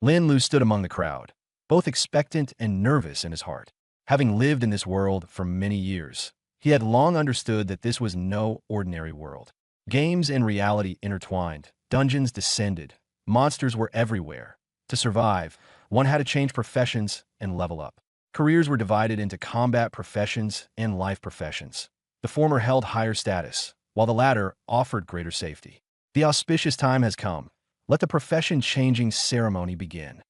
Lin Lu stood among the crowd, both expectant and nervous in his heart. Having lived in this world for many years, he had long understood that this was no ordinary world. Games and reality intertwined, dungeons descended, monsters were everywhere. To survive, one had to change professions and level up. Careers were divided into combat professions and life professions. The former held higher status, while the latter offered greater safety. The auspicious time has come. Let the profession-changing ceremony begin.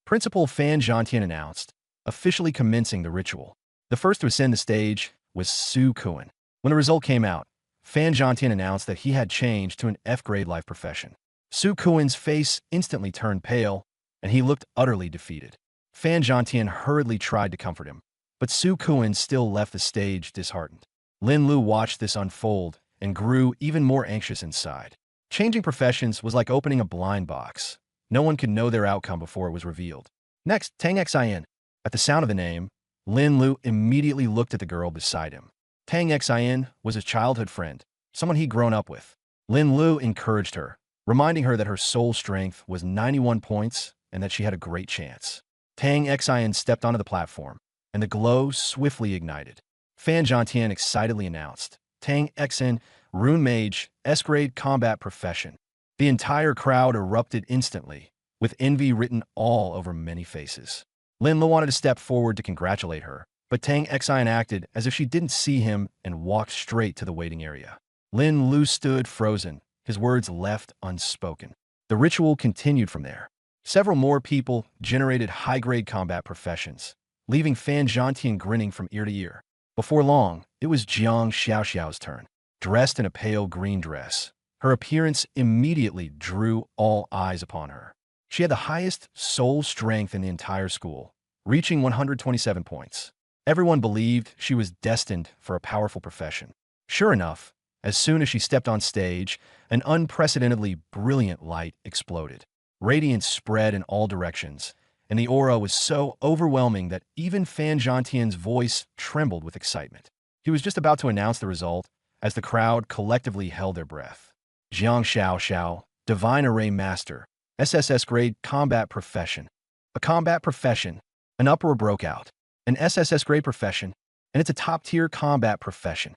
Principal Fan Zhantian announced, officially commencing the ritual. The first to ascend the stage was Su Kuan. When the result came out, Fan Zhantian announced that he had changed to an F-grade life profession. Su Kuan's face instantly turned pale, and he looked utterly defeated. Fan Zhantian hurriedly tried to comfort him, but Su Kuan still left the stage disheartened. Lin Lu watched this unfold and grew even more anxious inside. Changing professions was like opening a blind box. No one could know their outcome before it was revealed. Next, Tang Xin. At the sound of the name, Lin Lu immediately looked at the girl beside him. Tang Xin was his childhood friend, someone he'd grown up with. Lin Lu encouraged her, reminding her that her soul strength was 91 points and that she had a great chance. Tang Xin stepped onto the platform, and the glow swiftly ignited. Fan Zhantian excitedly announced, Tang Xin, Rune Mage, S-grade combat profession. The entire crowd erupted instantly, with envy written all over many faces. Lin Lu wanted to step forward to congratulate her, but Tang Xin acted as if she didn't see him and walked straight to the waiting area. Lin Lu stood frozen, his words left unspoken. The ritual continued from there. Several more people generated high-grade combat professions, leaving Fan Zhantian grinning from ear to ear. Before long, it was Jiang Xiaoxiao's turn. Dressed in a pale green dress, her appearance immediately drew all eyes upon her. She had the highest soul strength in the entire school, reaching 127 points. Everyone believed she was destined for a powerful profession. Sure enough, as soon as she stepped on stage, an unprecedentedly brilliant light exploded. Radiance spread in all directions, and the aura was so overwhelming that even Fan Zhantian's voice trembled with excitement. He was just about to announce the result as the crowd collectively held their breath. Jiang Xiaoxiao, Divine Array Master, SSS grade combat profession. A combat profession. An uproar broke out. An SSS grade profession, and it's a top-tier combat profession.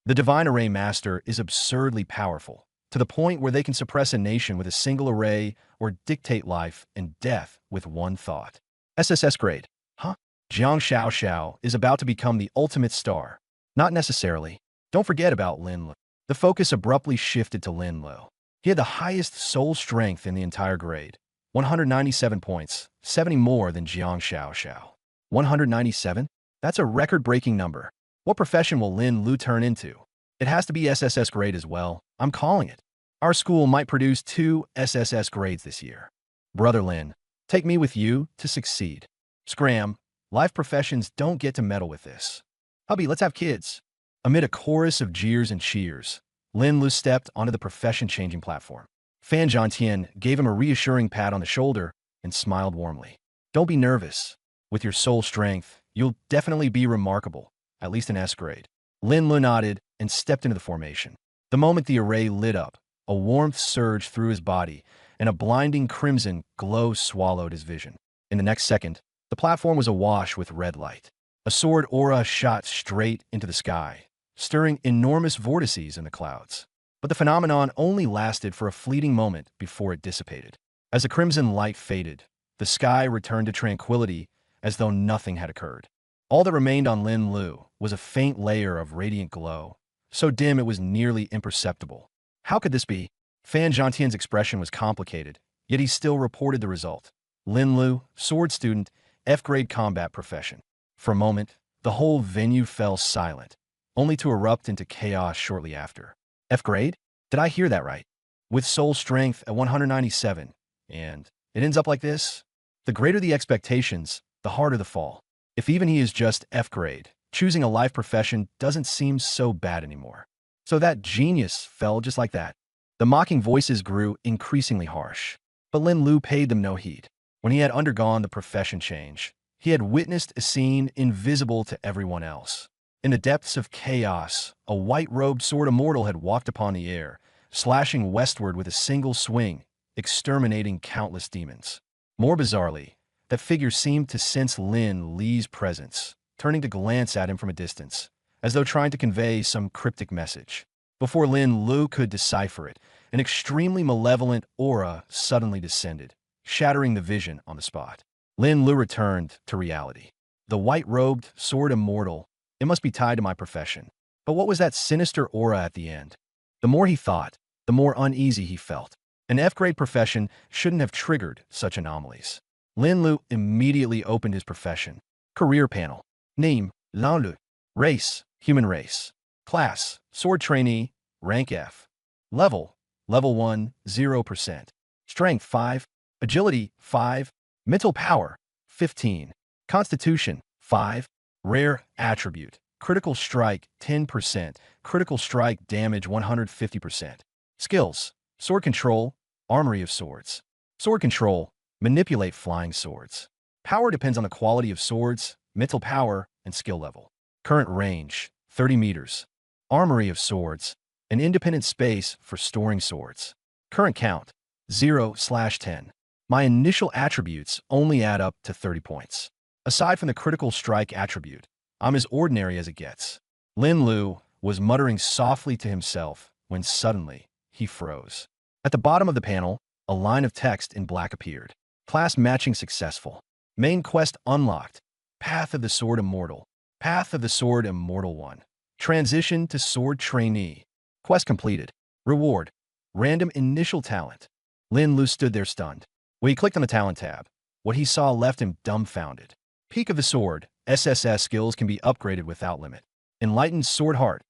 The Divine Array Master is absurdly powerful, to the point where they can suppress a nation with a single array or dictate life and death with one thought. SSS grade. Huh? Jiang Xiaoxiao is about to become the ultimate star. Not necessarily. Don't forget about Lin Lu. The focus abruptly shifted to Lin Lu. He had the highest soul strength in the entire grade. 197 points, 70 more than Jiang Xiaoxiao. 197? That's a record-breaking number. What profession will Lin Lu turn into? It has to be SSS grade as well. I'm calling it. Our school might produce 2 SSS grades this year. Brother Lin, take me with you to succeed. Scram, life professions don't get to meddle with this. Hubby, let's have kids. Amid a chorus of jeers and cheers, Lin Lu stepped onto the profession-changing platform. Fan Zhantian gave him a reassuring pat on the shoulder and smiled warmly. Don't be nervous. With your soul strength, you'll definitely be remarkable, at least in S grade. Lin Lu nodded and stepped into the formation. The moment the array lit up, a warmth surged through his body, and a blinding crimson glow swallowed his vision. In the next second, the platform was awash with red light. A sword aura shot straight into the sky, stirring enormous vortices in the clouds. But the phenomenon only lasted for a fleeting moment before it dissipated. As the crimson light faded, the sky returned to tranquility as though nothing had occurred. All that remained on Lin Lu was a faint layer of radiant glow, so dim it was nearly imperceptible. How could this be? Fan Zhantian's expression was complicated, yet he still reported the result. Lin Lu, sword student, F-grade combat profession. For a moment, the whole venue fell silent, only to erupt into chaos shortly after. F-grade? Did I hear that right? With soul strength at 197, and it ends up like this? The greater the expectations, the harder the fall. If even he is just F-grade, choosing a life profession doesn't seem so bad anymore. So that genius fell just like that. The mocking voices grew increasingly harsh, but Lin Lu paid them no heed. When he had undergone the profession change, he had witnessed a scene invisible to everyone else. In the depths of chaos, a white-robed sword immortal had walked upon the air, slashing westward with a single swing, exterminating countless demons. More bizarrely, that figure seemed to sense Lin Li's presence, turning to glance at him from a distance, as though trying to convey some cryptic message. Before Lin Lu could decipher it, an extremely malevolent aura suddenly descended, shattering the vision on the spot. Lin Lu returned to reality. The white-robed, sword immortal, it must be tied to my profession. But what was that sinister aura at the end? The more he thought, the more uneasy he felt. An F-grade profession shouldn't have triggered such anomalies. Lin Lu immediately opened his profession. Career panel. Name, Lao Lu. Race, human race. Class, sword trainee, rank F. Level 1, 0%. Strength 5. Agility 5. Mental power 15. Constitution 5. Rare attribute. Critical strike 10%. Critical strike damage 150%. Skills. Sword control. Armory of swords. Sword control. Manipulate flying swords. Power depends on the quality of swords, mental power, and skill level. Current range 30 meters. Armory of swords. An independent space for storing swords. Current count 0/10. My initial attributes only add up to 30 points. Aside from the critical strike attribute, I'm as ordinary as it gets. Lin Lu was muttering softly to himself when suddenly he froze. At the bottom of the panel, a line of text in black appeared. Class matching successful. Main quest unlocked. Path of the Sword Immortal. Path of the Sword Immortal 1. Transition to Sword Trainee. Quest completed. Reward. Random initial talent. Lin Lu stood there stunned. When he clicked on the talent tab, what he saw left him dumbfounded. Peak of the Sword. SSS skills can be upgraded without limit. Enlightened Sword Heart.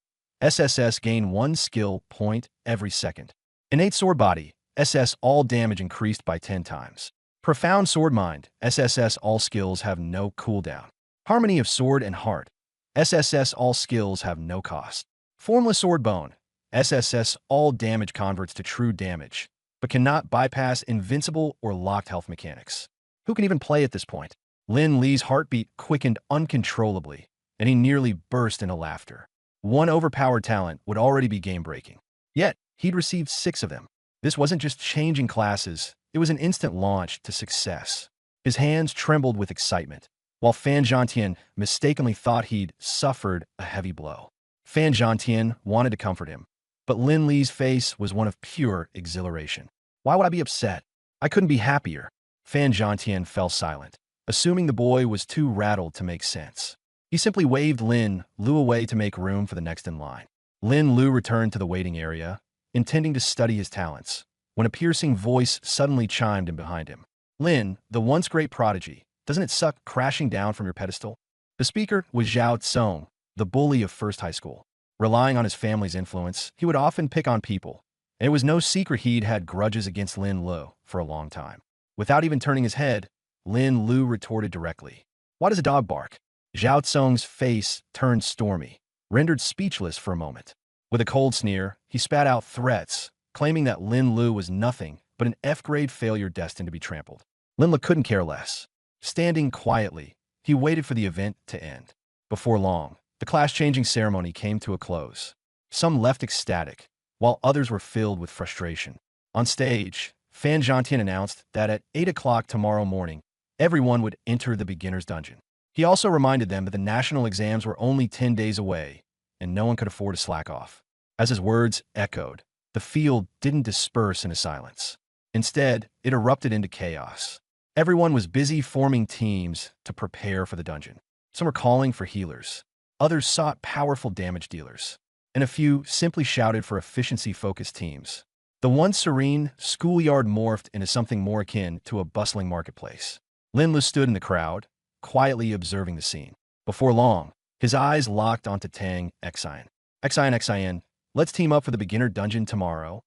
SSS gain 1 skill point every second. Innate Sword Body. SS all damage increased by 10 times. Profound Sword Mind. SSS all skills have no cooldown. Harmony of Sword and Heart. SSS all skills have no cost. Formless Sword Bone. SSS all damage converts to true damage, but cannot bypass invincible or locked health mechanics. Who can even play at this point? Lin Li's heartbeat quickened uncontrollably, and he nearly burst into laughter. One overpowered talent would already be game-breaking. Yet, he'd received 6 of them. This wasn't just changing classes, it was an instant launch to success. His hands trembled with excitement, while Fan Zhantian mistakenly thought he'd suffered a heavy blow. Fan Zhantian wanted to comfort him, but Lin Li's face was one of pure exhilaration. Why would I be upset? I couldn't be happier. Fan Zhantian fell silent, assuming the boy was too rattled to make sense. He simply waved Lin Lu away to make room for the next in line. Lin Lu returned to the waiting area, intending to study his talents, when a piercing voice suddenly chimed in behind him. Lin, the once great prodigy, doesn't it suck crashing down from your pedestal? The speaker was Zhao Tsong, the bully of First High School. Relying on his family's influence, he would often pick on people, and it was no secret he'd had grudges against Lin Lu for a long time. Without even turning his head, Lin Lu retorted directly. Why does a dog bark? Zhao Tsong's face turned stormy, rendered speechless for a moment. With a cold sneer, he spat out threats, claiming that Lin Lu was nothing but an F-grade failure destined to be trampled. Lin Lu couldn't care less. Standing quietly, he waited for the event to end. Before long, the class-changing ceremony came to a close. Some left ecstatic, while others were filled with frustration. On stage, Fan Zhantian announced that at 8 o'clock tomorrow morning, everyone would enter the beginner's dungeon. He also reminded them that the national exams were only 10 days away, and no one could afford to slack off. As his words echoed, the field didn't disperse into silence. Instead, it erupted into chaos. Everyone was busy forming teams to prepare for the dungeon. Some were calling for healers. Others sought powerful damage dealers. And a few simply shouted for efficiency-focused teams. The once serene schoolyard morphed into something more akin to a bustling marketplace. Lin Lu stood in the crowd, quietly observing the scene. Before long, his eyes locked onto Tang Xian. Xian, let's team up for the beginner dungeon tomorrow,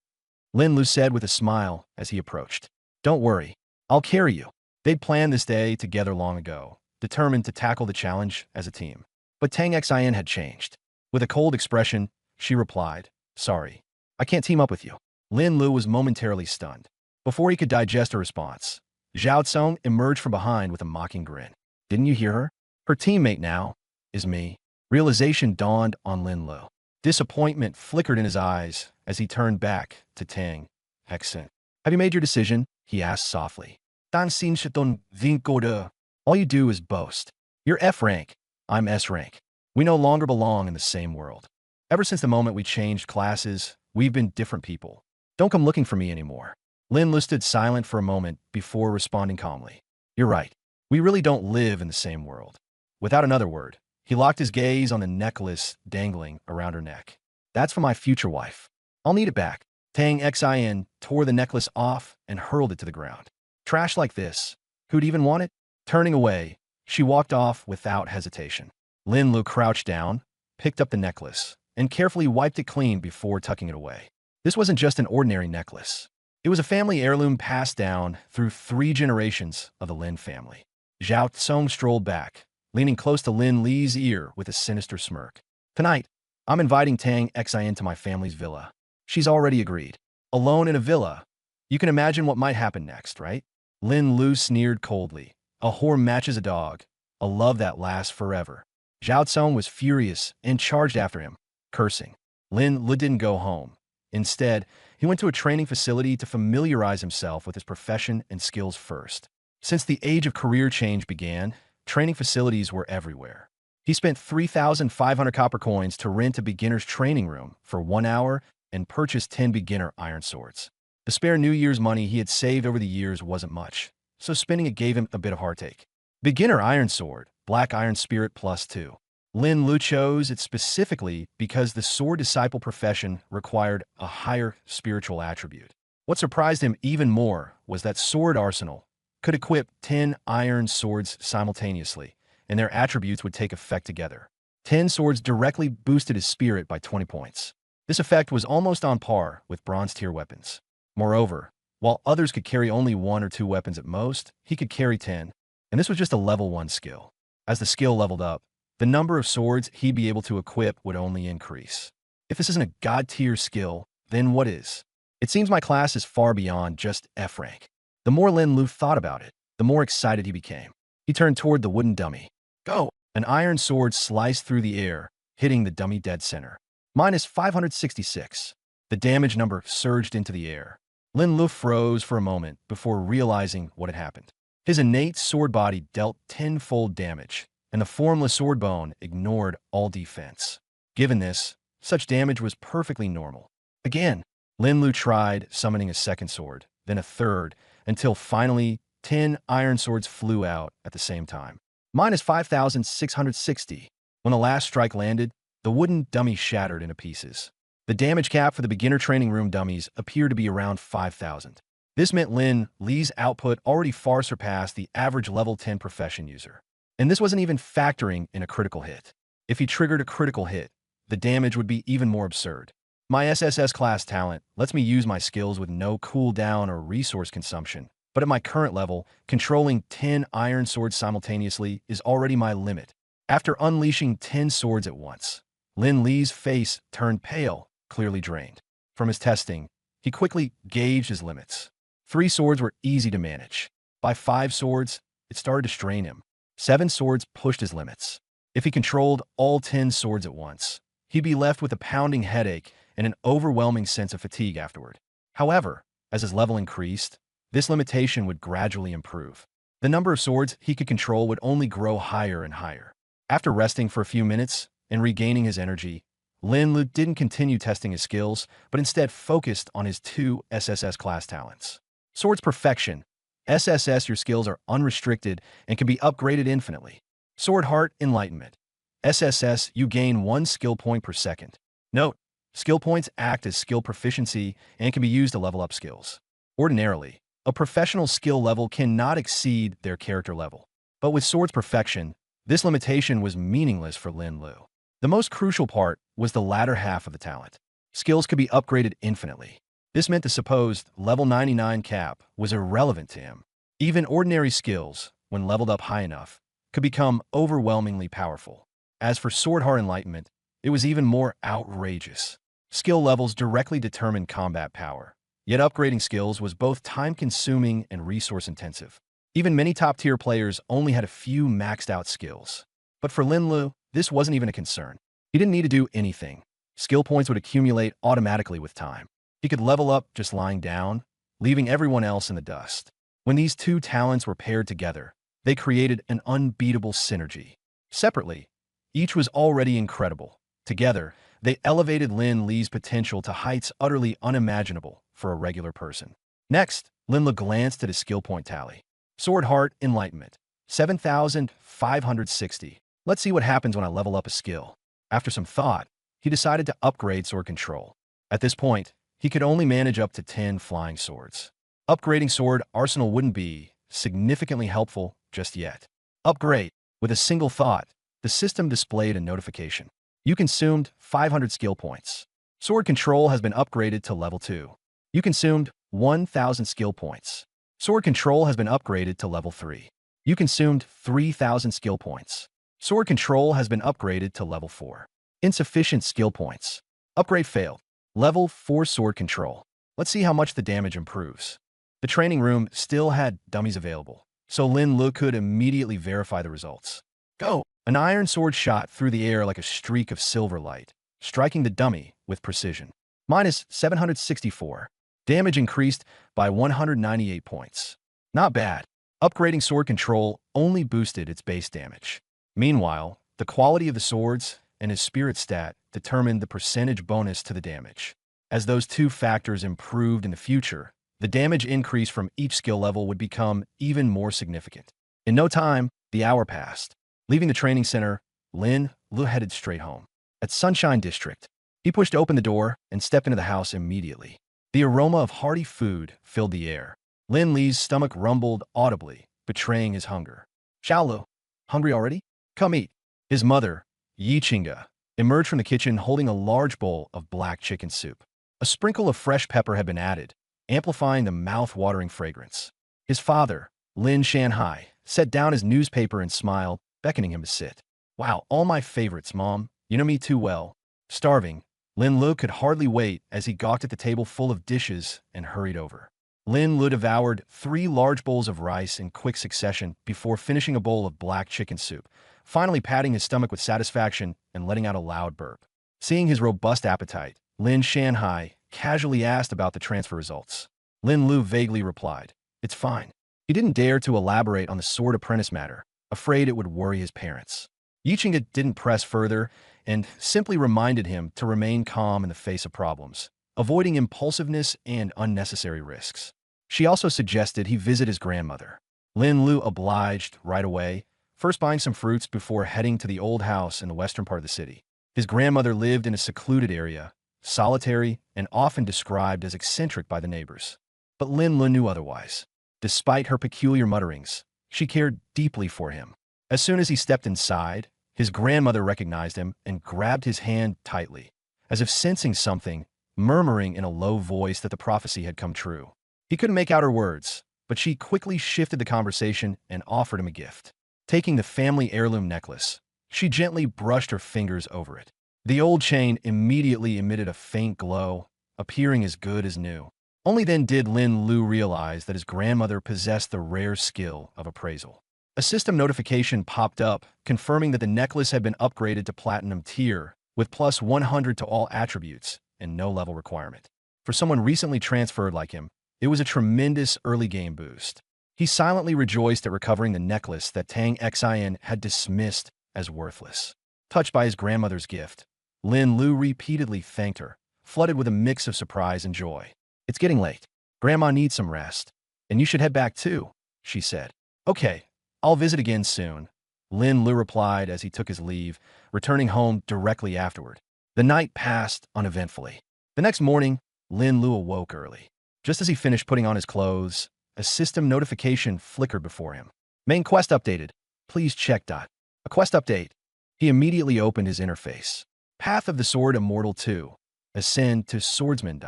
Lin Lu said with a smile as he approached. Don't worry, I'll carry you. They'd planned this day together long ago, determined to tackle the challenge as a team. But Tang Xian had changed. With a cold expression, she replied, Sorry, I can't team up with you. Lin Lu was momentarily stunned. Before he could digest a response, Zhao Tsong emerged from behind with a mocking grin. Didn't you hear her? Her teammate now is me. Realization dawned on Lin Lu. Disappointment flickered in his eyes as he turned back to Tang Xian. Have you made your decision? He asked softly. Tan sin shiton vinko de. All you do is boast. You're F rank. I'm S rank. We no longer belong in the same world. Ever since the moment we changed classes, we've been different people. Don't come looking for me anymore. Lin Lu stood silent for a moment before responding calmly. You're right. We really don't live in the same world. Without another word, he locked his gaze on the necklace dangling around her neck. That's for my future wife. I'll need it back. Tang Xin tore the necklace off and hurled it to the ground. Trash like this. Who'd even want it? Turning away, she walked off without hesitation. Lin Lu crouched down, picked up the necklace, and carefully wiped it clean before tucking it away. This wasn't just an ordinary necklace. It was a family heirloom passed down through 3 generations of the Lin family. Zhao Tsong strolled back, leaning close to Lin Li's ear with a sinister smirk. Tonight, I'm inviting Tang Xin to my family's villa. She's already agreed. Alone in a villa. You can imagine what might happen next, right? Lin Lu sneered coldly. A whore matches a dog. A love that lasts forever. Zhao Tsong was furious and charged after him, cursing. Lin Lu didn't go home. Instead, he went to a training facility to familiarize himself with his profession and skills first. Since the age of career change began, training facilities were everywhere. He spent 3,500 copper coins to rent a beginner's training room for 1 hour and purchased 10 beginner iron swords. The spare New Year's money he had saved over the years wasn't much, so spending it gave him a bit of heartache. Beginner iron sword, black iron spirit +2. Lin Lu chose it specifically because the sword disciple profession required a higher spiritual attribute. What surprised him even more was that sword arsenal could equip 10 iron swords simultaneously, and their attributes would take effect together. 10 swords directly boosted his spirit by 20 points. This effect was almost on par with bronze-tier weapons. Moreover, while others could carry only 1 or 2 weapons at most, he could carry 10, and this was just a level 1 skill. As the skill leveled up, the number of swords he'd be able to equip would only increase. If this isn't a god-tier skill, then what is? It seems my class is far beyond just F rank. The more Lin Lu thought about it, the more excited he became. He turned toward the wooden dummy. Go! An iron sword sliced through the air, hitting the dummy dead center. -566. The damage number surged into the air. Lin Lu froze for a moment before realizing what had happened. His innate sword body dealt 10-fold damage, and the formless sword bone ignored all defense. Given this, such damage was perfectly normal. Again, Lin Lu tried summoning a second sword, then a third, until finally 10 iron swords flew out at the same time. -5,660. When the last strike landed, the wooden dummy shattered into pieces. The damage cap for the beginner training room dummies appeared to be around 5,000. This meant Lin Li's output already far surpassed the average level 10 profession user. And this wasn't even factoring in a critical hit. If he triggered a critical hit, the damage would be even more absurd. My SSS class talent lets me use my skills with no cooldown or resource consumption, but at my current level, controlling 10 iron swords simultaneously is already my limit. After unleashing 10 swords at once, Lin Li's face turned pale, clearly drained. From his testing, he quickly gauged his limits. 3 swords were easy to manage. By 5 swords, it started to strain him. 7 swords pushed his limits. If he controlled all 10 swords at once, he'd be left with a pounding headache and an overwhelming sense of fatigue afterward. However, as his level increased, this limitation would gradually improve. The number of swords he could control would only grow higher and higher. After resting for a few minutes and regaining his energy, Lin Lu didn't continue testing his skills, but instead focused on his 2 SSS class talents. Swords Perfection. SSS, your skills are unrestricted and can be upgraded infinitely. Sword Heart Enlightenment. SSS, you gain 1 skill point per second. Note, skill points act as skill proficiency and can be used to level up skills. Ordinarily, a professional skill level cannot exceed their character level. But with Swords Perfection, this limitation was meaningless for Lin Lu. The most crucial part was the latter half of the talent. Skills could be upgraded infinitely. This meant the supposed level 99 cap was irrelevant to him. Even ordinary skills, when leveled up high enough, could become overwhelmingly powerful. As for Sword Heart Enlightenment, it was even more outrageous. Skill levels directly determined combat power, yet upgrading skills was both time-consuming and resource-intensive. Even many top-tier players only had a few maxed-out skills. But for Lin Lu, this wasn't even a concern. He didn't need to do anything. Skill points would accumulate automatically with time. He could level up just lying down, leaving everyone else in the dust. When these two talents were paired together, they created an unbeatable synergy. Separately, each was already incredible. Together, they elevated Lin Li's potential to heights utterly unimaginable for a regular person. Next, Lin Li glanced at his skill point tally. Sword Heart Enlightenment, 7,560. Let's see what happens when I level up a skill. After some thought, he decided to upgrade sword control. At this point, he could only manage up to 10 flying swords. Upgrading sword arsenal wouldn't be significantly helpful just yet. Upgrade. With a single thought, the system displayed a notification. You consumed 500 skill points. Sword control has been upgraded to level 2. You consumed 1,000 skill points. Sword control has been upgraded to level 3. You consumed 3,000 skill points. Sword control has been upgraded to level 4. Insufficient skill points. Upgrade failed. Level 4 sword control. Let's see how much the damage improves. The training room still had dummies available, so Lin Li could immediately verify the results. Go! An iron sword shot through the air like a streak of silver light, striking the dummy with precision. Minus 764. Damage increased by 198 points. Not bad. Upgrading sword control only boosted its base damage. Meanwhile, the quality of the swords and his spirit stat determined the percentage bonus to the damage. As those two factors improved in the future, the damage increase from each skill level would become even more significant. In no time, the hour passed. Leaving the training center, Lin Li headed straight home. At Sunshine District, he pushed open the door and stepped into the house immediately. The aroma of hearty food filled the air. Lin Li's stomach rumbled audibly, betraying his hunger. Xiaolu, hungry already? Come eat. His mother, Yi Qingge, emerged from the kitchen holding a large bowl of black chicken soup. A sprinkle of fresh pepper had been added, amplifying the mouth-watering fragrance. His father, Lin Shanhai, set down his newspaper and smiled, beckoning him to sit. Wow, all my favorites, Mom. You know me too well. Starving, Lin Li could hardly wait as he gawked at the table full of dishes and hurried over. Lin Li devoured 3 large bowls of rice in quick succession before finishing a bowl of black chicken soup, finally patting his stomach with satisfaction and letting out a loud burp. Seeing his robust appetite, Lin Shanhai casually asked about the transfer results. Lin Li vaguely replied, "It's fine." He didn't dare to elaborate on the sword apprentice matter, afraid it would worry his parents. Yi Qingge didn't press further and simply reminded him to remain calm in the face of problems, avoiding impulsiveness and unnecessary risks. She also suggested he visit his grandmother. Lin Li obliged right away, first buying some fruits before heading to the old house in the western part of the city. His grandmother lived in a secluded area, solitary and often described as eccentric by the neighbors. But Lin Li knew otherwise. Despite her peculiar mutterings, she cared deeply for him. As soon as he stepped inside, his grandmother recognized him and grabbed his hand tightly, as if sensing something, murmuring in a low voice that the prophecy had come true. He couldn't make out her words, but she quickly shifted the conversation and offered him a gift. Taking the family heirloom necklace, she gently brushed her fingers over it. The old chain immediately emitted a faint glow, appearing as good as new. Only then did Lin Li realize that his grandmother possessed the rare skill of appraisal. A system notification popped up, confirming that the necklace had been upgraded to Platinum tier, with plus 100 to all attributes and no level requirement. For someone recently transferred like him, it was a tremendous early game boost. He silently rejoiced at recovering the necklace that Tang Xin had dismissed as worthless. Touched by his grandmother's gift, Lin Li repeatedly thanked her, flooded with a mix of surprise and joy. "It's getting late. Grandma needs some rest. And you should head back too," she said. "Okay, I'll visit again soon," Lin Li replied as he took his leave, returning home directly afterward. The night passed uneventfully. The next morning, Lin Li awoke early. Just as he finished putting on his clothes, a system notification flickered before him. "Main quest updated. Please check. A quest update." He immediately opened his interface. Path of the Sword Immortal 2. Ascend to Swordsman.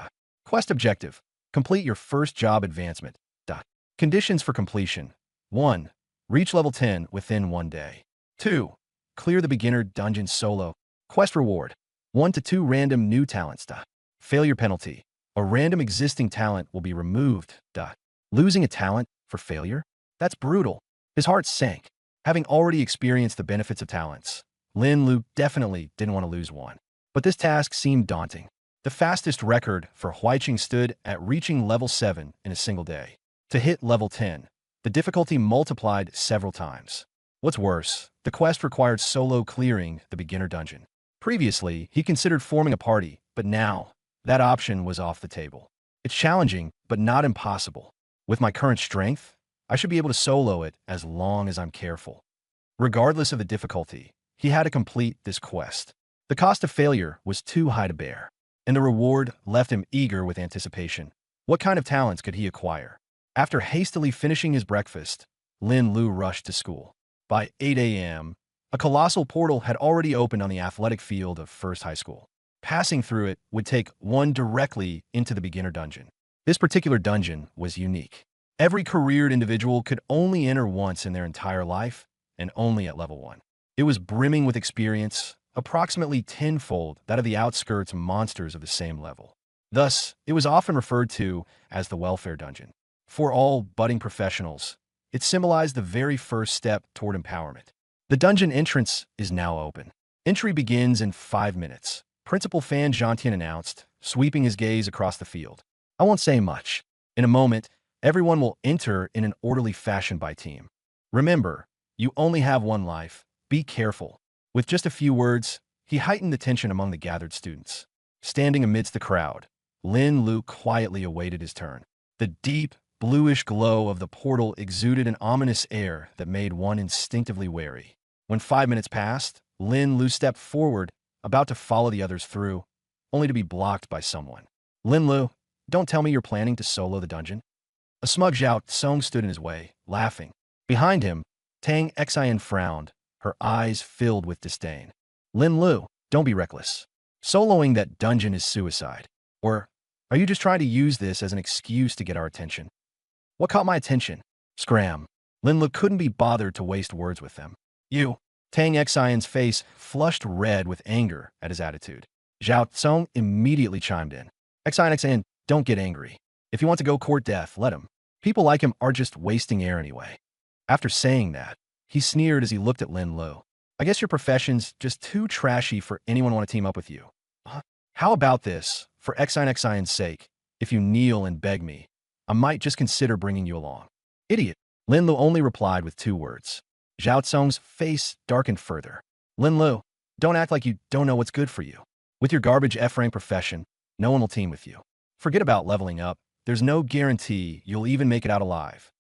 Quest objective. Complete your first job advancement. Conditions for completion. 1. Reach level 10 within 1 day. 2. Clear the beginner dungeon solo. Quest reward. 1 to 2 random new talents. Failure penalty. A random existing talent will be removed. Losing a talent for failure? That's brutal. His heart sank. Having already experienced the benefits of talents, Lin Li definitely didn't want to lose one. But this task seemed daunting. The fastest record for Huiqing stood at reaching level 7 in a single day. To hit level 10, the difficulty multiplied several times. What's worse, the quest required solo clearing the beginner dungeon. Previously, he considered forming a party, but now, that option was off the table. It's challenging, but not impossible. With my current strength, I should be able to solo it as long as I'm careful. Regardless of the difficulty, he had to complete this quest. The cost of failure was too high to bear, and the reward left him eager with anticipation. What kind of talents could he acquire? After hastily finishing his breakfast, Lin Lu rushed to school. By 8 a.m., a colossal portal had already opened on the athletic field of First High School. Passing through it would take one directly into the beginner dungeon. This particular dungeon was unique. Every careered individual could only enter once in their entire life, and only at level 1. It was brimming with experience, approximately tenfold that of the outskirts monsters of the same level. Thus, it was often referred to as the welfare dungeon. For all budding professionals, it symbolized the very first step toward empowerment. The dungeon entrance is now open. Entry begins in 5 minutes. Principal Fan Jiantian announced, sweeping his gaze across the field. I won't say much. In a moment, everyone will enter in an orderly fashion by team. Remember, you only have one life. Be careful. With just a few words, he heightened the tension among the gathered students. Standing amidst the crowd, Lin Lu quietly awaited his turn. The deep, bluish glow of the portal exuded an ominous air that made one instinctively wary. When 5 minutes passed, Lin Lu stepped forward, about to follow the others through, only to be blocked by someone. Lin Lu, don't tell me you're planning to solo the dungeon. A smug Zhao Song stood in his way, laughing. Behind him, Tang Xian frowned, her eyes filled with disdain. Lin Lu, don't be reckless. Soloing that dungeon is suicide. Or are you just trying to use this as an excuse to get our attention? What caught my attention? Scram. Lin Lu couldn't be bothered to waste words with them. You. Tang Xian's face flushed red with anger at his attitude. Zhao Song immediately chimed in. Xian, don't get angry. If you want to go court death, let him. People like him are just wasting air anyway. After saying that, he sneered as he looked at Lin Lu. I guess your profession's just too trashy for anyone to want to team up with you. How about this? For Xian's sake, if you kneel and beg me, I might just consider bringing you along. Idiot. Lin Lu only replied with 2 words. Zhao Song's face darkened further. Lin Lu, don't act like you don't know what's good for you. With your garbage F-rank profession, no one will team with you. Forget about leveling up. There's no guarantee you'll even make it out alive.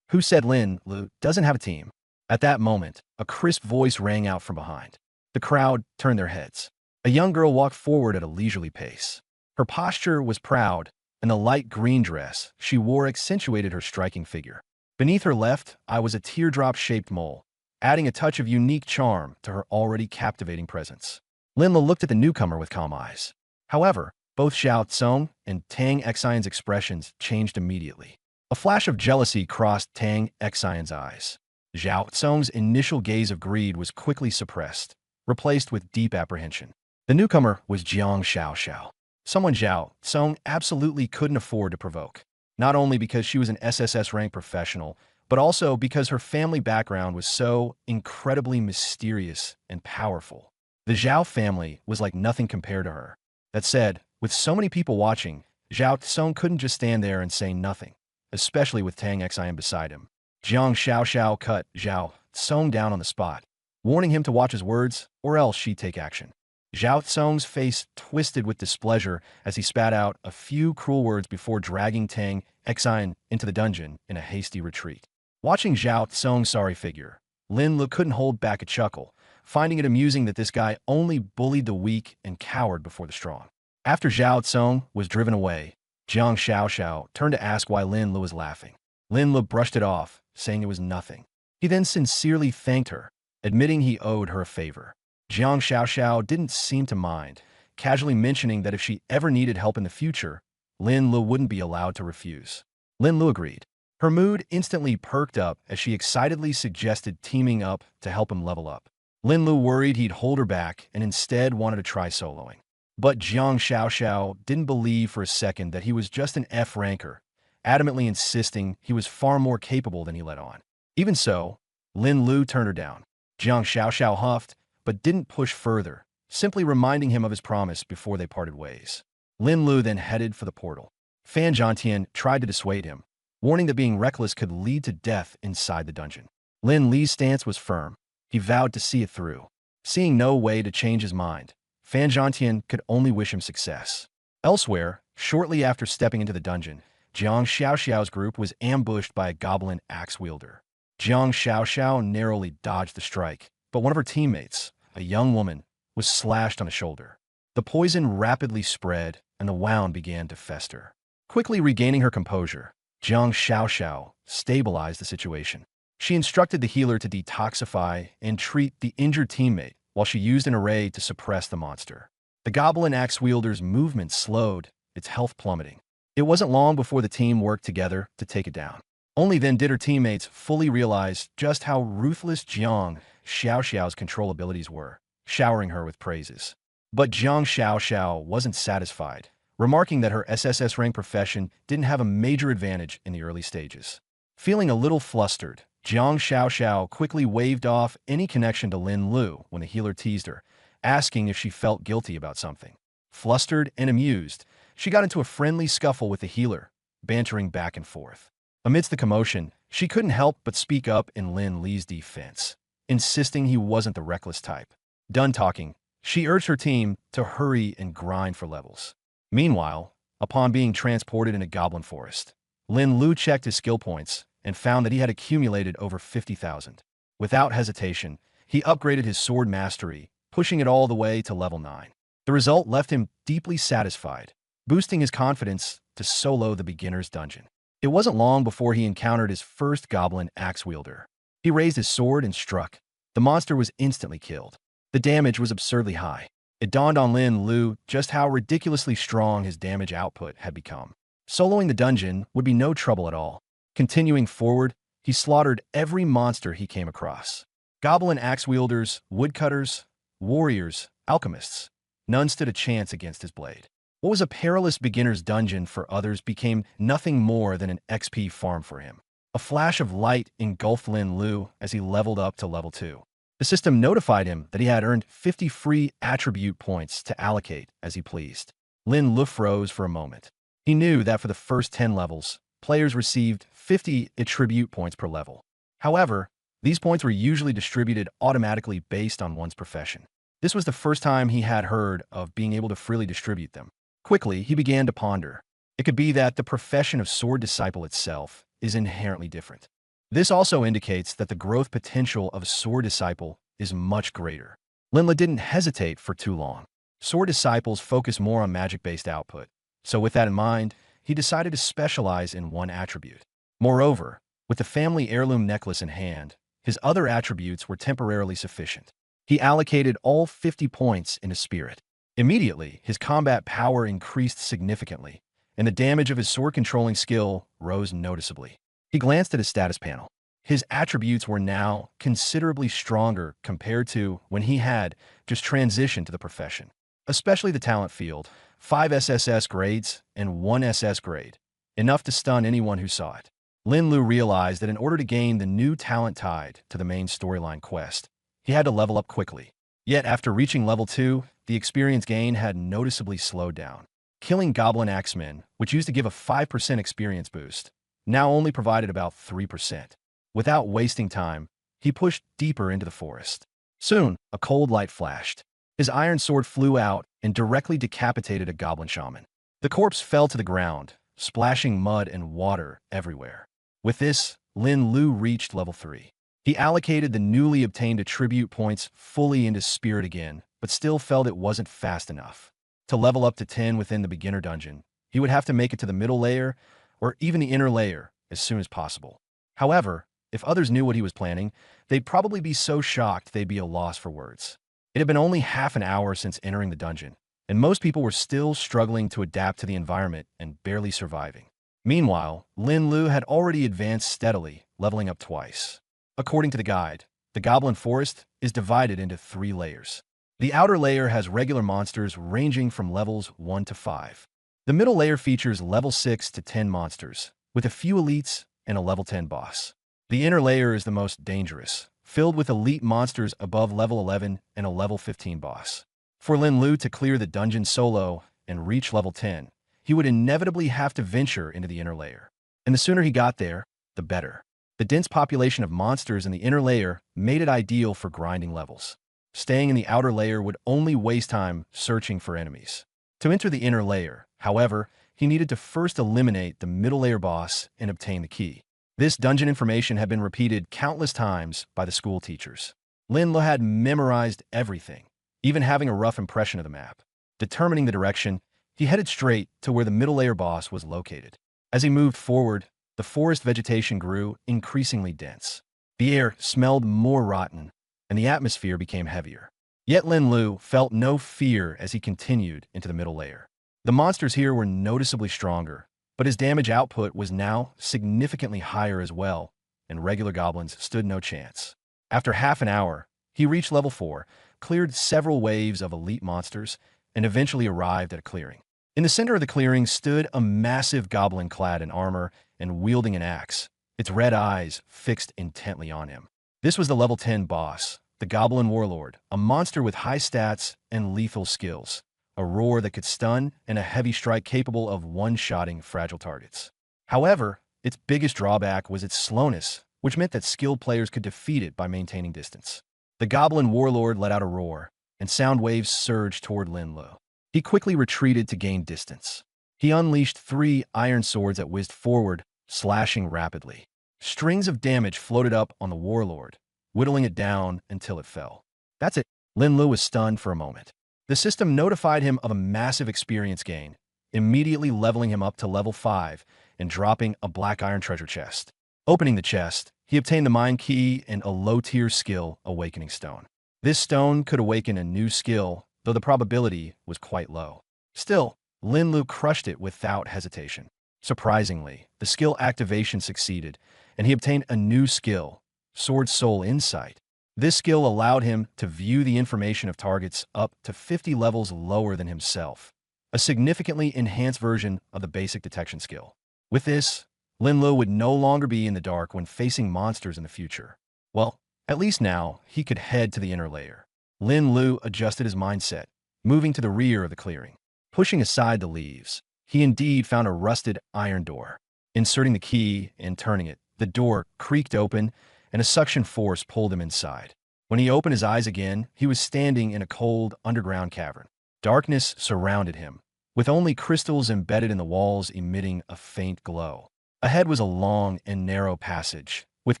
Who said Lin Lu doesn't have a team? At that moment, a crisp voice rang out from behind. The crowd turned their heads. A young girl walked forward at a leisurely pace. Her posture was proud, and the light green dress she wore accentuated her striking figure. Beneath her left eye was a teardrop-shaped mole, adding a touch of unique charm to her already captivating presence. Lin Lu looked at the newcomer with calm eyes. However, both Zhao Song and Tang Xian's expressions changed immediately. A flash of jealousy crossed Tang Xian's eyes. Zhao Song's initial gaze of greed was quickly suppressed, replaced with deep apprehension. The newcomer was Jiang Xiao, someone Zhao Song absolutely couldn't afford to provoke, not only because she was an SSS rank professional, but also because her family background was so incredibly mysterious and powerful. The Zhao family was like nothing compared to her. That said, with so many people watching, Zhao Song couldn't just stand there and say nothing, especially with Tang Xian beside him. Jiang Xiao cut Zhao Song down on the spot, warning him to watch his words or else she'd take action. Zhao Song's face twisted with displeasure as he spat out a few cruel words before dragging Tang Xian into the dungeon in a hasty retreat. Watching Zhao Song's sorry figure, Lin Lu couldn't hold back a chuckle, finding it amusing that this guy only bullied the weak and cowered before the strong. After Zhao Song was driven away, Jiang Xiao turned to ask why Lin Lu was laughing. Lin Lu brushed it off, saying it was nothing. He then sincerely thanked her, admitting he owed her a favor. Jiang Xiao didn't seem to mind, casually mentioning that if she ever needed help in the future, Lin Lu wouldn't be allowed to refuse. Lin Lu agreed. Her mood instantly perked up as she excitedly suggested teaming up to help him level up. Lin Lu worried he'd hold her back and instead wanted to try soloing. But Jiang Xiao didn't believe for a second that he was just an F-ranker, adamantly insisting he was far more capable than he let on. Even so, Lin Lu turned her down. Jiang Xiao huffed, but didn't push further, simply reminding him of his promise before they parted ways. Lin Lu then headed for the portal. Fan Jiantian tried to dissuade him, warning that being reckless could lead to death inside the dungeon. Lin Li's stance was firm. He vowed to see it through. Seeing no way to change his mind, Fan Zhantian could only wish him success. Elsewhere, shortly after stepping into the dungeon, Jiang Xiaoxiao's group was ambushed by a goblin axe wielder. Jiang Xiaoxiao narrowly dodged the strike, but one of her teammates, a young woman, was slashed on the shoulder. The poison rapidly spread, and the wound began to fester. Quickly regaining her composure, Jiang Xiaoxiao stabilized the situation. She instructed the healer to detoxify and treat the injured teammate while she used an array to suppress the monster. The goblin axe wielder's movement slowed, its health plummeting. It wasn't long before the team worked together to take it down. Only then did her teammates fully realize just how ruthless Jiang Xiaoxiao's control abilities were, showering her with praises. But Jiang Xiaoxiao wasn't satisfied, remarking that her SSS rank profession didn't have a major advantage in the early stages. Feeling a little flustered, Jiang Xiaoxiao quickly waved off any connection to Lin Lu when the healer teased her, asking if she felt guilty about something. Flustered and amused, she got into a friendly scuffle with the healer, bantering back and forth. Amidst the commotion, she couldn't help but speak up in Lin Li's defense, insisting he wasn't the reckless type. Done talking, she urged her team to hurry and grind for levels. Meanwhile, upon being transported in a goblin forest, Lin Lu checked his skill points and found that he had accumulated over 50,000. Without hesitation, he upgraded his sword mastery, pushing it all the way to level 9. The result left him deeply satisfied, boosting his confidence to solo the beginner's dungeon. It wasn't long before he encountered his first goblin axe wielder. He raised his sword and struck. The monster was instantly killed. The damage was absurdly high. It dawned on Lin Lu just how ridiculously strong his damage output had become. Soloing the dungeon would be no trouble at all. Continuing forward, he slaughtered every monster he came across. Goblin axe wielders, woodcutters, warriors, alchemists. None stood a chance against his blade. What was a perilous beginner's dungeon for others became nothing more than an XP farm for him. A flash of light engulfed Lin Lu as he leveled up to level 2. The system notified him that he had earned 50 free attribute points to allocate as he pleased. Lin Lu froze for a moment. He knew that for the first 10 levels, players received 50 attribute points per level. However, these points were usually distributed automatically based on one's profession. This was the first time he had heard of being able to freely distribute them. Quickly, he began to ponder. It could be that the profession of sword disciple itself is inherently different. This also indicates that the growth potential of a sword disciple is much greater. Lin Lu didn't hesitate for too long. Sword disciples focus more on magic-based output, so with that in mind, he decided to specialize in one attribute. Moreover, with the family heirloom necklace in hand, his other attributes were temporarily sufficient. He allocated all 50 points into spirit. Immediately, his combat power increased significantly, and the damage of his sword-controlling skill rose noticeably. He glanced at his status panel. His attributes were now considerably stronger compared to when he had just transitioned to the profession. Especially the talent field, 5 SSS grades and 1 SS grade, enough to stun anyone who saw it. Lin Lu realized that in order to gain the new talent tied to the main storyline quest, he had to level up quickly. Yet after reaching level 2, the experience gain had noticeably slowed down. Killing goblin axemen, which used to give a 5% experience boost, now only provided about 3%. Without wasting time, he pushed deeper into the forest. Soon, a cold light flashed. His iron sword flew out and directly decapitated a goblin shaman. The corpse fell to the ground, splashing mud and water everywhere. With this, Lin Lu reached level 3. He allocated the newly obtained attribute points fully into spirit again, but still felt it wasn't fast enough. To level up to 10 within the beginner dungeon, he would have to make it to the middle layer or even the inner layer as soon as possible. However, if others knew what he was planning, they'd probably be so shocked they'd be a loss for words. It had been only half an hour since entering the dungeon, and most people were still struggling to adapt to the environment and barely surviving. Meanwhile, Lin Lu had already advanced steadily, leveling up twice. According to the guide, the Goblin Forest is divided into 3 layers. The outer layer has regular monsters ranging from levels 1 to 5. The middle layer features level 6 to 10 monsters, with a few elites and a level 10 boss. The inner layer is the most dangerous, filled with elite monsters above level 11 and a level 15 boss. For Lin Lu to clear the dungeon solo and reach level 10, he would inevitably have to venture into the inner layer. and the sooner he got there, the better. The dense population of monsters in the inner layer made it ideal for grinding levels. Staying in the outer layer would only waste time searching for enemies. To enter the inner layer, however, he needed to first eliminate the middle layer boss and obtain the key. This dungeon information had been repeated countless times by the school teachers. Lin Lo had memorized everything, even having a rough impression of the map. Determining the direction, he headed straight to where the middle layer boss was located. As he moved forward, the forest vegetation grew increasingly dense. The air smelled more rotten, and the atmosphere became heavier. Yet Lin Lu felt no fear as he continued into the middle layer. The monsters here were noticeably stronger, but his damage output was now significantly higher as well, and regular goblins stood no chance. After half an hour, he reached level 4, cleared several waves of elite monsters, and eventually arrived at a clearing. In the center of the clearing stood a massive goblin clad in armor and wielding an axe, its red eyes fixed intently on him. This was the level 10 boss, the Goblin Warlord, a monster with high stats and lethal skills, a roar that could stun, and a heavy strike capable of one-shotting fragile targets. However, its biggest drawback was its slowness, which meant that skilled players could defeat it by maintaining distance. The Goblin Warlord let out a roar, and sound waves surged toward Lin Lu. He quickly retreated to gain distance. He unleashed 3 iron swords that whizzed forward, slashing rapidly. Strings of damage floated up on the Warlord, whittling it down until it fell. That's it. Lin Lu was stunned for a moment. The system notified him of a massive experience gain, immediately leveling him up to level 5 and dropping a black iron treasure chest. Opening the chest, he obtained the Mind Key and a low-tier skill, Awakening Stone. This stone could awaken a new skill, though the probability was quite low. Still, Lin Lu crushed it without hesitation. Surprisingly, the skill activation succeeded, and he obtained a new skill, Sword Soul Insight. This skill allowed him to view the information of targets up to 50 levels lower than himself, a significantly enhanced version of the basic detection skill. With this, Lin Lu would no longer be in the dark when facing monsters in the future. Well, at least now, he could head to the inner layer. Lin Lu adjusted his mindset, moving to the rear of the clearing. Pushing aside the leaves, he indeed found a rusted iron door. Inserting the key and turning it, the door creaked open, and a suction force pulled him inside. When he opened his eyes again, he was standing in a cold, underground cavern. Darkness surrounded him, with only crystals embedded in the walls emitting a faint glow. Ahead was a long and narrow passage, with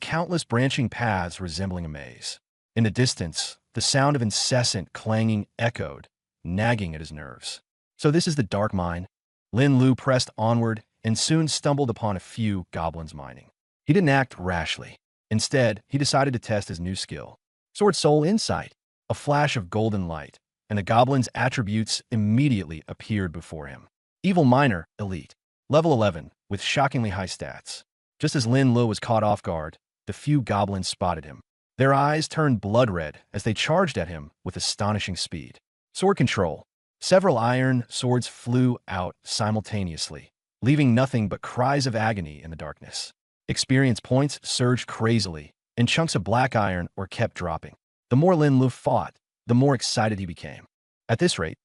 countless branching paths resembling a maze. In the distance, the sound of incessant clanging echoed, nagging at his nerves. So this is the dark mine? Lin Lu pressed onward and soon stumbled upon a few goblins mining. He didn't act rashly. Instead, he decided to test his new skill, Sword Soul Insight. A flash of golden light, and the goblin's attributes immediately appeared before him. Evil Miner, Elite. Level 11, with shockingly high stats. Just as Lin Lu was caught off guard, the few goblins spotted him. Their eyes turned blood red as they charged at him with astonishing speed. Sword Control. Several iron swords flew out simultaneously, leaving nothing but cries of agony in the darkness. Experience points surged crazily, and chunks of black iron were kept dropping. The more Lin Lu fought, the more excited he became. At this rate,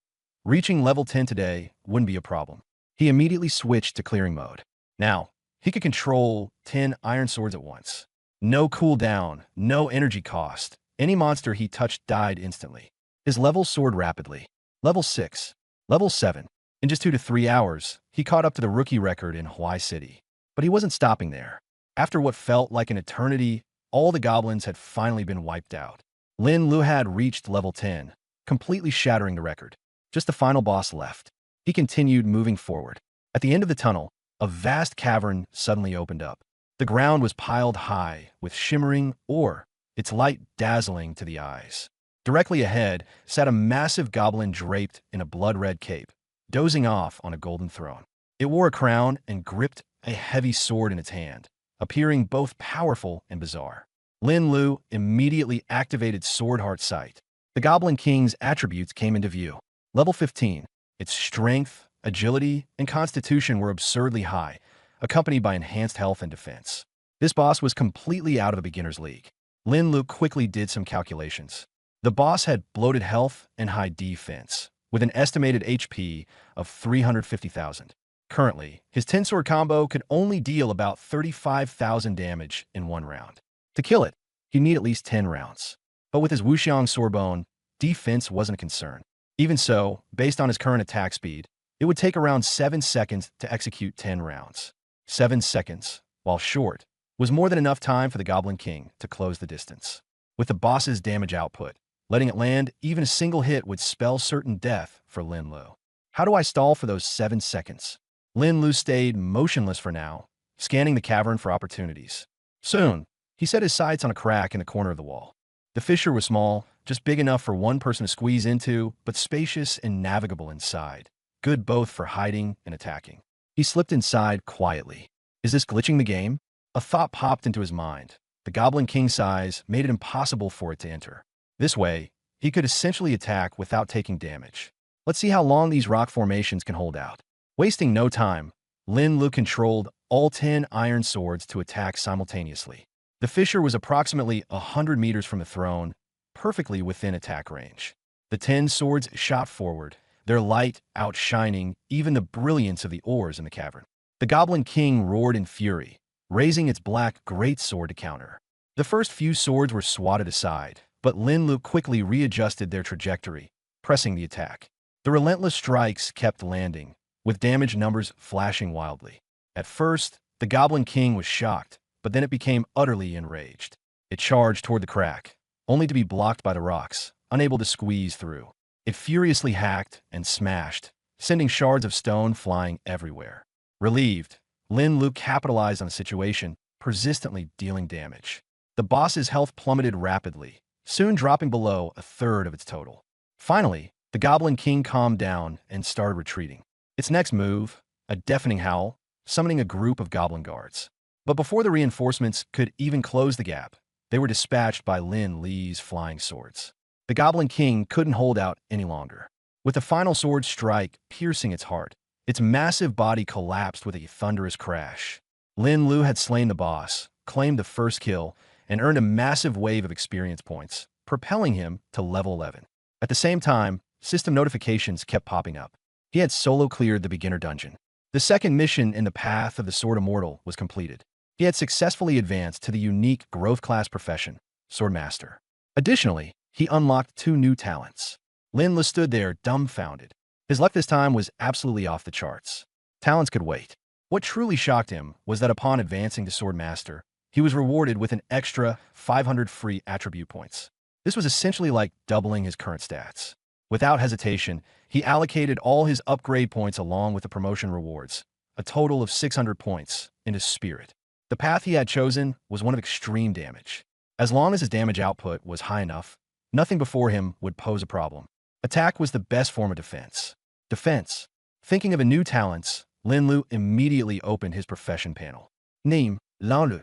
reaching level 10 today wouldn't be a problem. He immediately switched to clearing mode. Now, he could control 10 iron swords at once. No cooldown, no energy cost. Any monster he touched died instantly. His levels soared rapidly. Level 6, Level 7. In just 2 to 3 hours, he caught up to the rookie record in Hawaii City. But he wasn't stopping there. After what felt like an eternity, all the goblins had finally been wiped out. Lin Lu had reached level 10, completely shattering the record. Just the final boss left. He continued moving forward. At the end of the tunnel, a vast cavern suddenly opened up. The ground was piled high with shimmering ore, its light dazzling to the eyes. Directly ahead sat a massive goblin draped in a blood-red cape, dozing off on a golden throne. It wore a crown and gripped a heavy sword in its hand, appearing both powerful and bizarre. Lin Lu immediately activated Sword Heart Sight. The Goblin King's attributes came into view. Level 15. Its strength, agility, and constitution were absurdly high, accompanied by enhanced health and defense. This boss was completely out of the beginner's league. Lin Lu quickly did some calculations. The boss had bloated health and high defense, with an estimated HP of 350,000. Currently, his 10-sword combo could only deal about 35,000 damage in one round. To kill it, he'd need at least 10 rounds. But with his Wuxiang Swordbone, defense wasn't a concern. Even so, based on his current attack speed, it would take around 7 seconds to execute 10 rounds. 7 seconds, while short, was more than enough time for the Goblin King to close the distance. With the boss's damage output, letting it land even a single hit would spell certain death for Lin Lu. How do I stall for those 7 seconds? Lin Lu stayed motionless for now, scanning the cavern for opportunities. Soon, he set his sights on a crack in the corner of the wall. The fissure was small, just big enough for one person to squeeze into, but spacious and navigable inside. Good both for hiding and attacking. He slipped inside quietly. Is this glitching the game? A thought popped into his mind. The Goblin King's size made it impossible for it to enter. This way, he could essentially attack without taking damage. Let's see how long these rock formations can hold out. Wasting no time, Lin Lu controlled all 10 iron swords to attack simultaneously. The fissure was approximately 100 meters from the throne, perfectly within attack range. The 10 swords shot forward, their light outshining even the brilliance of the ores in the cavern. The Goblin King roared in fury, raising its black greatsword to counter. The first few swords were swatted aside, but Lin Lu quickly readjusted their trajectory, pressing the attack. The relentless strikes kept landing, with damage numbers flashing wildly. At first, the Goblin King was shocked, but then it became utterly enraged. It charged toward the crack, only to be blocked by the rocks, unable to squeeze through. It furiously hacked and smashed, sending shards of stone flying everywhere. Relieved, Lin Lu capitalized on the situation, persistently dealing damage. The boss's health plummeted rapidly, soon dropping below a third of its total. Finally, the Goblin King calmed down and started retreating. Its next move, a deafening howl, summoning a group of goblin guards. But before the reinforcements could even close the gap, they were dispatched by Lin Li's flying swords. The Goblin King couldn't hold out any longer. With the final sword strike piercing its heart, its massive body collapsed with a thunderous crash. Lin Lu had slain the boss, claimed the first kill, and earned a massive wave of experience points, propelling him to level 11. At the same time, system notifications kept popping up. He had solo cleared the beginner dungeon. The second mission in the Path of the Sword Immortal was completed. He had successfully advanced to the unique growth class profession, Swordmaster. Additionally, he unlocked 2 new talents. Lin Lu stood there dumbfounded. His luck this time was absolutely off the charts. Talents could wait. What truly shocked him was that upon advancing to Swordmaster, he was rewarded with an extra 500 free attribute points. This was essentially like doubling his current stats. Without hesitation, he allocated all his upgrade points along with the promotion rewards, a total of 600 points, into Spirit. The path he had chosen was one of extreme damage. As long as his damage output was high enough, nothing before him would pose a problem. Attack was the best form of defense. Defense. Thinking of a new talents, Lin Lu immediately opened his profession panel. Name, Lan Lu.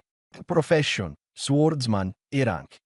Profession, Swordsman, rank.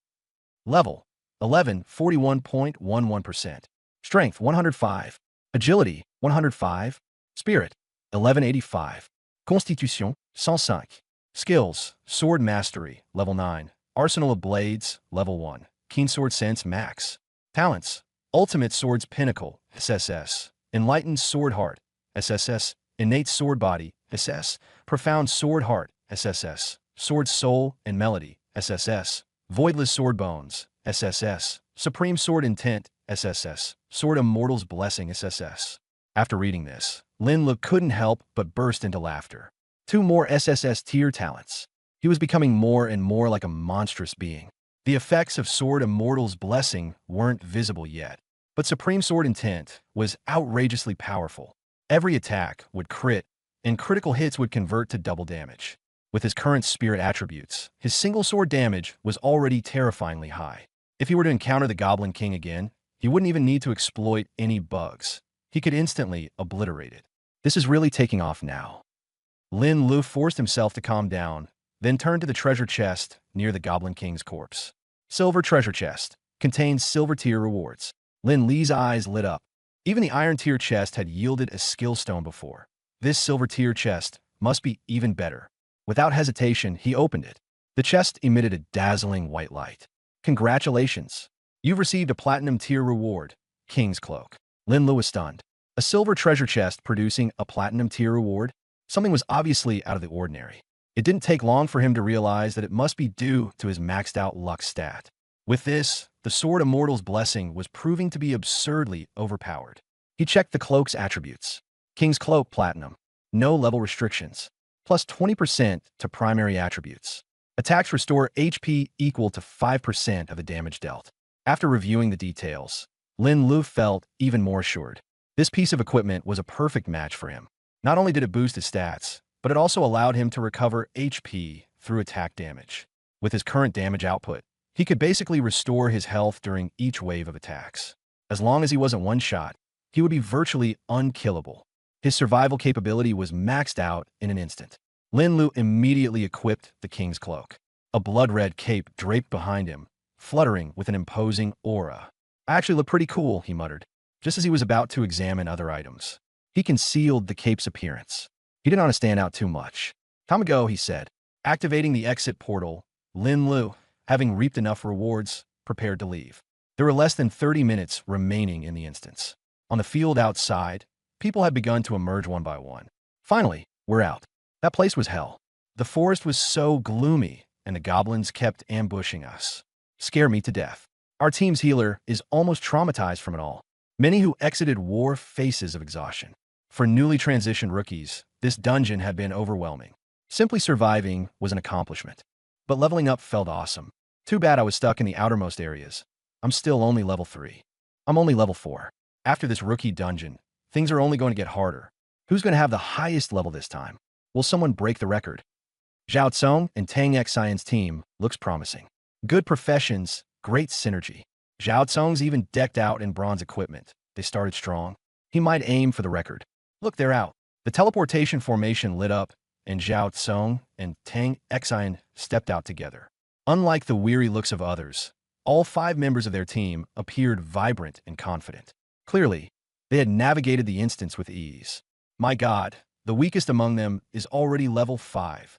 Level, 11, 41.11%. Strength, 105. Agility, 105. Spirit, 1185. Constitution, 105. Skills, Sword Mastery, level 9. Arsenal of Blades, level 1. Keen Sword Sense, max. Talents, Ultimate Sword's Pinnacle, SSS. Enlightened Sword Heart, SSS. Innate Sword Body, SS. Profound Sword Heart, SSS. Sword Soul and Melody, SSS. Voidless Sword Bones, SSS. Supreme Sword Intent, SSS. Sword Immortal's Blessing, SSS. After reading this, Lin Lu couldn't help but burst into laughter. 2 more SSS tier talents. He was becoming more and more like a monstrous being. The effects of Sword Immortal's Blessing weren't visible yet, but Supreme Sword Intent was outrageously powerful. Every attack would crit, and critical hits would convert to double damage. With his current spirit attributes, his single sword damage was already terrifyingly high. If he were to encounter the Goblin King again, he wouldn't even need to exploit any bugs. He could instantly obliterate it. This is really taking off now. Lin Lu forced himself to calm down, then turned to the treasure chest near the Goblin King's corpse. Silver treasure chest. Contains silver tier rewards. Lin Li's eyes lit up. Even the iron tier chest had yielded a skill stone before. This silver tier chest must be even better. Without hesitation, he opened it. The chest emitted a dazzling white light. Congratulations! You've received a platinum tier reward, King's Cloak. Lin Lu was stunned. A silver treasure chest producing a platinum tier reward? Something was obviously out of the ordinary. It didn't take long for him to realize that it must be due to his maxed out luck stat. With this, the Sword Immortal's blessing was proving to be absurdly overpowered. He checked the cloak's attributes. King's Cloak Platinum. No level restrictions. Plus 20% to primary attributes. Attacks restore HP equal to 5% of the damage dealt. After reviewing the details, Lin Lu felt even more assured. This piece of equipment was a perfect match for him. Not only did it boost his stats, but it also allowed him to recover HP through attack damage. With his current damage output, he could basically restore his health during each wave of attacks. As long as he wasn't one-shot, he would be virtually unkillable. His survival capability was maxed out in an instant. Lin Lu immediately equipped the King's Cloak. A blood-red cape draped behind him, fluttering with an imposing aura. "I actually look pretty cool," he muttered, just as he was about to examine other items. He concealed the cape's appearance. He didn't want to stand out too much. "Time to go," he said. Activating the exit portal, Lin Lu, having reaped enough rewards, prepared to leave. There were less than 30 minutes remaining in the instance. On the field outside, people had begun to emerge one by one. Finally, we're out. That place was hell. The forest was so gloomy, and the goblins kept ambushing us. Scare me to death. Our team's healer is almost traumatized from it all. Many who exited wore faces of exhaustion. For newly transitioned rookies, this dungeon had been overwhelming. Simply surviving was an accomplishment. But leveling up felt awesome. Too bad I was stuck in the outermost areas. I'm still only level 3. I'm only level 4. After this rookie dungeon, things are only going to get harder. Who's going to have the highest level this time? Will someone break the record? Zhao Tsong and Tang Xian's team looks promising. Good professions, great synergy. Zhao Tsong's even decked out in bronze equipment. They started strong. He might aim for the record. Look, they're out. The teleportation formation lit up, and Zhao Tsong and Tang Xian stepped out together. Unlike the weary looks of others, all 5 members of their team appeared vibrant and confident. Clearly, they had navigated the instance with ease. My God, the weakest among them is already level 5.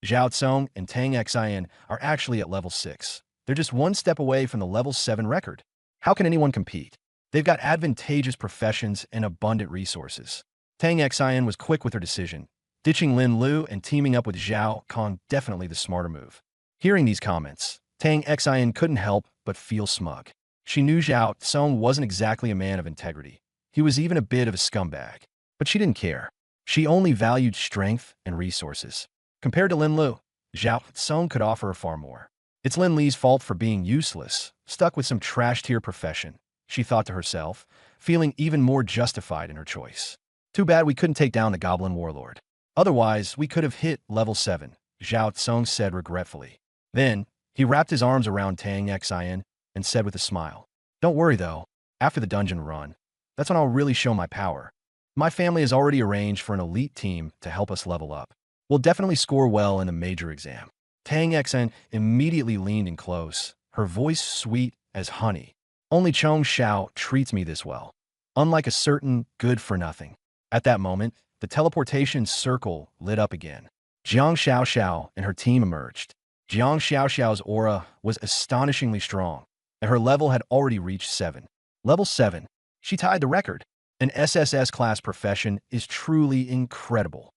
Zhao Tsong and Tang Xian are actually at level 6. They're just one step away from the level 7 record. How can anyone compete? They've got advantageous professions and abundant resources. Tang Xian was quick with her decision. Ditching Lin Lu and teaming up with Zhao Kong definitely the smarter move. Hearing these comments, Tang Xian couldn't help but feel smug. She knew Zhao Tsong wasn't exactly a man of integrity. He was even a bit of a scumbag. But she didn't care. She only valued strength and resources. Compared to Lin Lu, Zhao Tsong could offer her far more. It's Lin Li's fault for being useless, stuck with some trash-tier profession, she thought to herself, feeling even more justified in her choice. Too bad we couldn't take down the Goblin Warlord. Otherwise, we could have hit level 7, Zhao Tsong said regretfully. Then, he wrapped his arms around Tang Xian and said with a smile, "Don't worry though, after the dungeon run, that's when I'll really show my power. My family has already arranged for an elite team to help us level up. We'll definitely score well in the major exam." Tang Xian immediately leaned in close, her voice sweet as honey. "Only Chong Xiao treats me this well. Unlike a certain good-for-nothing." At that moment, the teleportation circle lit up again. Jiang Xiaoxiao and her team emerged. Jiang Xiaoxiao's aura was astonishingly strong, and her level had already reached 7. Level 7. She tied the record. An SSS class profession is truly incredible.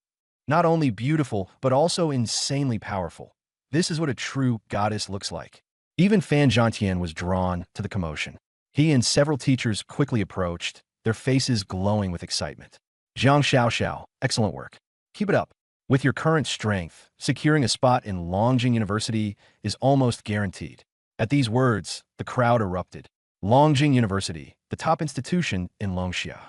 Not only beautiful, but also insanely powerful. This is what a true goddess looks like. Even Fan Zhantian was drawn to the commotion. He and several teachers quickly approached, their faces glowing with excitement. "Jiang Xiaoxiao, excellent work. Keep it up. With your current strength, securing a spot in Longjing University is almost guaranteed." At these words, the crowd erupted. Longjing University, the top institution in Longxia.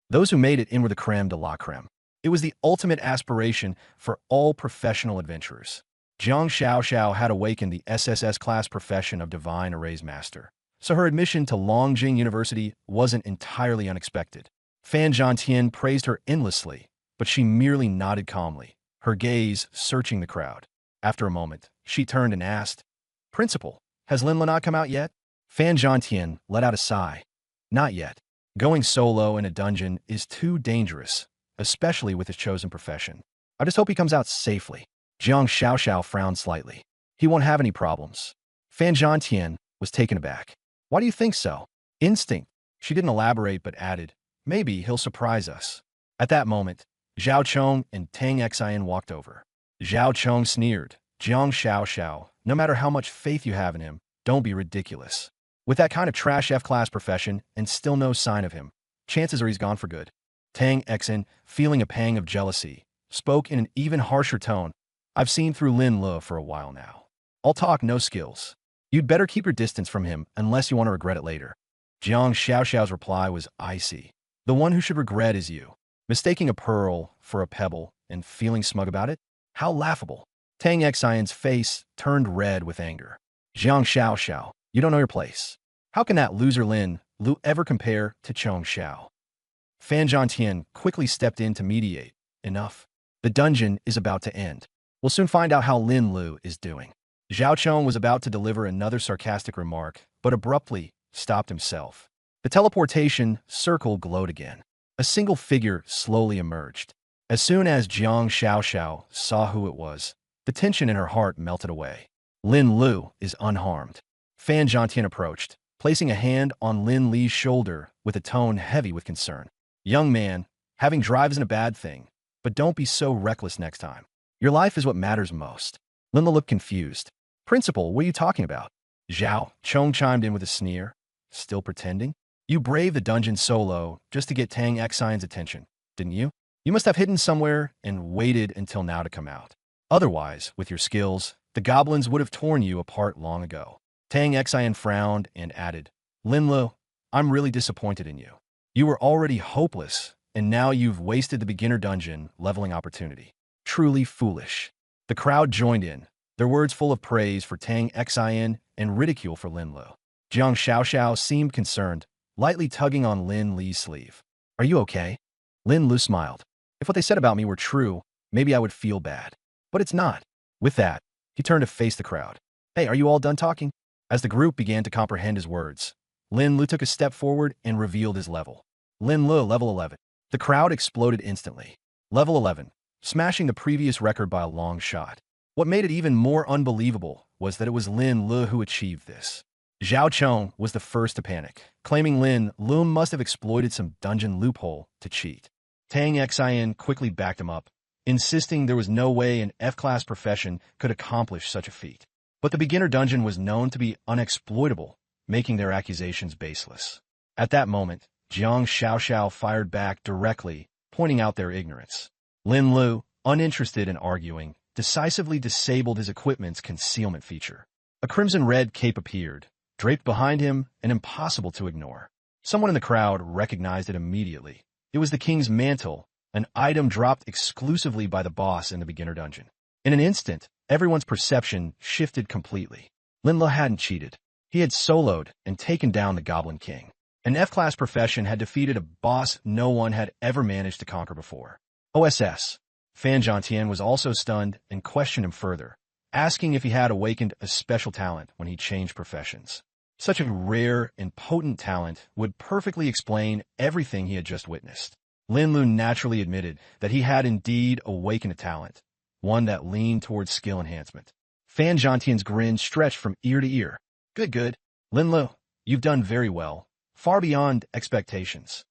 Those who made it in were the creme de la creme. It was the ultimate aspiration for all professional adventurers. Jiang Xiaoxiao had awakened the SSS class profession of Divine Arrays Master, so her admission to Longjing University wasn't entirely unexpected. Fan Zhantian praised her endlessly, but she merely nodded calmly, her gaze searching the crowd. After a moment, she turned and asked, "Principal, has Lin Lu not come out yet?" Fan Zhantian let out a sigh. "Not yet. Going solo in a dungeon is too dangerous, especially with his chosen profession. I just hope he comes out safely." Jiang Xiaoxiao frowned slightly. "He won't have any problems." Fan Zhantian was taken aback. "Why do you think so?" "Instinct." She didn't elaborate but added, Maybe he'll surprise us. At that moment, Zhao Chong and Tang Xian walked over. Zhao Chong sneered, Jiang Xiao, no matter how much faith you have in him, don't be ridiculous. With that kind of trash F-class profession and still no sign of him, chances are he's gone for good. Tang Xian, feeling a pang of jealousy, spoke in an even harsher tone. I've seen through Lin Lu for a while now. All talk, no skills. You'd better keep your distance from him unless you want to regret it later. Jiang Xiao's reply was icy. The one who should regret is you. Mistaking a pearl for a pebble and feeling smug about it? How laughable. Tang Xian's face turned red with anger. Jiang Xiao, you don't know your place. How can that loser Lin Lu ever compare to Chong Xiao? Fan Zhantian quickly stepped in to mediate. Enough. The dungeon is about to end. We'll soon find out how Lin Lu is doing. Zhao Chong was about to deliver another sarcastic remark, but abruptly stopped himself. The teleportation circle glowed again. A single figure slowly emerged. As soon as Jiang Xiao saw who it was, the tension in her heart melted away. Lin Lu is unharmed. Fan Zhantian approached, placing a hand on Lin Li's shoulder with a tone heavy with concern. Young man, having drive isn't a bad thing, but don't be so reckless next time. Your life is what matters most. Lin Lu looked confused. Principal, what are you talking about? Zhao Chong chimed in with a sneer. Still pretending? You braved the dungeon solo just to get Tang Xian's attention, didn't you? You must have hidden somewhere and waited until now to come out. Otherwise, with your skills, the goblins would have torn you apart long ago. Tang Xian frowned and added, Lin Lu, I'm really disappointed in you. You were already hopeless, and now you've wasted the beginner dungeon leveling opportunity. Truly foolish. The crowd joined in, their words full of praise for Tang Xian and ridicule for Lin Lu. Jiang Xiao seemed concerned, lightly tugging on Lin Li's sleeve. Are you okay? Lin Lu smiled. If what they said about me were true, maybe I would feel bad. But it's not. With that, he turned to face the crowd. Hey, are you all done talking? As the group began to comprehend his words, Lin Lu took a step forward and revealed his level. Lin Lu, level 11. The crowd exploded instantly. Level 11, smashing the previous record by a long shot. What made it even more unbelievable was that it was Lin Lu who achieved this. Zhao Chong was the first to panic, claiming Lin Lu must have exploited some dungeon loophole to cheat. Tang Xian quickly backed him up, insisting there was no way an F-class profession could accomplish such a feat. But the beginner dungeon was known to be unexploitable, making their accusations baseless. At that moment, Jiang Xiao fired back directly, pointing out their ignorance. Lin Lu, uninterested in arguing, decisively disabled his equipment's concealment feature. A crimson-red cape appeared, draped behind him and impossible to ignore. Someone in the crowd recognized it immediately. It was the king's mantle, an item dropped exclusively by the boss in the beginner dungeon. In an instant, everyone's perception shifted completely. Lin Lu hadn't cheated. He had soloed and taken down the Goblin King. An F-class profession had defeated a boss no one had ever managed to conquer before. OSS. Fan Zhantian was also stunned and questioned him further, asking if he had awakened a special talent when he changed professions. Such a rare and potent talent would perfectly explain everything he had just witnessed. Lin Lu naturally admitted that he had indeed awakened a talent, one that leaned towards skill enhancement. Fan Zhantian's grin stretched from ear to ear. Good. Lin Lu, you've done very well, far beyond expectations.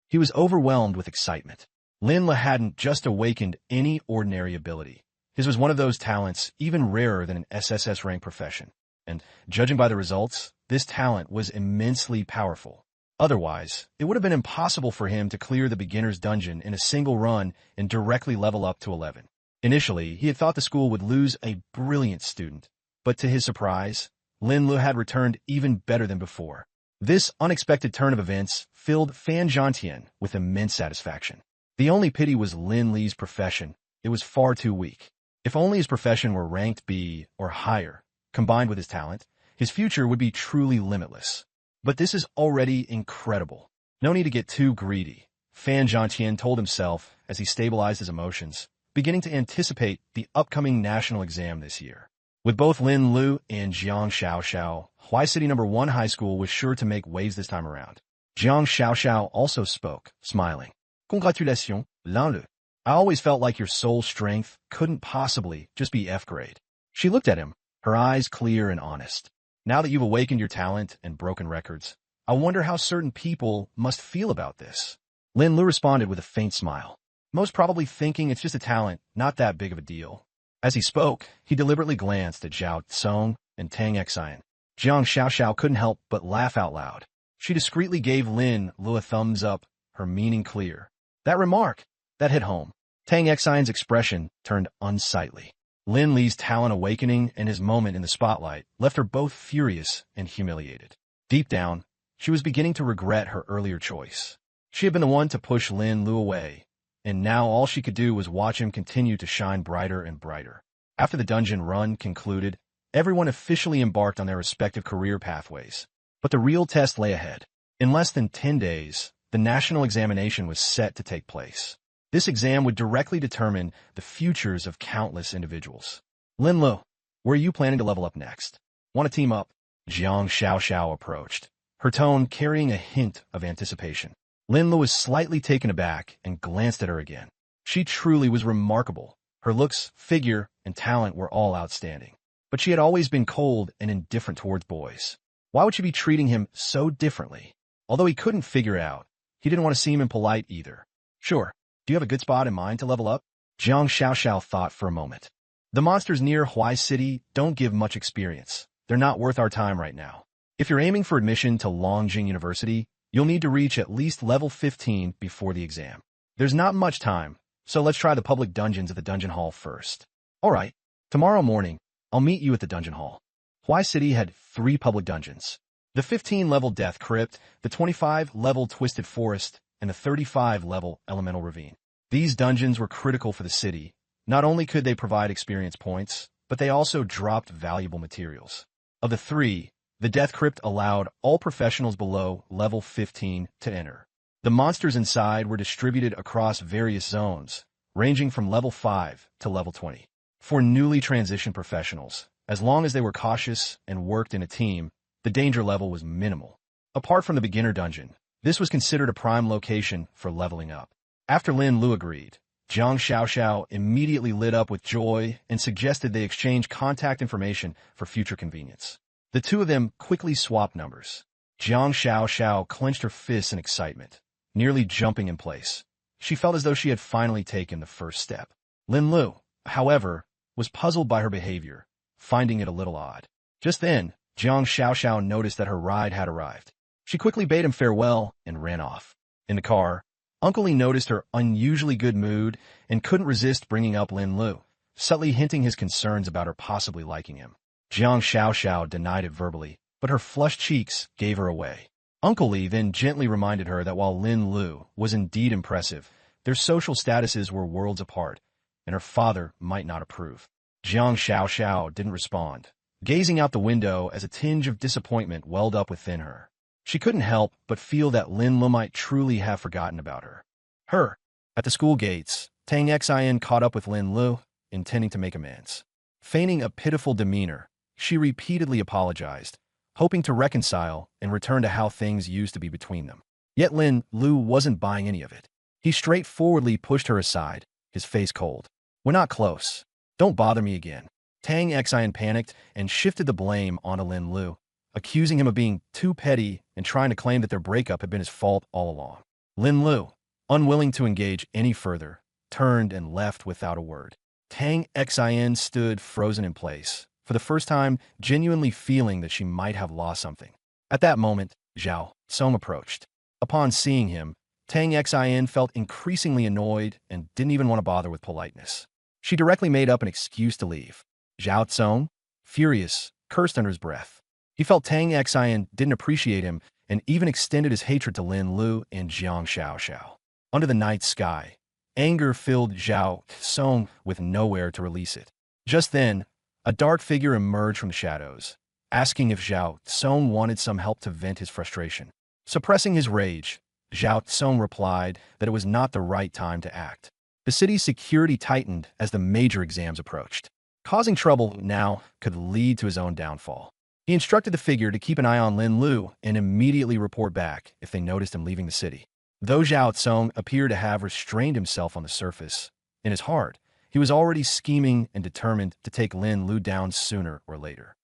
He was overwhelmed with excitement. Lin Lu hadn't just awakened any ordinary ability. His was one of those talents even rarer than an SSS rank profession. And, judging by the results, this talent was immensely powerful. Otherwise, it would have been impossible for him to clear the beginner's dungeon in a single run and directly level up to 11. Initially, he had thought the school would lose a brilliant student, but to his surprise, Lin Lu had returned even better than before. This unexpected turn of events filled Fan Zhantian with immense satisfaction. The only pity was Lin Li's profession. It was far too weak. If only his profession were ranked B or higher, combined with his talent, his future would be truly limitless. But this is already incredible. No need to get too greedy, Fan Zhantian told himself as he stabilized his emotions, beginning to anticipate the upcoming national exam this year. With both Lin Lu and Jiang Xiao, Huai City No. 1 High School was sure to make waves this time around. Jiang Xiao also spoke, smiling. Congratulations, Lin Lu. I always felt like your soul strength couldn't possibly just be F grade. She looked at him, her eyes clear and honest. Now that you've awakened your talent and broken records, I wonder how certain people must feel about this. Lin Lu responded with a faint smile, most probably thinking it's just a talent, not that big of a deal. As he spoke, he deliberately glanced at Zhao Tsong and Tang Xian. Jiang Xiaoxiao couldn't help but laugh out loud. She discreetly gave Lin Lu a thumbs up, her meaning clear. That remark, that hit home. Tang Xian's expression turned unsightly. Lin Li's talent awakening and his moment in the spotlight left her both furious and humiliated. Deep down, she was beginning to regret her earlier choice. She had been the one to push Lin Lu away, and now all she could do was watch him continue to shine brighter and brighter. After the dungeon run concluded, everyone officially embarked on their respective career pathways. But the real test lay ahead. In less than 10 days, the national examination was set to take place. This exam would directly determine the futures of countless individuals. Lin Lu, where are you planning to level up next? Want to team up? Jiang Xiaoxiao approached, her tone carrying a hint of anticipation. Lin Lu was slightly taken aback and glanced at her again. She truly was remarkable. Her looks, figure, and talent were all outstanding. But she had always been cold and indifferent towards boys. Why would she be treating him so differently? Although he couldn't figure it out, he didn't want to seem impolite either. Sure, do you have a good spot in mind to level up? Jiang Xiaoxiao thought for a moment. The monsters near Huai City don't give much experience. They're not worth our time right now. If you're aiming for admission to Longjing University, you'll need to reach at least level 15 before the exam. There's not much time, so let's try the public dungeons at the dungeon hall first. Alright, tomorrow morning, I'll meet you at the dungeon hall. Huai City had 3 public dungeons. The 15-level Death Crypt, the 25-level Twisted Forest, and the 35-level Elemental Ravine. These dungeons were critical for the city. Not only could they provide experience points, but they also dropped valuable materials. Of the 3, the Death Crypt allowed all professionals below level 15 to enter. The monsters inside were distributed across various zones, ranging from level 5 to level 20. For newly transitioned professionals, as long as they were cautious and worked in a team, the danger level was minimal. Apart from the beginner dungeon, this was considered a prime location for leveling up. After Lin Lu agreed, Jiang Xiaoxiao immediately lit up with joy and suggested they exchange contact information for future convenience. The two of them quickly swapped numbers. Jiang Xiaoxiao clenched her fists in excitement, nearly jumping in place. She felt as though she had finally taken the first step. Lin Lu, however, was puzzled by her behavior, finding it a little odd. Just then, Jiang Xiaoxiao noticed that her ride had arrived. She quickly bade him farewell and ran off. In the car, Uncle Li noticed her unusually good mood and couldn't resist bringing up Lin Lu, subtly hinting his concerns about her possibly liking him. Jiang Xiaoxiao denied it verbally, but her flushed cheeks gave her away. Uncle Li then gently reminded her that while Lin Lu was indeed impressive, their social statuses were worlds apart, and her father might not approve. Jiang Xiaoxiao didn't respond, gazing out the window as a tinge of disappointment welled up within her. She couldn't help but feel that Lin Lu might truly have forgotten about her. At the school gates, Tang Xian caught up with Lin Lu, intending to make amends. Feigning a pitiful demeanor, she repeatedly apologized, hoping to reconcile and return to how things used to be between them. Yet Lin Lu wasn't buying any of it. He straightforwardly pushed her aside, his face cold. We're not close. Don't bother me again. Tang Xian panicked and shifted the blame onto Lin Lu, accusing him of being too petty and trying to claim that their breakup had been his fault all along. Lin Lu, unwilling to engage any further, turned and left without a word. Tang Xian stood frozen in place, for the first time genuinely feeling that she might have lost something. At that moment, Zhao Song approached. Upon seeing him, Tang Xian felt increasingly annoyed and didn't even want to bother with politeness. She directly made up an excuse to leave. Zhao Song, furious, cursed under his breath. He felt Tang Xian didn't appreciate him and even extended his hatred to Lin Lu and Jiang Xiaoxiao. Under the night sky, anger filled Zhao Song with nowhere to release it. Just then, a dark figure emerged from the shadows, asking if Zhao Song wanted some help to vent his frustration. Suppressing his rage, Zhao Song replied that it was not the right time to act. The city's security tightened as the major exams approached. Causing trouble now could lead to his own downfall. He instructed the figure to keep an eye on Lin Lu and immediately report back if they noticed him leaving the city. Though Zhao Tsong appeared to have restrained himself on the surface, in his heart, he was already scheming and determined to take Lin Lu down sooner or later.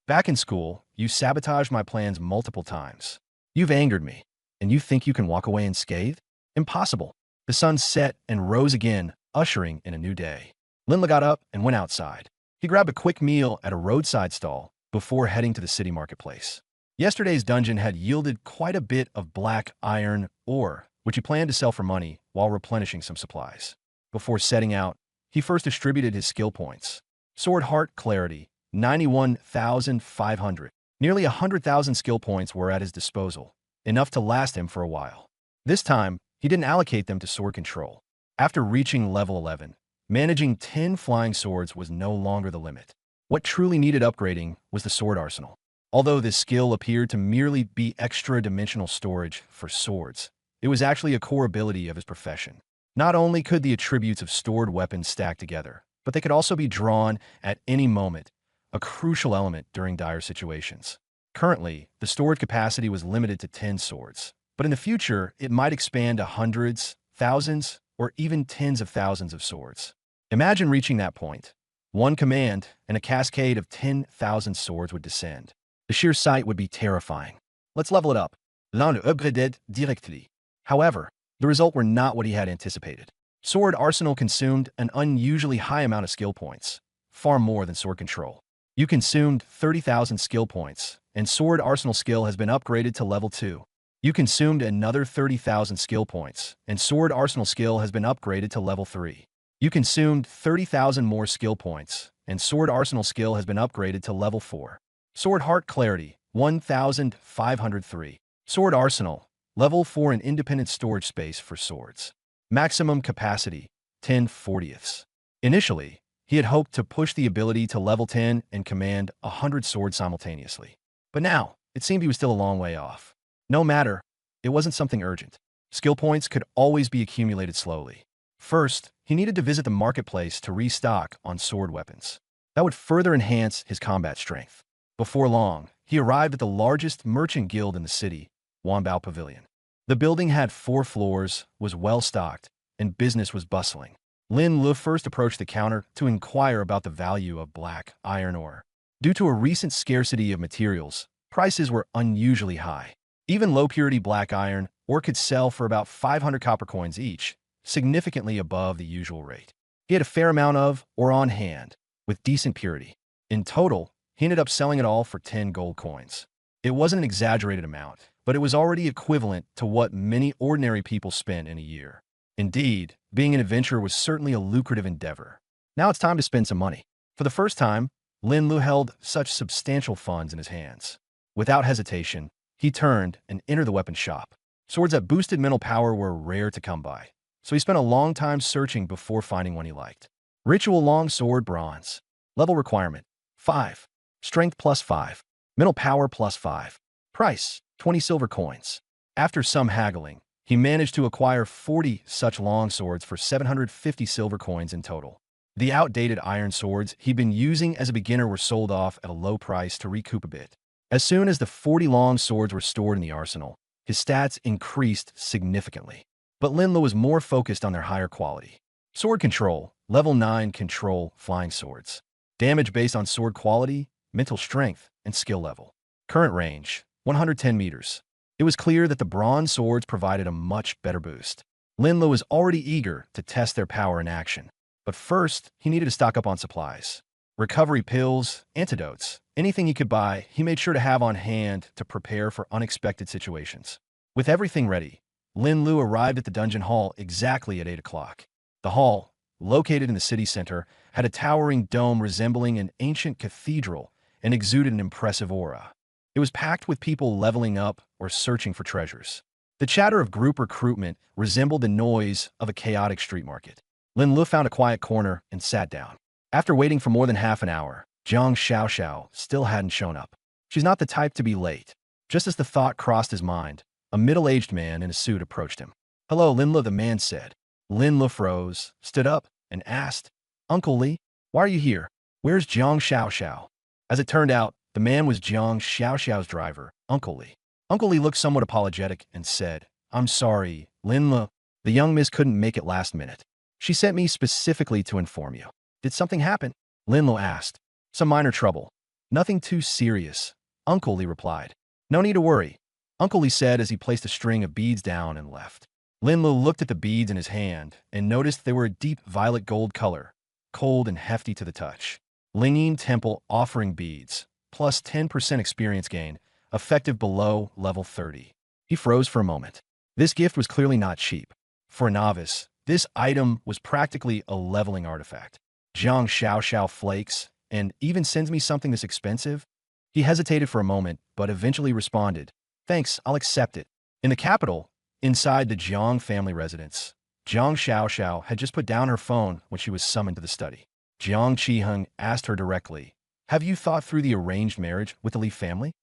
Back in school, you sabotaged my plans multiple times. You've angered me, and you think you can walk away unscathed? Impossible. The sun set and rose again, ushering in a new day. Linla got up and went outside. He grabbed a quick meal at a roadside stall before heading to the city marketplace. Yesterday's dungeon had yielded quite a bit of black iron ore, which he planned to sell for money while replenishing some supplies. Before setting out, he first distributed his skill points. Sword Heart Clarity, 91,500. Nearly 100,000 skill points were at his disposal, enough to last him for a while. This time, he didn't allocate them to sword control. After reaching level 11, managing 10 flying swords was no longer the limit. What truly needed upgrading was the sword arsenal. Although this skill appeared to merely be extra-dimensional storage for swords, it was actually a core ability of his profession. Not only could the attributes of stored weapons stack together, but they could also be drawn at any moment, a crucial element during dire situations. Currently, the storage capacity was limited to 10 swords, but in the future, it might expand to hundreds, thousands, or even tens of thousands of swords. Imagine reaching that point. One command, and a cascade of 10,000 swords would descend. The sheer sight would be terrifying. Let's level it up. L'un le upgraded directly. However, the result were not what he had anticipated. Sword Arsenal consumed an unusually high amount of skill points, far more than sword control. You consumed 30,000 skill points, and Sword Arsenal skill has been upgraded to level 2. You consumed another 30,000 skill points, and Sword Arsenal skill has been upgraded to level 3. You consumed 30,000 more skill points, and Sword Arsenal skill has been upgraded to level 4. Sword Heart Clarity, 1,503. Sword Arsenal, level 4 in independent storage space for swords. Maximum capacity, 10/40ths. Initially, he had hoped to push the ability to level 10 and command 100 swords simultaneously. But now, it seemed he was still a long way off. No matter, it wasn't something urgent. Skill points could always be accumulated slowly. First, he needed to visit the marketplace to restock on sword weapons. That would further enhance his combat strength. Before long, he arrived at the largest merchant guild in the city, Wanbao Pavilion. The building had 4 floors, was well-stocked, and business was bustling. Lin Lu first approached the counter to inquire about the value of black iron ore. Due to a recent scarcity of materials, prices were unusually high. Even low-purity black iron ore could sell for about 500 copper coins each, significantly above the usual rate. He had a fair amount of ore on hand, with decent purity. In total, he ended up selling it all for 10 gold coins. It wasn't an exaggerated amount, but it was already equivalent to what many ordinary people spend in a year. Indeed, being an adventurer was certainly a lucrative endeavor. Now it's time to spend some money. For the first time, Lin Lu held such substantial funds in his hands. Without hesitation, he turned and entered the weapon shop. Swords that boosted mental power were rare to come by, so he spent a long time searching before finding one he liked. Ritual Long Sword Bronze. Level requirement, 5. Strength plus 5. Mental power plus 5. Price, 20 silver coins. After some haggling, he managed to acquire 40 such long swords for 750 silver coins in total. The outdated iron swords he'd been using as a beginner were sold off at a low price to recoup a bit. As soon as the 40 long swords were stored in the arsenal, his stats increased significantly. But Lin Lu was more focused on their higher quality. Sword Control, Level 9 Control Flying Swords. Damage based on sword quality, mental strength, and skill level. Current range, 110 meters. It was clear that the bronze swords provided a much better boost. Lin Lu was already eager to test their power in action. But first, he needed to stock up on supplies. Recovery pills, antidotes, anything he could buy, he made sure to have on hand to prepare for unexpected situations. With everything ready, Lin Lu arrived at the dungeon hall exactly at 8 o'clock. The hall, located in the city center, had a towering dome resembling an ancient cathedral and exuded an impressive aura. It was packed with people leveling up or searching for treasures. The chatter of group recruitment resembled the noise of a chaotic street market. Lin Lu found a quiet corner and sat down. After waiting for more than half an hour, Jiang Xiaoxiao still hadn't shown up. She's not the type to be late. Just as the thought crossed his mind, a middle-aged man in a suit approached him. "Hello, Lin Lu," the man said. Lin Lu froze, stood up, and asked, "Uncle Li, why are you here? Where's Jiang Xiaoxiao?" As it turned out, the man was Jiang Xiaoxiao's driver, Uncle Li. Uncle Li looked somewhat apologetic and said, "I'm sorry, Lin Lu. The young miss couldn't make it last minute. She sent me specifically to inform you." "Did something happen?" Lin Lu asked. "Some minor trouble. Nothing too serious," Uncle Li replied. "No need to worry," Uncle Li said as he placed a string of beads down and left. Lin Lu looked at the beads in his hand and noticed they were a deep violet gold color, cold and hefty to the touch. Lingyin Temple offering beads, plus 10% experience gain, effective below level 30. He froze for a moment. This gift was clearly not cheap. For a novice, this item was practically a leveling artifact. Jiang Xiao flakes, and even sends me something this expensive? He hesitated for a moment, but eventually responded, "Thanks, I'll accept it." In the capital, inside the Jiang family residence, Jiang Xiao had just put down her phone when she was summoned to the study. Jiang Qiheng asked her directly, "Have you thought through the arranged marriage with the Li family?"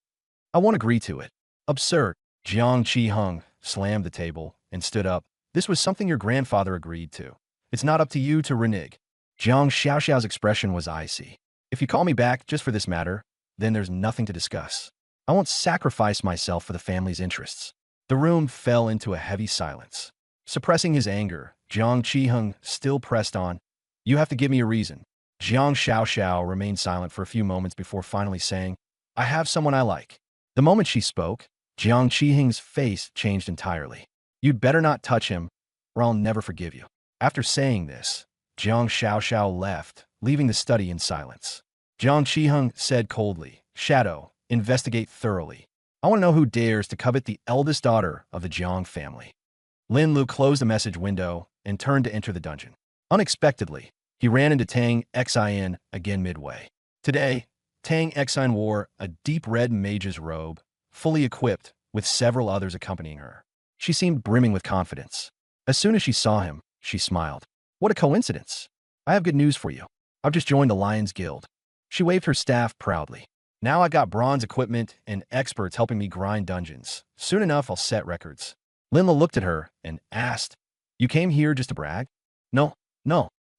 "I won't agree to it." "Absurd." Jiang Qiheng slammed the table and stood up. "This was something your grandfather agreed to. It's not up to you to renege." Jiang Xiao's expression was icy. "If you call me back just for this matter, then there's nothing to discuss. I won't sacrifice myself for the family's interests." The room fell into a heavy silence. Suppressing his anger, Jiang Qiheng still pressed on, "You have to give me a reason." Jiang Xiao remained silent for a few moments before finally saying, "I have someone I like." The moment she spoke, Jiang Qiheng's face changed entirely. "You'd better not touch him, or I'll never forgive you." After saying this, Jiang Xiao left, leaving the study in silence. Jiang Qiheng said coldly, "Shadow, investigate thoroughly. I want to know who dares to covet the eldest daughter of the Jiang family." Lin Lu closed the message window and turned to enter the dungeon. Unexpectedly, he ran into Tang Xin again midway. Today, Tang Xin wore a deep red mage's robe, fully equipped, with several others accompanying her. She seemed brimming with confidence. As soon as she saw him, she smiled. "What a coincidence. I have good news for you. I've just joined the Lions Guild." She waved her staff proudly. "Now I got bronze equipment and experts helping me grind dungeons. Soon enough, I'll set records." Linla looked at her and asked, "You came here just to brag?" No.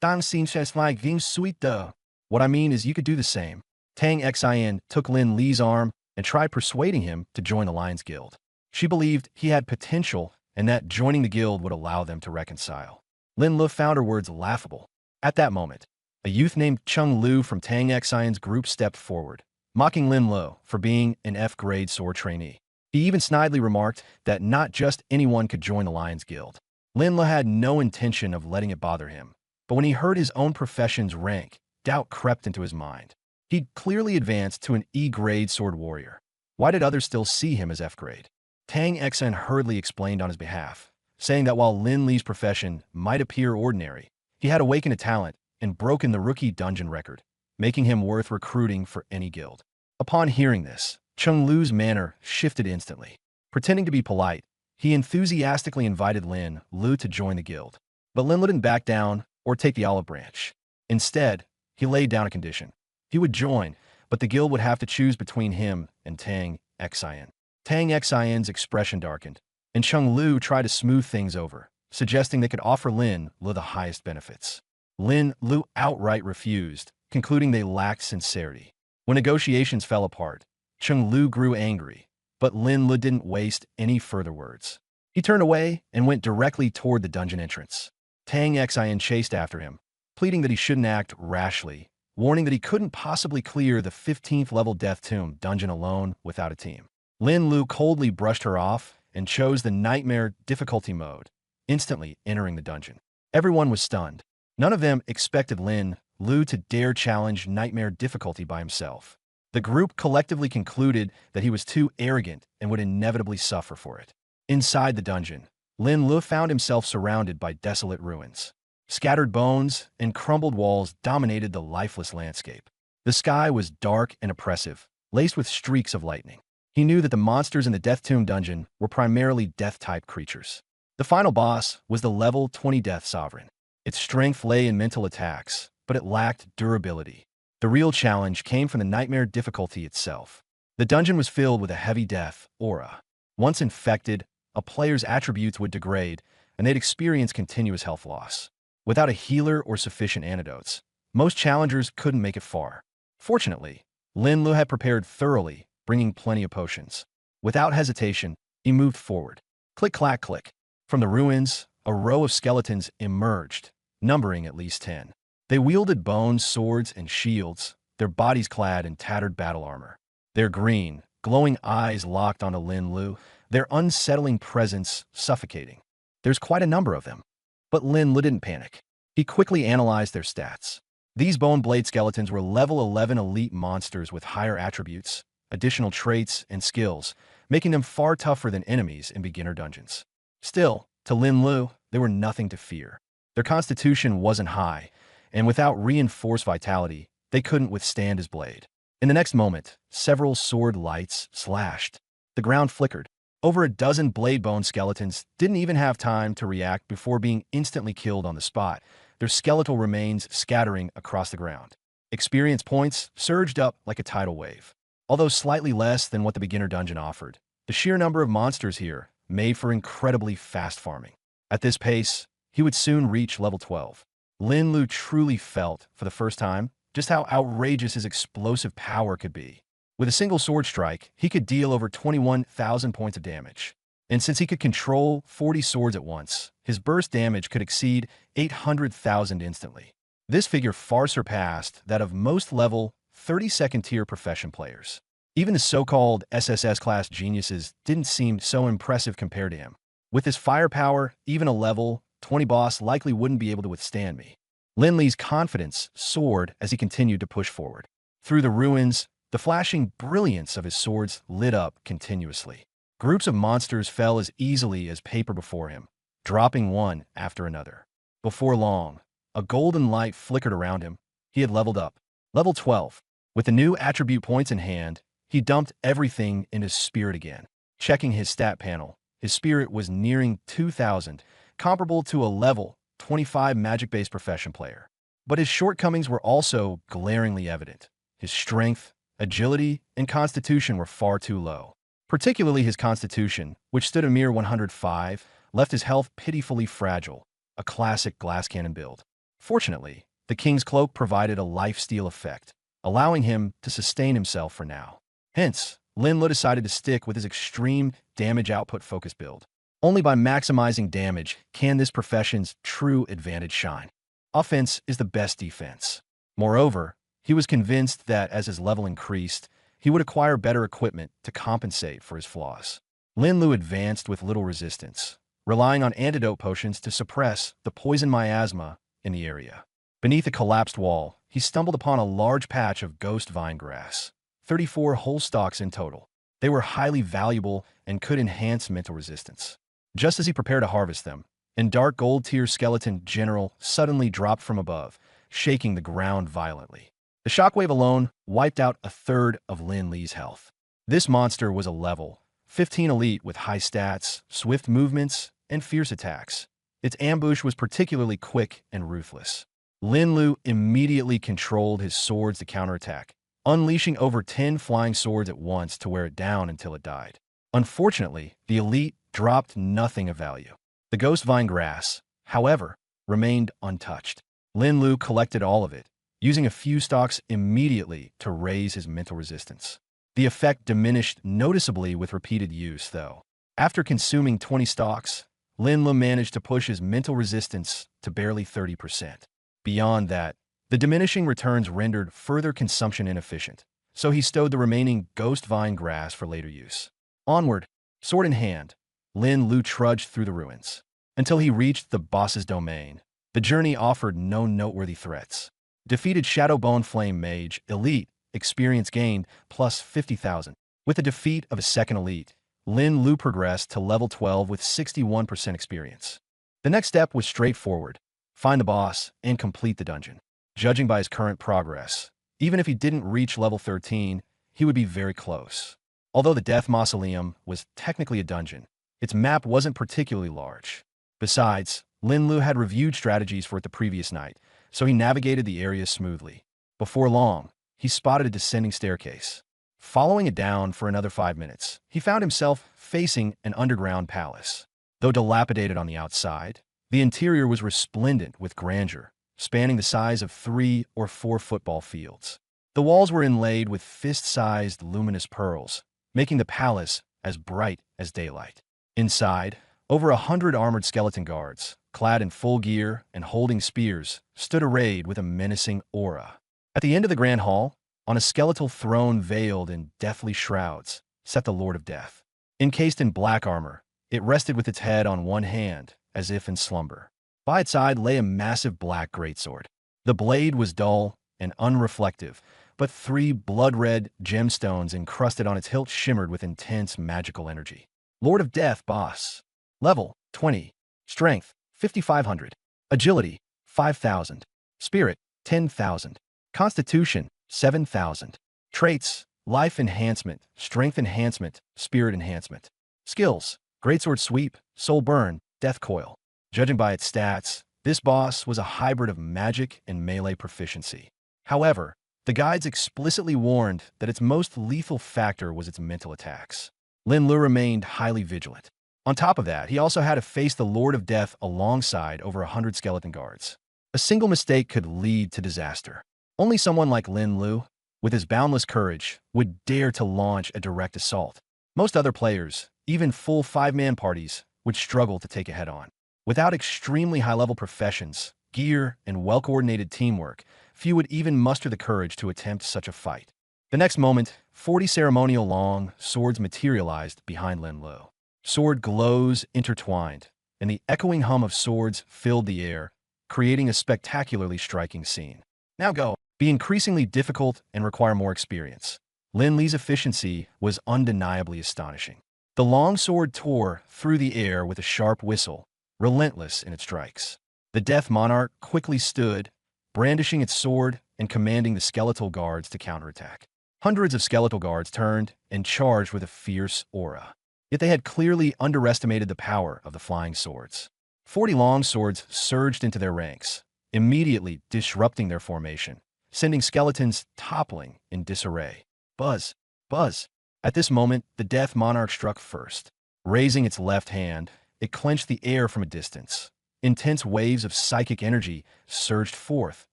Dang seems just like being sweet though." "What I mean is you could do the same." Tang Xin took Lin Li's arm and tried persuading him to join the Lions Guild. She believed he had potential and that joining the guild would allow them to reconcile. Lin Lu found her words laughable. At that moment, a youth named Chung Lu from Tang Xion's group stepped forward, mocking Lin Lu for being an F-grade sword trainee. He even snidely remarked that not just anyone could join the Lions Guild. Lin Lu had no intention of letting it bother him, but when he heard his own profession's rank, doubt crept into his mind. He'd clearly advanced to an E-grade sword warrior. Why did others still see him as F-grade? Tang Xin hurriedly explained on his behalf, saying that while Lin Li's profession might appear ordinary, he had awakened a talent and broken the rookie dungeon record, making him worth recruiting for any guild. Upon hearing this, Chung Lu's manner shifted instantly. Pretending to be polite, he enthusiastically invited Lin Lu to join the guild. But Lin Lu didn't back down or take the olive branch. Instead, he laid down a condition. He would join, but the guild would have to choose between him and Tang Xian. Tang Xion's expression darkened, and Chung Lu tried to smooth things over, suggesting they could offer Lin Lu the highest benefits. Lin Lu outright refused, concluding they lacked sincerity. When negotiations fell apart, Chung Lu grew angry, but Lin Lu didn't waste any further words. He turned away and went directly toward the dungeon entrance. Tang Xian chased after him, pleading that he shouldn't act rashly, warning that he couldn't possibly clear the 15th level Death Tomb dungeon alone without a team. Lin Lu coldly brushed her off and chose the Nightmare difficulty mode, instantly entering the dungeon. Everyone was stunned. None of them expected Lin Lu to dare challenge Nightmare difficulty by himself. The group collectively concluded that he was too arrogant and would inevitably suffer for it. Inside the dungeon, Lin Lu found himself surrounded by desolate ruins. Scattered bones and crumbled walls dominated the lifeless landscape. The sky was dark and oppressive, laced with streaks of lightning. He knew that the monsters in the Death Tomb dungeon were primarily death-type creatures. The final boss was the level 20 Death Sovereign. Its strength lay in mental attacks, but it lacked durability. The real challenge came from the Nightmare difficulty itself. The dungeon was filled with a heavy death aura. Once infected, a player's attributes would degrade, and they'd experience continuous health loss. Without a healer or sufficient antidotes, most challengers couldn't make it far. Fortunately, Lin Lu had prepared thoroughly, bringing plenty of potions. Without hesitation, he moved forward. Click, clack, click. From the ruins, a row of skeletons emerged, numbering at least 10. They wielded bones, swords, and shields, their bodies clad in tattered battle armor. Their green, glowing eyes locked onto Lin Lu, their unsettling presence suffocating. There's quite a number of them. But Lin Lu didn't panic. He quickly analyzed their stats. These bone blade skeletons were level 11 elite monsters with higher attributes, additional traits, and skills, making them far tougher than enemies in beginner dungeons. Still, to Lin Lu, they were nothing to fear. Their constitution wasn't high, and without reinforced vitality, they couldn't withstand his blade. In the next moment, several sword lights slashed. The ground flickered. Over a dozen blade bone skeletons didn't even have time to react before being instantly killed on the spot, their skeletal remains scattering across the ground. Experience points surged up like a tidal wave. Although slightly less than what the beginner dungeon offered, the sheer number of monsters here made for incredibly fast farming. At this pace, he would soon reach level 12. Lin Lu truly felt, for the first time, just how outrageous his explosive power could be. With a single sword strike, he could deal over 21,000 points of damage. And since he could control 40 swords at once, his burst damage could exceed 800,000 instantly. This figure far surpassed that of most level 32nd tier profession players. Even the so-called SSS class geniuses didn't seem so impressive compared to him. With his firepower, even a level 20 boss likely wouldn't be able to withstand me. Lin Lu's confidence soared as he continued to push forward. Through the ruins, the flashing brilliance of his swords lit up continuously. Groups of monsters fell as easily as paper before him, dropping one after another. Before long, a golden light flickered around him. He had leveled up. Level 12. With the new attribute points in hand, he dumped everything into spirit again. Checking his stat panel, his spirit was nearing 2,000, comparable to a level 25 magic-based profession player. But his shortcomings were also glaringly evident. His strength, agility, and constitution were far too low. Particularly his constitution, which stood a mere 105, left his health pitifully fragile, a classic glass cannon build. Fortunately, the King's Cloak provided a lifesteal effect, allowing him to sustain himself for now. Hence, Lin Lu decided to stick with his extreme damage output focus build. Only by maximizing damage can this profession's true advantage shine. Offense is the best defense. Moreover, he was convinced that as his level increased, he would acquire better equipment to compensate for his flaws. Lin Lu advanced with little resistance, relying on antidote potions to suppress the poison miasma in the area. Beneath a collapsed wall, he stumbled upon a large patch of ghost vine grass, 34 whole stalks in total. They were highly valuable and could enhance mental resistance. Just as he prepared to harvest them, a dark gold-tier skeleton general suddenly dropped from above, shaking the ground violently. The shockwave alone wiped out a third of Lin Lu's health. This monster was a level 15 elite with high stats, swift movements, and fierce attacks. Its ambush was particularly quick and ruthless. Lin Lu immediately controlled his swords to counterattack, unleashing over 10 flying swords at once to wear it down until it died. Unfortunately, the elite dropped nothing of value. The ghost vine grass, however, remained untouched. Lin Lu collected all of it, using a few stalks immediately to raise his mental resistance. The effect diminished noticeably with repeated use, though. After consuming 20 stalks, Lin Lu managed to push his mental resistance to barely 30%. Beyond that, the diminishing returns rendered further consumption inefficient, so he stowed the remaining ghost vine grass for later use. Onward, sword in hand, Lin Lu trudged through the ruins. Until he reached the boss's domain, the journey offered no noteworthy threats. Defeated Shadowbone Flame Mage, Elite, experience gained, plus 50,000. With the defeat of a second Elite, Lin Lu progressed to level 12 with 61% experience. The next step was straightforward: find the boss and complete the dungeon. Judging by his current progress, even if he didn't reach level 13, he would be very close. Although the Death Mausoleum was technically a dungeon, its map wasn't particularly large. Besides, Lin Lu had reviewed strategies for it the previous night, so he navigated the area smoothly. Before long, he spotted a descending staircase. Following it down for another 5 minutes, he found himself facing an underground palace. Though dilapidated on the outside, the interior was resplendent with grandeur, spanning the size of 3 or 4 football fields. The walls were inlaid with fist-sized luminous pearls, making the palace as bright as daylight. Inside, over 100 armored skeleton guards, clad in full gear and holding spears, stood arrayed with a menacing aura. At the end of the grand hall, on a skeletal throne veiled in deathly shrouds, sat the Lord of Death. Encased in black armor, it rested with its head on one hand, as if in slumber. By its side lay a massive black greatsword. The blade was dull and unreflective, but 3 blood-red gemstones encrusted on its hilt shimmered with intense magical energy. Lord of Death Boss. Level 20. Strength 5,500. Agility 5,000. Spirit 10,000. Constitution 7,000. Traits: Life Enhancement, Strength Enhancement, Spirit Enhancement. Skills: Greatsword Sweep, Soul Burn, Death Coil. Judging by its stats, this boss was a hybrid of magic and melee proficiency. However, the guides explicitly warned that its most lethal factor was its mental attacks. Lin Lu remained highly vigilant. On top of that, he also had to face the Lord of Death alongside over 100 skeleton guards. A single mistake could lead to disaster. Only someone like Lin Lu, with his boundless courage, would dare to launch a direct assault. Most other players, even full 5-man parties, would struggle to take it head-on. Without extremely high-level professions, gear, and well-coordinated teamwork, few would even muster the courage to attempt such a fight. The next moment, 40 ceremonial-long swords materialized behind Lin Lu. Sword glows intertwined, and the echoing hum of swords filled the air, creating a spectacularly striking scene. Now go. Be increasingly difficult and require more experience. Lin Li's efficiency was undeniably astonishing. The long sword tore through the air with a sharp whistle, relentless in its strikes. The Death Monarch quickly stood, brandishing its sword and commanding the skeletal guards to counterattack. Hundreds of skeletal guards turned and charged with a fierce aura. Yet they had clearly underestimated the power of the flying swords. 40 long swords surged into their ranks, immediately disrupting their formation, sending skeletons toppling in disarray. Buzz! Buzz! At this moment, the Death Monarch struck first. Raising its left hand, it clenched the air from a distance. Intense waves of psychic energy surged forth,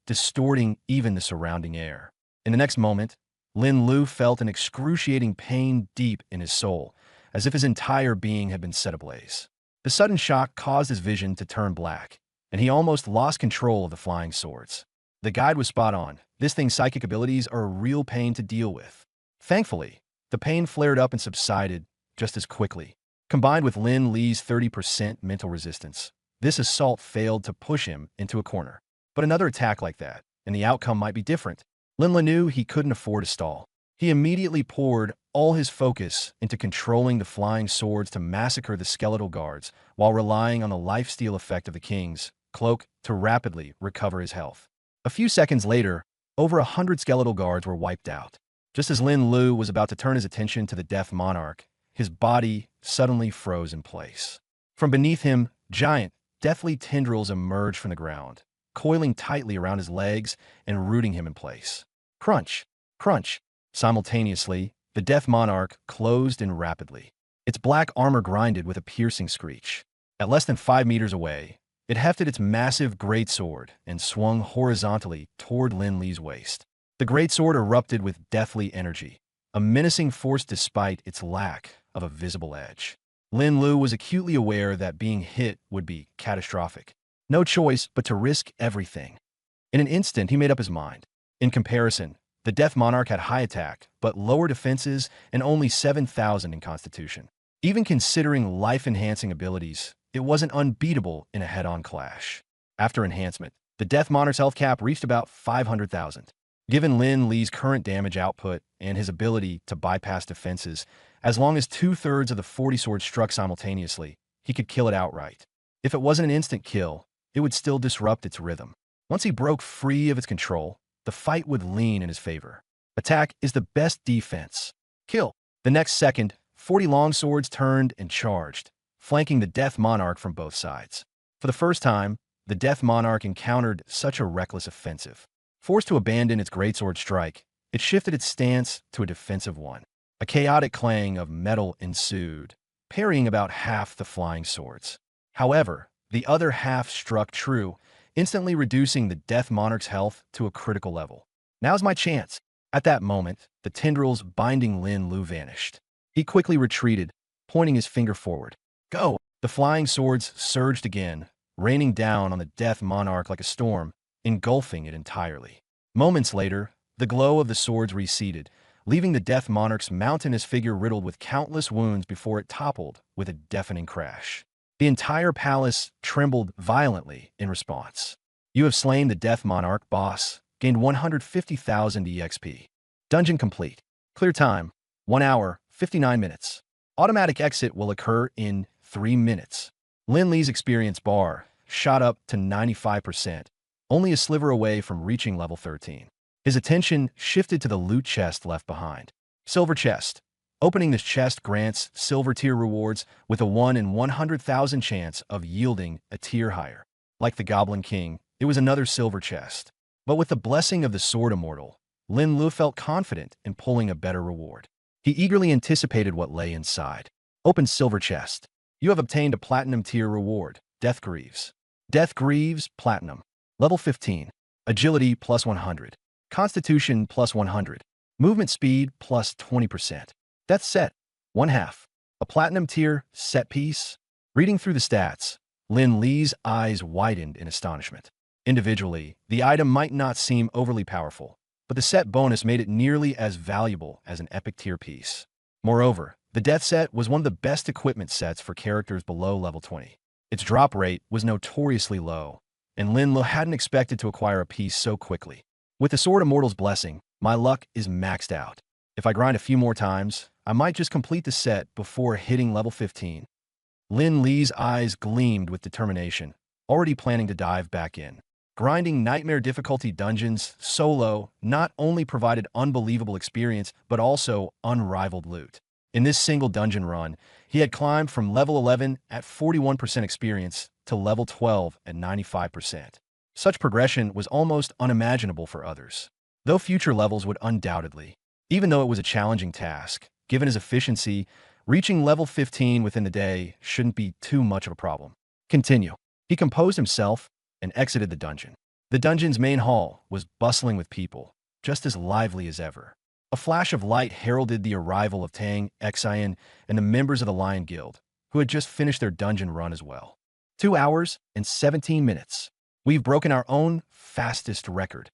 distorting even the surrounding air. In the next moment, Lin Lu felt an excruciating pain deep in his soul, as if his entire being had been set ablaze. The sudden shock caused his vision to turn black, and he almost lost control of the flying swords. The guide was spot on. This thing's psychic abilities are a real pain to deal with. Thankfully, the pain flared up and subsided just as quickly. Combined with Lin Li's 30% mental resistance, this assault failed to push him into a corner. But another attack like that, and the outcome might be different. Lin Lu knew he couldn't afford to stall. He immediately poured all his focus into controlling the flying swords to massacre the skeletal guards while relying on the lifesteal effect of the king's cloak to rapidly recover his health. A few seconds later, over 100 skeletal guards were wiped out. Just as Lin Lu was about to turn his attention to the Death Monarch, his body suddenly froze in place. From beneath him, giant, deathly tendrils emerged from the ground, coiling tightly around his legs and rooting him in place. Crunch! Crunch! Simultaneously, the Death Monarch closed in rapidly. Its black armor grinded with a piercing screech. At less than 5 meters away, it hefted its massive greatsword and swung horizontally toward Lin Li's waist. The greatsword erupted with deathly energy, a menacing force despite its lack of a visible edge. Lin Lu was acutely aware that being hit would be catastrophic. No choice but to risk everything. In an instant, he made up his mind. In comparison, the Death Monarch had high attack, but lower defenses and only 7,000 in constitution. Even considering life-enhancing abilities, it wasn't unbeatable in a head-on clash. After enhancement, the Death Monarch's health cap reached about 500,000. Given Lin Li's current damage output and his ability to bypass defenses, as long as 2/3 of the 40 swords struck simultaneously, he could kill it outright. If it wasn't an instant kill, it would still disrupt its rhythm. Once he broke free of its control, the fight would lean in his favor. Attack is the best defense. Kill. The next second, 40 long swords turned and charged, flanking the Death Monarch from both sides. For the first time, the Death Monarch encountered such a reckless offensive. Forced to abandon its greatsword strike, it shifted its stance to a defensive one. A chaotic clang of metal ensued, parrying about half the flying swords. However, the other half struck true, instantly reducing the Death Monarch's health to a critical level. Now's my chance. At that moment, the tendrils binding Lin Lu vanished. He quickly retreated, pointing his finger forward. Go! The flying swords surged again, raining down on the Death Monarch like a storm, engulfing it entirely. Moments later, the glow of the swords receded, leaving the Death Monarch's mountainous figure riddled with countless wounds before it toppled with a deafening crash. The entire palace trembled violently in response. You have slain the Death Monarch boss, gained 150,000 EXP. Dungeon complete. Clear time, 1 hour, 59 minutes. Automatic exit will occur in 3 minutes. Lin Li's experience bar shot up to 95%, only a sliver away from reaching level 13. His attention shifted to the loot chest left behind. Silver chest. Opening this chest grants silver tier rewards with a 1 in 100,000 chance of yielding a tier higher. Like the Goblin King, it was another silver chest. But with the blessing of the Sword Immortal, Lin Lu felt confident in pulling a better reward. He eagerly anticipated what lay inside. Open silver chest. You have obtained a platinum tier reward, Death Greaves. Death Greaves, Platinum. Level 15. Agility plus 100. Constitution plus 100. Movement speed plus 20%. Death set, 1/2. A platinum tier set piece. Reading through the stats, Lin Li's eyes widened in astonishment. Individually, the item might not seem overly powerful, but the set bonus made it nearly as valuable as an epic tier piece. Moreover, the death set was one of the best equipment sets for characters below level 20. Its drop rate was notoriously low, and Lin Lu hadn't expected to acquire a piece so quickly. With the Sword Immortal's blessing, my luck is maxed out. If I grind a few more times, I might just complete the set before hitting level 15. Lin Li's eyes gleamed with determination, already planning to dive back in. Grinding nightmare difficulty dungeons solo not only provided unbelievable experience, but also unrivaled loot. In this single dungeon run, he had climbed from level 11 at 41% experience to level 12 at 95%. Such progression was almost unimaginable for others, though future levels would undoubtedly. Even though it was a challenging task, given his efficiency, reaching level 15 within the day shouldn't be too much of a problem. Continue. He composed himself and exited the dungeon. The dungeon's main hall was bustling with people, just as lively as ever. A flash of light heralded the arrival of Tang Xian and the members of the Lion Guild, who had just finished their dungeon run as well. 2 hours and 17 minutes. We've broken our own fastest record,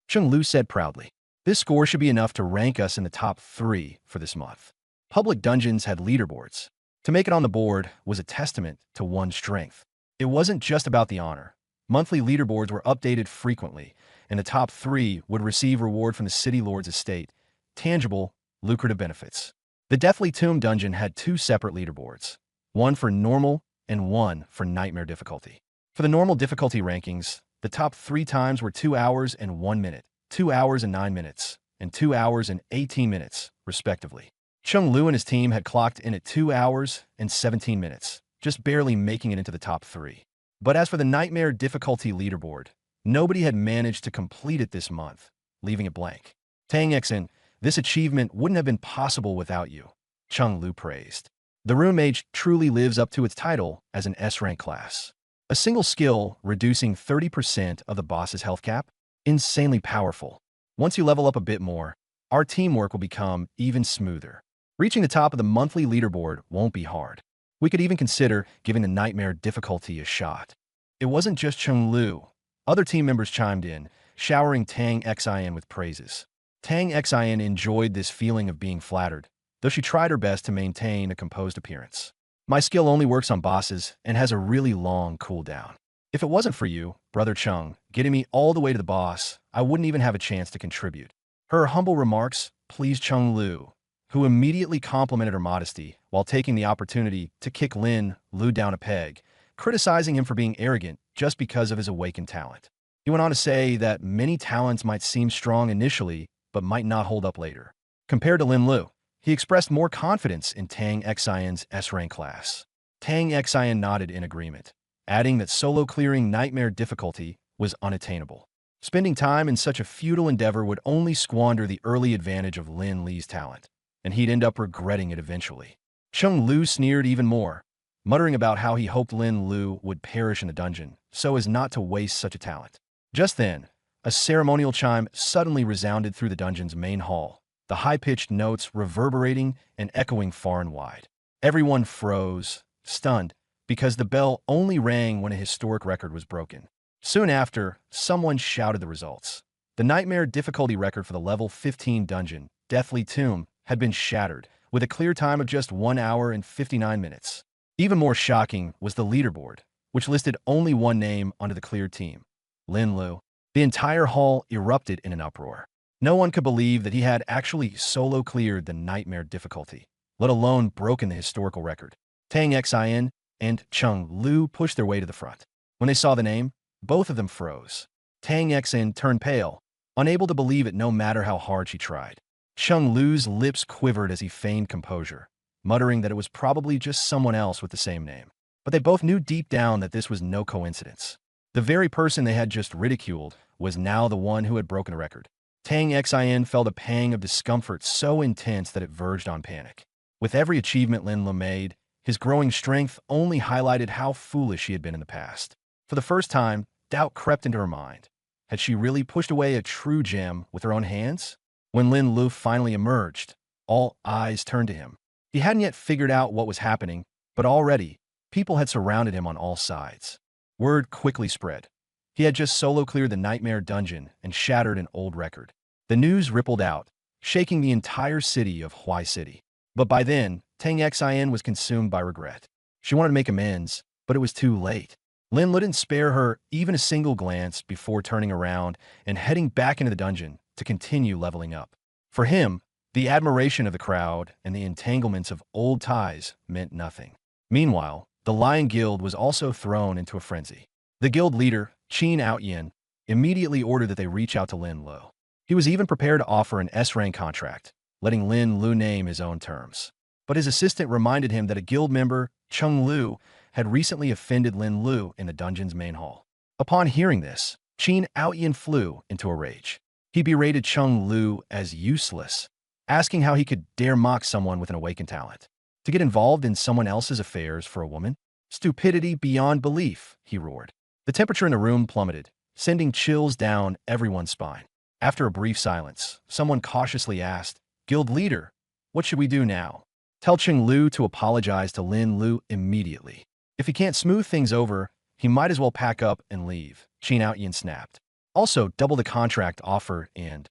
Cheng Lu said proudly. This score should be enough to rank us in the top 3 for this month. Public dungeons had leaderboards. To make it on the board was a testament to one's strength. It wasn't just about the honor. Monthly leaderboards were updated frequently, and the top 3 would receive reward from the City Lord's estate, tangible, lucrative benefits. The Deathly Tomb dungeon had 2 separate leaderboards, one for normal and one for nightmare difficulty. For the normal difficulty rankings, the top 3 times were 2 hours and 1 minute, 2 hours and 9 minutes, and 2 hours and 18 minutes, respectively. Cheng Lu and his team had clocked in at 2 hours and 17 minutes, just barely making it into the top 3. But as for the nightmare difficulty leaderboard, nobody had managed to complete it this month, leaving it blank. Tang Xian, this achievement wouldn't have been possible without you, Cheng Lu praised. The Rune Mage truly lives up to its title as an S-rank class. A single skill reducing 30% of the boss's health cap? Insanely powerful. Once you level up a bit more, our teamwork will become even smoother. Reaching the top of the monthly leaderboard won't be hard. We could even consider giving the nightmare difficulty a shot. It wasn't just Cheng Lu. Other team members chimed in, showering Tang Xian with praises. Tang Xian enjoyed this feeling of being flattered, though she tried her best to maintain a composed appearance. My skill only works on bosses and has a really long cooldown. If it wasn't for you, Brother Cheng, getting me all the way to the boss, I wouldn't even have a chance to contribute. Her humble remarks pleased Cheng Lu, who immediately complimented her modesty while taking the opportunity to kick Lin Lu down a peg, criticizing him for being arrogant just because of his awakened talent. He went on to say that many talents might seem strong initially, but might not hold up later. Compared to Lin Lu, he expressed more confidence in Tang Xian's S-rank class. Tang Xian nodded in agreement, adding that solo clearing nightmare difficulty was unattainable. Spending time in such a futile endeavor would only squander the early advantage of Lin Li's talent, and he'd end up regretting it eventually. Cheng Lu sneered even more, muttering about how he hoped Lin Lu would perish in the dungeon so as not to waste such a talent. Just then, a ceremonial chime suddenly resounded through the dungeon's main hall, the high-pitched notes reverberating and echoing far and wide. Everyone froze, stunned, because the bell only rang when a historic record was broken. Soon after, someone shouted the results. The nightmare difficulty record for the level 15 dungeon, Deathly Tomb, had been shattered, with a clear time of just 1 hour and 59 minutes. Even more shocking was the leaderboard, which listed only one name under the cleared team, Lin Lu. The entire hall erupted in an uproar. No one could believe that he had actually solo cleared the nightmare difficulty, let alone broken the historical record. Tang Xin and Chung Lu pushed their way to the front. When they saw the name, both of them froze. Tang Xin turned pale, unable to believe it no matter how hard she tried. Chung Lu's lips quivered as he feigned composure, muttering that it was probably just someone else with the same name. But they both knew deep down that this was no coincidence. The very person they had just ridiculed was now the one who had broken the record. Tang Xin felt a pang of discomfort so intense that it verged on panic. With every achievement Lin Lu made, his growing strength only highlighted how foolish he had been in the past. For the first time, doubt crept into her mind. Had she really pushed away a true gem with her own hands? When Lin Lu finally emerged, all eyes turned to him. He hadn't yet figured out what was happening, but already, people had surrounded him on all sides. Word quickly spread. He had just solo cleared the nightmare dungeon and shattered an old record. The news rippled out, shaking the entire city of Huai City. But by then, Tang Xin was consumed by regret. She wanted to make amends, but it was too late. Lin Lu didn't spare her even a single glance before turning around and heading back into the dungeon to continue leveling up. For him, the admiration of the crowd and the entanglements of old ties meant nothing. Meanwhile, the Lion Guild was also thrown into a frenzy. The guild leader, Qin Outyin, immediately ordered that they reach out to Lin Lu. He was even prepared to offer an S-rank contract, letting Lin Lu name his own terms. But his assistant reminded him that a guild member, Chung Lu, had recently offended Lin Lu in the dungeon's main hall. Upon hearing this, Qin Outyin flew into a rage. He berated Chung Lu as useless, asking how he could dare mock someone with an awakened talent. To get involved in someone else's affairs for a woman? Stupidity beyond belief, he roared. The temperature in the room plummeted, sending chills down everyone's spine. After a brief silence, someone cautiously asked, "Guild leader, what should we do now?" Tell Chung Lu to apologize to Lin Lu immediately. If he can't smooth things over, he might as well pack up and leave, Qin Outyin snapped. Also, double the contract offer and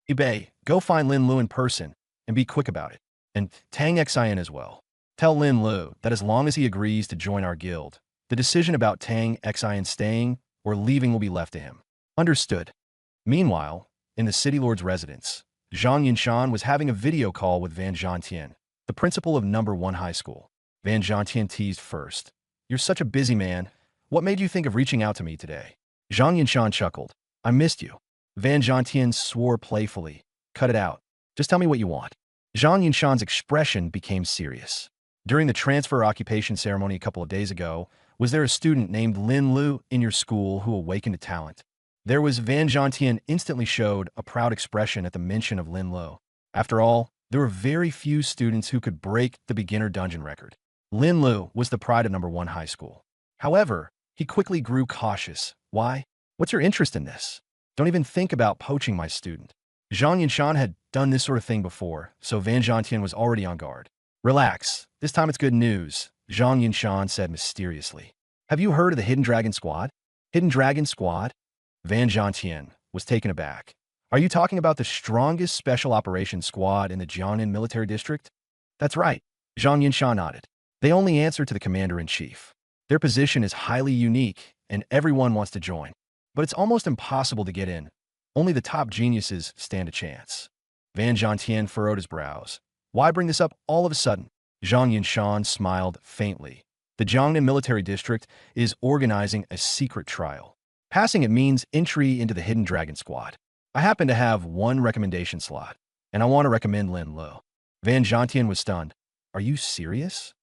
eBay, go find Lin Lu in person and be quick about it. And Tang Xin as well. Tell Lin Lu that as long as he agrees to join our guild, the decision about Tang Xin staying or leaving will be left to him. Understood. Meanwhile, in the city lord's residence, Zhang Yinshan was having a video call with Van Zhantian, the principal of No. 1 High School. Van Zhantian teased first. "You're such a busy man. What made you think of reaching out to me today?" Zhang Yinshan chuckled. "I missed you." Van Zhantian swore playfully. "Cut it out. Just tell me what you want." Zhang Yinshan's expression became serious. "During the transfer occupation ceremony a couple of days ago, was there a student named Lin Lu in your school who awakened a talent?" There was Van Zhantian instantly showed a proud expression at the mention of Lin Lu. After all, there were very few students who could break the beginner dungeon record. Lin Lu was the pride of No. 1 High School. However, he quickly grew cautious. "Why? What's your interest in this? Don't even think about poaching my student." Zhang Yinshan had done this sort of thing before, so Van Zhantian was already on guard. "Relax. This time it's good news," Zhang Yinshan said mysteriously. "Have you heard of the Hidden Dragon Squad?" "Hidden Dragon Squad?" Van Zhantian was taken aback. "Are you talking about the strongest special operations squad in the Jiangnan military district?" "That's right," Zhang Yinshan nodded. "They only answer to the commander-in-chief. Their position is highly unique, and everyone wants to join. But it's almost impossible to get in. Only the top geniuses stand a chance." Van Zhantian furrowed his brows. "Why bring this up all of a sudden?" Zhang Yinshan smiled faintly. "The Jiangnan military district is organizing a secret trial. Passing it means entry into the Hidden Dragon Squad. I happen to have one recommendation slot, and I want to recommend Lin Lu." Van Zhantian was stunned. "Are you serious?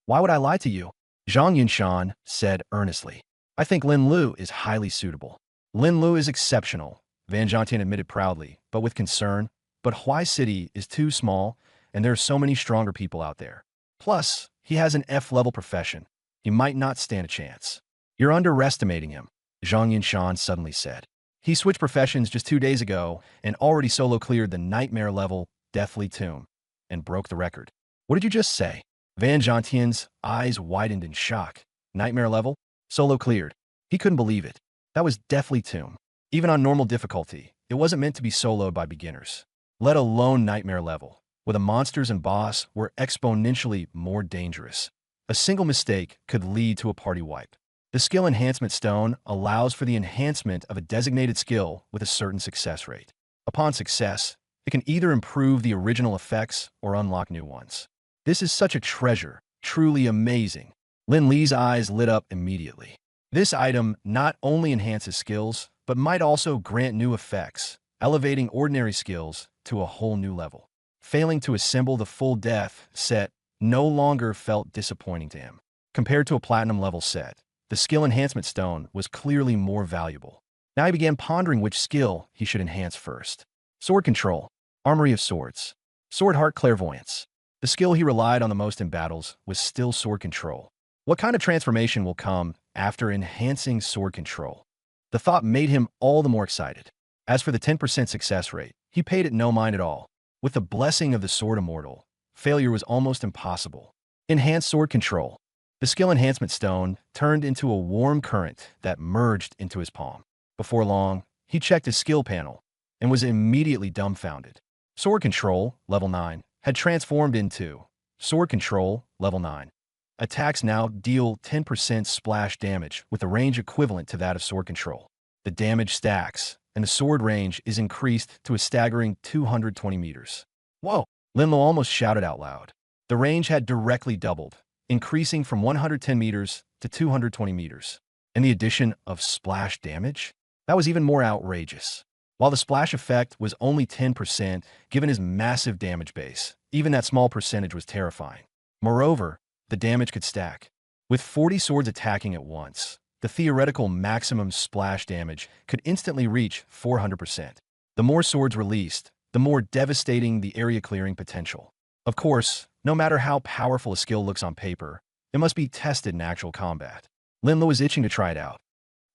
Why would I lie to you?" Zhang Yinshan said earnestly. "I think Lin Lu is highly suitable." "Lin Lu is exceptional," Van Zhantian admitted proudly, but with concern. "But Huai City is too small, and there are so many stronger people out there. Plus, he has an F-level profession. He might not stand a chance." "You're underestimating him," Zhang Yinshan suddenly said. "He switched professions just 2 days ago and already solo cleared the nightmare level Deathly Tomb and broke the record." "What did you just say?" Van Zhantian's eyes widened in shock. "Nightmare level? Solo cleared." He couldn't believe it. That was Deathly Tomb. Even on normal difficulty, it wasn't meant to be soloed by beginners. Let alone nightmare level, where the monsters and boss were exponentially more dangerous. A single mistake could lead to a party wipe. The skill enhancement stone allows for the enhancement of a designated skill with a certain success rate. Upon success, it can either improve the original effects or unlock new ones. This is such a treasure, truly amazing. Lin Li's eyes lit up immediately. This item not only enhances skills, but might also grant new effects, elevating ordinary skills to a whole new level. Failing to assemble the full death set no longer felt disappointing to him. Compared to a platinum level set, the skill enhancement stone was clearly more valuable. Now he began pondering which skill he should enhance first. Sword control, armory of swords, sword heart clairvoyance. The skill he relied on the most in battles was still sword control. What kind of transformation will come after enhancing sword control? The thought made him all the more excited. As for the 10% success rate, he paid it no mind at all. With the blessing of the Sword Immortal, failure was almost impossible. Enhanced sword control. The skill enhancement stone turned into a warm current that merged into his palm. Before long, he checked his skill panel and was immediately dumbfounded. Sword control, level 9, had transformed into sword control, level 9. Attacks now deal 10% splash damage with a range equivalent to that of sword control. The damage stacks, and the sword range is increased to a staggering 220 meters. Whoa! Linlo almost shouted out loud. The range had directly doubled, increasing from 110 meters to 220 meters. And the addition of splash damage? That was even more outrageous. While the splash effect was only 10%, given his massive damage base, even that small percentage was terrifying. Moreover, the damage could stack. With 40 swords attacking at once, the theoretical maximum splash damage could instantly reach 400%. The more swords released, the more devastating the area clearing potential. Of course, no matter how powerful a skill looks on paper, it must be tested in actual combat. Linlo was itching to try it out.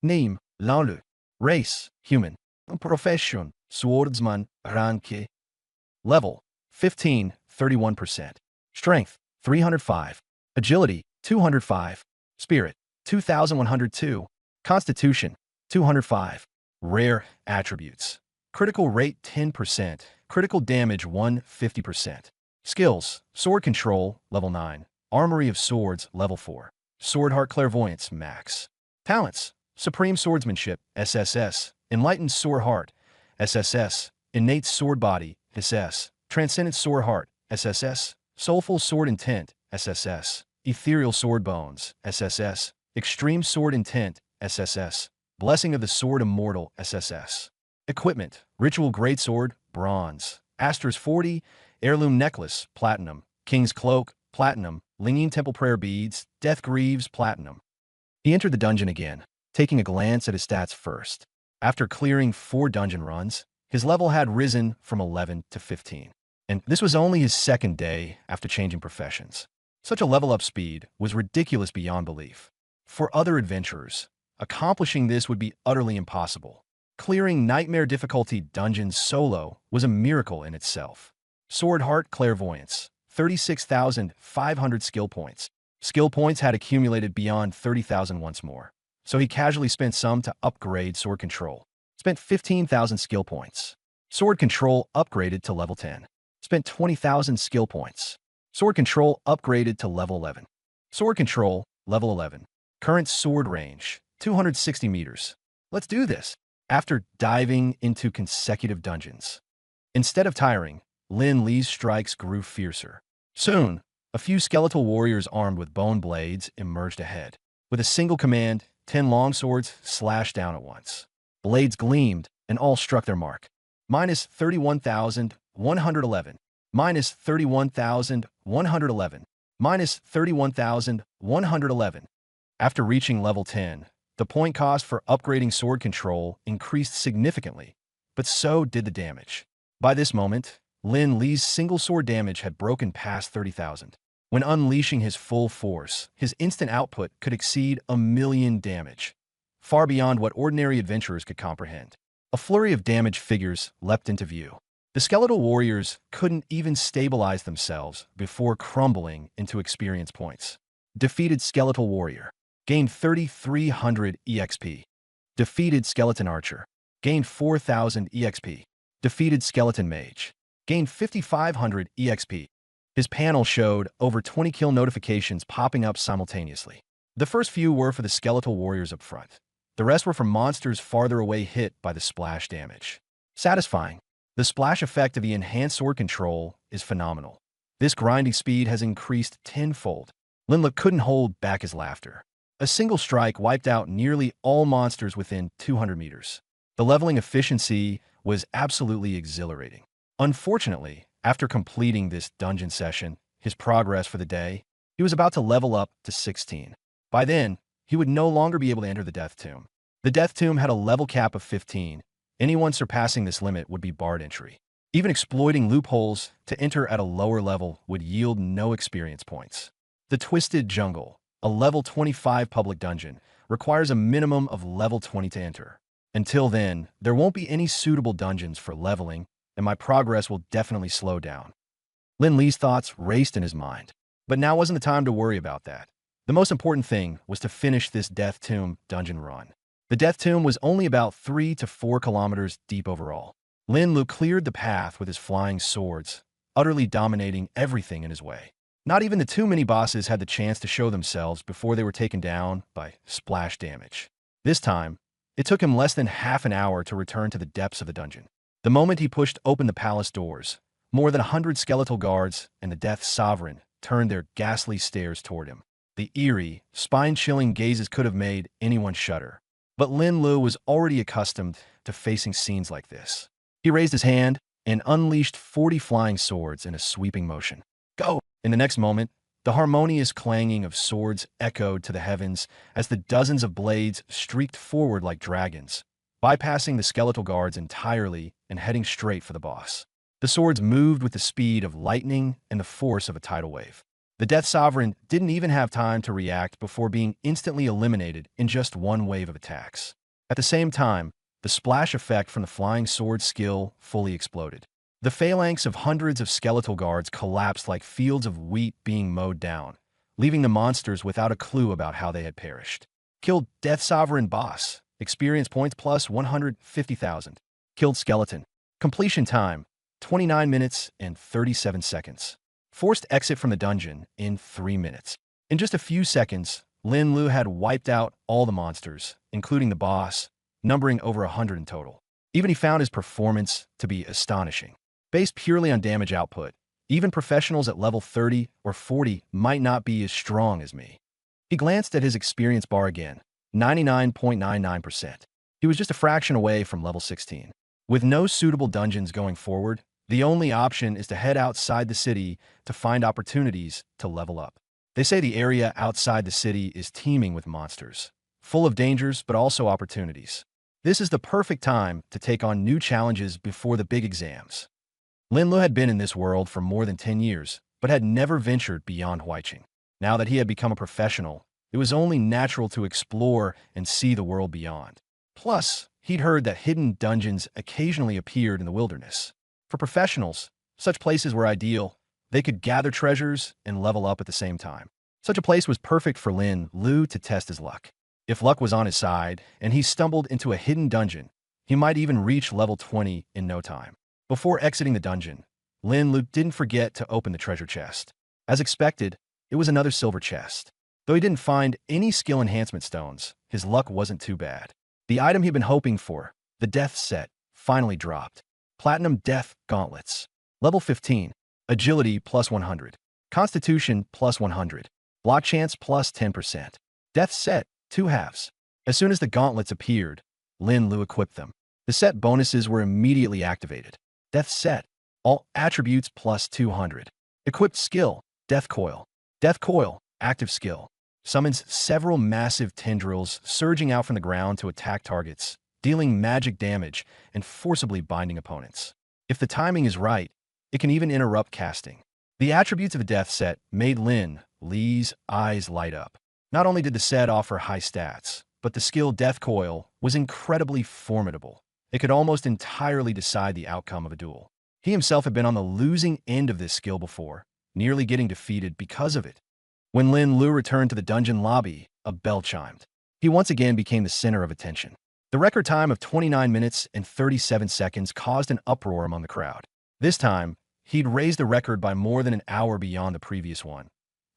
Name, Laulu. Race, human. Profession, swordsman, rank. Level, 15, 31%. Strength, 305. Agility, 205. Spirit, 2,102. Constitution, 205. Rare attributes. Critical rate 10%. Critical damage 150%. Skills, sword control, level 9. Armory of swords, level 4. Sword heart clairvoyance, max. Talents, supreme swordsmanship, SSS. Enlightened sword heart, SSS. Innate sword body, SS. Transcendent sword heart, SSS. Soulful sword intent, SSS. Ethereal sword bones, SSS. Extreme sword intent, SSS. Blessing of the Sword Immortal, SSS. Equipment, ritual greatsword, bronze. Aster's 40, heirloom necklace, platinum. King's cloak, platinum. Linging temple prayer beads, death greaves, platinum. He entered the dungeon again, taking a glance at his stats first. After clearing 4 dungeon runs, his level had risen from 11 to 15. And this was only his second day after changing professions. Such a level-up speed was ridiculous beyond belief. For other adventurers, accomplishing this would be utterly impossible. Clearing nightmare difficulty dungeons solo was a miracle in itself. Sword Heart Clairvoyance, 36,500 skill points. Skill points had accumulated beyond 30,000 once more, so he casually spent some to upgrade Sword Control. Spent 15,000 skill points. Sword Control upgraded to level 10. Spent 20,000 skill points. Sword Control upgraded to level 11. Sword Control, level 11. Current sword range, 260 meters. Let's do this. After diving into consecutive dungeons. Instead of tiring, Lin Li's strikes grew fiercer. Soon, a few skeletal warriors armed with bone blades emerged ahead. With a single command, 10 longswords slashed down at once. Blades gleamed, and all struck their mark. Minus 31,111. Minus 31,111. Minus 31,111. After reaching level 10, the point cost for upgrading sword control increased significantly, but so did the damage. By this moment, Lin Li's single sword damage had broken past 30,000. When unleashing his full force, his instant output could exceed 1,000,000 damage, far beyond what ordinary adventurers could comprehend. A flurry of damage figures leapt into view. The skeletal warriors couldn't even stabilize themselves before crumbling into experience points. Defeated skeletal warrior. Gained 3,300 EXP. Defeated skeleton archer. Gained 4,000 EXP. Defeated skeleton mage. Gained 5,500 EXP. His panel showed over 20 kill notifications popping up simultaneously. The first few were for the skeletal warriors up front. The rest were from monsters farther away hit by the splash damage. Satisfying. The splash effect of the enhanced sword control is phenomenal. This grinding speed has increased tenfold. Linla couldn't hold back his laughter. A single strike wiped out nearly all monsters within 200 meters. The leveling efficiency was absolutely exhilarating. Unfortunately, after completing this dungeon session, his progress for the day, he was about to level up to 16. By then, he would no longer be able to enter the Death Tomb. The Death Tomb had a level cap of 15. Anyone surpassing this limit would be barred entry. Even exploiting loopholes to enter at a lower level would yield no experience points. The Twisted Jungle, a level 25 public dungeon, requires a minimum of level 20 to enter. Until then, there won't be any suitable dungeons for leveling, and my progress will definitely slow down. Lin Li's thoughts raced in his mind. But now wasn't the time to worry about that. The most important thing was to finish this Death Tomb dungeon run. The Death Tomb was only about 3 to 4 kilometers deep overall. Lin Lu cleared the path with his flying swords, utterly dominating everything in his way. Not even the two mini-bosses had the chance to show themselves before they were taken down by splash damage. This time, it took him less than half an hour to return to the depths of the dungeon. The moment he pushed open the palace doors, more than 100 skeletal guards and the Death Sovereign turned their ghastly stares toward him. The eerie, spine-chilling gazes could have made anyone shudder. But Lin Lu was already accustomed to facing scenes like this. He raised his hand and unleashed 40 flying swords in a sweeping motion. Go! In the next moment, the harmonious clanging of swords echoed to the heavens as the dozens of blades streaked forward like dragons, bypassing the skeletal guards entirely and heading straight for the boss. The swords moved with the speed of lightning and the force of a tidal wave. The Death Sovereign didn't even have time to react before being instantly eliminated in just one wave of attacks. At the same time, the splash effect from the flying sword skill fully exploded. The phalanx of hundreds of skeletal guards collapsed like fields of wheat being mowed down, leaving the monsters without a clue about how they had perished. Killed Death Sovereign boss. Experience points plus 150,000. Killed skeleton. Completion time, 29 minutes and 37 seconds. Forced exit from the dungeon in 3 minutes. In just a few seconds, Lin Lu had wiped out all the monsters, including the boss, numbering over 100 in total. Even he found his performance to be astonishing. Based purely on damage output, even professionals at level 30 or 40 might not be as strong as me. He glanced at his experience bar again, 99.99%. He was just a fraction away from level 16. With no suitable dungeons going forward, the only option is to head outside the city to find opportunities to level up. They say the area outside the city is teeming with monsters, full of dangers but also opportunities. This is the perfect time to take on new challenges before the big exams. Lin Lu had been in this world for more than 10 years, but had never ventured beyond Huiqing. Now that he had become a professional, it was only natural to explore and see the world beyond. Plus, he'd heard that hidden dungeons occasionally appeared in the wilderness. For professionals, such places were ideal. They could gather treasures and level up at the same time. Such a place was perfect for Lin Lu to test his luck. If luck was on his side and he stumbled into a hidden dungeon, he might even reach level 20 in no time. Before exiting the dungeon, Lin Lu didn't forget to open the treasure chest. As expected, it was another silver chest. Though he didn't find any skill enhancement stones, his luck wasn't too bad. The item he'd been hoping for, the Death Set, finally dropped. Platinum Death Gauntlets. Level 15. Agility plus 100. Constitution plus 100. Block chance plus 10%. Death Set, 2 halves. As soon as the gauntlets appeared, Lin Lu equipped them. The set bonuses were immediately activated. Death Set. All attributes plus 200. Equipped skill. Death Coil. Death Coil. Active skill. Summons several massive tendrils surging out from the ground to attack targets, dealing magic damage and forcibly binding opponents. If the timing is right, it can even interrupt casting. The attributes of the Death Set made Lin Li's eyes light up. Not only did the set offer high stats, but the skill Death Coil was incredibly formidable. It could almost entirely decide the outcome of a duel. He himself had been on the losing end of this skill before, nearly getting defeated because of it. When Lin Lu returned to the dungeon lobby, a bell chimed. He once again became the center of attention. The record time of 29 minutes and 37 seconds caused an uproar among the crowd. This time, He'd raised the record by more than an hour beyond the previous one.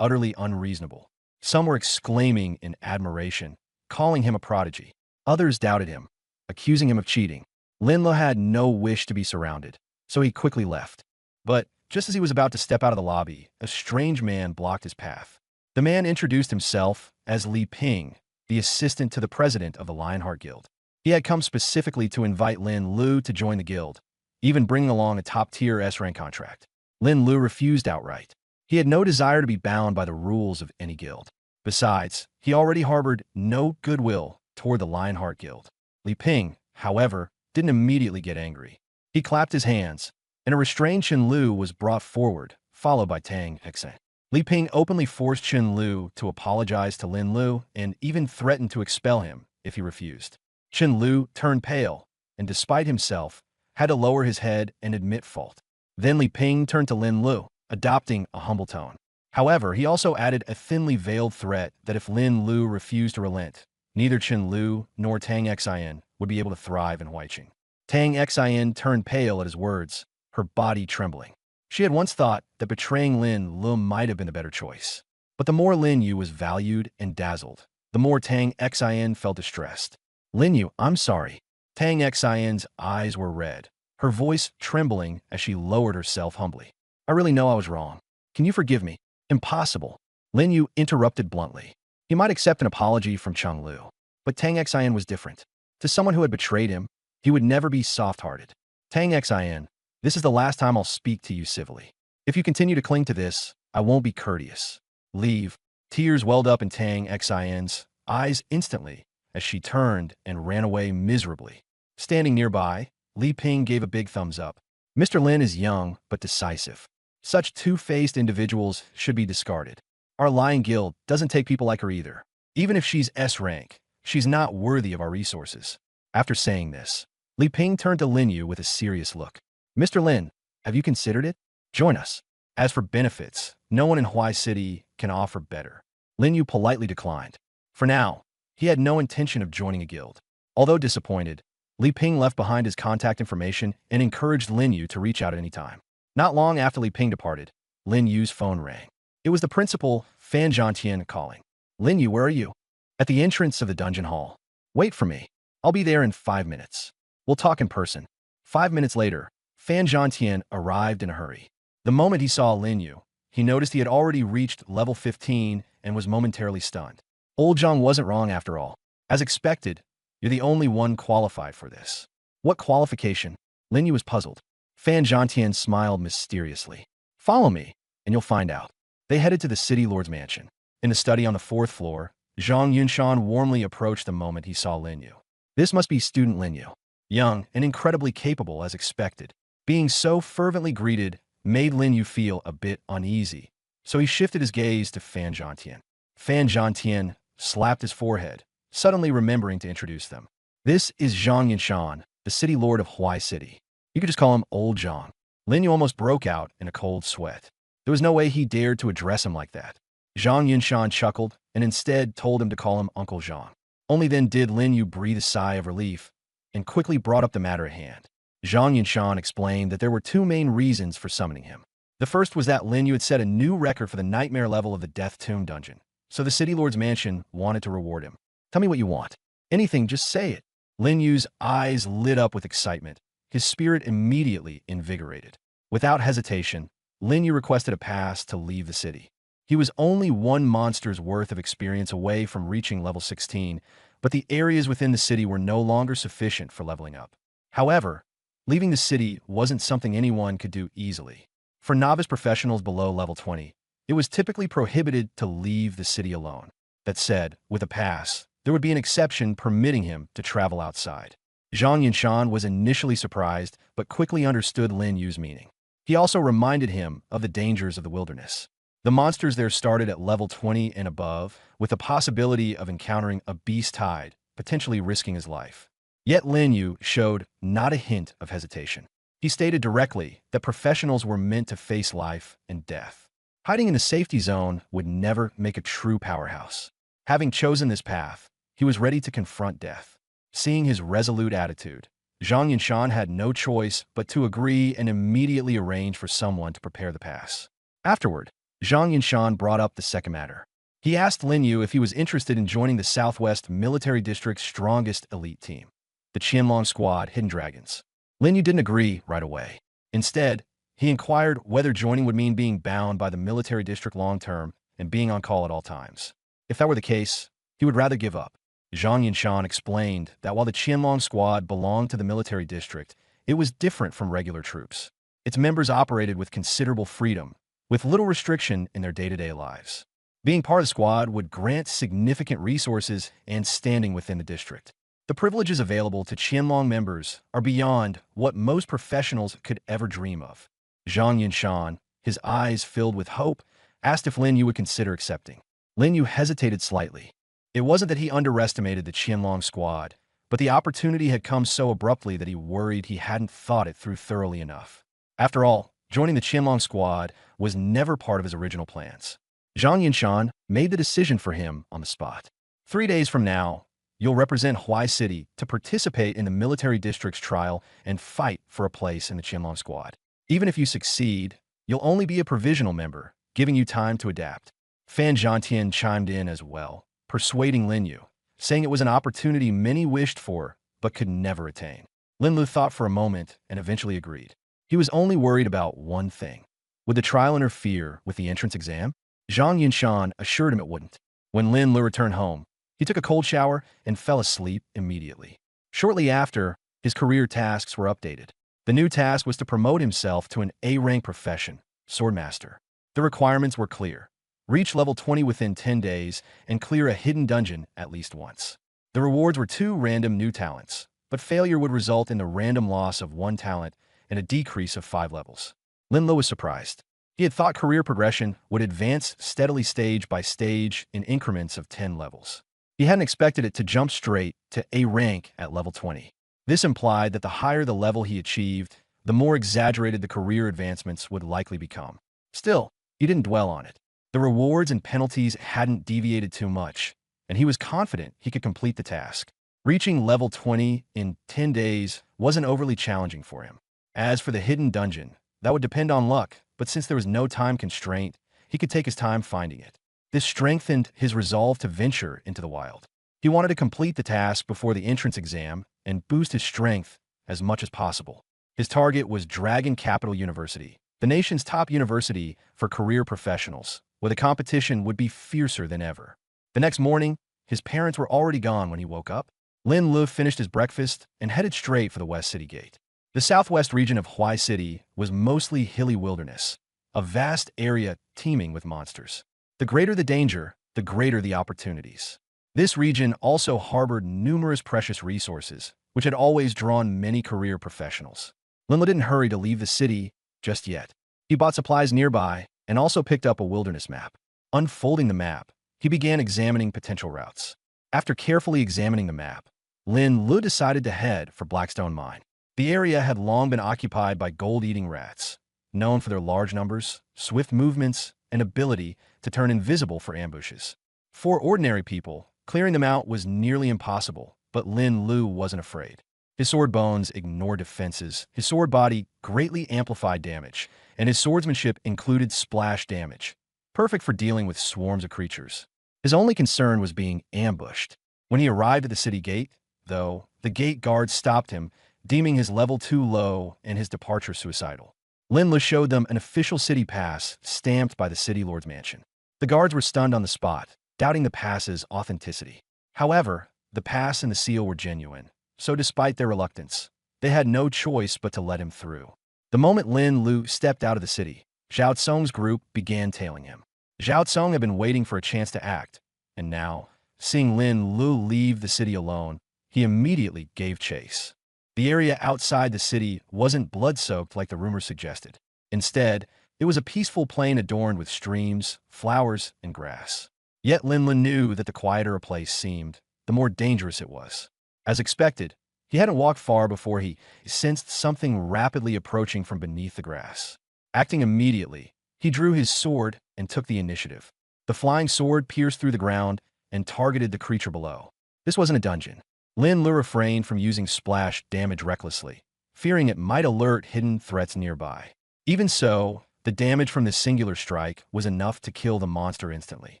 Utterly unreasonable. Some were exclaiming in admiration, calling him a prodigy. Others doubted him, accusing him of cheating. Lin Lu had no wish to be surrounded, so he quickly left. But just as he was about to step out of the lobby, a strange man blocked his path. The man introduced himself as Li Ping, the assistant to the president of the Lionheart Guild. He had come specifically to invite Lin Lu to join the guild, even bringing along a top-tier S-rank contract. Lin Lu refused outright. He had no desire to be bound by the rules of any guild. Besides, he already harbored no goodwill toward the Lionheart Guild. Li Ping, however, didn't immediately get angry. He clapped his hands, and a restrained Chen Lu was brought forward, followed by Tang Xen. Li Ping openly forced Chen Lu to apologize to Lin Lu and even threatened to expel him if he refused. Chen Lu turned pale, and despite himself, had to lower his head and admit fault. Then Li Ping turned to Lin Lu, adopting a humble tone. However, he also added a thinly veiled threat that if Lin Lu refused to relent, neither Chen Lu nor Tang Xen would be able to thrive in Huiqing. Tang Xen turned pale at his words, her body trembling. She had once thought that betraying Lin Lu might have been the better choice. But the more Lin Yu was valued and dazzled, the more Tang Xen felt distressed. Lin Yu, I'm sorry. Tang Xen's eyes were red, her voice trembling as she lowered herself humbly. I really know I was wrong. Can you forgive me? Impossible. Lin Yu interrupted bluntly. He might accept an apology from Cheng Lu, but Tang Xen was different. To someone who had betrayed him, he would never be soft-hearted. Tang Xen, this is the last time I'll speak to you civilly. If you continue to cling to this, I won't be courteous. Leave. Tears welled up in Tang Xen's eyes instantly as she turned and ran away miserably. Standing nearby, Li Ping gave a big thumbs up. Mr. Lin is young but decisive. Such two-faced individuals should be discarded. Our Lion Guild doesn't take people like her either. Even if she's S-rank, she's not worthy of our resources. After saying this, Li Ping turned to Lin Yu with a serious look. Mr. Lin, have you considered it? Join us. As for benefits, no one in Huai City can offer better. Lin Yu politely declined. For now, he had no intention of joining a guild. Although disappointed, Li Ping left behind his contact information and encouraged Lin Yu to reach out at any time. Not long after Li Ping departed, Lin Yu's phone rang. It was the principal, Fan Zhantian, calling. Lin Yu, where are you? At the entrance of the dungeon hall. Wait for me. I'll be there in 5 minutes. We'll talk in person. 5 minutes later, Fan Zhantian arrived in a hurry. The moment he saw Lin Yu, he noticed he had already reached level 15 and was momentarily stunned. Old Zhang wasn't wrong after all. As expected, you're the only one qualified for this. What qualification? Lin Yu was puzzled. Fan Zhantian smiled mysteriously. Follow me, and you'll find out. They headed to the city lord's mansion. In the study on the 4th floor, Zhang Yunshan warmly approached the moment he saw Lin Yu. This must be student Lin Yu. Young and incredibly capable as expected. Being so fervently greeted made Lin Yu feel a bit uneasy, so he shifted his gaze to Fan Zhantian. Fan Zhantian slapped his forehead, suddenly remembering to introduce them. This is Zhang Yunshan, the city lord of Huai City. You could just call him Old Zhang. Lin Yu almost broke out in a cold sweat. There was no way he dared to address him like that. Zhang Yunshan chuckled and instead told him to call him Uncle Zhang. Only then did Lin Yu breathe a sigh of relief and quickly brought up the matter at hand. Zhang Yunshan explained that there were 2 main reasons for summoning him. The first was that Lin Yu had set a new record for the nightmare level of the Death Tomb dungeon, so the city lord's mansion wanted to reward him. Tell me what you want. Anything, just say it. Lin Yu's eyes lit up with excitement, his spirit immediately invigorated. Without hesitation, Lin Yu requested a pass to leave the city. He was only 1 monster's worth of experience away from reaching level 16, but the areas within the city were no longer sufficient for leveling up. However, leaving the city wasn't something anyone could do easily. For novice professionals below level 20, it was typically prohibited to leave the city alone. That said, with a pass, there would be an exception permitting him to travel outside. Zhang Yunshan was initially surprised, but quickly understood Lin Yu's meaning. He also reminded him of the dangers of the wilderness. The monsters there started at level 20 and above, with the possibility of encountering a beast tide, potentially risking his life. Yet Lin Yu showed not a hint of hesitation. He stated directly that professionals were meant to face life and death. Hiding in the safety zone would never make a true powerhouse. Having chosen this path, he was ready to confront death. Seeing his resolute attitude, Zhang Yinshan had no choice but to agree and immediately arrange for someone to prepare the pass. Afterward, Zhang Yinshan brought up the second matter. He asked Lin Yu if he was interested in joining the Southwest Military District's strongest elite team, the Qianlong Squad Hidden Dragons. Lin Yu didn't agree right away. Instead, he inquired whether joining would mean being bound by the military district long-term and being on call at all times. If that were the case, he would rather give up. Zhang Yinshan explained that while the Qianlong Squad belonged to the military district, it was different from regular troops. Its members operated with considerable freedom, with little restriction in their day-to-day lives. Being part of the squad would grant significant resources and standing within the district. The privileges available to Qianlong members are beyond what most professionals could ever dream of. Zhang Yinshan, his eyes filled with hope, asked if Lin Yu would consider accepting. Lin Yu hesitated slightly. It wasn't that he underestimated the Qianlong Squad, but the opportunity had come so abruptly that he worried he hadn't thought it through thoroughly enough. After all, joining the Qianlong Squad was never part of his original plans. Zhang Yinshan made the decision for him on the spot. 3 days from now, you'll represent Huai City to participate in the military district's trial and fight for a place in the Qianlong Squad. Even if you succeed, you'll only be a provisional member, giving you time to adapt. Fan Zhantian chimed in as well, persuading Lin Yu, saying it was an opportunity many wished for but could never attain. Lin Lu thought for a moment and eventually agreed. He was only worried about one thing. Would the trial interfere with the entrance exam? Zhang Yinshan assured him it wouldn't. When Lin Lu returned home, he took a cold shower and fell asleep immediately. Shortly after, his career tasks were updated. The new task was to promote himself to an A-rank profession, Swordmaster. The requirements were clear. Reach level 20 within 10 days and clear a hidden dungeon at least once. The rewards were 2 random new talents, but failure would result in the random loss of 1 talent and a decrease of 5 levels. Lin Lu was surprised. He had thought career progression would advance steadily stage by stage in increments of 10 levels. He hadn't expected it to jump straight to A rank at level 20. This implied that the higher the level he achieved, the more exaggerated the career advancements would likely become. Still, he didn't dwell on it. The rewards and penalties hadn't deviated too much, and he was confident he could complete the task. Reaching level 20 in 10 days wasn't overly challenging for him. As for the hidden dungeon, that would depend on luck, but since there was no time constraint, he could take his time finding it. This strengthened his resolve to venture into the wild. He wanted to complete the task before the entrance exam and boost his strength as much as possible. His target was Dragon Capital University, the nation's top university for career professionals, where the competition would be fiercer than ever. The next morning, his parents were already gone when he woke up. Lin Lu finished his breakfast and headed straight for the West City Gate. The southwest region of Huai City was mostly hilly wilderness, a vast area teeming with monsters. The greater the danger, the greater the opportunities. This region also harbored numerous precious resources, which had always drawn many career professionals. Lin Lu didn't hurry to leave the city just yet. He bought supplies nearby and also picked up a wilderness map. Unfolding the map, he began examining potential routes. After carefully examining the map, Lin Lu decided to head for Blackstone Mine. The area had long been occupied by gold-eating rats, known for their large numbers, swift movements, and ability to turn invisible for ambushes. For ordinary people, clearing them out was nearly impossible, but Lin Lu wasn't afraid. His sword bones ignored defenses, his sword body greatly amplified damage, and his swordsmanship included splash damage, perfect for dealing with swarms of creatures. His only concern was being ambushed. When he arrived at the city gate, though, the gate guards stopped him, deeming his level too low and his departure suicidal. Lin Lu showed them an official city pass stamped by the city lord's mansion. The guards were stunned on the spot, doubting the pass's authenticity. However, the pass and the seal were genuine, so despite their reluctance, they had no choice but to let him through. The moment Lin Lu stepped out of the city, Zhao Tsong's group began tailing him. Zhao Tsong had been waiting for a chance to act, and now, seeing Lin Lu leave the city alone, he immediately gave chase. The area outside the city wasn't blood-soaked like the rumors suggested. Instead, it was a peaceful plain adorned with streams, flowers, and grass. Yet Lin Lu knew that the quieter a place seemed, the more dangerous it was. As expected, he hadn't walked far before he sensed something rapidly approaching from beneath the grass. Acting immediately, he drew his sword and took the initiative. The flying sword pierced through the ground and targeted the creature below. This wasn't a dungeon. Lin Lu refrained from using splash damage recklessly, fearing it might alert hidden threats nearby. Even so, the damage from this singular strike was enough to kill the monster instantly.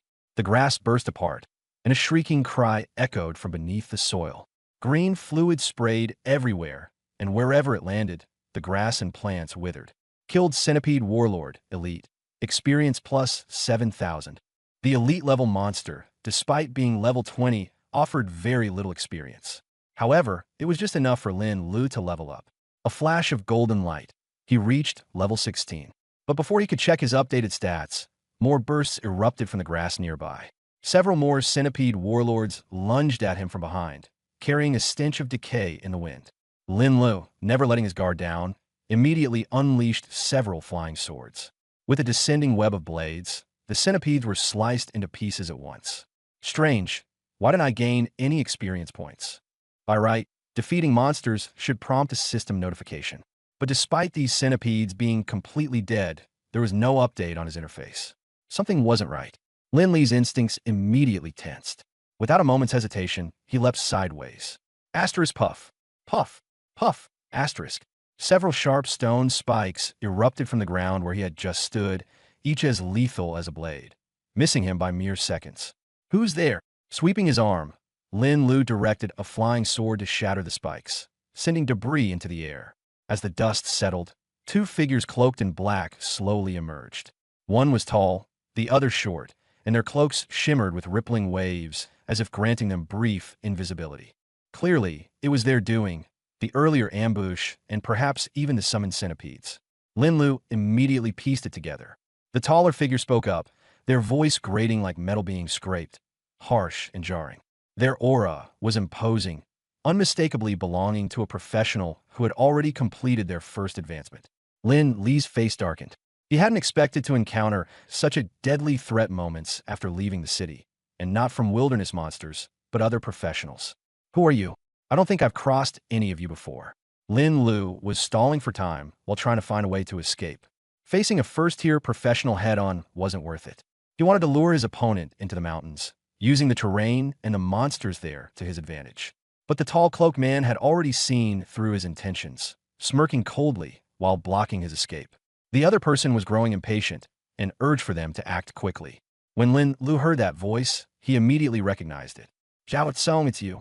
The grass burst apart, and a shrieking cry echoed from beneath the soil. Green fluid sprayed everywhere, and wherever it landed, the grass and plants withered. Killed Centipede Warlord, Elite. Experience plus 7,000. The elite-level monster, despite being level 20, offered very little experience. However, it was just enough for Lin Lu to level up. A flash of golden light. He reached level 16. But before he could check his updated stats, more bursts erupted from the grass nearby. Several more Centipede Warlords lunged at him from behind, carrying a stench of decay in the wind. Lin Lu, never letting his guard down, immediately unleashed several flying swords. With a descending web of blades, the centipedes were sliced into pieces at once. Strange, why didn't I gain any experience points? By right, defeating monsters should prompt a system notification. But despite these centipedes being completely dead, there was no update on his interface. Something wasn't right. Lin Li's instincts immediately tensed. Without a moment's hesitation, he leapt sideways. Asterisk puff. Puff. Puff. Asterisk. Several sharp stone spikes erupted from the ground where he had just stood, each as lethal as a blade, missing him by mere seconds. Who's there? Sweeping his arm, Lin Lu directed a flying sword to shatter the spikes, sending debris into the air. As the dust settled, two figures cloaked in black slowly emerged. One was tall, the other short, and their cloaks shimmered with rippling waves as if granting them brief invisibility. Clearly, it was their doing, the earlier ambush, and perhaps even the summoned centipedes. Lin Lu immediately pieced it together. The taller figure spoke up, their voice grating like metal being scraped, harsh and jarring. Their aura was imposing, unmistakably belonging to a professional who had already completed their first advancement. Lin Li's face darkened. He hadn't expected to encounter such a deadly threat moments after leaving the city, and not from wilderness monsters, but other professionals. Who are you? I don't think I've crossed any of you before. Lin Lu was stalling for time while trying to find a way to escape. Facing a first-tier professional head-on wasn't worth it. He wanted to lure his opponent into the mountains, using the terrain and the monsters there to his advantage. But the tall cloaked man had already seen through his intentions, smirking coldly while blocking his escape. The other person was growing impatient and urged for them to act quickly. When Lin Lu heard that voice, he immediately recognized it. Zhao Tsong, it's you.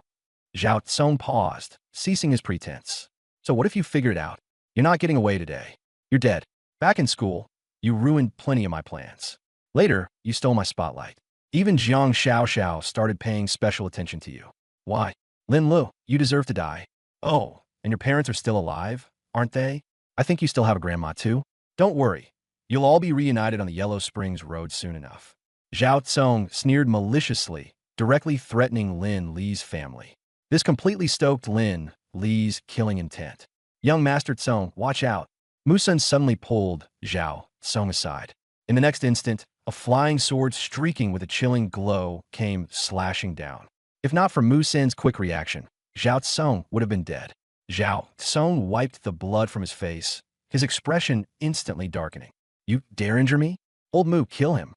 Zhao Tsong paused, ceasing his pretense. So what if you figure it out? You're not getting away today. You're dead. Back in school, you ruined plenty of my plans. Later, you stole my spotlight. Even Jiang Xiao started paying special attention to you. Why? Lin Lu, you deserve to die. Oh, and your parents are still alive, aren't they? I think you still have a grandma too. Don't worry. You'll all be reunited on the Yellow Springs Road soon enough. Zhao Tsong sneered maliciously, directly threatening Lin Li's family. This completely stoked Lin Li's killing intent. Young Master Tsong, watch out. Musun suddenly pulled Zhao Tsong aside. In the next instant, a flying sword streaking with a chilling glow came slashing down. If not for Musun's quick reaction, Zhao Tsong would have been dead. Zhao Tsong wiped the blood from his face, his expression instantly darkening. You dare injure me? Old Mu, kill him.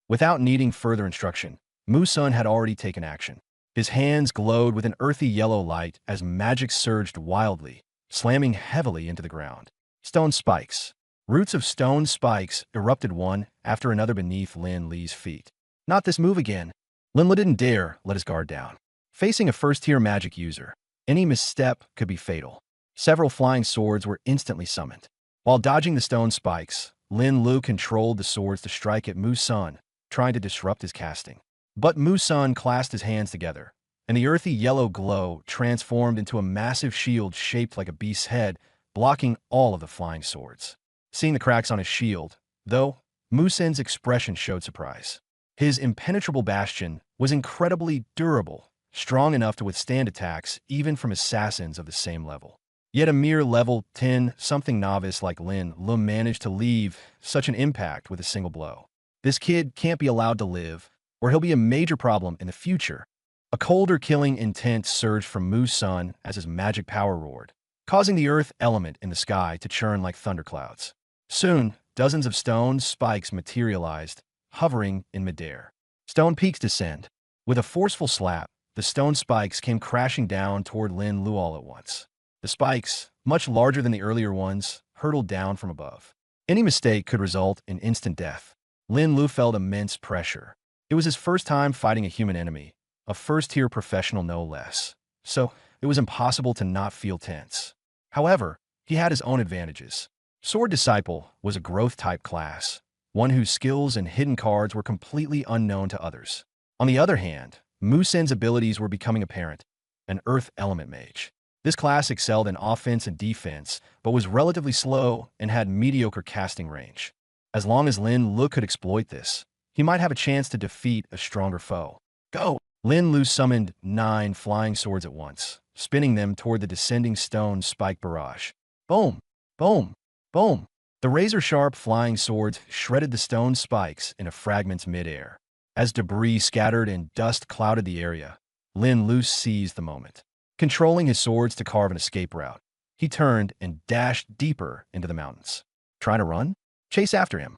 Without needing further instruction, Musun had already taken action. His hands glowed with an earthy yellow light as magic surged wildly, slamming heavily into the ground. Stone spikes. Roots of stone spikes erupted one after another beneath Lin Li's feet. Not this move again. Lin Li didn't dare let his guard down. Facing a first-tier magic user, any misstep could be fatal. Several flying swords were instantly summoned. While dodging the stone spikes, Lin Lu controlled the swords to strike at Musun, trying to disrupt his casting. But Musun clasped his hands together, and the earthy yellow glow transformed into a massive shield shaped like a beast's head, blocking all of the flying swords. Seeing the cracks on his shield, though, Musun's expression showed surprise. His impenetrable bastion was incredibly durable, strong enough to withstand attacks even from assassins of the same level. Yet a mere level 10-something novice like Lin Lu managed to leave such an impact with a single blow. This kid can't be allowed to live, or he'll be a major problem in the future. A colder killing intent surged from Musun as his magic power roared, causing the earth element in the sky to churn like thunderclouds. Soon, dozens of stone spikes materialized, hovering in midair. Stone peaks descend. With a forceful slap, the stone spikes came crashing down toward Lin Lu all at once. The spikes, much larger than the earlier ones, hurtled down from above. Any mistake could result in instant death. Lin Lu felt immense pressure. It was his first time fighting a human enemy, a first-tier professional no less. So, it was impossible to not feel tense. However, he had his own advantages. Sword Disciple was a growth-type class, one whose skills and hidden cards were completely unknown to others. On the other hand, Mu Sen's abilities were becoming apparent, an Earth Element Mage. This class excelled in offense and defense, but was relatively slow and had mediocre casting range. As long as Lin Lu could exploit this, he might have a chance to defeat a stronger foe. Go! Lin Lu summoned 9 flying swords at once, spinning them toward the descending stone spike barrage. Boom! Boom! Boom! The razor-sharp flying swords shredded the stone spikes into fragments mid-air. As debris scattered and dust clouded the area, Lin Lu seized the moment. Controlling his swords to carve an escape route, he turned and dashed deeper into the mountains. Trying to run? Chase after him.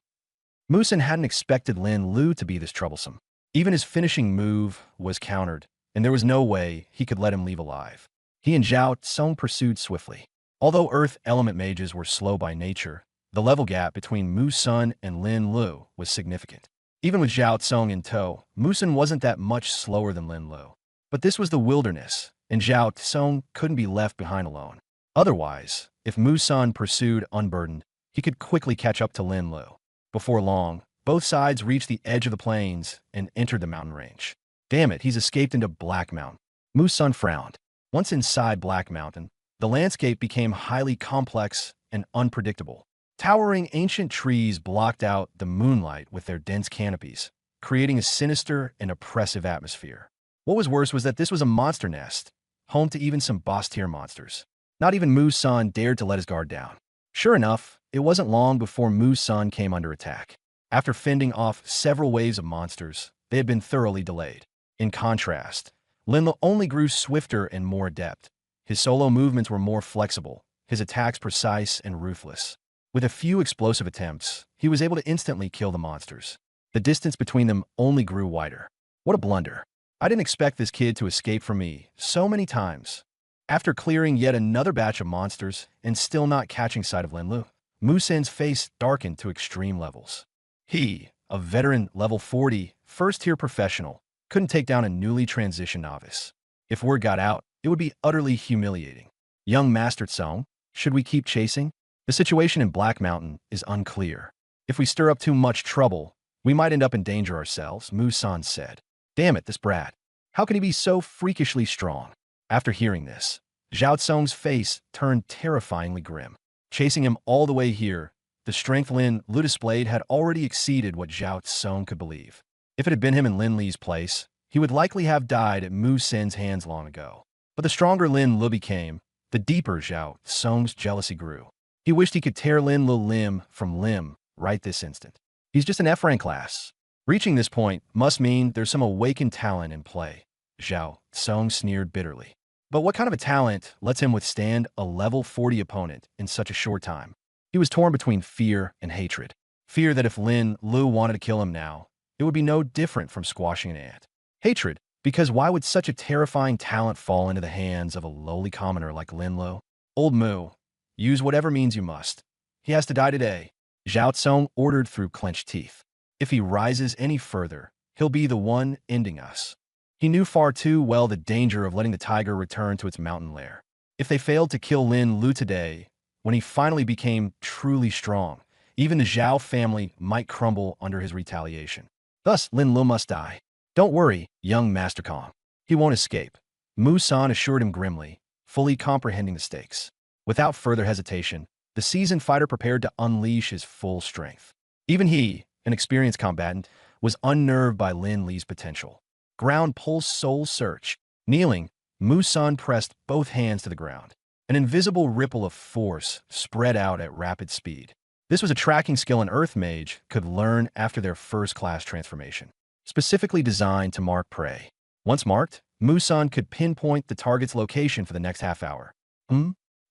Mu Sen hadn't expected Lin Lu to be this troublesome. Even his finishing move was countered, and there was no way he could let him leave alive. He and Zhao Tsong pursued swiftly. Although Earth Element Mages were slow by nature, the level gap between Mu Sen and Lin Lu was significant. Even with Zhao Tsong in tow, Mu Sen wasn't that much slower than Lin Lu. But this was the wilderness, and Zhao Tsong couldn't be left behind alone. Otherwise, if Mu Sen pursued unburdened, he could quickly catch up to Lin Lu. Before long, both sides reached the edge of the plains and entered the mountain range. Damn it, he's escaped into Black Mountain. Mu Sen frowned. Once inside Black Mountain, the landscape became highly complex and unpredictable. Towering ancient trees blocked out the moonlight with their dense canopies, creating a sinister and oppressive atmosphere. What was worse was that this was a monster nest, home to even some boss-tier monsters. Not even Mu Sen dared to let his guard down. Sure enough, it wasn't long before Mu Sen came under attack. After fending off several waves of monsters, they had been thoroughly delayed. In contrast, Lin Lu only grew swifter and more adept. His solo movements were more flexible, his attacks precise and ruthless. With a few explosive attempts, he was able to instantly kill the monsters. The distance between them only grew wider. What a blunder. I didn't expect this kid to escape from me so many times. After clearing yet another batch of monsters and still not catching sight of Lin Lu, Mu Sen's face darkened to extreme levels. He, a veteran level 40, first-tier professional, couldn't take down a newly transitioned novice. If word got out, it would be utterly humiliating. Young Master Tsong, should we keep chasing? The situation in Black Mountain is unclear. If we stir up too much trouble, we might end up in danger ourselves, Mu Sen said. Damn it, this brat. How can he be so freakishly strong? After hearing this, Zhao Tsong's face turned terrifyingly grim. Chasing him all the way here, the strength Lin Lu displayed had already exceeded what Zhao Tsong could believe. If it had been him in Lin Li's place, he would likely have died at Mu Sen's hands long ago. But the stronger Lin Lu became, the deeper Zhao Tsong's jealousy grew. He wished he could tear Lin Lu limb from limb right this instant. He's just an F-rank class. Reaching this point must mean there's some awakened talent in play, Zhao Tsong sneered bitterly. But what kind of a talent lets him withstand a level 40 opponent in such a short time? He was torn between fear and hatred. Fear that if Lin Lu wanted to kill him now, it would be no different from squashing an ant. Hatred, because why would such a terrifying talent fall into the hands of a lowly commoner like Lin Lu? Old Mu, use whatever means you must. He has to die today, Zhao Tsong ordered through clenched teeth. If he rises any further, he'll be the one ending us. He knew far too well the danger of letting the tiger return to its mountain lair. If they failed to kill Lin Lu today, when he finally became truly strong, even the Zhao family might crumble under his retaliation. Thus, Lin Lu must die. Don't worry, young Master Kong. He won't escape, Mu Sen assured him grimly, fully comprehending the stakes. Without further hesitation, the seasoned fighter prepared to unleash his full strength. Even he, an experienced combatant, was unnerved by Lin Li's potential. Ground pulse soul search. Kneeling, Mu Sen pressed both hands to the ground. An invisible ripple of force spread out at rapid speed. This was a tracking skill an Earth Mage could learn after their first-class transformation, specifically designed to mark prey. Once marked, Mu Sen could pinpoint the target's location for the next half hour.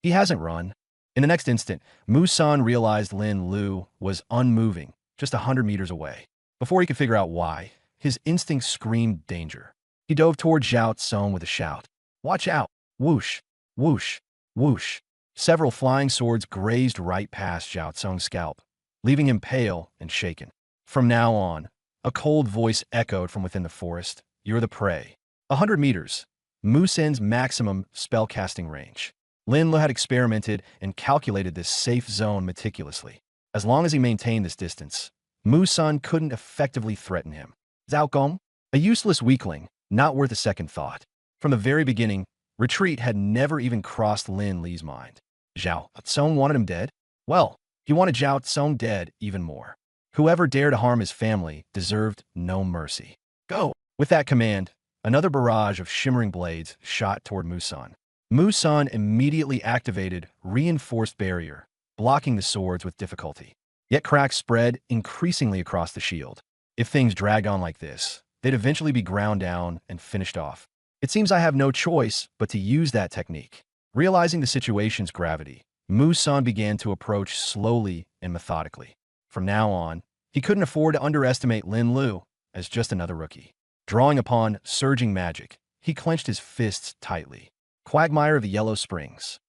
He hasn't run. In the next instant, Mu Sen realized Lin Lu was unmoving, just 100 meters away. Before he could figure out why, his instinct screamed danger. He dove toward Zhao Tsong with a shout. Watch out! Whoosh! Whoosh! Whoosh! Several flying swords grazed right past Zhao Tsong's scalp, leaving him pale and shaken. From now on, a cold voice echoed from within the forest. You're the prey. 100 meters. Mu Sen's maximum spellcasting range. Lin Lu had experimented and calculated this safe zone meticulously. As long as he maintained this distance, Mu Sen couldn't effectively threaten him. Zhao Gong? A useless weakling, not worth a second thought. From the very beginning, retreat had never even crossed Lin Li's mind. Zhao Tsong wanted him dead? Well, he wanted Zhao Tsong dead even more. Whoever dared to harm his family deserved no mercy. Go! With that command, another barrage of shimmering blades shot toward Mu Sen. Mu Sen immediately activated reinforced barrier, blocking the swords with difficulty. Yet cracks spread increasingly across the shield. If things dragged on like this, they'd eventually be ground down and finished off. It seems I have no choice but to use that technique. Realizing the situation's gravity, Mu Sen began to approach slowly and methodically. From now on, he couldn't afford to underestimate Lin Lu as just another rookie. Drawing upon surging magic, he clenched his fists tightly. Quagmire of the Yellow Springs.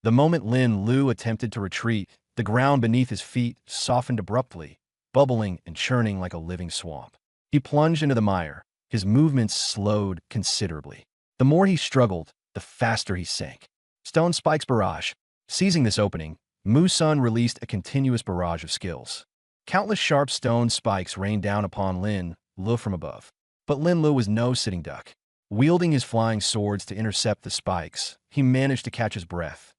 The moment Lin Lu attempted to retreat, the ground beneath his feet softened abruptly, bubbling and churning like a living swamp. He plunged into the mire, his movements slowed considerably. The more he struggled, the faster he sank. Stone Spikes Barrage. Seizing this opening, Mu Sen released a continuous barrage of skills. Countless sharp stone spikes rained down upon Lin Lu from above. But Lin Lu was no sitting duck. Wielding his flying swords to intercept the spikes, he managed to catch his breath,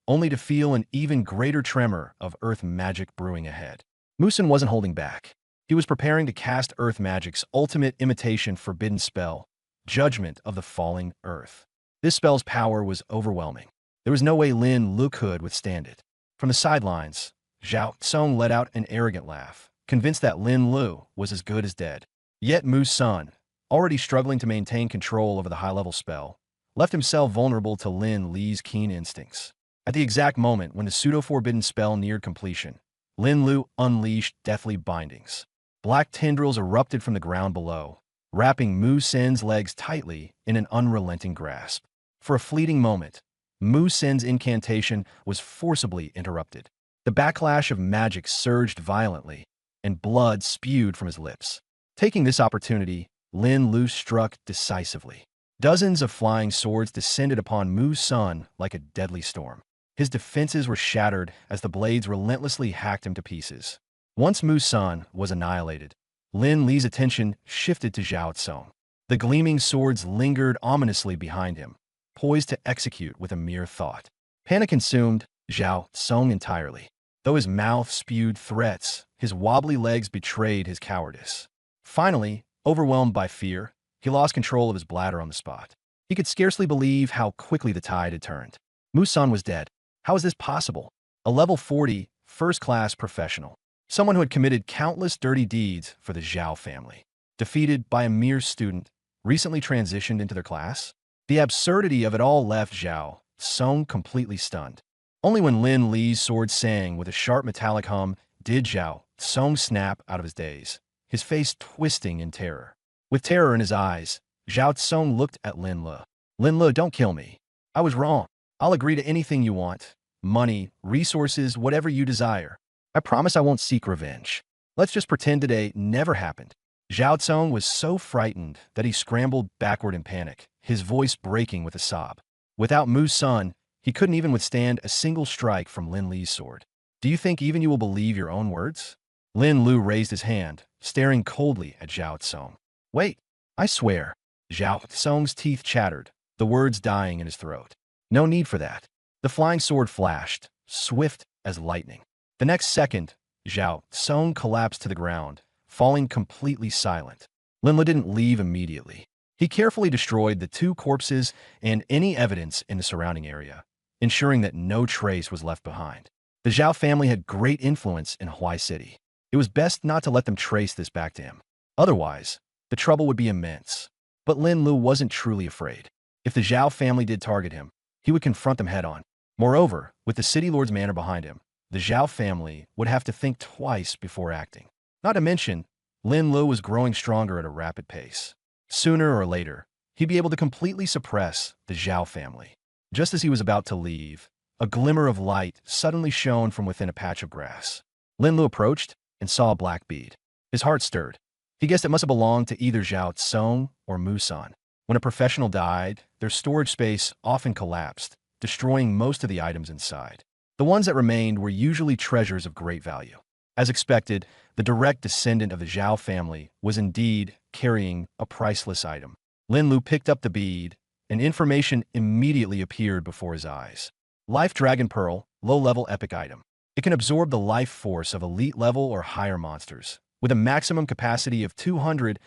only to feel an even greater tremor of earth magic brewing ahead. Mu Sen wasn't holding back. He was preparing to cast earth magic's ultimate imitation forbidden spell, Judgment of the Falling Earth. This spell's power was overwhelming. There was no way Lin Lu could withstand it. From the sidelines, Zhao Tsong let out an arrogant laugh, convinced that Lin Lu was as good as dead. Yet Mu Sen, already struggling to maintain control over the high-level spell, left himself vulnerable to Lin Li's keen instincts. At the exact moment when the pseudo-forbidden spell neared completion, Lin Lu unleashed deathly bindings. Black tendrils erupted from the ground below, wrapping Mu Sen's legs tightly in an unrelenting grasp. For a fleeting moment, Mu Sen's incantation was forcibly interrupted. The backlash of magic surged violently, and blood spewed from his lips. Taking this opportunity, Lin Lu struck decisively. Dozens of flying swords descended upon Mu Sen like a deadly storm. His defenses were shattered as the blades relentlessly hacked him to pieces. Once Mu Sen was annihilated, Lin Li's attention shifted to Zhao Tsong. The gleaming swords lingered ominously behind him, poised to execute with a mere thought. Panic consumed Zhao Tsong entirely. Though his mouth spewed threats, his wobbly legs betrayed his cowardice. Finally, overwhelmed by fear, he lost control of his bladder on the spot. He could scarcely believe how quickly the tide had turned. Mu Sen was dead. How was this possible? A level 40, first-class professional. Someone who had committed countless dirty deeds for the Zhao family. Defeated by a mere student, recently transitioned into their class? The absurdity of it all left Zhao Tsong completely stunned. Only when Lin Li's sword sang with a sharp metallic hum did Zhao Tsong snap out of his daze, his face twisting in terror. With terror in his eyes, Zhao Tsong looked at Lin Lu. Lin Lu, don't kill me. I was wrong. I'll agree to anything you want. Money, resources, whatever you desire. I promise I won't seek revenge. Let's just pretend today never happened. Zhao Tsong was so frightened that he scrambled backward in panic, his voice breaking with a sob. Without Mu Sen, he couldn't even withstand a single strike from Lin Li's sword. Do you think even you will believe your own words? Lin Lu raised his hand, staring coldly at Zhao Tsong. Wait, I swear. Zhao Tsong's teeth chattered, the words dying in his throat. No need for that. The flying sword flashed, swift as lightning. The next second, Zhao Tsong collapsed to the ground, falling completely silent. Lin Lu didn't leave immediately. He carefully destroyed the two corpses and any evidence in the surrounding area, ensuring that no trace was left behind. The Zhao family had great influence in Huai City. It was best not to let them trace this back to him. Otherwise, the trouble would be immense. But Lin Lu wasn't truly afraid. If the Zhao family did target him, he would confront them head-on. Moreover, with the city lord's manor behind him, the Zhao family would have to think twice before acting. Not to mention, Lin Lu was growing stronger at a rapid pace. Sooner or later, he'd be able to completely suppress the Zhao family. Just as he was about to leave, a glimmer of light suddenly shone from within a patch of grass. Lin Lu approached and saw a black bead. His heart stirred. He guessed it must have belonged to either Zhao Tsong or Musan. When a professional died, their storage space often collapsed, destroying most of the items inside. The ones that remained were usually treasures of great value. As expected, the direct descendant of the Zhao family was indeed carrying a priceless item. Lin Lu picked up the bead, and information immediately appeared before his eyes. Life Dragon Pearl, low-level epic item. It can absorb the life force of elite level or higher monsters, with a maximum capacity of 200,000.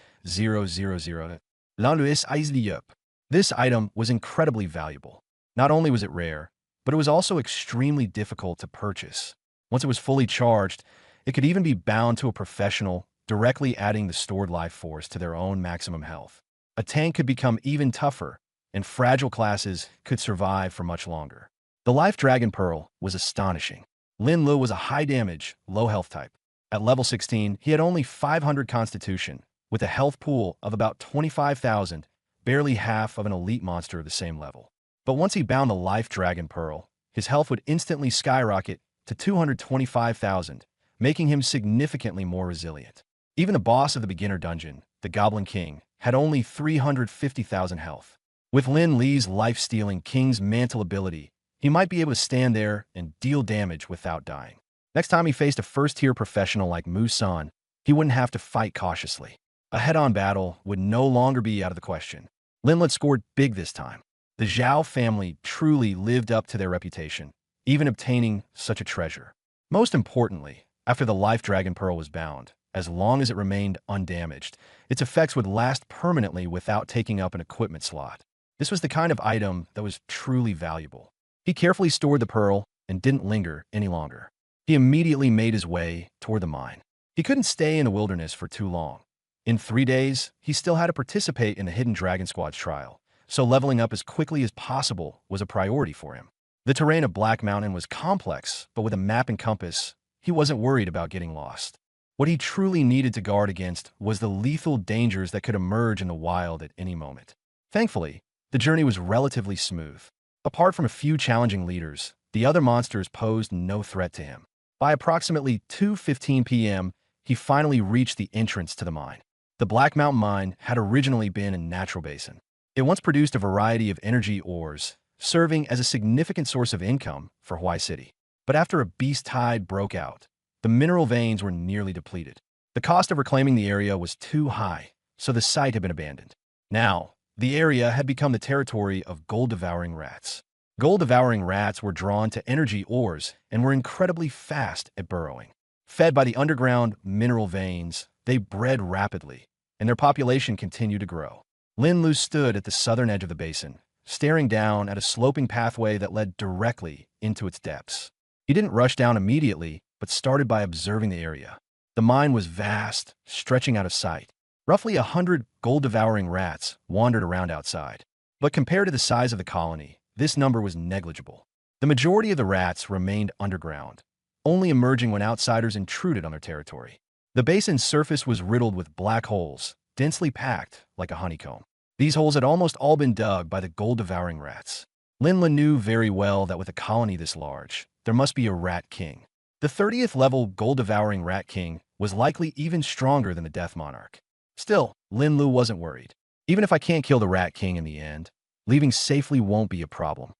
This item was incredibly valuable. Not only was it rare, but it was also extremely difficult to purchase. Once it was fully charged, it could even be bound to a professional, directly adding the stored life force to their own maximum health. A tank could become even tougher, and fragile classes could survive for much longer. The Life Dragon Pearl was astonishing. Lin Lu was a high-damage, low-health type. At level 16, he had only 500 constitution, with a health pool of about 25,000, barely half of an elite monster of the same level. But once he bound the Life Dragon Pearl, his health would instantly skyrocket to 225,000, making him significantly more resilient. Even the boss of the beginner dungeon, the Goblin King, had only 350,000 health. With Lin Li's life-stealing King's Mantle ability, he might be able to stand there and deal damage without dying. Next time he faced a first-tier professional like Musan, he wouldn't have to fight cautiously. A head-on battle would no longer be out of the question. Lin Lu scored big this time. The Zhao family truly lived up to their reputation, even obtaining such a treasure. Most importantly, after the Life Dragon Pearl was bound, as long as it remained undamaged, its effects would last permanently without taking up an equipment slot. This was the kind of item that was truly valuable. He carefully stored the pearl and didn't linger any longer. He immediately made his way toward the mine. He couldn't stay in the wilderness for too long. In 3 days, he still had to participate in the Hidden Dragon Squad's trial, so leveling up as quickly as possible was a priority for him. The terrain of Black Mountain was complex, but with a map and compass, he wasn't worried about getting lost. What he truly needed to guard against was the lethal dangers that could emerge in the wild at any moment. Thankfully, the journey was relatively smooth. Apart from a few challenging leaders, the other monsters posed no threat to him. By approximately 2:15 p.m., he finally reached the entrance to the mine. The Black Mountain Mine had originally been a natural basin. It once produced a variety of energy ores, serving as a significant source of income for Huai City. But after a beast tide broke out, the mineral veins were nearly depleted. The cost of reclaiming the area was too high, so the site had been abandoned. Now, the area had become the territory of gold-devouring rats. Gold-devouring rats were drawn to energy ores and were incredibly fast at burrowing. Fed by the underground mineral veins, they bred rapidly, and their population continued to grow. Lin Lu stood at the southern edge of the basin, staring down at a sloping pathway that led directly into its depths. He didn't rush down immediately, but started by observing the area. The mine was vast, stretching out of sight. Roughly 100 gold-devouring rats wandered around outside. But compared to the size of the colony, this number was negligible. The majority of the rats remained underground, only emerging when outsiders intruded on their territory. The basin's surface was riddled with black holes, densely packed like a honeycomb. These holes had almost all been dug by the gold-devouring rats. Lin Lu knew very well that with a colony this large, there must be a rat king. The 30th level gold-devouring rat king was likely even stronger than the Death Monarch. Still, Lin Lu wasn't worried. Even if I can't kill the rat king in the end, leaving safely won't be a problem.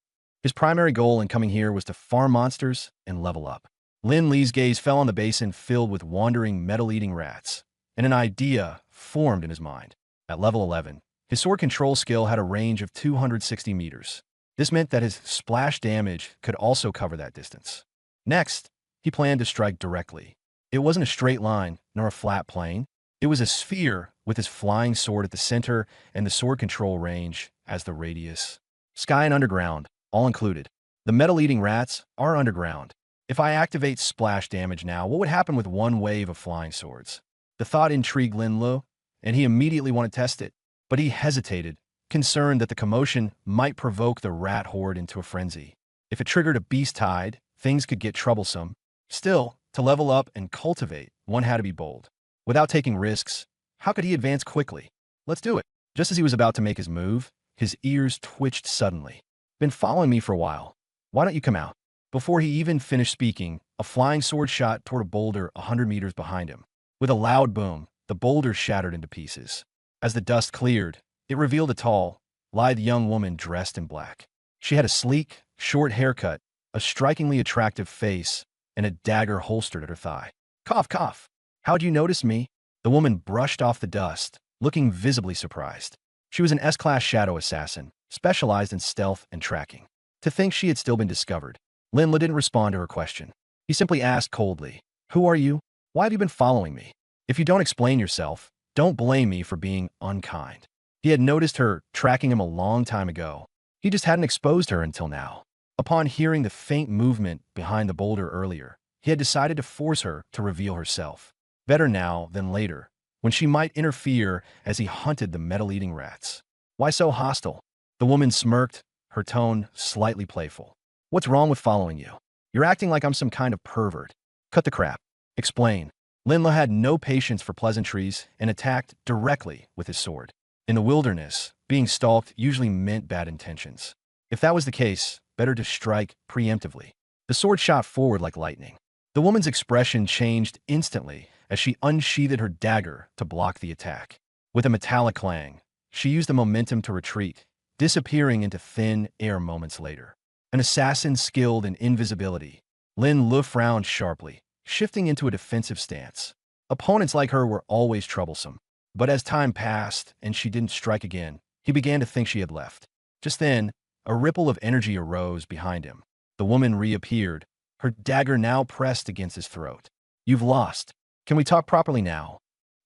His primary goal in coming here was to farm monsters and level up. Lin Li's gaze fell on the basin filled with wandering metal-eating rats, and an idea formed in his mind. At level 11, his sword control skill had a range of 260 meters. This meant that his splash damage could also cover that distance. Next, he planned to strike directly. It wasn't a straight line, nor a flat plane. It was a sphere with his flying sword at the center and the sword control range as the radius. Sky and underground, all included. The metal-eating rats are underground. If I activate splash damage now, what would happen with one wave of flying swords? The thought intrigued Lin Lu, and he immediately wanted to test it. But he hesitated, concerned that the commotion might provoke the rat horde into a frenzy. If it triggered a beast tide, things could get troublesome. Still, to level up and cultivate, one had to be bold. Without taking risks, how could he advance quickly? Let's do it. Just as he was about to make his move, his ears twitched suddenly. Been following me for a while. Why don't you come out? Before he even finished speaking, a flying sword shot toward a boulder 100 meters behind him. With a loud boom, the boulder shattered into pieces. As the dust cleared, it revealed a tall, lithe young woman dressed in black. She had a sleek, short haircut, a strikingly attractive face, and a dagger holstered at her thigh. Cough, cough. How'd you notice me? The woman brushed off the dust, looking visibly surprised. She was an S-class shadow assassin, specialized in stealth and tracking. To think she had still been discovered, Lin Lu didn't respond to her question. He simply asked coldly, "Who are you? Why have you been following me? If you don't explain yourself, don't blame me for being unkind." He had noticed her tracking him a long time ago. He just hadn't exposed her until now. Upon hearing the faint movement behind the boulder earlier, he had decided to force her to reveal herself. Better now than later, when she might interfere as he hunted the metal-eating rats. Why so hostile? The woman smirked, her tone slightly playful. What's wrong with following you? You're acting like I'm some kind of pervert. Cut the crap. Explain. Lin Lu had no patience for pleasantries and attacked directly with his sword. In the wilderness, being stalked usually meant bad intentions. If that was the case, better to strike preemptively. The sword shot forward like lightning. The woman's expression changed instantly as she unsheathed her dagger to block the attack. With a metallic clang, she used the momentum to retreat, disappearing into thin air moments later. An assassin skilled in invisibility, Lin Lu frowned sharply, shifting into a defensive stance. Opponents like her were always troublesome. But as time passed and she didn't strike again, he began to think she had left. Just then, a ripple of energy arose behind him. The woman reappeared, her dagger now pressed against his throat. You've lost. Can we talk properly now?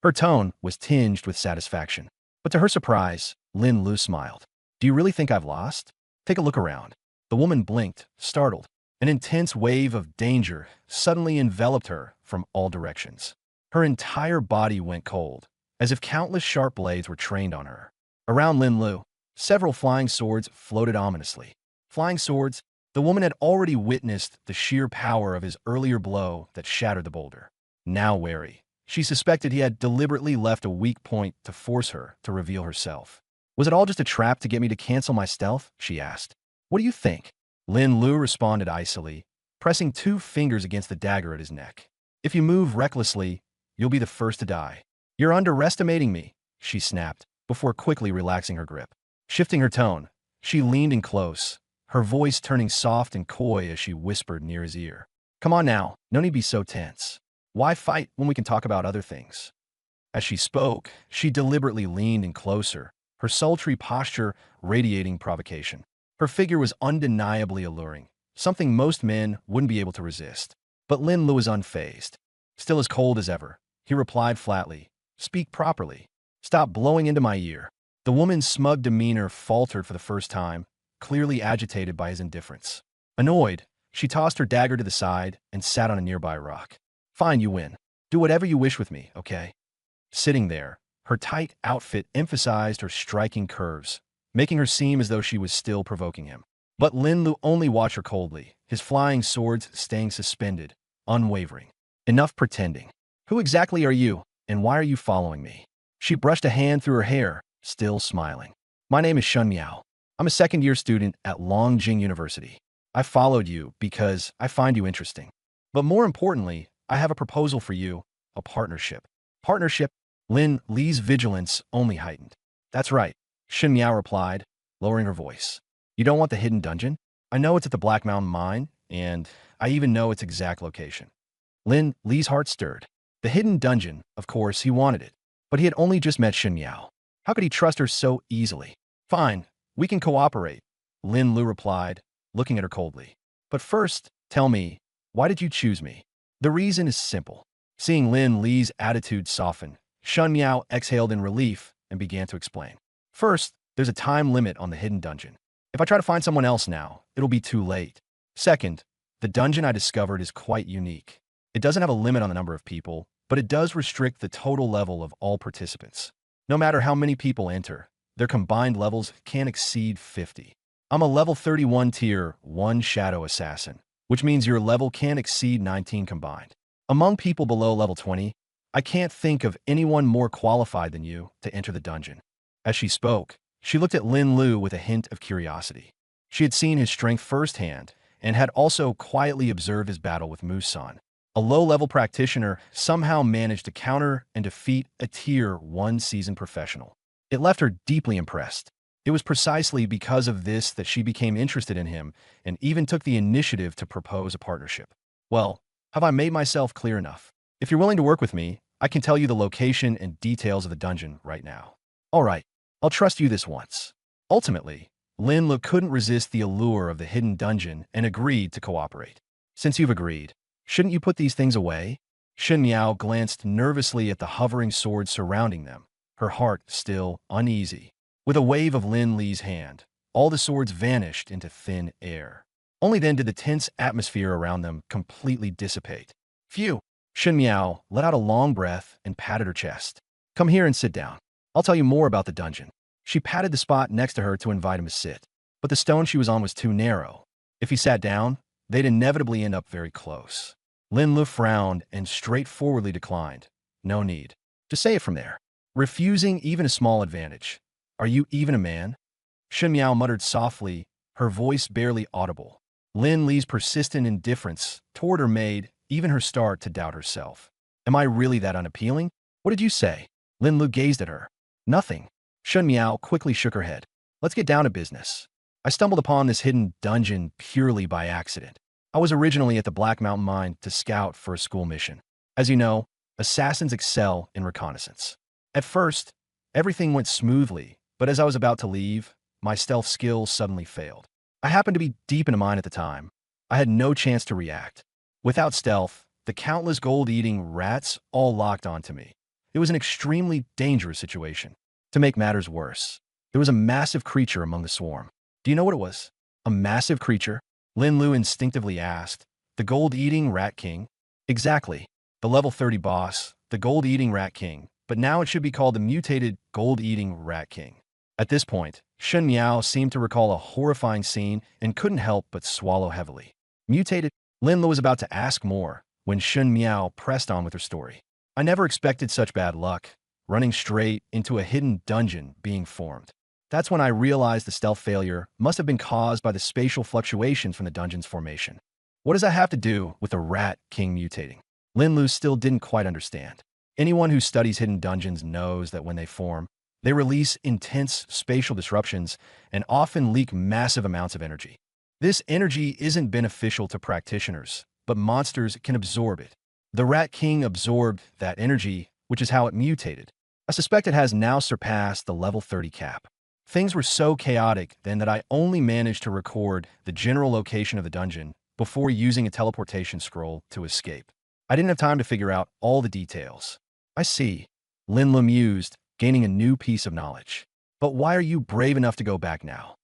Her tone was tinged with satisfaction. But to her surprise, Lin Lu smiled. Do you really think I've lost? Take a look around. The woman blinked, startled. An intense wave of danger suddenly enveloped her from all directions. Her entire body went cold, as if countless sharp blades were trained on her. Around Lin Lu, several flying swords floated ominously. Flying swords? The woman had already witnessed the sheer power of his earlier blow that shattered the boulder. Now wary, she suspected he had deliberately left a weak point to force her to reveal herself. Was it all just a trap to get me to cancel my stealth? She asked. What do you think? Lin Lu responded icily, pressing 2 fingers against the dagger at his neck. If you move recklessly, you'll be the first to die. You're underestimating me, she snapped, before quickly relaxing her grip. Shifting her tone, she leaned in close, her voice turning soft and coy as she whispered near his ear. Come on now, no need to be so tense. Why fight when we can talk about other things? As she spoke, she deliberately leaned in closer, her sultry posture radiating provocation. Her figure was undeniably alluring, something most men wouldn't be able to resist. But Lin Lu was unfazed. Still as cold as ever, he replied flatly, Speak properly. Stop blowing into my ear. The woman's smug demeanor faltered for the first time, clearly agitated by his indifference. Annoyed, she tossed her dagger to the side and sat on a nearby rock. Fine, you win. Do whatever you wish with me, okay? Sitting there, her tight outfit emphasized her striking curves, making her seem as though she was still provoking him. But Lin Lu only watched her coldly, his flying swords staying suspended, unwavering. Enough pretending. Who exactly are you, and why are you following me? She brushed a hand through her hair, still smiling. My name is Shun Miao. I'm a second-year student at Longjing University. I followed you because I find you interesting. But more importantly, I have a proposal for you, a partnership. Partnership? Lin Li's vigilance only heightened. That's right, Shun Miao replied, lowering her voice. You don't want the hidden dungeon? I know it's at the Black Mountain Mine, and I even know its exact location. Lin Li's heart stirred. The hidden dungeon, of course, he wanted it. But he had only just met Shun Miao. How could he trust her so easily? Fine, we can cooperate, Lin Lu replied, looking at her coldly. But first, tell me, why did you choose me? The reason is simple. Seeing Lin Li's attitude soften, Shun Miao exhaled in relief and began to explain. First, there's a time limit on the hidden dungeon. If I try to find someone else now, it'll be too late. Second, the dungeon I discovered is quite unique. It doesn't have a limit on the number of people, but it does restrict the total level of all participants. No matter how many people enter, their combined levels can't exceed 50. I'm a level 31 tier 1 shadow assassin, which means your level can't exceed 19 combined. Among people below level 20, I can't think of anyone more qualified than you to enter the dungeon. As she spoke, she looked at Lin Lu with a hint of curiosity. She had seen his strength firsthand and had also quietly observed his battle with Musan. A low-level practitioner somehow managed to counter and defeat a Tier 1 seasoned professional. It left her deeply impressed. It was precisely because of this that she became interested in him and even took the initiative to propose a partnership. Well, have I made myself clear enough? If you're willing to work with me, I can tell you the location and details of the dungeon right now. All right, I'll trust you this once. Ultimately, Lin Lu couldn't resist the allure of the hidden dungeon and agreed to cooperate. Since you've agreed, shouldn't you put these things away? Shen Miao glanced nervously at the hovering sword surrounding them, her heart still uneasy. With a wave of Lin Li's hand, all the swords vanished into thin air. Only then did the tense atmosphere around them completely dissipate. Phew! Shen Miao let out a long breath and patted her chest. Come here and sit down. I'll tell you more about the dungeon. She patted the spot next to her to invite him to sit. But the stone she was on was too narrow. If he sat down, they'd inevitably end up very close. Lin Lu frowned and straightforwardly declined. No need. Just say it from there. Refusing even a small advantage. Are you even a man? Shen Miao muttered softly, her voice barely audible. Lin Li's persistent indifference toward her made even her start to doubt herself. Am I really that unappealing? What did you say? Lin Lu gazed at her. Nothing. Shen Miao quickly shook her head. Let's get down to business. I stumbled upon this hidden dungeon purely by accident. I was originally at the Black Mountain Mine to scout for a school mission. As you know, assassins excel in reconnaissance. At first, everything went smoothly, but as I was about to leave, my stealth skills suddenly failed. I happened to be deep in a mine at the time. I had no chance to react. Without stealth, the countless gold-eating rats all locked onto me. It was an extremely dangerous situation. To make matters worse, there was a massive creature among the swarm. Do you know what it was? A massive creature? Lin Lu instinctively asked. The gold-eating rat king? Exactly. The level 30 boss, the gold-eating rat king, but now it should be called the mutated gold-eating rat king. At this point, Shen Miao seemed to recall a horrifying scene and couldn't help but swallow heavily. Mutated? Lin Lu was about to ask more when Shen Miao pressed on with her story. I never expected such bad luck, running straight into a hidden dungeon being formed. That's when I realized the stealth failure must have been caused by the spatial fluctuations from the dungeon's formation. What does that have to do with the rat king mutating? Lin Lu still didn't quite understand. Anyone who studies hidden dungeons knows that when they form, they release intense spatial disruptions and often leak massive amounts of energy. This energy isn't beneficial to practitioners, but monsters can absorb it. The Rat King absorbed that energy, which is how it mutated. I suspect it has now surpassed the level 30 cap. Things were so chaotic then that I only managed to record the general location of the dungeon before using a teleportation scroll to escape. I didn't have time to figure out all the details. I see. Lin Lu mused, gaining a new piece of knowledge. But why are you brave enough to go back now?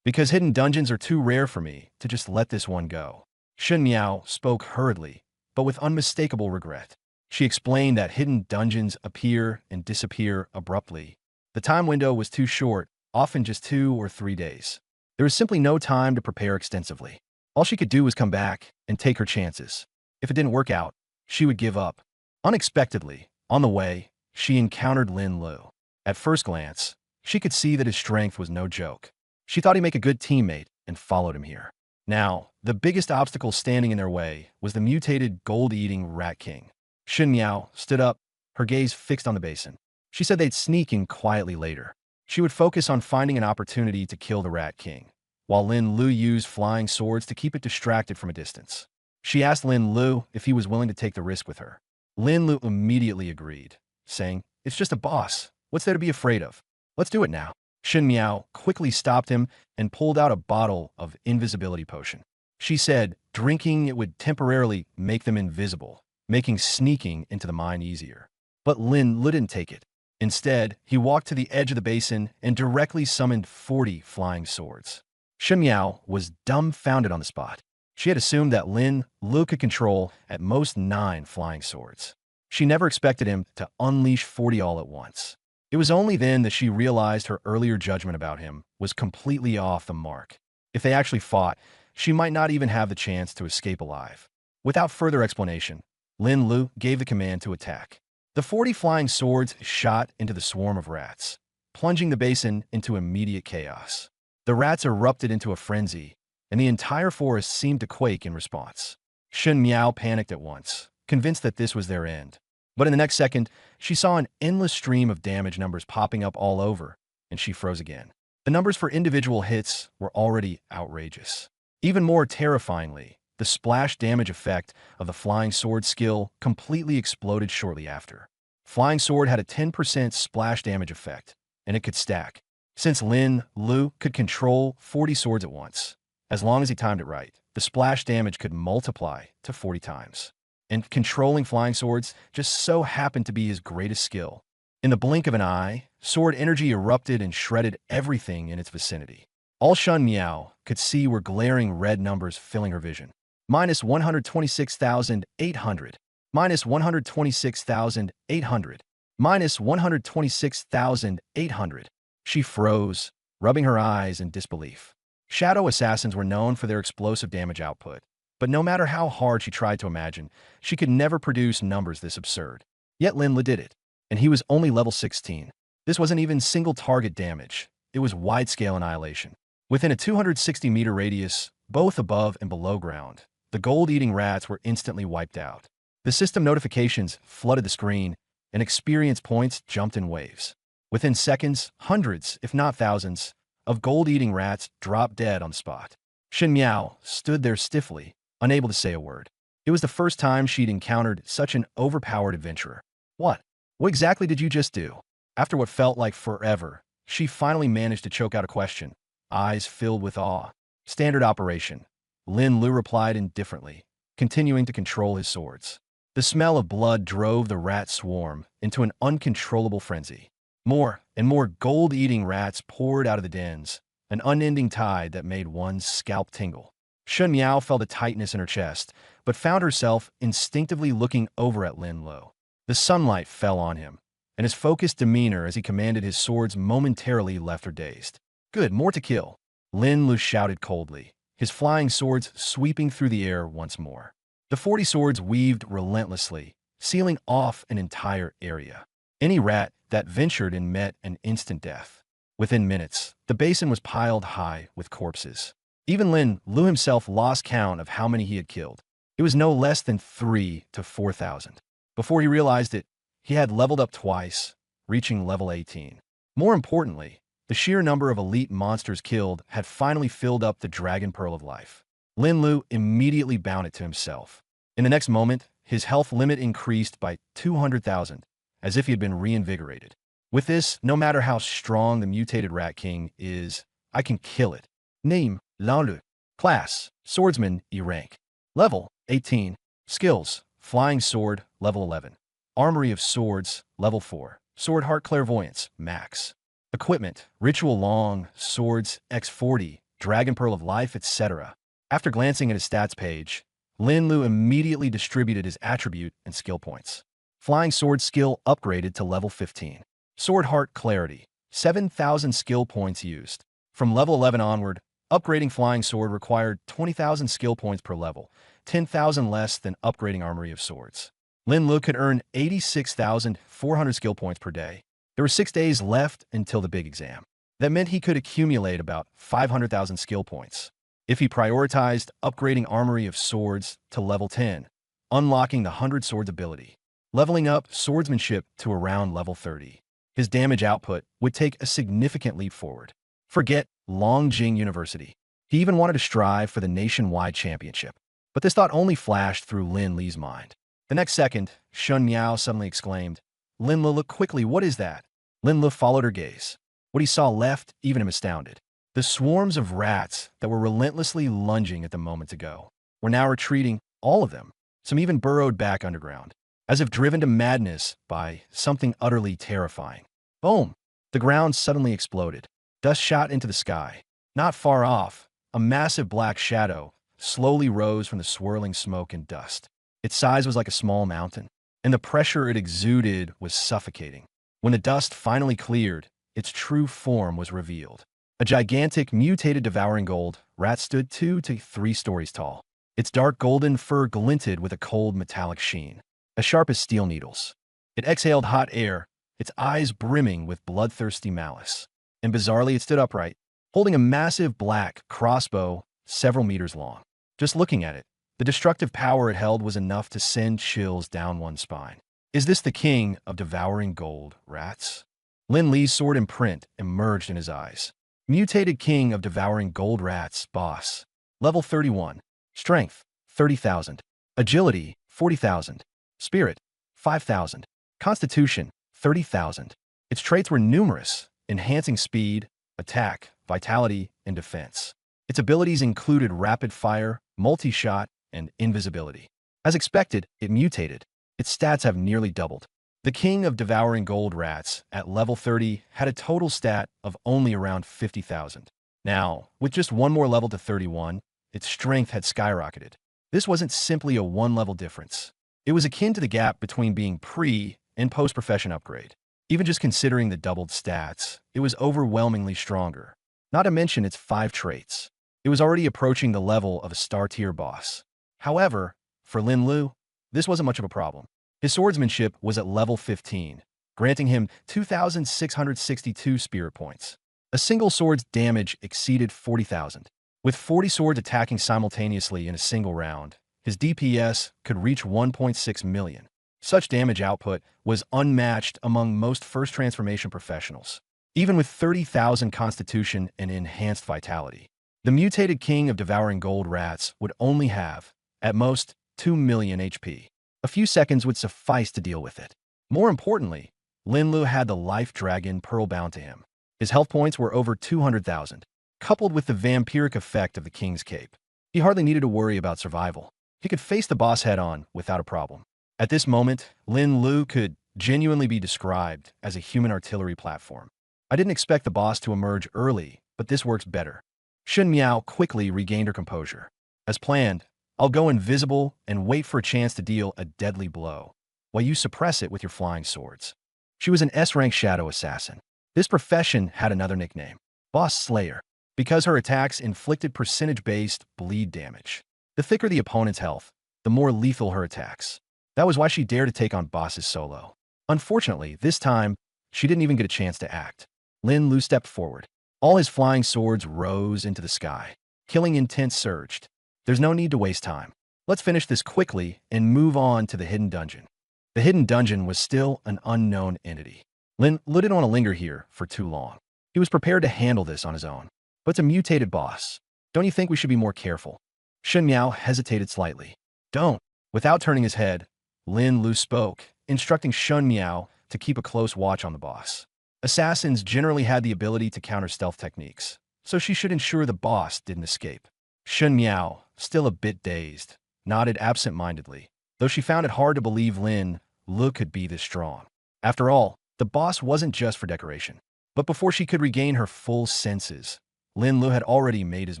Because hidden dungeons are too rare for me to just let this one go. Shen Miao spoke hurriedly, but with unmistakable regret. She explained that hidden dungeons appear and disappear abruptly. The time window was too short, often just 2 or 3 days. There was simply no time to prepare extensively. All she could do was come back and take her chances. If it didn't work out, she would give up. Unexpectedly, on the way, she encountered Lin Lu. At first glance, she could see that his strength was no joke. She thought he'd make a good teammate and followed him here. Now, the biggest obstacle standing in their way was the mutated gold-eating Rat King. Shen Miao stood up, her gaze fixed on the basin. She said they'd sneak in quietly later. She would focus on finding an opportunity to kill the Rat King, while Lin Lu used flying swords to keep it distracted from a distance. She asked Lin Lu if he was willing to take the risk with her. Lin Lu immediately agreed, saying, "It's just a boss. What's there to be afraid of? Let's do it now." Shen Miao quickly stopped him and pulled out a bottle of invisibility potion. She said drinking it would temporarily make them invisible, making sneaking into the mine easier. But Lin Lu didn't take it. Instead, he walked to the edge of the basin and directly summoned 40 flying swords. Shen Miao was dumbfounded on the spot. She had assumed that Lin Lu could control at most 9 flying swords. She never expected him to unleash 40 all at once. It was only then that she realized her earlier judgment about him was completely off the mark. If they actually fought, she might not even have the chance to escape alive. Without further explanation, Lin Lu gave the command to attack. The 40 flying swords shot into the swarm of rats, plunging the basin into immediate chaos. The rats erupted into a frenzy, and the entire forest seemed to quake in response. Shun Miao panicked at once, convinced that this was their end. But in the next second, she saw an endless stream of damage numbers popping up all over, and she froze again. The numbers for individual hits were already outrageous. Even more terrifyingly, the splash damage effect of the Flying Sword skill completely exploded shortly after. Flying Sword had a 10% splash damage effect, and it could stack. Since Lin Lu could control 40 swords at once, as long as he timed it right, the splash damage could multiply to 40 times. And controlling flying swords just so happened to be his greatest skill. In the blink of an eye, sword energy erupted and shredded everything in its vicinity. All Shun Miao could see were glaring red numbers filling her vision. Minus 126,800. Minus 126,800. Minus 126,800. She froze, rubbing her eyes in disbelief. Shadow assassins were known for their explosive damage output, but no matter how hard she tried to imagine, she could never produce numbers this absurd. Yet Lin Lu did it, and he was only level 16. This wasn't even single target damage, it was wide-scale annihilation. Within a 260-meter radius, both above and below ground, the gold-eating rats were instantly wiped out. The system notifications flooded the screen, and experience points jumped in waves. Within seconds, hundreds, if not thousands, of gold-eating rats dropped dead on the spot. Shin Miao stood there stiffly, unable to say a word. It was the first time she'd encountered such an overpowered adventurer. What exactly did you just do? After what felt like forever, she finally managed to choke out a question, eyes filled with awe. Standard operation. Lin Lu replied indifferently, continuing to control his swords. The smell of blood drove the rat swarm into an uncontrollable frenzy. More and more gold-eating rats poured out of the dens, an unending tide that made one's scalp tingle. Shun Miao felt a tightness in her chest, but found herself instinctively looking over at Lin Lu. The sunlight fell on him, and his focused demeanor as he commanded his swords momentarily left her dazed. Good, more to kill. Lin Lu shouted coldly, his flying swords sweeping through the air once more. The 40 swords weaved relentlessly, sealing off an entire area. Any rat that ventured in met an instant death. Within minutes, the basin was piled high with corpses. Even Lin Lu himself lost count of how many he had killed. It was no less than 3,000 to 4,000. Before he realized it, he had leveled up twice, reaching level 18. More importantly, the sheer number of elite monsters killed had finally filled up the Dragon Pearl of Life. Lin Lu immediately bound it to himself. In the next moment, his health limit increased by 200,000, as if he had been reinvigorated. With this, no matter how strong the mutated Rat King is, I can kill it. Name, Lao Lu. Class, Swordsman, E rank. Level, 18. Skills, Flying Sword, level 11. Armory of Swords, level 4. Sword Heart Clairvoyance, max. Equipment, Ritual Long, Swords, X40, Dragon Pearl of Life, etc. After glancing at his stats page, Lin Lu immediately distributed his attribute and skill points. Flying Sword skill upgraded to level 15. Sword Heart Clarity, 7,000 skill points used. From level 11 onward, upgrading Flying Sword required 20,000 skill points per level, 10,000 less than upgrading Armory of Swords. Lin Lu could earn 86,400 skill points per day. There were 6 days left until the big exam. That meant he could accumulate about 500,000 skill points. If he prioritized upgrading Armory of Swords to level 10, unlocking the 100 Swords ability, leveling up swordsmanship to around level 30, his damage output would take a significant leap forward. Forget Longjing University. He even wanted to strive for the nationwide championship. But this thought only flashed through Lin Li's mind. The next second, Shun Miao suddenly exclaimed, "Lin Lu, look quickly, what is that?" Lin Lu followed her gaze. What he saw left even him astounded. The swarms of rats that were relentlessly lunging at them moments ago were now retreating, all of them. Some even burrowed back underground, as if driven to madness by something utterly terrifying. Boom! The ground suddenly exploded. Dust shot into the sky. Not far off, a massive black shadow slowly rose from the swirling smoke and dust. Its size was like a small mountain, and the pressure it exuded was suffocating. When the dust finally cleared, its true form was revealed. A gigantic, mutated devouring gold rat stood 2 to 3 stories tall. Its dark golden fur glinted with a cold metallic sheen, as sharp as steel needles. It exhaled hot air, its eyes brimming with bloodthirsty malice. And bizarrely, it stood upright, holding a massive black crossbow several meters long. Just looking at it, the destructive power it held was enough to send chills down one's spine. Is this the king of devouring gold rats? Lin Li's sword imprint emerged in his eyes. Mutated king of devouring gold rats, boss. Level 31. Strength, 30,000. Agility, 40,000. Spirit, 5,000. Constitution, 30,000. Its traits were numerous, enhancing speed, attack, vitality, and defense. Its abilities included rapid fire, multi-shot, and invisibility. As expected, it mutated. Its stats have nearly doubled. The king of devouring gold rats, at level 30, had a total stat of only around 50,000. Now, with just one more level to 31, its strength had skyrocketed. This wasn't simply a one-level difference. It was akin to the gap between being pre- and post-profession upgrade. Even just considering the doubled stats, it was overwhelmingly stronger. Not to mention its 5 traits. It was already approaching the level of a star-tier boss. However, for Lin Lu, this wasn't much of a problem. His swordsmanship was at level 15, granting him 2,662 spirit points. A single sword's damage exceeded 40,000. With 40 swords attacking simultaneously in a single round, his DPS could reach 1.6 million. Such damage output was unmatched among most first transformation professionals. Even with 30,000 constitution and enhanced vitality, the mutated king of devouring gold rats would only have, at most, 2 million HP. A few seconds would suffice to deal with it. More importantly, Lin Lu had the life dragon pearl bound to him. His health points were over 200,000, coupled with the vampiric effect of the king's cape. He hardly needed to worry about survival. He could face the boss head-on without a problem. At this moment, Lin Lu could genuinely be described as a human artillery platform. I didn't expect the boss to emerge early, but this works better. Shun Miao quickly regained her composure. As planned, I'll go invisible and wait for a chance to deal a deadly blow, while you suppress it with your flying swords. She was an S-rank shadow assassin. This profession had another nickname, Boss Slayer, because her attacks inflicted percentage-based bleed damage. The thicker the opponent's health, the more lethal her attacks. That was why she dared to take on bosses solo. Unfortunately, this time, she didn't even get a chance to act. Lin Lu stepped forward. All his flying swords rose into the sky. Killing intent surged. There's no need to waste time. Let's finish this quickly and move on to the hidden dungeon. The hidden dungeon was still an unknown entity. Lin Lu didn't want to linger here for too long. He was prepared to handle this on his own. But it's a mutated boss. Don't you think we should be more careful? Shun Miao hesitated slightly. Don't. Without turning his head, Lin Lu spoke, instructing Shun Miao to keep a close watch on the boss. Assassins generally had the ability to counter stealth techniques, so she should ensure the boss didn't escape. Shun Miao, still a bit dazed, nodded absent-mindedly, though she found it hard to believe Lin Lu could be this strong. After all, the boss wasn't just for decoration. But before she could regain her full senses, Lin Lu had already made his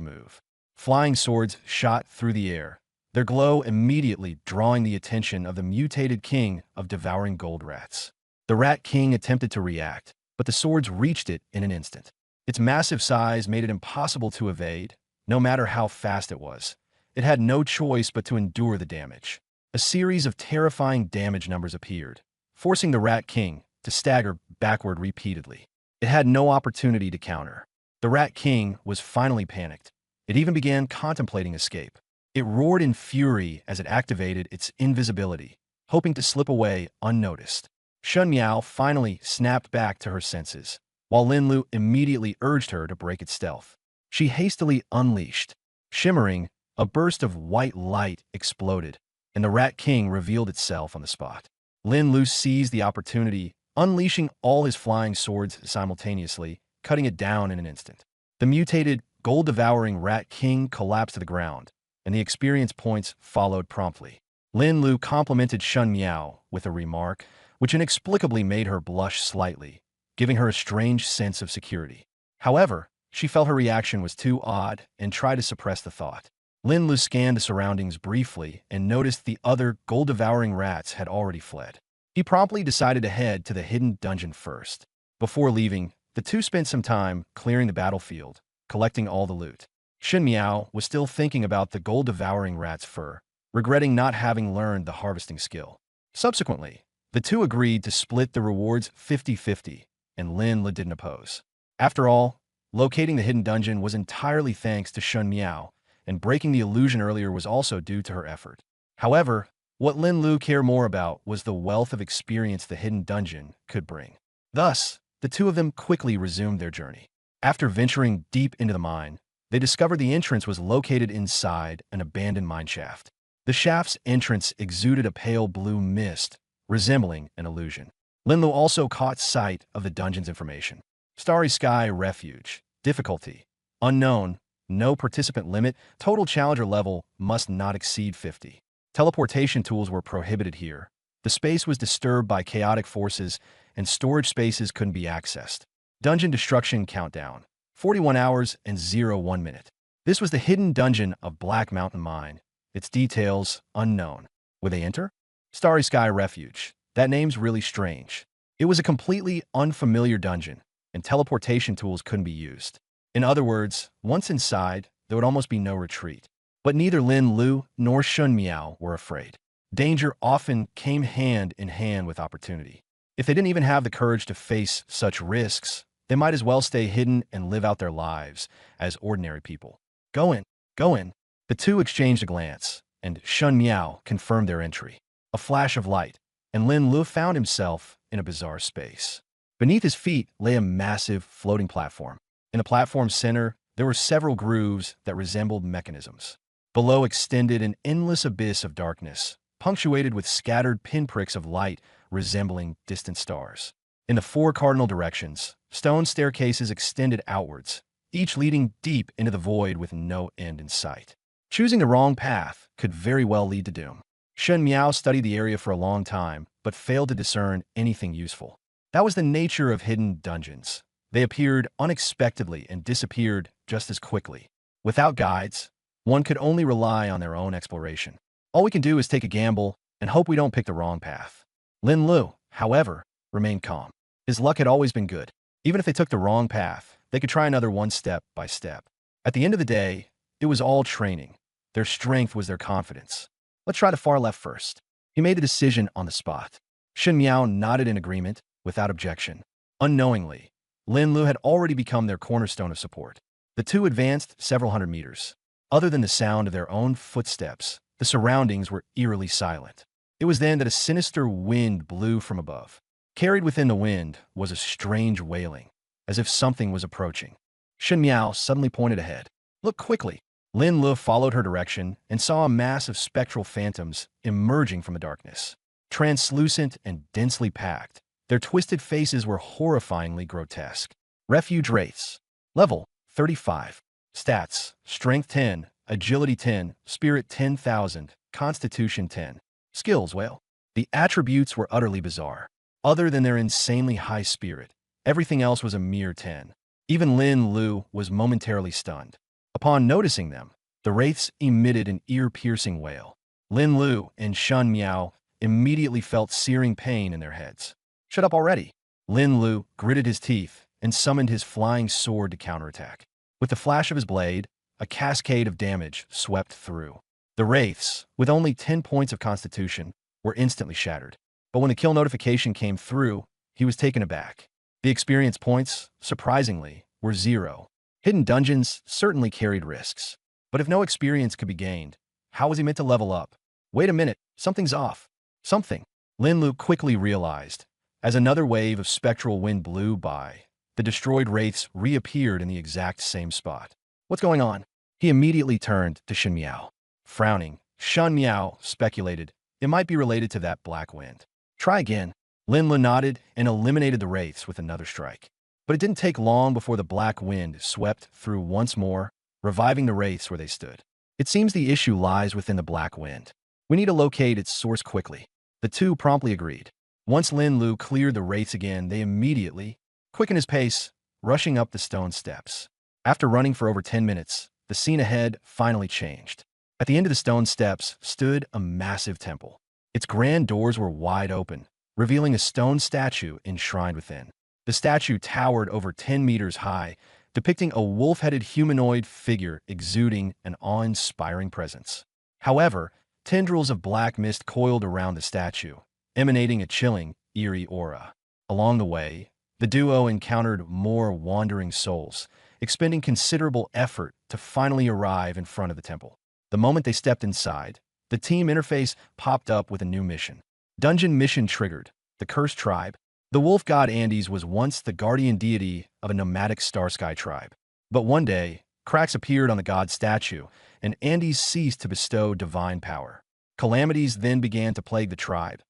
move. Flying swords shot through the air, their glow immediately drawing the attention of the mutated king of devouring gold rats. The Rat King attempted to react, but the swords reached it in an instant. Its massive size made it impossible to evade, no matter how fast it was. It had no choice but to endure the damage. A series of terrifying damage numbers appeared, forcing the Rat King to stagger backward repeatedly. It had no opportunity to counter. The Rat King was finally panicked. It even began contemplating escape. It roared in fury as it activated its invisibility, hoping to slip away unnoticed. Shun Miao finally snapped back to her senses, while Lin Lu immediately urged her to break its stealth. She hastily unleashed. Shimmering, a burst of white light exploded, and the Rat King revealed itself on the spot. Lin Lu seized the opportunity, unleashing all his flying swords simultaneously, cutting it down in an instant. The mutated, gold-devouring Rat King collapsed to the ground, and the experience points followed promptly. Lin Lu complimented Shun Miao with a remark which inexplicably made her blush slightly, giving her a strange sense of security. However, she felt her reaction was too odd and tried to suppress the thought. Lin Lu scanned the surroundings briefly and noticed the other gold-devouring rats had already fled. He promptly decided to head to the hidden dungeon first. Before leaving, the two spent some time clearing the battlefield, collecting all the loot. Shun Miao was still thinking about the gold-devouring rat's fur, regretting not having learned the harvesting skill. Subsequently, The two agreed to split the rewards 50-50, and Lin Lu didn't oppose. After all, locating the hidden dungeon was entirely thanks to Shun Miao, and breaking the illusion earlier was also due to her effort. However, what Lin Lu cared more about was the wealth of experience the hidden dungeon could bring. Thus, the two of them quickly resumed their journey. After venturing deep into the mine, they discovered the entrance was located inside an abandoned mine shaft. The shaft's entrance exuded a pale blue mist, resembling an illusion. Lin Lu also caught sight of the dungeon's information. Starry Sky Refuge. Difficulty: unknown. No participant limit. Total challenger level must not exceed 50. Teleportation tools were prohibited here. The space was disturbed by chaotic forces, and storage spaces couldn't be accessed. Dungeon destruction countdown: 41 hours and 01 minute. This was the hidden dungeon of Black Mountain Mine. Its details unknown. Would they enter? Starry Sky Refuge. That name's really strange. It was a completely unfamiliar dungeon, and teleportation tools couldn't be used. In other words, once inside, there would almost be no retreat. But neither Lin Lu nor Shun Miao were afraid. Danger often came hand in hand with opportunity. If they didn't even have the courage to face such risks, they might as well stay hidden and live out their lives as ordinary people. Go in, go in. The two exchanged a glance, and Shun Miao confirmed their entry. A flash of light, and Lin Lu found himself in a bizarre space. Beneath his feet lay a massive floating platform. In the platform's center, there were several grooves that resembled mechanisms. Below extended an endless abyss of darkness, punctuated with scattered pinpricks of light resembling distant stars. In the four cardinal directions, stone staircases extended outwards, each leading deep into the void with no end in sight. Choosing the wrong path could very well lead to doom. Shun Miao studied the area for a long time, but failed to discern anything useful. That was the nature of hidden dungeons. They appeared unexpectedly and disappeared just as quickly. Without guides, one could only rely on their own exploration. All we can do is take a gamble and hope we don't pick the wrong path. Lin Lu, however, remained calm. His luck had always been good. Even if they took the wrong path, they could try another one step by step. At the end of the day, it was all training. Their strength was their confidence. Let's try the far left first. He made a decision on the spot. Shun Miao nodded in agreement, without objection. Unknowingly, Lin Lu had already become their cornerstone of support. The two advanced several hundred meters. Other than the sound of their own footsteps, the surroundings were eerily silent. It was then that a sinister wind blew from above. Carried within the wind was a strange wailing, as if something was approaching. Shun Miao suddenly pointed ahead. Look quickly. Lin Lu followed her direction and saw a mass of spectral phantoms emerging from the darkness. Translucent and densely packed, their twisted faces were horrifyingly grotesque. Refuge Wraiths. Level 35. Stats: Strength 10, Agility 10, Spirit 10,000, Constitution 10. Skills: well, the attributes were utterly bizarre. Other than their insanely high spirit, everything else was a mere 10. Even Lin Lu was momentarily stunned. Upon noticing them, the wraiths emitted an ear-piercing wail. Lin Lu and Shun Miao immediately felt searing pain in their heads. Shut up already! Lin Lu gritted his teeth and summoned his flying sword to counterattack. With the flash of his blade, a cascade of damage swept through. The wraiths, with only 10 points of constitution, were instantly shattered. But when the kill notification came through, he was taken aback. The experience points, surprisingly, were 0. Hidden dungeons certainly carried risks. But if no experience could be gained, how was he meant to level up? Wait a minute, something's off. Something. Lin Lu quickly realized. As another wave of spectral wind blew by, the destroyed wraiths reappeared in the exact same spot. What's going on? He immediately turned to Shun Miao. Frowning, Shun Miao speculated it might be related to that black wind. Try again. Lin Lu nodded and eliminated the wraiths with another strike. But it didn't take long before the black wind swept through once more, reviving the wraiths where they stood. It seems the issue lies within the black wind. We need to locate its source quickly. The two promptly agreed. Once Lin Lu cleared the wraiths again, they immediately quickened his pace, rushing up the stone steps. After running for over 10 minutes, the scene ahead finally changed. At the end of the stone steps stood a massive temple. Its grand doors were wide open, revealing a stone statue enshrined within. The statue towered over 10 meters high, depicting a wolf-headed humanoid figure exuding an awe-inspiring presence. However, tendrils of black mist coiled around the statue, emanating a chilling, eerie aura. Along the way, the duo encountered more wandering souls, expending considerable effort to finally arrive in front of the temple. The moment they stepped inside, the team interface popped up with a new mission. Dungeon mission triggered. The Cursed Tribe. The wolf god Andes was once the guardian deity of a nomadic star-sky tribe. But one day, cracks appeared on the god's statue, and Andes ceased to bestow divine power. Calamities then began to plague the tribe.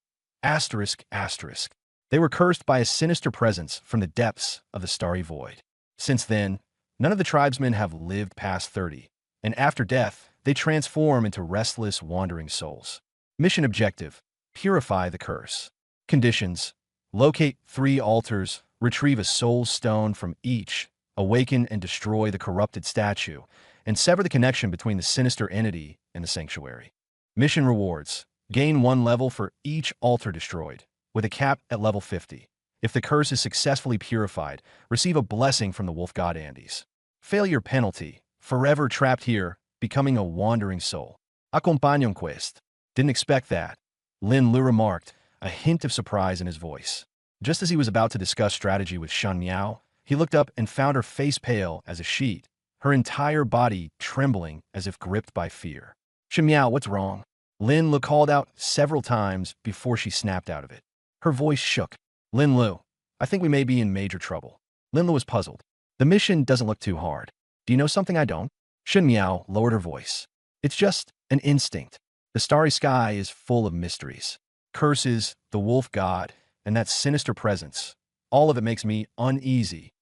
Asterisk, asterisk. They were cursed by a sinister presence from the depths of the starry void. Since then, none of the tribesmen have lived past 30, and after death, they transform into restless, wandering souls. Mission objective: purify the curse. Conditions: locate 3 altars, retrieve a soul stone from each, awaken and destroy the corrupted statue, and sever the connection between the sinister entity and the sanctuary. Mission rewards: gain 1 level for each altar destroyed, with a cap at level 50. If the curse is successfully purified, receive a blessing from the wolf god Andes. Failure penalty: forever trapped here, becoming a wandering soul. Acompañan quest. Didn't expect that, Lin Lu remarked, a hint of surprise in his voice. Just as he was about to discuss strategy with Shen Miao, he looked up and found her face pale as a sheet, her entire body trembling as if gripped by fear. Shen Miao, what's wrong? Lin Lu called out several times before she snapped out of it. Her voice shook. Lin Lu, I think we may be in major trouble. Lin Lu was puzzled. The mission doesn't look too hard. Do you know something I don't? Shen Miao lowered her voice. It's just an instinct. The starry sky is full of mysteries. Curses, the wolf god, and that sinister presence. All of it makes me uneasy.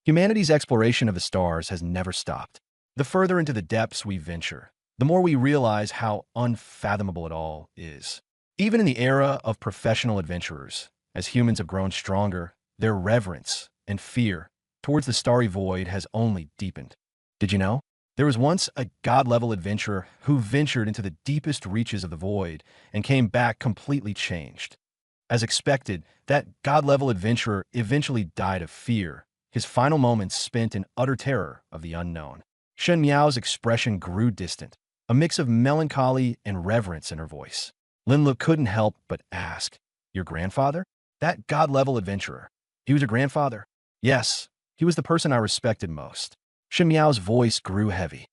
Humanity's exploration of the stars has never stopped. The further into the depths we venture, the more we realize how unfathomable it all is. Even in the era of professional adventurers, as humans have grown stronger, their reverence and fear towards the starry void has only deepened. Did you know? There was once a god-level adventurer who ventured into the deepest reaches of the void and came back completely changed. As expected, that god-level adventurer eventually died of fear, his final moments spent in utter terror of the unknown. Shen Miao's expression grew distant, a mix of melancholy and reverence in her voice. Lin Lu couldn't help but ask, your grandfather? That god-level adventurer. He was your grandfather? Yes, he was the person I respected most. Shen Miao's voice grew heavy.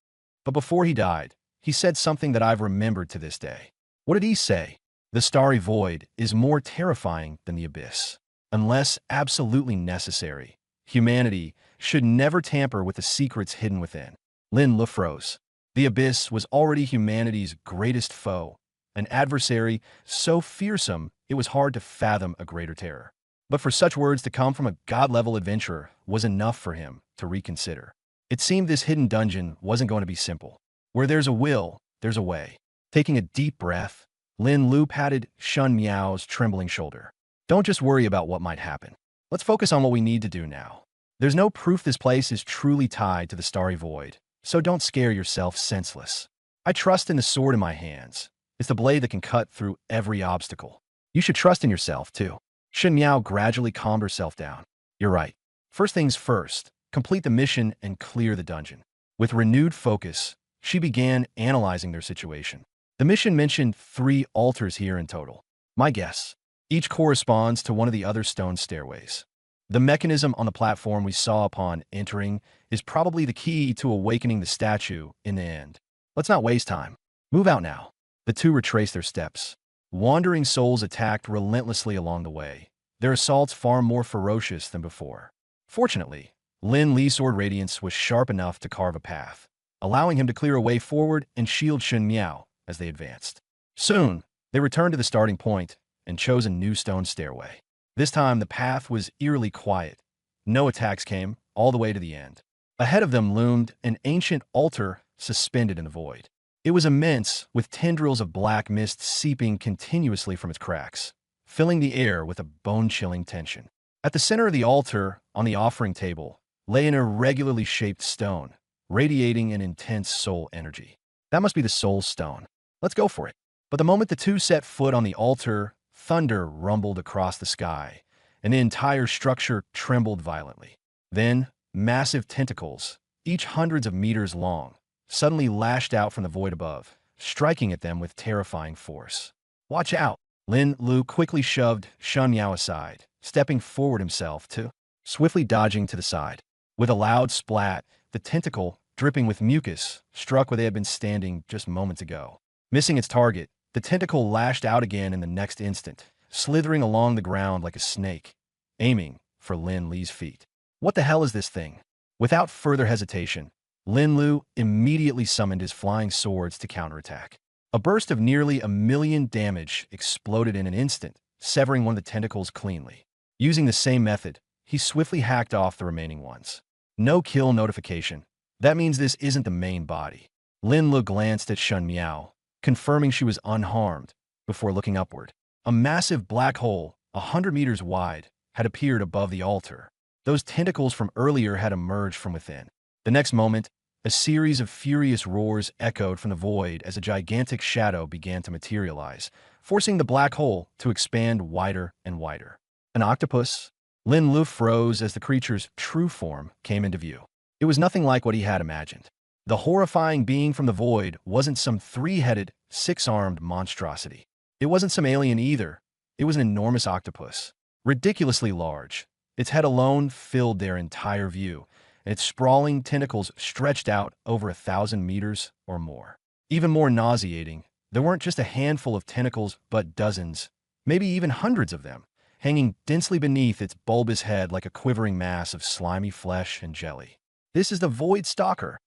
But before he died, he said something that I've remembered to this day. What did he say? The starry void is more terrifying than the abyss. Unless absolutely necessary, humanity should never tamper with the secrets hidden within. Lin Lu froze. The abyss was already humanity's greatest foe, an adversary so fearsome it was hard to fathom a greater terror. But for such words to come from a god-level adventurer was enough for him to reconsider. It seemed this hidden dungeon wasn't going to be simple. Where there's a will, there's a way. Taking a deep breath, Lin Lu patted Shen Miao's trembling shoulder. Don't just worry about what might happen. Let's focus on what we need to do now. There's no proof this place is truly tied to the starry void, so don't scare yourself senseless. I trust in the sword in my hands. It's the blade that can cut through every obstacle. You should trust in yourself, too. Shen Miao gradually calmed herself down. You're right. First things first, complete the mission and clear the dungeon. With renewed focus, she began analyzing their situation. The mission mentioned 3 altars here in total. My guess, each corresponds to one of the other stone stairways. The mechanism on the platform we saw upon entering is probably the key to awakening the statue in the end. Let's not waste time. Move out now. The two retraced their steps. Wandering souls attacked relentlessly along the way, their assaults far more ferocious than before. Fortunately, Lin Li's sword radiance was sharp enough to carve a path, allowing him to clear a way forward and shield Shen Miao as they advanced. Soon, they returned to the starting point and chose a new stone stairway. This time, the path was eerily quiet. No attacks came all the way to the end. Ahead of them loomed an ancient altar suspended in the void. It was immense, with tendrils of black mist seeping continuously from its cracks, filling the air with a bone-chilling tension. At the center of the altar, on the offering table, lay an irregularly shaped stone, radiating an intense soul energy. That must be the soul stone. Let's go for it. But the moment the two set foot on the altar, thunder rumbled across the sky, and the entire structure trembled violently. Then, massive tentacles, each hundreds of meters long, suddenly lashed out from the void above, striking at them with terrifying force. Watch out! Lin Lu quickly shoved Shen Miao aside, stepping forward himself to swiftly dodging to the side. With a loud splat, the tentacle, dripping with mucus, struck where they had been standing just moments ago. Missing its target, the tentacle lashed out again in the next instant, slithering along the ground like a snake, aiming for Lin Li's feet. What the hell is this thing? Without further hesitation, Lin Lu immediately summoned his flying swords to counterattack. A burst of nearly 1,000,000 damage exploded in an instant, severing one of the tentacles cleanly. Using the same method, he swiftly hacked off the remaining ones. No kill notification. That means this isn't the main body. Lin Lu glanced at Shen Miao, confirming she was unharmed, before looking upward. A massive black hole, 100 meters wide, had appeared above the altar. Those tentacles from earlier had emerged from within. The next moment, a series of furious roars echoed from the void as a gigantic shadow began to materialize, forcing the black hole to expand wider and wider. An octopus? Lin Lu froze as the creature's true form came into view. It was nothing like what he had imagined. The horrifying being from the void wasn't some three-headed, six-armed monstrosity. It wasn't some alien either. It was an enormous octopus, ridiculously large. Its head alone filled their entire view, and its sprawling tentacles stretched out over 1,000 meters or more. Even more nauseating, there weren't just a handful of tentacles, but dozens, maybe even hundreds of them, hanging densely beneath its bulbous head like a quivering mass of slimy flesh and jelly. "This is the Void Stalker,"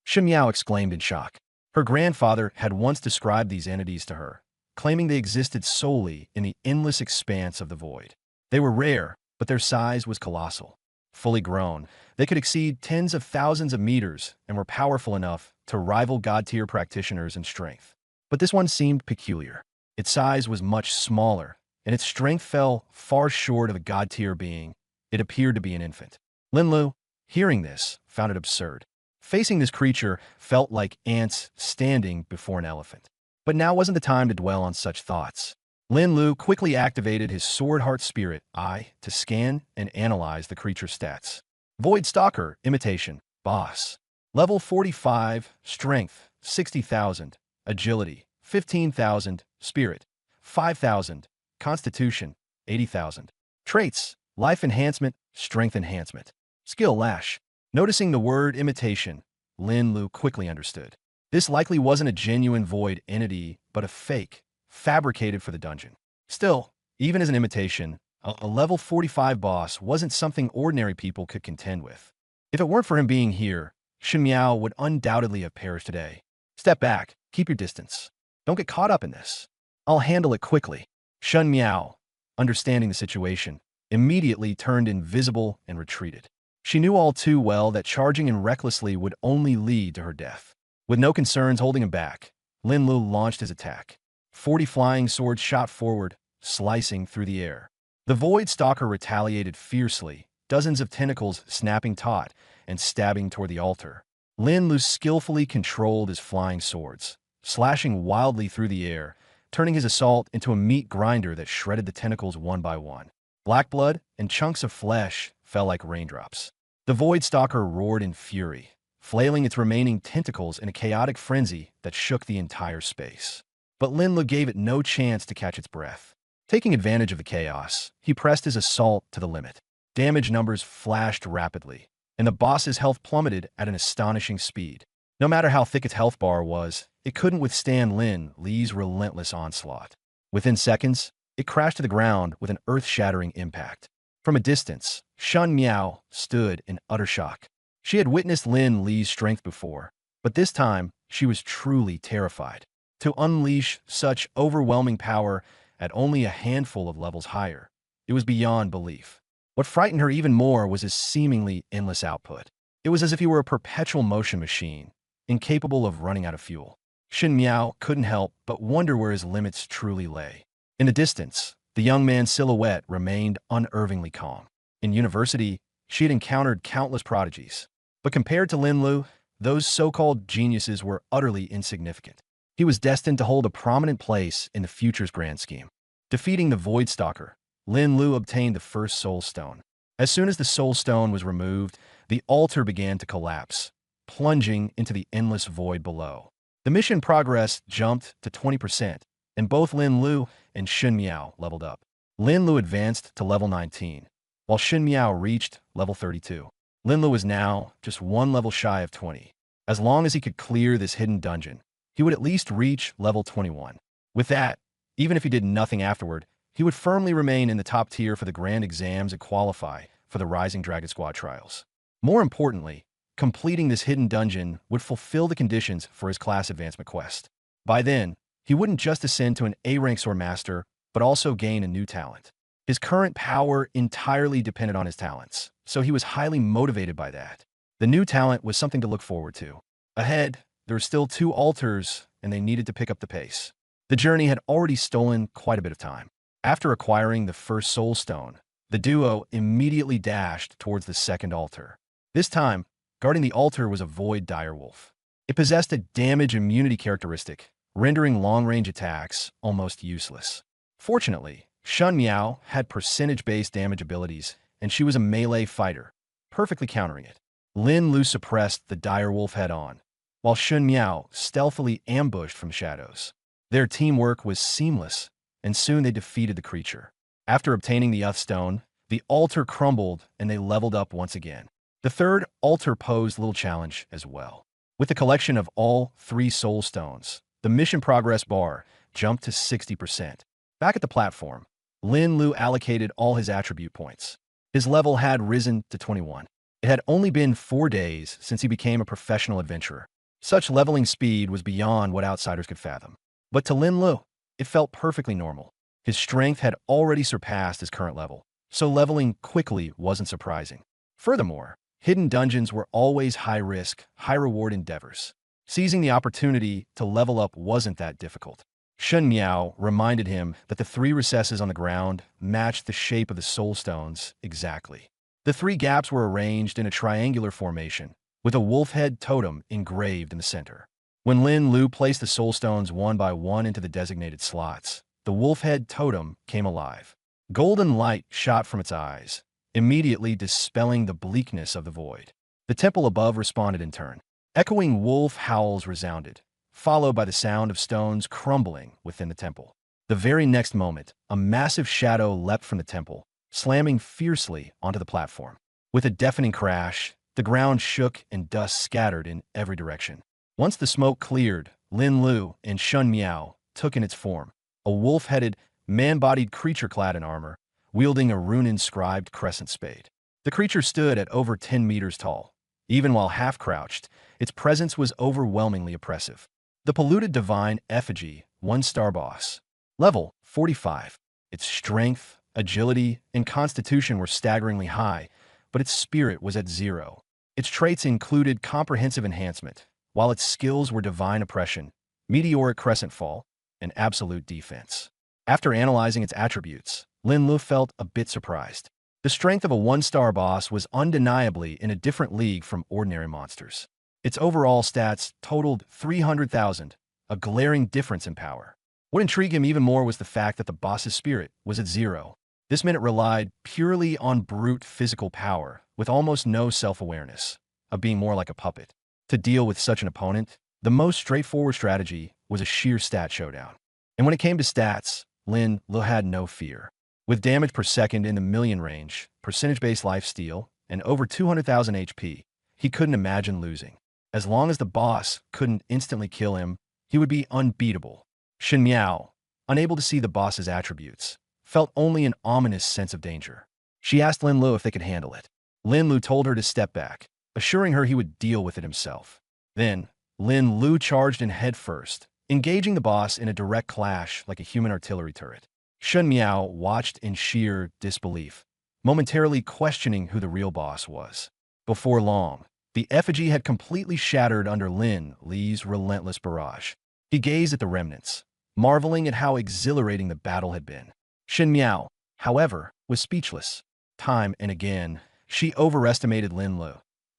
Shen Miao exclaimed in shock. Her grandfather had once described these entities to her, claiming they existed solely in the endless expanse of the void. They were rare, but their size was colossal. Fully grown, they could exceed tens of thousands of meters and were powerful enough to rival god-tier practitioners in strength. But this one seemed peculiar. Its size was much smaller, and its strength fell far short of a god-tier being. It appeared to be an infant. Lin Lu, hearing this, found it absurd. Facing this creature felt like ants standing before an elephant. But now wasn't the time to dwell on such thoughts. Lin Lu quickly activated his Sword Heart Spirit Eye to scan and analyze the creature's stats. Void Stalker, Imitation, Boss. Level 45, Strength, 60,000, Agility, 15,000, Spirit, 5,000, Constitution, 80,000. Traits, Life Enhancement, Strength Enhancement. Skill Lash. Noticing the word imitation, Lin Lu quickly understood. This likely wasn't a genuine void entity, but a fake, fabricated for the dungeon. Still, even as an imitation, a level 45 boss wasn't something ordinary people could contend with. If it weren't for him being here, Shen Miao would undoubtedly have perished today. Step back, keep your distance. Don't get caught up in this. I'll handle it quickly. Shen Miao, understanding the situation, immediately turned invisible and retreated. She knew all too well that charging in recklessly would only lead to her death. With no concerns holding him back, Lin Lu launched his attack. 40 flying swords shot forward, slicing through the air. The Void Stalker retaliated fiercely, dozens of tentacles snapping taut and stabbing toward the altar. Lin Lu skillfully controlled his flying swords, slashing wildly through the air, turning his assault into a meat grinder that shredded the tentacles one by one. Black blood and chunks of flesh fell like raindrops. The Void Stalker roared in fury, flailing its remaining tentacles in a chaotic frenzy that shook the entire space. But Lin Lu gave it no chance to catch its breath. Taking advantage of the chaos, he pressed his assault to the limit. Damage numbers flashed rapidly, and the boss's health plummeted at an astonishing speed. No matter how thick its health bar was, it couldn't withstand Lin Li's relentless onslaught. Within seconds, it crashed to the ground with an earth-shattering impact. From a distance, Shen Miao stood in utter shock. She had witnessed Lin Li's strength before, but this time she was truly terrified. To unleash such overwhelming power at only a handful of levels higher, it was beyond belief. What frightened her even more was his seemingly endless output. It was as if he were a perpetual motion machine, incapable of running out of fuel. Shen Miao couldn't help but wonder where his limits truly lay. In the distance, the young man's silhouette remained unervingly calm. In university, she had encountered countless prodigies, but compared to Lin Lu, those so-called geniuses were utterly insignificant. He was destined to hold a prominent place in the future's grand scheme. Defeating the Void Stalker, Lin Lu obtained the first Soul Stone. As soon as the Soul Stone was removed, the altar began to collapse, plunging into the endless void below. The mission progress jumped to 20%, and both Lin Lu and Xun Miao leveled up. Lin Lu advanced to level 19, while Xun Miao reached level 32. Lin Lu was now just one level shy of 20. As long as he could clear this hidden dungeon, he would at least reach level 21. With that, even if he did nothing afterward, he would firmly remain in the top tier for the grand exams and qualify for the Rising Dragon Squad trials. More importantly, completing this hidden dungeon would fulfill the conditions for his class advancement quest. By then, he wouldn't just ascend to an A-rank sword master, but also gain a new talent. His current power entirely depended on his talents, so he was highly motivated by that. The new talent was something to look forward to. Ahead, there were still 2 altars, and they needed to pick up the pace. The journey had already stolen quite a bit of time. After acquiring the first soul stone, the duo immediately dashed towards the second altar. This time, guarding the altar was a void direwolf. It possessed a damage immunity characteristic, rendering long-range attacks almost useless. Fortunately, Xun Miao had percentage-based damage abilities, and she was a melee fighter, perfectly countering it. Lin Lu suppressed the direwolf head-on, while Xun Miao stealthily ambushed from shadows. Their teamwork was seamless, and soon they defeated the creature. After obtaining the stone, the altar crumbled and they leveled up once again. The third altar posed a little challenge as well. With the collection of all 3 soul stones, the mission progress bar jumped to 60%. Back at the platform, Lin Lu allocated all his attribute points. His level had risen to 21. It had only been 4 days since he became a professional adventurer. Such leveling speed was beyond what outsiders could fathom. But to Lin Lu, it felt perfectly normal. His strength had already surpassed his current level, so leveling quickly wasn't surprising. Furthermore, hidden dungeons were always high-risk, high-reward endeavors. Seizing the opportunity to level up wasn't that difficult. Xun Miao reminded him that the 3 recesses on the ground matched the shape of the soul stones exactly. The 3 gaps were arranged in a triangular formation, with a wolf head totem engraved in the center. When Lin Lu placed the soul stones one by one into the designated slots, the wolf head totem came alive. Golden light shot from its eyes, immediately dispelling the bleakness of the void. The temple above responded in turn. Echoing wolf howls resounded, followed by the sound of stones crumbling within the temple. The very next moment, a massive shadow leapt from the temple, slamming fiercely onto the platform. With a deafening crash, the ground shook and dust scattered in every direction. Once the smoke cleared, Lin Lu and Xun Miao took in its form, a wolf-headed, man-bodied creature clad in armor, wielding a rune-inscribed crescent spade. The creature stood at over 10 meters tall. Even while half-crouched, its presence was overwhelmingly oppressive. The polluted divine effigy, 1-star boss. Level 45. Its strength, agility, and constitution were staggeringly high, but its spirit was at 0. Its traits included comprehensive enhancement, while its skills were divine oppression, meteoric crescent fall, and absolute defense. After analyzing its attributes, Lin Lu felt a bit surprised. The strength of a 1-star boss was undeniably in a different league from ordinary monsters. Its overall stats totaled 300,000, a glaring difference in power. What intrigued him even more was the fact that the boss's spirit was at 0. This meant it relied purely on brute physical power, with almost no self-awareness, of being more like a puppet. To deal with such an opponent, the most straightforward strategy was a sheer stat showdown. And when it came to stats, Lin Lu had no fear. With damage per second in the million range, percentage-based lifesteal, and over 200,000 HP, he couldn't imagine losing. As long as the boss couldn't instantly kill him, he would be unbeatable. Xun Miao, unable to see the boss's attributes, felt only an ominous sense of danger. She asked Lin Lu if they could handle it. Lin Lu told her to step back, assuring her he would deal with it himself. Then, Lin Lu charged in headfirst, engaging the boss in a direct clash like a human artillery turret. Xun Miao watched in sheer disbelief, momentarily questioning who the real boss was. Before long, the effigy had completely shattered under Lin Lu's relentless barrage. He gazed at the remnants, marveling at how exhilarating the battle had been. Xun Miao, however, was speechless. Time and again, she overestimated Lin Lu,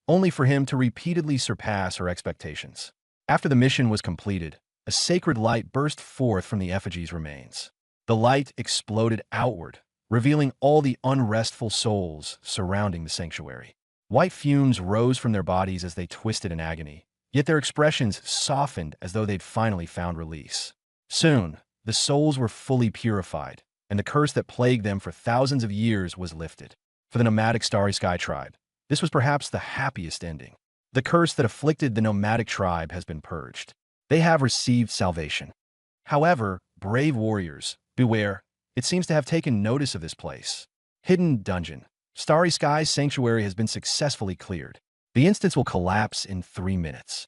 only for him to repeatedly surpass her expectations. After the mission was completed, a sacred light burst forth from the effigy's remains. The light exploded outward, revealing all the unrestful souls surrounding the sanctuary. White fumes rose from their bodies as they twisted in agony, yet their expressions softened as though they'd finally found release. Soon, the souls were fully purified, and the curse that plagued them for thousands of years was lifted. For the nomadic Starry Sky tribe, this was perhaps the happiest ending. The curse that afflicted the nomadic tribe has been purged. They have received salvation. However, brave warriors, beware. It seems to have taken notice of this place. Hidden Dungeon. Starry Sky's sanctuary has been successfully cleared. The instance will collapse in 3 minutes.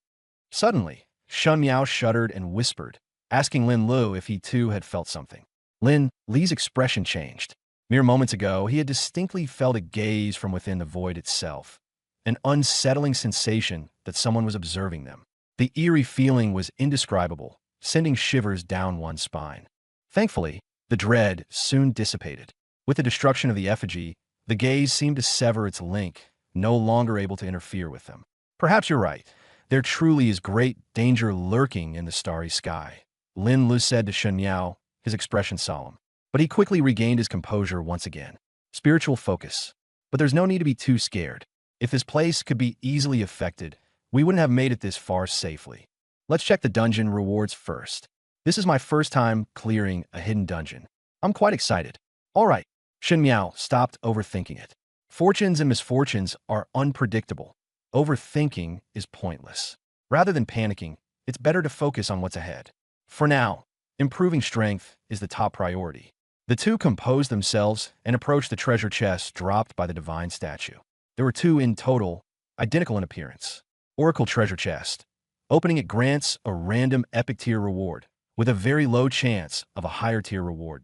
Suddenly, Shun Miao shuddered and whispered, asking Lin Lu if he too had felt something. Lin Li's expression changed. Mere moments ago, he had distinctly felt a gaze from within the void itself, an unsettling sensation that someone was observing them. The eerie feeling was indescribable, sending shivers down one's spine. Thankfully, the dread soon dissipated. With the destruction of the effigy, the gaze seemed to sever its link, no longer able to interfere with them. Perhaps you're right. There truly is great danger lurking in the starry sky, Lin Lu said to Shun Miao, his expression solemn. But he quickly regained his composure once again. Spiritual focus. But there's no need to be too scared. If this place could be easily affected, we wouldn't have made it this far safely. Let's check the dungeon rewards first. This is my first time clearing a hidden dungeon. I'm quite excited. All right. Shun Miao stopped overthinking it. Fortunes and misfortunes are unpredictable. Overthinking is pointless. Rather than panicking, it's better to focus on what's ahead. For now, improving strength is the top priority. The two composed themselves and approached the treasure chest dropped by the divine statue. There were 2 in total, identical in appearance. Oracle treasure chest. Opening it grants a random epic tier reward, with a very low chance of a higher tier reward.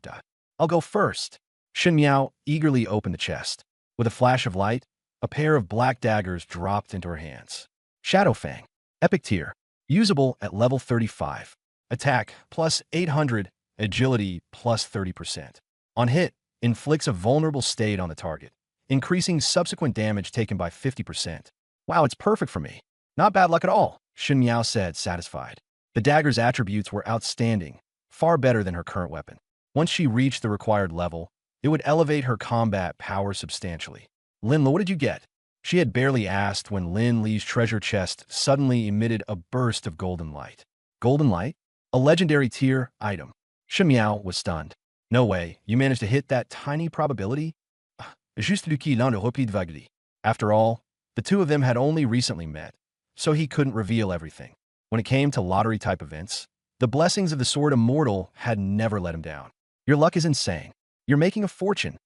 I'll go first. Shun Miao eagerly opened the chest. With a flash of light, a pair of black daggers dropped into her hands. Shadow Fang. Epic tier. Usable at level 35. Attack plus 800, agility plus 30%. On hit, inflicts a vulnerable state on the target, increasing subsequent damage taken by 50%. Wow, it's perfect for me. Not bad luck at all, Shun Miao said, satisfied. The dagger's attributes were outstanding, far better than her current weapon. Once she reached the required level, it would elevate her combat power substantially. Lin Lu, what did you get? She had barely asked when Lin Li's treasure chest suddenly emitted a burst of golden light. Golden light? A legendary tier item. Shun Miao was stunned. No way, you managed to hit that tiny probability? Juste du qui l'un de rapide vaguerie. After all, the two of them had only recently met, so he couldn't reveal everything. When it came to lottery-type events, the blessings of the Sword Immortal had never let him down. Your luck is insane. You're making a fortune.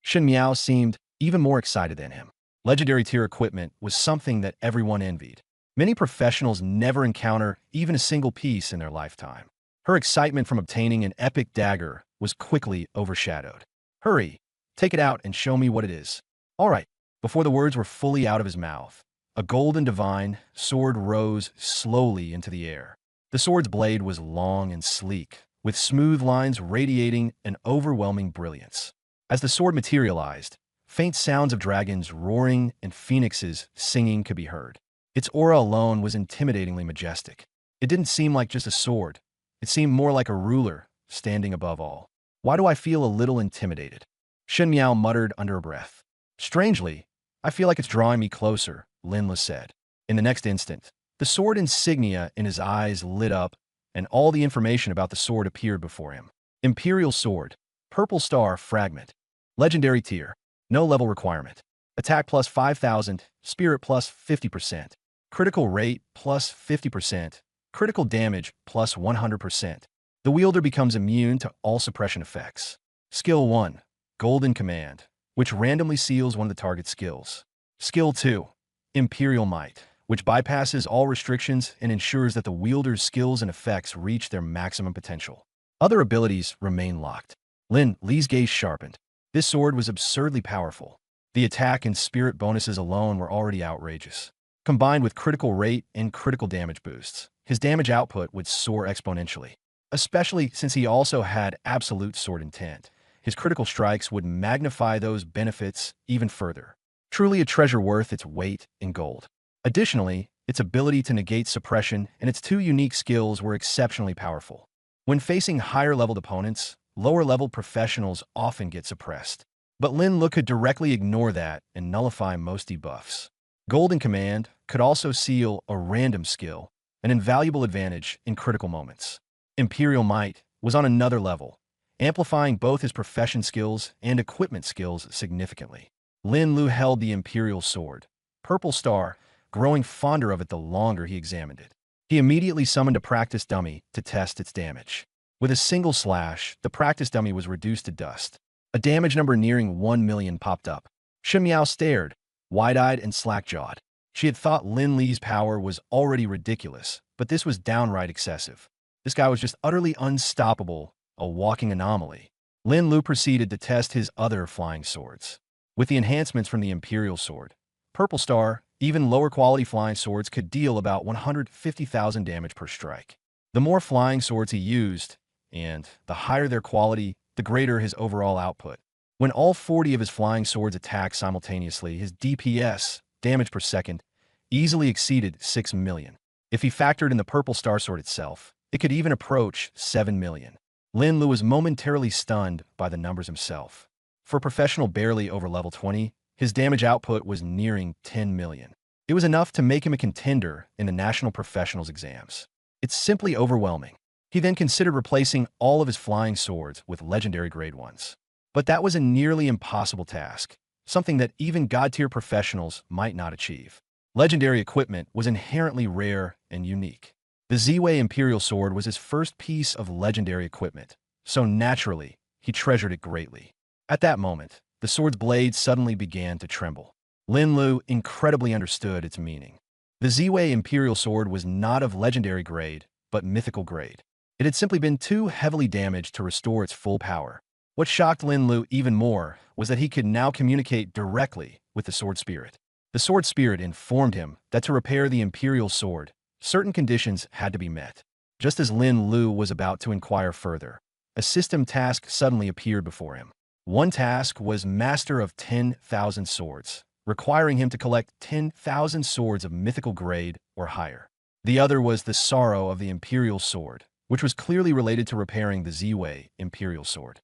Shun Miao seemed even more excited than him. Legendary tier equipment was something that everyone envied. Many professionals never encounter even a single piece in their lifetime. Her excitement from obtaining an epic dagger was quickly overshadowed. Hurry, take it out and show me what it is. All right. Before the words were fully out of his mouth, a golden divine sword rose slowly into the air. The sword's blade was long and sleek, with smooth lines radiating an overwhelming brilliance. As the sword materialized, faint sounds of dragons roaring and phoenixes singing could be heard. Its aura alone was intimidatingly majestic. It didn't seem like just a sword. It seemed more like a ruler, standing above all. Why do I feel a little intimidated? Shun Miao muttered under her breath. Strangely, I feel like it's drawing me closer, Lin Lu said. In the next instant, the sword insignia in his eyes lit up, and all the information about the sword appeared before him. Imperial Sword. Purple Star Fragment. Legendary tier. No level requirement. Attack plus 5,000, Spirit plus 50%. Critical rate plus 50%. Critical damage plus 100%. The wielder becomes immune to all suppression effects. Skill 1. Golden Command, which randomly seals one of the target's skills. Skill 2. Imperial Might, which bypasses all restrictions and ensures that the wielder's skills and effects reach their maximum potential. Other abilities remain locked. Lin Li's gaze sharpened. This sword was absurdly powerful. The attack and spirit bonuses alone were already outrageous. Combined with critical rate and critical damage boosts, his damage output would soar exponentially. Especially since he also had absolute sword intent, his critical strikes would magnify those benefits even further. Truly a treasure worth its weight in gold. Additionally, its ability to negate suppression and its 2 unique skills were exceptionally powerful. When facing higher-leveled opponents, lower-leveled professionals often get suppressed. But Lin Lu could directly ignore that and nullify most debuffs. Golden Command could also seal a random skill, an invaluable advantage in critical moments. Imperial Might was on another level, amplifying both his profession skills and equipment skills significantly. Lin Lu held the Imperial Sword, Purple Star, growing fonder of it the longer he examined it. He immediately summoned a practice dummy to test its damage. With a single slash, the practice dummy was reduced to dust. A damage number nearing 1 million popped up. Shen Miao stared, wide-eyed and slack-jawed. She had thought Lin Li's power was already ridiculous, but this was downright excessive. This guy was just utterly unstoppable, a walking anomaly. Lin Lu proceeded to test his other flying swords. With the enhancements from the Imperial Sword, Purple Star, even lower-quality flying swords could deal about 150,000 damage per strike. The more flying swords he used, and the higher their quality, the greater his overall output. When all 40 of his flying swords attacked simultaneously, his DPS, damage per second, easily exceeded 6 million. If he factored in the Purple Star Sword itself, it could even approach 7 million. Lin Lu was momentarily stunned by the numbers himself. For a professional barely over level 20, his damage output was nearing 10 million. It was enough to make him a contender in the National Professionals exams. It's simply overwhelming. He then considered replacing all of his flying swords with legendary grade ones. But that was a nearly impossible task, something that even god-tier professionals might not achieve. Legendary equipment was inherently rare and unique. The Ziwei Imperial Sword was his first piece of legendary equipment, so naturally, he treasured it greatly. At that moment, the sword's blade suddenly began to tremble. Lin Lu incredibly understood its meaning. The Ziwei Imperial Sword was not of legendary grade, but mythical grade. It had simply been too heavily damaged to restore its full power. What shocked Lin Lu even more was that he could now communicate directly with the sword spirit. The sword spirit informed him that to repair the Imperial Sword, certain conditions had to be met. Just as Lin Lu was about to inquire further, a system task suddenly appeared before him. One task was Master of 10,000 Swords, requiring him to collect 10,000 swords of mythical grade or higher. The other was the Sorrow of the Imperial Sword, which was clearly related to repairing the Ziwei Imperial Sword.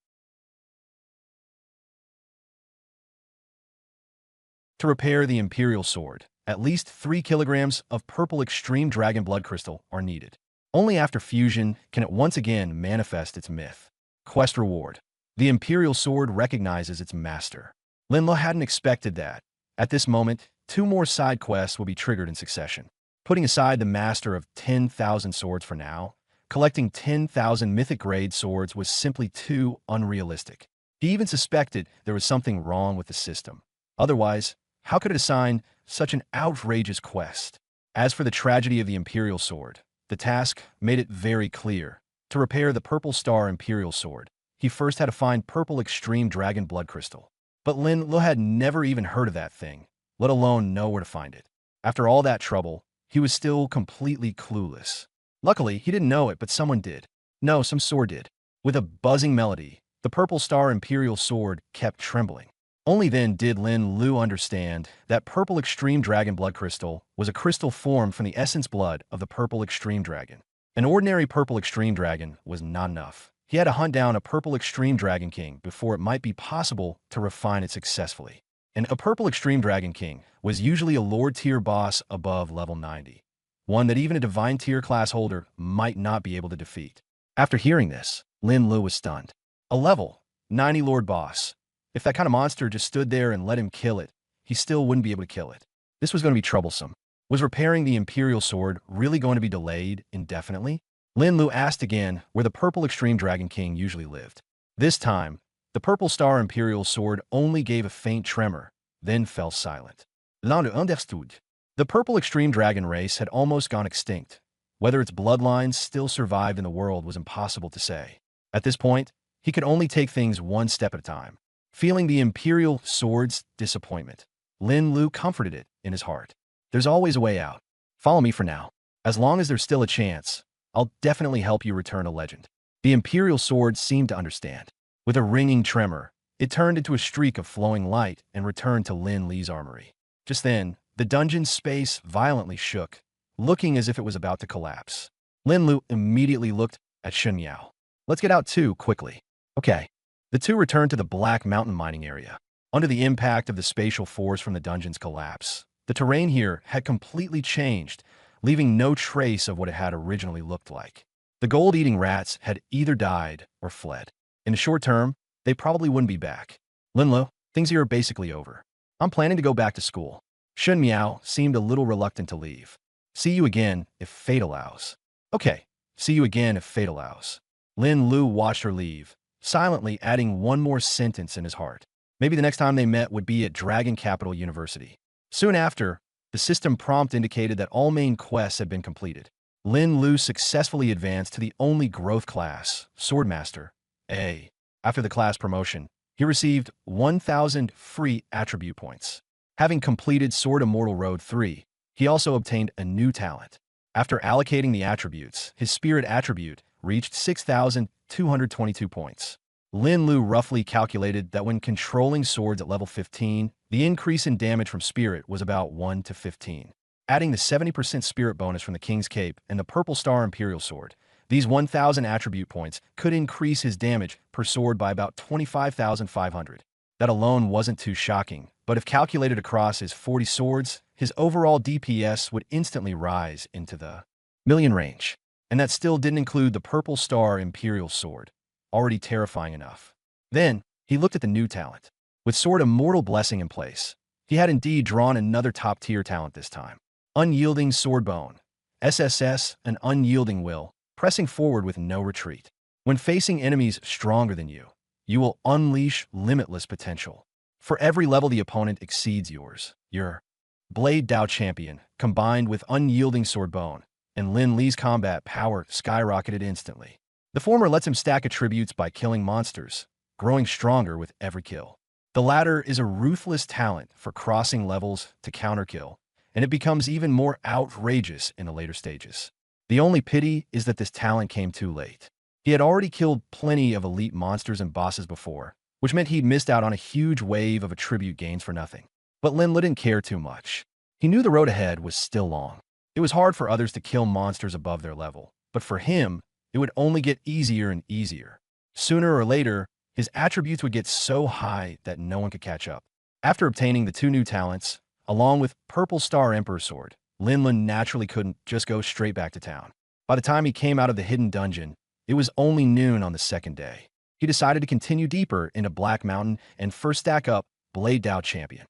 To repair the Imperial Sword, at least 3 kilograms of purple extreme dragon blood crystal are needed. Only after fusion can it once again manifest its myth. Quest reward. The Imperial Sword recognizes its master. Lin Lu hadn't expected that. At this moment, 2 more side quests will be triggered in succession. Putting aside the Master of 10,000 Swords for now, collecting 10,000 mythic grade swords was simply too unrealistic. He even suspected there was something wrong with the system. Otherwise, how could it assign such an outrageous quest? As for the tragedy of the Imperial Sword, the task made it very clear. To repair the Purple Star Imperial Sword, he first had to find purple extreme dragon blood crystal. But Lin Lu had never even heard of that thing, let alone know where to find it. After all that trouble, he was still completely clueless. Luckily, he didn't know it, but someone did. No, some sword did. With a buzzing melody, the Purple Star Imperial Sword kept trembling. Only then did Lin Lu understand that purple extreme dragon blood crystal was a crystal formed from the essence blood of the purple extreme dragon. An ordinary purple extreme dragon was not enough. He had to hunt down a purple extreme dragon king before it might be possible to refine it successfully. And a purple extreme dragon king was usually a lord tier boss above level 90, one that even a divine tier class holder might not be able to defeat. After hearing this, Lin Lu was stunned. A level 90 lord boss. If that kind of monster just stood there and let him kill it, he still wouldn't be able to kill it. This was going to be troublesome. Was repairing the Imperial Sword really going to be delayed indefinitely? Lin Lu asked again where the Purple Extreme Dragon King usually lived. This time, the Purple Star Imperial Sword only gave a faint tremor, then fell silent. L'un understood. The Purple Extreme Dragon race had almost gone extinct. Whether its bloodlines still survived in the world was impossible to say. At this point, he could only take things one step at a time. Feeling the Imperial Sword's disappointment, Lin Lu comforted it in his heart. There's always a way out. Follow me for now. As long as there's still a chance, I'll definitely help you return a legend. The Imperial Sword seemed to understand. With a ringing tremor, it turned into a streak of flowing light and returned to Lin Li's armory. Just then, the dungeon's space violently shook, looking as if it was about to collapse. Lin Lu immediately looked at Shen Miao. Let's get out too, quickly. Okay. The two returned to the Black Mountain mining area. Under the impact of the spatial force from the dungeon's collapse, the terrain here had completely changed, leaving no trace of what it had originally looked like. The gold-eating rats had either died or fled. In the short term, they probably wouldn't be back. Linlo, things here are basically over. I'm planning to go back to school. Shun Miao seemed a little reluctant to leave. See you again if fate allows. Okay, see you again if fate allows. Lin Lu watched her leave, silently adding one more sentence in his heart. Maybe the next time they met would be at Dragon Capital University. Soon after, the system prompt indicated that all main quests had been completed. Lin Lu successfully advanced to the only growth class, Swordmaster A. After the class promotion, he received 1,000 free attribute points. Having completed Sword Immortal Road 3, he also obtained a new talent. After allocating the attributes, his spirit attribute reached 6,222 points. Lin Lu roughly calculated that when controlling swords at level 15, the increase in damage from spirit was about 1 to 15. Adding the 70% spirit bonus from the King's Cape and the Purple Star Imperial Sword, these 1,000 attribute points could increase his damage per sword by about 25,500. That alone wasn't too shocking, but if calculated across his 40 swords, his overall DPS would instantly rise into the million range. And that still didn't include the Purple Star Imperial Sword, already terrifying enough. Then, he looked at the new talent. With Sword Immortal Blessing in place, he had indeed drawn another top-tier talent this time. Unyielding Sword Bone, SSS, an unyielding will, pressing forward with no retreat. When facing enemies stronger than you, you will unleash limitless potential. For every level the opponent exceeds yours, your Blade Dao Champion, combined with Unyielding Sword Bone, and Lin Li's combat power skyrocketed instantly. The former lets him stack attributes by killing monsters, growing stronger with every kill. The latter is a ruthless talent for crossing levels to counterkill, and it becomes even more outrageous in the later stages. The only pity is that this talent came too late. He had already killed plenty of elite monsters and bosses before, which meant he'd missed out on a huge wave of attribute gains for nothing. But Lin Lu didn't care too much. He knew the road ahead was still long. It was hard for others to kill monsters above their level, but for him, it would only get easier and easier. Sooner or later, his attributes would get so high that no one could catch up. After obtaining the two new talents, along with Purple Star Emperor Sword, Lin Lu naturally couldn't just go straight back to town. By the time he came out of the hidden dungeon, it was only noon on the second day. He decided to continue deeper into Black Mountain and first stack up Blade Dao Champion.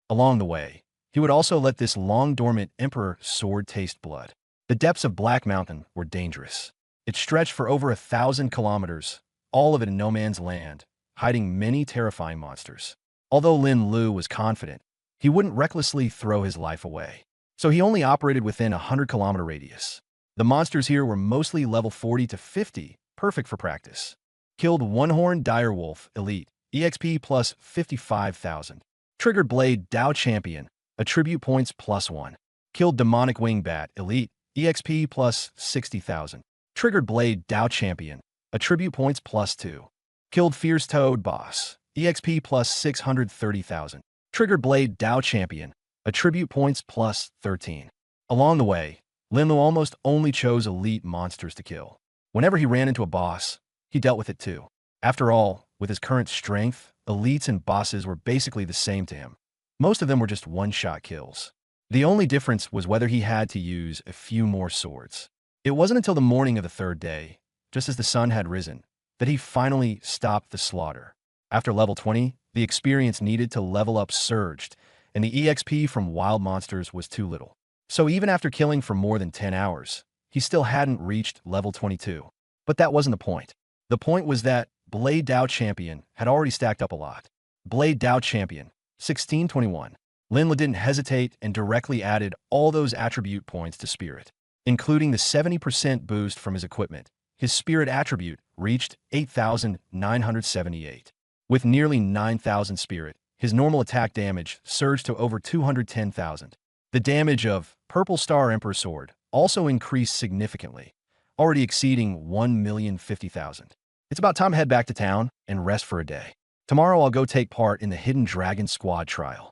Along the way, he would also let this long-dormant Emperor Sword taste blood. The depths of Black Mountain were dangerous. It stretched for over 1,000 kilometers, all of it in no man's land, hiding many terrifying monsters. Although Lin Lu was confident, he wouldn't recklessly throw his life away. So he only operated within a 100-kilometer radius. The monsters here were mostly level 40 to 50, perfect for practice. Killed One-Horned Direwolf Elite, EXP plus 55,000. Triggered Blade Dao Champion, attribute points plus 1. Killed Demonic Wingbat Elite, EXP plus 60,000. Triggered Blade Dao Champion, attribute points plus 2. Killed Fierce Toad Boss, EXP plus 630,000. Triggered Blade Dao Champion, attribute points plus 13. Along the way, Lin Lu almost only chose elite monsters to kill. Whenever he ran into a boss, he dealt with it too. After all, with his current strength, elites and bosses were basically the same to him. Most of them were just one-shot kills. The only difference was whether he had to use a few more swords. It wasn't until the morning of the third day, just as the sun had risen, that he finally stopped the slaughter. After level 20, the experience needed to level up surged, and the EXP from wild monsters was too little. So even after killing for more than 10 hours, he still hadn't reached level 22. But that wasn't the point. The point was that Blade Dao Champion had already stacked up a lot. Blade Dao Champion, 1621. Lin Lu didn't hesitate and directly added all those attribute points to Spirit. Including the 70% boost from his equipment, his Spirit attribute reached 8,978. With nearly 9,000 Spirit, his normal attack damage surged to over 210,000. The damage of Purple Star Emperor Sword also increased significantly, already exceeding 1,050,000. It's about time to head back to town and rest for a day. Tomorrow I'll go take part in the Hidden Dragon Squad trial.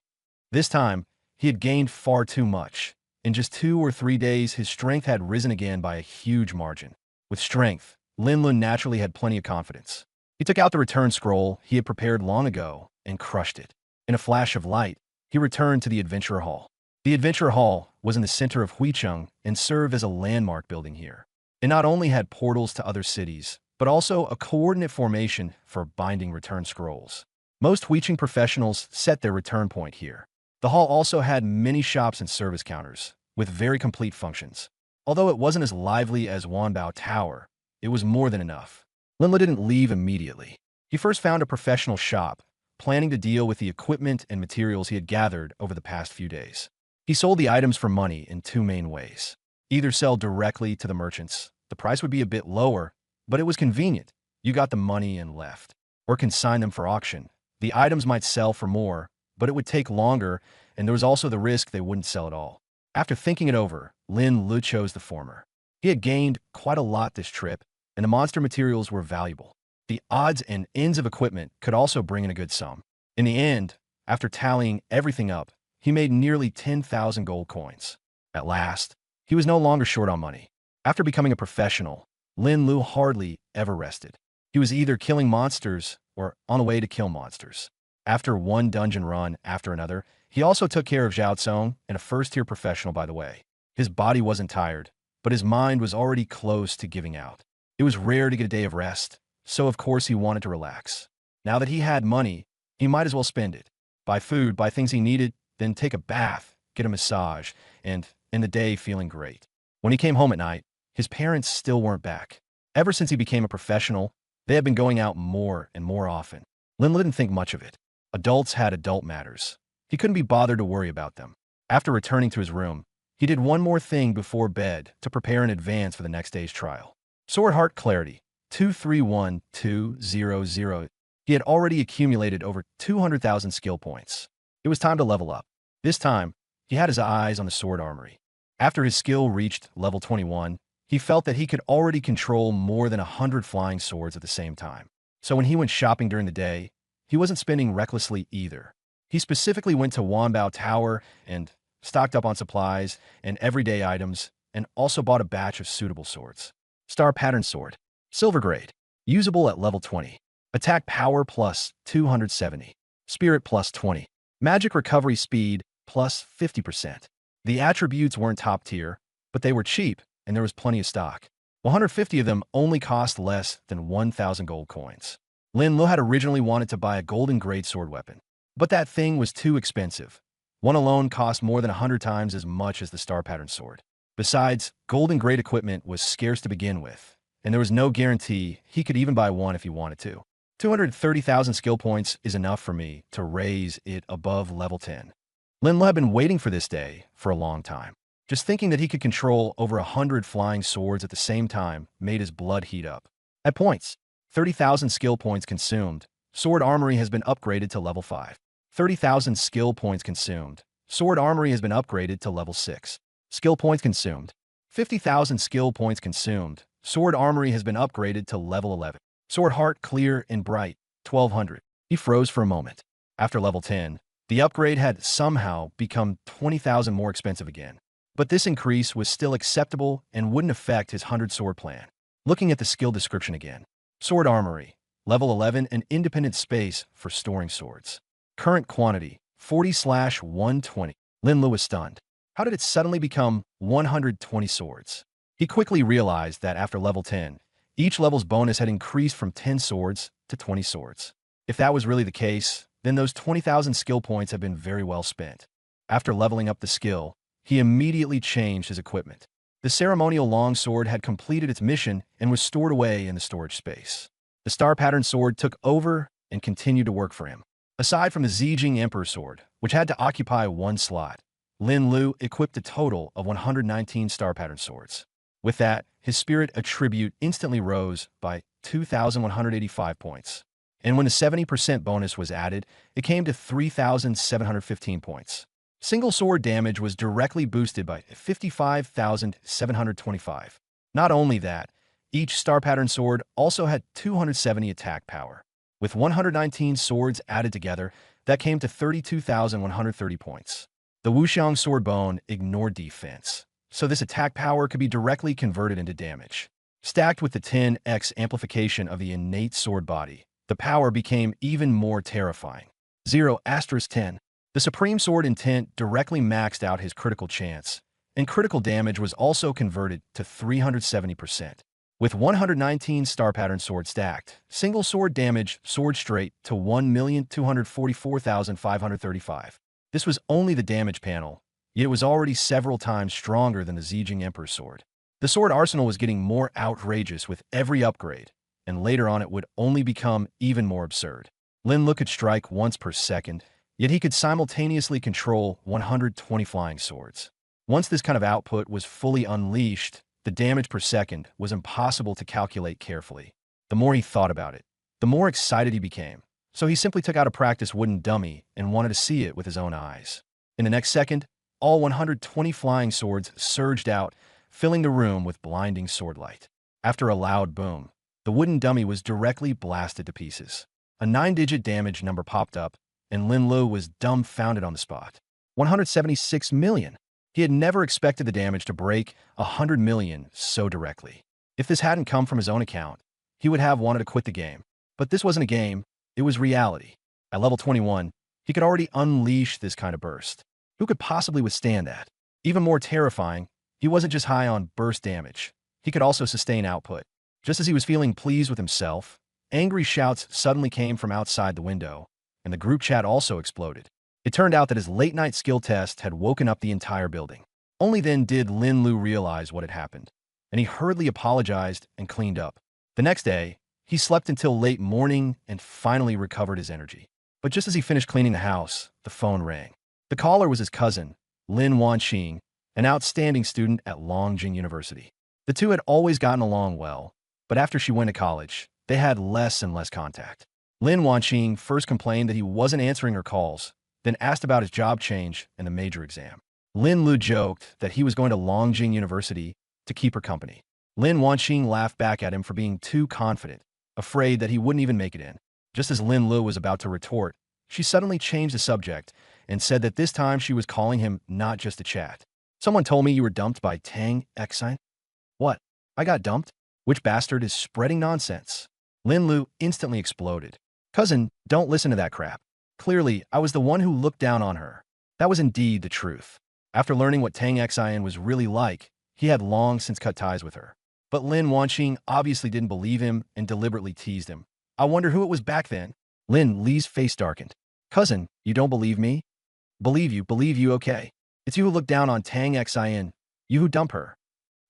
This time, he had gained far too much. In just 2 or 3 days, his strength had risen again by a huge margin. With strength, Lin Lu naturally had plenty of confidence. He took out the return scroll he had prepared long ago and crushed it. In a flash of light, he returned to the Adventurer Hall. The Adventurer Hall was in the center of Huicheng and served as a landmark building here. It not only had portals to other cities, but also a coordinate formation for binding return scrolls. Most Huicheng professionals set their return point here. The hall also had many shops and service counters, with very complete functions. Although it wasn't as lively as Wanbao Tower, it was more than enough. Linlu didn't leave immediately. He first found a professional shop, planning to deal with the equipment and materials he had gathered over the past few days. He sold the items for money in two main ways. Either sell directly to the merchants. The price would be a bit lower, but it was convenient. You got the money and left. Or consign them for auction. The items might sell for more, but it would take longer, and there was also the risk they wouldn't sell at all. After thinking it over, Lin Lu chose the former. He had gained quite a lot this trip, and the monster materials were valuable. The odds and ends of equipment could also bring in a good sum. In the end, after tallying everything up, he made nearly 10,000 gold coins. At last, he was no longer short on money. After becoming a professional, Lin Lu hardly ever rested. He was either killing monsters or on the way to kill monsters. After one dungeon run after another, he also took care of Zhao Tsong, and a first-tier professional, by the way. His body wasn't tired, but his mind was already close to giving out. It was rare to get a day of rest, so of course he wanted to relax. Now that he had money, he might as well spend it. Buy food, buy things he needed, then take a bath, get a massage, and end the day feeling great. When he came home at night, his parents still weren't back. Ever since he became a professional, they had been going out more and more often. Lin didn't think much of it. Adults had adult matters. He couldn't be bothered to worry about them. After returning to his room, he did one more thing before bed to prepare in advance for the next day's trial. Sword Heart Clarity, 231200. He had already accumulated over 200,000 skill points. It was time to level up. This time, he had his eyes on the sword armory. After his skill reached level 21, he felt that he could already control more than 100 flying swords at the same time. So when he went shopping during the day, he wasn't spending recklessly either. He specifically went to Wanbao Tower and stocked up on supplies and everyday items, and also bought a batch of suitable swords. Star Pattern Sword. Silver Grade. Usable at level 20. Attack Power plus 270. Spirit plus 20. Magic Recovery Speed plus 50%. The attributes weren't top tier, but they were cheap, and there was plenty of stock. 150 of them only cost less than 1,000 gold coins. Lin Lu had originally wanted to buy a golden grade sword weapon, but that thing was too expensive. One alone cost more than 100 times as much as the Star Pattern Sword. Besides, golden grade equipment was scarce to begin with, and there was no guarantee he could even buy one if he wanted to. 230,000 skill points is enough for me to raise it above level 10. Lin Lu had been waiting for this day for a long time. Just thinking that he could control over 100 flying swords at the same time made his blood heat up. At points, 30,000 skill points consumed. Sword Armory has been upgraded to level 5. 30,000 skill points consumed. Sword Armory has been upgraded to level 6. Skill points consumed. 50,000 skill points consumed. Sword Armory has been upgraded to level 11. Sword Heart Clear and Bright, 1200. He froze for a moment. After level 10, the upgrade had somehow become 20,000 more expensive again. But this increase was still acceptable and wouldn't affect his 100 sword plan. Looking at the skill description again. Sword Armory, level 11, an independent space for storing swords. Current quantity, 40/120. Lin Lu was stunned. How did it suddenly become 120 swords? He quickly realized that after level 10, each level's bonus had increased from 10 swords to 20 swords. If that was really the case, then those 20,000 skill points had been very well spent. After leveling up the skill, he immediately changed his equipment. The ceremonial longsword had completed its mission and was stored away in the storage space. The Star Pattern Sword took over and continued to work for him. Aside from the Zijing Emperor Sword, which had to occupy one slot, Lin Lu equipped a total of 119 Star Pattern Swords. With that, his spirit attribute instantly rose by 2,185 points. And when the 70% bonus was added, it came to 3,715 points. Single sword damage was directly boosted by 55,725. Not only that, each Star Pattern Sword also had 270 attack power. With 119 swords added together, that came to 32,130 points. The Wuxiang Sword Bone ignored defense, so this attack power could be directly converted into damage. Stacked with the 10x amplification of the innate sword body, the power became even more terrifying. 0*10. The Supreme Sword Intent directly maxed out his critical chance, and critical damage was also converted to 370%. With 119 star pattern swords stacked, single sword damage soared straight to 1,244,535. This was only the damage panel, yet it was already several times stronger than the Zhejiang Emperor's sword. The sword arsenal was getting more outrageous with every upgrade, and later on it would only become even more absurd. Lin Lu could strike once per second, yet he could simultaneously control 120 flying swords. Once this kind of output was fully unleashed, the damage per second was impossible to calculate carefully. The more he thought about it, the more excited he became. So he simply took out a practice wooden dummy and wanted to see it with his own eyes. In the next second, all 120 flying swords surged out, filling the room with blinding sword light. After a loud boom, the wooden dummy was directly blasted to pieces. A 9-digit damage number popped up, and Lin Lu was dumbfounded on the spot. 176 million. He had never expected the damage to break 100 million so directly. If this hadn't come from his own account, he would have wanted to quit the game. But this wasn't a game, it was reality. At level 21, he could already unleash this kind of burst. Who could possibly withstand that? Even more terrifying, he wasn't just high on burst damage. He could also sustain output. Just as he was feeling pleased with himself, angry shouts suddenly came from outside the window, and the group chat also exploded. It turned out that his late-night skill test had woken up the entire building. Only then did Lin Lu realize what had happened, and he hurriedly apologized and cleaned up. The next day, he slept until late morning and finally recovered his energy. But just as he finished cleaning the house, the phone rang. The caller was his cousin, Lin Wanqing, an outstanding student at Longjing University. The two had always gotten along well, but after she went to college, they had less and less contact. Lin Wanqing first complained that he wasn't answering her calls, then asked about his job change and the major exam. Lin Lu joked that he was going to Longjing University to keep her company. Lin Wanqing laughed back at him for being too confident, afraid that he wouldn't even make it in. Just as Lin Lu was about to retort, she suddenly changed the subject and said that this time she was calling him not just to chat. Someone told me you were dumped by Tang Xine? What? I got dumped? Which bastard is spreading nonsense? Lin Lu instantly exploded. Cousin, don't listen to that crap. Clearly, I was the one who looked down on her. That was indeed the truth. After learning what Tang Xine was really like, he had long since cut ties with her. But Lin Wanqing obviously didn't believe him and deliberately teased him. I wonder who it was back then. Lin Li's face darkened. Cousin, you don't believe me? Believe you, okay. It's you who looked down on Tang Xine. You who dump her.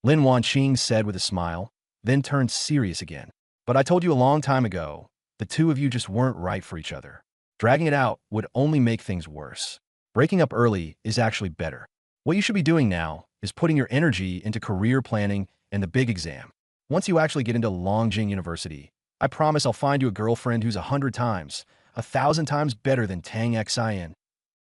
Lin Wanqing said with a smile, then turned serious again. But I told you a long time ago, the two of you just weren't right for each other. Dragging it out would only make things worse. Breaking up early is actually better. What you should be doing now is putting your energy into career planning and the big exam. Once you actually get into Longjing University, I promise I'll find you a girlfriend who's 100 times, 1,000 times better than Tang Xine.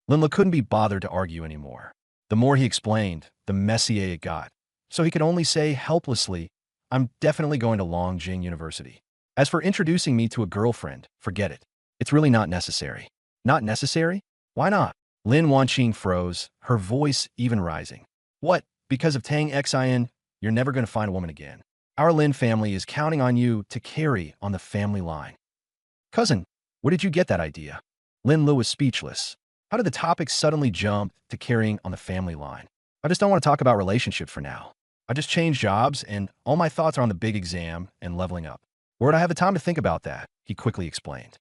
Lin Lu couldn't be bothered to argue anymore. The more he explained, the messier it got. So he could only say helplessly, I'm definitely going to Longjing University. As for introducing me to a girlfriend, forget it. It's really not necessary. Not necessary? Why not? Lin Wanqing froze, her voice even rising. What? Because of Tang Xine, you're never going to find a woman again. Our Lin family is counting on you to carry on the family line. Cousin, where did you get that idea? Lin Lu was speechless. How did the topic suddenly jump to carrying on the family line? I just don't want to talk about relationships for now. I just changed jobs and all my thoughts are on the big exam and leveling up. Where'd I have the time to think about that? He quickly explained.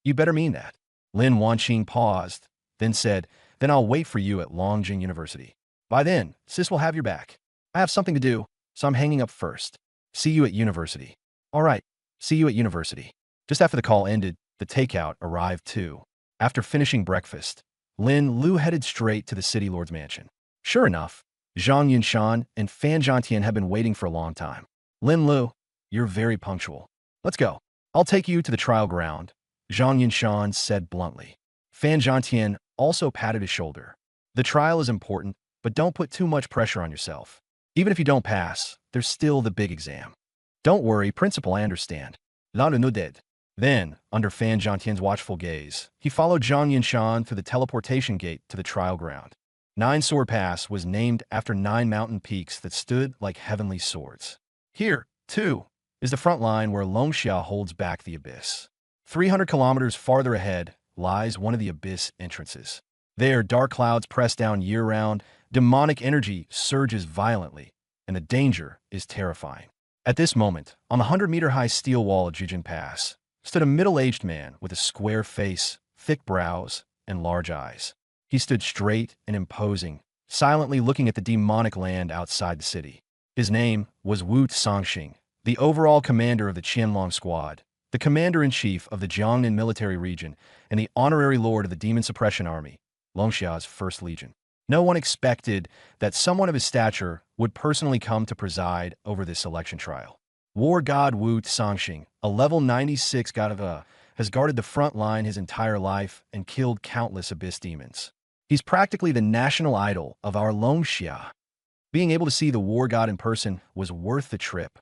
You better mean that. Lin Wanqing paused, then said, then I'll wait for you at Longjing University. By then, sis will have your back. I have something to do, so I'm hanging up first. See you at university. All right, see you at university. Just after the call ended, the takeout arrived too. After finishing breakfast, Lin Lu headed straight to the city lord's mansion. Sure enough, Zhang Yunshan and Fan Zhantian had been waiting for a long time. Lin Lu, you're very punctual. Let's go. I'll take you to the trial ground, Zhang Yunshan said bluntly. Fan Zhantian also patted his shoulder. The trial is important, but don't put too much pressure on yourself. Even if you don't pass, there's still the big exam. Don't worry, principal, I understand. Lan Nu did. Then, under Fan Zhantian's watchful gaze, he followed Zhang Yunshan through the teleportation gate to the trial ground. 9 Sword Pass was named after 9 mountain peaks that stood like heavenly swords. Here, too, is the front line where Longxia holds back the abyss. 300 kilometers farther ahead lies one of the abyss entrances. There, dark clouds press down year-round, Demonic energy surges violently, and the danger is terrifying. At this moment, on the 100-meter-high steel wall of Jijin Pass, stood a middle-aged man with a square face, thick brows, and large eyes. He stood straight and imposing, silently looking at the demonic land outside the city. His name was Wu Songxing, the overall commander of the Qianlong Squad, the commander-in-chief of the Jiangnan military region, and the honorary lord of the Demon Suppression Army, Longxia's First Legion. No one expected that someone of his stature would personally come to preside over this election trial. War god Wu Songxing, a level 96 god of has guarded the front line his entire life and killed countless abyss demons. He's practically the national idol of our Longxia. Being able to see the war god in person was worth the trip.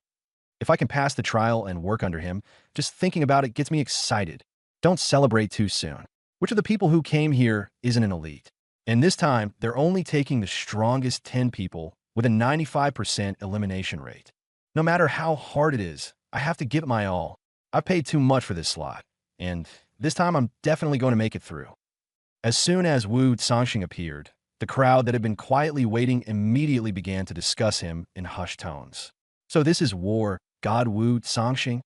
If I can pass the trial and work under him, just thinking about it gets me excited. Don't celebrate too soon. Which of the people who came here isn't an elite? And this time, they're only taking the strongest 10 people with a 95% elimination rate. No matter how hard it is, I have to give it my all. I paid too much for this slot, and this time I'm definitely going to make it through. As soon as Wu Songxing appeared, the crowd that had been quietly waiting immediately began to discuss him in hushed tones. So this is war god Wu Songxing?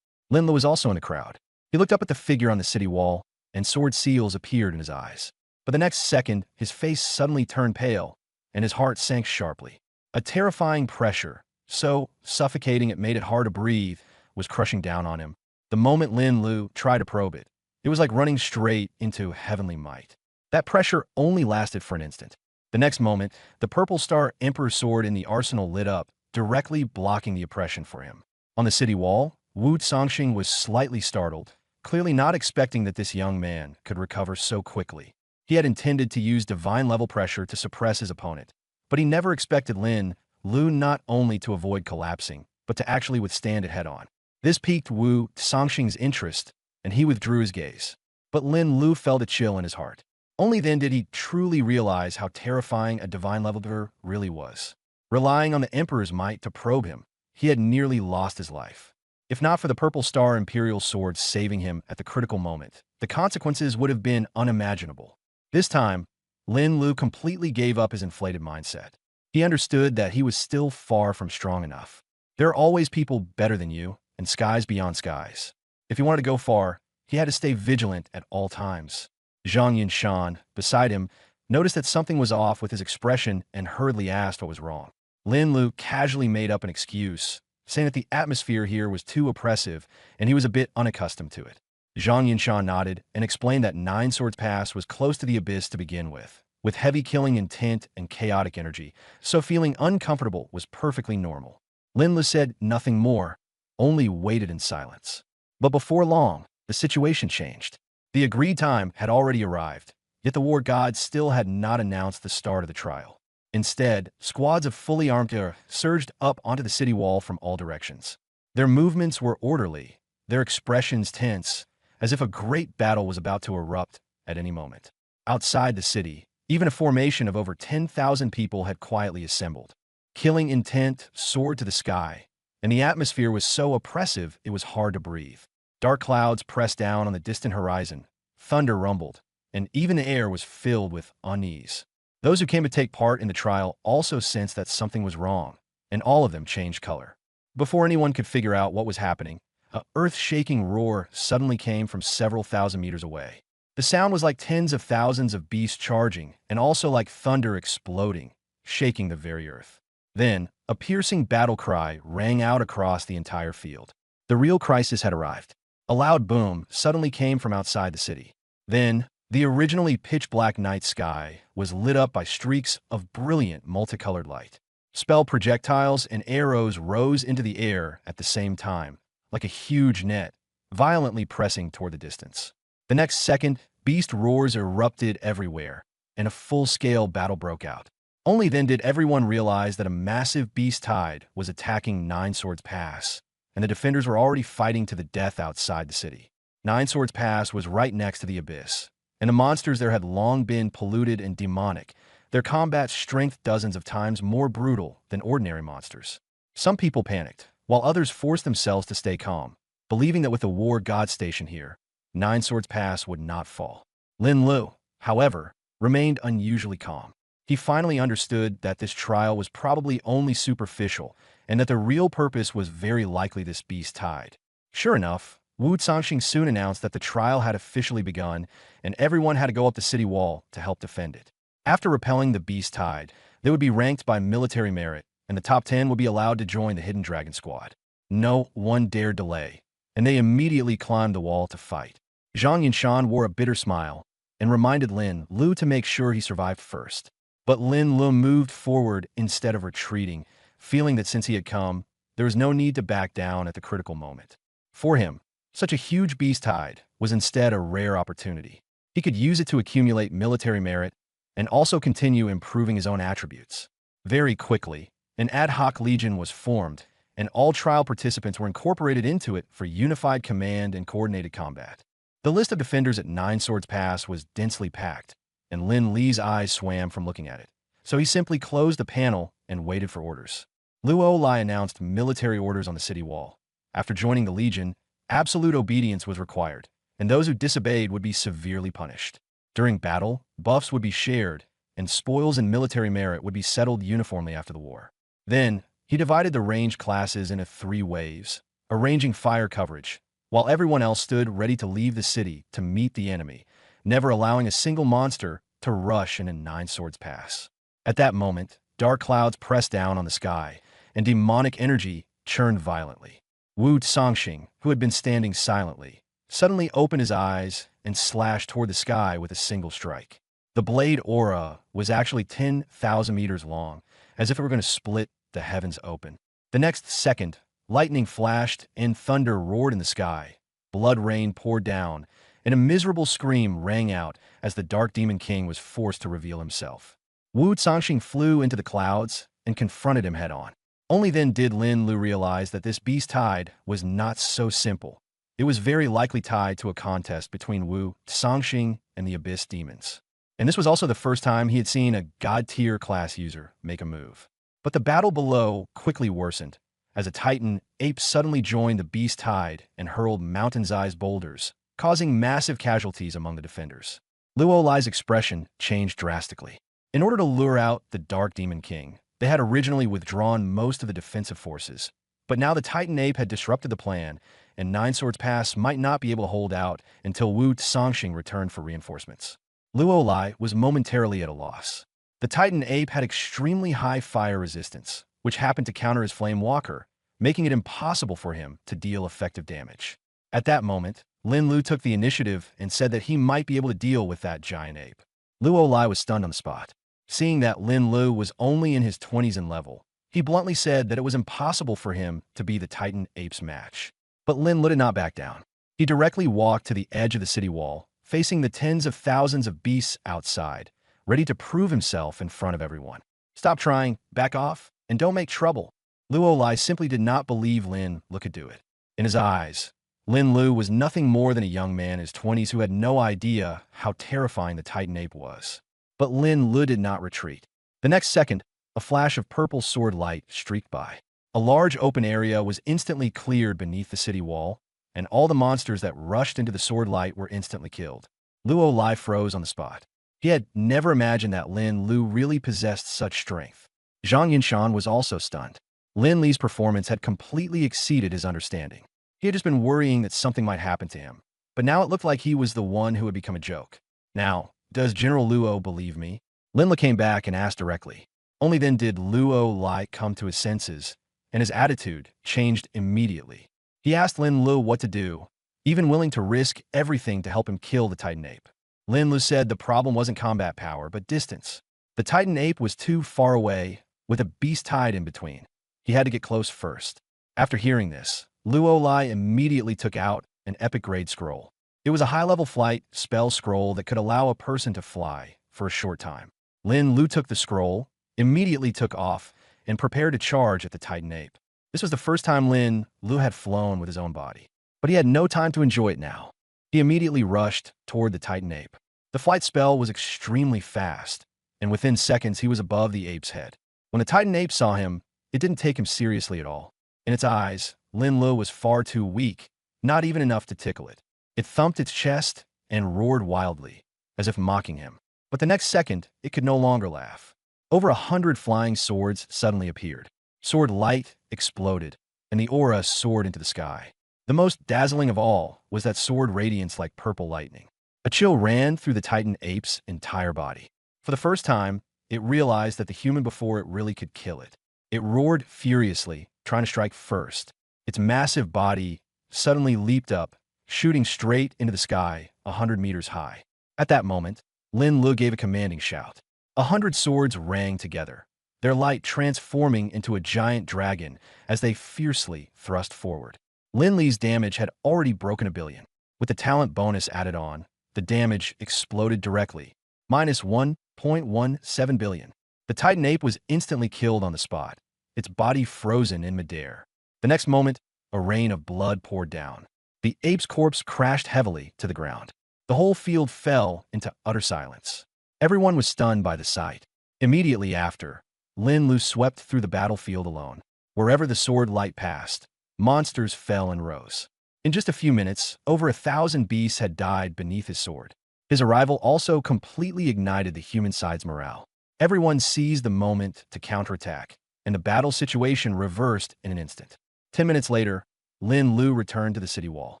Lin Lu was also in the crowd. He looked up at the figure on the city wall, and sword seals appeared in his eyes. But the next second, his face suddenly turned pale, and his heart sank sharply. A terrifying pressure, so suffocating it made it hard to breathe, was crushing down on him. The moment Lin Lu tried to probe it, it was like running straight into heavenly might. That pressure only lasted for an instant. The next moment, the purple star Emperor sword in the arsenal lit up, directly blocking the oppression for him. On the city wall, Wu Songxing was slightly startled, clearly not expecting that this young man could recover so quickly. He had intended to use divine-level pressure to suppress his opponent, but he never expected Lin Lu not only to avoid collapsing, but to actually withstand it head-on. This piqued Wu Songxing's interest, and he withdrew his gaze. But Lin Lu felt a chill in his heart. Only then did he truly realize how terrifying a divine leveler really was. Relying on the Emperor's might to probe him, he had nearly lost his life. If not for the Purple Star Imperial Sword saving him at the critical moment, the consequences would have been unimaginable. This time, Lin Lu completely gave up his inflated mindset. He understood that he was still far from strong enough. There are always people better than you, and skies beyond skies. If he wanted to go far, he had to stay vigilant at all times. Zhang Yinshan, beside him, noticed that something was off with his expression and hurriedly asked what was wrong. Lin Lu casually made up an excuse, saying that the atmosphere here was too oppressive and he was a bit unaccustomed to it. Zhang Yinshan nodded and explained that Nine Swords Pass was close to the abyss to begin with heavy killing intent and chaotic energy, so feeling uncomfortable was perfectly normal. Lin Lu said nothing more, only waited in silence. But before long, the situation changed. The agreed time had already arrived, yet the war gods still had not announced the start of the trial. Instead, squads of fully armed surged up onto the city wall from all directions. Their movements were orderly, their expressions tense, as if a great battle was about to erupt at any moment. Outside the city, even a formation of over 10,000 people had quietly assembled. Killing intent soared to the sky, and the atmosphere was so oppressive it was hard to breathe. Dark clouds pressed down on the distant horizon, thunder rumbled, and even the air was filled with unease. Those who came to take part in the trial also sensed that something was wrong, and all of them changed color. Before anyone could figure out what was happening, an earth-shaking roar suddenly came from several thousand meters away. The sound was like tens of thousands of beasts charging, and also like thunder exploding, shaking the very earth. Then, a piercing battle cry rang out across the entire field. The real crisis had arrived. A loud boom suddenly came from outside the city. Then, the originally pitch-black night sky was lit up by streaks of brilliant multicolored light. Spell projectiles and arrows rose into the air at the same time, like a huge net, violently pressing toward the distance. The next second, beast roars erupted everywhere, and a full-scale battle broke out. Only then did everyone realize that a massive beast tide was attacking Nine Swords Pass, and the defenders were already fighting to the death outside the city. Nine Swords Pass was right next to the abyss, and the monsters there had long been polluted and demonic, their combat strength dozens of times more brutal than ordinary monsters. Some people panicked, while others forced themselves to stay calm, believing that with the war god station here, Nine Swords Pass would not fall. Lin Lu, however, remained unusually calm. He finally understood that this trial was probably only superficial, and that the real purpose was very likely this beast tide. Sure enough, Wu Zongxing soon announced that the trial had officially begun, and everyone had to go up the city wall to help defend it. After repelling the beast tide, they would be ranked by military merit, and the top 10 would be allowed to join the Hidden Dragon Squad. No one dared delay, and they immediately climbed the wall to fight. Zhang Yinshan wore a bitter smile and reminded Lin Lu to make sure he survived first. But Lin Lu moved forward instead of retreating, feeling that since he had come, there was no need to back down at the critical moment. For him, such a huge beast tide was instead a rare opportunity. He could use it to accumulate military merit and also continue improving his own attributes. Very quickly, an ad hoc legion was formed, and all trial participants were incorporated into it for unified command and coordinated combat. The list of defenders at Nine Swords Pass was densely packed, and Lin Li's eyes swam from looking at it. So he simply closed the panel and waited for orders. Luo Lai announced military orders on the city wall. After joining the Legion, absolute obedience was required, and those who disobeyed would be severely punished. During battle, buffs would be shared, and spoils and military merit would be settled uniformly after the war. Then, he divided the range classes into 3 waves, arranging fire coverage, while everyone else stood ready to leave the city to meet the enemy, never allowing a single monster to rush in a Nine Swords Pass. At that moment, dark clouds pressed down on the sky, and demonic energy churned violently. Wu Zongxing, who had been standing silently, suddenly opened his eyes and slashed toward the sky with a single strike. The blade aura was actually 10,000 meters long, as if it were going to split the heavens open. The next second, lightning flashed and thunder roared in the sky. Blood rain poured down, and a miserable scream rang out as the Dark Demon King was forced to reveal himself. Wu Zongxing flew into the clouds and confronted him head-on. Only then did Lin Lu realize that this beast tide was not so simple. It was very likely tied to a contest between Wu Zongxing and the Abyss Demons. And this was also the first time he had seen a God-tier class user make a move. But the battle below quickly worsened, as a Titan ape suddenly joined the beast tide and hurled mountain-sized boulders, causing massive casualties among the defenders. Luo Lai's expression changed drastically. In order to lure out the Dark Demon King, they had originally withdrawn most of the defensive forces, but now the Titan ape had disrupted the plan, and Nine Swords Pass might not be able to hold out until Wu Zongxing returned for reinforcements. Luo Lai was momentarily at a loss. The Titan ape had extremely high fire resistance, which happened to counter his Flame Walker, making it impossible for him to deal effective damage. At that moment, Lin Lu took the initiative and said that he might be able to deal with that giant ape. Luo Lai was stunned on the spot. Seeing that Lin Lu was only in his 20s in level, he bluntly said that it was impossible for him to be the Titan ape's match. But Lin Lu did not back down. He directly walked to the edge of the city wall, facing the tens of thousands of beasts outside, ready to prove himself in front of everyone. Stop trying, back off, and don't make trouble. Luo Lai simply did not believe Lin Lu could do it. In his eyes, Lin Lu was nothing more than a young man in his 20s who had no idea how terrifying the Titan ape was. But Lin Lu did not retreat. The next second, a flash of purple sword light streaked by. A large open area was instantly cleared beneath the city wall, and all the monsters that rushed into the sword light were instantly killed. Luo Lai froze on the spot. He had never imagined that Lin Lu really possessed such strength. Zhang Yinshan was also stunned. Lin Li's performance had completely exceeded his understanding. He had just been worrying that something might happen to him, but now it looked like he was the one who had become a joke. Now, does General Luo believe me? Lin Lu came back and asked directly. Only then did Luo Lai come to his senses, and his attitude changed immediately. He asked Lin Lu what to do, even willing to risk everything to help him kill the Titan ape. Lin Lu said the problem wasn't combat power, but distance. The Titan ape was too far away, with a beast tide in between. He had to get close first. After hearing this, Luo Lai immediately took out an epic grade scroll. It was a high-level flight spell scroll that could allow a person to fly for a short time. Lin Lu took the scroll, immediately took off, and prepared to charge at the Titan ape. This was the first time Lin Lu had flown with his own body, but he had no time to enjoy it now. He immediately rushed toward the Titan ape. The flight spell was extremely fast, and within seconds he was above the ape's head. When the Titan ape saw him, it didn't take him seriously at all. In its eyes, Lin Lu was far too weak, not even enough to tickle it. It thumped its chest and roared wildly, as if mocking him. But the next second, it could no longer laugh. Over 100 flying swords suddenly appeared. Sword light exploded, and the aura soared into the sky. The most dazzling of all was that sword radiance like purple lightning. A chill ran through the Titan ape's entire body. For the first time, it realized that the human before it really could kill it. It roared furiously, trying to strike first. Its massive body suddenly leaped up, shooting straight into the sky, 100 meters high. At that moment, Lin Lu gave a commanding shout. 100 swords rang together, their light transforming into a giant dragon as they fiercely thrust forward. Lin Li's damage had already broken 1 billion. With the talent bonus added on, the damage exploded directly, minus 1.17 billion. The Titan ape was instantly killed on the spot, its body frozen in midair. The next moment, a rain of blood poured down. The ape's corpse crashed heavily to the ground. The whole field fell into utter silence. Everyone was stunned by the sight. Immediately after, Lin Lu swept through the battlefield alone. Wherever the sword light passed, monsters fell and rose. In just a few minutes, over 1,000 beasts had died beneath his sword. His arrival also completely ignited the human side's morale. Everyone seized the moment to counterattack, and the battle situation reversed in an instant. 10 minutes later, Lin Lu returned to the city wall.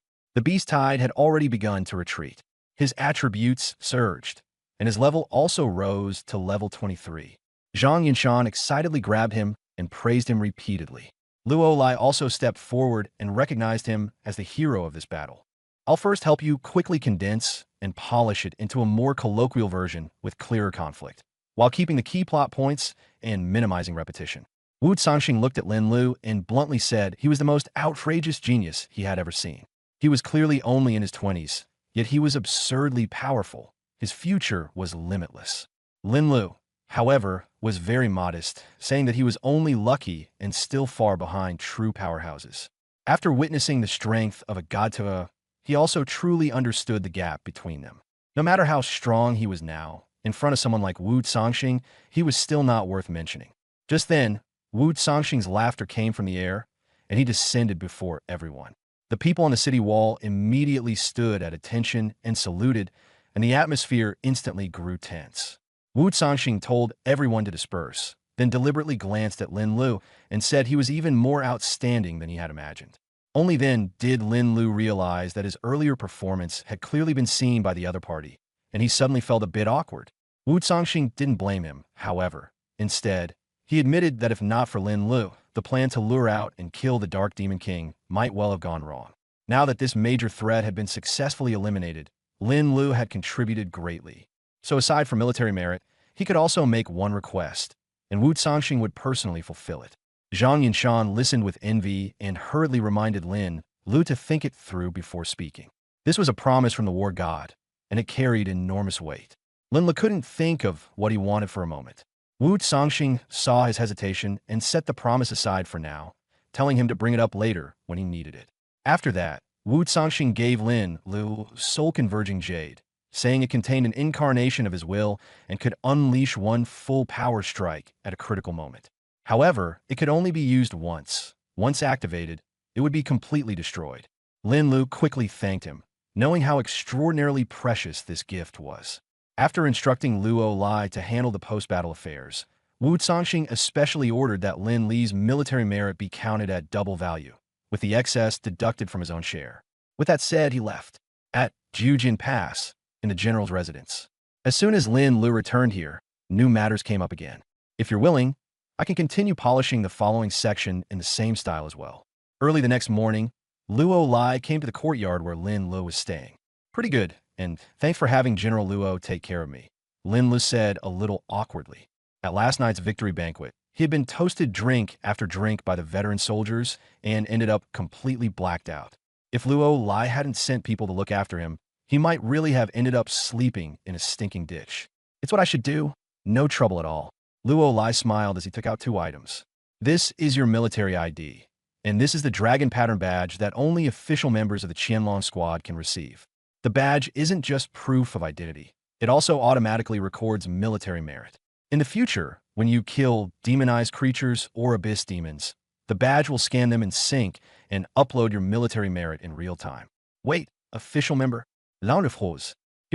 The beast tide had already begun to retreat. His attributes surged, and his level also rose to level 23. Zhang Yinshan excitedly grabbed him and praised him repeatedly. Luo Lai also stepped forward and recognized him as the hero of this battle. I'll first help you quickly condense and polish it into a more colloquial version with clearer conflict, while keeping the key plot points and minimizing repetition. Wu Sanxing looked at Lin Lu and bluntly said he was the most outrageous genius he had ever seen. He was clearly only in his 20s, yet he was absurdly powerful. His future was limitless. Lin Lu, however, was very modest, saying that he was only lucky and still far behind true powerhouses. After witnessing the strength of a Godteva, he also truly understood the gap between them. No matter how strong he was now, in front of someone like Wu Sanxing, he was still not worth mentioning. Just then, Wu Sanxing's laughter came from the air, and he descended before everyone. The people on the city wall immediately stood at attention and saluted, and the atmosphere instantly grew tense. Wu Sanxing told everyone to disperse, then deliberately glanced at Lin Lu and said he was even more outstanding than he had imagined. Only then did Lin Lu realize that his earlier performance had clearly been seen by the other party, and he suddenly felt a bit awkward. Wu Sanxing didn't blame him, however. Instead, he admitted that if not for Lin Lu, the plan to lure out and kill the Dark Demon King might well have gone wrong. Now that this major threat had been successfully eliminated, Lin Lu had contributed greatly. So aside from military merit, he could also make one request, and Wu Sanxing would personally fulfill it. Zhang Yinshan listened with envy and hurriedly reminded Lin Lu to think it through before speaking. This was a promise from the war god, and it carried enormous weight. Lin Lu couldn't think of what he wanted for a moment. Wu Sanxing saw his hesitation and set the promise aside for now, telling him to bring it up later when he needed it. After that, Wu Sanxing gave Lin Lu soul-converging jade, saying it contained an incarnation of his will and could unleash one full power strike at a critical moment. However, it could only be used once. Once activated, it would be completely destroyed. Lin Lu quickly thanked him, knowing how extraordinarily precious this gift was. After instructing Luo Lai to handle the post-battle affairs, Wu Sanxing especially ordered that Lin Li's military merit be counted at double value, with the excess deducted from his own share. With that said, he left. At Jujin Pass, in the general's residence. As soon as Lin Lu returned here, new matters came up again. If you're willing, I can continue polishing the following section in the same style as well. Early the next morning, Luo Lai came to the courtyard where Lin Lu was staying. Pretty good, and thanks for having General Luo take care of me, Lin Lu said a little awkwardly. At last night's victory banquet, he had been toasted drink after drink by the veteran soldiers and ended up completely blacked out. If Luo Lai hadn't sent people to look after him, he might really have ended up sleeping in a stinking ditch. It's what I should do. No trouble at all. Luo Lai smiled as he took out 2 items. This is your military ID, and this is the dragon pattern badge that only official members of the Qianlong squad can receive. The badge isn't just proof of identity. It also automatically records military merit. In the future, when you kill demonized creatures or abyss demons, the badge will scan them in sync and upload your military merit in real time. Wait, official member? He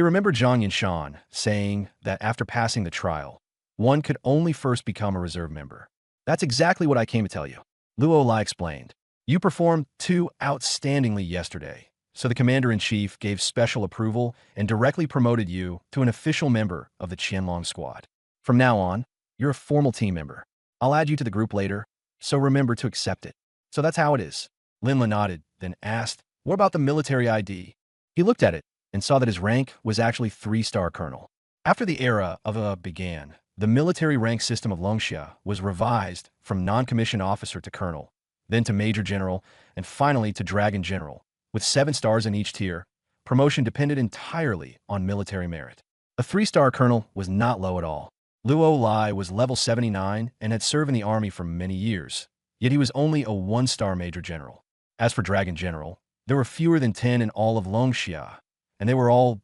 remembered Zhang Yinshan saying that after passing the trial, one could only first become a reserve member. That's exactly what I came to tell you. Luo Lai explained. You performed too outstandingly yesterday, so the commander-in-chief gave special approval and directly promoted you to an official member of the Qianlong squad. From now on, you're a formal team member. I'll add you to the group later, so remember to accept it. So that's how it is. Lin Le nodded, then asked, what about the military ID? He looked at it and saw that his rank was actually 3-star colonel. After the era of began, the military rank system of Longxia was revised from non-commissioned officer to colonel, then to major general, and finally to dragon general, with 7 stars in each tier. Promotion depended entirely on military merit. A 3-star colonel was not low at all. Luo Lai was level 79 and had served in the army for many years, yet he was only a 1-star major general. As for dragon general, there were fewer than 10 in all of Longxia, and they were all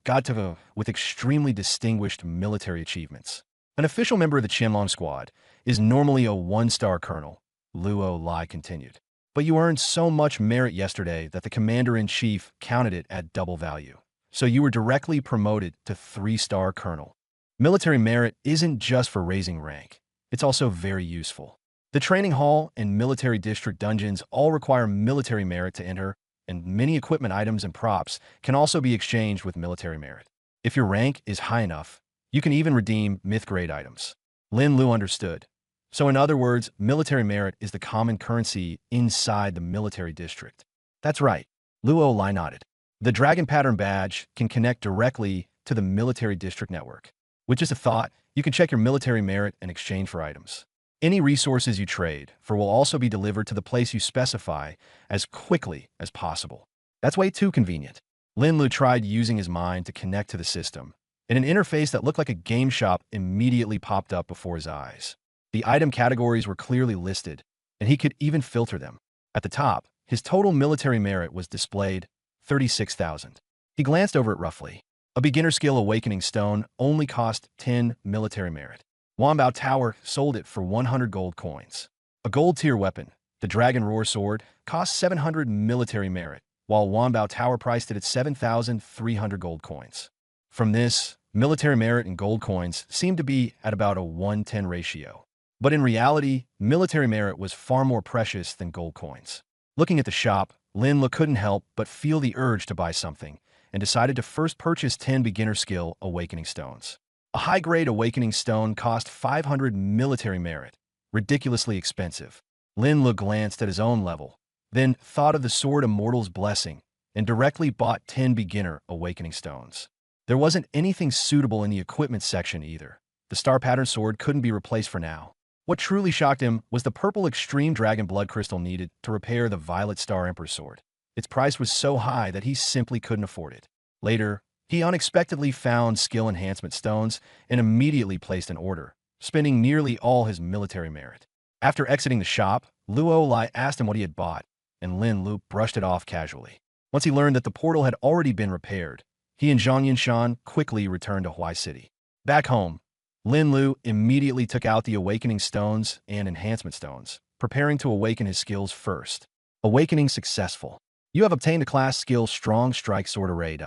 with extremely distinguished military achievements. An official member of the Qianlong squad is normally a 1-star colonel, Luo Lai continued. But you earned so much merit yesterday that the commander-in-chief counted it at double value. So you were directly promoted to 3-star colonel. Military merit isn't just for raising rank. It's also very useful. The training hall and military district dungeons all require military merit to enter, and many equipment items and props can also be exchanged with military merit. If your rank is high enough, you can even redeem myth-grade items. Lin Lu understood. So in other words, military merit is the common currency inside the military district. That's right. Luo Lai nodded. The Dragon Pattern Badge can connect directly to the military district network. With just a thought, you can check your military merit and exchange for items. Any resources you trade for will also be delivered to the place you specify as quickly as possible. That's way too convenient. Lin Lu tried using his mind to connect to the system, and an interface that looked like a game shop immediately popped up before his eyes. The item categories were clearly listed, and he could even filter them. At the top, his total military merit was displayed, 36,000. He glanced over it roughly. A beginner skill awakening stone only cost 10 military merit. Wanbao Tower sold it for 100 gold coins. A gold tier weapon, the Dragon Roar Sword, cost 700 military merit, while Wanbao Tower priced it at 7,300 gold coins. From this, military merit and gold coins seemed to be at about a 1:10 ratio. But in reality, military merit was far more precious than gold coins. Looking at the shop, Lin Lu couldn't help but feel the urge to buy something, and decided to first purchase 10 beginner skill awakening stones. A high-grade awakening stone cost 500 military merit, ridiculously expensive. Lin Lu glanced at his own level, then thought of the Sword Immortal's blessing, and directly bought 10 beginner awakening stones. There wasn't anything suitable in the equipment section either. The star pattern sword couldn't be replaced for now. What truly shocked him was the purple extreme dragon blood crystal needed to repair the violet star emperor's sword. Its price was so high that he simply couldn't afford it. Later, he unexpectedly found skill enhancement stones and immediately placed an order, spending nearly all his military merit. After exiting the shop, Luo Lai asked him what he had bought, and Lin Lu brushed it off casually. Once he learned that the portal had already been repaired, he and Zhang Yinshan quickly returned to Huai City. Back home, Lin Lu immediately took out the awakening stones and enhancement stones, preparing to awaken his skills first. Awakening successful. You have obtained a class skill Strong Strike Sword Array.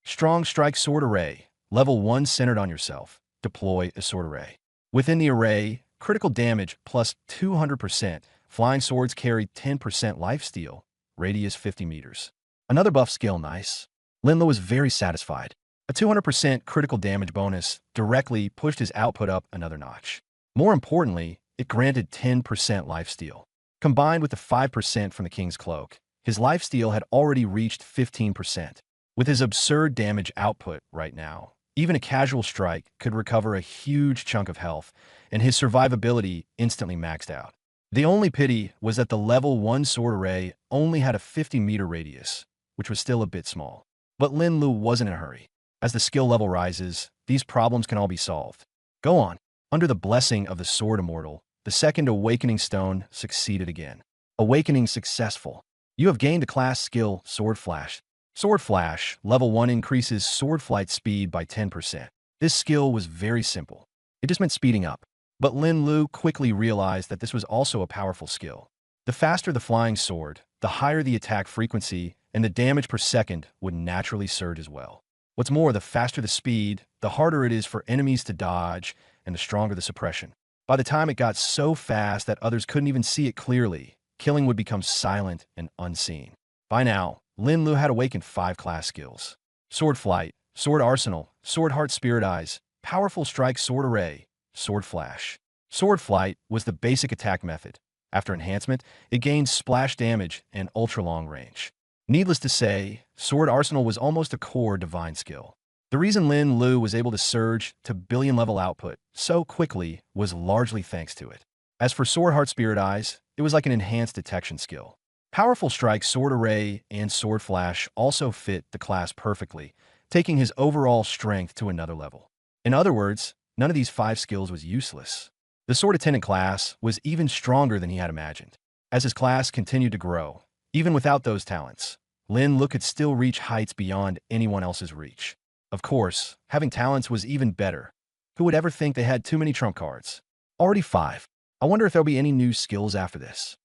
Strong Strike Sword Array, level 1 centered on yourself. Deploy a sword array. Within the array, critical damage plus 200%. Flying swords carry 10% lifesteal, radius 50 meters. Another buff skill, nice. Lin Lu was very satisfied. A 200% critical damage bonus directly pushed his output up another notch. More importantly, it granted 10% lifesteal. Combined with the 5% from the King's Cloak, his lifesteal had already reached 15%. With his absurd damage output right now, even a casual strike could recover a huge chunk of health, and his survivability instantly maxed out. The only pity was that the level 1 sword array only had a 50-meter radius, which was still a bit small. But Lin Lu wasn't in a hurry. As the skill level rises, these problems can all be solved. Go on. Under the blessing of the Sword Immortal, the second awakening stone succeeded again. Awakening successful. You have gained a class skill, Sword Flash. Sword Flash, level 1 increases sword flight speed by 10%. This skill was very simple. It just meant speeding up. But Lin Lu quickly realized that this was also a powerful skill. The faster the flying sword, the higher the attack frequency, and the damage per second would naturally surge as well. What's more, the faster the speed, the harder it is for enemies to dodge, and the stronger the suppression. By the time it got so fast that others couldn't even see it clearly, killing would become silent and unseen. By now, Lin Lu had awakened 5 class skills: Sword Flight, Sword Arsenal, Sword Heart Spirit Eyes, Powerful Strike Sword Array, Sword Flash. Sword Flight was the basic attack method. After enhancement, it gained splash damage and ultra-long range. Needless to say, Sword Arsenal was almost a core divine skill. The reason Lin Lu was able to surge to billion-level output so quickly was largely thanks to it. As for Sword Heart Spirit Eyes, it was like an enhanced detection skill. Powerful Strike, Sword Array, and Sword Flash also fit the class perfectly, taking his overall strength to another level. In other words, none of these 5 skills was useless. The Sword Attendant class was even stronger than he had imagined. As his class continued to grow, even without those talents, Lin Lu could still reach heights beyond anyone else's reach. Of course, having talents was even better. Who would ever think they had too many trump cards? Already 5. I wonder if there'll be any new skills after this.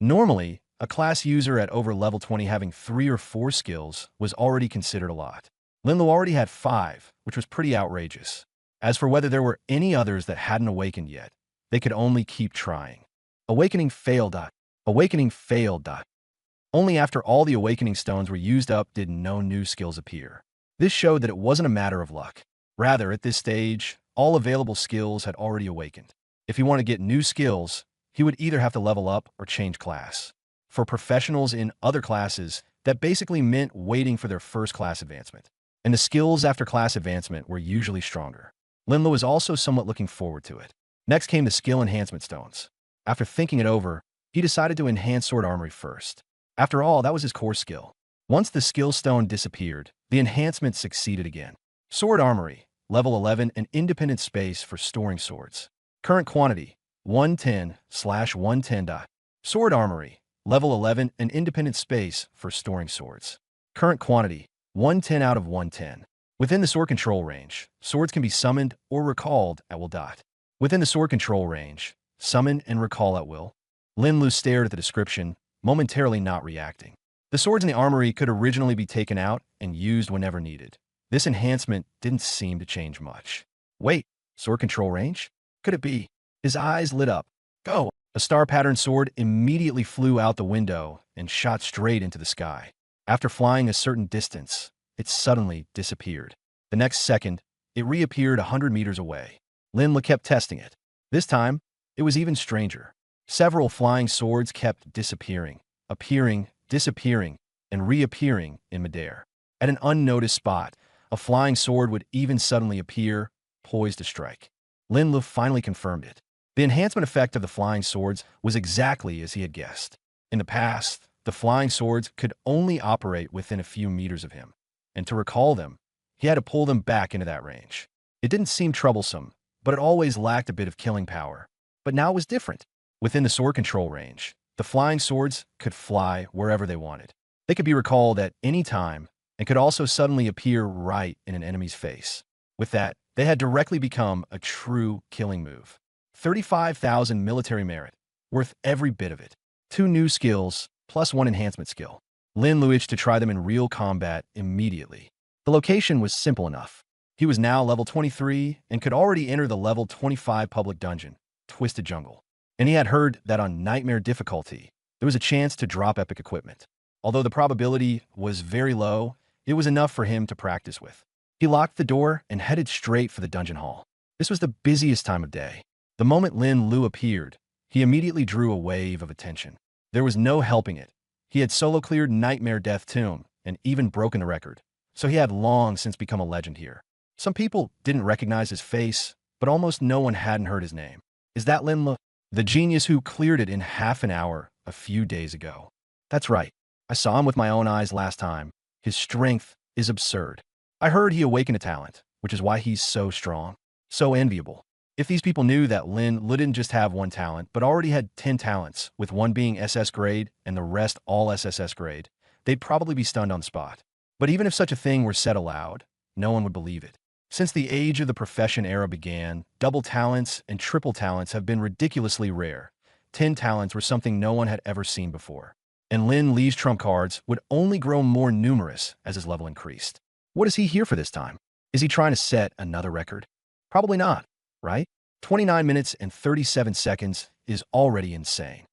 Normally, a class user at over level 20 having 3 or 4 skills was already considered a lot. Lin Lu already had 5, which was pretty outrageous. As for whether there were any others that hadn't awakened yet, they could only keep trying. Awakening failed. Awakening failed. Only after all the awakening stones were used up did no new skills appear. This showed that it wasn't a matter of luck. Rather, at this stage, all available skills had already awakened. If he wanted to get new skills, he would either have to level up or change class. For professionals in other classes, that basically meant waiting for their first class advancement. And the skills after class advancement were usually stronger. Lin Lu was also somewhat looking forward to it. Next came the skill enhancement stones. After thinking it over, he decided to enhance Sword Armory first. After all, that was his core skill. Once the skill stone disappeared, the enhancement succeeded again. Sword Armory, level 11, an independent space for storing swords. Current quantity, 110/110. Sword Armory, level 11, an independent space for storing swords. Current quantity, 110 out of 110. Within the sword control range, swords can be summoned or recalled at will. Within the sword control range, summon and recall at will. Lin Lu stared at the description, momentarily not reacting. The swords in the armory could originally be taken out and used whenever needed. This enhancement didn't seem to change much. Wait, sword control range? Could it be? His eyes lit up. Go! A star-patterned sword immediately flew out the window and shot straight into the sky. After flying a certain distance, it suddenly disappeared. The next second, it reappeared 100 meters away. Lin Lu kept testing it. This time, it was even stranger. Several flying swords kept disappearing, appearing, disappearing, and reappearing in midair. At an unnoticed spot, a flying sword would even suddenly appear, poised to strike. Lin Lu finally confirmed it. The enhancement effect of the flying swords was exactly as he had guessed. In the past, the flying swords could only operate within a few meters of him, and to recall them, he had to pull them back into that range. It didn't seem troublesome, but it always lacked a bit of killing power. But now it was different. Within the sword control range, the flying swords could fly wherever they wanted. They could be recalled at any time and could also suddenly appear right in an enemy's face. With that, they had directly become a true killing move. 35,000 military merit, worth every bit of it. 2 new skills, plus 1 enhancement skill. Lin Lu itched to try them in real combat immediately. The location was simple enough. He was now level 23 and could already enter the level 25 public dungeon, Twisted Jungle. And he had heard that on Nightmare difficulty, there was a chance to drop epic equipment. Although the probability was very low, it was enough for him to practice with. He locked the door and headed straight for the dungeon hall. This was the busiest time of day. The moment Lin Lu appeared, he immediately drew a wave of attention. There was no helping it. He had solo cleared Nightmare Death Tomb and even broken the record, so he had long since become a legend here. Some people didn't recognize his face, but almost no one hadn't heard his name. Is that Lin Lu? The genius who cleared it in half an hour a few days ago. That's right. I saw him with my own eyes last time. His strength is absurd. I heard he awakened a talent, which is why he's so strong, so enviable. If these people knew that Lin Lu didn't just have 1 talent, but already had 10 talents, with 1 being SS grade and the rest all SSS grade, they'd probably be stunned on the spot. But even if such a thing were said aloud, no one would believe it. Since the age of the profession era began, double talents and triple talents have been ridiculously rare. 10 talents were something no one had ever seen before. And Lin Lu's trump cards would only grow more numerous as his level increased. What is he here for this time? Is he trying to set another record? Probably not, right? 29 minutes and 37 seconds is already insane.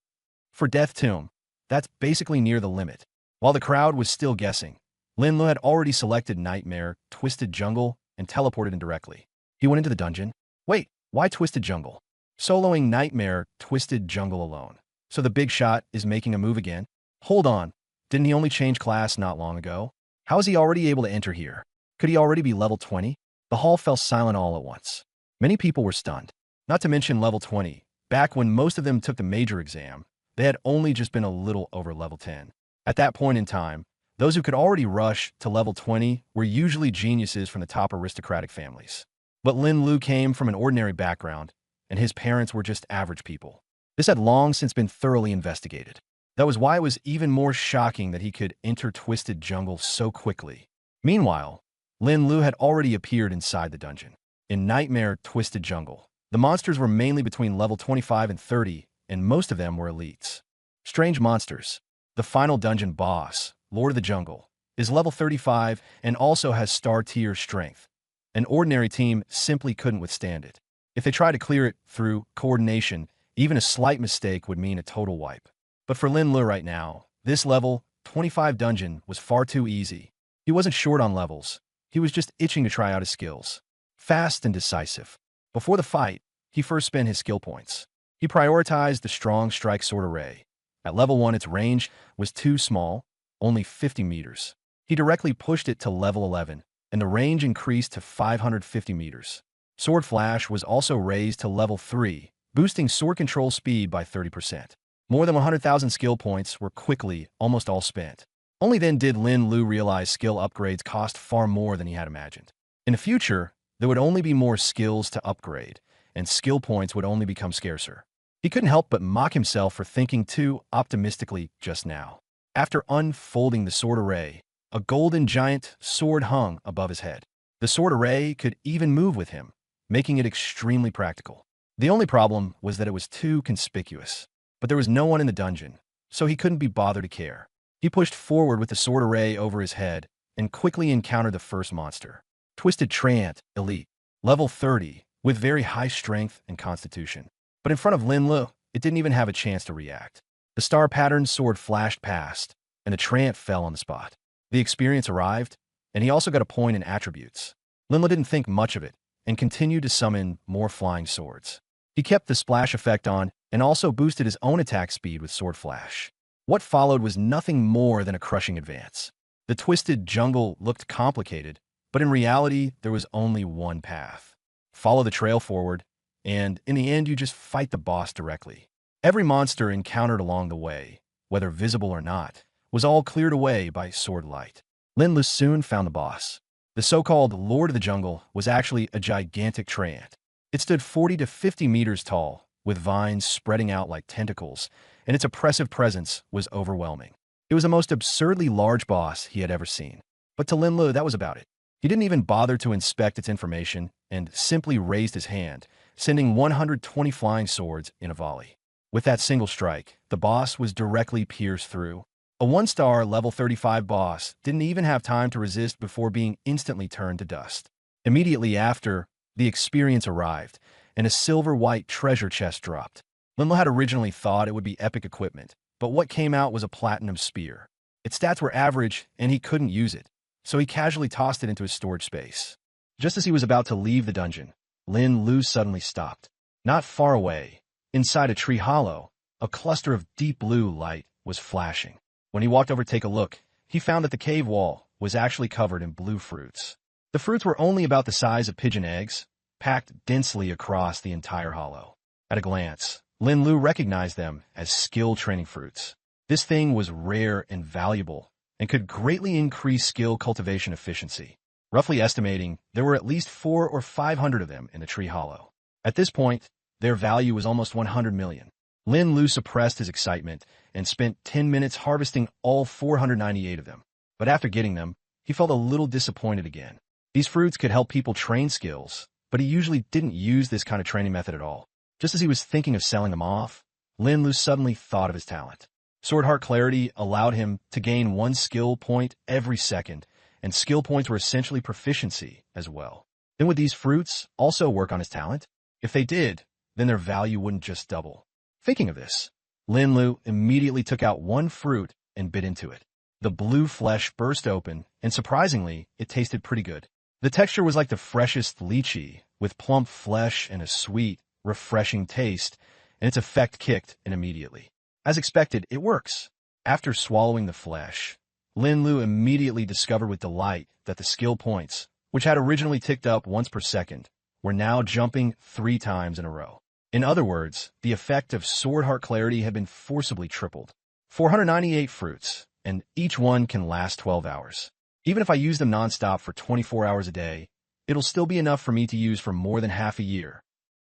For Death Tomb, that's basically near the limit. While the crowd was still guessing, Lin Lu had already selected Nightmare, Twisted Jungle, and teleported in directly. He went into the dungeon. Wait, why Twisted Jungle? Soloing Nightmare, Twisted Jungle alone. So the big shot is making a move again? Hold on, didn't he only change class not long ago? How is he already able to enter here? Could he already be level 20? The hall fell silent all at once. Many people were stunned. Not to mention level 20. Back when most of them took the major exam, they had only just been a little over level 10. At that point in time, those who could already rush to level 20 were usually geniuses from the top aristocratic families. But Lin Lu came from an ordinary background, and his parents were just average people. This had long since been thoroughly investigated. That was why it was even more shocking that he could enter Twisted Jungle so quickly. Meanwhile, Lin Lu had already appeared inside the dungeon. In Nightmare Twisted Jungle, the monsters were mainly between level 25 and 30, and most of them were elites. Strange monsters. The final dungeon boss, Lord of the Jungle, is level 35 and also has star-tier strength. An ordinary team simply couldn't withstand it. If they tried to clear it through coordination, even a slight mistake would mean a total wipe. But for Lin Lu right now, this level 25 dungeon was far too easy. He wasn't short on levels. He was just itching to try out his skills. Fast and decisive. Before the fight, he first spent his skill points. He prioritized the strong strike sword array. At level 1, its range was too small, only 50 meters. He directly pushed it to level 11, and the range increased to 550 meters. Sword Flash was also raised to level 3, boosting sword control speed by 30%. More than 100,000 skill points were quickly, almost all spent. Only then did Lin Lu realize skill upgrades cost far more than he had imagined. In the future, there would only be more skills to upgrade, and skill points would only become scarcer. He couldn't help but mock himself for thinking too optimistically just now. After unfolding the sword array, a golden giant sword hung above his head. The sword array could even move with him, making it extremely practical. The only problem was that it was too conspicuous. But there was no one in the dungeon, so he couldn't be bothered to care. He pushed forward with the sword array over his head and quickly encountered the first monster. Twisted Treant, Elite, level 30, with very high strength and constitution. But in front of Lin Lu, it didn't even have a chance to react. The star-patterned sword flashed past, and the Treant fell on the spot. The experience arrived, and he also got a point in attributes. Lin Lu didn't think much of it, and continued to summon more flying swords. He kept the splash effect on, and also boosted his own attack speed with Sword Flash. What followed was nothing more than a crushing advance. The Twisted Jungle looked complicated, but in reality, there was only one path. Follow the trail forward, and in the end, you just fight the boss directly. Every monster encountered along the way, whether visible or not, was all cleared away by sword light. Lin Lu soon found the boss. The so-called Lord of the Jungle was actually a gigantic treant. It stood 40 to 50 meters tall, with vines spreading out like tentacles, and its oppressive presence was overwhelming. It was the most absurdly large boss he had ever seen. But to Lin Lu, that was about it. He didn't even bother to inspect its information and simply raised his hand, sending 120 flying swords in a volley. With that single strike, the boss was directly pierced through. A 1-star level 35 boss didn't even have time to resist before being instantly turned to dust. Immediately after, the experience arrived, and a silver-white treasure chest dropped. Lin Lu had originally thought it would be epic equipment, but what came out was a platinum spear. Its stats were average, and he couldn't use it, so he casually tossed it into his storage space. Just as he was about to leave the dungeon, Lin Lu suddenly stopped. Not far away, inside a tree hollow, a cluster of deep blue light was flashing. When he walked over to take a look, he found that the cave wall was actually covered in blue fruits. The fruits were only about the size of pigeon eggs, packed densely across the entire hollow. At a glance, Lin Lu recognized them as skill training fruits. This thing was rare and valuable, and could greatly increase skill cultivation efficiency. Roughly estimating, there were at least 400 or 500 of them in the tree hollow. At this point, their value was almost 100 million. Lin Lu suppressed his excitement and spent 10 minutes harvesting all 498 of them. But after getting them, he felt a little disappointed again. These fruits could help people train skills, but he usually didn't use this kind of training method at all. Just as he was thinking of selling them off, Lin Lu suddenly thought of his talent. Sword Heart Clarity allowed him to gain 1 skill point every second, and skill points were essentially proficiency as well. Then would these fruits also work on his talent? If they did, then their value wouldn't just double. Thinking of this, Lin Lu immediately took out one fruit and bit into it. The blue flesh burst open, and surprisingly, it tasted pretty good. The texture was like the freshest lychee, with plump flesh and a sweet, refreshing taste, and its effect kicked in immediately. As expected, it works. After swallowing the flesh, Lin Lu immediately discovered with delight that the skill points, which had originally ticked up once per second, were now jumping 3 times in a row. In other words, the effect of sword heart clarity had been forcibly tripled. 498 fruits, and each one can last 12 hours. Even if I use them nonstop for 24 hours a day, it'll still be enough for me to use for more than half a year.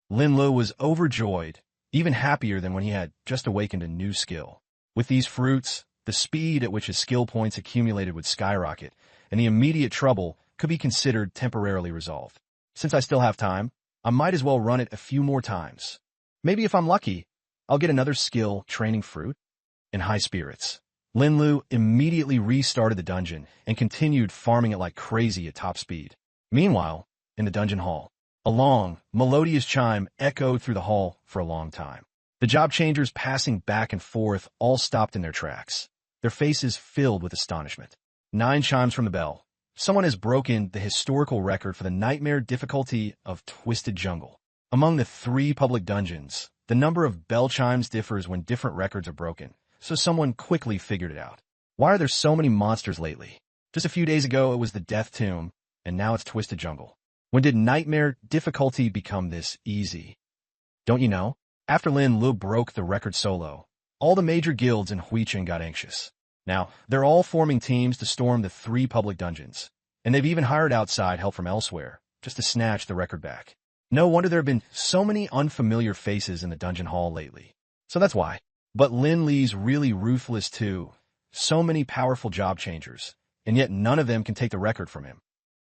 Lin Lu was overjoyed, even happier than when he had just awakened a new skill. With these fruits, the speed at which his skill points accumulated would skyrocket, and the immediate trouble could be considered temporarily resolved. Since I still have time, I might as well run it a few more times. Maybe if I'm lucky, I'll get another skill training fruit. In high spirits, Lin Lu immediately restarted the dungeon and continued farming it like crazy at top speed. Meanwhile, in the dungeon hall, a long, melodious chime echoed through the hall for a long time. The job changers passing back and forth all stopped in their tracks, their faces filled with astonishment. 9 chimes from the bell. Someone has broken the historical record for the nightmare difficulty of Twisted Jungle. Among the 3 public dungeons, the number of bell chimes differs when different records are broken, so someone quickly figured it out. Why are there so many monsters lately? Just a few days ago it was the Death Tomb, and now it's Twisted Jungle. When did nightmare difficulty become this easy? Don't you know? After Lin Lu broke the record solo, all the major guilds in Huichen got anxious. Now, they're all forming teams to storm the 3 public dungeons, and they've even hired outside help from elsewhere, just to snatch the record back. No wonder there have been so many unfamiliar faces in the dungeon hall lately. So that's why. But Lin Li's really ruthless too. So many powerful job changers, and yet none of them can take the record from him.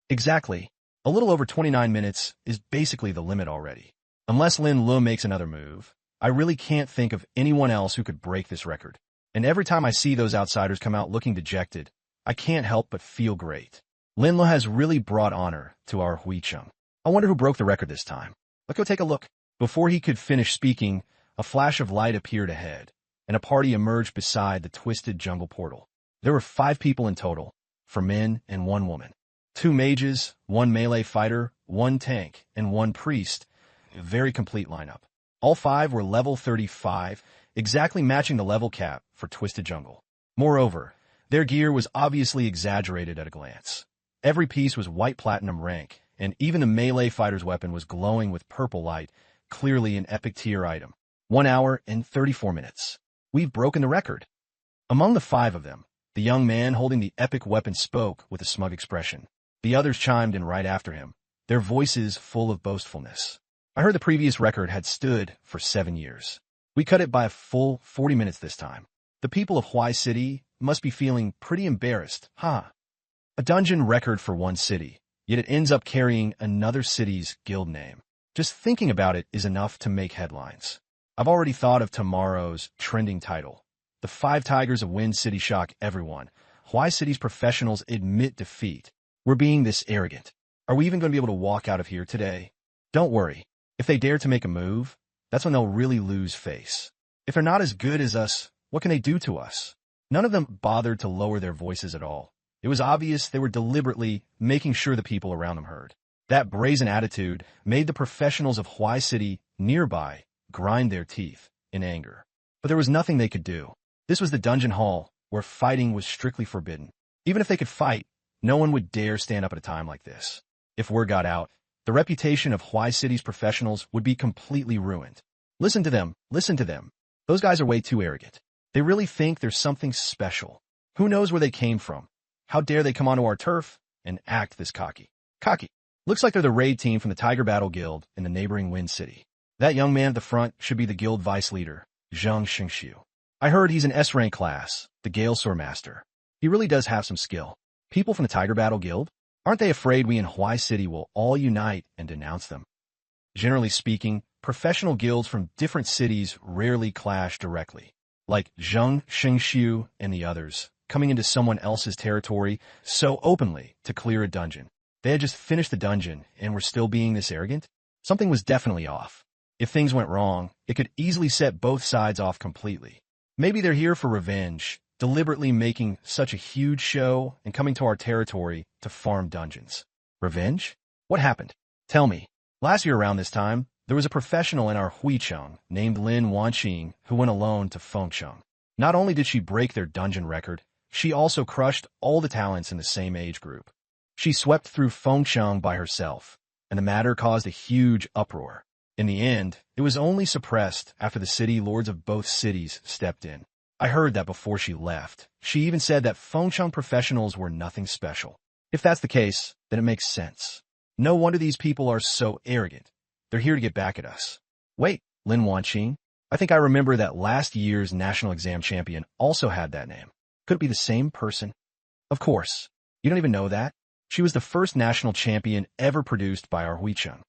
Exactly. A little over 29 minutes is basically the limit already. Unless Lin Lu makes another move, I really can't think of anyone else who could break this record. And every time I see those outsiders come out looking dejected, I can't help but feel great. Lin Lu has really brought honor to our Huicheng. I wonder who broke the record this time. Let's go take a look. Before he could finish speaking, a flash of light appeared ahead, and a party emerged beside the Twisted Jungle portal. There were 5 people in total, 4 men and 1 woman. 2 mages, 1 melee fighter, 1 tank, and 1 priest. A very complete lineup. All 5 were level 35, exactly matching the level cap for Twisted Jungle. Moreover, their gear was obviously exaggerated at a glance. Every piece was white platinum rank, and even the melee fighter's weapon was glowing with purple light, clearly an epic tier item. 1 hour and 34 minutes. We've broken the record. Among the 5 of them, the young man holding the epic weapon spoke with a smug expression. The others chimed in right after him, their voices full of boastfulness. I heard the previous record had stood for 7 years. We cut it by a full 40 minutes this time. The people of Huai City must be feeling pretty embarrassed, huh? A dungeon record for one city, yet it ends up carrying another city's guild name. Just thinking about it is enough to make headlines. I've already thought of tomorrow's trending title. The 5 Tigers of Wind City shock everyone. Huai City's professionals admit defeat. We're being this arrogant. Are we even going to be able to walk out of here today? Don't worry. If they dare to make a move, that's when they'll really lose face. If they're not as good as us, what can they do to us? None of them bothered to lower their voices at all. It was obvious they were deliberately making sure the people around them heard. That brazen attitude made the professionals of Huai City nearby grind their teeth in anger. But there was nothing they could do. This was the dungeon hall, where fighting was strictly forbidden. Even if they could fight, no one would dare stand up at a time like this. If word got out, the reputation of Huai City's professionals would be completely ruined. Listen to them. Listen to them. Those guys are way too arrogant. They really think there's something special. Who knows where they came from? How dare they come onto our turf and act this cocky? Cocky. Looks like they're the raid team from the Tiger Battle Guild in the neighboring Wind City. That young man at the front should be the guild vice leader, Zhang Xingxiu. I heard he's an S-rank class, the Gale Sword Master. He really does have some skill. People from the Tiger Battle Guild? Aren't they afraid we in Huai City will all unite and denounce them? Generally speaking, professional guilds from different cities rarely clash directly. Like Zhang Xingxiu and the others, coming into someone else's territory so openly to clear a dungeon. They had just finished the dungeon and were still being this arrogant? Something was definitely off. If things went wrong, it could easily set both sides off completely. Maybe they're here for revenge, deliberately making such a huge show and coming to our territory to farm dungeons. Revenge? What happened? Tell me. Last year around this time, there was a professional in our Huicheng named Lin Wanqing who went alone to Fengcheng. Not only did she break their dungeon record, she also crushed all the talents in the same age group. She swept through Fengcheng by herself, and the matter caused a huge uproar. In the end, it was only suppressed after the city lords of both cities stepped in. I heard that before she left. She even said that Fengcheng professionals were nothing special. If that's the case, then it makes sense. No wonder these people are so arrogant. They're here to get back at us. Wait, Lin Wanqing? I think I remember that last year's national exam champion also had that name. Could it be the same person? Of course. You don't even know that? She was the first national champion ever produced by our Huicheng.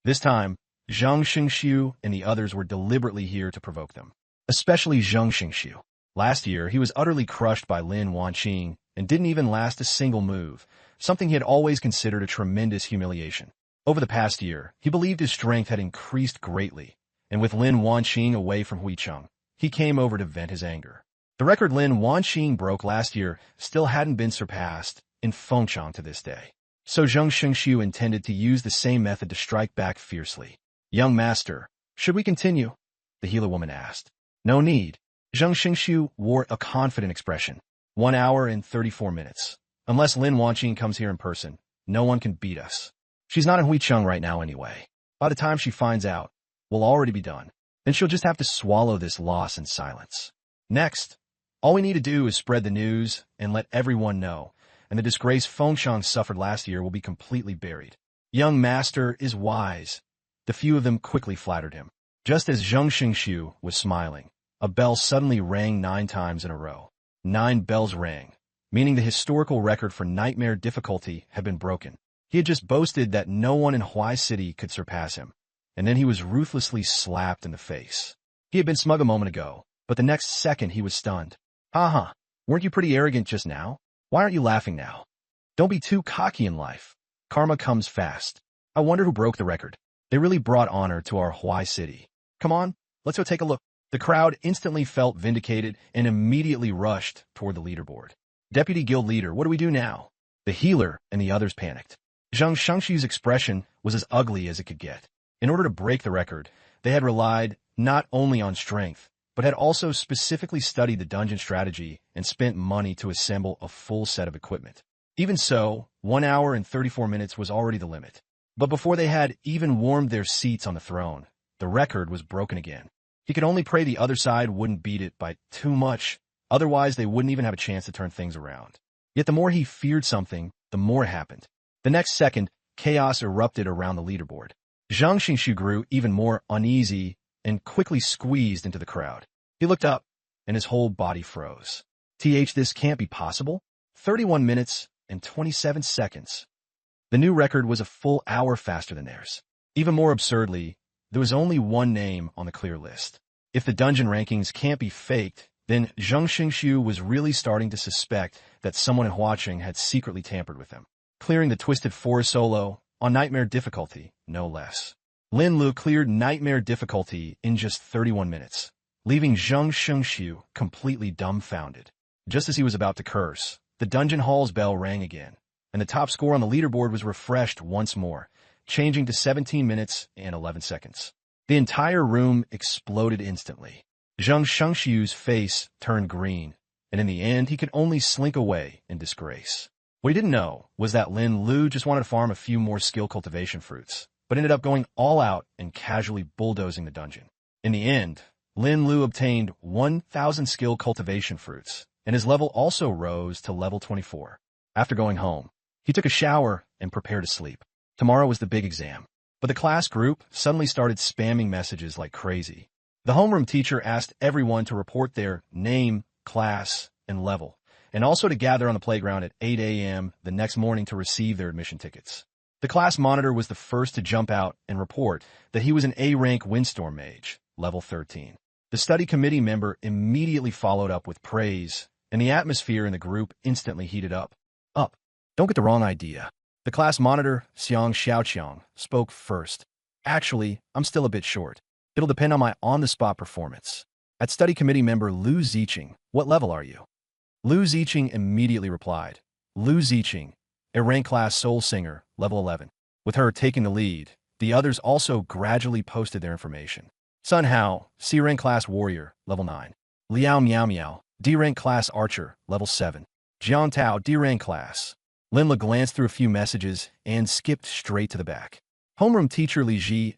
This time, Zhang Xingxiu and the others were deliberately here to provoke them. Especially Zhang Xingxiu. Last year, he was utterly crushed by Lin Wanqing and didn't even last a single move, something he had always considered a tremendous humiliation. Over the past year, he believed his strength had increased greatly, and with Lin Wanqing away from Huicheng, he came over to vent his anger. The record Lin Wanqing broke last year still hadn't been surpassed in Fengcheng to this day. So Zhang Xingxiu intended to use the same method to strike back fiercely. Young master, should we continue? The healer woman asked. No need. Zhang Xingxiu wore a confident expression. 1 hour and 34 minutes. Unless Lin Wanqing comes here in person, no one can beat us. She's not in Huicheng right now anyway. By the time she finds out, we'll already be done. Then she'll just have to swallow this loss in silence. Next, all we need to do is spread the news and let everyone know, and the disgrace Fengcheng suffered last year will be completely buried. Young master is wise. The few of them quickly flattered him. Just as Zhang Xingxiu was smiling, a bell suddenly rang 9 times in a row. 9 bells rang, meaning the historical record for nightmare difficulty had been broken. He had just boasted that no one in Huai City could surpass him, and then he was ruthlessly slapped in the face. He had been smug a moment ago, but the next second he was stunned. Ha! Weren't you pretty arrogant just now? Why aren't you laughing now? Don't be too cocky in life. Karma comes fast. I wonder who broke the record. They really brought honor to our Huai City. Come on, let's go take a look. The crowd instantly felt vindicated and immediately rushed toward the leaderboard. Deputy guild leader, what do we do now? The healer and the others panicked. Zhang Shangxi's expression was as ugly as it could get. In order to break the record, they had relied not only on strength, but had also specifically studied the dungeon strategy and spent money to assemble a full set of equipment. Even so, 1 hour and 34 minutes was already the limit. But before they had even warmed their seats on the throne, the record was broken again. He could only pray the other side wouldn't beat it by too much, otherwise they wouldn't even have a chance to turn things around. Yet the more he feared something, the more it happened. The next second, chaos erupted around the leaderboard. Zhang Xingxiu grew even more uneasy and quickly squeezed into the crowd. He looked up, and his whole body froze. This can't be possible? 31 minutes and 27 seconds. The new record was a full hour faster than theirs. Even more absurdly, there was only one name on the clear list. If the dungeon rankings can't be faked, then Zhang Xingxiu was really starting to suspect that someone in Huacheng had secretly tampered with them, clearing the Twisted Forest solo on Nightmare difficulty, no less. Lin Lu cleared Nightmare difficulty in just 31 minutes, leaving Zhang Xingxiu completely dumbfounded. Just as he was about to curse, the dungeon hall's bell rang again, and the top score on the leaderboard was refreshed once more, changing to 17 minutes and 11 seconds. The entire room exploded instantly. Zhang Shengxiu's face turned green, and in the end he could only slink away in disgrace. What he didn't know was that Lin Lu just wanted to farm a few more skill cultivation fruits, but ended up going all out and casually bulldozing the dungeon. In the end, Lin Lu obtained 1,000 skill cultivation fruits, and his level also rose to level 24. After going home, he took a shower and prepared to sleep. Tomorrow was the big exam, but the class group suddenly started spamming messages like crazy. The homeroom teacher asked everyone to report their name, class, and level, and also to gather on the playground at 8 a.m. the next morning to receive their admission tickets. The class monitor was the first to jump out and report that he was an A-rank Windstorm Mage, level 13. The study committee member immediately followed up with praise, and the atmosphere in the group instantly heated up. Don't get the wrong idea. The class monitor, Xiang Xiaoqiang, spoke first. Actually, I'm still a bit short. It'll depend on my on-the-spot performance. At study committee member Lu Ziqing, what level are you? Lu Ziqing immediately replied, Lu Ziqing, a rank class soul singer, level 11. With her taking the lead, the others also gradually posted their information. Sun Hao, C rank class warrior, level 9. Liao Miao Miao, D rank class archer, level 7. Jiang Tao, D rank class. Linla glanced through a few messages and skipped straight to the back. Homeroom teacher Li Ji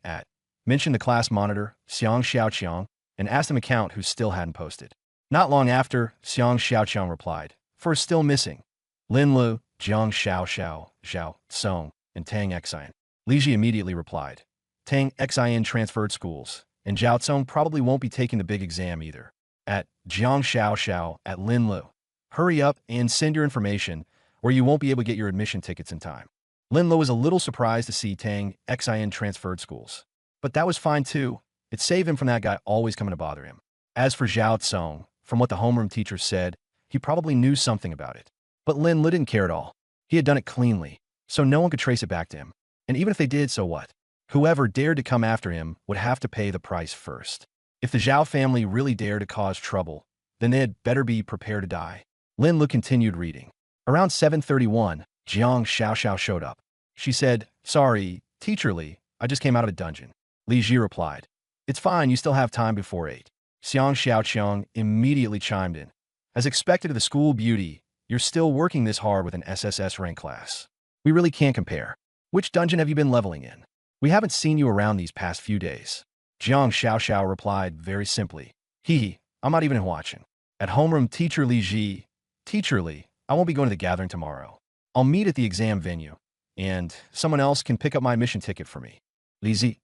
mentioned the class monitor, Xiang Xiaoqiang, and asked him account who still hadn't posted. Not long after, Xiang Xiaoqiang replied, for still missing. Lin Lu, Jiang Zhao Song, and Tang Xian. Li Ji immediately replied, Tang Xian transferred schools, and Zhao Song probably won't be taking the big exam either. At Jiang Xiao at Lin Lu. Hurry up and send your information, or you won't be able to get your admission tickets in time. Lin Lu was a little surprised to see Tang Xian transferred schools. But that was fine too. It saved him from that guy always coming to bother him. As for Zhao Song, from what the homeroom teacher said, he probably knew something about it. But Lin Lu didn't care at all. He had done it cleanly, so no one could trace it back to him. And even if they did, so what? Whoever dared to come after him would have to pay the price first. If the Zhao family really dared to cause trouble, then they had better be prepared to die. Lin Lu continued reading. Around 7:31, Jiang Xiao showed up. She said, sorry, Teacher Li, I just came out of a dungeon. Li Ji replied, it's fine, you still have time before 8. Xiang Xiaoqiang immediately chimed in. As expected of the school beauty, you're still working this hard with an SSS rank class. We really can't compare. Which dungeon have you been leveling in? We haven't seen you around these past few days. Jiang Xiao replied very simply, I'm not even watching. At homeroom teacher Li Ji, Teacher Li, I won't be going to the gathering tomorrow. I'll meet at the exam venue, and someone else can pick up my admission ticket for me. Li Ji,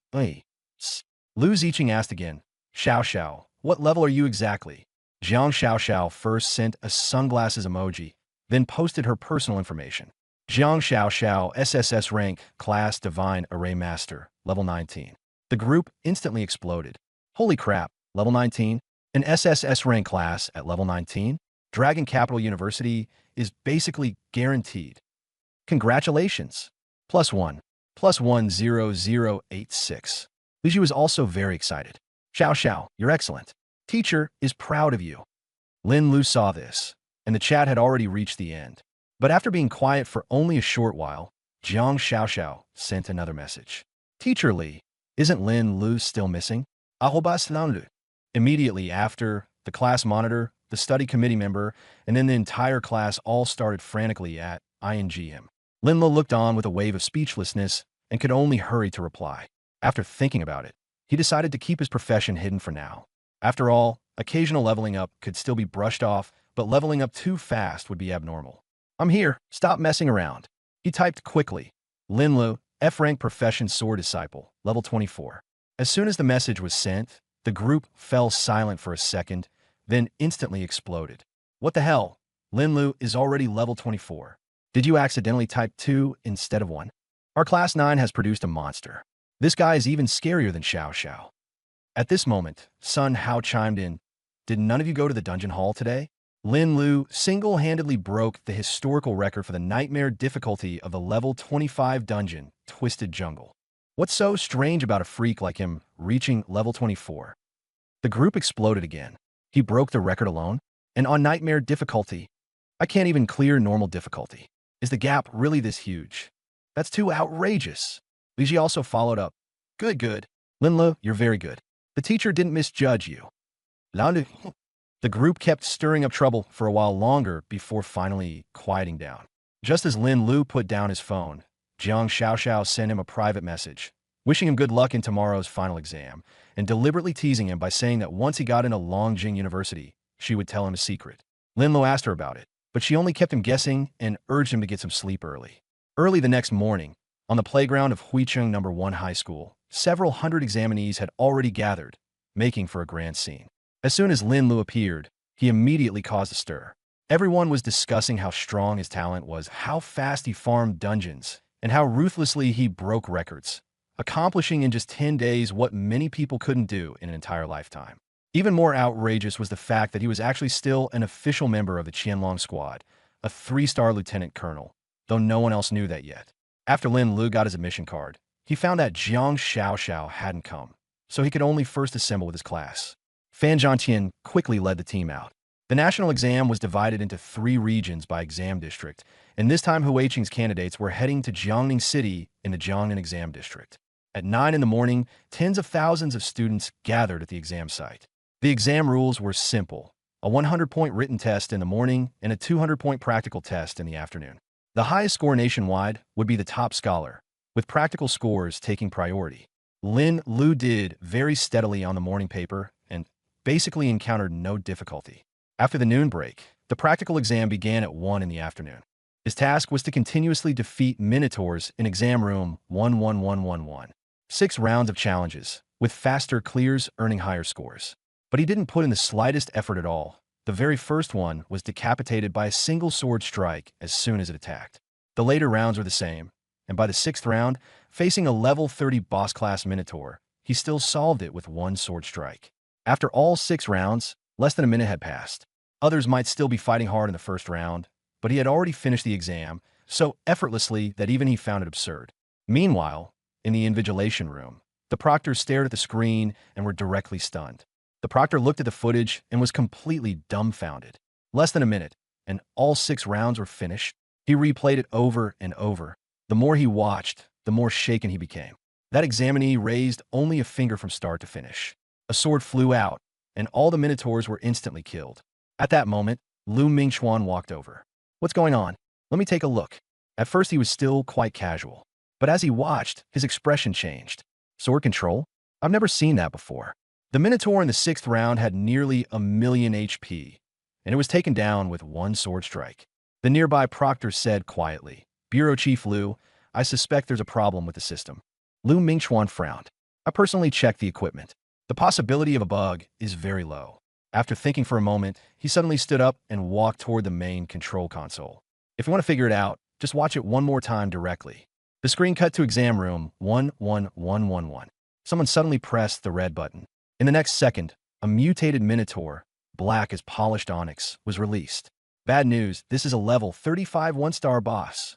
Lu Ziqing asked again, Xiao, what level are you exactly? Jiang Xiao first sent a sunglasses emoji, then posted her personal information. Jiang Xiao, SSS rank, class divine array master, level 19. The group instantly exploded. Holy crap, level 19? An SSS rank class at level 19? Dragon Capital University is basically guaranteed. Congratulations. +1. +10086. Li Ji was also very excited. Xiao, you're excellent. Teacher is proud of you. Lin Lu saw this, and the chat had already reached the end. But after being quiet for only a short while, Jiang Xiao sent another message. Teacher Li, isn't Lin Lu still missing? Ahobas Lan Lu. Immediately after, the class monitor, the study committee member, and then the entire class all started frantically at INGM. Lin Lu looked on with a wave of speechlessness and could only hurry to reply. After thinking about it, he decided to keep his profession hidden for now. After all, occasional leveling up could still be brushed off, but leveling up too fast would be abnormal. I'm here, stop messing around. He typed quickly. Lin Lu, F-rank profession sword disciple, level 24. As soon as the message was sent, the group fell silent for a second, then instantly exploded. What the hell? Lin Lu is already level 24. Did you accidentally type 2 instead of 1? Our class 9 has produced a monster. This guy is even scarier than Xiao. At this moment, Sun Hao chimed in. Did none of you go to the dungeon hall today? Lin Lu single-handedly broke the historical record for the nightmare difficulty of the level 25 dungeon, Twisted Jungle. What's so strange about a freak like him reaching level 24? The group exploded again. He broke the record alone? And on nightmare difficulty? I can't even clear normal difficulty. Is the gap really this huge? That's too outrageous. Li Ji also followed up. Good. Lin Lu, you're very good. The teacher didn't misjudge you. Lan. The group kept stirring up trouble for a while longer before finally quieting down. Just as Lin Lu put down his phone, Jiang Xiao sent him a private message, wishing him good luck in tomorrow's final exam, and deliberately teasing him by saying that once he got into Longjing University, she would tell him a secret. Lin Lu asked her about it, but she only kept him guessing and urged him to get some sleep early. Early the next morning, on the playground of Huicheng No. 1 High School, several hundred examinees had already gathered, making for a grand scene. As soon as Lin Lu appeared, he immediately caused a stir. Everyone was discussing how strong his talent was, how fast he farmed dungeons, and how ruthlessly he broke records, accomplishing in just 10 days what many people couldn't do in an entire lifetime. Even more outrageous was the fact that he was actually still an official member of the Qianlong Squad, a 3-star lieutenant colonel, though no one else knew that yet. After Lin Lu got his admission card, he found that Jiang Xiao hadn't come. so he could only first assemble with his class. Fan Zhangtian quickly led the team out. The national exam was divided into 3 regions by exam district, and this time Huiqing's candidates were heading to Jiangning City in the Jiangnan Exam District. At 9 in the morning, tens of thousands of students gathered at the exam site. The exam rules were simple: a 100-point written test in the morning and a 200-point practical test in the afternoon. The highest score nationwide would be the top scholar, with practical scores taking priority. Lin Lu did very steadily on the morning paper and basically encountered no difficulty. After the noon break, the practical exam began at 1 in the afternoon. His task was to continuously defeat Minotaurs in exam room 11111. 6 rounds of challenges, with faster clears earning higher scores. But he didn't put in the slightest effort at all. The very first one was decapitated by a single sword strike as soon as it attacked. The later rounds were the same, and by the 6th round, facing a level 30 boss-class Minotaur, he still solved it with 1 sword strike. After all 6 rounds, less than a minute had passed. Others might still be fighting hard in the first round, but he had already finished the exam so effortlessly that even he found it absurd. Meanwhile, in the invigilation room, the proctors stared at the screen and were directly stunned. The proctor looked at the footage and was completely dumbfounded. Less than a minute, and all 6 rounds were finished. He replayed it over and over. The more he watched, the more shaken he became. That examinee raised only a finger from start to finish. A sword flew out, and all the Minotaurs were instantly killed. At that moment, Lu Mingxuan walked over. "What's going on? Let me take a look." At first he was still quite casual, but as he watched, his expression changed. Sword control? I've never seen that before. The Minotaur in the 6th round had nearly 1,000,000 HP, and it was taken down with 1 sword strike. The nearby proctor said quietly, "Bureau Chief Lu, I suspect there's a problem with the system." Lu Mingxuan frowned. "I personally checked the equipment. The possibility of a bug is very low." After thinking for a moment, he suddenly stood up and walked toward the main control console. "If you want to figure it out, just watch it one more time directly." The screen cut to exam room 11111. Someone suddenly pressed the red button. In the next second, a mutated Minotaur, black as polished onyx, was released. Bad news, this is a level 35 1-star boss.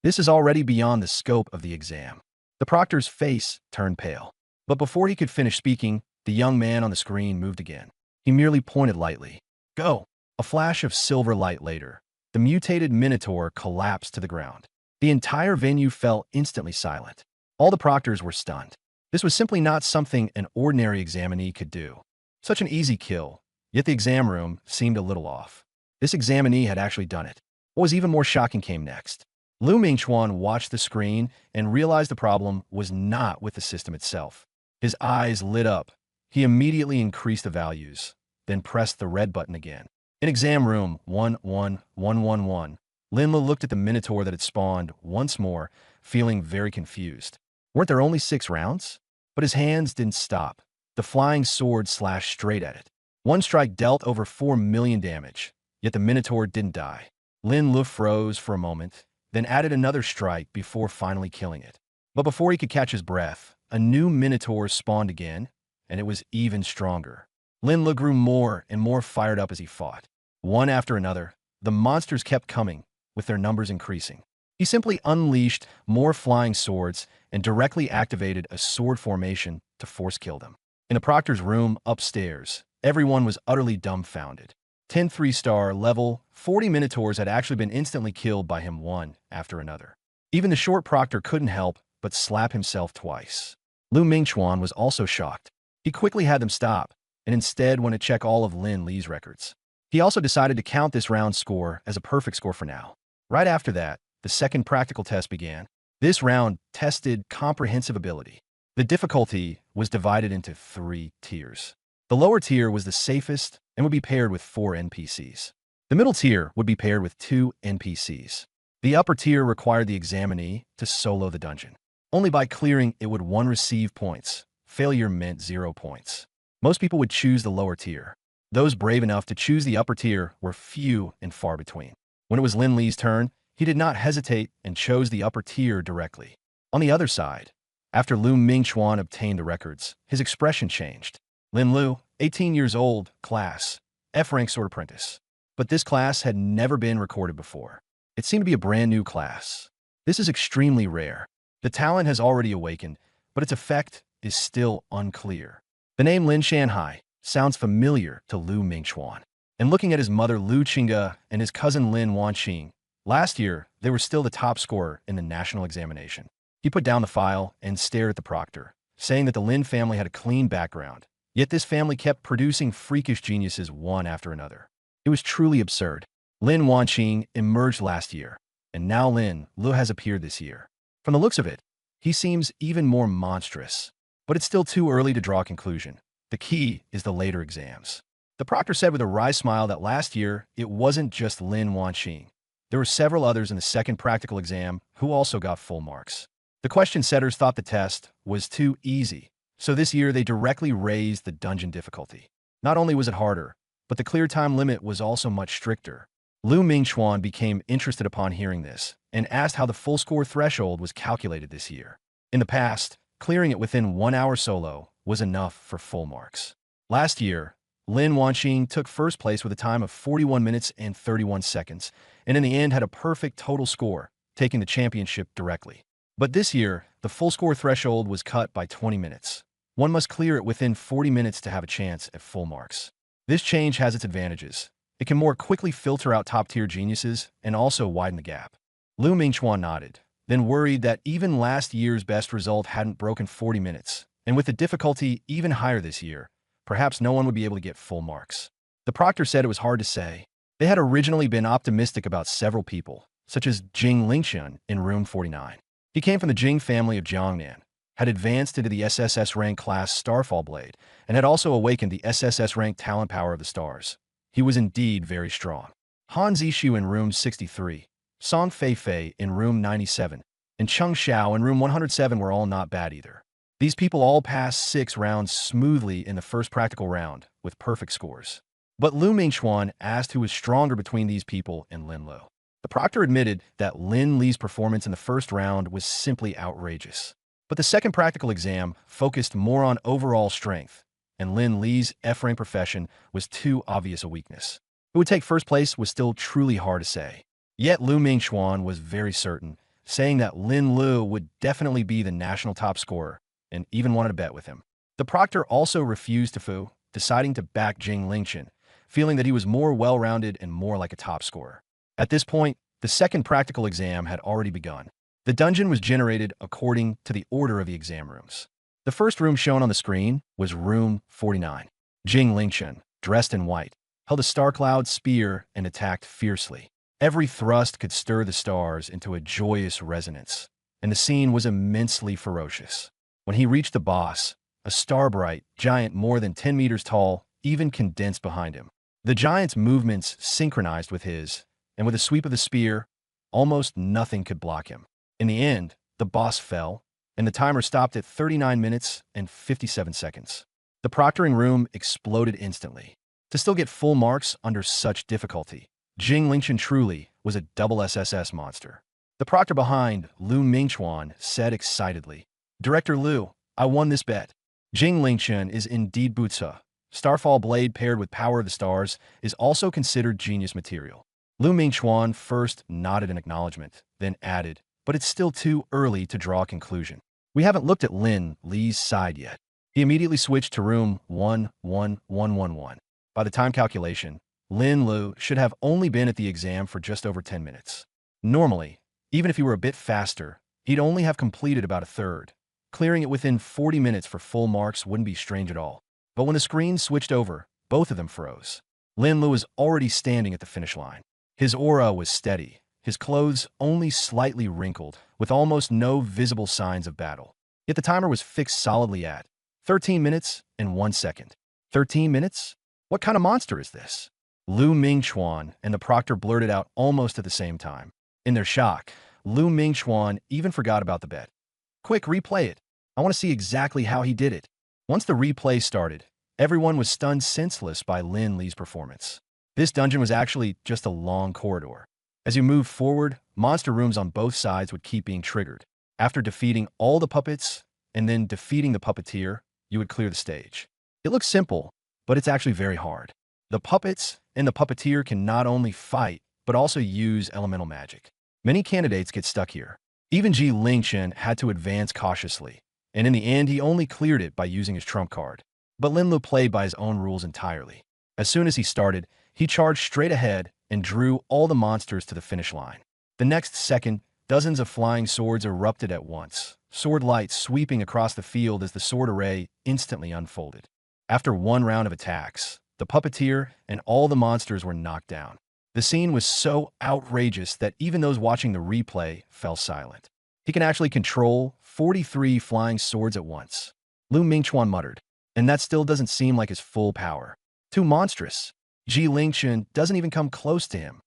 This is already beyond the scope of the exam. The proctor's face turned pale. But before he could finish speaking, the young man on the screen moved again. He merely pointed lightly. "Go!" A flash of silver light later, the mutated Minotaur collapsed to the ground. The entire venue fell instantly silent. All the proctors were stunned. This was simply not something an ordinary examinee could do. Such an easy kill, yet the exam room seemed a little off. This examinee had actually done it. What was even more shocking came next. Lu Mingxuan watched the screen and realized the problem was not with the system itself. His eyes lit up. He immediately increased the values, then pressed the red button again. In exam room 11111, Linla looked at the Minotaur that had spawned once more, feeling very confused. Weren't there only 6 rounds? But his hands didn't stop. The flying sword slashed straight at it. 1 strike dealt over 4 million damage, yet the Minotaur didn't die. Lin Lu froze for a moment, then added another strike before finally killing it. But before he could catch his breath, a new Minotaur spawned again, and it was even stronger. Lin Lu grew more and more fired up as he fought. One after another, the monsters kept coming, with their numbers increasing. He simply unleashed more flying swords and directly activated a sword formation to force kill them. In the proctor's room upstairs, everyone was utterly dumbfounded. 10 3-star level 40 Minotaurs had actually been instantly killed by him one after another. Even the short proctor couldn't help but slap himself twice. Lu Mingxuan was also shocked. He quickly had them stop, and instead went to check all of Lin Li's records. He also decided to count this round's score as a perfect score for now. Right after that, the second practical test began. This round tested comprehensive ability. The difficulty was divided into 3 tiers. The lower tier was the safest and would be paired with 4 NPCs. The middle tier would be paired with 2 NPCs. The upper tier required the examinee to solo the dungeon. Only by clearing it would one receive points. Failure meant 0 points. Most people would choose the lower tier. Those brave enough to choose the upper tier were few and far between. When it was Lin Li's turn, he did not hesitate and chose the upper tier directly. On the other side, after Lu Mingxuan obtained the records, his expression changed. Lin Lu, 18 years old, class, F-rank sword apprentice. But this class had never been recorded before. It seemed to be a brand new class. This is extremely rare. The talent has already awakened, but its effect is still unclear. The name Lin Shanhai sounds familiar to Lu Mingchuan. And looking at his mother Lu Qingge and his cousin Lin Wanqing, last year they were still the top scorer in the national examination. He put down the file and stared at the proctor, saying that the Lin family had a clean background, yet this family kept producing freakish geniuses one after another. It was truly absurd. Lin Wanqing emerged last year, and now Lin Lu has appeared this year. From the looks of it, he seems even more monstrous. But it's still too early to draw a conclusion. The key is the later exams. The proctor said with a wry smile that last year, it wasn't just Lin Wanqing. There were several others in the second practical exam who also got full marks. The question setters thought the test was too easy, so this year they directly raised the dungeon difficulty. Not only was it harder, but the clear time limit was also much stricter. Lu Mingchuan became interested upon hearing this and asked how the full score threshold was calculated this year. In the past, clearing it within 1 hour solo was enough for full marks. Last year, Lin Wanqing took first place with a time of 41 minutes and 31 seconds, and in the end had a perfect total score, taking the championship directly. But this year, the full score threshold was cut by 20 minutes. One must clear it within 40 minutes to have a chance at full marks. This change has its advantages. It can more quickly filter out top-tier geniuses and also widen the gap. Lu Mingchuan nodded, then worried that even last year's best result hadn't broken 40 minutes, and with the difficulty even higher this year, perhaps no one would be able to get full marks. The proctor said it was hard to say. They had originally been optimistic about several people, such as Jing Lingxian in room 49. He came from the Jing family of Jiangnan, had advanced into the SSS rank class Starfall Blade, and had also awakened the SSS rank talent power of the stars. He was indeed very strong. Han Zixu in room 63, Song Feifei in room 97, and Cheng Xiao in room 107 were all not bad either. These people all passed 6 rounds smoothly in the first practical round, with perfect scores. But Lu Mingchuan asked who was stronger between these people and Lin Lu. The proctor admitted that Lin Li's performance in the first round was simply outrageous. But the second practical exam focused more on overall strength, and Lin Li's F-rank profession was too obvious a weakness. Who would take first place was still truly hard to say. Yet Lu Mingchuan was very certain, saying that Lin Lu would definitely be the national top scorer, and even wanted to bet with him. The proctor also refused to foo, deciding to back Jing Lingqian, feeling that he was more well-rounded and more like a top scorer. At this point, the second practical exam had already begun. The dungeon was generated according to the order of the exam rooms. The first room shown on the screen was room 49. Jing Lingqian, dressed in white, held a star-cloud spear and attacked fiercely. Every thrust could stir the stars into a joyous resonance, and the scene was immensely ferocious. When he reached the boss, a star-bright giant more than 10 meters tall even condensed behind him. The giant's movements synchronized with his, and with a sweep of the spear, almost nothing could block him. In the end, the boss fell, and the timer stopped at 39 minutes and 57 seconds. The proctoring room exploded instantly. To still get full marks under such difficulty, Jing Lingqian truly was a double SSS monster. The proctor behind, Lu Mingchuan, said excitedly, "Director Lu, I won this bet." Jing Lingqian is indeed Butsa. Starfall Blade paired with Power of the Stars is also considered genius material. Lu Mingchuan first nodded in acknowledgement, then added, "But it's still too early to draw a conclusion. We haven't looked at Lin Li's side yet." He immediately switched to room 11111. By the time calculation, Lin Lu should have only been at the exam for just over 10 minutes. Normally, even if he were a bit faster, he'd only have completed about a third. Clearing it within 40 minutes for full marks wouldn't be strange at all. But when the screen switched over, both of them froze. Lin Lu was already standing at the finish line. His aura was steady, his clothes only slightly wrinkled, with almost no visible signs of battle. Yet the timer was fixed solidly at 13 minutes and 1 second. 13 minutes? What kind of monster is this? Lu Mingchuan and the proctor blurted out almost at the same time. In their shock, Lu Mingchuan even forgot about the bet. "Quick, replay it. I want to see exactly how he did it." Once the replay started, everyone was stunned senseless by Lin Li's performance. This dungeon was actually just a long corridor. As you moved forward, monster rooms on both sides would keep being triggered. After defeating all the puppets and then defeating the puppeteer, you would clear the stage. It looks simple, but it's actually very hard. The puppets and the puppeteer can not only fight, but also use elemental magic. Many candidates get stuck here. Even Ji Lingqian had to advance cautiously, and in the end he only cleared it by using his trump card. But Lin Lu played by his own rules entirely. As soon as he started, he charged straight ahead and drew all the monsters to the finish line. The next second, dozens of flying swords erupted at once, sword lights sweeping across the field as the sword array instantly unfolded. After one round of attacks, the puppeteer and all the monsters were knocked down. The scene was so outrageous that even those watching the replay fell silent. He can actually control 43 flying swords at once, Lu Mingchuan muttered, and that still doesn't seem like his full power. Too monstrous. Ji Lingchen doesn't even come close to him.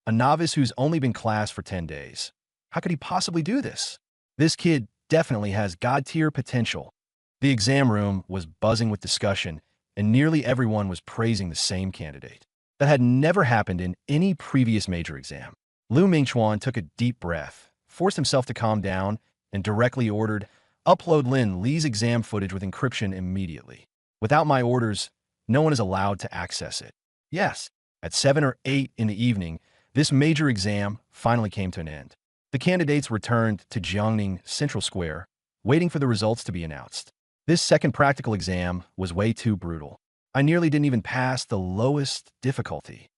A novice who's only been classed for 10 days. How could he possibly do this? This kid definitely has god-tier potential. The exam room was buzzing with discussion, and nearly everyone was praising the same candidate. That had never happened in any previous major exam. Lu Mingchuan took a deep breath, forced himself to calm down, and directly ordered, "Upload Lin Li's exam footage with encryption immediately. Without my orders, no one is allowed to access it." Yes, at 7 or 8 in the evening, this major exam finally came to an end. The candidates returned to Jiangning Central Square, waiting for the results to be announced. This second practical exam was way too brutal. I nearly didn't even pass the lowest difficulty.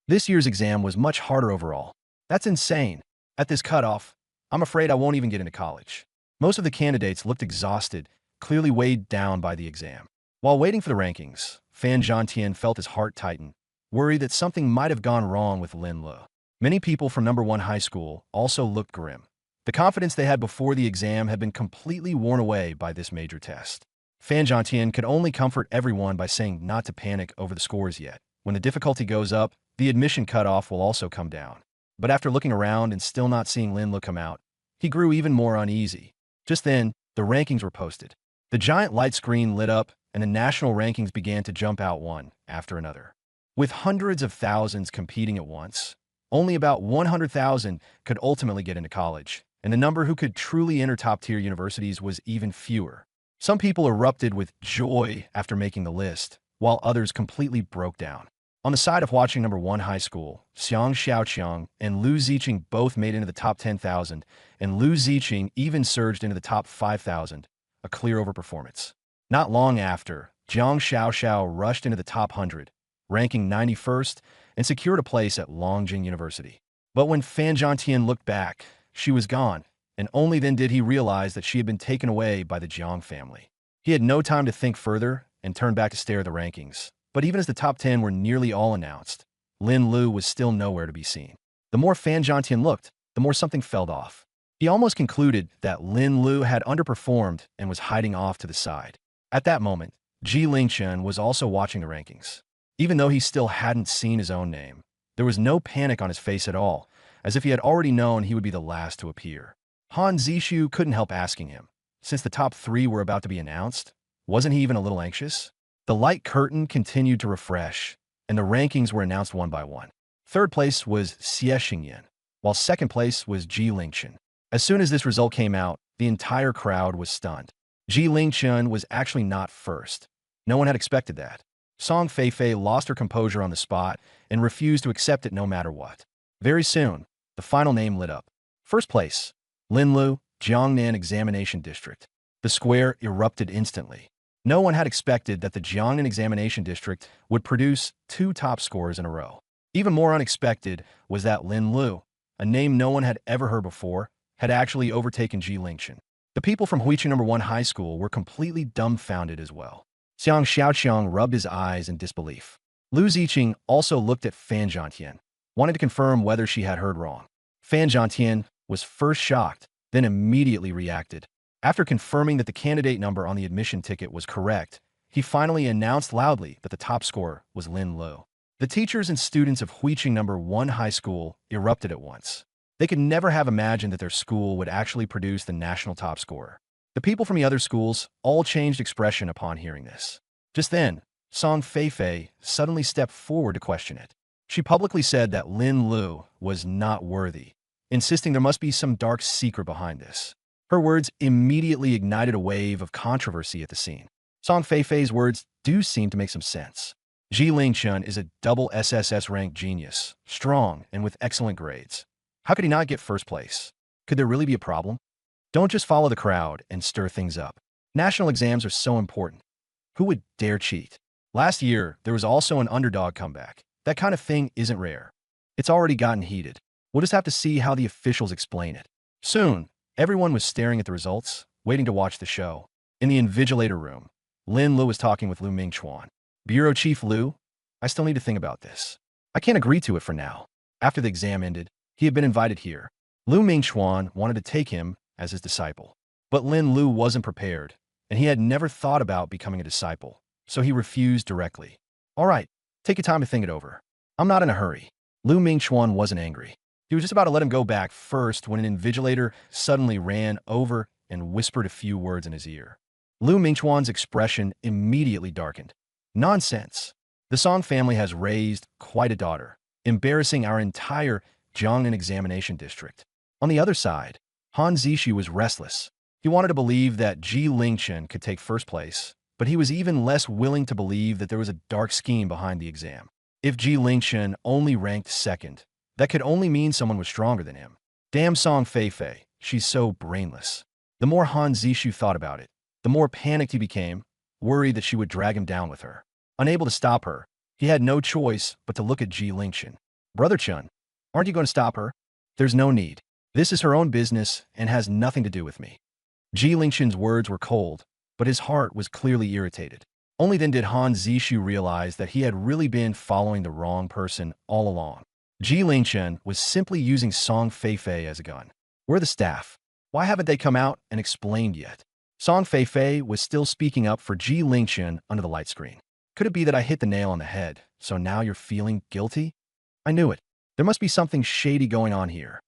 This year's exam was much harder overall. That's insane. At this cutoff, I'm afraid I won't even get into college. Most of the candidates looked exhausted, clearly weighed down by the exam. While waiting for the rankings, Fan Zhantian felt his heart tighten, worried that something might have gone wrong with Lin Lu. Many people from number 1 high school also looked grim. The confidence they had before the exam had been completely worn away by this major test. Fan Zhantian could only comfort everyone by saying not to panic over the scores yet. When the difficulty goes up, the admission cutoff will also come down. But after looking around and still not seeing Lin Lu come out, he grew even more uneasy. Just then, the rankings were posted. The giant light screen lit up, and the national rankings began to jump out one after another. With hundreds of thousands competing at once, only about 100,000 could ultimately get into college, and the number who could truly enter top-tier universities was even fewer. Some people erupted with joy after making the list, while others completely broke down. On the side of watching number 1 high school, Xiang Xiaoqiang and Lu Ziqing both made into the top 10,000, and Lu Ziqing even surged into the top 5,000, a clear overperformance. Not long after, Jiang Xiaoxiao rushed into the top 100, ranking 91st, and secured a place at Longjing University. But when Fan Zhantian looked back, she was gone, and only then did he realize that she had been taken away by the Jiang family. He had no time to think further and turned back to stare at the rankings. But even as the top 10 were nearly all announced, Lin Lu was still nowhere to be seen. The more Fan Zhantian looked, the more something fell off. He almost concluded that Lin Lu had underperformed and was hiding off to the side. At that moment, Ji Lingchen was also watching the rankings. Even though he still hadn't seen his own name, there was no panic on his face at all, as if he had already known he would be the last to appear. Han Zishu couldn't help asking him, since the top 3 were about to be announced, wasn't he even a little anxious? The light curtain continued to refresh, and the rankings were announced one by one. Third place was Xie Xingyan, while second place was Ji Lingchen. As soon as this result came out, the entire crowd was stunned. Ji Lingchen was actually not first. No one had expected that. Song Feifei lost her composure on the spot and refused to accept it no matter what. Very soon, the final name lit up. First place, Lin Lu, Jiangnan Examination District. The square erupted instantly. No one had expected that the Jiangnan Examination District would produce 2 top scores in a row. Even more unexpected was that Lin Lu, a name no one had ever heard before, had actually overtaken Ji Lingchen. The people from Huiqing number 1 high school were completely dumbfounded as well. Xiang Xiaoqiang rubbed his eyes in disbelief. Lu Ziqing also looked at Fan Zhantian, wanting to confirm whether she had heard wrong. Fan Zhantian was first shocked, then immediately reacted. After confirming that the candidate number on the admission ticket was correct, he finally announced loudly that the top scorer was Lin Lu. The teachers and students of Huiqing number 1 high school erupted at once. They could never have imagined that their school would actually produce the national top scorer. The people from the other schools all changed expression upon hearing this. Just then, Song Feifei suddenly stepped forward to question it. She publicly said that Lin Lu was not worthy, insisting there must be some dark secret behind this. Her words immediately ignited a wave of controversy at the scene. Song Feifei's words do seem to make some sense. Ji Lingchen is a double SSS ranked genius, strong and with excellent grades. How could he not get first place? Could there really be a problem? Don't just follow the crowd and stir things up. National exams are so important. Who would dare cheat? Last year, there was also an underdog comeback. That kind of thing isn't rare. It's already gotten heated. We'll just have to see how the officials explain it. Soon, everyone was staring at the results, waiting to watch the show. In the invigilator room, Lin Lu was talking with Lu Mingchuan. Bureau Chief Lu, I still need to think about this. I can't agree to it for now. After the exam ended, he had been invited here. Lu Mingchuan wanted to take him as his disciple. But Lin Lu wasn't prepared, and he had never thought about becoming a disciple, so he refused directly. All right, take your time to think it over. I'm not in a hurry. Lu Mingchuan wasn't angry. He was just about to let him go back first when an invigilator suddenly ran over and whispered a few words in his ear. Lu Mingchuan's expression immediately darkened. Nonsense. The Song family has raised quite a daughter, embarrassing our entire Jiangnan examination district. On the other side, Han Zixu was restless. He wanted to believe that Ji Lingchen could take first place, but he was even less willing to believe that there was a dark scheme behind the exam. If Ji Lingchen only ranked second, that could only mean someone was stronger than him. Damn Song Feifei, she's so brainless. The more Han Zixu thought about it, the more panicked he became, worried that she would drag him down with her. Unable to stop her, he had no choice but to look at Ji Lingchen. Brother Chun, aren't you going to stop her? There's no need. This is her own business and has nothing to do with me. Ji Lingchen's words were cold, but his heart was clearly irritated. Only then did Han Zixu realize that he had really been following the wrong person all along. Ji Lingchen was simply using Song Feifei as a gun. Where are the staff? Why haven't they come out and explained yet? Song Feifei was still speaking up for Ji Lingchen under the light screen. Could it be that I hit the nail on the head, so now you're feeling guilty? I knew it. There must be something shady going on here.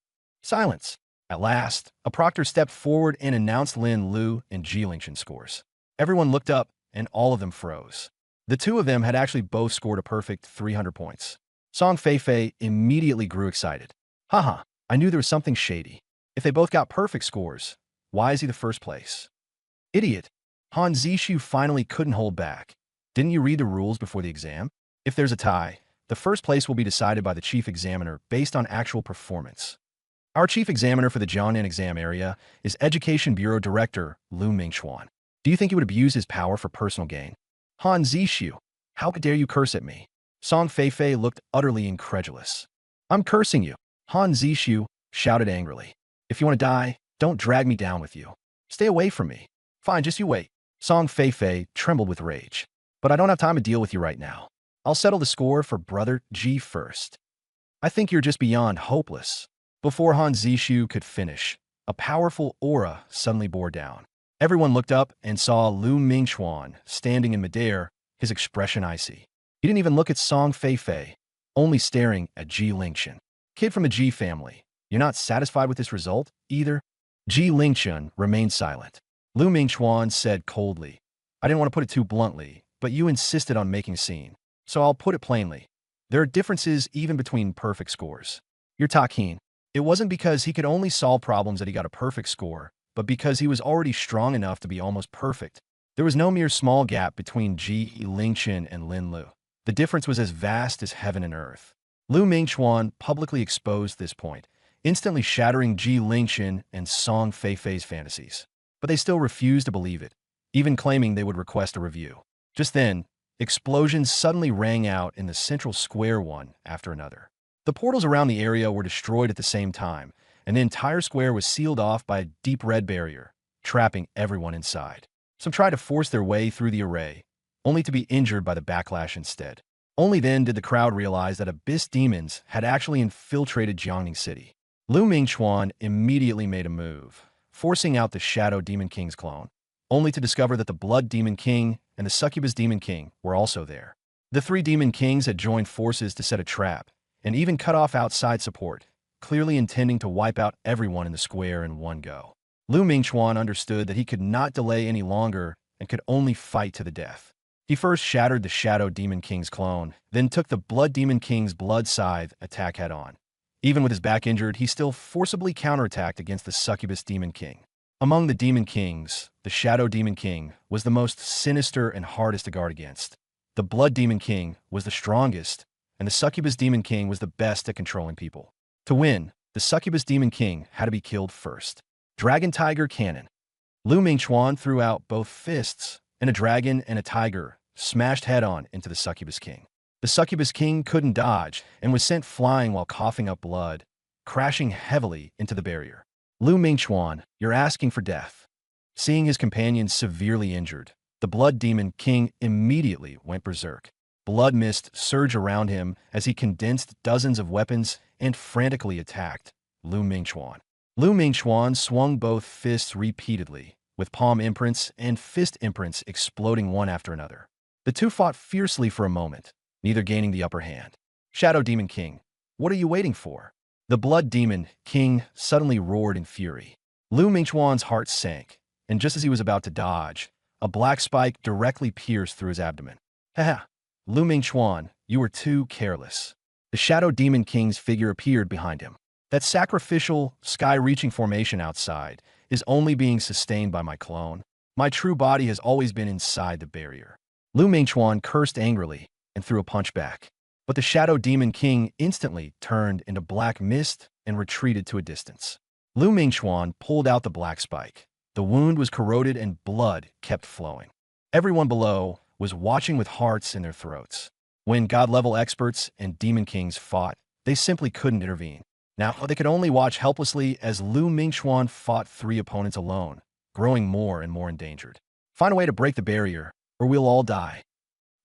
Silence. At last, a proctor stepped forward and announced Lin Lu and Ji Lingchen's scores. Everyone looked up, and all of them froze. The two of them had actually both scored a perfect 300 points. Song Feifei immediately grew excited. Haha, I knew there was something shady. If they both got perfect scores, why is he the first place? Idiot. Han Zixu finally couldn't hold back. Didn't you read the rules before the exam? If there's a tie, the first place will be decided by the chief examiner based on actual performance. Our chief examiner for the Jiangnan exam area is Education Bureau Director Lu Mingchuan. Do you think he would abuse his power for personal gain? Han Zixu, how dare you curse at me? Song Feifei looked utterly incredulous. I'm cursing you. Han Zixu shouted angrily. If you want to die, don't drag me down with you. Stay away from me. Fine, just you wait. Song Feifei trembled with rage. But I don't have time to deal with you right now. I'll settle the score for Brother Ji first. I think you're just beyond hopeless. Before Han Zixu could finish, a powerful aura suddenly bore down. Everyone looked up and saw Lu Mingchuan standing in midair, his expression icy. He didn't even look at Song Feifei, only staring at Ji Lingchen. Kid from the Ji family, you're not satisfied with this result, either? Ji Lingchen remained silent. Lu Mingchuan said coldly, I didn't want to put it too bluntly, but you insisted on making a scene. So I'll put it plainly. There are differences even between perfect scores. You're Takin. It wasn't because he could only solve problems that he got a perfect score, but because he was already strong enough to be almost perfect. There was no mere small gap between Ji Lingchen and Lin Lu. The difference was as vast as heaven and earth. Lu Mingchuan publicly exposed this point, instantly shattering Ji Lingchen and Song Feifei's fantasies. But they still refused to believe it, even claiming they would request a review. Just then, explosions suddenly rang out in the central square one after another. The portals around the area were destroyed at the same time, and the entire square was sealed off by a deep red barrier, trapping everyone inside. Some tried to force their way through the array, only to be injured by the backlash instead. Only then did the crowd realize that abyss demons had actually infiltrated Jiangning City. Lu Mingchuan immediately made a move, forcing out the Shadow Demon King's clone, only to discover that the Blood Demon King and the Succubus Demon King were also there. The three Demon Kings had joined forces to set a trap, and even cut off outside support, clearly intending to wipe out everyone in the square in one go. Lu Mingchuan understood that he could not delay any longer and could only fight to the death. He first shattered the Shadow Demon King's clone, then took the Blood Demon King's blood scythe attack head-on. Even with his back injured, he still forcibly counterattacked against the Succubus Demon King. Among the Demon Kings, the Shadow Demon King was the most sinister and hardest to guard against. The Blood Demon King was the strongest, and the Succubus Demon King was the best at controlling people. To win, the Succubus Demon King had to be killed first. Dragon Tiger Cannon. Lu Mingchuan threw out both fists, and a dragon and a tiger smashed head-on into the Succubus King. The Succubus King couldn't dodge and was sent flying while coughing up blood, crashing heavily into the barrier. Lu Mingchuan, you're asking for death. Seeing his companion severely injured, the Blood Demon King immediately went berserk. Blood mist surged around him as he condensed dozens of weapons and frantically attacked Lu Mingchuan. Lu Mingchuan swung both fists repeatedly, with palm imprints and fist imprints exploding one after another. The two fought fiercely for a moment, neither gaining the upper hand. Shadow Demon King, what are you waiting for? The Blood Demon King suddenly roared in fury. Lu Mingchuan's heart sank, and just as he was about to dodge, a black spike directly pierced through his abdomen. Haha, Lu Mingchuan, you were too careless. The Shadow Demon King's figure appeared behind him. That sacrificial, sky-reaching formation outside is only being sustained by my clone. My true body has always been inside the barrier. Lu Mingchuan cursed angrily and threw a punch back. But the Shadow Demon King instantly turned into black mist and retreated to a distance. Lu Mingchuan pulled out the black spike. The wound was corroded and blood kept flowing. Everyone below was watching with hearts in their throats. When God-level experts and Demon Kings fought, they simply couldn't intervene. Now, they could only watch helplessly as Lu Mingchuan fought 3 opponents alone, growing more and more endangered. Find a way to break the barrier, or we'll all die.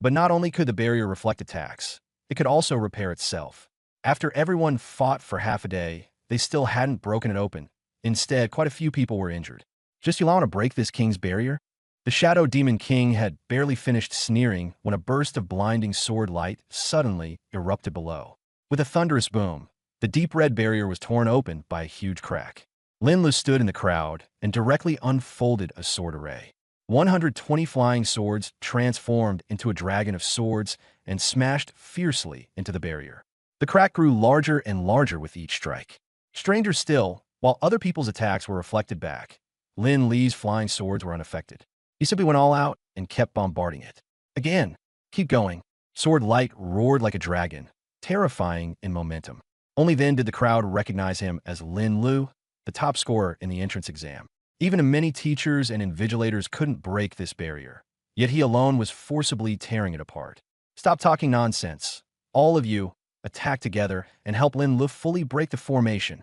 But not only could the barrier reflect attacks, it could also repair itself. After everyone fought for half a day, they still hadn't broken it open. Instead, quite a few people were injured. Just you want to break this king's barrier? The Shadow Demon King had barely finished sneering when a burst of blinding sword light suddenly erupted below. With a thunderous boom, the deep red barrier was torn open by a huge crack. Lin Lu stood in the crowd and directly unfolded a sword array. 120 flying swords transformed into a dragon of swords and smashed fiercely into the barrier. The crack grew larger and larger with each strike. Stranger still, while other people's attacks were reflected back, Lin Li's flying swords were unaffected. He simply went all out and kept bombarding it. Again, keep going. Sword light roared like a dragon, terrifying in momentum. Only then did the crowd recognize him as Lin Lu, the top scorer in the entrance exam. Even many teachers and invigilators couldn't break this barrier, yet he alone was forcibly tearing it apart. Stop talking nonsense. All of you, attack together and help Lin Lu fully break the formation.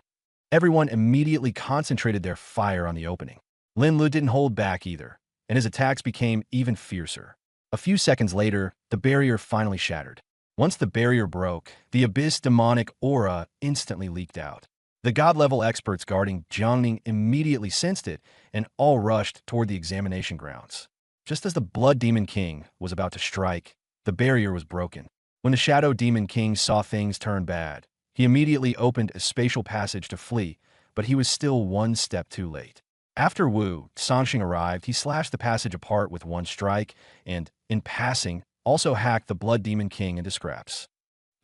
Everyone immediately concentrated their fire on the opening. Lin Lu didn't hold back either, and his attacks became even fiercer. A few seconds later, the barrier finally shattered. Once the barrier broke, the Abyss demonic aura instantly leaked out. The God-level experts guarding Jiangning immediately sensed it and all rushed toward the examination grounds. Just as the Blood Demon King was about to strike, the barrier was broken. When the Shadow Demon King saw things turn bad, he immediately opened a spatial passage to flee, but he was still one step too late. After Wu Songxing arrived, he slashed the passage apart with one strike and, in passing, also hacked the Blood Demon King into scraps.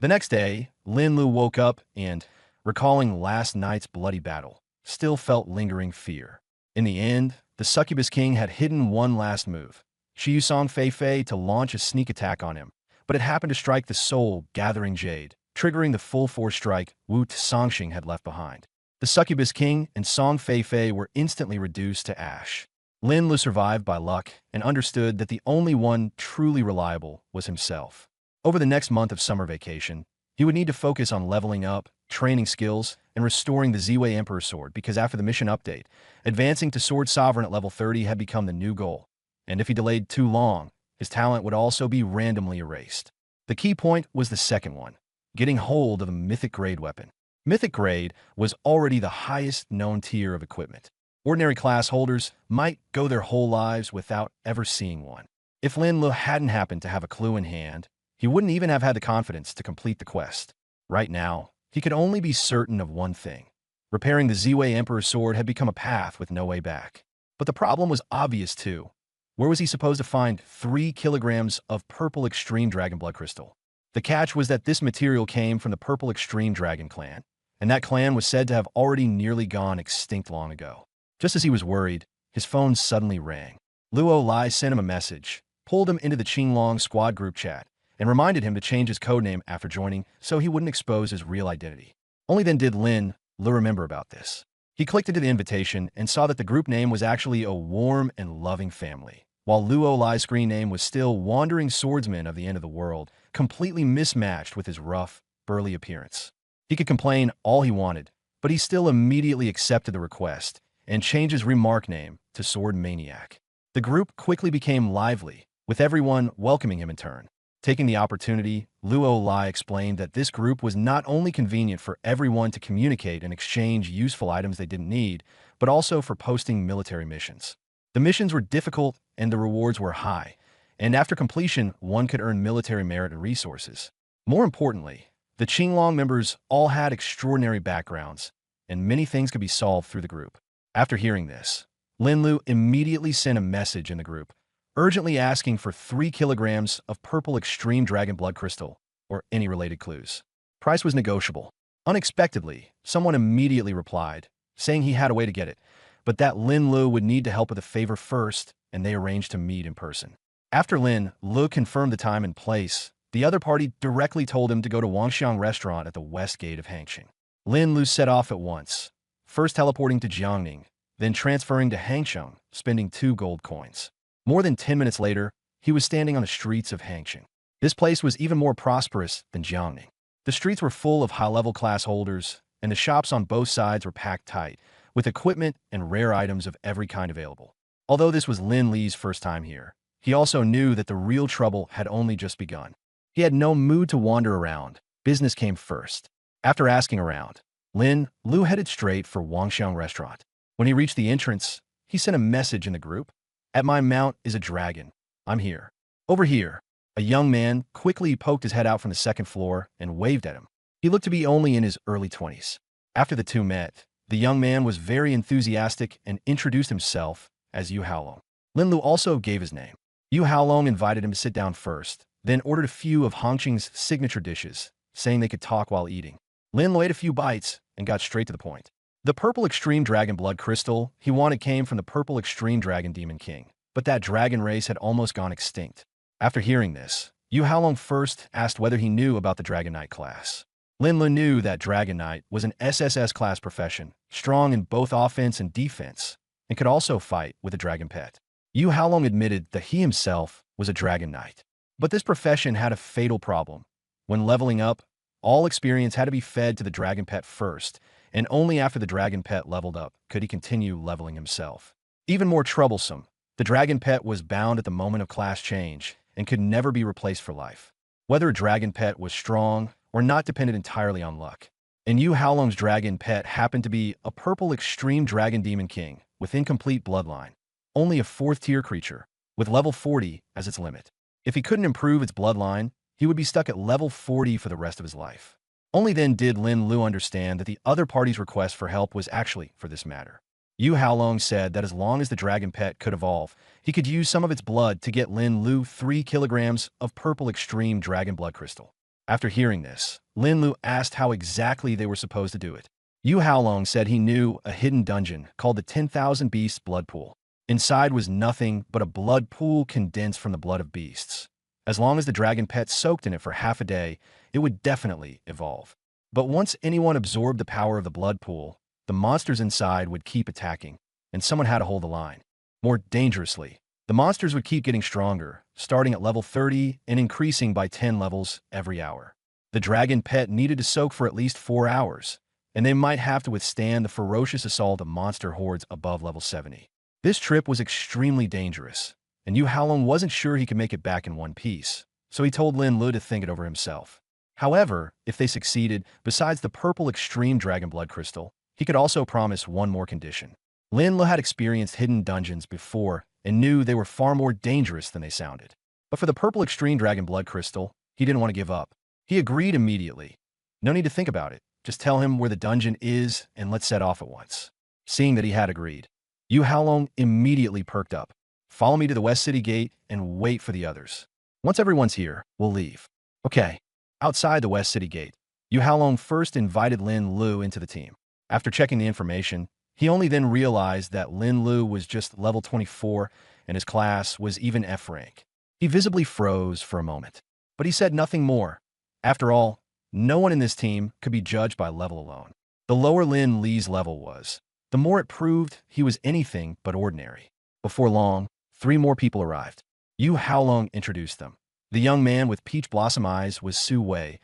The next day, Lin Lu woke up and, recalling last night's bloody battle, still felt lingering fear. In the end, the Succubus King had hidden one last move. She used Song Fei Fei to launch a sneak attack on him, but it happened to strike the soul-gathering jade, triggering the full-force strike Wu Songxing had left behind. The Succubus King and Song Fei Fei were instantly reduced to ash. Lin Lu survived by luck and understood that the only one truly reliable was himself. Over the next month of summer vacation, he would need to focus on leveling up, training skills, and restoring the Ziwei Emperor Sword because after the mission update, advancing to Sword Sovereign at level 30 had become the new goal. And if he delayed too long, his talent would also be randomly erased. The key point was the second one, getting hold of a Mythic Grade weapon. Mythic Grade was already the highest known tier of equipment. Ordinary class holders might go their whole lives without ever seeing one. If Lin Lu hadn't happened to have a clue in hand, he wouldn't even have had the confidence to complete the quest. Right now, he could only be certain of one thing. Repairing the Ziwei Emperor Sword had become a path with no way back. But the problem was obvious too. Where was he supposed to find 3 kilograms of purple extreme dragon blood crystal? The catch was that this material came from the purple extreme dragon clan, and that clan was said to have already nearly gone extinct long ago. Just as he was worried, his phone suddenly rang. Luo Lai sent him a message, pulled him into the Qinglong squad group chat, and reminded him to change his codename after joining so he wouldn't expose his real identity. Only then did Lin Lu remember about this. He clicked into the invitation and saw that the group name was actually a warm and loving family, while Luo Lai's screen name was still Wandering Swordsman of the End of the World, completely mismatched with his rough, burly appearance. He could complain all he wanted, but he still immediately accepted the request and changed his remark name to Sword Maniac. The group quickly became lively, with everyone welcoming him in turn. Taking the opportunity, Luo Lai explained that this group was not only convenient for everyone to communicate and exchange useful items they didn't need, but also for posting military missions. The missions were difficult and the rewards were high, and after completion, one could earn military merit and resources. More importantly, the Qinglong members all had extraordinary backgrounds, and many things could be solved through the group. After hearing this, Lin Lu immediately sent a message in the group, urgently asking for 3 kilograms of purple extreme dragon blood crystal, or any related clues. Price was negotiable. Unexpectedly, someone immediately replied, saying he had a way to get it, but that Lin Lu would need to help with a favor first, and they arranged to meet in person. After Lin Lu confirmed the time and place, the other party directly told him to go to Wangxiang Restaurant at the west gate of Hangqing. Lin Lu set off at once, first teleporting to Jiangning, then transferring to Hangsheng, spending 2 gold coins. More than 10 minutes later, he was standing on the streets of Hangqing. This place was even more prosperous than Jiangning. The streets were full of high-level class holders, and the shops on both sides were packed tight, with equipment and rare items of every kind available. Although this was Lin Li's first time here, he also knew that the real trouble had only just begun. He had no mood to wander around. Business came first. After asking around, Lin Lu headed straight for Wangxiang Restaurant. When he reached the entrance, he sent a message in the group. "At my mount is a dragon. I'm here." Over here, a young man quickly poked his head out from the second floor and waved at him. He looked to be only in his early 20s. After the two met, the young man was very enthusiastic and introduced himself as Yu Haolong. Lin Lu also gave his name. Yu Haolong invited him to sit down first, then ordered a few of Hangqing's signature dishes, saying they could talk while eating. Lin Lu ate a few bites and got straight to the point. The purple extreme dragon blood crystal he wanted came from the purple extreme dragon demon king, but that dragon race had almost gone extinct. After hearing this, Yu Haolong first asked whether he knew about the Dragon Knight class. Lin Lu knew that Dragon Knight was an SSS class profession, strong in both offense and defense, and could also fight with a dragon pet. Yu Haolong admitted that he himself was a Dragon Knight. But this profession had a fatal problem. When leveling up, all experience had to be fed to the dragon pet first, and only after the dragon pet leveled up could he continue leveling himself. Even more troublesome, the dragon pet was bound at the moment of class change and could never be replaced for life. Whether a dragon pet was strong or not depended entirely on luck. And Yu Haolong's dragon pet happened to be a purple extreme dragon demon king with incomplete bloodline, only a 4th-tier creature, with level 40 as its limit. If he couldn't improve its bloodline, he would be stuck at level 40 for the rest of his life. Only then did Lin Lu understand that the other party's request for help was actually for this matter. Yu Haolong said that as long as the dragon pet could evolve, he could use some of its blood to get Lin Lu 3 kilograms of purple extreme dragon blood crystal. After hearing this, Lin Lu asked how exactly they were supposed to do it. Yu Haolong said he knew a hidden dungeon called the 10,000 Beasts Blood Pool. Inside was nothing but a blood pool condensed from the blood of beasts. As long as the dragon pet soaked in it for half a day, it would definitely evolve. But once anyone absorbed the power of the blood pool, the monsters inside would keep attacking, and someone had to hold the line. More dangerously, the monsters would keep getting stronger, starting at level 30 and increasing by 10 levels every hour. The dragon pet needed to soak for at least 4 hours, and they might have to withstand the ferocious assault of monster hordes above level 70. This trip was extremely dangerous, and Yu Haolong wasn't sure he could make it back in one piece, so he told Lin Lu to think it over himself. However, if they succeeded, besides the purple extreme dragon blood crystal, he could also promise one more condition. Lin Lu had experienced hidden dungeons before and knew they were far more dangerous than they sounded. But for the purple extreme dragon blood crystal, he didn't want to give up. He agreed immediately. No need to think about it. Just tell him where the dungeon is and let's set off at once. Seeing that he had agreed, Yu Haolong immediately perked up. Follow me to the West City Gate and wait for the others. Once everyone's here, we'll leave. Okay. Outside the West City Gate, Yu Haolong first invited Lin Lu into the team. After checking the information, he only then realized that Lin Lu was just level 24 and his class was even F rank. He visibly froze for a moment, but he said nothing more. After all, no one in this team could be judged by level alone. The lower Lin Li's level was, the more it proved he was anything but ordinary. Before long, 3 more people arrived. Yu Haolong introduced them. The young man with peach blossom eyes was Su Wei,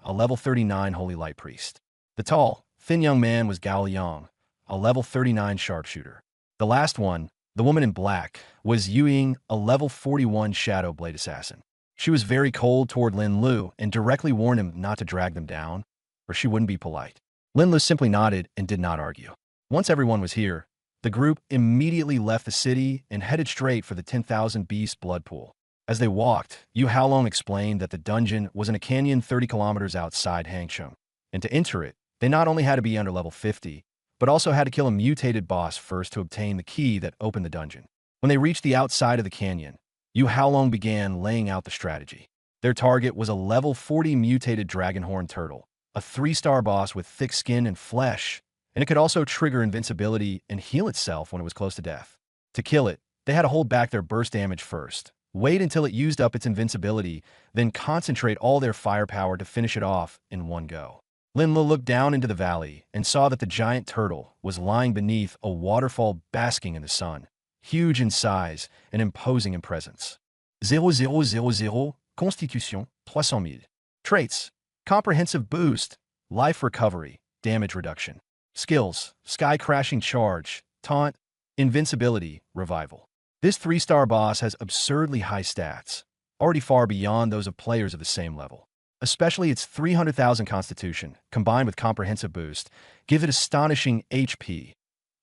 a level 39 holy light priest. The tall, thin young man was Gao Liang, a level 39 sharpshooter. The last one, the woman in black, was Yu Ying, a level 41 shadow blade assassin. She was very cold toward Lin Lu and directly warned him not to drag them down, or she wouldn't be polite. Lin Lu simply nodded and did not argue. Once everyone was here, the group immediately left the city and headed straight for the 10,000 Beast blood pool. As they walked, Yu Haolong explained that the dungeon was in a canyon 30 kilometers outside Hangzhou, and to enter it, they not only had to be under level 50, but also had to kill a mutated boss first to obtain the key that opened the dungeon. When they reached the outside of the canyon, Yu Haolong began laying out the strategy. Their target was a level 40 mutated dragonhorn turtle, a 3-star boss with thick skin and flesh, and it could also trigger invincibility and heal itself when it was close to death. To kill it, they had to hold back their burst damage first, wait until it used up its invincibility, then concentrate all their firepower to finish it off in one go. Lin Lu looked down into the valley and saw that the giant turtle was lying beneath a waterfall basking in the sun, huge in size and imposing in presence. 0000 Constitution 300,000. Traits: Comprehensive Boost, Life Recovery, Damage Reduction. Skills: Sky Crashing Charge, Taunt, Invincibility, Revival. This 3-star boss has absurdly high stats, already far beyond those of players of the same level. Especially its 300,000 Constitution, combined with Comprehensive Boost, give it astonishing HP.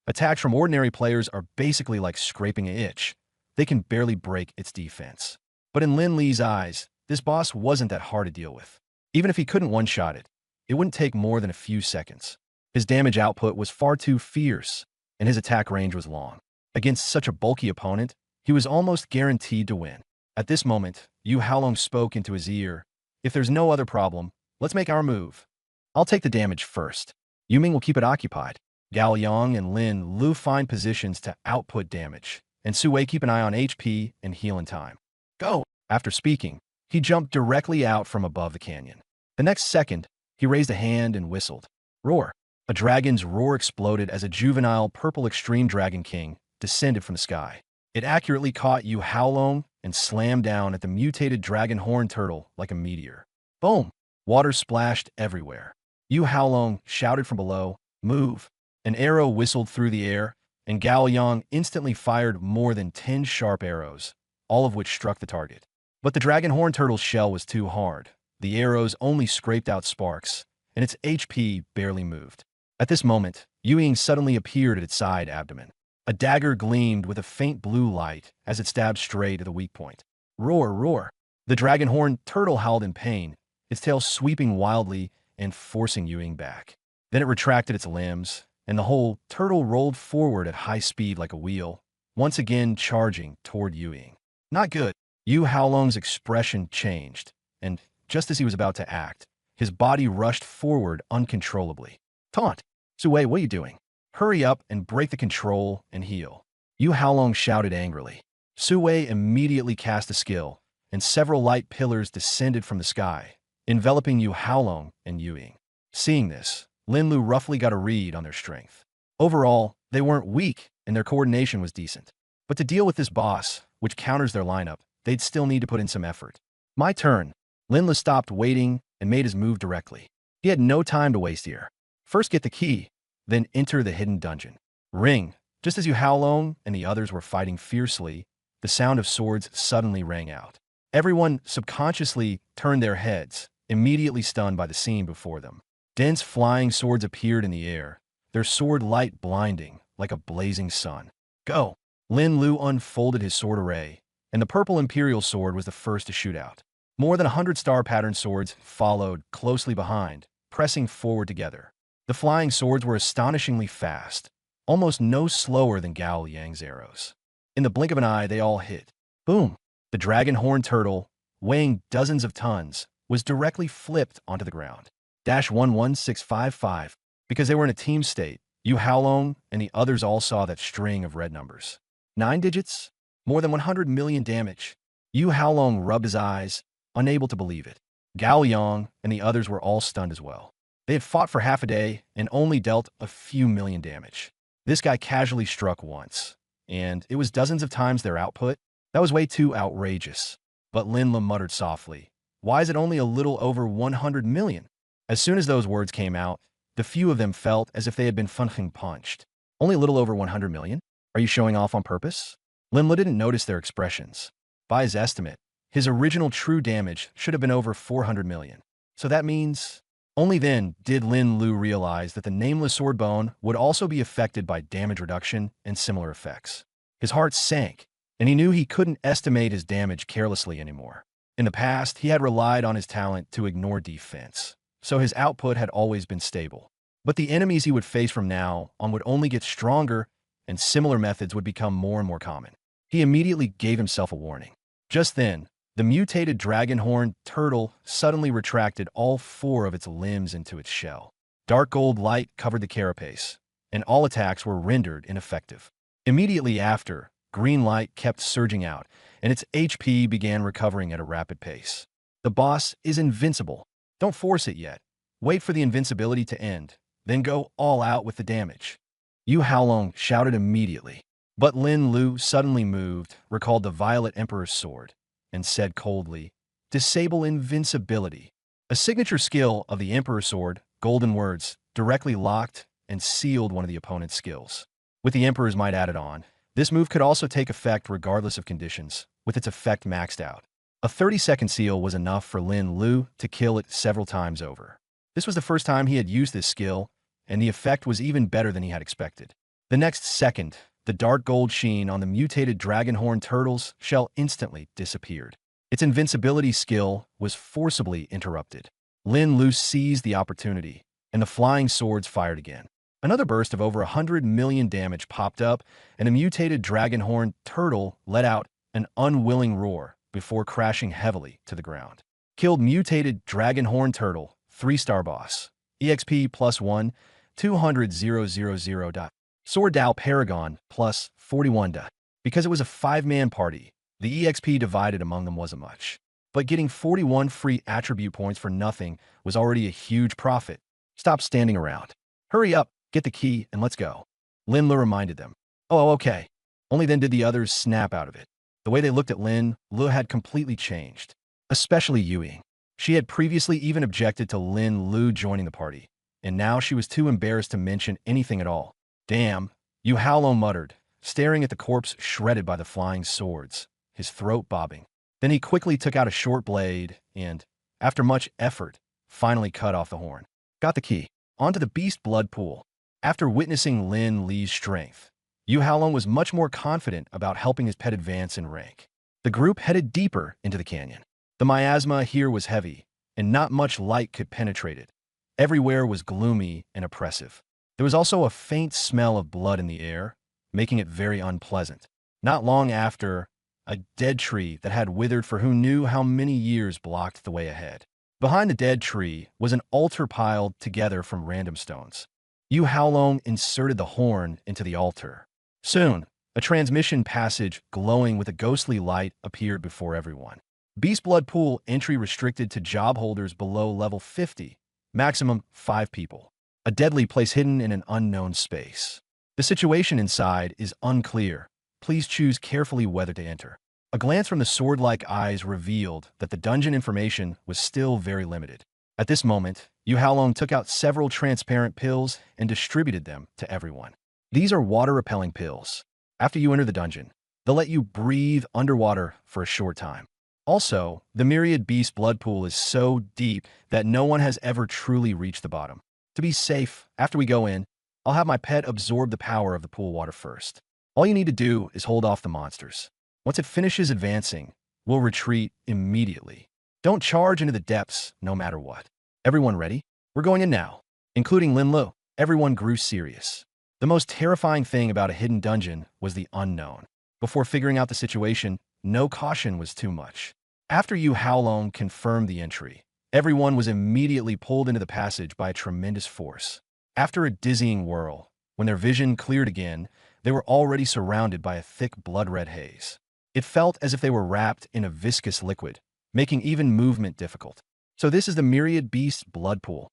Attacks from ordinary players are basically like scraping an itch. They can barely break its defense. But in Lin Li's eyes, this boss wasn't that hard to deal with. Even if he couldn't one-shot it, it wouldn't take more than a few seconds. His damage output was far too fierce, and his attack range was long. Against such a bulky opponent, he was almost guaranteed to win. At this moment, Yu Haolong spoke into his ear. If there's no other problem, let's make our move. I'll take the damage first. Yu Ming will keep it occupied. Gao Yang and Lin Lu find positions to output damage, and Su Wei keep an eye on HP and heal in time. Go! After speaking, he jumped directly out from above the canyon. The next second, he raised a hand and whistled. Roar! A dragon's roar exploded as a juvenile purple extreme dragon king descended from the sky. It accurately caught Yu Haolong and slammed down at the mutated dragon horn turtle like a meteor. Boom! Water splashed everywhere. Yu Haolong shouted from below, "Move!" An arrow whistled through the air, and Gao Yang instantly fired more than 10 sharp arrows, all of which struck the target. But the dragon horn turtle's shell was too hard. The arrows only scraped out sparks, and its HP barely moved. At this moment, Yu Ying suddenly appeared at its side abdomen. A dagger gleamed with a faint blue light as it stabbed straight at the weak point. Roar, roar! The dragon horn turtle howled in pain, its tail sweeping wildly and forcing Yu Ying back. Then it retracted its limbs, and the whole turtle rolled forward at high speed like a wheel, once again charging toward Yu Ying. Not good. Yu Haolong's expression changed, and just as he was about to act, his body rushed forward uncontrollably. Taunt! Su Wei, what are you doing? Hurry up and break the control and heal. Yu Haolong shouted angrily. Su Wei immediately cast a skill, and several light pillars descended from the sky, enveloping Yu Haolong and Yu Ying. Seeing this, Lin Lu roughly got a read on their strength. Overall, they weren't weak, and their coordination was decent. But to deal with this boss, which counters their lineup, they'd still need to put in some effort. My turn. Lin Lu stopped waiting and made his move directly. He had no time to waste here. First get the key, then enter the hidden dungeon. Ring! Just as Yu Haolong and the others were fighting fiercely, the sound of swords suddenly rang out. Everyone subconsciously turned their heads, immediately stunned by the scene before them. Dense flying swords appeared in the air, their sword light blinding like a blazing sun. Go! Lin Lu unfolded his sword array, and the purple imperial sword was the first to shoot out. More than 100 star-pattern swords followed closely behind, pressing forward together. The flying swords were astonishingly fast, almost no slower than Gao Liang's arrows. In the blink of an eye, they all hit. Boom! The dragon horn turtle, weighing dozens of tons, was directly flipped onto the ground. -11655. Because they were in a team state, Yu Haolong and the others all saw that string of red numbers. 9 digits? More than 100 million damage. Yu Haolong rubbed his eyes, unable to believe it. Gao Yang and the others were all stunned as well. They had fought for half a day and only dealt a few million damage. This guy casually struck once, and it was dozens of times their output. That was way too outrageous. But Linla muttered softly, "Why is it only a little over 100 million?" As soon as those words came out, the few of them felt as if they had been fucking punched. Only a little over 100 million? Are you showing off on purpose? Linla didn't notice their expressions. By his estimate, his original true damage should have been over 400 million. So that means... Only then did Lin Lu realize that the nameless sword bone would also be affected by damage reduction and similar effects. His heart sank, and he knew he couldn't estimate his damage carelessly anymore. In the past, he had relied on his talent to ignore defense, so his output had always been stable. But the enemies he would face from now on would only get stronger, and similar methods would become more and more common. He immediately gave himself a warning. Just then, the mutated dragonhorn turtle suddenly retracted all 4 of its limbs into its shell. Dark gold light covered the carapace, and all attacks were rendered ineffective. Immediately after, green light kept surging out, and its HP began recovering at a rapid pace. The boss is invincible. Don't force it yet. Wait for the invincibility to end, then go all out with the damage. Yu Haolong shouted immediately. But Lin Lu suddenly moved, recalled the Violet Emperor's sword, and said coldly, "Disable invincibility." A signature skill of the Emperor's sword, golden words, directly locked and sealed one of the opponent's skills. With the Emperor's might added on, this move could also take effect regardless of conditions, with its effect maxed out. A 30-second seal was enough for Lin Lu to kill it several times over. This was the first time he had used this skill, and the effect was even better than he had expected. The next second, the dark gold sheen on the mutated dragonhorn turtle's shell instantly disappeared. Its invincibility skill was forcibly interrupted. Lin Lu seized the opportunity, and the flying swords fired again. Another burst of over 100 million damage popped up, and the mutated dragonhorn turtle let out an unwilling roar before crashing heavily to the ground. Killed mutated dragonhorn turtle, 3-star boss. EXP +1, 200,000. Sword Dao Paragon plus 41. Because it was a 5-man party, the EXP divided among them wasn't much. But getting 41 free attribute points for nothing was already a huge profit. Stop standing around. Hurry up, get the key, and let's go. Lin Lu reminded them. Oh, okay. Only then did the others snap out of it. The way they looked at Lin Lu had completely changed. Especially Yue. She had previously even objected to Lin Lu joining the party, and now she was too embarrassed to mention anything at all. Damn, Yu Haolong muttered, staring at the corpse shredded by the flying swords, his throat bobbing. Then he quickly took out a short blade and, after much effort, finally cut off the horn. Got the key. Onto the beast blood pool. After witnessing Lin Li's strength, Yu Haolong was much more confident about helping his pet advance in rank. The group headed deeper into the canyon. The miasma here was heavy, and not much light could penetrate it. Everywhere was gloomy and oppressive. There was also a faint smell of blood in the air, making it very unpleasant. Not long after, a dead tree that had withered for who knew how many years blocked the way ahead. Behind the dead tree was an altar piled together from random stones. Yu Haolong inserted the horn into the altar. Soon, a transmission passage glowing with a ghostly light appeared before everyone. Beast Blood Pool entry restricted to job holders below level 50, maximum 5 people. A deadly place hidden in an unknown space. The situation inside is unclear. Please choose carefully whether to enter. A glance from the sword-like eyes revealed that the dungeon information was still very limited. At this moment, Yu Haolong took out several transparent pills and distributed them to everyone. These are water-repelling pills. After you enter the dungeon, they'll let you breathe underwater for a short time. Also, the Myriad Beast Blood Pool is so deep that no one has ever truly reached the bottom. To be safe, after we go in, I'll have my pet absorb the power of the pool water first. All you need to do is hold off the monsters. Once it finishes advancing, we'll retreat immediately. Don't charge into the depths, no matter what. Everyone ready? We're going in now. Including Lin Lu, everyone grew serious. The most terrifying thing about a hidden dungeon was the unknown. Before figuring out the situation, no caution was too much. After Yu Haolong confirmed the entry, everyone was immediately pulled into the passage by a tremendous force. After a dizzying whirl, when their vision cleared again, they were already surrounded by a thick blood-red haze. It felt as if they were wrapped in a viscous liquid, making even movement difficult. So this is the Myriad Beast Blood Pool.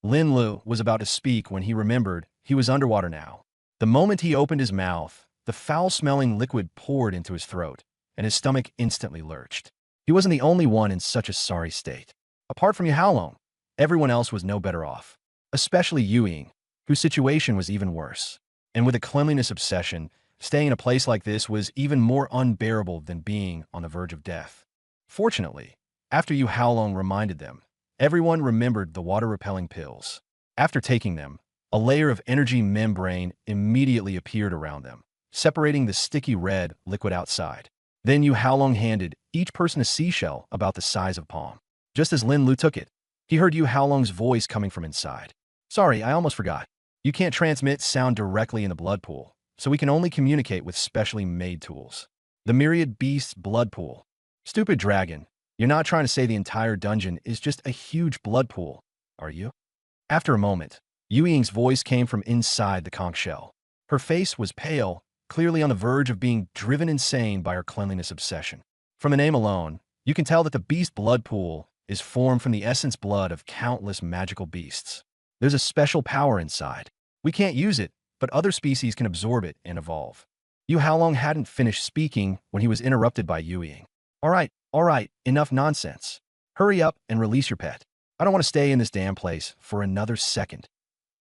Lin Lu was about to speak when he remembered he was underwater now. The moment he opened his mouth, the foul-smelling liquid poured into his throat, and his stomach instantly lurched. He wasn't the only one in such a sorry state. Apart from Yu Haolong, everyone else was no better off, especially Yu Ying, whose situation was even worse. And with a cleanliness obsession, staying in a place like this was even more unbearable than being on the verge of death. Fortunately, after Yu Haolong reminded them, everyone remembered the water-repelling pills. After taking them, a layer of energy membrane immediately appeared around them, separating the sticky red liquid outside. Then Yu Haolong handed each person a seashell about the size of a palm. Just as Lin Lu took it, he heard Yu Haolong's voice coming from inside. "Sorry, I almost forgot. You can't transmit sound directly in the blood pool, so we can only communicate with specially made tools. The Myriad Beast's blood pool. Stupid dragon, you're not trying to say the entire dungeon is just a huge blood pool, are you?" After a moment, Yu Ying's voice came from inside the conch shell. Her face was pale, clearly on the verge of being driven insane by her cleanliness obsession. From the name alone, you can tell that the beast blood pool is formed from the essence blood of countless magical beasts. There's a special power inside. We can't use it, but other species can absorb it and evolve. Yu Haolong hadn't finished speaking when he was interrupted by Yu Ying. All right, enough nonsense. Hurry up and release your pet. I don't want to stay in this damn place for another second."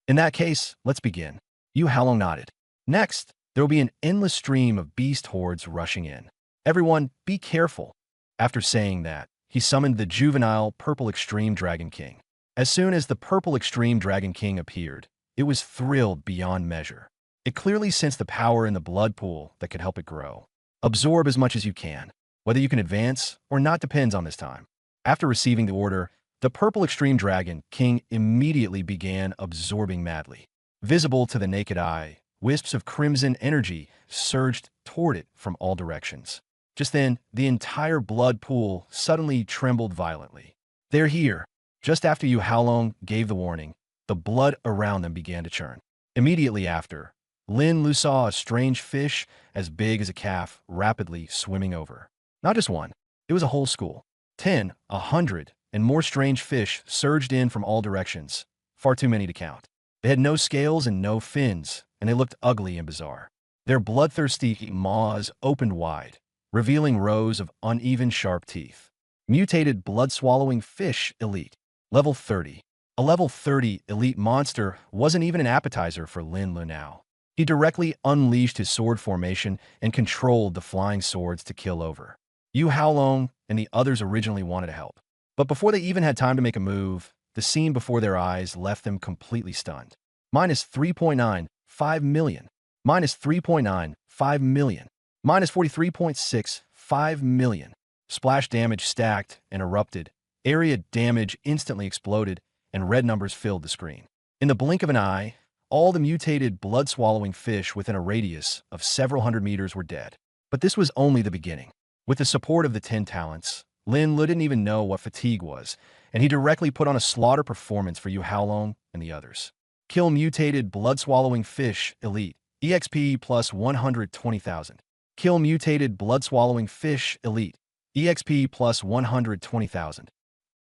"In that case, let's begin." Yu Haolong nodded. "Next, there will be an endless stream of beast hordes rushing in. Everyone, be careful." After saying that, he summoned the juvenile Purple Extreme Dragon King. As soon as the Purple Extreme Dragon King appeared, it was thrilled beyond measure. It clearly sensed the power in the blood pool that could help it grow. Absorb as much as you can. Whether you can advance or not depends on this time. After receiving the order, the Purple Extreme Dragon King immediately began absorbing madly. Visible to the naked eye, wisps of crimson energy surged toward it from all directions. Just then, the entire blood pool suddenly trembled violently. "They're here." Just after Yu Haolong gave the warning, the blood around them began to churn. Immediately after, Lin Lu saw a strange fish as big as a calf rapidly swimming over. Not just one, it was a whole school. 10, 100, and more strange fish surged in from all directions, far too many to count. They had no scales and no fins, and they looked ugly and bizarre. Their bloodthirsty maws opened wide, revealing rows of uneven sharp teeth. Mutated blood-swallowing fish elite. Level 30. A level 30 elite monster wasn't even an appetizer for Lin Lu now. He directly unleashed his sword formation and controlled the flying swords to kill over. Yu Haolong and the others originally wanted to help. But before they even had time to make a move, the scene before their eyes left them completely stunned. Minus 3.95 million. Minus 3.95 million. Minus 43.65 million. Splash damage stacked and erupted. Area damage instantly exploded, and red numbers filled the screen. In the blink of an eye, all the mutated blood-swallowing fish within a radius of several hundred meters were dead. But this was only the beginning. With the support of the 10 talents, Lin Lu didn't even know what fatigue was, and he directly put on a slaughter performance for Yu Haolong and the others. Kill mutated blood-swallowing fish elite. EXP plus 120,000. Kill mutated blood-swallowing fish elite. EXP plus 120,000.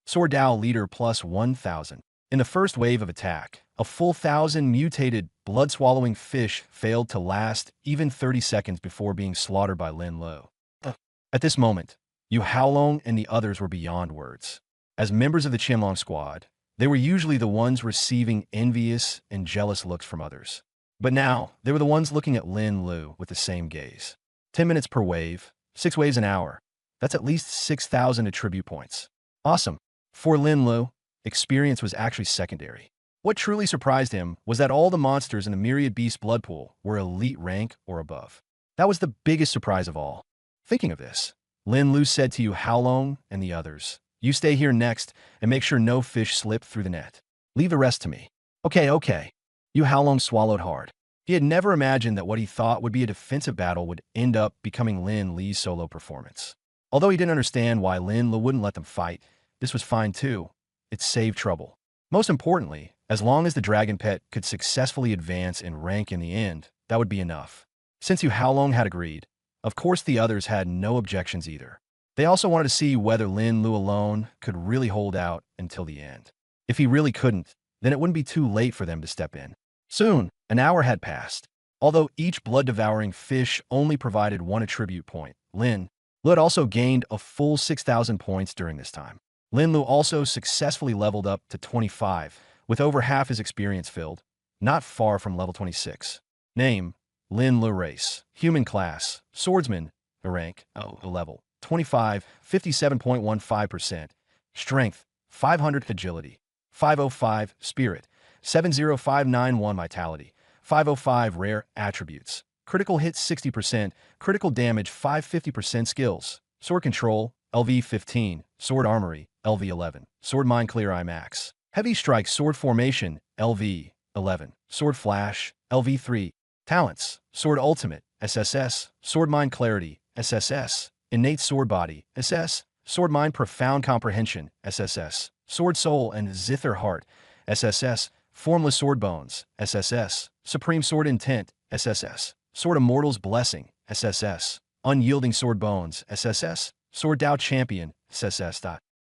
Sword Dao leader plus 1,000. In the first wave of attack, a full 1,000 mutated blood-swallowing fish failed to last even 30 seconds before being slaughtered by Lin Lu. At this moment, Yu Haolong and the others were beyond words. As members of the Qianlong squad, they were usually the ones receiving envious and jealous looks from others. But now, they were the ones looking at Lin Lu with the same gaze. 10 minutes per wave, 6 waves an hour. That's at least 6,000 attribute points. Awesome. For Lin Lu, experience was actually secondary. What truly surprised him was that all the monsters in the Myriad Beast blood pool were elite rank or above. That was the biggest surprise of all. Thinking of this, Lin Lu said to Yu Haolong and the others, "You stay here next and make sure no fish slip through the net. Leave the rest to me." Okay. Yu Haolong swallowed hard. He had never imagined that what he thought would be a defensive battle would end up becoming Lin Li's solo performance. Although he didn't understand why Lin Lu wouldn't let them fight, this was fine too. It saved trouble. Most importantly, as long as the dragon pet could successfully advance in rank in the end, that would be enough. Since Yu Haolong had agreed, of course the others had no objections either. They also wanted to see whether Lin Lu alone could really hold out until the end. If he really couldn't, then it wouldn't be too late for them to step in. Soon, an hour had passed. Although each blood-devouring fish only provided one attribute point, Lin Lu had also gained a full 6,000 points during this time. Lin Lu also successfully leveled up to 25, with over half his experience filled, not far from level 26. Name: Lin Lu. Race: Human. Class: Swordsman. Rank: level 25, 57.15%. Strength: 500. Agility: 505. Spirit: 70591. Vitality: 505. Rare attributes: critical hit 60%, critical damage 550%. Skills: Sword Control, LV 15, Sword Armory, LV 11, Sword Mind Clear Eye Max, Heavy Strike Sword Formation, LV 11, Sword Flash, LV 3, Talents: Sword Ultimate, SSS, Sword Mind Clarity, SSS, Innate Sword Body, SS, Sword Mind Profound Comprehension, SSS, Sword Soul and Zither Heart, SSS, Formless Sword Bones, SSS, Supreme Sword Intent, SSS, Sword Immortal's Blessing, SSS, Unyielding Sword Bones, SSS, Sword Dao Champion, SSS.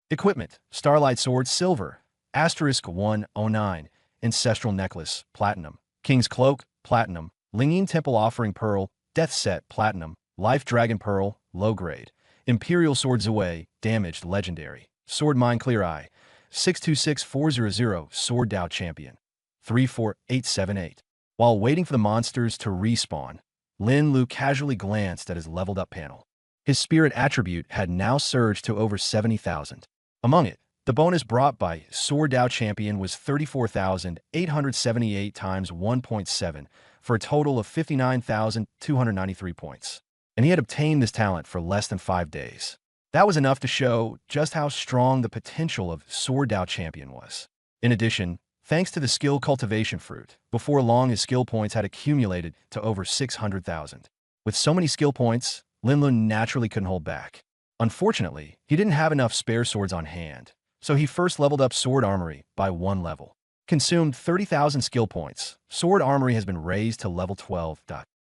Equipment: Starlight Sword Silver, Asterisk 109, Ancestral Necklace, Platinum, King's Cloak, Platinum, Lingyin Temple Offering Pearl, Death Set, Platinum, Life Dragon Pearl, Low Grade, Imperial Sword Zue, Damaged Legendary, Sword Mind Clear Eye, 626400, Sword Dao Champion, 34878. While waiting for the monsters to respawn, Lin Lu casually glanced at his leveled up panel. His spirit attribute had now surged to over 70,000. Among it, the bonus brought by Sword Dao Champion was 34,878 times 1.7 for a total of 59,293 points. And he had obtained this talent for less than 5 days. That was enough to show just how strong the potential of Sword Dao Champion was. In addition, thanks to the skill cultivation fruit, before long his skill points had accumulated to over 600,000. With so many skill points, Lin Lu naturally couldn't hold back. Unfortunately, he didn't have enough spare swords on hand, so he first leveled up Sword Armory by 1 level. Consumed 30,000 skill points, Sword Armory has been raised to level 12.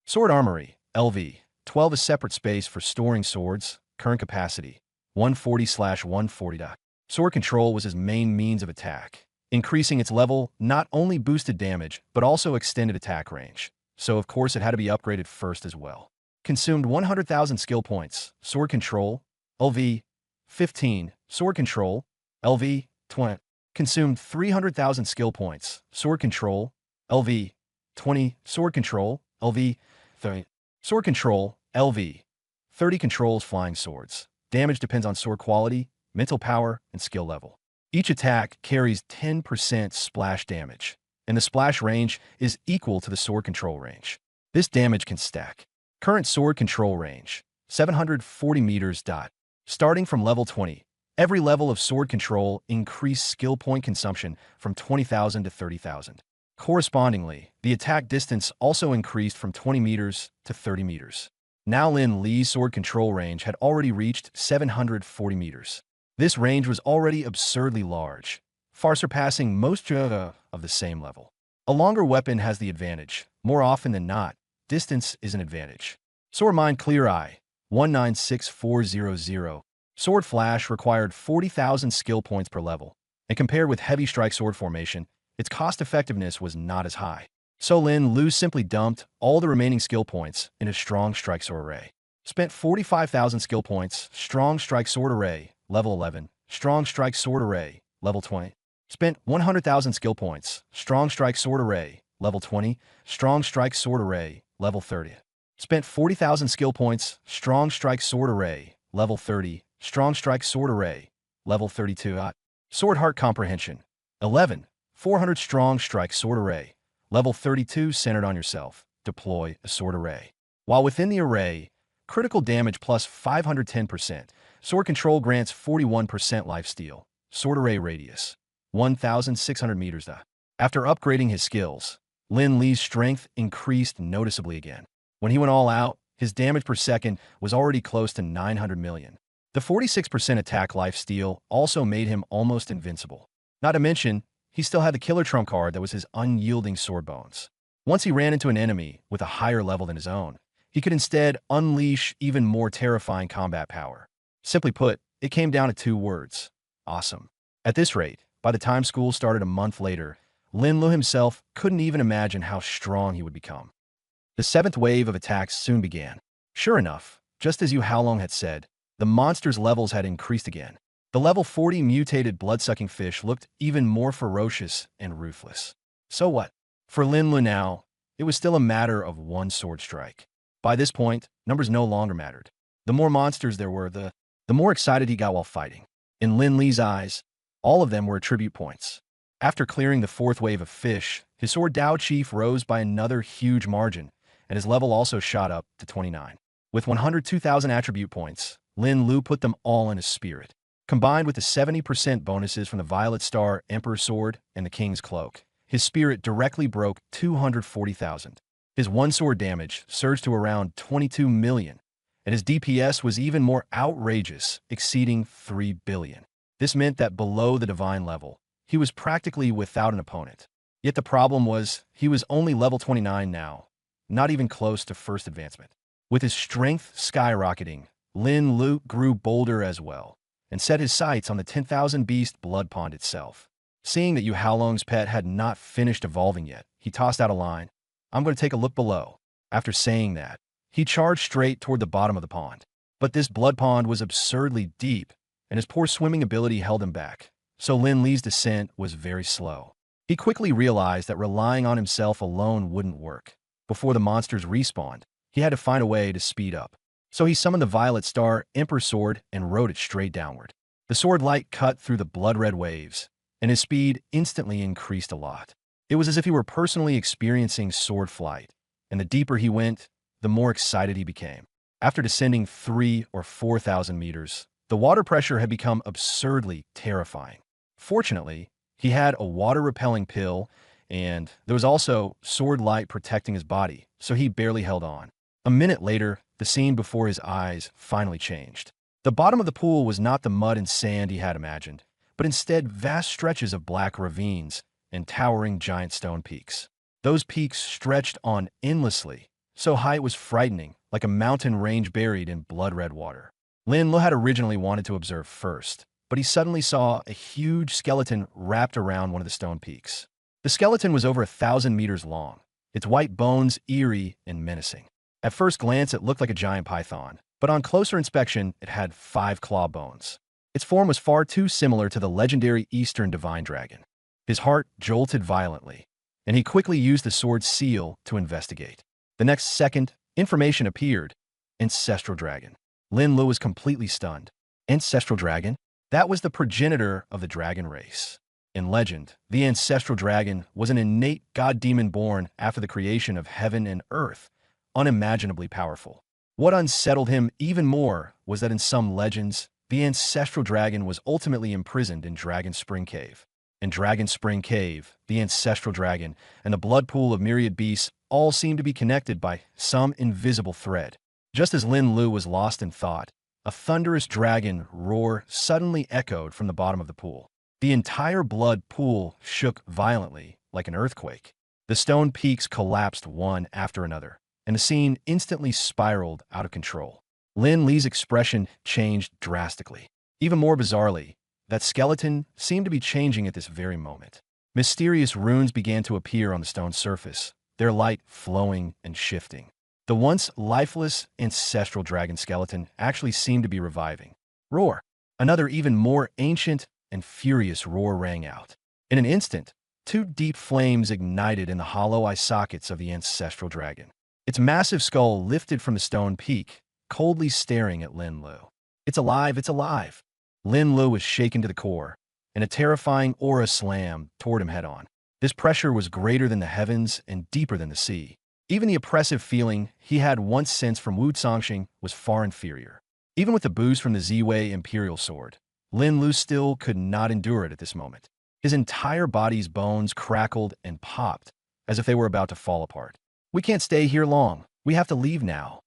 Sword Armory, LV, 12 is separate space for storing swords, current capacity, 140/140. Sword Control was his main means of attack. Increasing its level not only boosted damage, but also extended attack range, so of course it had to be upgraded first as well. Consumed 100,000 skill points, Sword Control, LV, 15, Sword Control, LV, 20. Consumed 300,000 skill points, Sword Control, LV, 20, Sword Control, LV, 30. Sword Control, LV, 30 controls flying swords. Damage depends on sword quality, mental power, and skill level. Each attack carries 10% splash damage, and the splash range is equal to the sword control range. This damage can stack. Current sword control range, 740 meters. Starting from level 20, every level of sword control increased skill point consumption from 20,000 to 30,000. Correspondingly, the attack distance also increased from 20 meters to 30 meters. Now Lin Li's sword control range had already reached 740 meters. This range was already absurdly large, far surpassing most of the same level. A longer weapon has the advantage. More often than not, distance is an advantage. Sword Mind Clear Eye, 196400. Sword Flash required 40,000 skill points per level, and compared with Heavy Strike Sword Formation, its cost-effectiveness was not as high. So Lin Lu simply dumped all the remaining skill points into Strong Strike Sword Array. Spent 45,000 skill points, Strong Strike Sword Array, level 11, Strong Strike Sword Array, level 20. Spent 100,000 skill points, Strong Strike Sword Array, level 20, Strong Strike Sword Array, level 30. Spent 40,000 skill points, Strong Strike Sword Array, level 30, Strong Strike Sword Array, level 32. Sword Heart Comprehension, 11, 400 Strong Strike Sword Array, level 32. Centered on yourself, deploy a sword array. While within the array, critical damage plus 510%, sword control grants 41% lifesteal, sword array radius, 1,600 meters. After upgrading his skills, Lin Li's strength increased noticeably again. When he went all out, his damage per second was already close to 900 million. The 46% attack lifesteal also made him almost invincible. Not to mention, he still had the killer trump card that was his unyielding sword bones. Once he ran into an enemy with a higher level than his own, he could instead unleash even more terrifying combat power. Simply put, it came down to 2 words: awesome. At this rate, by the time school started a month later, Lin Lu himself couldn't even imagine how strong he would become. The seventh wave of attacks soon began. Sure enough, just as Yu Haolong had said, the monster's levels had increased again. The level 40 mutated blood-sucking fish looked even more ferocious and ruthless. So what? For Lin Lu now, it was still a matter of one sword strike. By this point, numbers no longer mattered. The more monsters there were, the more excited he got while fighting. In Lin Li's eyes, all of them were attribute points. After clearing the fourth wave of fish, his sword Dao Chief rose by another huge margin, and his level also shot up to 29. With 102,000 attribute points, Lin Lu put them all in his spirit. Combined with the 70% bonuses from the Violet Star Emperor Sword and the King's Cloak, his spirit directly broke 240,000. His one-sword damage surged to around 22 million, and his DPS was even more outrageous, exceeding 3 billion. This meant that below the divine level, he was practically without an opponent. Yet the problem was, he was only level 29 now, not even close to first advancement. With his strength skyrocketing, Lin Lu grew bolder as well, and set his sights on the 10,000 beast blood pond itself. Seeing that Yu Haolong's pet had not finished evolving yet, he tossed out a line, "I'm going to take a look below." After saying that, he charged straight toward the bottom of the pond. But this blood pond was absurdly deep, and his poor swimming ability held him back, so Lin Li's descent was very slow. He quickly realized that relying on himself alone wouldn't work. Before the monsters respawned, he had to find a way to speed up. So he summoned the Violet Star Emperor Sword and rode it straight downward. The sword light cut through the blood-red waves, and his speed instantly increased a lot. It was as if he were personally experiencing sword flight, and the deeper he went, the more excited he became. After descending 3,000 or 4,000 meters, the water pressure had become absurdly terrifying. Fortunately, he had a water-repelling pill, and there was also sword light protecting his body, so he barely held on. A minute later, the scene before his eyes finally changed. The bottom of the pool was not the mud and sand he had imagined, but instead vast stretches of black ravines and towering giant stone peaks. Those peaks stretched on endlessly, so high it was frightening, like a mountain range buried in blood-red water. Lin Lu had originally wanted to observe first, but he suddenly saw a huge skeleton wrapped around one of the stone peaks. The skeleton was over 1,000 meters long, its white bones eerie and menacing. At first glance, it looked like a giant python, but on closer inspection, it had 5 claw bones. Its form was far too similar to the legendary Eastern Divine Dragon. His heart jolted violently, and he quickly used the sword's seal to investigate. The next second, information appeared: Ancestral Dragon. Lin Lu was completely stunned. Ancestral Dragon? That was the progenitor of the dragon race. In legend, the Ancestral Dragon was an innate god-demon born after the creation of heaven and earth, unimaginably powerful. What unsettled him even more was that in some legends, the Ancestral Dragon was ultimately imprisoned in Dragon Spring Cave. In Dragon Spring Cave, the Ancestral Dragon and the blood pool of myriad beasts all seemed to be connected by some invisible thread. Just as Lin Lu was lost in thought, a thunderous dragon roar suddenly echoed from the bottom of the pool. The entire blood pool shook violently, like an earthquake. The stone peaks collapsed one after another, and the scene instantly spiraled out of control. Lin Li's expression changed drastically. Even more bizarrely, that skeleton seemed to be changing at this very moment. Mysterious runes began to appear on the stone surface, their light flowing and shifting. The once lifeless ancestral dragon skeleton actually seemed to be reviving. Roar! Another even more ancient and furious roar rang out. In an instant, 2 deep flames ignited in the hollow eye sockets of the ancestral dragon. Its massive skull lifted from the stone peak, coldly staring at Lin Lu. "It's alive, it's alive!" Lin Lu was shaken to the core, and a terrifying aura slammed toward him head-on. This pressure was greater than the heavens and deeper than the sea. Even the oppressive feeling he had once sensed from Wu Zongxing was far inferior. Even with the boost from the Ziwei Imperial Sword, Lin Lu still could not endure it at this moment. His entire body's bones crackled and popped, as if they were about to fall apart. "We can't stay here long. We have to leave now."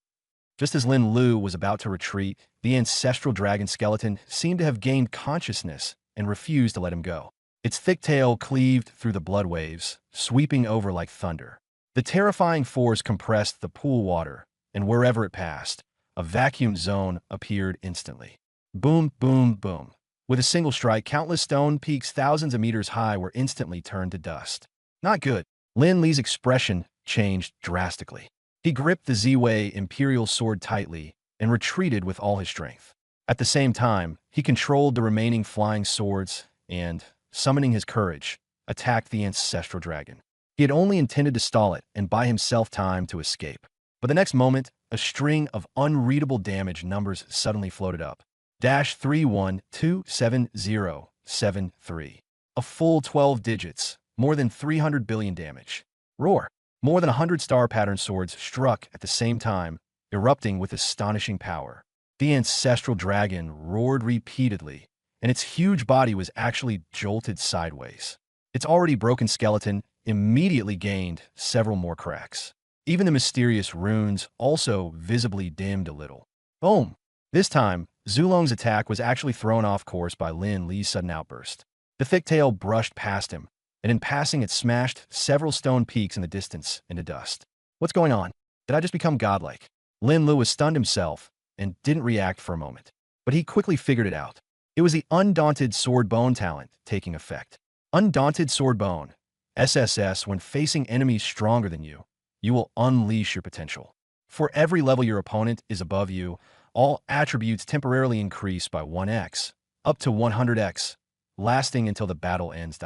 Just as Lin Lu was about to retreat, the ancestral dragon skeleton seemed to have gained consciousness and refused to let him go. Its thick tail cleaved through the blood waves, sweeping over like thunder. The terrifying force compressed the pool water, and wherever it passed, a vacuum zone appeared instantly. Boom, boom, boom. With a single strike, countless stone peaks thousands of meters high were instantly turned to dust. Not good. Lin Li's expression changed drastically. He gripped the Z-Way Imperial sword tightly and retreated with all his strength. At the same time, he controlled the remaining flying swords and, summoning his courage, attacked the ancestral dragon. He had only intended to stall it and buy himself time to escape. But the next moment, a string of unreadable damage numbers suddenly floated up. -31277073. A full 12 digits, more than 300 billion damage. Roar. More than 100 star pattern swords struck at the same time, erupting with astonishing power. The ancestral dragon roared repeatedly, and its huge body was actually jolted sideways. Its already broken skeleton immediately gained several more cracks. Even the mysterious runes also visibly dimmed a little. Boom! This time, Zulong's attack was actually thrown off course by Lin Li's sudden outburst. The thick tail brushed past him, and in passing it smashed several stone peaks in the distance into dust. What's going on? Did I just become godlike? Lin Lu was stunned himself and didn't react for a moment. But he quickly figured it out. It was the Undaunted Sword Bone talent taking effect. Undaunted Sword Bone, SSS, when facing enemies stronger than you will unleash your potential. For every level your opponent is above you, all attributes temporarily increase by 1x, up to 100x, lasting until the battle ends.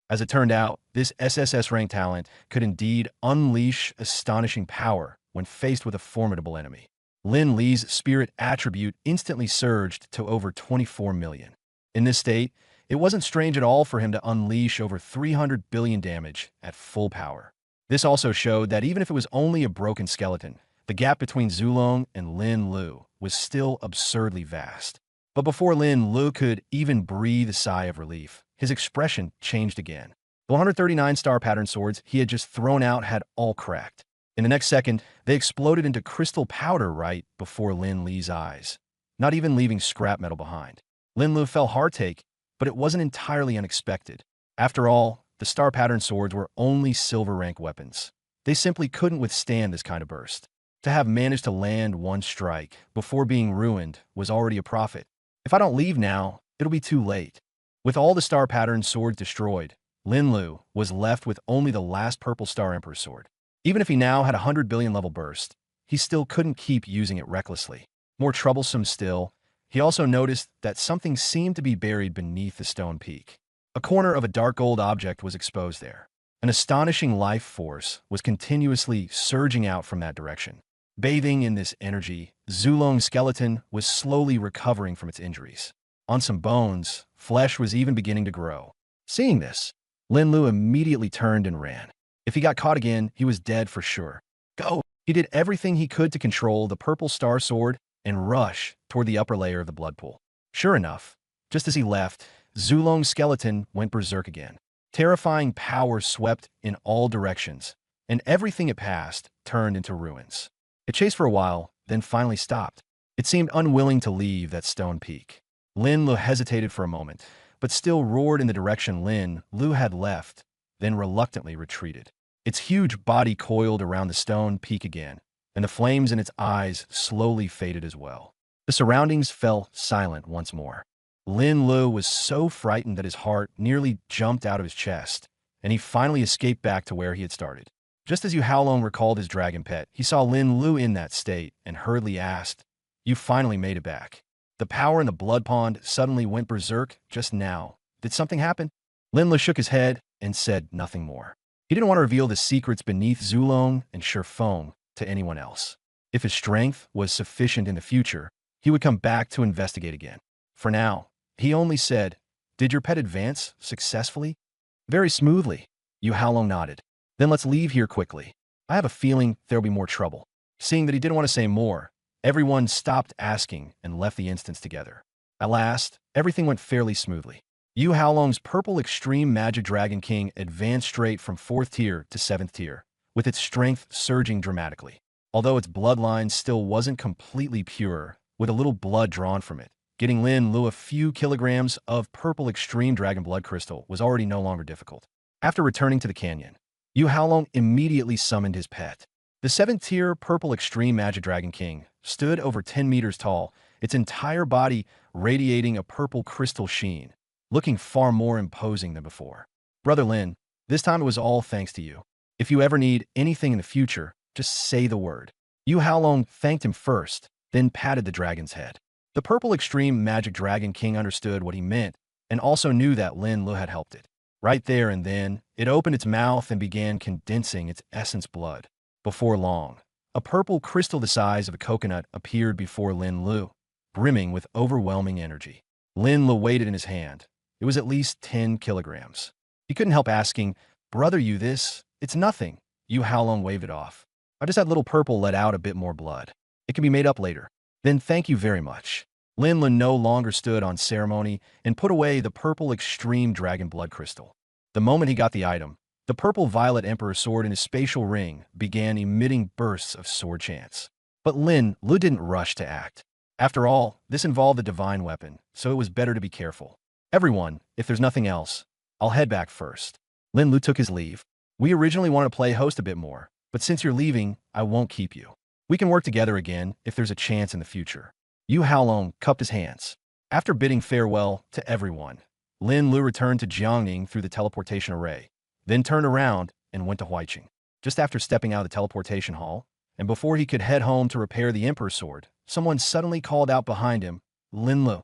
As it turned out, this SSS rank talent could indeed unleash astonishing power when faced with a formidable enemy. Lin Li's spirit attribute instantly surged to over 24 million. In this state, it wasn't strange at all for him to unleash over 300 billion damage at full power. This also showed that even if it was only a broken skeleton, the gap between Zulong and Lin Lu was still absurdly vast. But before Lin Lu could even breathe a sigh of relief, his expression changed again. The 139 star pattern swords he had just thrown out had all cracked. In the next second, they exploded into crystal powder right before Lin Li's eyes, not even leaving scrap metal behind. Lin Lu fell heartache, but it wasn't entirely unexpected. After all, the star pattern swords were only silver rank weapons. They simply couldn't withstand this kind of burst. To have managed to land one strike before being ruined was already a profit. If I don't leave now, it'll be too late. With all the star pattern swords destroyed, Lin Lu was left with only the last purple star emperor sword. Even if he now had a 100 billion level burst, he still couldn't keep using it recklessly. More troublesome still, he also noticed that something seemed to be buried beneath the stone peak. A corner of a dark gold object was exposed there. An astonishing life force was continuously surging out from that direction. Bathing in this energy, Zulong's skeleton was slowly recovering from its injuries. On some bones, flesh was even beginning to grow. Seeing this, Lin Lu immediately turned and ran. If he got caught again, he was dead for sure. Go! He did everything he could to control the purple star sword and rush toward the upper layer of the blood pool. Sure enough, just as he left, Zulong's skeleton went berserk again. Terrifying power swept in all directions, and everything it passed turned into ruins. It chased for a while, then finally stopped. It seemed unwilling to leave that stone peak. Lin Lu hesitated for a moment, but still roared in the direction Lin Lu had left, then reluctantly retreated. Its huge body coiled around the stone peak again, and the flames in its eyes slowly faded as well. The surroundings fell silent once more. Lin Lu was so frightened that his heart nearly jumped out of his chest, and he finally escaped back to where he had started. Just as Yu Haolong recalled his dragon pet, he saw Lin Lu in that state and hurriedly asked, "You finally made it back." The power in the blood pond suddenly went berserk just now. Did something happen? Lin Lu shook his head and said nothing more. He didn't want to reveal the secrets beneath Zulong and Shifeng to anyone else. If his strength was sufficient in the future, he would come back to investigate again. For now, he only said, "Did your pet advance successfully?" "Very smoothly." Yu Haolong nodded. "Then let's leave here quickly. I have a feeling there'll be more trouble." Seeing that he didn't want to say more, everyone stopped asking and left the instance together. At last, everything went fairly smoothly. Yu Haolong's purple extreme magic dragon king advanced straight from 4th tier to 7th tier, with its strength surging dramatically. Although its bloodline still wasn't completely pure, with a little blood drawn from it, getting Lin Lu a few kilograms of purple extreme dragon blood crystal was already no longer difficult. After returning to the canyon, Yu Haolong immediately summoned his pet. The 7th tier purple extreme magic dragon king stood over 10 meters tall, its entire body radiating a purple crystal sheen, looking far more imposing than before. "Brother Lin, this time it was all thanks to you. If you ever need anything in the future, Just say the word. Yu Haolong thanked him first, then patted the dragon's head. The purple extreme magic dragon king understood what he meant and also knew that Lin Lu had helped it. Right there and then, it opened its mouth and began condensing its essence blood. Before long, a purple crystal the size of a coconut appeared before Lin Lu, brimming with overwhelming energy. Lin Lu weighed it in his hand. It was at least 10 kilograms. He couldn't help asking, "Brother, you this? It's nothing." Yu Haolong waved it off. "I just had little purple let out a bit more blood. It can be made up later." "Then thank you very much." Lin Lu no longer stood on ceremony and put away the purple extreme dragon blood crystal. The moment he got the item, the purple-violet emperor sword in his spatial ring began emitting bursts of sword chants. But Lin Lu didn't rush to act. After all, this involved a divine weapon, so it was better to be careful. "Everyone, if there's nothing else, I'll head back first." Lin Lu took his leave. "We originally wanted to play host a bit more, but since you're leaving, I won't keep you. We can work together again if there's a chance in the future." Yu Haolong cupped his hands. After bidding farewell to everyone, Lin Lu returned to Jiangning through the teleportation array, then turned around and went to Huaiqing. Just after stepping out of the teleportation hall, and before he could head home to repair the Emperor's sword, someone suddenly called out behind him, "Lin Lu."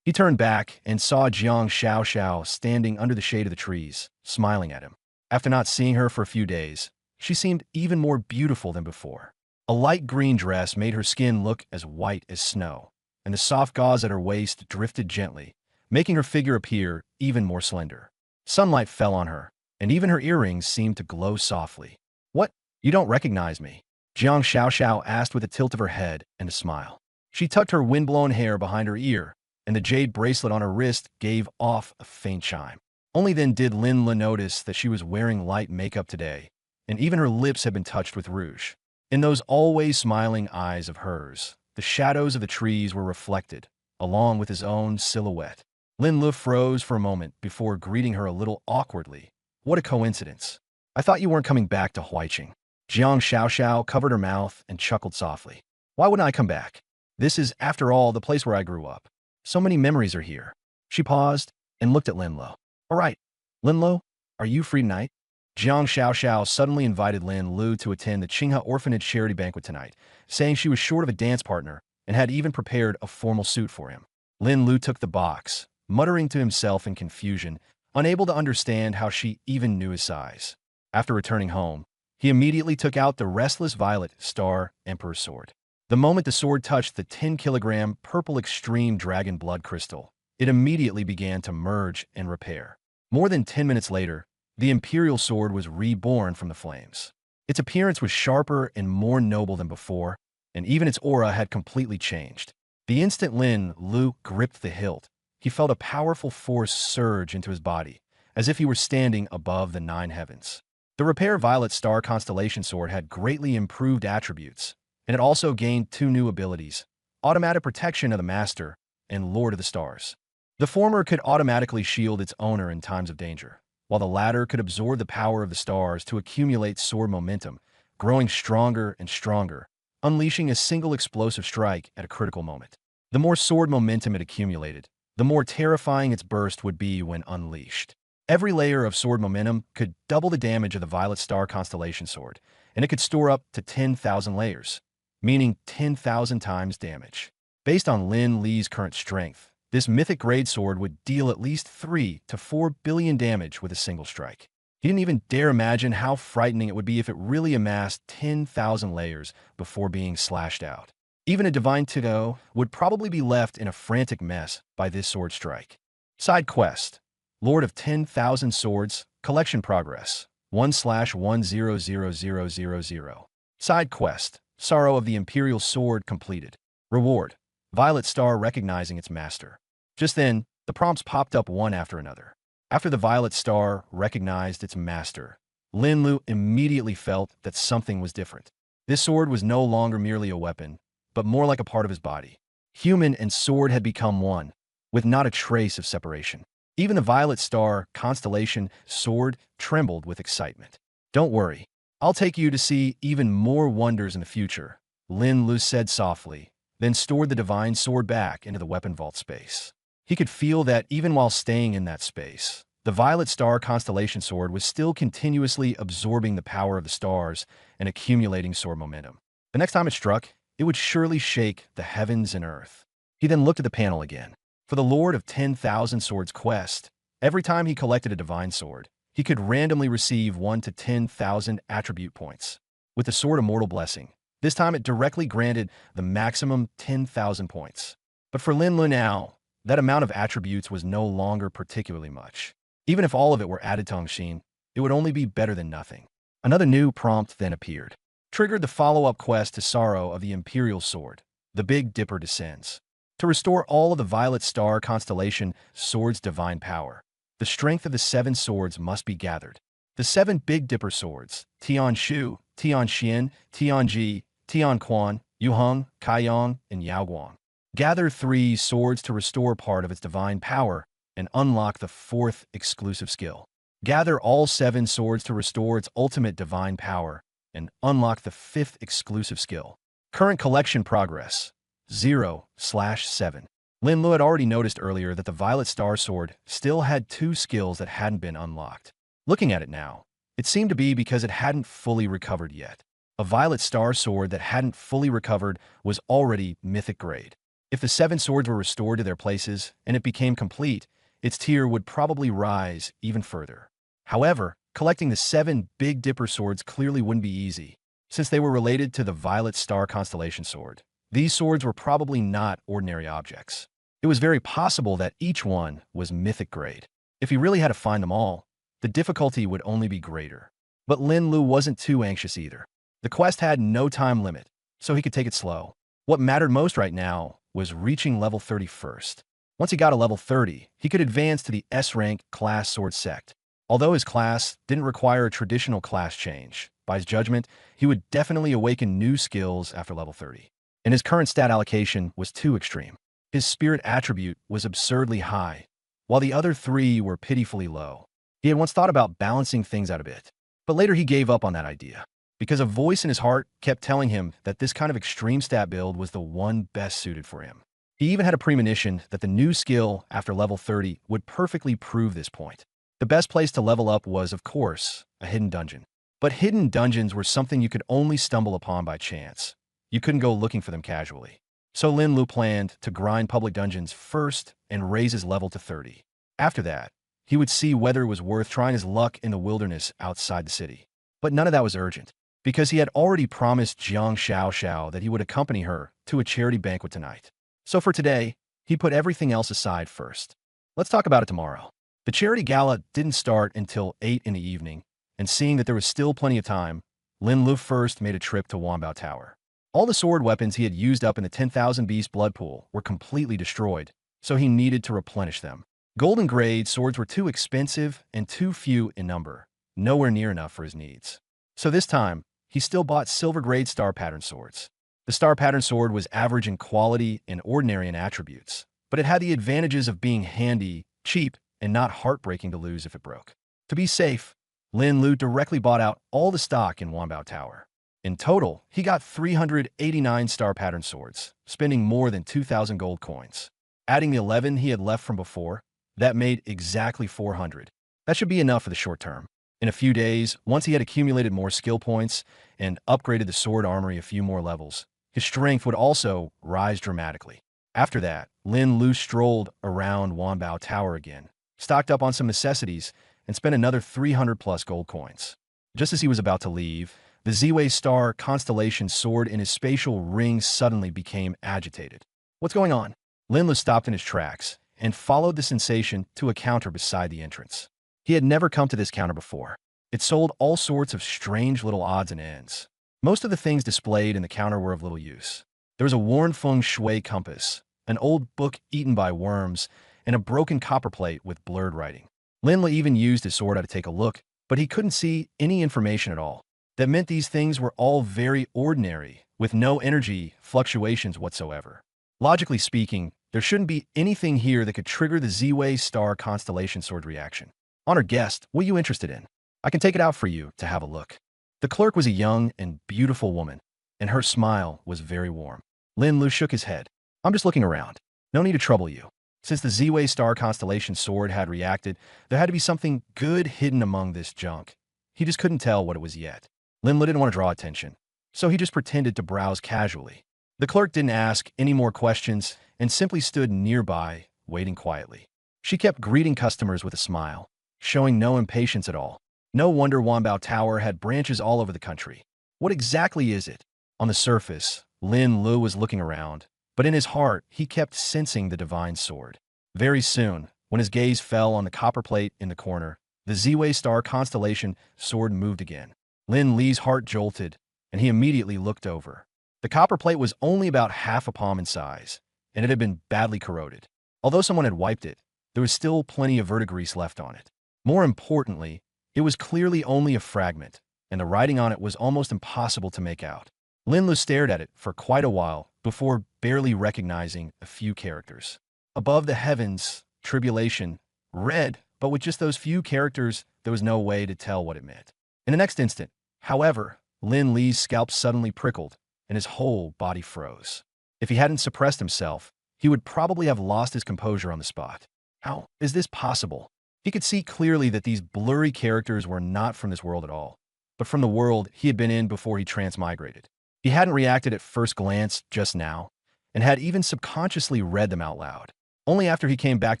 He turned back and saw Jiang Xiaoxiao standing under the shade of the trees, smiling at him. After not seeing her for a few days, she seemed even more beautiful than before. A light green dress made her skin look as white as snow, and the soft gauze at her waist drifted gently, making her figure appear even more slender. Sunlight fell on her, and even her earrings seemed to glow softly. "What? You don't recognize me?" Jiang Xiaoxiao asked with a tilt of her head and a smile. She tucked her wind-blown hair behind her ear, and the jade bracelet on her wrist gave off a faint chime. Only then did Lin Lu notice that she was wearing light makeup today, and even her lips had been touched with rouge. In those always smiling eyes of hers, the shadows of the trees were reflected, along with his own silhouette. Lin Lu froze for a moment before greeting her a little awkwardly. "What a coincidence. I thought you weren't coming back to Huaiqing." Jiang Xiaoxiao covered her mouth and chuckled softly. "Why wouldn't I come back? This is, after all, the place where I grew up. So many memories are here." She paused and looked at Lin Lu. "All right, Lin Lu, are you free tonight?" Jiang Xiaoxiao suddenly invited Lin Lu to attend the Qinghe Orphanage charity banquet tonight, saying she was short of a dance partner and had even prepared a formal suit for him. Lin Lu took the box, muttering to himself in confusion, unable to understand how she even knew his size. After returning home, he immediately took out the restless violet star Emperor's sword. The moment the sword touched the 10-kilogram purple extreme dragon blood crystal, it immediately began to merge and repair. More than 10 minutes later, the imperial sword was reborn from the flames. Its appearance was sharper and more noble than before, and even its aura had completely changed. The instant Lin Lu gripped the hilt, he felt a powerful force surge into his body, as if he were standing above the 9 heavens. The Repair Violet Star Constellation Sword had greatly improved attributes, and it also gained 2 new abilities, Automatic Protection of the Master and Lord of the Stars. The former could automatically shield its owner in times of danger, while the latter could absorb the power of the stars to accumulate sword momentum, growing stronger and stronger, unleashing a single explosive strike at a critical moment. The more sword momentum it accumulated, the more terrifying its burst would be when unleashed. Every layer of sword momentum could double the damage of the Violet Star Constellation Sword, and it could store up to 10,000 layers, meaning 10,000 times damage. Based on Lin Li's current strength, this mythic grade sword would deal at least 3 to 4 billion damage with a single strike. He didn't even dare imagine how frightening it would be if it really amassed 10,000 layers before being slashed out. Even a divine Tito would probably be left in a frantic mess by this sword strike. Side quest: Lord of 10,000 Swords, Collection Progress, 1/100000. Side quest: Sorrow of the Imperial Sword completed. Reward: Violet Star recognizing its master. Just then, the prompts popped up one after another. After the Violet Star recognized its master, Lin Lu immediately felt that something was different. This sword was no longer merely a weapon, but more like a part of his body. Human and sword had become one, with not a trace of separation. Even the Violet Star Constellation Sword trembled with excitement. "Don't worry, I'll take you to see even more wonders in the future," Lin Lu said softly, then stored the divine sword back into the weapon vault space. He could feel that even while staying in that space, The Violet Star constellation sword was still continuously absorbing the power of the stars and accumulating sword momentum. The next time it struck, it would surely shake the heavens and earth. He then looked at the panel again. For the Lord of 10,000 Swords quest, every time he collected a divine sword, he could randomly receive 1 to 10,000 attribute points. With the Sword Immortal Blessing, this time it directly granted the maximum 10,000 points. But for Lin Lu now, that amount of attributes was no longer particularly much. Even if all of it were added to Hongxin, it would only be better than nothing. Another new prompt then appeared. Triggered the follow-up quest to Sorrow of the Imperial Sword. The Big Dipper descends. To restore all of the Violet Star constellation sword's divine power, the strength of the 7 swords must be gathered. The 7 Big Dipper swords, Tian Shu, Tian Xian, Tian Ji, Tian Quan, Yu Heng, Kai Yang, and Yao Guang. Gather 3 swords to restore part of its divine power and unlock the 4th exclusive skill. Gather all 7 swords to restore its ultimate divine power and unlock the 5th exclusive skill. Current collection progress, 0/7. Lin Lu had already noticed earlier that the Violet Star Sword still had 2 skills that hadn't been unlocked. Looking at it now, it seemed to be because it hadn't fully recovered yet. A Violet Star Sword that hadn't fully recovered was already mythic grade. If the 7 swords were restored to their places and it became complete, its tier would probably rise even further. However, collecting the 7 Big Dipper swords clearly wouldn't be easy. Since they were related to the Violet Star Constellation Sword, these swords were probably not ordinary objects. It was very possible that each one was mythic grade. If he really had to find them all, the difficulty would only be greater. But Lin Lu wasn't too anxious either. The quest had no time limit, so he could take it slow. What mattered most right now was reaching level 30 first. Once he got to level 30, he could advance to the S-rank class sword sect. Although his class didn't require a traditional class change, by his judgment, he would definitely awaken new skills after level 30. And his current stat allocation was too extreme. His spirit attribute was absurdly high, while the other 3 were pitifully low. He had once thought about balancing things out a bit, but later he gave up on that idea, because a voice in his heart kept telling him that this kind of extreme stat build was the one best suited for him. He even had a premonition that the new skill after level 30 would perfectly prove this point. The best place to level up was, of course, a hidden dungeon. But hidden dungeons were something you could only stumble upon by chance. You couldn't go looking for them casually. So Lin Lu planned to grind public dungeons first and raise his level to 30. After that, he would see whether it was worth trying his luck in the wilderness outside the city. But none of that was urgent, because he had already promised Jiang Xiao that he would accompany her to a charity banquet tonight. So for today, he put everything else aside first. Let's talk about it tomorrow. The charity gala didn't start until 8 in the evening, and seeing that there was still plenty of time, Lin Lu first made a trip to Wanbao Tower. All the sword weapons he had used up in the 10,000 Beast blood pool were completely destroyed, so he needed to replenish them. Golden grade swords were too expensive and too few in number, nowhere near enough for his needs. So this time, he still bought silver grade star pattern swords. The star pattern sword was average in quality and ordinary in attributes, but it had the advantages of being handy, cheap, and not heartbreaking to lose if it broke. To be safe, Lin Lu directly bought out all the stock in Wanbao Tower. In total, he got 389 star pattern swords, spending more than 2,000 gold coins. Adding the 11 he had left from before, that made exactly 400. That should be enough for the short term. In a few days, once he had accumulated more skill points and upgraded the sword armory a few more levels, his strength would also rise dramatically. After that, Lin Lu strolled around Wanbao Tower again, stocked up on some necessities, and spent another 300 plus gold coins. Just as he was about to leave, the Ziwei Star constellation sword in his spatial ring suddenly became agitated. What's going on? Lin Lu stopped in his tracks and followed the sensation to a counter beside the entrance. He had never come to this counter before. It sold all sorts of strange little odds and ends. Most of the things displayed in the counter were of little use. There was a worn feng shui compass, an old book eaten by worms, and a broken copper plate with blurred writing. Lin Lu even used his sword to take a look, but he couldn't see any information at all. That meant these things were all very ordinary, with no energy fluctuations whatsoever. Logically speaking, there shouldn't be anything here that could trigger the Ziwei Star constellation sword reaction. Honored guest, what are you interested in? I can take it out for you to have a look. The clerk was a young and beautiful woman, and her smile was very warm. Lin Lu shook his head. I'm just looking around. No need to trouble you. Since the Z-Way star constellation sword had reacted, there had to be something good hidden among this junk. He just couldn't tell what it was yet. Linlu didn't want to draw attention, so he just pretended to browse casually. The clerk didn't ask any more questions and simply stood nearby, waiting quietly. She kept greeting customers with a smile, showing no impatience at all. No wonder Wanbao Tower had branches all over the country. What exactly is it? On the surface, Lin Lu was looking around, but in his heart, he kept sensing the divine sword. Very soon, when his gaze fell on the copper plate in the corner, the Z-Way star constellation sword moved again. Lin Li's heart jolted, and he immediately looked over. The copper plate was only about half a palm in size, and it had been badly corroded. Although someone had wiped it, there was still plenty of verdigrease left on it. More importantly, it was clearly only a fragment, and the writing on it was almost impossible to make out. Lin Lu stared at it for quite a while before barely recognizing a few characters. Above the heavens, tribulation, read, but with just those few characters, there was no way to tell what it meant. In the next instant, however, Lin Li's scalp suddenly prickled, and his whole body froze. If he hadn't suppressed himself, he would probably have lost his composure on the spot. How is this possible? He could see clearly that these blurry characters were not from this world at all, but from the world he had been in before he transmigrated. He hadn't reacted at first glance just now, and had even subconsciously read them out loud. Only after he came back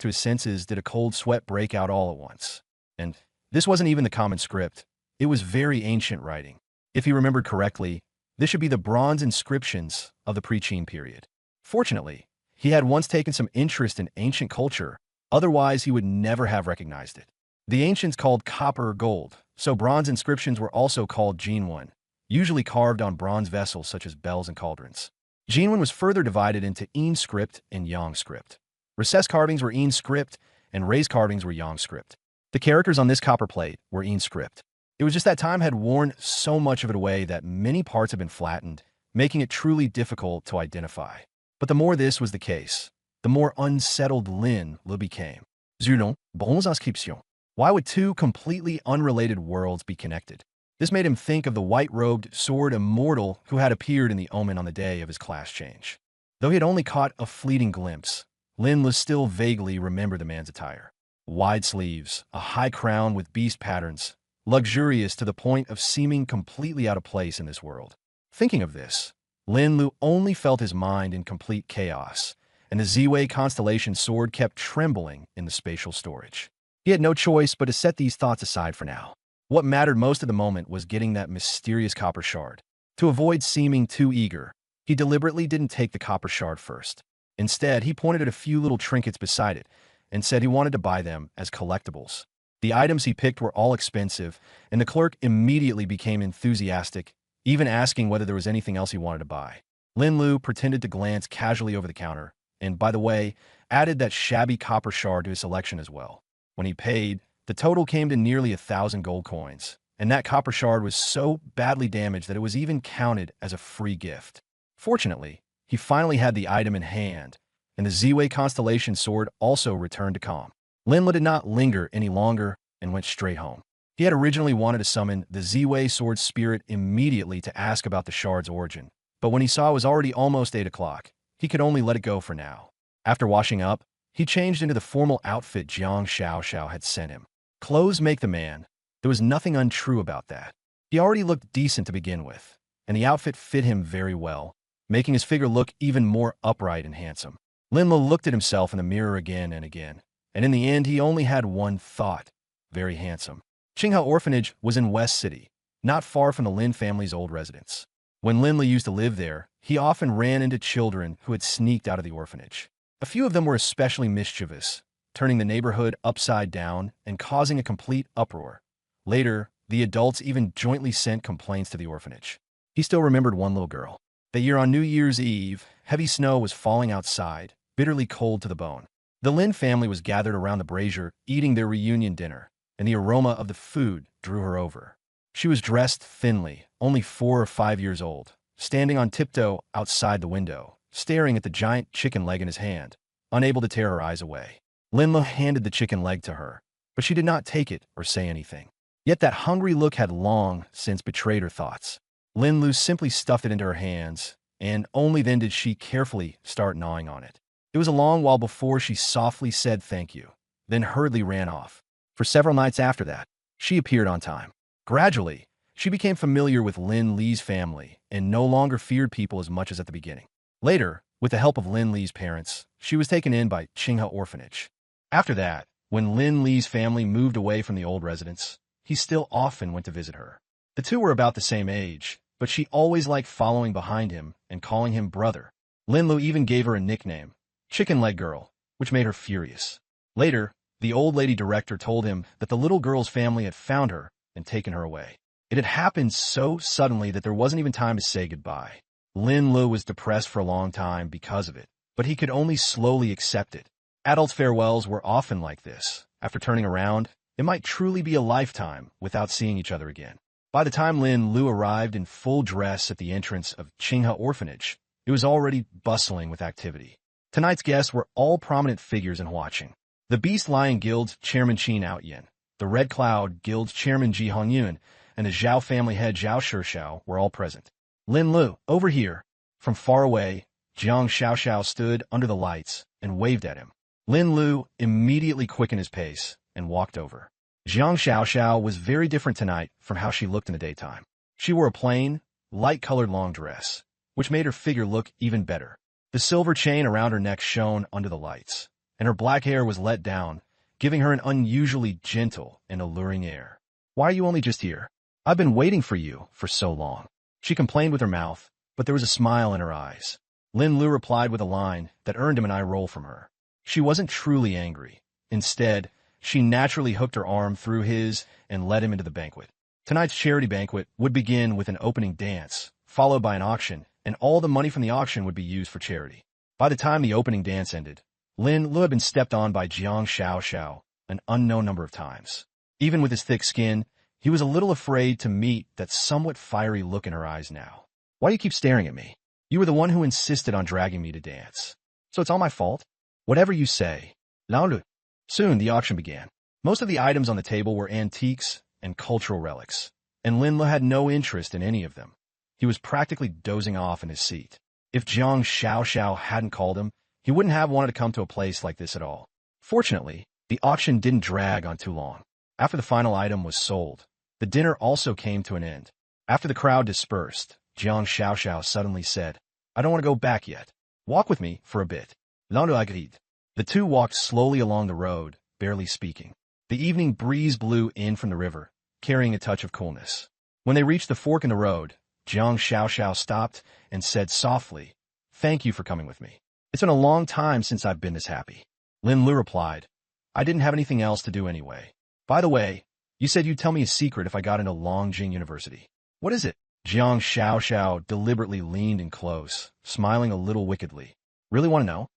to his senses did a cold sweat break out all at once. And this wasn't even the common script. It was very ancient writing. If he remembered correctly, this should be the bronze inscriptions of the pre-Qin period. Fortunately, he had once taken some interest in ancient culture, otherwise he would never have recognized it. The ancients called copper gold, so bronze inscriptions were also called Jinwen, usually carved on bronze vessels such as bells and cauldrons. Jinwen was further divided into Yin script and Yang script. Recessed carvings were Yin script, and raised carvings were Yang script. The characters on this copper plate were Yin script. It was just that time had worn so much of it away that many parts had been flattened, making it truly difficult to identify. But the more this was the case, the more unsettled Lin Lu became. Zulong, bons inscriptions. Why would two completely unrelated worlds be connected? This made him think of the white-robed sword immortal who had appeared in the Omen on the day of his class change. Though he had only caught a fleeting glimpse, Lin Lu still vaguely remembered the man's attire. Wide sleeves, a high crown with beast patterns, luxurious to the point of seeming completely out of place in this world. Thinking of this, Lin Lu only felt his mind in complete chaos, and the Z-Way constellation sword kept trembling in the spatial storage. He had no choice but to set these thoughts aside for now. What mattered most at the moment was getting that mysterious copper shard. To avoid seeming too eager, he deliberately didn't take the copper shard first. Instead, he pointed at a few little trinkets beside it and said he wanted to buy them as collectibles. The items he picked were all expensive, and the clerk immediately became enthusiastic, even asking whether there was anything else he wanted to buy. Lin Lu pretended to glance casually over the counter, and, by the way, added that shabby copper shard to his selection as well. When he paid, the total came to nearly 1,000 gold coins, and that copper shard was so badly damaged that it was even counted as a free gift. Fortunately, he finally had the item in hand, and the Z-Way constellation sword also returned to calm. Lin Lu did not linger any longer and went straight home. He had originally wanted to summon the Z-Way sword spirit immediately to ask about the shard's origin, but when he saw it was already almost 8 o'clock, he could only let it go for now. After washing up, he changed into the formal outfit Jiang Xiao had sent him. Clothes make the man. There was nothing untrue about that. He already looked decent to begin with, and the outfit fit him very well, making his figure look even more upright and handsome. Lin Lu looked at himself in the mirror again and again, and in the end he only had one thought: very handsome. Qinghe Orphanage was in West City, not far from the Lin family's old residence. When Lin Lu used to live there, he often ran into children who had sneaked out of the orphanage. A few of them were especially mischievous, turning the neighborhood upside down and causing a complete uproar. Later, the adults even jointly sent complaints to the orphanage. He still remembered one little girl. That year on New Year's Eve, heavy snow was falling outside, bitterly cold to the bone. The Lin family was gathered around the brazier, eating their reunion dinner, and the aroma of the food drew her over. She was dressed thinly, only 4 or 5 years old, standing on tiptoe outside the window, staring at the giant chicken leg in his hand, unable to tear her eyes away. Lin Lu handed the chicken leg to her, but she did not take it or say anything. Yet that hungry look had long since betrayed her thoughts. Lin Lu simply stuffed it into her hands, and only then did she carefully start gnawing on it. It was a long while before she softly said thank you, then hurriedly ran off. For several nights after that, she appeared on time. Gradually, she became familiar with Lin Li's family and no longer feared people as much as at the beginning. Later, with the help of Lin Li's parents, she was taken in by Qinghe Orphanage. After that, when Lin Li's family moved away from the old residence, he still often went to visit her. The two were about the same age, but she always liked following behind him and calling him brother. Lin Lu even gave her a nickname, Chicken Leg Girl, which made her furious. Later, the old lady director told him that the little girl's family had found her and taken her away. It had happened so suddenly that there wasn't even time to say goodbye. Lin Lu was depressed for a long time because of it, but he could only slowly accept it. Adults' farewells were often like this. After turning around, it might truly be a lifetime without seeing each other again. By the time Lin Lu arrived in full dress at the entrance of Qinghe Orphanage, it was already bustling with activity. Tonight's guests were all prominent figures in Huaqing. The Beast Lion Guild's chairman Qin Outyin, the Red Cloud Guild's chairman Ji Hongyun, and the Zhao family head Zhao Shixiao were all present. Lin Lu, over here. From far away, Jiang Xiaoxiao stood under the lights and waved at him. Lin Lu immediately quickened his pace and walked over. Jiang Xiaoxiao was very different tonight from how she looked in the daytime. She wore a plain, light-colored long dress, which made her figure look even better. The silver chain around her neck shone under the lights, and her black hair was let down, giving her an unusually gentle and alluring air. "Why are you only just here? I've been waiting for you for so long." She complained with her mouth, but there was a smile in her eyes. Lin Lu replied with a line that earned him an eye roll from her. She wasn't truly angry. Instead, she naturally hooked her arm through his and led him into the banquet. Tonight's charity banquet would begin with an opening dance, followed by an auction, and all the money from the auction would be used for charity. By the time the opening dance ended, Lin Lu had been stepped on by Jiang Xiaoxiao an unknown number of times. Even with his thick skin, he was a little afraid to meet that somewhat fiery look in her eyes now. "Why do you keep staring at me? You were the one who insisted on dragging me to dance. So it's all my fault?" "Whatever you say." Lao Lu. Soon the auction began. Most of the items on the table were antiques and cultural relics, and Lin Lu had no interest in any of them. He was practically dozing off in his seat. If Jiang Xiaoxiao hadn't called him, he wouldn't have wanted to come to a place like this at all. Fortunately, the auction didn't drag on too long. After the final item was sold, the dinner also came to an end. After the crowd dispersed, Jiang Xiaoxiao suddenly said, "I don't want to go back yet. Walk with me for a bit." Lao Lu agreed. The two walked slowly along the road, barely speaking. The evening breeze blew in from the river, carrying a touch of coolness. When they reached the fork in the road, Jiang Xiaoxiao stopped and said softly, "Thank you for coming with me. It's been a long time since I've been this happy." Lin Lu replied, "I didn't have anything else to do anyway. By the way, you said you'd tell me a secret if I got into Longjing University. What is it?" Jiang Xiaoxiao deliberately leaned in close, smiling a little wickedly. "Really want to know?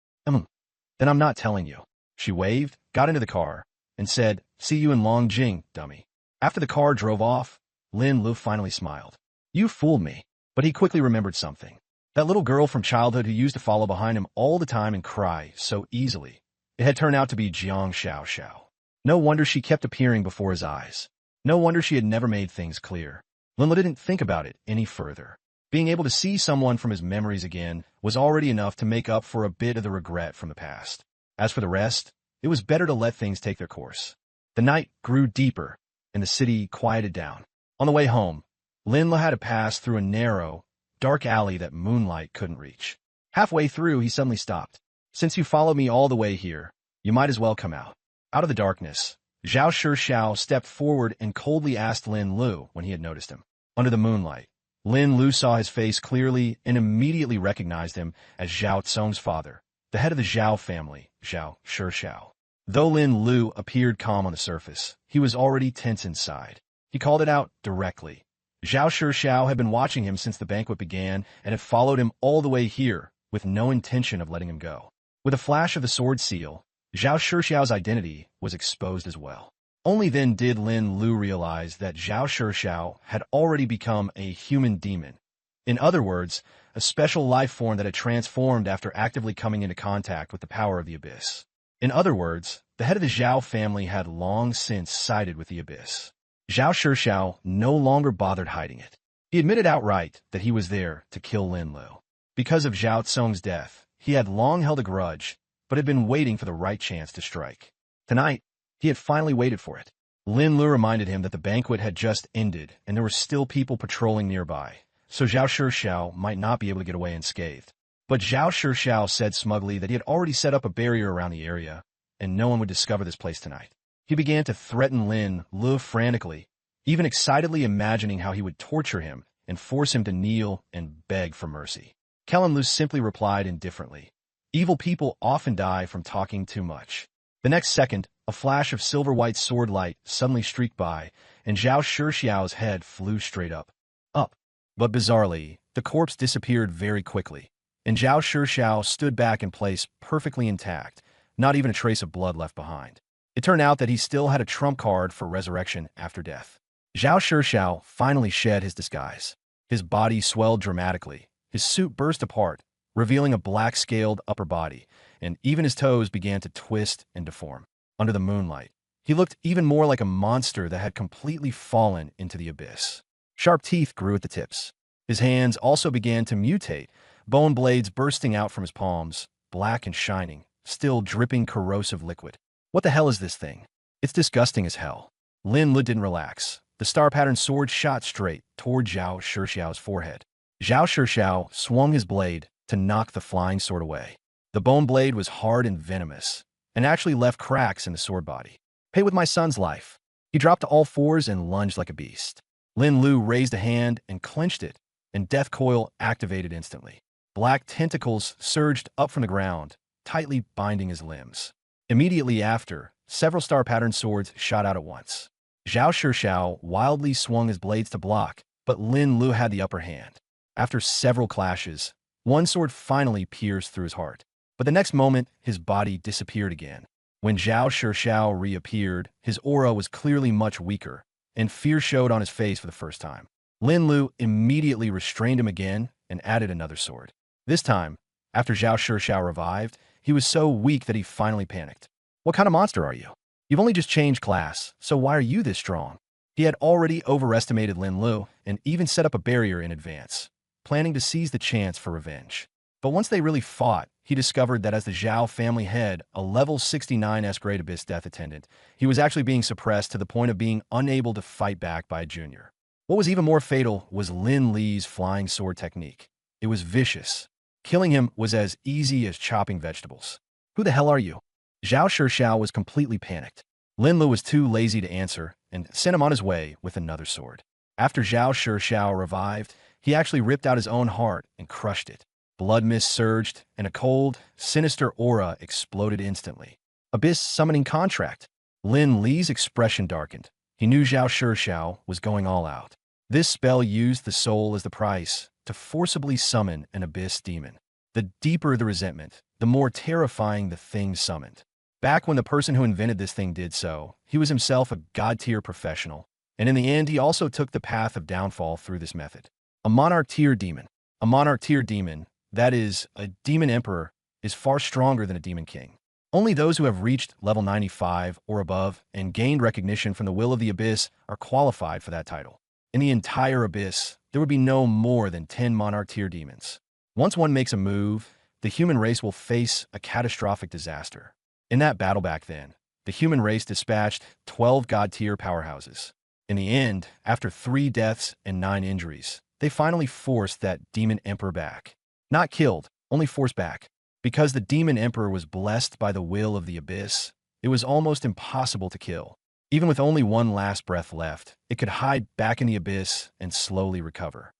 Then I'm not telling you." She waved, got into the car, and said, "See you in Longjing, dummy." After the car drove off, Lin Lu finally smiled. "You fooled me." But he quickly remembered something. That little girl from childhood who used to follow behind him all the time and cry so easily. It had turned out to be Jiang Xiaoxiao. No wonder she kept appearing before his eyes. No wonder she had never made things clear. Lin Lu didn't think about it any further. Being able to see someone from his memories again was already enough to make up for a bit of the regret from the past. As for the rest, it was better to let things take their course. The night grew deeper, and the city quieted down. On the way home, Lin Lu had to pass through a narrow, dark alley that moonlight couldn't reach. Halfway through, he suddenly stopped. "Since you followed me all the way here, you might as well come out." Out of the darkness, Zhao Shixiao stepped forward and coldly asked Lin Lu when he had noticed him. Under the moonlight, Lin Lu saw his face clearly and immediately recognized him as Zhao Tsong's father, the head of the Zhao family, Zhao Shixiao. Though Lin Lu appeared calm on the surface, he was already tense inside. He called it out directly. Zhao Shixiao had been watching him since the banquet began and had followed him all the way here with no intention of letting him go. With a flash of the sword seal, Zhao Shixiao's identity was exposed as well. Only then did Lin Lu realize that Zhao Shixiao had already become a human demon. In other words, a special life form that had transformed after actively coming into contact with the power of the Abyss. In other words, the head of the Zhao family had long since sided with the Abyss. Zhao Shixiao no longer bothered hiding it. He admitted outright that he was there to kill Lin Lu. Because of Zhao Tsong's death, he had long held a grudge but had been waiting for the right chance to strike. Tonight, he had finally waited for it. Lin Lu reminded him that the banquet had just ended and there were still people patrolling nearby, so Zhao Shixiao might not be able to get away unscathed. But Zhao Shixiao said smugly that he had already set up a barrier around the area, and no one would discover this place tonight. He began to threaten Lin Lu frantically, even excitedly imagining how he would torture him and force him to kneel and beg for mercy. Lin Lu simply replied indifferently, "Evil people often die from talking too much." The next second, a flash of silver-white sword light suddenly streaked by, and Zhao Shixiao's head flew straight up. But bizarrely, the corpse disappeared very quickly, and Zhao Shixiao stood back in place perfectly intact, not even a trace of blood left behind. It turned out that he still had a trump card for resurrection after death. Zhao Shixiao finally shed his disguise. His body swelled dramatically, his suit burst apart, revealing a black-scaled upper body, and even his toes began to twist and deform. Under the moonlight, he looked even more like a monster that had completely fallen into the abyss. Sharp teeth grew at the tips. His hands also began to mutate, bone blades bursting out from his palms, black and shining, still dripping corrosive liquid. What the hell is this thing? It's disgusting as hell. Lin Lu didn't relax. The star-patterned sword shot straight toward Zhao Shixiao's forehead. Zhao Shixiao swung his blade to knock the flying sword away. The bone blade was hard and venomous, and actually left cracks in the sword body. "Pay with my son's life." He dropped to all fours and lunged like a beast. Lin Lu raised a hand and clenched it, and Death Coil activated instantly. Black tentacles surged up from the ground, tightly binding his limbs. Immediately after, several star-patterned swords shot out at once. Zhao Shixiao wildly swung his blades to block, but Lin Lu had the upper hand. After several clashes, one sword finally pierced through his heart. But the next moment, his body disappeared again. When Zhao Shixiao reappeared, his aura was clearly much weaker, and fear showed on his face for the first time. Lin Lu immediately restrained him again and added another sword. This time, after Zhao Shixiao revived, he was so weak that he finally panicked. "What kind of monster are you? You've only just changed class, so why are you this strong?" He had already overestimated Lin Lu and even set up a barrier in advance, planning to seize the chance for revenge. But once they really fought, he discovered that as the Zhao family head, a level 69 S-grade Abyss Death Attendant, he was actually being suppressed to the point of being unable to fight back by a junior. What was even more fatal was Lin Li's flying sword technique. It was vicious. Killing him was as easy as chopping vegetables. "Who the hell are you?" Zhao Shixiao was completely panicked. Lin Lu was too lazy to answer and sent him on his way with another sword. After Zhao Shixiao revived, he actually ripped out his own heart and crushed it. Blood mist surged, and a cold, sinister aura exploded instantly. Abyss summoning contract. Lin Li's expression darkened. He knew Zhao Shixiao was going all out. This spell used the soul as the price to forcibly summon an abyss demon. The deeper the resentment, the more terrifying the thing summoned. Back when the person who invented this thing did so, he was himself a god-tier professional, and in the end he also took the path of downfall through this method. A monarch-tier demon. A monarch-tier demon, that is, a demon emperor, is far stronger than a demon king. Only those who have reached level 95 or above and gained recognition from the will of the abyss are qualified for that title. In the entire abyss, there would be no more than 10 monarch-tier demons. Once one makes a move, the human race will face a catastrophic disaster. In that battle back then, the human race dispatched 12 god-tier powerhouses. In the end, after 3 deaths and 9 injuries, they finally forced that demon emperor back. Not killed, only forced back. Because the demon emperor was blessed by the will of the abyss, it was almost impossible to kill. Even with only one last breath left, it could hide back in the abyss and slowly recover.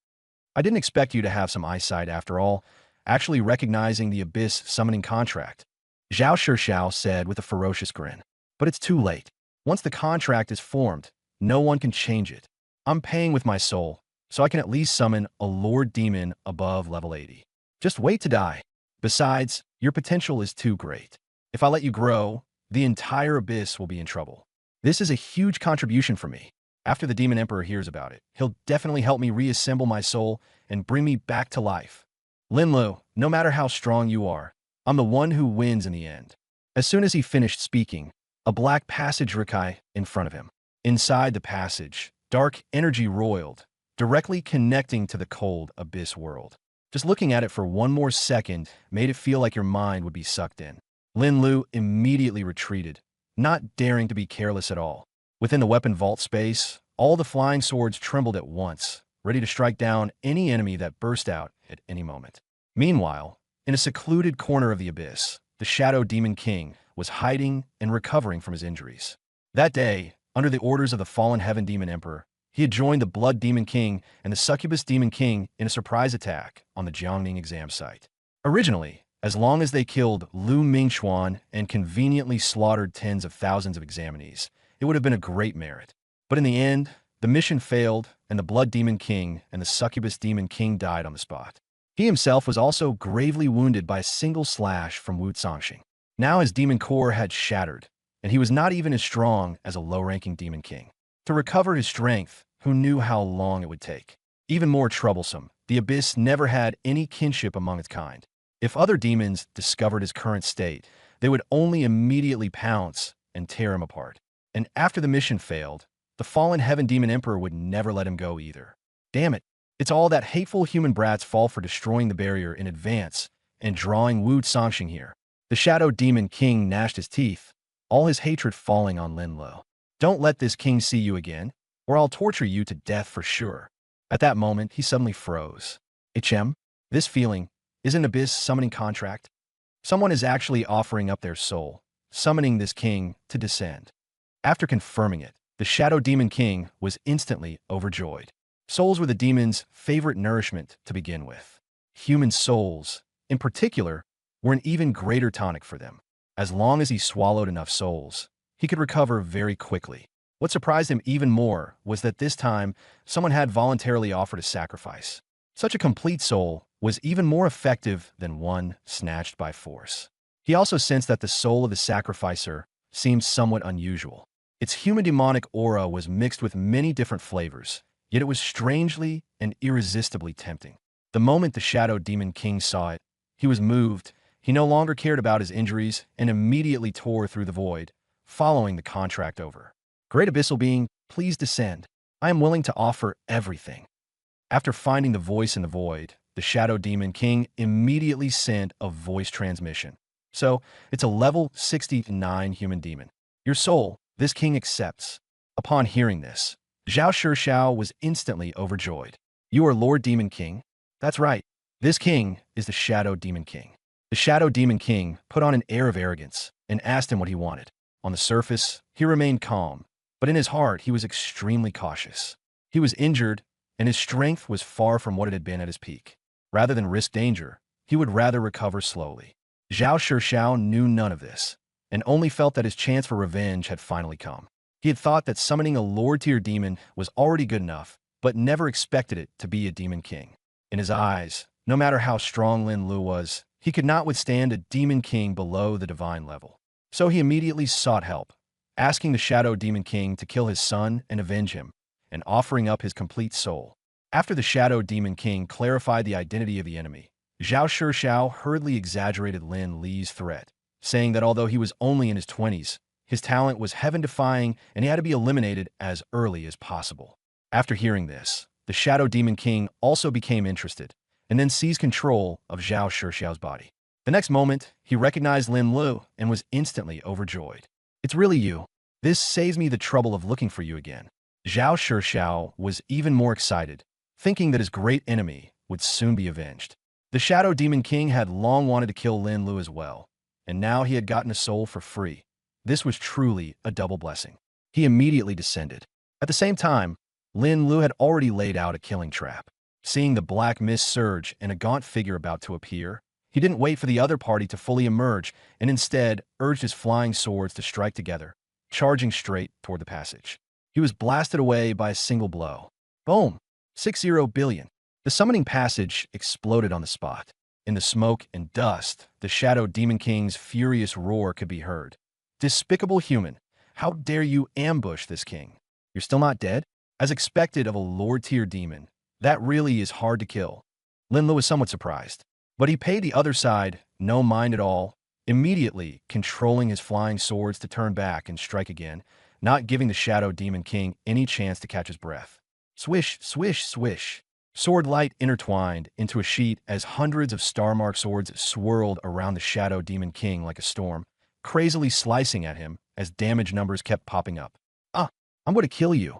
"I didn't expect you to have some eyesight after all, actually recognizing the abyss summoning contract," Zhao Shixiao said with a ferocious grin. "But it's too late. Once the contract is formed, no one can change it. I'm paying with my soul, so I can at least summon a Lord Demon above level 80. Just wait to die. Besides, your potential is too great. If I let you grow, the entire abyss will be in trouble. This is a huge contribution for me. After the Demon Emperor hears about it, he'll definitely help me reassemble my soul and bring me back to life. Lin Lu, no matter how strong you are, I'm the one who wins in the end." As soon as he finished speaking, a black passage recai in front of him. Inside the passage, dark energy roiled, directly connecting to the cold abyss world. Just looking at it for one more second made it feel like your mind would be sucked in. Lin Lu immediately retreated, not daring to be careless at all. Within the weapon vault space, all the flying swords trembled at once, ready to strike down any enemy that burst out at any moment. Meanwhile, in a secluded corner of the abyss, the Shadow Demon King was hiding and recovering from his injuries. That day, under the orders of the fallen Heaven Demon Emperor, he had joined the Blood Demon King and the Succubus Demon King in a surprise attack on the Jiangning exam site. Originally, as long as they killed Lu Mingxuan and conveniently slaughtered tens of thousands of examinees, it would have been a great merit. But in the end, the mission failed, and the Blood Demon King and the Succubus Demon King died on the spot. He himself was also gravely wounded by a single slash from Wu Zongxing. Now his demon core had shattered, and he was not even as strong as a low-ranking Demon King. To recover his strength, who knew how long it would take? Even more troublesome, the Abyss never had any kinship among its kind. If other demons discovered his current state, they would only immediately pounce and tear him apart. And after the mission failed, the fallen Heaven Demon Emperor would never let him go either. Damn it, it's all that hateful human brat's fault for destroying the barrier in advance and drawing Wu Zongxing here. The Shadow Demon King gnashed his teeth, all his hatred falling on Lin Lu. Don't let this king see you again, or I'll torture you to death for sure. At that moment, he suddenly froze. HM, this feeling, is an Abyss summoning contract? Someone is actually offering up their soul, summoning this king to descend. After confirming it, the Shadow Demon King was instantly overjoyed. Souls were the demon's favorite nourishment to begin with. Human souls, in particular, were an even greater tonic for them. As long as he swallowed enough souls, he could recover very quickly. What surprised him even more was that this time, someone had voluntarily offered a sacrifice. Such a complete soul was even more effective than one snatched by force. He also sensed that the soul of the sacrificer seemed somewhat unusual. Its human demonic aura was mixed with many different flavors, yet it was strangely and irresistibly tempting. The moment the Shadow Demon King saw it, he was moved. He no longer cared about his injuries and immediately tore through the void, following the contract over. Great Abyssal Being, please descend. I am willing to offer everything. After finding the voice in the void, the Shadow Demon King immediately sent a voice transmission. So, it's a level 69 human demon. Your soul, this king accepts. Upon hearing this, Zhao Shixiao was instantly overjoyed. You are Lord Demon King? That's right. This king is the Shadow Demon King. The Shadow Demon King put on an air of arrogance and asked him what he wanted. On the surface, he remained calm, but in his heart he was extremely cautious. He was injured, and his strength was far from what it had been at his peak. Rather than risk danger, he would rather recover slowly. Zhao Shixiao knew none of this, and only felt that his chance for revenge had finally come. He had thought that summoning a Lord-tier demon was already good enough, but never expected it to be a Demon King. In his eyes, no matter how strong Lin Lu was, he could not withstand a Demon King below the divine level. So he immediately sought help, asking the Shadow Demon King to kill his son and avenge him, and offering up his complete soul. After the Shadow Demon King clarified the identity of the enemy, Zhao Shixiao hurriedly exaggerated Lin Li's threat, saying that although he was only in his 20s, his talent was heaven-defying and he had to be eliminated as early as possible. After hearing this, the Shadow Demon King also became interested, and then seized control of Zhao Shixiao's body. The next moment, he recognized Lin Lu and was instantly overjoyed. It's really you. This saves me the trouble of looking for you again. Zhao Shixiao was even more excited, thinking that his great enemy would soon be avenged. The Shadow Demon King had long wanted to kill Lin Lu as well, and now he had gotten a soul for free. This was truly a double blessing. He immediately descended. At the same time, Lin Lu had already laid out a killing trap. Seeing the black mist surge and a gaunt figure about to appear, he didn't wait for the other party to fully emerge and instead urged his flying swords to strike together, charging straight toward the passage. He was blasted away by a single blow. Boom! 60 billion. The summoning passage exploded on the spot. In the smoke and dust, the Shadow Demon King's furious roar could be heard. Despicable human, how dare you ambush this king? You're still not dead? As expected of a Lord-tier demon, that really is hard to kill. Lin Lu was somewhat surprised, but he paid the other side no mind at all, immediately controlling his flying swords to turn back and strike again, not giving the Shadow Demon King any chance to catch his breath. Swish, swish, swish. Sword light intertwined into a sheet as hundreds of star-marked swords swirled around the Shadow Demon King like a storm, crazily slicing at him as damage numbers kept popping up. Ah, I'm going to kill you.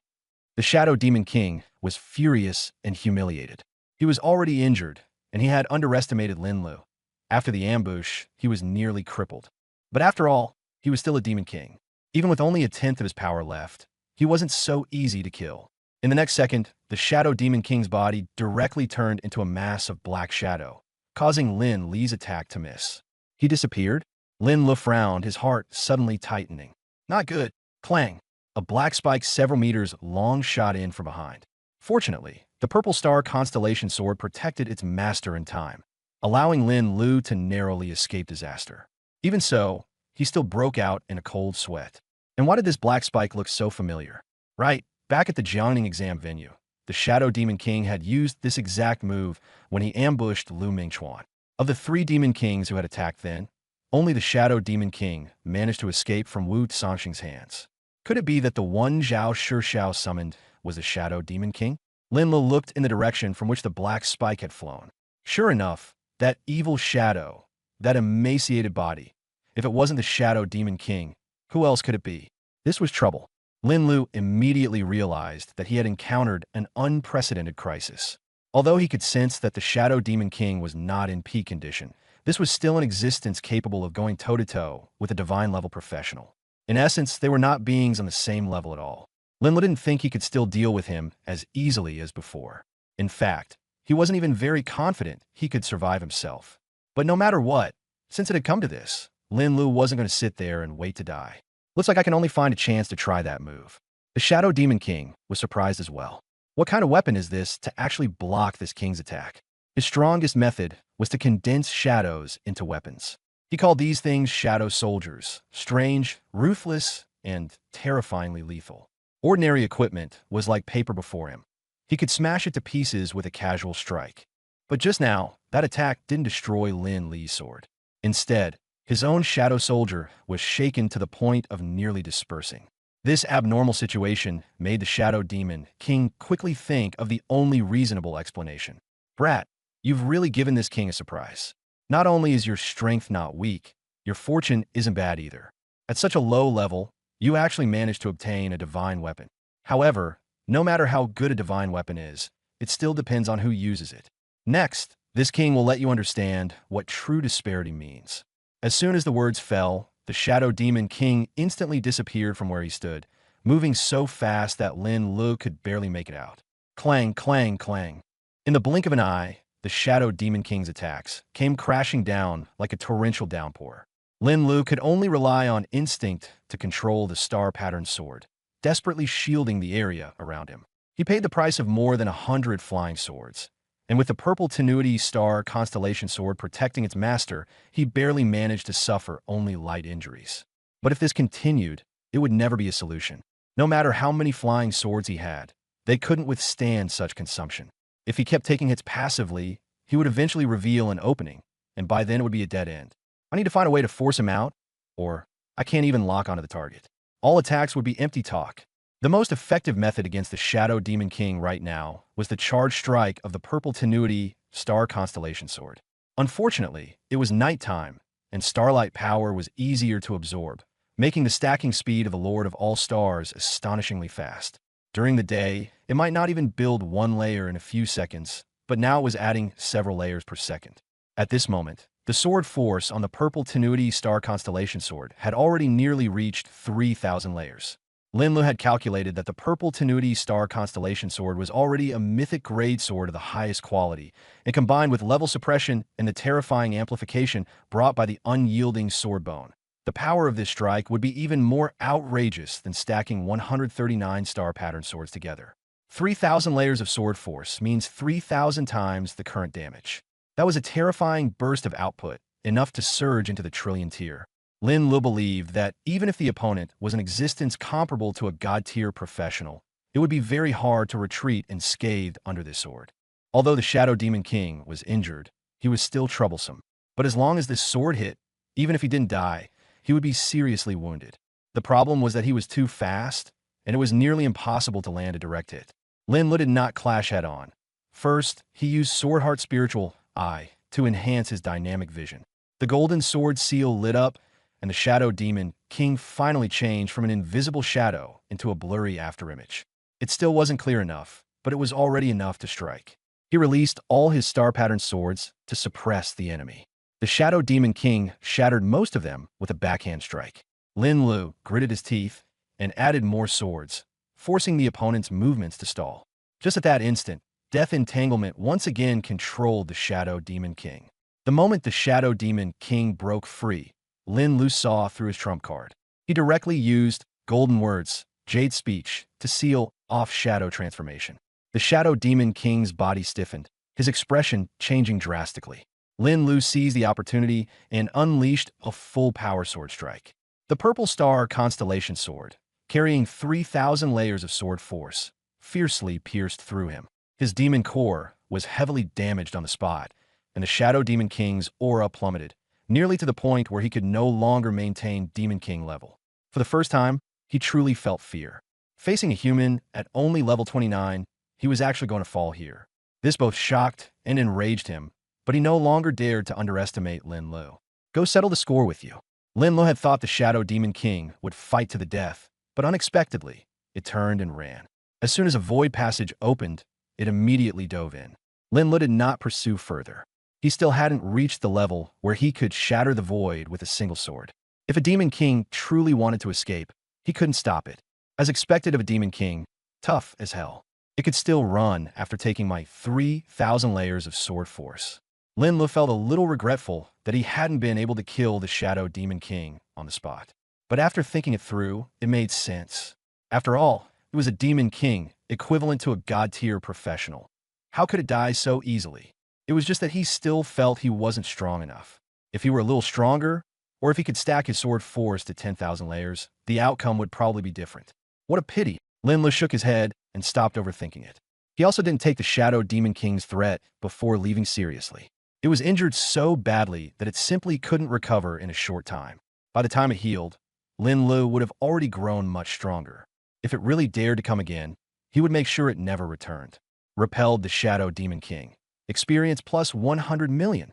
The Shadow Demon King was furious and humiliated. He was already injured, and he had underestimated Lin Lu. After the ambush, he was nearly crippled. But after all, he was still a Demon King. Even with only a tenth of his power left, he wasn't so easy to kill. In the next second, the Shadow Demon King's body directly turned into a mass of black shadow, causing Lin Li's attack to miss. He disappeared. Lin Lu frowned, his heart suddenly tightening. Not good. Clang. A black spike several meters long shot in from behind. Fortunately, the Purple Star Constellation Sword protected its master in time, allowing Lin Lu to narrowly escape disaster. Even so, he still broke out in a cold sweat. And why did this black spike look so familiar? Right, back at the Jiangning exam venue, the Shadow Demon King had used this exact move when he ambushed Lu Mingchuan. Of the 3 Demon Kings who had attacked then, only the Shadow Demon King managed to escape from Wu Sanxing's hands. Could it be that the one Zhao Shixiao summoned was the Shadow Demon King? Lin Lu looked in the direction from which the black spike had flown. Sure enough, that evil shadow, that emaciated body, if it wasn't the Shadow Demon King, who else could it be? This was trouble. Lin Lu immediately realized that he had encountered an unprecedented crisis. Although he could sense that the Shadow Demon King was not in peak condition, this was still an existence capable of going toe-to-toe with a divine-level professional. In essence, they were not beings on the same level at all. Lin Lu didn't think he could still deal with him as easily as before. In fact, he wasn't even very confident he could survive himself. But no matter what, since it had come to this, Lin Lu wasn't going to sit there and wait to die. Looks like I can only find a chance to try that move. The Shadow Demon King was surprised as well. What kind of weapon is this to actually block this king's attack? His strongest method was to condense shadows into weapons. He called these things shadow soldiers, strange, ruthless, and terrifyingly lethal. Ordinary equipment was like paper before him. He could smash it to pieces with a casual strike. But just now, that attack didn't destroy Lin Li's sword. Instead, his own shadow soldier was shaken to the point of nearly dispersing. This abnormal situation made the Shadow Demon King quickly think of the only reasonable explanation. Brat, you've really given this king a surprise. Not only is your strength not weak, your fortune isn't bad either. At such a low level, you actually managed to obtain a divine weapon. However, no matter how good a divine weapon is, it still depends on who uses it. Next, this king will let you understand what true disparity means. As soon as the words fell, the Shadow Demon King instantly disappeared from where he stood, moving so fast that Lin Lu could barely make it out. Clang, clang, clang. In the blink of an eye, the Shadow Demon King's attacks came crashing down like a torrential downpour. Lin Lu could only rely on instinct to control the star-patterned sword, desperately shielding the area around him. He paid the price of more than 100 flying swords, and with the Purple Tenuity Star Constellation Sword protecting its master, he barely managed to suffer only light injuries. But if this continued, it would never be a solution. No matter how many flying swords he had, they couldn't withstand such consumption. If he kept taking hits passively, he would eventually reveal an opening, and by then it would be a dead end. I need to find a way to force him out, or I can't even lock onto the target. All attacks would be empty talk. The most effective method against the Shadow Demon King right now was the charge strike of the Purple Tenuity Star Constellation Sword. Unfortunately, it was nighttime, and starlight power was easier to absorb, making the stacking speed of the Lord of all Stars astonishingly fast. During the day, it might not even build one layer in a few seconds, but now it was adding several layers per second. At this moment, the sword force on the Purple Tenuity Star Constellation Sword had already nearly reached 3,000 layers. Lin Lu had calculated that the Purple Tenuity Star Constellation Sword was already a mythic grade sword of the highest quality, and combined with level suppression and the terrifying amplification brought by the unyielding sword bone, the power of this strike would be even more outrageous than stacking 139 star pattern swords together. 3,000 layers of sword force means 3,000 times the current damage. That was a terrifying burst of output, enough to surge into the trillion tier. Lin Lu believed that even if the opponent was an existence comparable to a god-tier professional, it would be very hard to retreat unscathed under this sword. Although the Shadow Demon King was injured, he was still troublesome. But as long as this sword hit, even if he didn't die, he would be seriously wounded. The problem was that he was too fast, and it was nearly impossible to land a direct hit. Lin Lu did not clash head-on. First, he used Sword Heart Spiritual Eye to enhance his dynamic vision. The golden sword seal lit up, and the Shadow Demon King finally changed from an invisible shadow into a blurry afterimage. It still wasn't clear enough, but it was already enough to strike. He released all his star-patterned swords to suppress the enemy. The Shadow Demon King shattered most of them with a backhand strike. Lin Lu gritted his teeth and added more swords, forcing the opponent's movements to stall. Just at that instant, Death Entanglement once again controlled the Shadow Demon King. The moment the Shadow Demon King broke free, Lin Lu saw through his trump card. He directly used Golden Words, Jade Speech, to seal off Shadow Transformation. The Shadow Demon King's body stiffened, his expression changing drastically. Lin Lu seized the opportunity and unleashed a full power sword strike. The Purple Star Constellation Sword, carrying 3,000 layers of sword force, fiercely pierced through him. His demon core was heavily damaged on the spot, and the Shadow Demon King's aura plummeted, nearly to the point where he could no longer maintain Demon King level. For the first time, he truly felt fear. Facing a human at only level 29, he was actually going to fall here. This both shocked and enraged him, but he no longer dared to underestimate Lin Lu. Go settle the score with you. Lin Lu had thought the Shadow Demon King would fight to the death, but unexpectedly, it turned and ran. As soon as a void passage opened, it immediately dove in. Lin Lu did not pursue further. He still hadn't reached the level where he could shatter the void with a single sword. If a Demon King truly wanted to escape, he couldn't stop it. As expected of a Demon King, tough as hell, it could still run after taking my 3,000 layers of sword force. Lin Lu felt a little regretful that he hadn't been able to kill the Shadow Demon King on the spot. But after thinking it through, it made sense. After all, it was a Demon King, equivalent to a god-tier professional. How could it die so easily? It was just that he still felt he wasn't strong enough. If he were a little stronger, or if he could stack his sword force to 10,000 layers, the outcome would probably be different. What a pity. Lin Lu shook his head and stopped overthinking it. He also didn't take the Shadow Demon King's threat before leaving seriously. It was injured so badly that it simply couldn't recover in a short time. By the time it healed, Lin Lu would have already grown much stronger. If it really dared to come again, he would make sure it never returned. Repelled the Shadow Demon King. Experience plus 100 million.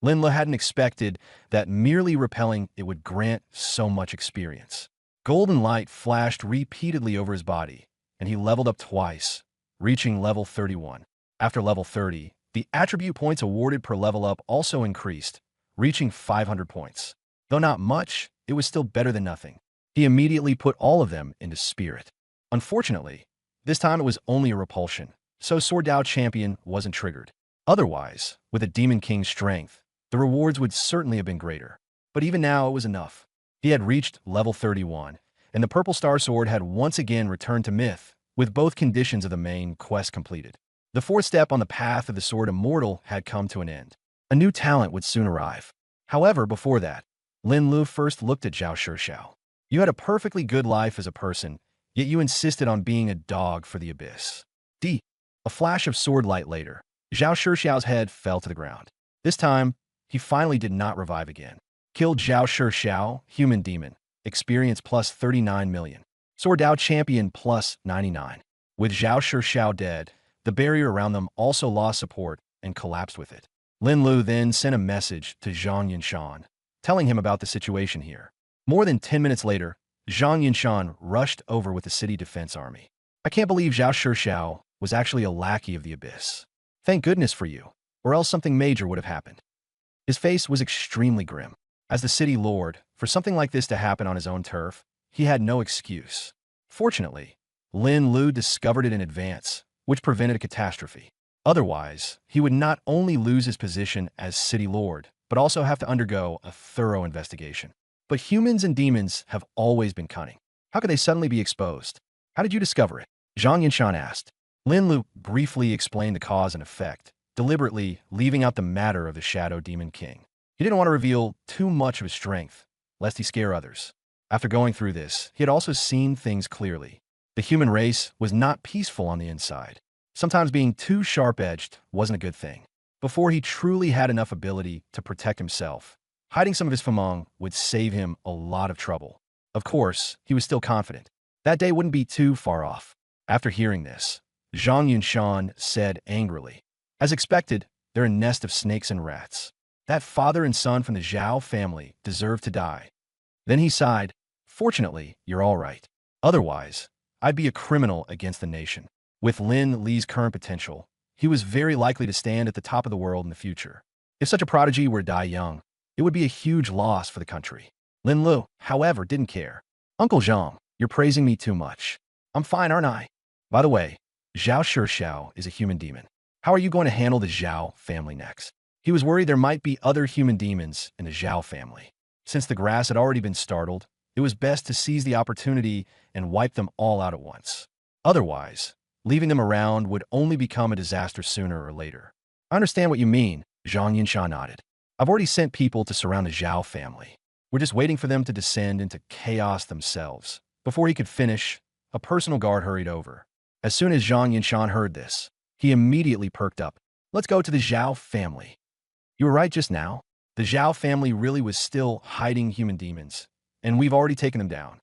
Lin Lu hadn't expected that merely repelling it would grant so much experience. Golden light flashed repeatedly over his body, and he leveled up twice, reaching level 31. After level 30, the attribute points awarded per level up also increased, reaching 500 points. Though not much, it was still better than nothing. He immediately put all of them into Spirit. Unfortunately, this time it was only a repulsion, so Sword Dao Champion wasn't triggered. Otherwise, with a Demon King's strength, the rewards would certainly have been greater. But even now, it was enough. He had reached level 31, and the Purple Star Sword had once again returned to myth, with both conditions of the main quest completed. The fourth step on the path of the Sword Immortal had come to an end. A new talent would soon arrive. However, before that, Lin Lu first looked at Zhao Shixiao. You had a perfectly good life as a person, yet you insisted on being a dog for the abyss. A flash of sword light later, Zhao Shixiao's head fell to the ground. This time, he finally did not revive again. Killed Zhao Shixiao, Human Demon. Experience plus 39 million. Sword Dao Champion plus 99. With Zhao Shixiao dead, the barrier around them also lost support and collapsed with it. Lin Lu then sent a message to Zhang Yinshan, telling him about the situation here. More than 10 minutes later, Zhang Yinshan rushed over with the city defense army. I can't believe Zhao Shixiao was actually a lackey of the abyss. Thank goodness for you, or else something major would have happened. His face was extremely grim. As the city lord, for something like this to happen on his own turf, he had no excuse. Fortunately, Lin Lu discovered it in advance, which prevented a catastrophe. Otherwise, he would not only lose his position as city lord, but also have to undergo a thorough investigation. But humans and demons have always been cunning. How could they suddenly be exposed? How did you discover it? Zhang Yinshan asked. Lin Lu briefly explained the cause and effect, deliberately leaving out the matter of the Shadow Demon King. He didn't want to reveal too much of his strength, lest he scare others. After going through this, he had also seen things clearly. The human race was not peaceful on the inside. Sometimes being too sharp-edged wasn't a good thing. Before he truly had enough ability to protect himself, hiding some of his famong would save him a lot of trouble. Of course, he was still confident. That day wouldn't be too far off. After hearing this, Zhang Yunshan said angrily. As expected, they're a nest of snakes and rats. That father and son from the Zhao family deserve to die. Then he sighed. Fortunately, you're all right. Otherwise, I'd be a criminal against the nation. With Lin Li's current potential, he was very likely to stand at the top of the world in the future. If such a prodigy were to die young, it would be a huge loss for the country. Lin Lu, however, didn't care. Uncle Zhang, you're praising me too much. I'm fine, aren't I? By the way, Zhao Shixiao is a human demon. How are you going to handle the Zhao family next? He was worried there might be other human demons in the Zhao family. Since the grass had already been startled, it was best to seize the opportunity and wipe them all out at once. Otherwise, leaving them around would only become a disaster sooner or later. I understand what you mean, Zhang Yinsha nodded. I've already sent people to surround the Zhao family. We're just waiting for them to descend into chaos themselves. Before he could finish, a personal guard hurried over. As soon as Zhang Yinshan heard this, he immediately perked up. Let's go to the Zhao family. You were right just now. The Zhao family really was still hiding human demons, and we've already taken them down.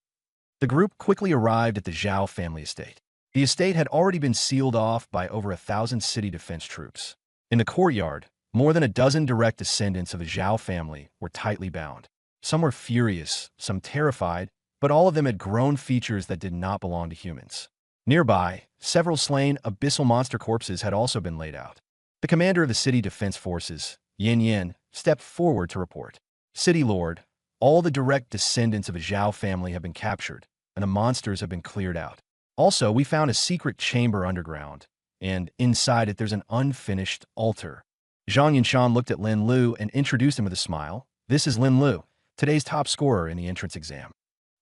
The group quickly arrived at the Zhao family estate. The estate had already been sealed off by over 1,000 city defense troops. In the courtyard, more than a dozen direct descendants of the Zhao family were tightly bound. Some were furious, some terrified, but all of them had grown features that did not belong to humans. Nearby, several slain abyssal monster corpses had also been laid out. The commander of the city defense forces, Yin Yin, stepped forward to report. City Lord, all the direct descendants of the Zhao family have been captured, and the monsters have been cleared out. Also, we found a secret chamber underground, and inside it there's an unfinished altar. Zhang Yinshan looked at Lin Lu and introduced him with a smile. This is Lin Lu, today's top scorer in the entrance exam.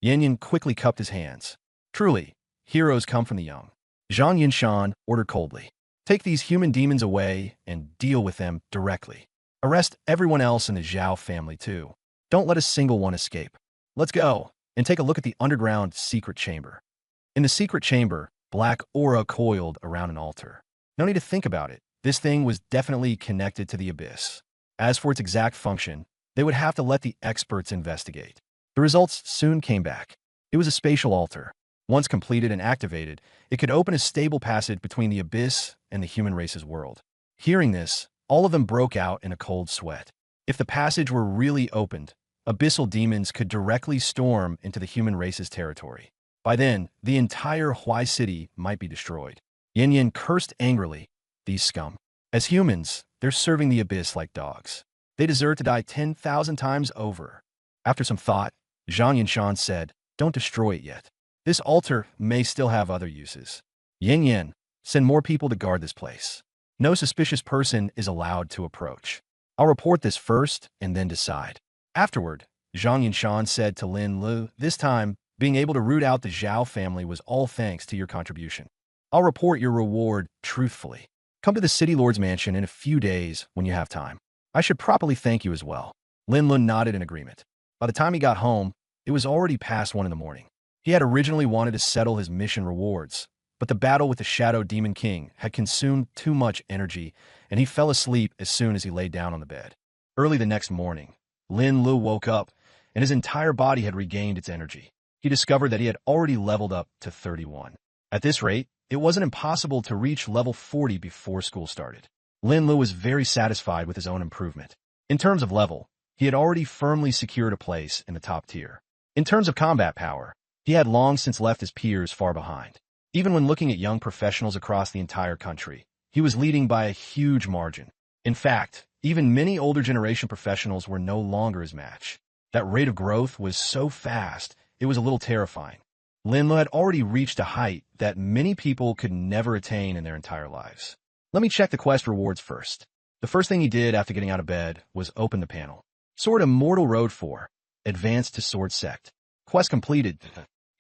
Yin Yin quickly cupped his hands. Truly, heroes come from the young. Zhang Yinshan ordered coldly. Take these human demons away and deal with them directly. Arrest everyone else in the Zhao family too. Don't let a single one escape. Let's go and take a look at the underground secret chamber. In the secret chamber, black aura coiled around an altar. No need to think about it. This thing was definitely connected to the abyss. As for its exact function, they would have to let the experts investigate. The results soon came back. It was a spatial altar. Once completed and activated, it could open a stable passage between the abyss and the human race's world. Hearing this, all of them broke out in a cold sweat. If the passage were really opened, abyssal demons could directly storm into the human race's territory. By then, the entire Huai city might be destroyed. Yin Yin cursed angrily. These scum. As humans, they're serving the abyss like dogs. They deserve to die 10,000 times over. After some thought, Zhang Yinshan said, don't destroy it yet. This altar may still have other uses. Yin Yin, send more people to guard this place. No suspicious person is allowed to approach. I'll report this first and then decide. Afterward, Zhang Yinshan said to Lin Lu, this time, being able to root out the Zhao family was all thanks to your contribution. I'll report your reward truthfully. Come to the City Lord's mansion in a few days when you have time. I should properly thank you as well. Lin Lu nodded in agreement. By the time he got home, it was already past 1 in the morning. He had originally wanted to settle his mission rewards, but the battle with the Shadow Demon King had consumed too much energy, and he fell asleep as soon as he lay down on the bed. Early the next morning, Lin Lu woke up, and his entire body had regained its energy. He discovered that he had already leveled up to 31. At this rate, it wasn't impossible to reach level 40 before school started. Lin Lu was very satisfied with his own improvement. In terms of level, he had already firmly secured a place in the top tier. In terms of combat power, he had long since left his peers far behind. Even when looking at young professionals across the entire country, he was leading by a huge margin. In fact, even many older generation professionals were no longer his match. That rate of growth was so fast, it was a little terrifying. Lin Lu had already reached a height that many people could never attain in their entire lives. Let me check the quest rewards first. The first thing he did after getting out of bed was open the panel. Sword Immortal Road 4. Advanced to Sword Sect. Quest completed.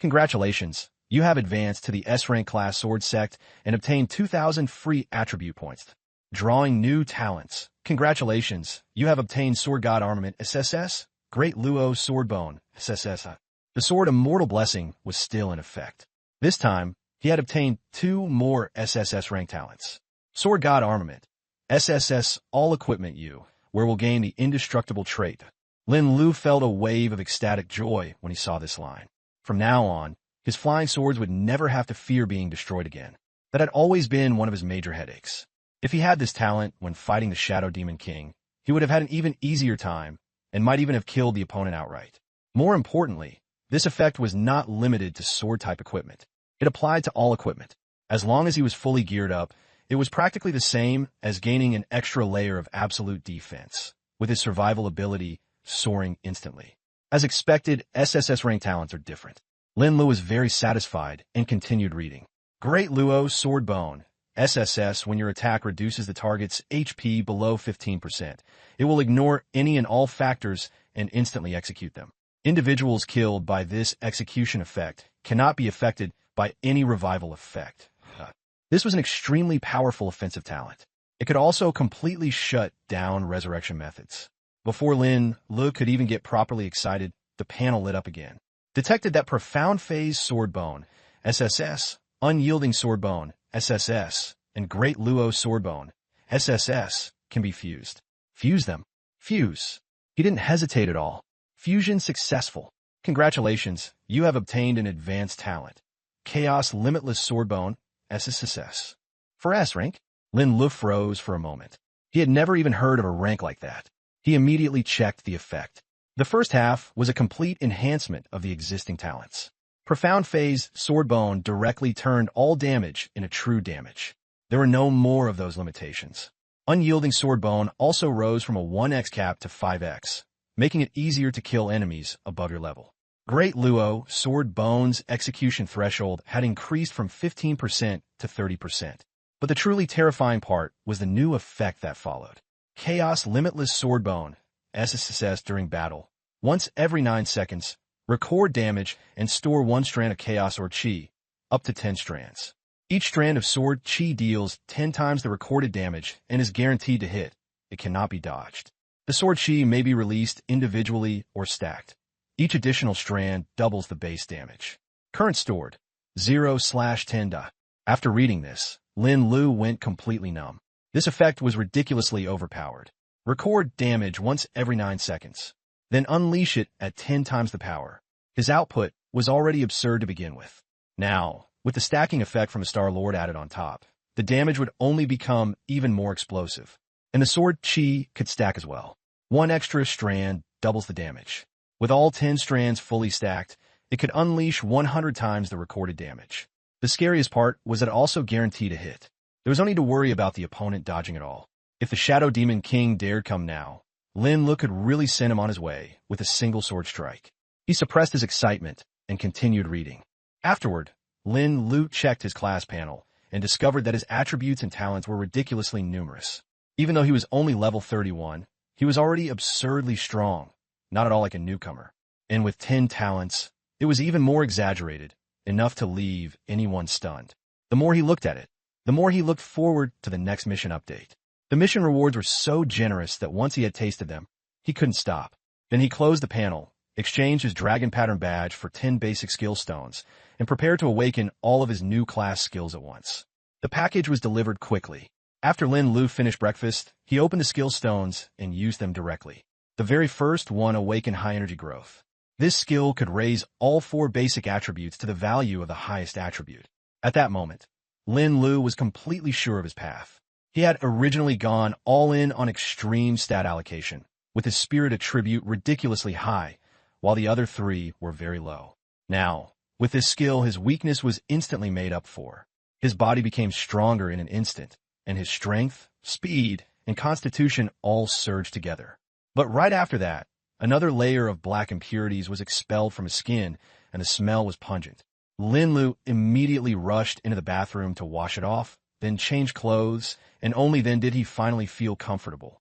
Congratulations, you have advanced to the S-rank class Sword Sect and obtained 2,000 free attribute points. Drawing new talents. Congratulations, you have obtained Sword God Armament SSS, Great Luo Sword Bone SSS. The Sword Immortal Blessing was still in effect. This time, he had obtained 2 more SSS rank talents. Sword God Armament, SSS All Equipment U, where will gain the indestructible trait. Lin Lu felt a wave of ecstatic joy when he saw this line. From now on, his flying swords would never have to fear being destroyed again. That had always been one of his major headaches. If he had this talent when fighting the Shadow Demon King, he would have had an even easier time and might even have killed the opponent outright. More importantly, this effect was not limited to sword-type equipment. It applied to all equipment. As long as he was fully geared up, it was practically the same as gaining an extra layer of absolute defense, with his survival ability soaring instantly. As expected, SSS rank talents are different. Lin Lu was very satisfied and continued reading. Great Luo Sword Bone. SSS, when your attack reduces the target's HP below 15%, it will ignore any and all factors and instantly execute them. Individuals killed by this execution effect cannot be affected by any revival effect. This was an extremely powerful offensive talent. It could also completely shut down resurrection methods. Before Lin Lu could even get properly excited, the panel lit up again. Detected that Profound Phase Sword Bone, SSS, Unyielding Sword Bone, SSS, and Great Luo Sword Bone, SSS, can be fused. Fuse them. Fuse. He didn't hesitate at all. Fusion successful. Congratulations, you have obtained an advanced talent. Chaos Limitless Sword Bone, SSS. For S rank, Lin Lu froze for a moment. He had never even heard of a rank like that. He immediately checked the effect. The first half was a complete enhancement of the existing talents. Profound Phase Sword Bone directly turned all damage into true damage. There were no more of those limitations. Unyielding Sword Bone also rose from a 1x cap to 5x, making it easier to kill enemies above your level. Great Luo Sword Bone's execution threshold had increased from 15% to 30%. But the truly terrifying part was the new effect that followed. Chaos Limitless Sword Bone, SSS during battle. Once every 9 seconds, record damage and store 1 strand of Chaos or Chi, up to 10 strands. Each strand of Sword Chi deals 10 times the recorded damage and is guaranteed to hit. It cannot be dodged. The Sword Chi may be released individually or stacked. Each additional strand doubles the base damage. Current stored, 0/10. After reading this, Lin Lu went completely numb. This effect was ridiculously overpowered. Record damage once every 9 seconds. Then unleash it at 10 times the power. His output was already absurd to begin with. Now, with the stacking effect from a Star Lord added on top, the damage would only become even more explosive. And the Sword Chi could stack as well. 1 extra strand doubles the damage. With all 10 strands fully stacked, it could unleash 100 times the recorded damage. The scariest part was that it also guaranteed a hit. There was no need to worry about the opponent dodging at all. If the Shadow Demon King dared come now, Lin Lu could really send him on his way with a single sword strike. He suppressed his excitement and continued reading. Afterward, Lin Lu checked his class panel and discovered that his attributes and talents were ridiculously numerous. Even though he was only level 31, he was already absurdly strong, not at all like a newcomer. And with 10 talents, it was even more exaggerated, enough to leave anyone stunned. The more he looked at it, the more he looked forward to the next mission update. The mission rewards were so generous that once he had tasted them, he couldn't stop. Then he closed the panel, exchanged his Dragon Pattern badge for 10 basic skill stones, and prepared to awaken all of his new class skills at once. The package was delivered quickly. After Lin Lu finished breakfast, he opened the skill stones and used them directly. The very first one awakened high energy growth. This skill could raise all 4 basic attributes to the value of the highest attribute. At that moment, Lin Lu was completely sure of his path. He had originally gone all in on extreme stat allocation, with his spirit attribute ridiculously high, while the other 3 were very low. Now, with this skill, his weakness was instantly made up for. His body became stronger in an instant, and his strength, speed, and constitution all surged together. But right after that, another layer of black impurities was expelled from his skin, and the smell was pungent. Lin Lu immediately rushed into the bathroom to wash it off, then change clothes, and only then did he finally feel comfortable.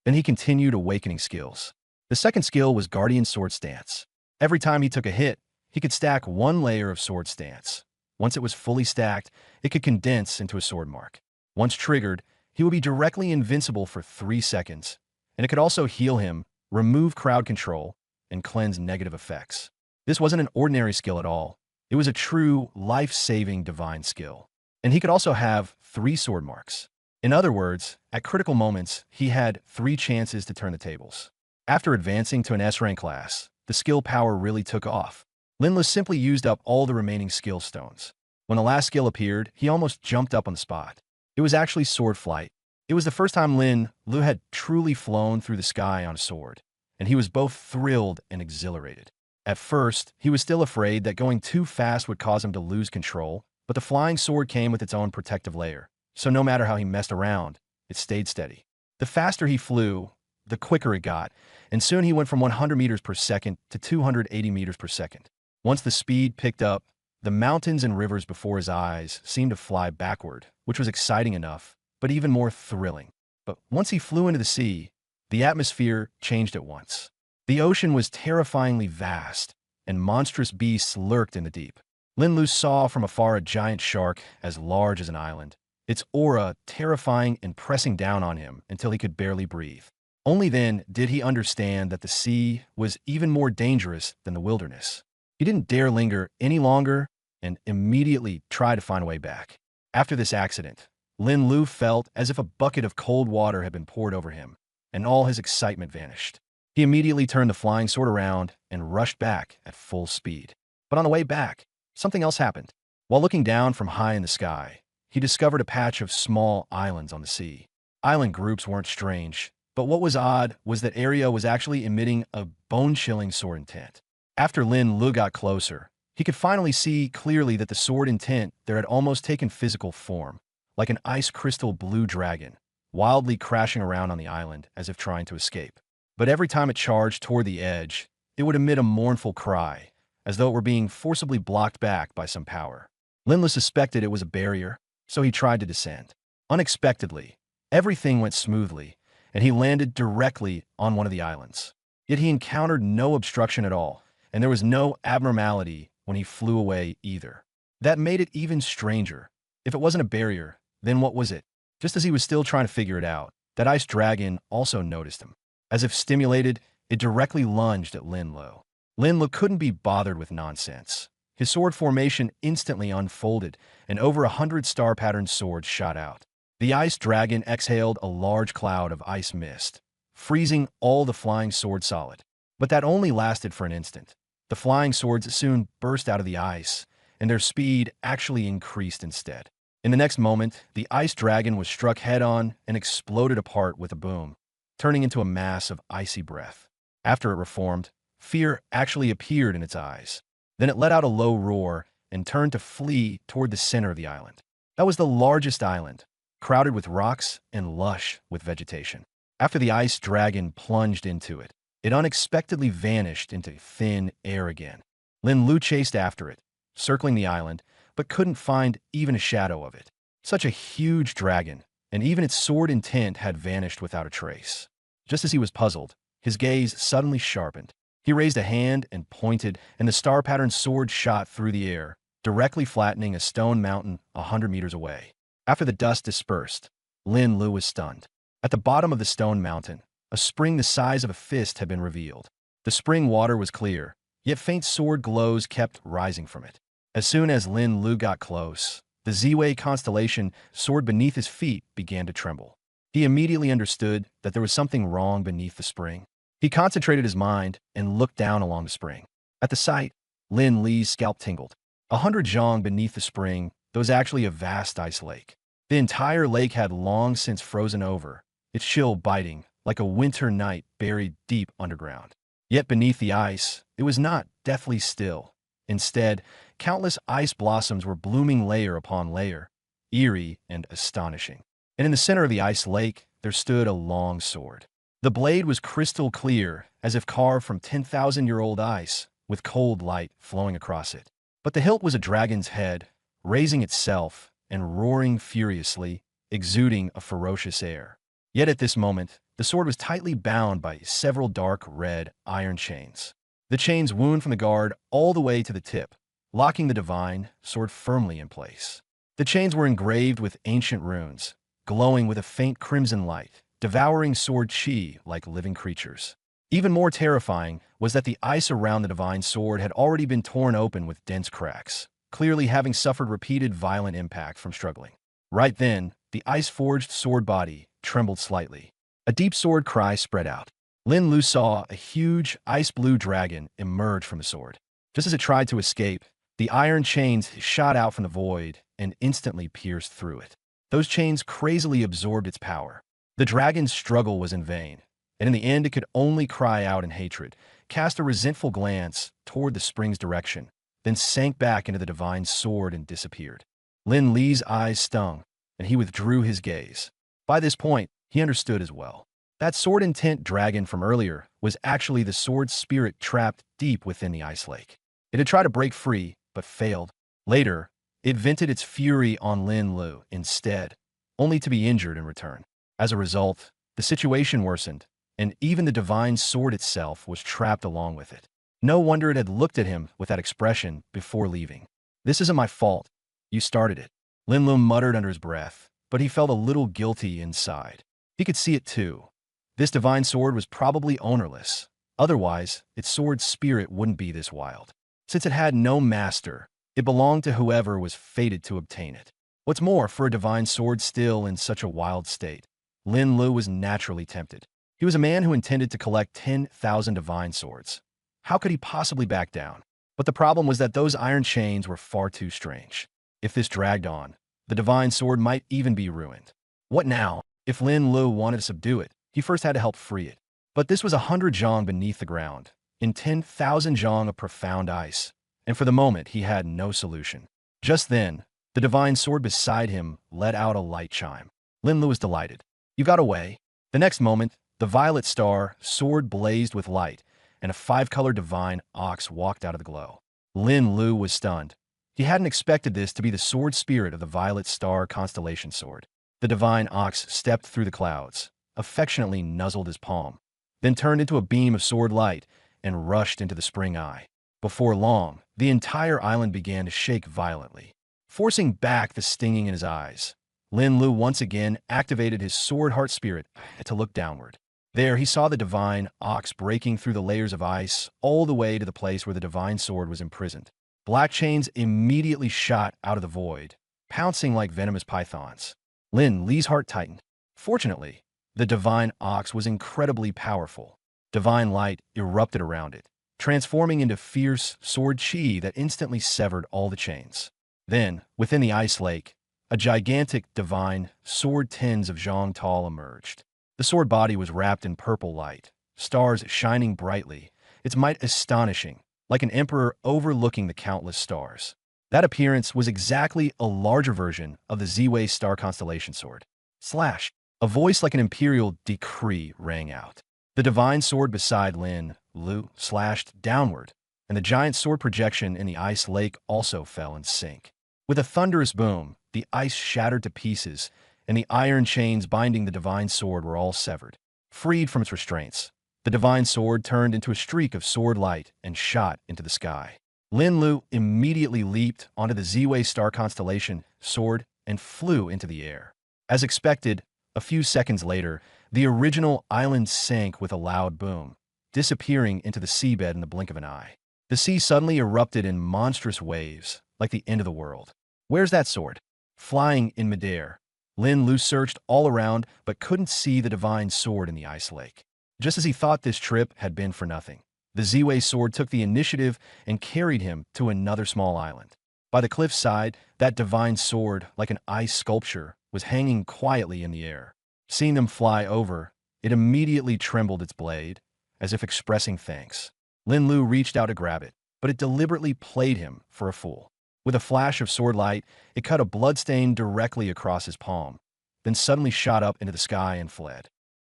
Then he continued awakening skills. The second skill was Guardian Sword Stance. Every time he took a hit, he could stack 1 layer of Sword Stance. Once it was fully stacked, it could condense into a sword mark. Once triggered, he would be directly invincible for 3 seconds, and it could also heal him, remove crowd control, and cleanse negative effects. This wasn't an ordinary skill at all. It was a true, life-saving divine skill. And he could also have 3 sword marks. In other words, at critical moments, he had 3 chances to turn the tables. After advancing to an S-rank class, the skill power really took off. Lin Lu simply used up all the remaining skill stones. When the last skill appeared, he almost jumped up on the spot. It was actually sword flight. It was the first time Lin Lu had truly flown through the sky on a sword, and he was both thrilled and exhilarated. At first, he was still afraid that going too fast would cause him to lose control, but the flying sword came with its own protective layer, so no matter how he messed around, it stayed steady. The faster he flew, the quicker it got, and soon he went from 100 meters per second to 280 meters per second. Once the speed picked up, the mountains and rivers before his eyes seemed to fly backward, which was exciting enough, but even more thrilling. But once he flew into the sea, the atmosphere changed at once. The ocean was terrifyingly vast, and monstrous beasts lurked in the deep. Lin Lu saw from afar a giant shark as large as an island, its aura terrifying and pressing down on him until he could barely breathe. Only then did he understand that the sea was even more dangerous than the wilderness. He didn't dare linger any longer and immediately tried to find a way back. After this accident, Lin Lu felt as if a bucket of cold water had been poured over him, and all his excitement vanished. He immediately turned the flying sword around and rushed back at full speed. But on the way back, something else happened. While looking down from high in the sky, he discovered a patch of small islands on the sea. Island groups weren't strange, but what was odd was that area was actually emitting a bone-chilling sword intent. After Lin Lu got closer, he could finally see clearly that the sword intent there had almost taken physical form, like an ice crystal blue dragon, wildly crashing around on the island as if trying to escape. But every time it charged toward the edge, it would emit a mournful cry, as though it were being forcibly blocked back by some power. Lin Lu suspected it was a barrier, so he tried to descend. Unexpectedly, everything went smoothly, and he landed directly on one of the islands. Yet he encountered no obstruction at all, and there was no abnormality when he flew away either. That made it even stranger. If it wasn't a barrier, then what was it? Just as he was still trying to figure it out, that ice dragon also noticed him. As if stimulated, it directly lunged at Lin Lu. Lin Lu couldn't be bothered with nonsense. His sword formation instantly unfolded, and over 100 star-patterned swords shot out. The ice dragon exhaled a large cloud of ice mist, freezing all the flying swords solid. But that only lasted for an instant. The flying swords soon burst out of the ice, and their speed actually increased instead. In the next moment, the ice dragon was struck head-on and exploded apart with a boom, turning into a mass of icy breath. After it reformed, fear actually appeared in its eyes. Then it let out a low roar and turned to flee toward the center of the island. That was the largest island, crowded with rocks and lush with vegetation. After the ice dragon plunged into it, it unexpectedly vanished into thin air again. Lin Lu chased after it, circling the island, but couldn't find even a shadow of it. Such a huge dragon, and even its sword intent had vanished without a trace. Just as he was puzzled, his gaze suddenly sharpened. He raised a hand and pointed, and the star-patterned sword shot through the air, directly flattening a stone mountain 100 meters away. After the dust dispersed, Lin Lu was stunned. At the bottom of the stone mountain, a spring the size of a fist had been revealed. The spring water was clear, yet faint sword glows kept rising from it. As soon as Lin Lu got close, the Ziwei constellation sword beneath his feet began to tremble. He immediately understood that there was something wrong beneath the spring. He concentrated his mind and looked down along the spring. At the sight, Lin Li's scalp tingled. 100 zhang beneath the spring, there was actually a vast ice lake. The entire lake had long since frozen over, its chill biting like a winter night buried deep underground. Yet beneath the ice, it was not deathly still. Instead, countless ice blossoms were blooming layer upon layer, eerie and astonishing. And in the center of the ice lake, there stood a long sword. The blade was crystal clear, as if carved from 10,000-year-old ice, with cold light flowing across it. But the hilt was a dragon's head, raising itself and roaring furiously, exuding a ferocious air. Yet at this moment, the sword was tightly bound by several dark red iron chains. The chains wound from the guard all the way to the tip, locking the divine sword firmly in place. The chains were engraved with ancient runes, glowing with a faint crimson light, devouring sword chi like living creatures. Even more terrifying was that the ice around the divine sword had already been torn open with dense cracks, clearly having suffered repeated violent impact from struggling. Right then, the ice-forged sword body trembled slightly. A deep sword cry spread out. Lin Lu saw a huge ice-blue dragon emerge from the sword. Just as it tried to escape, The iron chains shot out from the void and instantly pierced through it. Those chains crazily absorbed its power. The dragon's struggle was in vain, and in the end it could only cry out in hatred, cast a resentful glance toward the spring's direction, then sank back into the divine sword and disappeared. Lin Li's eyes stung, and he withdrew his gaze. By this point, he understood as well. That sword-intent dragon from earlier was actually the sword spirit trapped deep within the ice lake. It had tried to break free, but failed. Later, it vented its fury on Lin Lu instead, only to be injured in return. As a result, the situation worsened, and even the divine sword itself was trapped along with it. No wonder it had looked at him with that expression before leaving. "This isn't my fault. You started it," Lin Lu muttered under his breath, but he felt a little guilty inside. He could see it too. This divine sword was probably ownerless. Otherwise, its sword spirit wouldn't be this wild. Since it had no master, it belonged to whoever was fated to obtain it. What's more, for a divine sword still in such a wild state, Lin Lu was naturally tempted. He was a man who intended to collect 10,000 divine swords. How could he possibly back down? But the problem was that those iron chains were far too strange. If this dragged on, the divine sword might even be ruined. What now? If Lin Lu wanted to subdue it, he first had to help free it. But this was 100 zhang beneath the ground, in 10,000 zhang of profound ice, and for the moment he had no solution. Just then, the divine sword beside him let out a light chime. Lin Lu was delighted. "You got away." The next moment, the violet star sword blazed with light, and a 5-color divine ox walked out of the glow. Lin Lu was stunned. He hadn't expected this to be the sword spirit of the violet star constellation sword. The divine ox stepped through the clouds, affectionately nuzzled his palm, then turned into a beam of sword light and rushed into the spring eye. Before long, the entire island began to shake violently, forcing back the stinging in his eyes. Lin Lu once again activated his sword heart spirit to look downward. There he saw the divine ox breaking through the layers of ice all the way to the place where the divine sword was imprisoned. Black chains immediately shot out of the void, pouncing like venomous pythons. Lin Li's heart tightened. Fortunately, the divine ox was incredibly powerful. Divine light erupted around it, transforming into fierce sword chi that instantly severed all the chains. Then, within the ice lake, a gigantic divine sword tens of zhang tall emerged. The sword body was wrapped in purple light, stars shining brightly, its might astonishing, like an emperor overlooking the countless stars. That appearance was exactly a larger version of the Ziwei star constellation sword. Slash! A voice like an imperial decree rang out. The divine sword beside Lin Lu slashed downward, and the giant sword projection in the ice lake also fell in sync. With a thunderous boom, the ice shattered to pieces, and the iron chains binding the divine sword were all severed. Freed from its restraints, the divine sword turned into a streak of sword light and shot into the sky. Lin Lu immediately leaped onto the Ziwei star constellation sword and flew into the air. As expected, a few seconds later, the original island sank with a loud boom, disappearing into the seabed in the blink of an eye. The sea suddenly erupted in monstrous waves, like the end of the world. "Where's that sword?" Flying in midair, Lin Lu searched all around but couldn't see the divine sword in the ice lake. Just as he thought this trip had been for nothing, the Ziwei sword took the initiative and carried him to another small island. By the cliff's side, that divine sword, like an ice sculpture, was hanging quietly in the air. Seeing them fly over, it immediately trembled its blade, as if expressing thanks. Lin Lu reached out to grab it, but it deliberately played him for a fool. With a flash of sword light, it cut a bloodstain directly across his palm, then suddenly shot up into the sky and fled.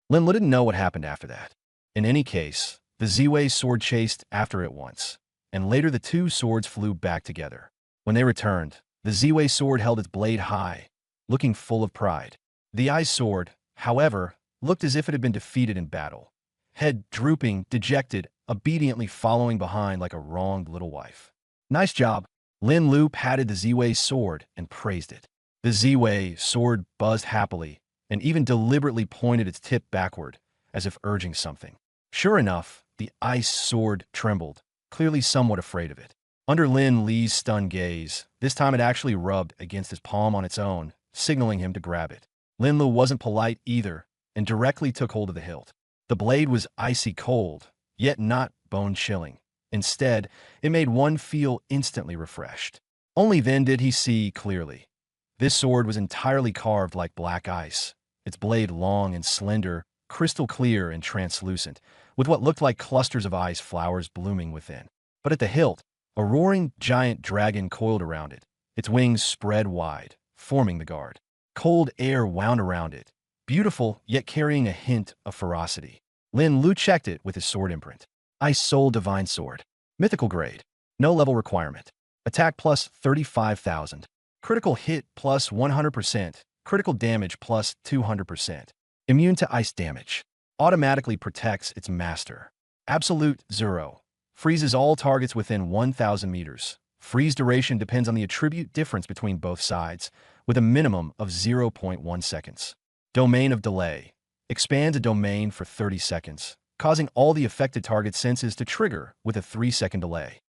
Lin Lu didn't know what happened after that. In any case, the Ziwei sword chased after it once, and later the two swords flew back together. When they returned, the Ziwei sword held its blade high, looking full of pride. The ice sword, however, looked as if it had been defeated in battle, head drooping, dejected, obediently following behind like a wronged little wife. "Nice job." Lin Lu patted the Ziwei sword and praised it. The Ziwei sword buzzed happily and even deliberately pointed its tip backward, as if urging something. Sure enough, the ice sword trembled, clearly somewhat afraid of it. Under Lin Li's stunned gaze, this time it actually rubbed against his palm on its own, signaling him to grab it. Lin Lu wasn't polite either, and directly took hold of the hilt. The blade was icy cold, yet not bone-chilling. Instead, it made one feel instantly refreshed. Only then did he see clearly. This sword was entirely carved like black ice, its blade long and slender, crystal clear and translucent, with what looked like clusters of ice flowers blooming within. But at the hilt, a roaring giant dragon coiled around it, its wings spread wide, forming the guard. Cold air wound around it, beautiful yet carrying a hint of ferocity. Lin Lu checked it with his sword imprint. Ice Soul Divine Sword. Mythical grade. No level requirement. Attack plus 35,000. Critical hit plus 100%. Critical damage plus 200%. Immune to ice damage. Automatically protects its master. Absolute 0. Freezes all targets within 1,000 meters. Freeze duration depends on the attribute difference between both sides, with a minimum of 0.1 seconds. Domain of Delay. Expands a domain for 30 seconds, causing all the affected target senses to trigger with a 3-second delay.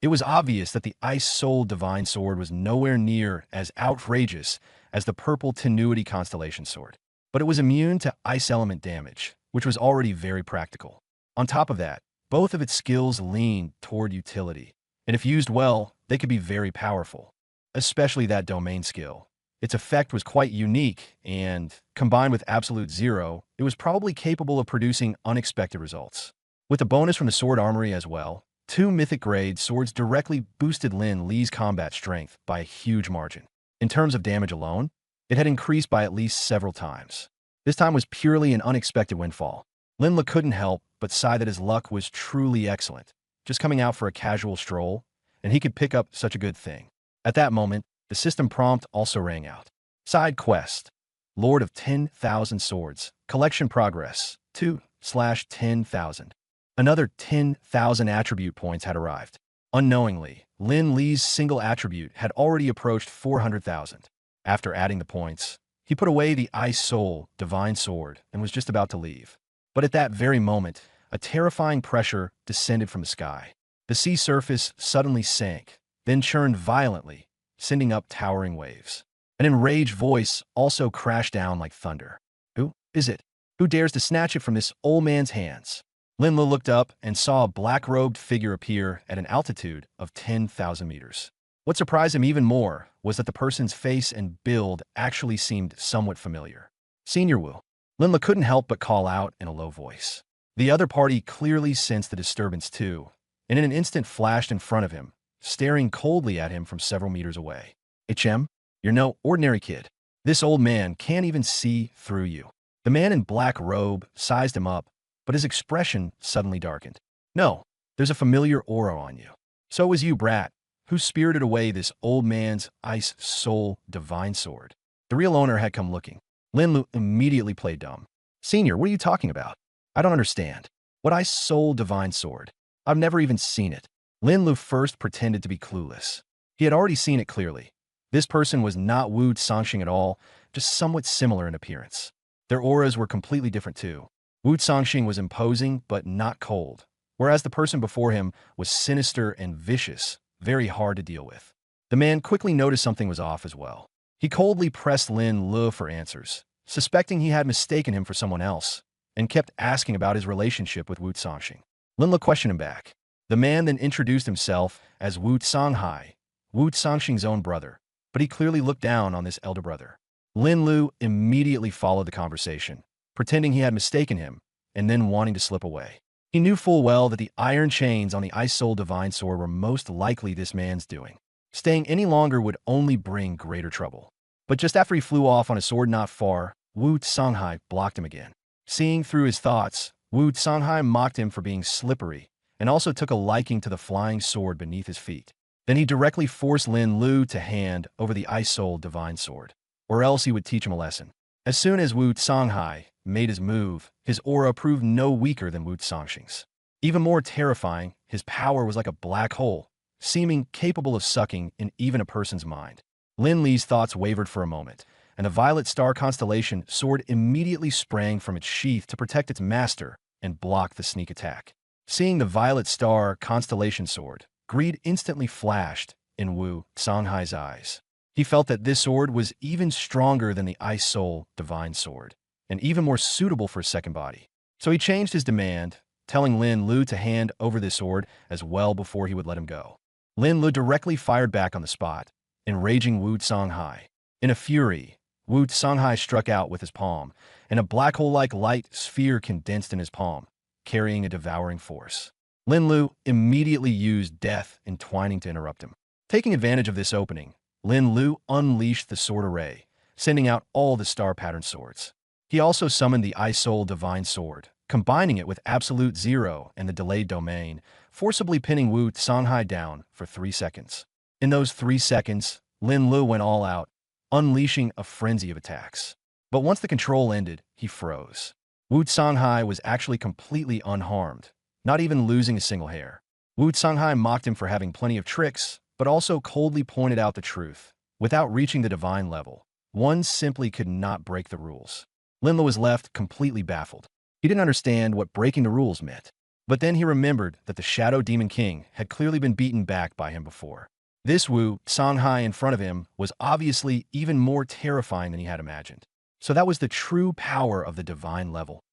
It was obvious that the Ice Soul Divine Sword was nowhere near as outrageous as the Purple Tenuity Constellation Sword, but it was immune to ice element damage, which was already very practical. On top of that, both of its skills leaned toward utility, and if used well, they could be very powerful, especially that domain skill. Its effect was quite unique, and, combined with Absolute 0, it was probably capable of producing unexpected results. With a bonus from the Sword Armory as well, 2 mythic-grade swords directly boosted Lin Li's combat strength by a huge margin. In terms of damage alone, it had increased by at least several times. This time was purely an unexpected windfall. Lin Li couldn't help but sigh that his luck was truly excellent, just coming out for a casual stroll, and he could pick up such a good thing. At that moment, the system prompt also rang out. Side quest. Lord of 10,000 Swords. Collection progress. 2/10,000. Another 10,000 attribute points had arrived. Unknowingly, Lin Li's single attribute had already approached 400,000. After adding the points, he put away the Ice Soul Divine Sword and was just about to leave. But at that very moment, a terrifying pressure descended from the sky. The sea surface suddenly sank, then churned violently, sending up towering waves. An enraged voice also crashed down like thunder. Who is it? Who dares to snatch it from this old man's hands? Lin Li looked up and saw a black-robed figure appear at an altitude of 10,000 meters. What surprised him even more was that the person's face and build actually seemed somewhat familiar. Senior Wu. Lin Li couldn't help but call out in a low voice. The other party clearly sensed the disturbance too, and in an instant flashed in front of him, staring coldly at him from several meters away. HM, you're no ordinary kid. This old man can't even see through you. The man in black robe sized him up, but his expression suddenly darkened. No, there's a familiar aura on you. So was you, brat, who spirited away this old man's Ice Soul Divine Sword. The real owner had come looking. Lin Lu immediately played dumb. Senior, what are you talking about? I don't understand. What Ice Soul Divine Sword? I've never even seen it. Lin Lu first pretended to be clueless. He had already seen it clearly. This person was not Wu Songxing at all, just somewhat similar in appearance. Their auras were completely different too. Wu Songxing was imposing but not cold, whereas the person before him was sinister and vicious, very hard to deal with. The man quickly noticed something was off as well. He coldly pressed Lin Lu for answers, suspecting he had mistaken him for someone else, and kept asking about his relationship with Wu Songxing. Lin Lu questioned him back. The man then introduced himself as Wu Songhai, Wu Songxing's own brother, but he clearly looked down on this elder brother. Lin Lu immediately followed the conversation, pretending he had mistaken him, and then wanting to slip away. He knew full well that the iron chains on the Ice Soul Divine Sword were most likely this man's doing. Staying any longer would only bring greater trouble. But just after he flew off on a sword not far, Wu Songhai blocked him again. Seeing through his thoughts, Wu Songhai mocked him for being slippery, and also took a liking to the flying sword beneath his feet. Then he directly forced Lin Lu to hand over the Ice Soul Divine Sword, or else he would teach him a lesson. As soon as Wu Songhai made his move, his aura proved no weaker than Wu Songxing's. Even more terrifying, his power was like a black hole, seeming capable of sucking in even a person's mind. Lin Li's thoughts wavered for a moment, and a violet star constellation sword immediately sprang from its sheath to protect its master and block the sneak attack. Seeing the violet star constellation sword, greed instantly flashed in Wu Songhai's eyes. He felt that this sword was even stronger than the Ice Soul Divine Sword, and even more suitable for a second body. So he changed his demand, telling Lin Lu to hand over this sword as well before he would let him go. Lin Lu directly fired back on the spot, enraging Wu Songhai. In a fury, Wu Songhai struck out with his palm, and a black hole-like light sphere condensed in his palm, carrying a devouring force. Lin Lu immediately used death entwining to interrupt him. Taking advantage of this opening, Lin Lu unleashed the sword array, sending out all the star-pattern swords. He also summoned the I-Soul Divine Sword, combining it with Absolute Zero and the Delayed Domain, forcibly pinning Wu Songhai down for 3 seconds. In those 3 seconds, Lin Lu went all out, unleashing a frenzy of attacks. But once the control ended, he froze. Wu Songhai was actually completely unharmed, not even losing a single hair. Wu Songhai mocked him for having plenty of tricks, but also coldly pointed out the truth. Without reaching the divine level, one simply could not break the rules. Lin Lu was left completely baffled. He didn't understand what breaking the rules meant. But then he remembered that the Shadow Demon King had clearly been beaten back by him before. This Wu Songhai in front of him was obviously even more terrifying than he had imagined. So that was the true power of the divine level.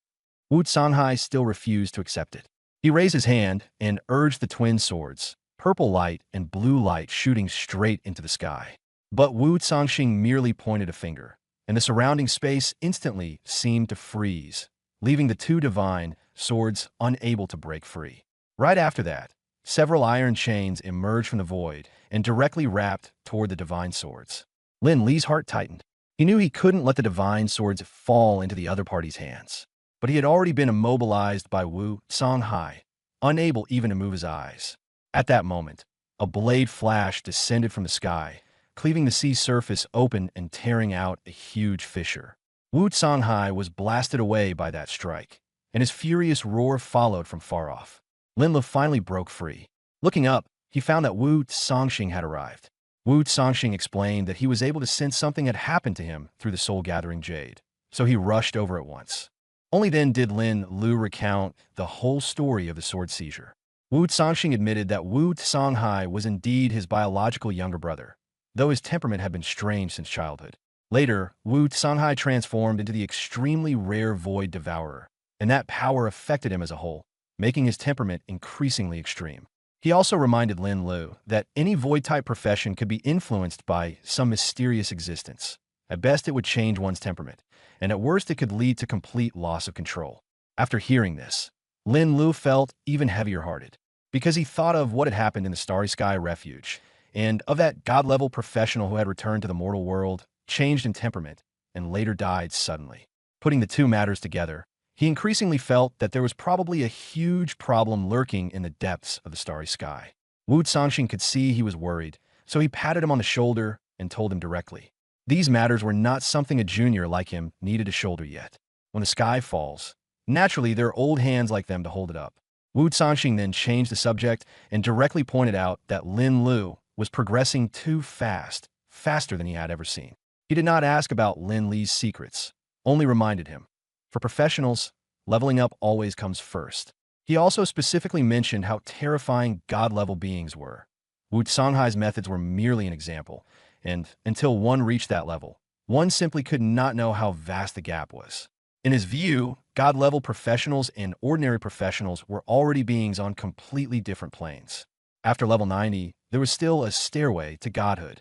Wu Songhai still refused to accept it. He raised his hand and urged the twin swords, purple light and blue light shooting straight into the sky. But Wu Songxing merely pointed a finger, and the surrounding space instantly seemed to freeze, leaving the two divine swords unable to break free. Right after that, several iron chains emerged from the void and directly wrapped toward the divine swords. Lin Li's heart tightened. He knew he couldn't let the divine swords fall into the other party's hands, but he had already been immobilized by Wu Songhai, unable even to move his eyes. At that moment, a blade flash descended from the sky, cleaving the sea surface open and tearing out a huge fissure. Wu Songhai was blasted away by that strike, and his furious roar followed from far off. Lin Lu finally broke free. Looking up, he found that Wu Songxing had arrived. Wu Songxing explained that he was able to sense something had happened to him through the soul-gathering jade, so he rushed over at once. Only then did Lin Lu recount the whole story of the sword seizure. Wu Songxing admitted that Wu Songhai was indeed his biological younger brother, though his temperament had been strange since childhood. Later, Wu Songhai transformed into the extremely rare Void Devourer, and that power affected him as a whole, making his temperament increasingly extreme. He also reminded Lin Lu that any Void-type profession could be influenced by some mysterious existence. At best, it would change one's temperament, and at worst, it could lead to complete loss of control. After hearing this, Lin Lu felt even heavier-hearted, because he thought of what had happened in the Starry Sky Refuge, and of that god-level professional who had returned to the mortal world, changed in temperament, and later died suddenly. Putting the two matters together, he increasingly felt that there was probably a huge problem lurking in the depths of the starry sky. Wu Songxing could see he was worried, so he patted him on the shoulder and told him directly. These matters were not something a junior like him needed to shoulder yet. When the sky falls, naturally there are old hands like them to hold it up. Wu Songxing then changed the subject and directly pointed out that Lin Lu was progressing too fast, faster than he had ever seen. He did not ask about Lin Li's secrets, only reminded him. For professionals, leveling up always comes first. He also specifically mentioned how terrifying god-level beings were. Wu Songhai's methods were merely an example, and until one reached that level, one simply could not know how vast the gap was. In his view, god-level professionals and ordinary professionals were already beings on completely different planes. After level 90, there was still a stairway to godhood.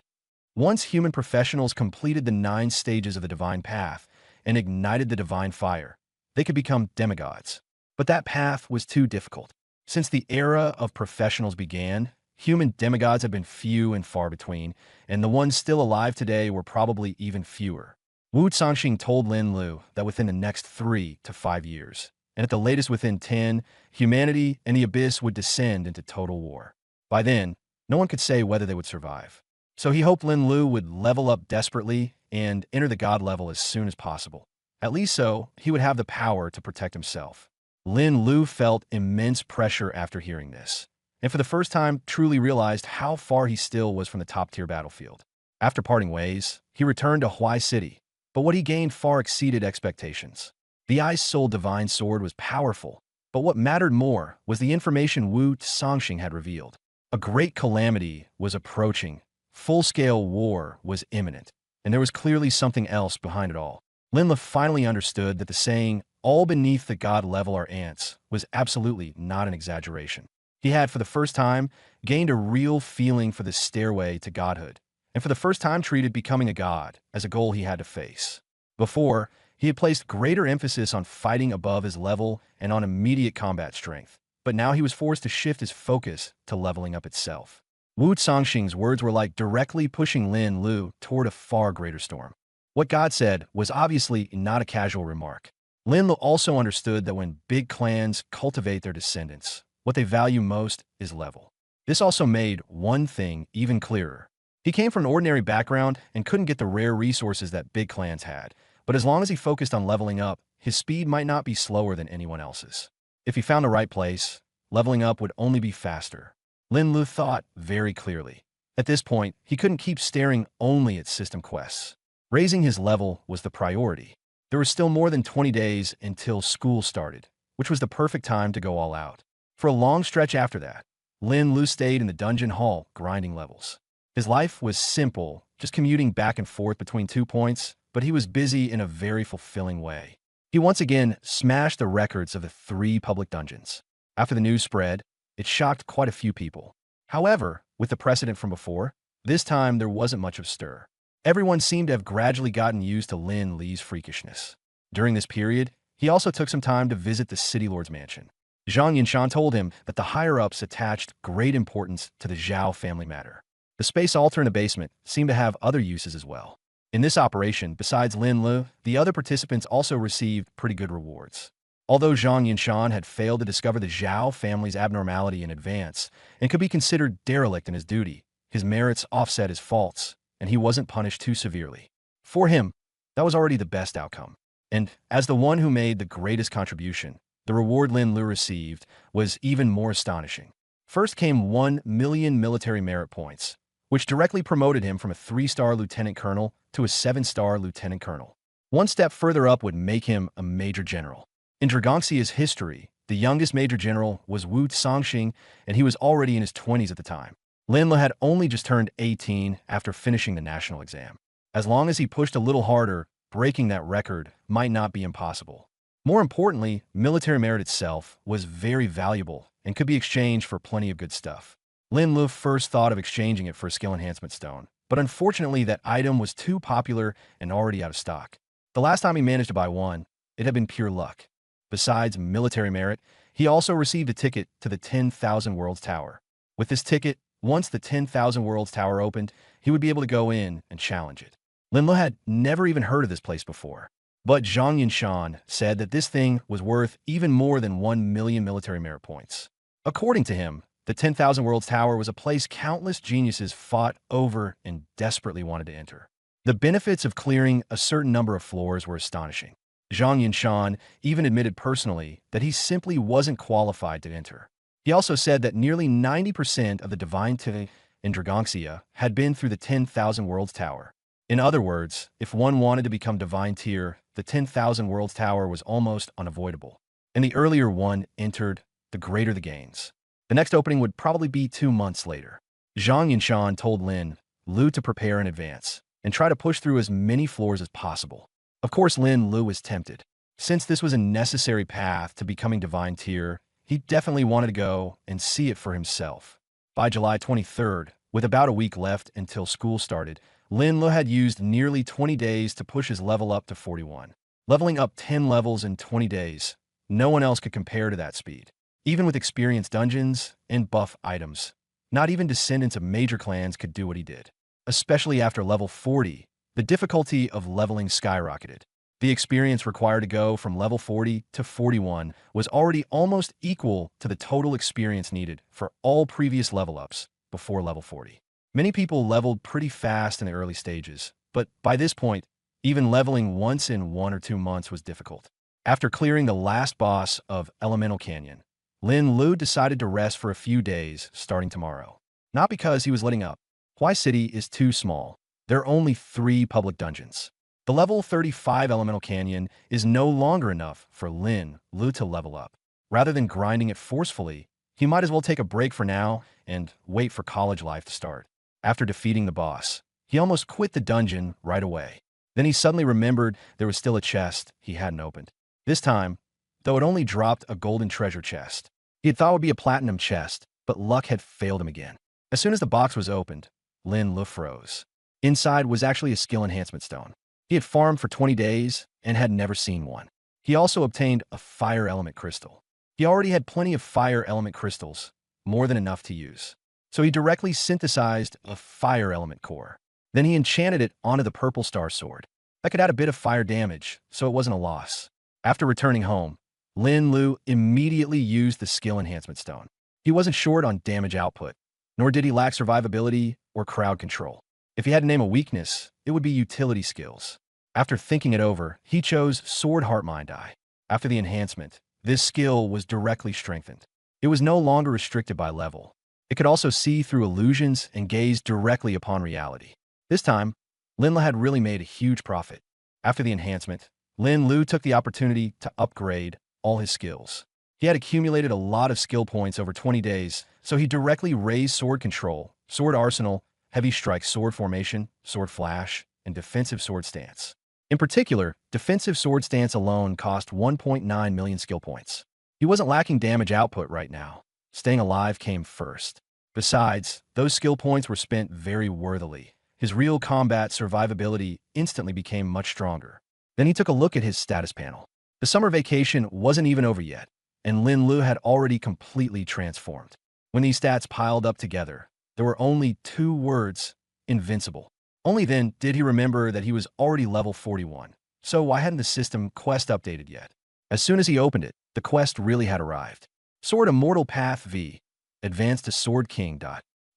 Once human professionals completed the 9 stages of the divine path and ignited the divine fire, they could become demigods. But that path was too difficult. Since the era of professionals began, human demigods have been few and far between, and the ones still alive today were probably even fewer. Wu Songxing told Lin Lu that within the next 3 to 5 years, and at the latest within 10, humanity and the abyss would descend into total war. By then, no one could say whether they would survive. So he hoped Lin Lu would level up desperately and enter the god level as soon as possible. At least so, he would have the power to protect himself. Lin Lu felt immense pressure after hearing this, and for the first time truly realized how far he still was from the top-tier battlefield. After parting ways, he returned to Huai City, but what he gained far exceeded expectations. The I-Soul Divine Sword was powerful, but what mattered more was the information Wu Songxing had revealed. A great calamity was approaching, full-scale war was imminent, and there was clearly something else behind it all. Lin Lu finally understood that the saying, all beneath the god level are ants was absolutely not an exaggeration. He had, for the first time, gained a real feeling for the stairway to godhood, and for the first time treated becoming a god as a goal he had to face. Before, he had placed greater emphasis on fighting above his level and on immediate combat strength, but now he was forced to shift his focus to leveling up itself. Wu Cangxing's words were like directly pushing Lin Lu toward a far greater storm. What God said was obviously not a casual remark. Lin Lu also understood that when big clans cultivate their descendants, what they value most is level. This also made one thing even clearer. He came from an ordinary background and couldn't get the rare resources that big clans had, but as long as he focused on leveling up, his speed might not be slower than anyone else's. If he found the right place, leveling up would only be faster. Lin Lu thought very clearly. At this point, he couldn't keep staring only at system quests. Raising his level was the priority. There were still more than 20 days until school started, which was the perfect time to go all out. For a long stretch after that, Lin Lu stayed in the dungeon hall grinding levels. His life was simple, just commuting back and forth between 2 points, but he was busy in a very fulfilling way. He once again smashed the records of the 3 public dungeons. After the news spread, it shocked quite a few people. However, with the precedent from before, this time there wasn't much of stir. Everyone seemed to have gradually gotten used to Lin Li's freakishness. During this period, he also took some time to visit the City Lord's mansion. Zhang Yinshan told him that the higher-ups attached great importance to the Zhao family matter. The space altar in the basement seemed to have other uses as well. In this operation, besides Lin Lu, the other participants also received pretty good rewards. Although Zhang Yinshan had failed to discover the Zhao family's abnormality in advance and could be considered derelict in his duty, his merits offset his faults, and he wasn't punished too severely. For him, that was already the best outcome. And as the one who made the greatest contribution, the reward Lin Lu received was even more astonishing. First came 1 million military merit points, which directly promoted him from a 3-star lieutenant colonel to a 7-star lieutenant colonel. One step further up would make him a major general. In Zhangxia's history, the youngest major general was Wu Cangxing, and he was already in his 20s at the time. Lin Lu had only just turned 18 after finishing the national exam. As long as he pushed a little harder, breaking that record might not be impossible. More importantly, military merit itself was very valuable and could be exchanged for plenty of good stuff. Lin Lu first thought of exchanging it for a skill enhancement stone, but unfortunately that item was too popular and already out of stock. The last time he managed to buy one, it had been pure luck. Besides military merit, he also received a ticket to the 10,000 Worlds Tower. With this ticket, once the 10,000 Worlds Tower opened, he would be able to go in and challenge it. Lin Lu had never even heard of this place before, but Zhang Yinshan said that this thing was worth even more than 1 million military merit points. According to him, the 10,000 Worlds Tower was a place countless geniuses fought over and desperately wanted to enter. The benefits of clearing a certain number of floors were astonishing. Zhang Yinshan even admitted personally that he simply wasn't qualified to enter. He also said that nearly 90% of the divine Te in Zhangxia had been through the 10,000 Worlds Tower. In other words, if one wanted to become divine tier, the 10,000 Worlds Tower was almost unavoidable. And the earlier one entered, the greater the gains. The next opening would probably be 2 months later. Zhang Yinshan told Lin Lu to prepare in advance and try to push through as many floors as possible. Of course, Lin Lu was tempted. Since this was a necessary path to becoming divine tier, he definitely wanted to go and see it for himself. By July 23rd, with about a week left until school started, Lin Lu had used nearly 20 days to push his level up to 41. Leveling up 10 levels in 20 days, no one else could compare to that speed. Even with experienced dungeons and buff items, not even descendants of major clans could do what he did. Especially after level 40, the difficulty of leveling skyrocketed. The experience required to go from level 40 to 41 was already almost equal to the total experience needed for all previous level ups before level 40. Many people leveled pretty fast in the early stages, but by this point, even leveling once in 1 or 2 months was difficult. After clearing the last boss of Elemental Canyon, Lin Lu decided to rest for a few days starting tomorrow. Not because he was letting up. Huai City is too small. There are only 3 public dungeons. The level 35 Elemental Canyon is no longer enough for Lin Lu to level up. Rather than grinding it forcefully, he might as well take a break for now and wait for college life to start. After defeating the boss, he almost quit the dungeon right away. Then he suddenly remembered there was still a chest he hadn't opened. This time, though, it only dropped a golden treasure chest. He had thought it would be a platinum chest, but luck had failed him again. As soon as the box was opened, Lin Lu froze. Inside was actually a skill enhancement stone. He had farmed for 20 days and had never seen one. He also obtained a fire element crystal. He already had plenty of fire element crystals, more than enough to use. So he directly synthesized a fire element core. Then he enchanted it onto the purple star sword. That could add a bit of fire damage, so it wasn't a loss. After returning home, Lin Lu immediately used the skill enhancement stone. He wasn't short on damage output, nor did he lack survivability or crowd control. If he had to name a weakness, it would be utility skills. After thinking it over, he chose Sword Heart Mind Eye. After the enhancement, this skill was directly strengthened. It was no longer restricted by level. It could also see through illusions and gaze directly upon reality. This time, Lin Lu had really made a huge profit. After the enhancement, Lin Lu took the opportunity to upgrade all his skills. He had accumulated a lot of skill points over 20 days, so he directly raised sword control, sword arsenal, heavy strike sword formation, sword flash, and defensive sword stance. In particular, defensive sword stance alone cost 1.9 million skill points. He wasn't lacking damage output right now. Staying alive came first. Besides, those skill points were spent very worthily. His real combat survivability instantly became much stronger. Then he took a look at his status panel. The summer vacation wasn't even over yet, and Lin Lu had already completely transformed. When these stats piled up together, there were only 2 words: invincible. Only then did he remember that he was already level 41. So why hadn't the system quest updated yet? As soon as he opened it, the quest really had arrived. Sword Immortal Path V. Advance to Sword King.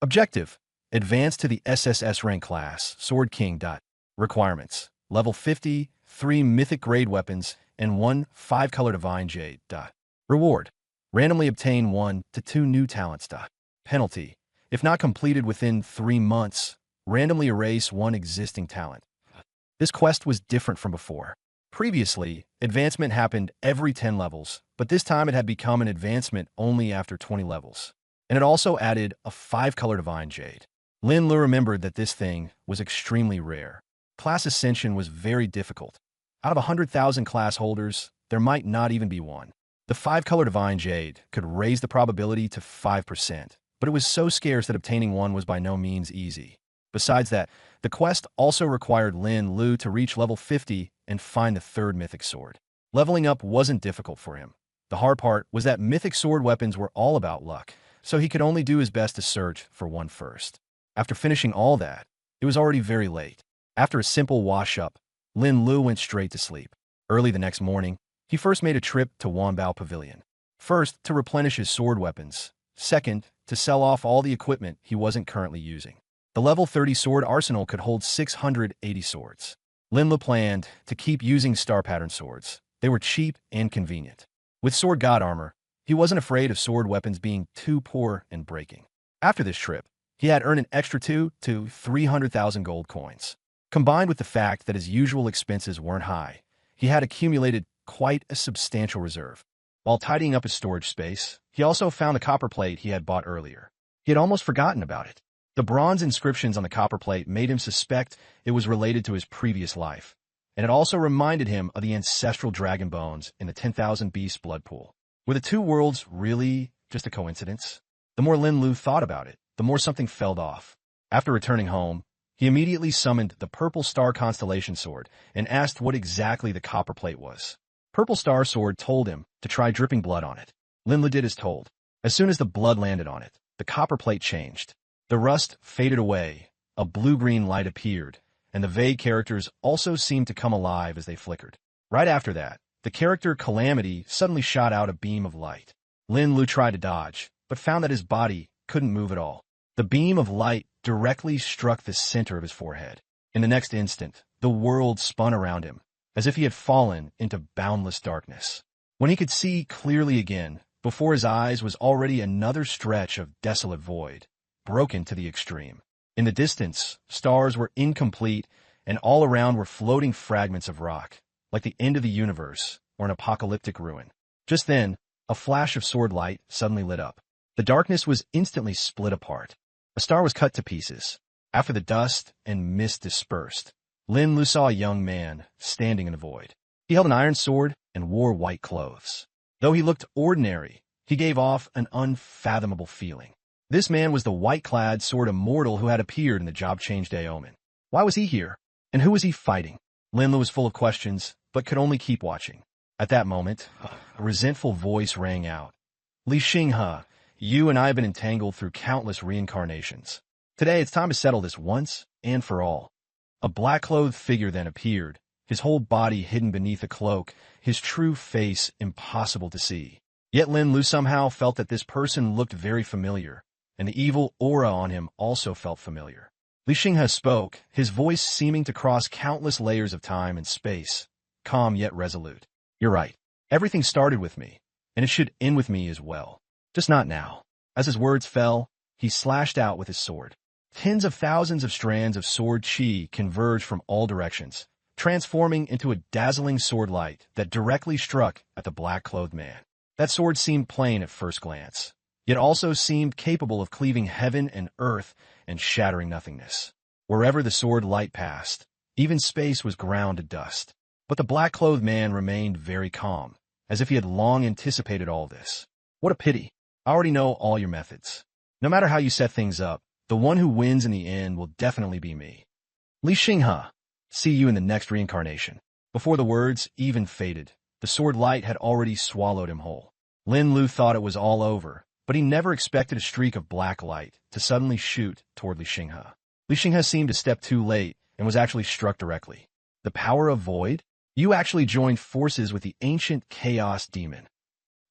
Objective: advance to the SSS rank class, Sword King. Requirements: level 50, 3 mythic grade weapons, and 1 5-color divine jade. Reward: randomly obtain 1 to 2 new talents. Penalty: if not completed within 3 months, randomly erase 1 existing talent. This quest was different from before. Previously, advancement happened every 10 levels, but this time it had become an advancement only after 20 levels. And it also added a 5-color divine jade. Lin Lu remembered that this thing was extremely rare. Class ascension was very difficult. Out of 100,000 class holders, there might not even be one. The 5-color divine jade could raise the probability to 5%, but it was so scarce that obtaining one was by no means easy. Besides that, the quest also required Lin Lu to reach level 50 and find the 3rd mythic sword. Leveling up wasn't difficult for him. The hard part was that mythic sword weapons were all about luck, so he could only do his best to search for one first. After finishing all that, it was already very late. After a simple wash-up, Lin Lu went straight to sleep. Early the next morning, he first made a trip to Wanbao Pavilion. First, to replenish his sword weapons. Second, to sell off all the equipment he wasn't currently using. The level 30 sword arsenal could hold 680 swords. Lin Lu planned to keep using star pattern swords. They were cheap and convenient. With sword god armor, he wasn't afraid of sword weapons being too poor and breaking. After this trip, he had earned an extra 2 to 300,000 gold coins. Combined with the fact that his usual expenses weren't high, he had accumulated quite a substantial reserve. While tidying up his storage space, he also found the copper plate he had bought earlier. He had almost forgotten about it. The bronze inscriptions on the copper plate made him suspect it was related to his previous life, and it also reminded him of the ancestral dragon bones in the 10,000 Beast blood pool. Were the 2 worlds really just a coincidence? The more Lin Lu thought about it, the more something fell off. After returning home, he immediately summoned the Purple Star Constellation Sword and asked what exactly the copper plate was. Purple Star Sword told him to try dripping blood on it. Lin Lu did as told. As soon as the blood landed on it, the copper plate changed. The rust faded away, a blue-green light appeared, and the vague characters also seemed to come alive as they flickered. Right after that, the character Calamity suddenly shot out a beam of light. Lin Lu tried to dodge, but found that his body couldn't move at all. The beam of light directly struck the center of his forehead. In the next instant, the world spun around him, as if he had fallen into boundless darkness. When he could see clearly again, before his eyes was already another stretch of desolate void, broken to the extreme. In the distance, stars were incomplete, and all around were floating fragments of rock, like the end of the universe or an apocalyptic ruin. Just then, a flash of sword light suddenly lit up. The darkness was instantly split apart. A star was cut to pieces. After the dust and mist dispersed, Lin Lu saw a young man standing in the void. He held an iron sword and wore white clothes. Though he looked ordinary, he gave off an unfathomable feeling. This man was the white-clad sword immortal who had appeared in the job change day omen. Why was he here? And who was he fighting? Linlu was full of questions, but could only keep watching. At that moment, a resentful voice rang out. Li Xinghe, you and I have been entangled through countless reincarnations. Today it's time to settle this once and for all. A black-clothed figure then appeared, his whole body hidden beneath a cloak, his true face impossible to see. Yet Lin Lu somehow felt that this person looked very familiar, and the evil aura on him also felt familiar. Li Xinghe spoke, his voice seeming to cross countless layers of time and space, calm yet resolute. You're right. Everything started with me, and it should end with me as well. Just not now. As his words fell, he slashed out with his sword. Tens of thousands of strands of sword chi converged from all directions, transforming into a dazzling sword light that directly struck at the black-clothed man. That sword seemed plain at first glance, yet also seemed capable of cleaving heaven and earth and shattering nothingness. Wherever the sword light passed, even space was ground to dust. But the black-clothed man remained very calm, as if he had long anticipated all this. What a pity. I already know all your methods. No matter how you set things up, the one who wins in the end will definitely be me. Li Xinghe, see you in the next reincarnation. Before the words even faded, the sword light had already swallowed him whole. Lin Lu thought it was all over, but he never expected a streak of black light to suddenly shoot toward Li Xinghe. Li Xinghe seemed to step too late and was actually struck directly. The power of void? You actually joined forces with the ancient chaos demon.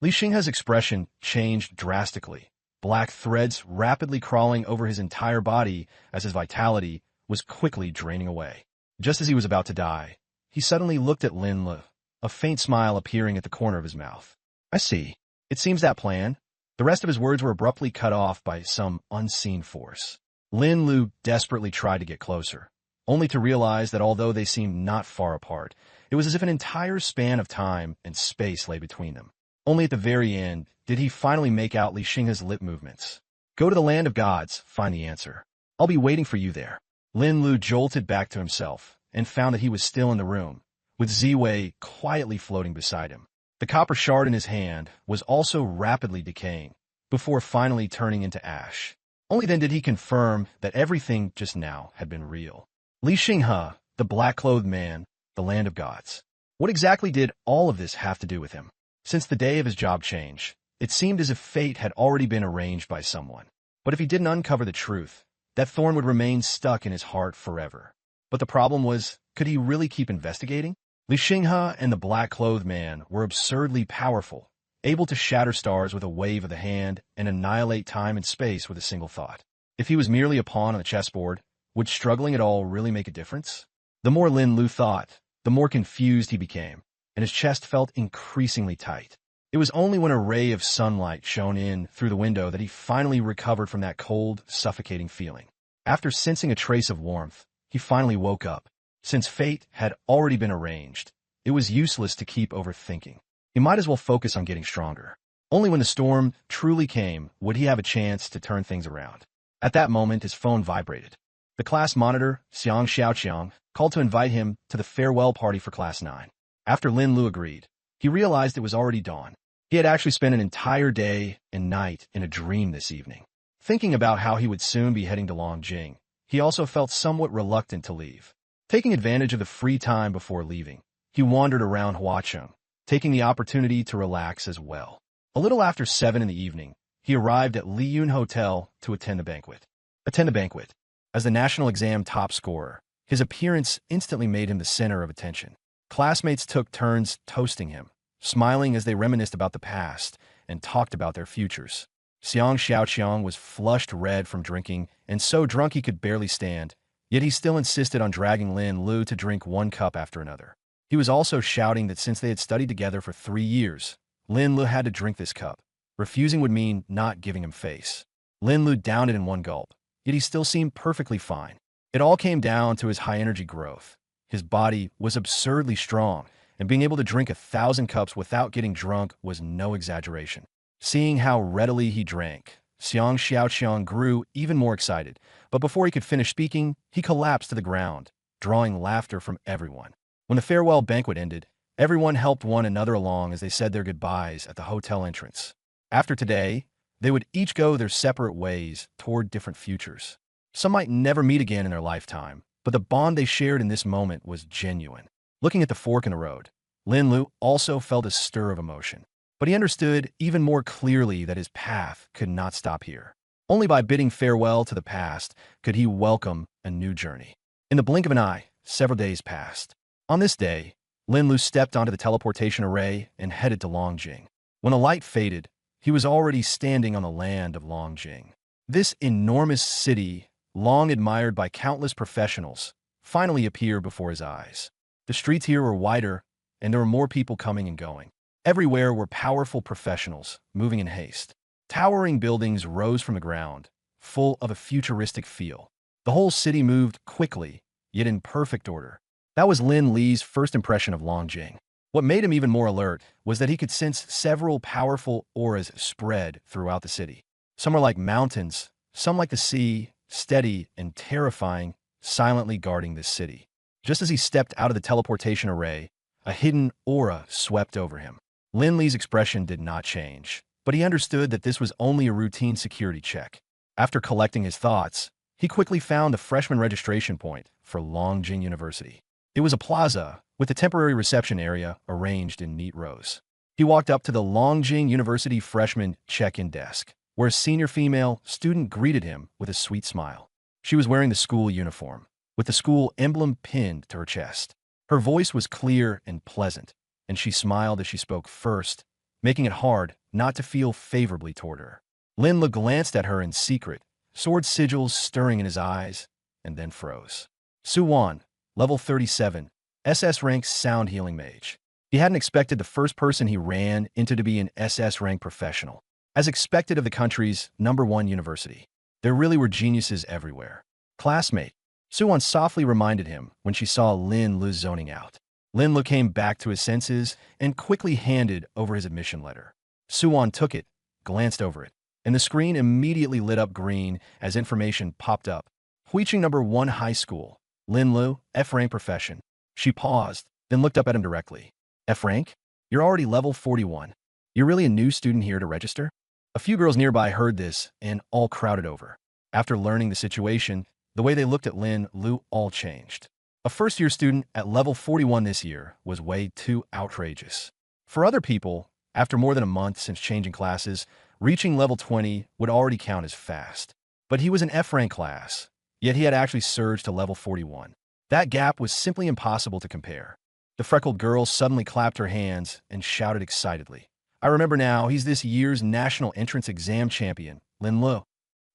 Li Xinghe's expression changed drastically, black threads rapidly crawling over his entire body as his vitality was quickly draining away. Just as he was about to die, he suddenly looked at Lin Lu, a faint smile appearing at the corner of his mouth. I see. It seems that plan. The rest of his words were abruptly cut off by some unseen force. Lin Lu desperately tried to get closer, only to realize that although they seemed not far apart, it was as if an entire span of time and space lay between them. Only at the very end did he finally make out Li Xinghe's lip movements. Go to the land of gods, find the answer. I'll be waiting for you there. Lin Lu jolted back to himself and found that he was still in the room, with Ziwei quietly floating beside him. The copper shard in his hand was also rapidly decaying, before finally turning into ash. Only then did he confirm that everything just now had been real. Li Xinghe, the black-clothed man, the land of gods. What exactly did all of this have to do with him? Since the day of his job change, it seemed as if fate had already been arranged by someone. But if he didn't uncover the truth, that thorn would remain stuck in his heart forever. But the problem was, could he really keep investigating? Li Xinghe and the black-clothed man were absurdly powerful, able to shatter stars with a wave of the hand and annihilate time and space with a single thought. If he was merely a pawn on the chessboard, would struggling at all really make a difference? The more Lin Lu thought, the more confused he became, and his chest felt increasingly tight. It was only when a ray of sunlight shone in through the window that he finally recovered from that cold, suffocating feeling. After sensing a trace of warmth, he finally woke up. Since fate had already been arranged, it was useless to keep overthinking. He might as well focus on getting stronger. Only when the storm truly came would he have a chance to turn things around. At that moment, his phone vibrated. The class monitor, Xiang Xiaoqiang, called to invite him to the farewell party for Class 9. After Lin Lu agreed, he realized it was already dawn. He had actually spent an entire day and night in a dream this evening. Thinking about how he would soon be heading to Longjing, he also felt somewhat reluctant to leave. Taking advantage of the free time before leaving, he wandered around Huacheng, taking the opportunity to relax as well. A little after 7 in the evening, he arrived at Liyun Hotel to attend the banquet. As the national exam top scorer, his appearance instantly made him the center of attention. Classmates took turns toasting him, smiling as they reminisced about the past and talked about their futures. Xiang Xiaoqiang was flushed red from drinking and so drunk he could barely stand, yet he still insisted on dragging Lin Lu to drink one cup after another. He was also shouting that since they had studied together for 3 years, Lin Lu had to drink this cup. Refusing would mean not giving him face. Lin Lu downed it in one gulp, yet he still seemed perfectly fine. It all came down to his high-energy growth. His body was absurdly strong, and being able to drink 1,000 cups without getting drunk was no exaggeration. Seeing how readily he drank, Xiang Xiaoqiang grew even more excited, but before he could finish speaking, he collapsed to the ground, drawing laughter from everyone. When the farewell banquet ended, Everyone helped one another along as they said their goodbyes at the hotel entrance. After today, they would each go their separate ways toward different futures. Some might never meet again in their lifetime, but the bond they shared in this moment was genuine. Looking at the fork in the road, Lin Lu also felt a stir of emotion. But he understood even more clearly that his path could not stop here. Only by bidding farewell to the past could he welcome a new journey. In the blink of an eye, several days passed. On this day, Lin Lu stepped onto the teleportation array and headed to Longjing. When the light faded, he was already standing on the land of Longjing. This enormous city, long admired by countless professionals, finally appeared before his eyes. The streets here were wider, and there were more people coming and going. Everywhere were powerful professionals, moving in haste. Towering buildings rose from the ground, full of a futuristic feel. The whole city moved quickly, yet in perfect order. That was Lin Li's first impression of Longjing. What made him even more alert was that he could sense several powerful auras spread throughout the city. Some were like mountains, some like the sea, steady and terrifying, silently guarding this city. Just as he stepped out of the teleportation array, a hidden aura swept over him. Lin Li's expression did not change, but he understood that this was only a routine security check. After collecting his thoughts, he quickly found the freshman registration point for Longjing University. It was a plaza with a temporary reception area arranged in neat rows. He walked up to the Longjing University freshman check-in desk, where a senior female student greeted him with a sweet smile. She was wearing the school uniform, with the school emblem pinned to her chest. Her voice was clear and pleasant, and she smiled as she spoke first, making it hard not to feel favorably toward her. Lin Lu glanced at her in secret, sword sigils stirring in his eyes, and then froze. Su Wan, level 37, SS rank sound healing mage. He hadn't expected the first person he ran into to be an SS rank professional. As expected of the country's #1 university, there really were geniuses everywhere. Classmate, Su Wan softly reminded him when she saw Lin Lu zoning out. Lin Lu came back to his senses and quickly handed over his admission letter. Su Wan took it, glanced over it, and the screen immediately lit up green as information popped up. Huiching #1 high school. Lin Lu, F rank profession. She paused, then looked up at him directly. F rank? You're already level 41. You're really a new student here to register? A few girls nearby heard this and all crowded over. After learning the situation, the way they looked at Lin Lu all changed. A first-year student at level 41 this year was way too outrageous. For other people, after more than a month since changing classes, reaching level 20 would already count as fast. But he was an F rank class, yet he had actually surged to level 41. That gap was simply impossible to compare. The freckled girl suddenly clapped her hands and shouted excitedly. I remember now, he's this year's national entrance exam champion, Lin Lu.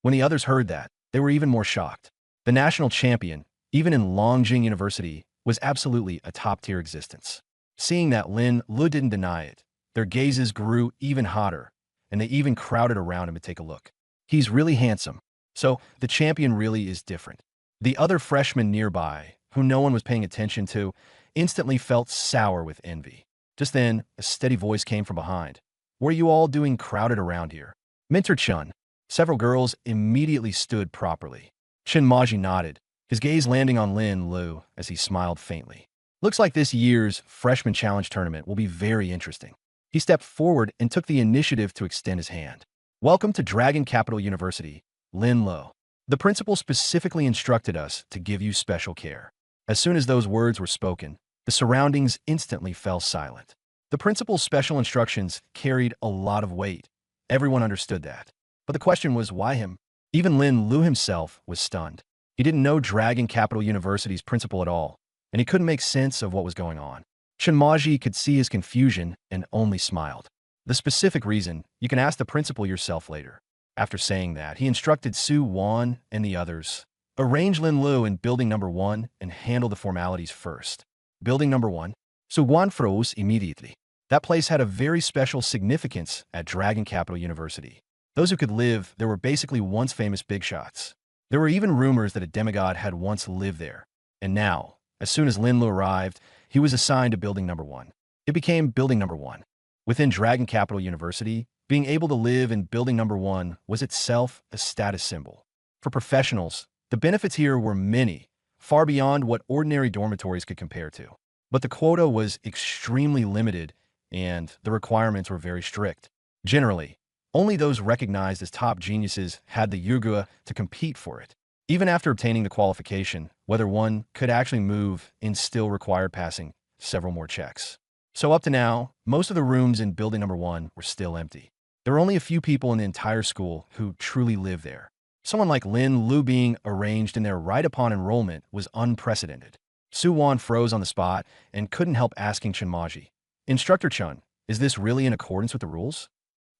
When the others heard that, they were even more shocked. The national champion, even in Longjing University, was absolutely a top-tier existence. Seeing that Lin Lu didn't deny it, their gazes grew even hotter, and they even crowded around him to take a look. He's really handsome, so the champion really is different. The other freshmen nearby, who no one was paying attention to, instantly felt sour with envy. Just then, a steady voice came from behind. What are you all doing crowded around here? Minter-chun. Several girls immediately stood properly. Chen Maji nodded, his gaze landing on Lin Lu as he smiled faintly. Looks like this year's Freshman Challenge tournament will be very interesting. He stepped forward and took the initiative to extend his hand. Welcome to Dragon Capital University, Lin Lu. The principal specifically instructed us to give you special care. As soon as those words were spoken, the surroundings instantly fell silent. The principal's special instructions carried a lot of weight. Everyone understood that. But the question was, why him? Even Lin Lu himself was stunned. He didn't know Dragon Capital University's principal at all, and he couldn't make sense of what was going on. Shinmaji could see his confusion and only smiled. The specific reason, you can ask the principal yourself later. After saying that, he instructed Su Wan and the others, arrange Lin Lu in building #1 and handle the formalities first. Building #1. Su Wan froze immediately. That place had a very special significance at Dragon Capital University. Those who could live there were basically once famous big shots. There were even rumors that a demigod had once lived there. And now, as soon as Lin Lu arrived, he was assigned to building #1. It became building #1. Within Dragon Capital University, being able to live in building #1 was itself a status symbol. For professionals, the benefits here were many, far beyond what ordinary dormitories could compare to. But the quota was extremely limited, and the requirements were very strict. Generally, only those recognized as top geniuses had the yuga to compete for it. Even after obtaining the qualification, whether one could actually move in still required passing several more checks. So up to now, most of the rooms in building number 1 were still empty. There were only a few people in the entire school who truly lived there. Someone like Lin Lu being arranged in there right upon enrollment was unprecedented. Su Wan froze on the spot and couldn't help asking Chenmaji, "Instructor Chun, is this really in accordance with the rules?"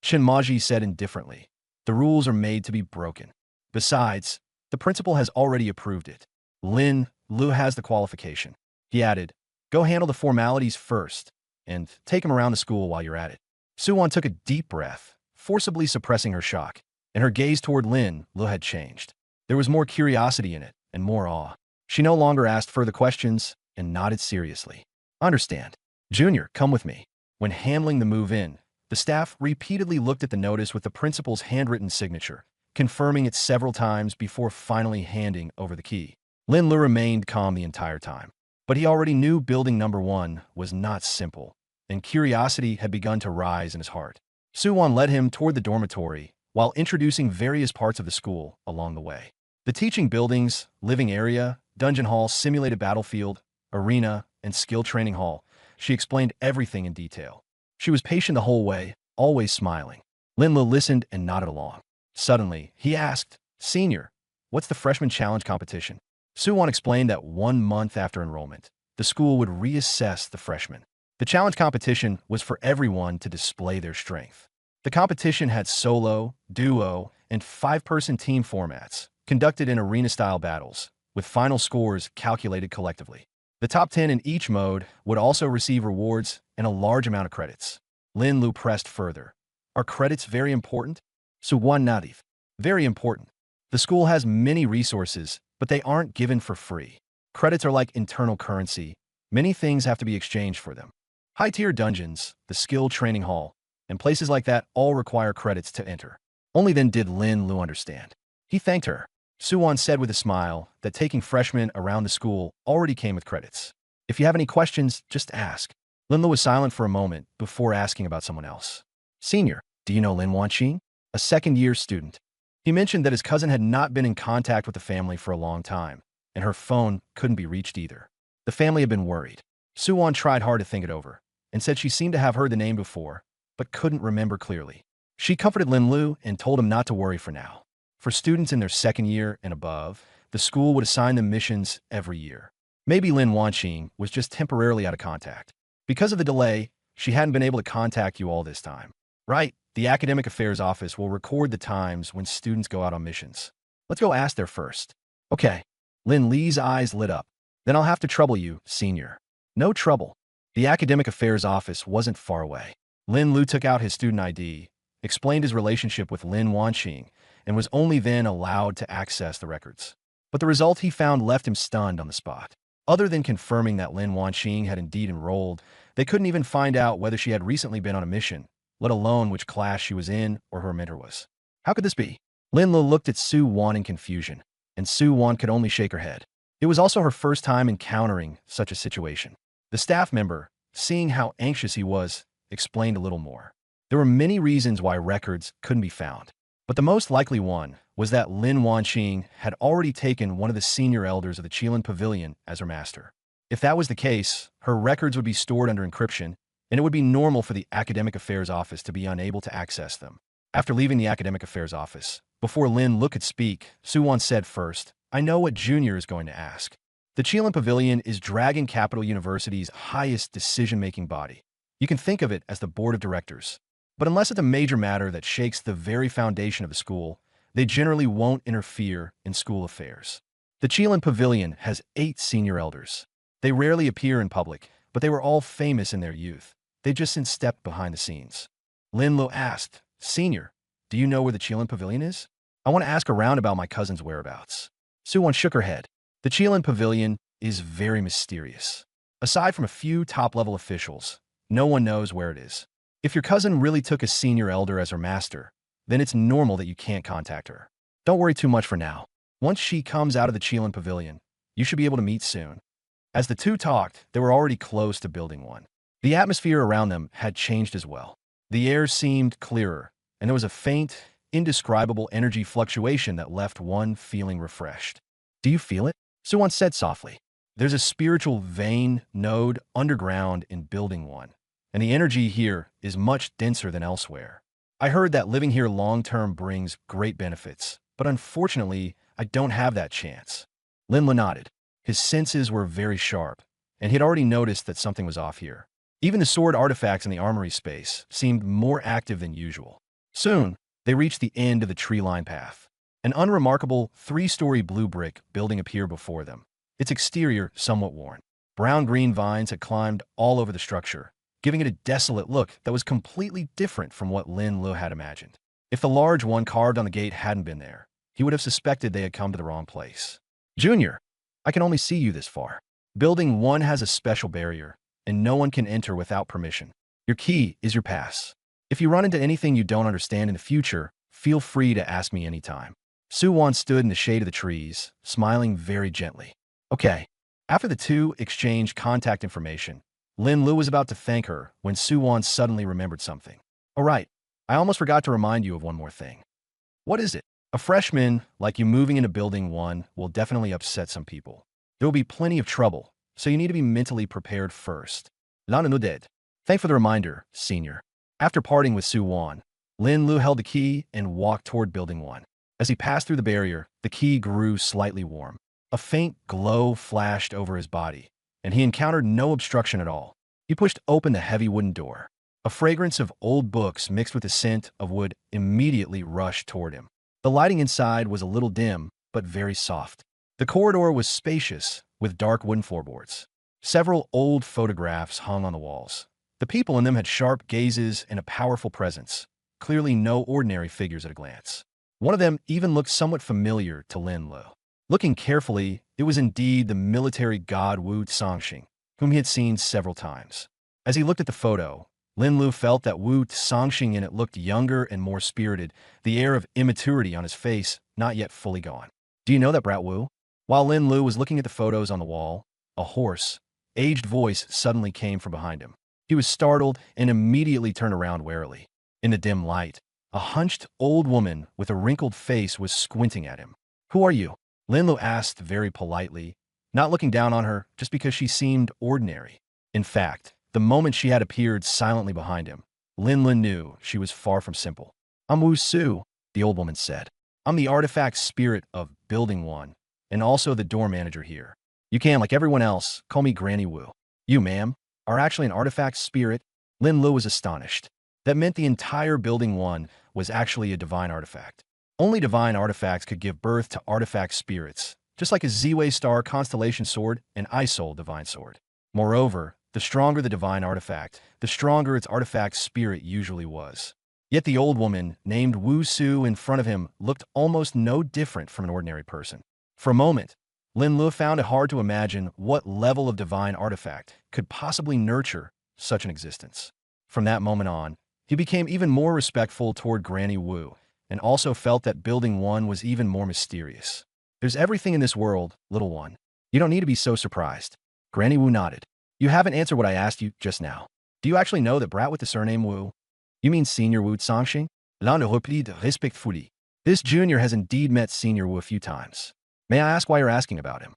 Chenmaji said indifferently, "The rules are made to be broken. Besides, the principal has already approved it. Lin Lu has the qualification." He added, "Go handle the formalities first, and take him around the school while you're at it." Suwon took a deep breath, forcibly suppressing her shock, and her gaze toward Lin Lu had changed. There was more curiosity in it, and more awe. She no longer asked further questions and nodded seriously. "Understand. Junior, come with me." When handling the move-in, the staff repeatedly looked at the notice with the principal's handwritten signature, confirming it several times before finally handing over the key. Lin Lu remained calm the entire time, but he already knew building number 1 was not simple, and curiosity had begun to rise in his heart. Suwon led him toward the dormitory while introducing various parts of the school along the way. The teaching buildings, living area, dungeon hall, simulated battlefield, arena, and skill training hall. She explained everything in detail. She was patient the whole way, always smiling. Lin Lu listened and nodded along. Suddenly, he asked, "Senior, what's the freshman challenge competition?" Suwon explained that 1 month after enrollment, the school would reassess the freshmen. The challenge competition was for everyone to display their strength. The competition had solo, duo, and 5-person team formats, conducted in arena-style battles, with final scores calculated collectively. The top 10 in each mode would also receive rewards and a large amount of credits. Lin Lu pressed further. "Are credits very important?" Suwon nodded. "Very important. The school has many resources, but they aren't given for free. Credits are like internal currency. Many things have to be exchanged for them. High-tier dungeons, the skill training hall, and places like that all require credits to enter." Only then did Lin Lu understand. He thanked her. Suwon said with a smile that taking freshmen around the school already came with credits. "If you have any questions, just ask." Lin Lu was silent for a moment before asking about someone else. "Senior, do you know Lin Wanqing?" A second-year student. He mentioned that his cousin had not been in contact with the family for a long time, and her phone couldn't be reached either. The family had been worried. Suwon tried hard to think it over, and said she seemed to have heard the name before, but couldn't remember clearly. She comforted Lin Lu and told him not to worry for now. For students in their second year and above, the school would assign them missions every year. Maybe Lin Wanqing was just temporarily out of contact. Because of the delay, she hadn't been able to contact you all this time. Right, the Academic Affairs Office will record the times when students go out on missions. Let's go ask there first. Okay. Lin Li's eyes lit up. "Then I'll have to trouble you, Senior." "No trouble." The Academic Affairs Office wasn't far away. Lin Lu took out his student ID, explained his relationship with Lin Wanqing, and was only then allowed to access the records. But the result he found left him stunned on the spot. Other than confirming that Lin Wanqing had indeed enrolled, they couldn't even find out whether she had recently been on a mission, let alone which class she was in or who her mentor was. How could this be? Lin Lu looked at Su Wan in confusion, and Su Wan could only shake her head. It was also her first time encountering such a situation. The staff member, seeing how anxious he was, explained a little more. There were many reasons why records couldn't be found, but the most likely one was that Lin Wanqing had already taken one of the senior elders of the Qilin Pavilion as her master. If that was the case, her records would be stored under encryption, and it would be normal for the Academic Affairs Office to be unable to access them. After leaving the Academic Affairs Office, before Lin Lu could speak, Suwon said first, "I know what Junior is going to ask. The Qilin Pavilion is Dragon Capital University's highest decision-making body. You can think of it as the board of directors. But unless it's a major matter that shakes the very foundation of the school, they generally won't interfere in school affairs. The Qilin Pavilion has 8 senior elders. They rarely appear in public, but they were all famous in their youth. They just stepped behind the scenes." Lin Lu asked, "Senior, do you know where the Qilin Pavilion is? I want to ask around about my cousin's whereabouts." Suwon shook her head. The Qilin Pavilion is very mysterious. Aside from a few top-level officials, no one knows where it is. If your cousin really took a senior elder as her master, then it's normal that you can't contact her. Don't worry too much for now. Once she comes out of the Qilin Pavilion, you should be able to meet soon. As the two talked, they were already close to building one. The atmosphere around them had changed as well. The air seemed clearer, and there was a faint, indescribable energy fluctuation that left one feeling refreshed. Do you feel it? Suwon said softly. There's a spiritual vein node underground in Building 1, and the energy here is much denser than elsewhere. I heard that living here long-term brings great benefits, but unfortunately, I don't have that chance. Linla nodded. His senses were very sharp, and he had already noticed that something was off here. Even the sword artifacts in the armory space seemed more active than usual. Soon, they reached the end of the tree-lined path. An unremarkable three-story blue brick building appeared before them, its exterior somewhat worn. Brown-green vines had climbed all over the structure, giving it a desolate look that was completely different from what Lin Lu had imagined. If the large one carved on the gate hadn't been there, he would have suspected they had come to the wrong place. Junior, I can only see you this far. Building 1 has a special barrier, and no one can enter without permission. Your key is your pass. If you run into anything you don't understand in the future, feel free to ask me anytime. Suwon stood in the shade of the trees, smiling very gently. Okay. After the two exchanged contact information, Lin Lu was about to thank her when Suwon suddenly remembered something. All right, I almost forgot to remind you of one more thing. What is it? A freshman like you moving into Building 1 will definitely upset some people. There will be plenty of trouble, so you need to be mentally prepared first. Lana did. Thanks for the reminder, senior. After parting with Suwon, Lin Lu held the key and walked toward Building 1. As he passed through the barrier, the key grew slightly warm. A faint glow flashed over his body, and he encountered no obstruction at all. He pushed open the heavy wooden door. A fragrance of old books mixed with the scent of wood immediately rushed toward him. The lighting inside was a little dim, but very soft. The corridor was spacious, with dark wooden floorboards. Several old photographs hung on the walls. The people in them had sharp gazes and a powerful presence, clearly no ordinary figures at a glance. One of them even looked somewhat familiar to Lin Lu. Looking carefully, it was indeed the military god Wu Songxing, whom he had seen several times. As he looked at the photo, Lin Lu felt that Wu Songxing in it looked younger and more spirited, the air of immaturity on his face not yet fully gone. Do you know that brat Wu? While Lin Lu was looking at the photos on the wall, a hoarse, aged voice suddenly came from behind him. He was startled and immediately turned around warily. In the dim light, a hunched old woman with a wrinkled face was squinting at him. Who are you? Lin Lu asked very politely, not looking down on her just because she seemed ordinary. In fact, the moment she had appeared silently behind him, Lin Lu knew she was far from simple. I'm Wu Su, the old woman said. I'm the artifact spirit of Building 1, and also the door manager here. You can, like everyone else, call me Granny Wu. You, ma'am, are actually an artifact spirit? Lin Lu was astonished. That meant the entire Building 1 was actually a divine artifact. Only divine artifacts could give birth to artifact spirits, just like a Z-Way Star Constellation Sword and Isoul Divine Sword. Moreover, the stronger the divine artifact, the stronger its artifact spirit usually was. Yet the old woman, named Wu Su in front of him, looked almost no different from an ordinary person. For a moment, Lin Lu found it hard to imagine what level of divine artifact could possibly nurture such an existence. From that moment on, he became even more respectful toward Granny Wu, and also felt that Building 1 was even more mysterious. There's everything in this world, little one. You don't need to be so surprised. Granny Wu nodded. You haven't answered what I asked you just now. Do you actually know the brat with the surname Wu? You mean Senior Wu Songxing? L'un ne replied respectfully. This junior has indeed met Senior Wu a few times. May I ask why you're asking about him?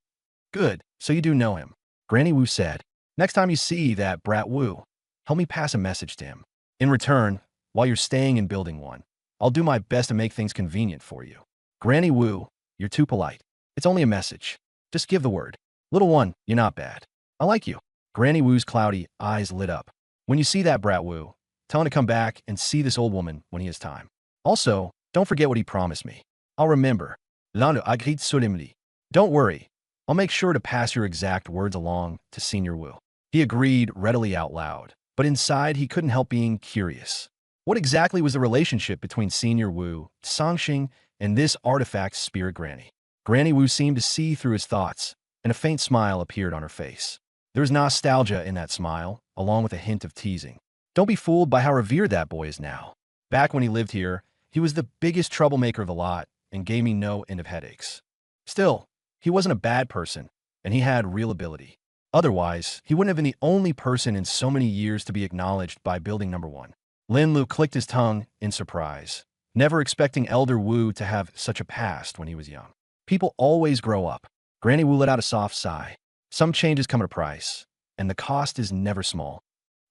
Good, so you do know him. Granny Wu said. Next time you see that brat Wu, help me pass a message to him. In return, while you're staying in Building 1, I'll do my best to make things convenient for you. Granny Wu, you're too polite. It's only a message. Just give the word. Little one, you're not bad. I like you. Granny Wu's cloudy eyes lit up. When you see that brat Wu, tell him to come back and see this old woman when he has time. Also, don't forget what he promised me. I'll remember. L'un agreed solemnly. Don't worry. I'll make sure to pass your exact words along to Senior Wu. He agreed readily out loud, but inside he couldn't help being curious. What exactly was the relationship between Senior Wu, Songxing, and this artifact spirit Granny? Granny Wu seemed to see through his thoughts, and a faint smile appeared on her face. There was nostalgia in that smile, along with a hint of teasing. Don't be fooled by how revered that boy is now. Back when he lived here, he was the biggest troublemaker of the lot and gave me no end of headaches. Still, he wasn't a bad person, and he had real ability. Otherwise, he wouldn't have been the only person in so many years to be acknowledged by building number 1. Lin Lu clicked his tongue in surprise, never expecting Elder Wu to have such a past when he was young. People always grow up. Granny Wu let out a soft sigh. Some changes come at a price, and the cost is never small.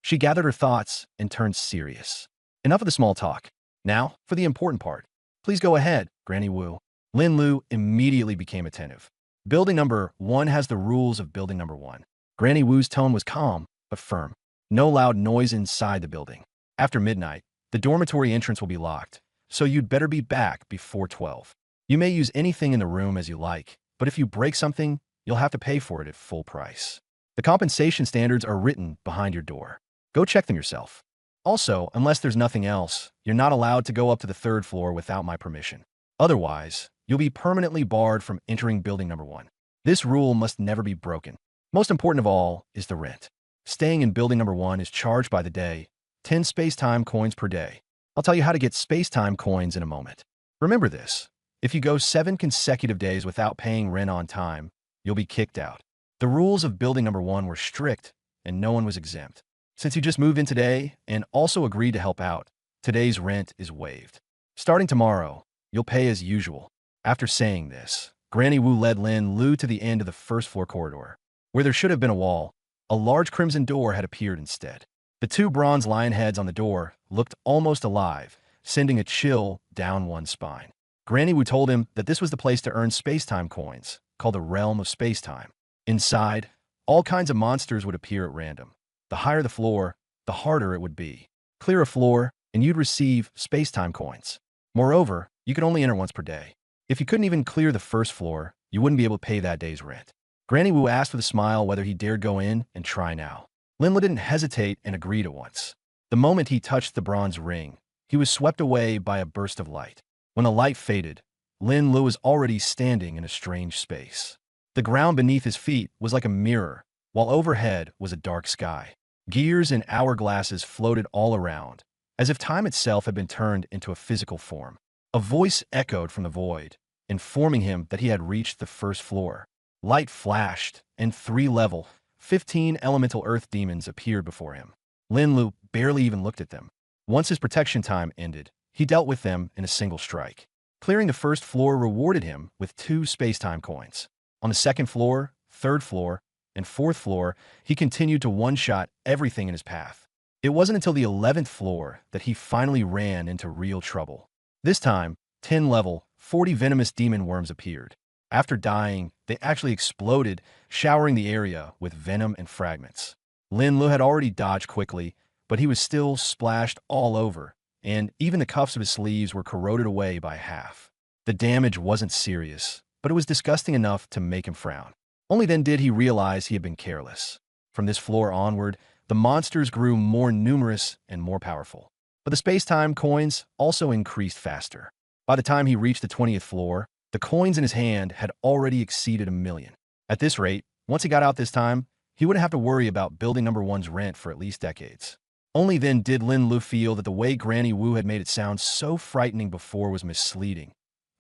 She gathered her thoughts and turned serious. Enough of the small talk. Now, for the important part. Please go ahead, Granny Wu. Lin Lu immediately became attentive. Building number 1 has the rules of building number 1. Granny Wu's tone was calm, but firm. No loud noise inside the building. After midnight, the dormitory entrance will be locked, so you'd better be back before 12. You may use anything in the room as you like, but if you break something, you'll have to pay for it at full price. The compensation standards are written behind your door. Go check them yourself. Also, unless there's nothing else, you're not allowed to go up to the 3rd floor without my permission. Otherwise, you'll be permanently barred from entering building number 1. This rule must never be broken. Most important of all is the rent. Staying in building number 1 is charged by the day, 10 space-time coins per day. I'll tell you how to get space-time coins in a moment. Remember this. If you go 7 consecutive days without paying rent on time, you'll be kicked out. The rules of building number 1 were strict, and no one was exempt. Since you just moved in today and also agreed to help out, today's rent is waived. Starting tomorrow, you'll pay as usual. After saying this, Granny Wu led Lin Lu to the end of the 1st floor corridor. Where there should have been a wall, a large crimson door had appeared instead. The 2 bronze lion heads on the door looked almost alive, sending a chill down one's spine. Granny Wu told him that this was the place to earn space-time coins, called the Realm of Space-Time. Inside, all kinds of monsters would appear at random. The higher the floor, the harder it would be. Clear a floor, and you'd receive space-time coins. Moreover, you could only enter once per day. If you couldn't even clear the 1st floor, you wouldn't be able to pay that day's rent. Granny Wu asked with a smile whether he dared go in and try now. Lin Lu didn't hesitate and agreed at once. The moment he touched the bronze ring, he was swept away by a burst of light. When the light faded, Lin Lu was already standing in a strange space. The ground beneath his feet was like a mirror, while overhead was a dark sky. Gears and hourglasses floated all around, as if time itself had been turned into a physical form. A voice echoed from the void, informing him that he had reached the 1st floor. Light flashed, and 3 level, 15 elemental earth demons appeared before him. Lin Lu barely even looked at them. Once his protection time ended, he dealt with them in a single strike. Clearing the 1st floor rewarded him with 2 space-time coins. On the 2nd floor, 3rd floor, and 4th floor, he continued to one-shot everything in his path. It wasn't until the 11th floor that he finally ran into real trouble. This time, 10 level, 40 venomous demon worms appeared. After dying, they actually exploded, showering the area with venom and fragments. Lin Lu had already dodged quickly, but he was still splashed all over, and even the cuffs of his sleeves were corroded away by half. The damage wasn't serious, but it was disgusting enough to make him frown. Only then did he realize he had been careless. From this floor onward, the monsters grew more numerous and more powerful. But the space-time coins also increased faster. By the time he reached the 20th floor, the coins in his hand had already exceeded 1 million. At this rate, once he got out this time, he wouldn't have to worry about building number 1's rent for at least decades. Only then did Lin Lu feel that the way Granny Wu had made it sound so frightening before was misleading.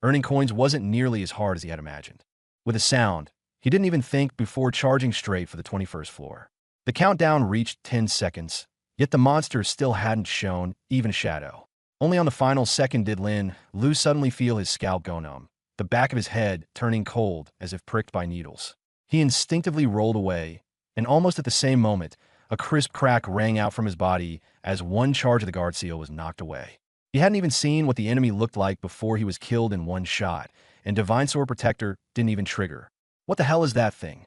Earning coins wasn't nearly as hard as he had imagined. With a sound, he didn't even think before charging straight for the 21st floor. The countdown reached 10 seconds, yet the monster still hadn't shown even a shadow. Only on the final second did Lin Lu suddenly feel his scalp go numb, the back of his head turning cold as if pricked by needles. He instinctively rolled away, and almost at the same moment, a crisp crack rang out from his body as one charge of the guard seal was knocked away. He hadn't even seen what the enemy looked like before he was killed in one shot, and Divine Sword Protector didn't even trigger. What the hell is that thing?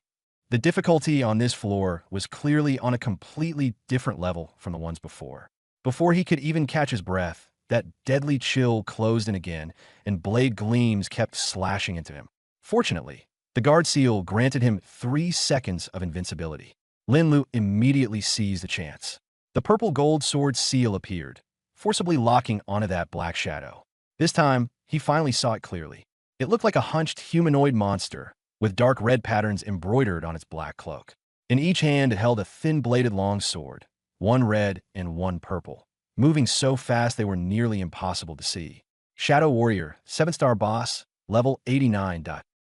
The difficulty on this floor was clearly on a completely different level from the ones before. Before he could even catch his breath, that deadly chill closed in again, and blade gleams kept slashing into him. Fortunately, the guard seal granted him 3 seconds of invincibility. Lin Lu immediately seized the chance. The purple gold sword seal appeared, forcibly locking onto that black shadow. This time, he finally saw it clearly. It looked like a hunched humanoid monster, with dark red patterns embroidered on its black cloak. In each hand it held a thin-bladed longsword, one red and one purple, moving so fast they were nearly impossible to see. Shadow Warrior, 7-star boss, level 89.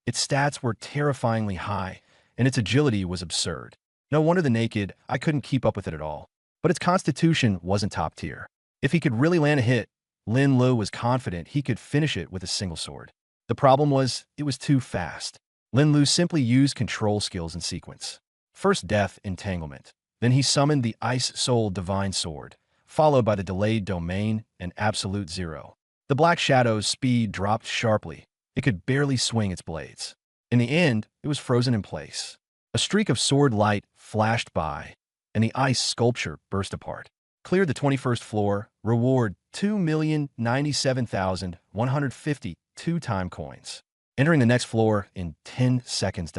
Its stats were terrifyingly high, and its agility was absurd. No wonder the naked, I couldn't keep up with it at all. But its constitution wasn't top tier. If he could really land a hit, Lin Lu was confident he could finish it with a single sword. The problem was, it was too fast. Lin Lu simply used control skills in sequence. First Death Entanglement. Then he summoned the Ice Soul Divine Sword, followed by the Delayed Domain and Absolute Zero. The Black Shadow's speed dropped sharply. It could barely swing its blades. In the end, it was frozen in place. A streak of sword light flashed by, and the ice sculpture burst apart. Cleared the 21st floor, reward 2,097,150 two-time coins. Entering the next floor in 10 seconds.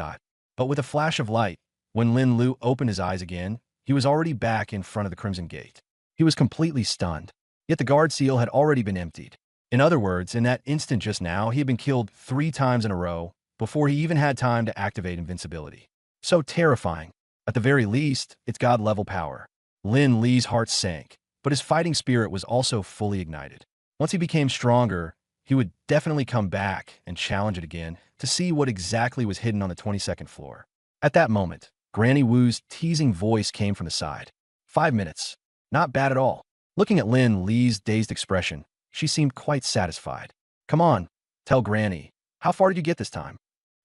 But with a flash of light, when Lin Lu opened his eyes again, he was already back in front of the Crimson Gate. He was completely stunned, yet the guard seal had already been emptied. In other words, in that instant just now, he had been killed 3 times in a row before he even had time to activate invincibility. So terrifying. At the very least, it's god-level power. Lin Li's heart sank, but his fighting spirit was also fully ignited. Once he became stronger, he would definitely come back and challenge it again to see what exactly was hidden on the 22nd floor. At that moment, Granny Wu's teasing voice came from the side. 5 minutes. Not bad at all. Looking at Lin Li's dazed expression, she seemed quite satisfied. Come on, tell Granny. How far did you get this time?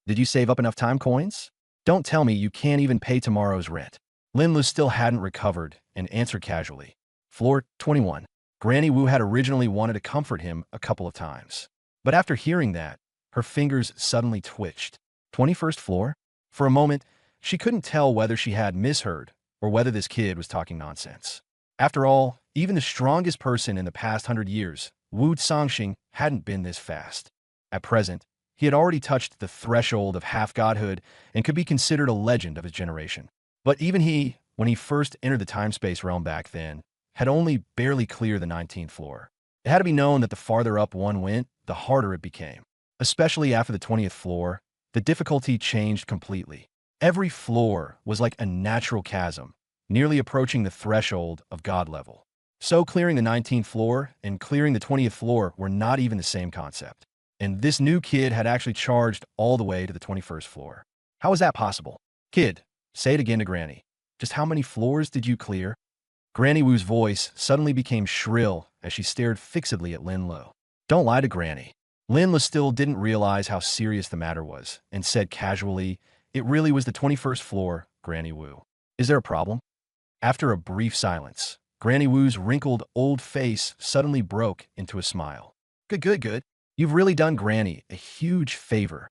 Did you save up enough time coins? Don't tell me you can't even pay tomorrow's rent. Lin Lu still hadn't recovered and answered casually. Floor 21. Granny Wu had originally wanted to comfort him a couple of times. But after hearing that, her fingers suddenly twitched. 21st floor? For a moment, she couldn't tell whether she had misheard or whether this kid was talking nonsense. After all, even the strongest person in the past 100 years, Wu Zongxing, hadn't been this fast. At present, he had already touched the threshold of half-godhood and could be considered a legend of his generation. But even he, when he first entered the time-space realm back then, had only barely cleared the 19th floor. It had to be known that the farther up one went, the harder it became. Especially after the 20th floor, the difficulty changed completely. Every floor was like a natural chasm, nearly approaching the threshold of god level. So clearing the 19th floor and clearing the 20th floor were not even the same concept. And this new kid had actually charged all the way to the 21st floor. How is that possible? Kid, say it again to Granny. Just how many floors did you clear? Granny Wu's voice suddenly became shrill as she stared fixedly at Lin Lu. Don't lie to Granny. Lin Lu still didn't realize how serious the matter was and said casually, it really was the 21st floor, Granny Wu. Is there a problem? After a brief silence, Granny Wu's wrinkled old face suddenly broke into a smile. Good. You've really done Granny a huge favor.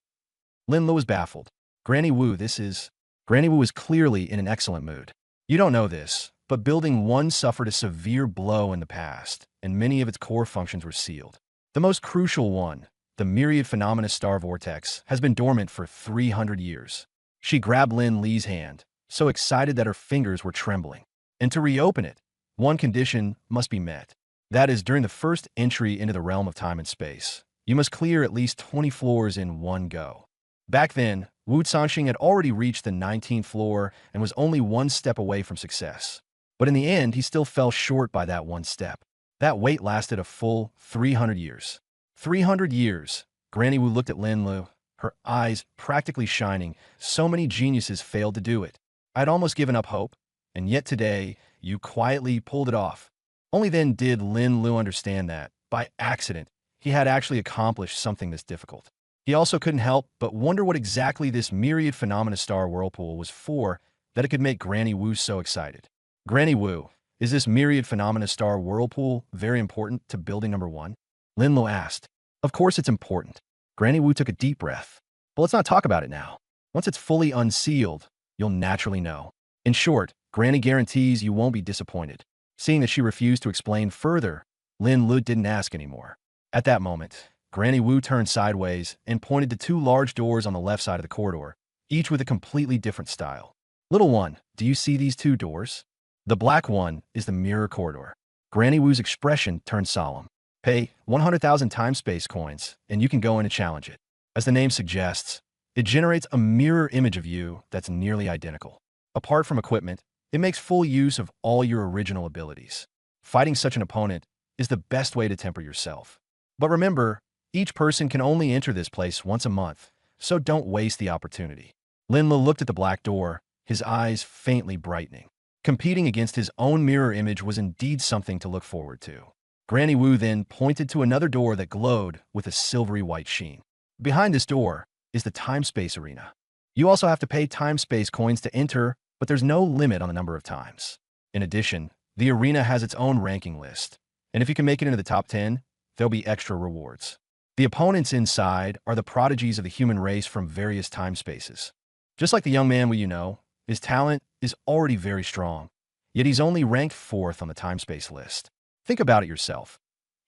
Lin Lu was baffled. Granny Wu was clearly in an excellent mood. You don't know this, but Building 1 suffered a severe blow in the past, and many of its core functions were sealed. The most crucial one, the Myriad Phenomena Star Vortex, has been dormant for 300 years. She grabbed Lin Li's hand, so excited that her fingers were trembling. And to reopen it, one condition must be met. That is, during the first entry into the realm of time and space, you must clear at least 20 floors in one go. Back then, Wu Zongxing had already reached the 19th floor and was only one step away from success. But in the end, he still fell short by that one step. That wait lasted a full 300 years. 300 years. Granny Wu looked at Lin Lu, her eyes practically shining. So many geniuses failed to do it. I'd almost given up hope, and yet today, you quietly pulled it off. Only then did Lin Lu understand that, by accident, he had actually accomplished something this difficult. He also couldn't help but wonder what exactly this Myriad Phenomena Star Whirlpool was for that it could make Granny Wu so excited. Granny Wu, is this Myriad Phenomena Star Whirlpool very important to building number 1? Lin Lu asked. Of course it's important. Granny Wu took a deep breath. But let's not talk about it now. Once it's fully unsealed, you'll naturally know. In short, Granny guarantees you won't be disappointed. Seeing that she refused to explain further, Lin Lu didn't ask anymore. At that moment, Granny Wu turned sideways and pointed to 2 large doors on the left side of the corridor, each with a completely different style. Little one, do you see these 2 doors? The black one is the mirror corridor. Granny Wu's expression turned solemn. Pay 100,000 time-space coins, and you can go in and challenge it. As the name suggests, it generates a mirror image of you that's nearly identical. Apart from equipment, it makes full use of all your original abilities. Fighting such an opponent is the best way to temper yourself. But remember, each person can only enter this place once a month, so don't waste the opportunity. Lin Lu looked at the black door, his eyes faintly brightening. Competing against his own mirror image was indeed something to look forward to. Granny Wu then pointed to another door that glowed with a silvery white sheen. Behind this door is the time-space arena. You also have to pay time-space coins to enter, but there's no limit on the number of times. In addition, the arena has its own ranking list, and if you can make it into the top 10, there'll be extra rewards. The opponents inside are the prodigies of the human race from various time spaces. Just like the young man his talent is already very strong, yet he's only ranked 4th on the time-space list. Think about it yourself.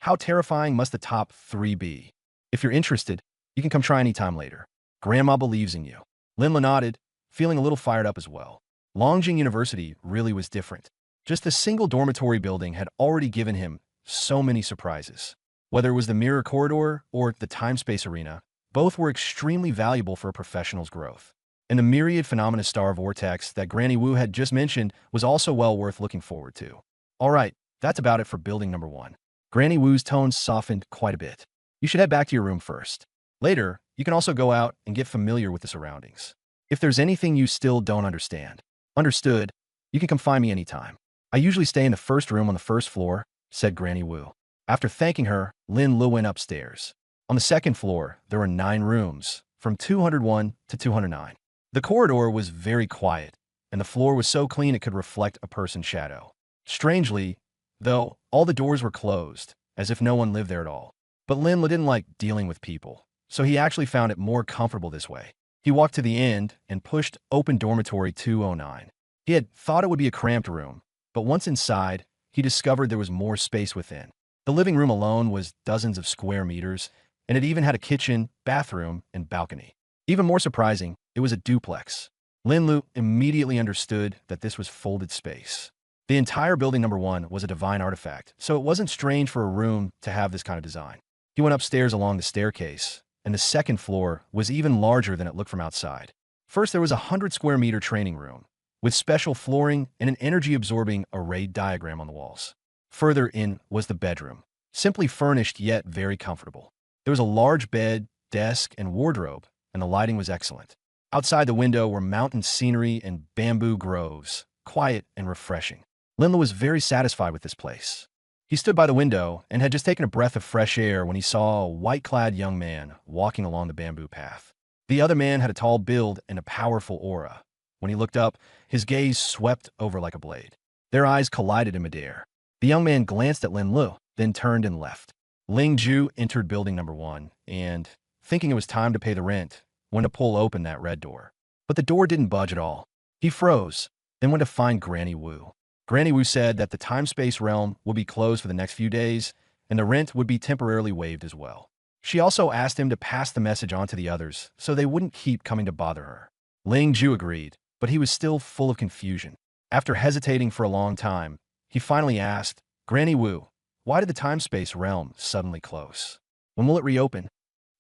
How terrifying must the top 3 be? If you're interested, you can come try anytime later. Grandma believes in you. Linla nodded, feeling a little fired up as well. Longjing University really was different. Just a single dormitory building had already given him so many surprises. Whether it was the mirror corridor or the time-space arena, both were extremely valuable for a professional's growth. And the myriad phenomena star vortex that Granny Wu had just mentioned was also well worth looking forward to. Alright, that's about it for building number 1. Granny Wu's tone softened quite a bit. You should head back to your room first. Later, you can also go out and get familiar with the surroundings. If there's anything you still don't understand, understood, you can come find me anytime. I usually stay in the first room on the first floor, said Granny Wu. After thanking her, Lin Lu went upstairs. On the second floor, there were 9 rooms, from 201 to 209. The corridor was very quiet, and the floor was so clean it could reflect a person's shadow. Strangely, though, all the doors were closed, as if no one lived there at all. But Lin Lu didn't like dealing with people, so he actually found it more comfortable this way. He walked to the end and pushed open dormitory 209. He had thought it would be a cramped room, but once inside, he discovered there was more space within. The living room alone was dozens of square meters, and it even had a kitchen, bathroom, and balcony. Even more surprising, it was a duplex. Lin Lu immediately understood that this was folded space. The entire building number 1 was a divine artifact, so it wasn't strange for a room to have this kind of design. He went upstairs along the staircase, and the second floor was even larger than it looked from outside. First, there was a 100-square-meter training room, with special flooring and an energy-absorbing array diagram on the walls. Further in was the bedroom, simply furnished yet very comfortable. There was a large bed, desk, and wardrobe, and the lighting was excellent. Outside the window were mountain scenery and bamboo groves, quiet and refreshing. Linla was very satisfied with this place. He stood by the window and had just taken a breath of fresh air when he saw a white-clad young man walking along the bamboo path. The other man had a tall build and a powerful aura. When he looked up, his gaze swept over like a blade. Their eyes collided in midair. The young man glanced at Lin Lu, then turned and left. Ling Ju entered building number 1 and, thinking it was time to pay the rent, went to pull open that red door. But the door didn't budge at all. He froze, then went to find Granny Wu. Granny Wu said that the time-space realm would be closed for the next few days, and the rent would be temporarily waived as well. She also asked him to pass the message on to the others so they wouldn't keep coming to bother her. Ling Ju agreed, but he was still full of confusion. After hesitating for a long time, he finally asked, Granny Wu, why did the time-space realm suddenly close? When will it reopen?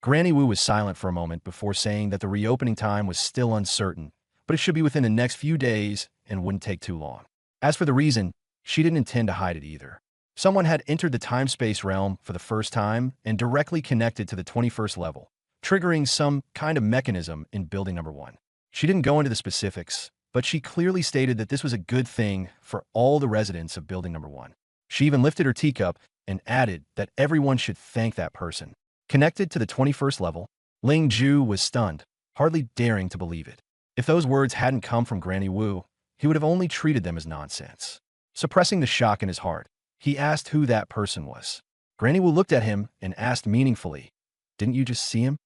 Granny Wu was silent for a moment before saying that the reopening time was still uncertain, but it should be within the next few days and wouldn't take too long. As for the reason, she didn't intend to hide it either. Someone had entered the time-space realm for the first time and directly connected to the 21st level, triggering some kind of mechanism in building number 1. She didn't go into the specifics, but she clearly stated that this was a good thing for all the residents of building number 1. She even lifted her teacup and added that everyone should thank that person. Connected to the 21st level, Ling Ju was stunned, hardly daring to believe it. If those words hadn't come from Granny Wu, he would have only treated them as nonsense. Suppressing the shock in his heart, he asked who that person was. Granny Wu looked at him and asked meaningfully, Didn't you just see him?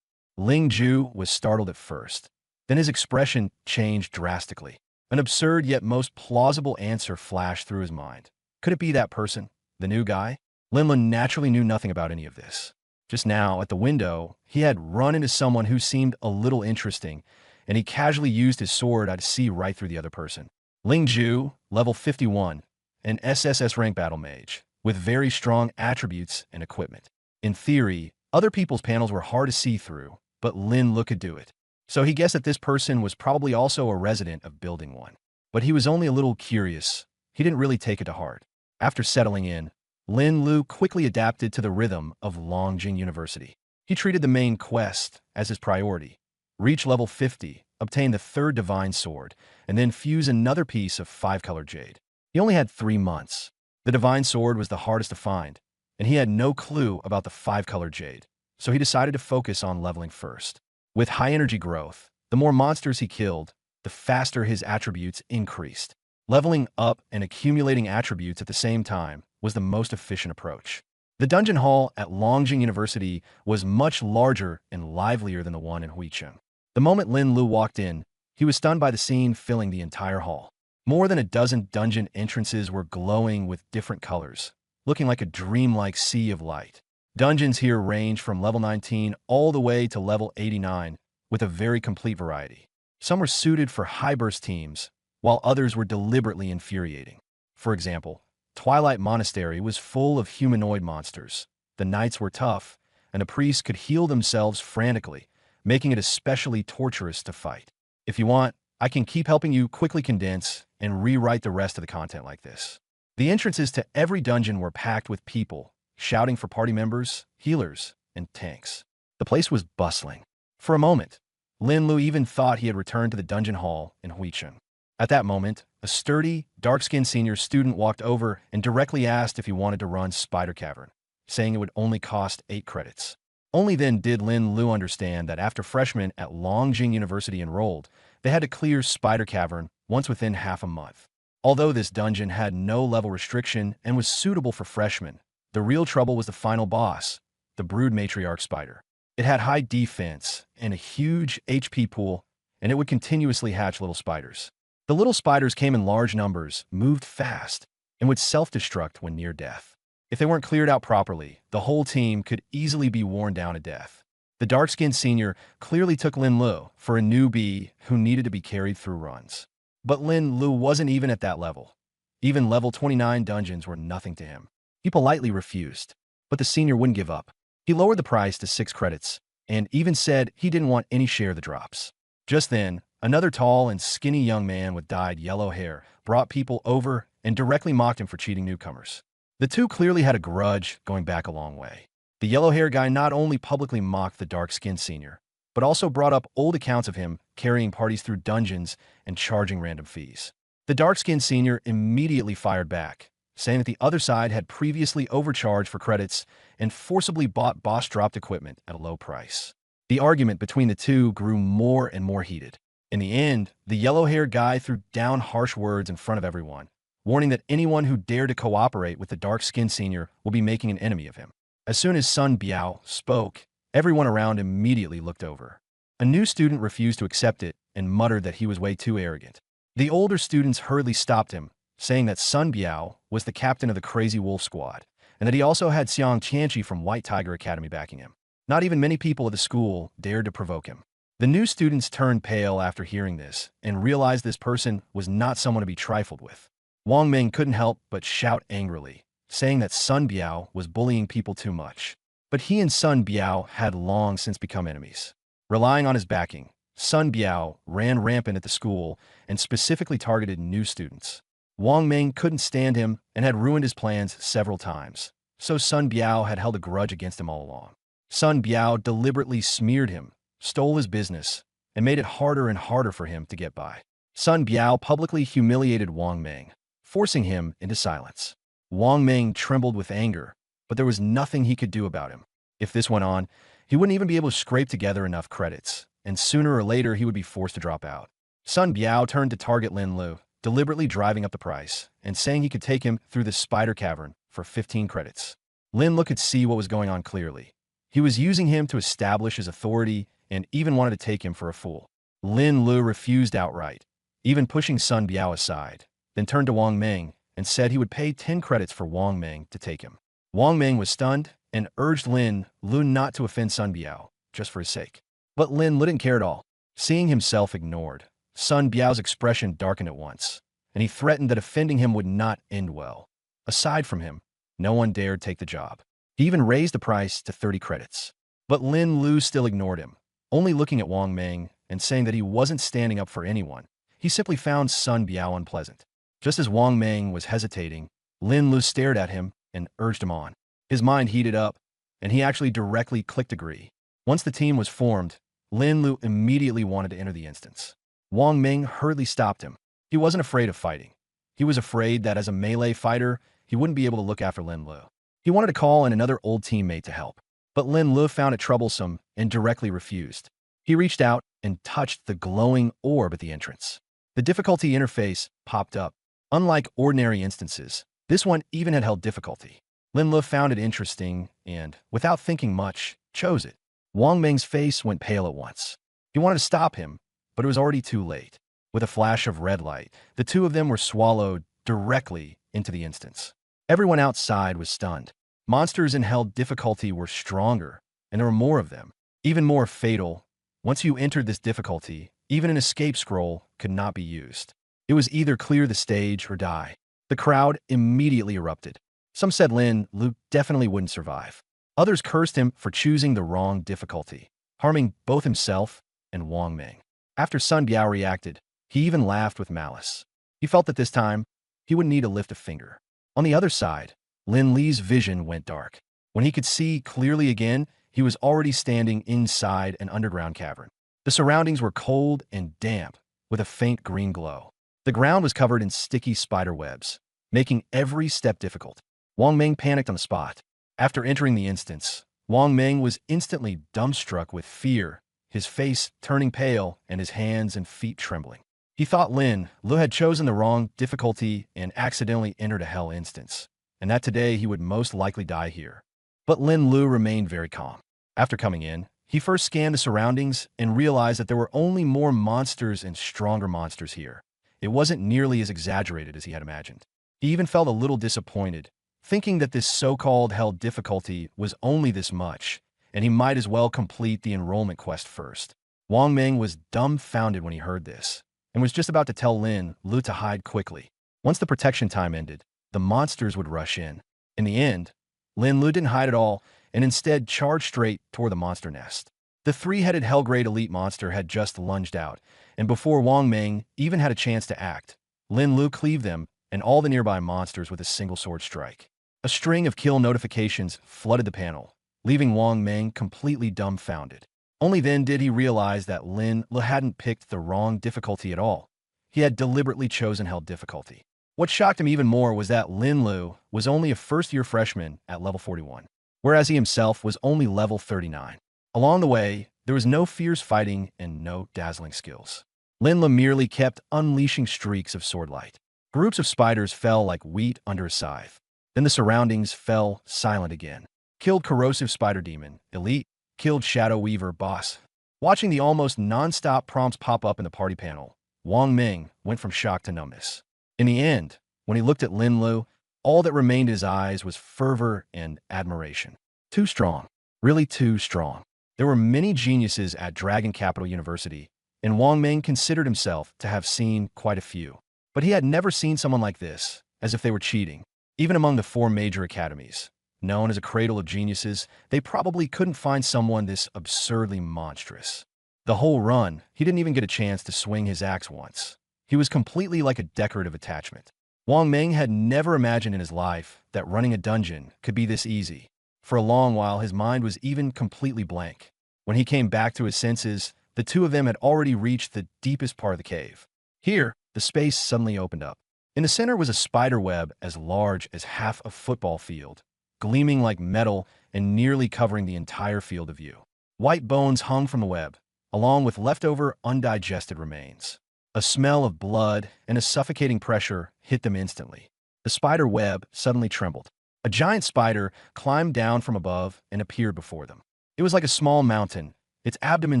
Ling Ju was startled at first. Then his expression changed drastically. An absurd yet most plausible answer flashed through his mind. Could it be that person, the new guy? Linlin naturally knew nothing about any of this. Just now, at the window, he had run into someone who seemed a little interesting, and he casually used his sword to see right through the other person. Ling Ju, level 51, an SSS rank battle mage, with very strong attributes and equipment. In theory, other people's panels were hard to see through, but Lin Lu could do it. So he guessed that this person was probably also a resident of Building 1. But he was only a little curious. He didn't really take it to heart. After settling in, Lin Lu quickly adapted to the rhythm of Longjing University. He treated the main quest as his priority. Reach level 50, obtain the third divine sword, and then fuse another piece of 5-color jade. He only had 3 months. The divine sword was the hardest to find, and he had no clue about the 5-color jade, so he decided to focus on leveling first. With high energy growth, the more monsters he killed, the faster his attributes increased. Leveling up and accumulating attributes at the same time was the most efficient approach. The dungeon hall at Longjing University was much larger and livelier than the one in Huicheng. The moment Lin Lu walked in, he was stunned by the scene filling the entire hall. More than a dozen dungeon entrances were glowing with different colors, looking like a dreamlike sea of light. Dungeons here range from level 19 all the way to level 89, with a very complete variety. Some were suited for high-burst teams, while others were deliberately infuriating. For example, Twilight Monastery was full of humanoid monsters. The knights were tough, and the priests could heal themselves frantically, making it especially torturous to fight. If you want, I can keep helping you quickly condense and rewrite the rest of the content like this. The entrances to every dungeon were packed with people, shouting for party members, healers, and tanks. The place was bustling. For a moment, Lin Lu even thought he had returned to the dungeon hall in Huicheng. At that moment, a sturdy, dark-skinned senior student walked over and directly asked if he wanted to run Spider Cavern, saying it would only cost 8 credits. Only then did Lin Lu understand that after freshmen at Longjing University enrolled, they had to clear Spider Cavern once within half a month. Although this dungeon had no level restriction and was suitable for freshmen, the real trouble was the final boss, the Brood Matriarch Spider. It had high defense and a huge HP pool, and it would continuously hatch little spiders. The little spiders came in large numbers, moved fast, and would self-destruct when near death. If they weren't cleared out properly, the whole team could easily be worn down to death. The dark-skinned senior clearly took Lin Lu for a newbie who needed to be carried through runs. But Lin Lu wasn't even at that level. Even level 29 dungeons were nothing to him. He politely refused, but the senior wouldn't give up. He lowered the price to 6 credits, and even said he didn't want any share of the drops. Just then, another tall and skinny young man with dyed yellow hair brought people over and directly mocked him for cheating newcomers. The two clearly had a grudge going back a long way. The yellow-haired guy not only publicly mocked the dark-skinned senior, but also brought up old accounts of him carrying parties through dungeons and charging random fees. The dark-skinned senior immediately fired back, saying that the other side had previously overcharged for credits and forcibly bought boss-dropped equipment at a low price. The argument between the two grew more and more heated. In the end, the yellow-haired guy threw down harsh words in front of everyone, warning that anyone who dared to cooperate with the dark-skinned senior will be making an enemy of him. As soon as Sun Biao spoke, everyone around immediately looked over. A new student refused to accept it and muttered that he was way too arrogant. The older students hurriedly stopped him, saying that Sun Biao was the captain of the Crazy Wolf Squad, and that he also had Xiang Qianqi from White Tiger Academy backing him. Not even many people at the school dared to provoke him. The new students turned pale after hearing this and realized this person was not someone to be trifled with. Wang Ming couldn't help but shout angrily, saying that Sun Biao was bullying people too much. But he and Sun Biao had long since become enemies. Relying on his backing, Sun Biao ran rampant at the school and specifically targeted new students. Wang Ming couldn't stand him and had ruined his plans several times, so Sun Biao had held a grudge against him all along. Sun Biao deliberately smeared him, stole his business, and made it harder and harder for him to get by. Sun Biao publicly humiliated Wang Ming, forcing him into silence. Wang Ming trembled with anger, but there was nothing he could do about him. If this went on, he wouldn't even be able to scrape together enough credits, and sooner or later he would be forced to drop out. Sun Biao turned to target Lin Lu, deliberately driving up the price, and saying he could take him through the Spider Cavern for 15 credits. Lin Lu could see what was going on clearly. He was using him to establish his authority and even wanted to take him for a fool. Lin Lu refused outright, even pushing Sun Biao aside, then turned to Wang Ming and said he would pay 10 credits for Wang Ming to take him. Wang Ming was stunned and urged Lin Lu not to offend Sun Biao, just for his sake. But Lin Lu didn't care at all. Seeing himself ignored, Sun Biao's expression darkened at once, and he threatened that offending him would not end well. Aside from him, no one dared take the job. He even raised the price to 30 credits. But Lin Lu still ignored him, only looking at Wang Ming and saying that he wasn't standing up for anyone. He simply found Sun Biao unpleasant. Just as Wang Ming was hesitating, Lin Lu stared at him and urged him on. His mind heated up, and he actually directly clicked agree. Once the team was formed, Lin Lu immediately wanted to enter the instance. Wang Ming hurriedly stopped him. He wasn't afraid of fighting. He was afraid that as a melee fighter, he wouldn't be able to look after Lin Lu. He wanted to call in another old teammate to help, but Lin Lu found it troublesome and directly refused. He reached out and touched the glowing orb at the entrance. The difficulty interface popped up. Unlike ordinary instances, this one even had held difficulty. Lin Lu found it interesting and, without thinking much, chose it. Wang Ming's face went pale at once. He wanted to stop him, but it was already too late. With a flash of red light, the two of them were swallowed directly into the instance. Everyone outside was stunned. Monsters in hell difficulty were stronger, and there were more of them, even more fatal. Once you entered this difficulty, even an escape scroll could not be used. It was either clear the stage or die. The crowd immediately erupted. Some said Lin Lu definitely wouldn't survive. Others cursed him for choosing the wrong difficulty, harming both himself and Wang Ming. After Sun Biao reacted, he even laughed with malice. He felt that this time, he wouldn't need to lift a finger. On the other side, Lin Li's vision went dark. When he could see clearly again, he was already standing inside an underground cavern. The surroundings were cold and damp, with a faint green glow. The ground was covered in sticky spider webs, making every step difficult. Wang Ming panicked on the spot. After entering the instance, Wang Ming was instantly dumbstruck with fear, his face turning pale and his hands and feet trembling. He thought Lin Lu had chosen the wrong difficulty and accidentally entered a hell instance, and that today he would most likely die here. But Lin Lu remained very calm. After coming in, he first scanned the surroundings and realized that there were only more monsters and stronger monsters here. It wasn't nearly as exaggerated as he had imagined. He even felt a little disappointed, thinking that this so-called hell difficulty was only this much, and he might as well complete the enrollment quest first. Wang Ming was dumbfounded when he heard this, and was just about to tell Lin Lu to hide quickly. Once the protection time ended, the monsters would rush in. In the end, Lin Lu didn't hide at all, and instead charged straight toward the monster nest. The three-headed Hellgrade elite monster had just lunged out, and before Wang Ming even had a chance to act, Lin Lu cleaved them and all the nearby monsters with a single sword strike. A string of kill notifications flooded the panel, leaving Wang Ming completely dumbfounded. Only then did he realize that Lin Lu hadn't picked the wrong difficulty at all. He had deliberately chosen hell difficulty. What shocked him even more was that Lin Lu was only a first-year freshman at level 41, whereas he himself was only level 39. Along the way, there was no fierce fighting and no dazzling skills. Lin Lu merely kept unleashing streaks of sword light. Groups of spiders fell like wheat under a scythe. Then the surroundings fell silent again. Killed Corrosive Spider Demon, Elite, killed Shadow Weaver, Boss. Watching the almost non-stop prompts pop up in the party panel, Wang Ming went from shock to numbness. In the end, when he looked at Lin Lu, all that remained in his eyes was fervor and admiration. Too strong. Really too strong. There were many geniuses at Dragon Capital University, and Wang Ming considered himself to have seen quite a few. But he had never seen someone like this, as if they were cheating. Even among the four major academies, known as a cradle of geniuses, they probably couldn't find someone this absurdly monstrous. The whole run, he didn't even get a chance to swing his axe once. He was completely like a decorative attachment. Wang Ming had never imagined in his life that running a dungeon could be this easy. For a long while, his mind was even completely blank. When he came back to his senses, the two of them had already reached the deepest part of the cave. Here, the space suddenly opened up. In the center was a spider web as large as half a football field, gleaming like metal and nearly covering the entire field of view. White bones hung from the web, along with leftover undigested remains. A smell of blood and a suffocating pressure hit them instantly. The spider web suddenly trembled. A giant spider climbed down from above and appeared before them. It was like a small mountain, its abdomen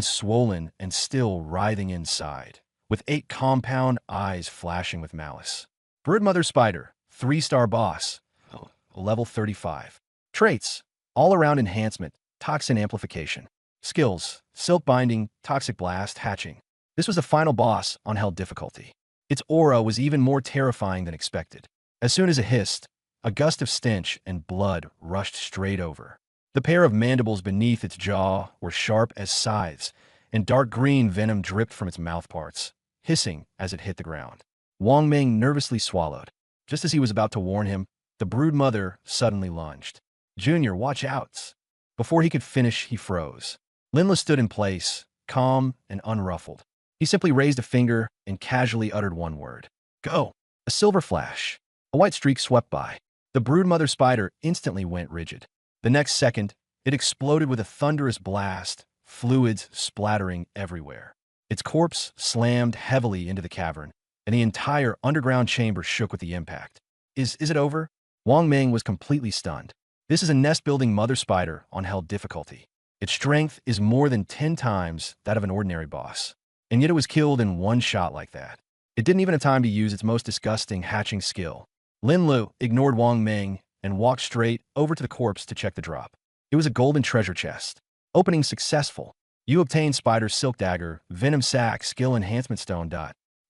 swollen and still writhing inside, with 8 compound eyes flashing with malice. Broodmother Spider, 3-star boss, level 35. Traits, all-around enhancement, toxin amplification. Skills, silk binding, toxic blast, hatching. This was the final boss on hell difficulty. Its aura was even more terrifying than expected. As soon as it hissed, a gust of stench and blood rushed straight over. The pair of mandibles beneath its jaw were sharp as scythes, and dark green venom dripped from its mouth parts, hissing as it hit the ground. Wang Ming nervously swallowed. Just as he was about to warn him, the brood mother suddenly lunged. "Junior, watch out!" Before he could finish, he froze. Lin Lu stood in place, calm and unruffled. He simply raised a finger and casually uttered one word. Go! A silver flash. A white streak swept by. The broodmother spider instantly went rigid. The next second, it exploded with a thunderous blast, fluids splattering everywhere. Its corpse slammed heavily into the cavern, and the entire underground chamber shook with the impact. Is it over? Wang Ming was completely stunned. This is a nest-building mother spider on hell difficulty. Its strength is more than 10 times that of an ordinary boss. And yet it was killed in one shot like that. It didn't even have time to use its most disgusting hatching skill. Lin Lu ignored Wang Ming and walked straight over to the corpse to check the drop. It was a golden treasure chest. Opening successful. You obtained Spider Silk Dagger, Venom Sac, Skill Enhancement Stone.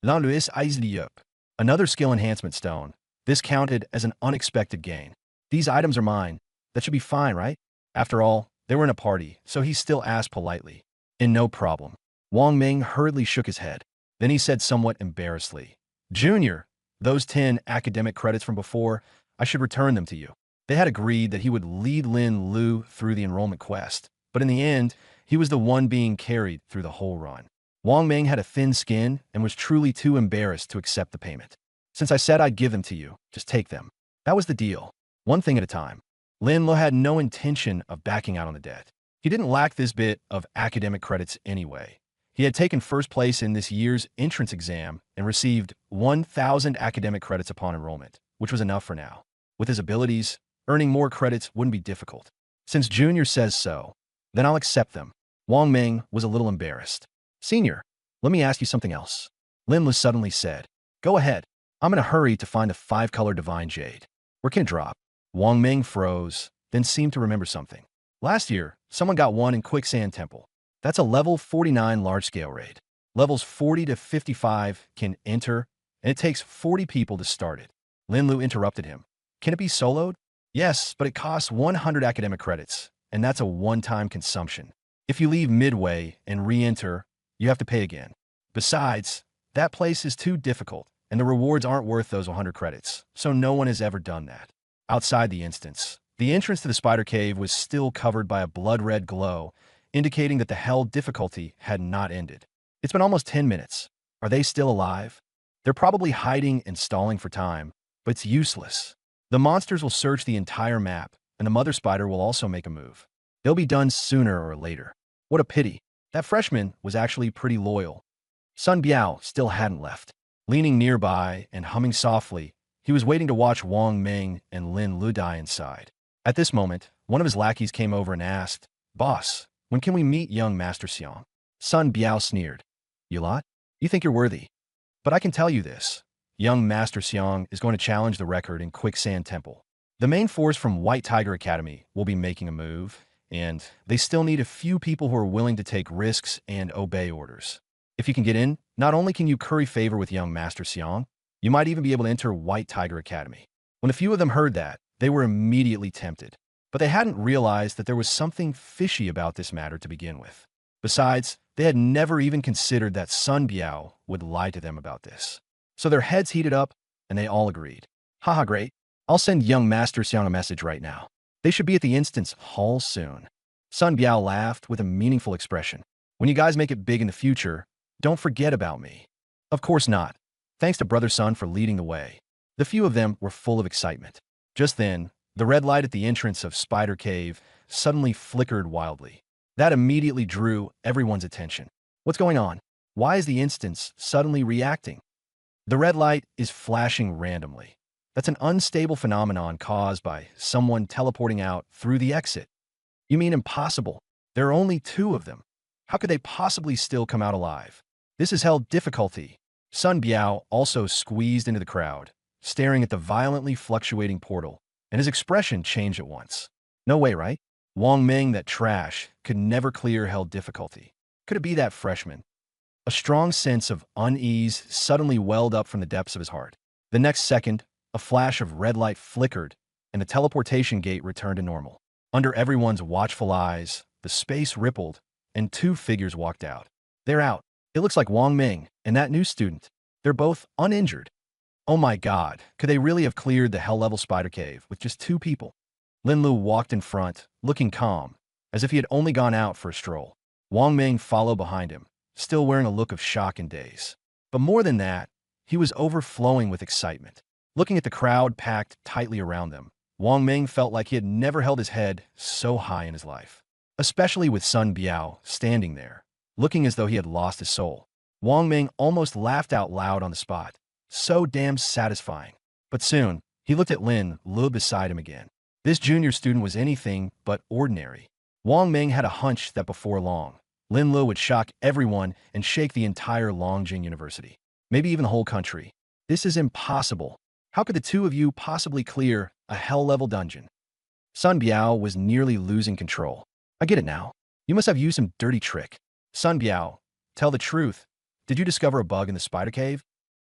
Landuis Aizliyup. Another skill enhancement stone. This counted as an unexpected gain. These items are mine. That should be fine, right? After all, they were in a party, so he still asked politely. And no problem. Wang Ming hurriedly shook his head. Then he said somewhat embarrassedly, Junior, those 10 academic credits from before, I should return them to you. They had agreed that he would lead Lin Lu through the enrollment quest, but in the end, he was the one being carried through the whole run. Wang Ming had a thin skin and was truly too embarrassed to accept the payment. Since I said I'd give them to you, just take them. That was the deal. One thing at a time. Lin Lu had no intention of backing out on the debt. He didn't lack this bit of academic credits anyway. He had taken first place in this year's entrance exam and received 1,000 academic credits upon enrollment, which was enough for now. With his abilities, earning more credits wouldn't be difficult. Since Junior says so, then I'll accept them. Wang Ming was a little embarrassed. Senior, let me ask you something else. Lin Lu suddenly said, Go ahead. I'm in a hurry to find a 5-color divine jade. Where can it drop? Wang Ming froze, then seemed to remember something. Last year, someone got one in Quicksand Temple. That's a level 49 large-scale raid. Levels 40 to 55 can enter, and it takes 40 people to start it. Lin Lu interrupted him. Can it be soloed? Yes, but it costs 100 academic credits, and that's a one-time consumption. If you leave midway and re-enter, you have to pay again. Besides, that place is too difficult, and the rewards aren't worth those 100 credits, so no one has ever done that. Outside the instance, the entrance to the spider cave was still covered by a blood-red glow, indicating that the hell difficulty had not ended. It's been almost 10 minutes. Are they still alive? They're probably hiding and stalling for time, but it's useless. The monsters will search the entire map, and the mother spider will also make a move. They'll be done sooner or later. What a pity. That freshman was actually pretty loyal. Sun Biao still hadn't left. Leaning nearby and humming softly, he was waiting to watch Wang Ming and Lin Lu die inside. At this moment, one of his lackeys came over and asked, Boss, when can we meet young Master Xiang? Sun Biao sneered. You lot? You think you're worthy. But I can tell you this. Young Master Xiang is going to challenge the record in Quicksand Temple. The main force from White Tiger Academy will be making a move, and they still need a few people who are willing to take risks and obey orders. If you can get in, not only can you curry favor with young Master Xiang, you might even be able to enter White Tiger Academy. When a few of them heard that, they were immediately tempted. But they hadn't realized that there was something fishy about this matter to begin with. Besides, they had never even considered that Sun Biao would lie to them about this. So their heads heated up, and they all agreed. Haha, great. I'll send young Master Xiang a message right now. They should be at the instance hall soon. Sun Biao laughed with a meaningful expression. When you guys make it big in the future, don't forget about me. Of course not. Thanks to Brother Sun for leading the way. The few of them were full of excitement. Just then, the red light at the entrance of Spider Cave suddenly flickered wildly. That immediately drew everyone's attention. What's going on? Why is the instance suddenly reacting? The red light is flashing randomly. That's an unstable phenomenon caused by someone teleporting out through the exit. You mean impossible? There are only 2 of them. How could they possibly still come out alive? This is hell difficulty. Sun Biao also squeezed into the crowd, staring at the violently fluctuating portal, and his expression changed at once. No way, right? Wang Ming, that trash, could never clear hell difficulty. Could it be that freshman? A strong sense of unease suddenly welled up from the depths of his heart. The next second, a flash of red light flickered, and the teleportation gate returned to normal. Under everyone's watchful eyes, the space rippled, and 2 figures walked out. They're out. It looks like Wang Ming and that new student. They're both uninjured. Oh my god, could they really have cleared the hell-level spider cave with just 2 people? Lin Lu walked in front, looking calm, as if he had only gone out for a stroll. Wang Ming followed behind him, still wearing a look of shock and daze. But more than that, he was overflowing with excitement. Looking at the crowd packed tightly around them, Wang Ming felt like he had never held his head so high in his life. Especially with Sun Biao standing there, looking as though he had lost his soul. Wang Ming almost laughed out loud on the spot. So damn satisfying. But soon, he looked at Lin Lu beside him again. This junior student was anything but ordinary. Wang Ming had a hunch that before long, Lin Lu would shock everyone and shake the entire Longjing University. Maybe even the whole country. This is impossible. How could the two of you possibly clear a hell-level dungeon? Sun Biao was nearly losing control. I get it now. You must have used some dirty trick. Sun Biao, tell the truth. Did you discover a bug in the spider cave?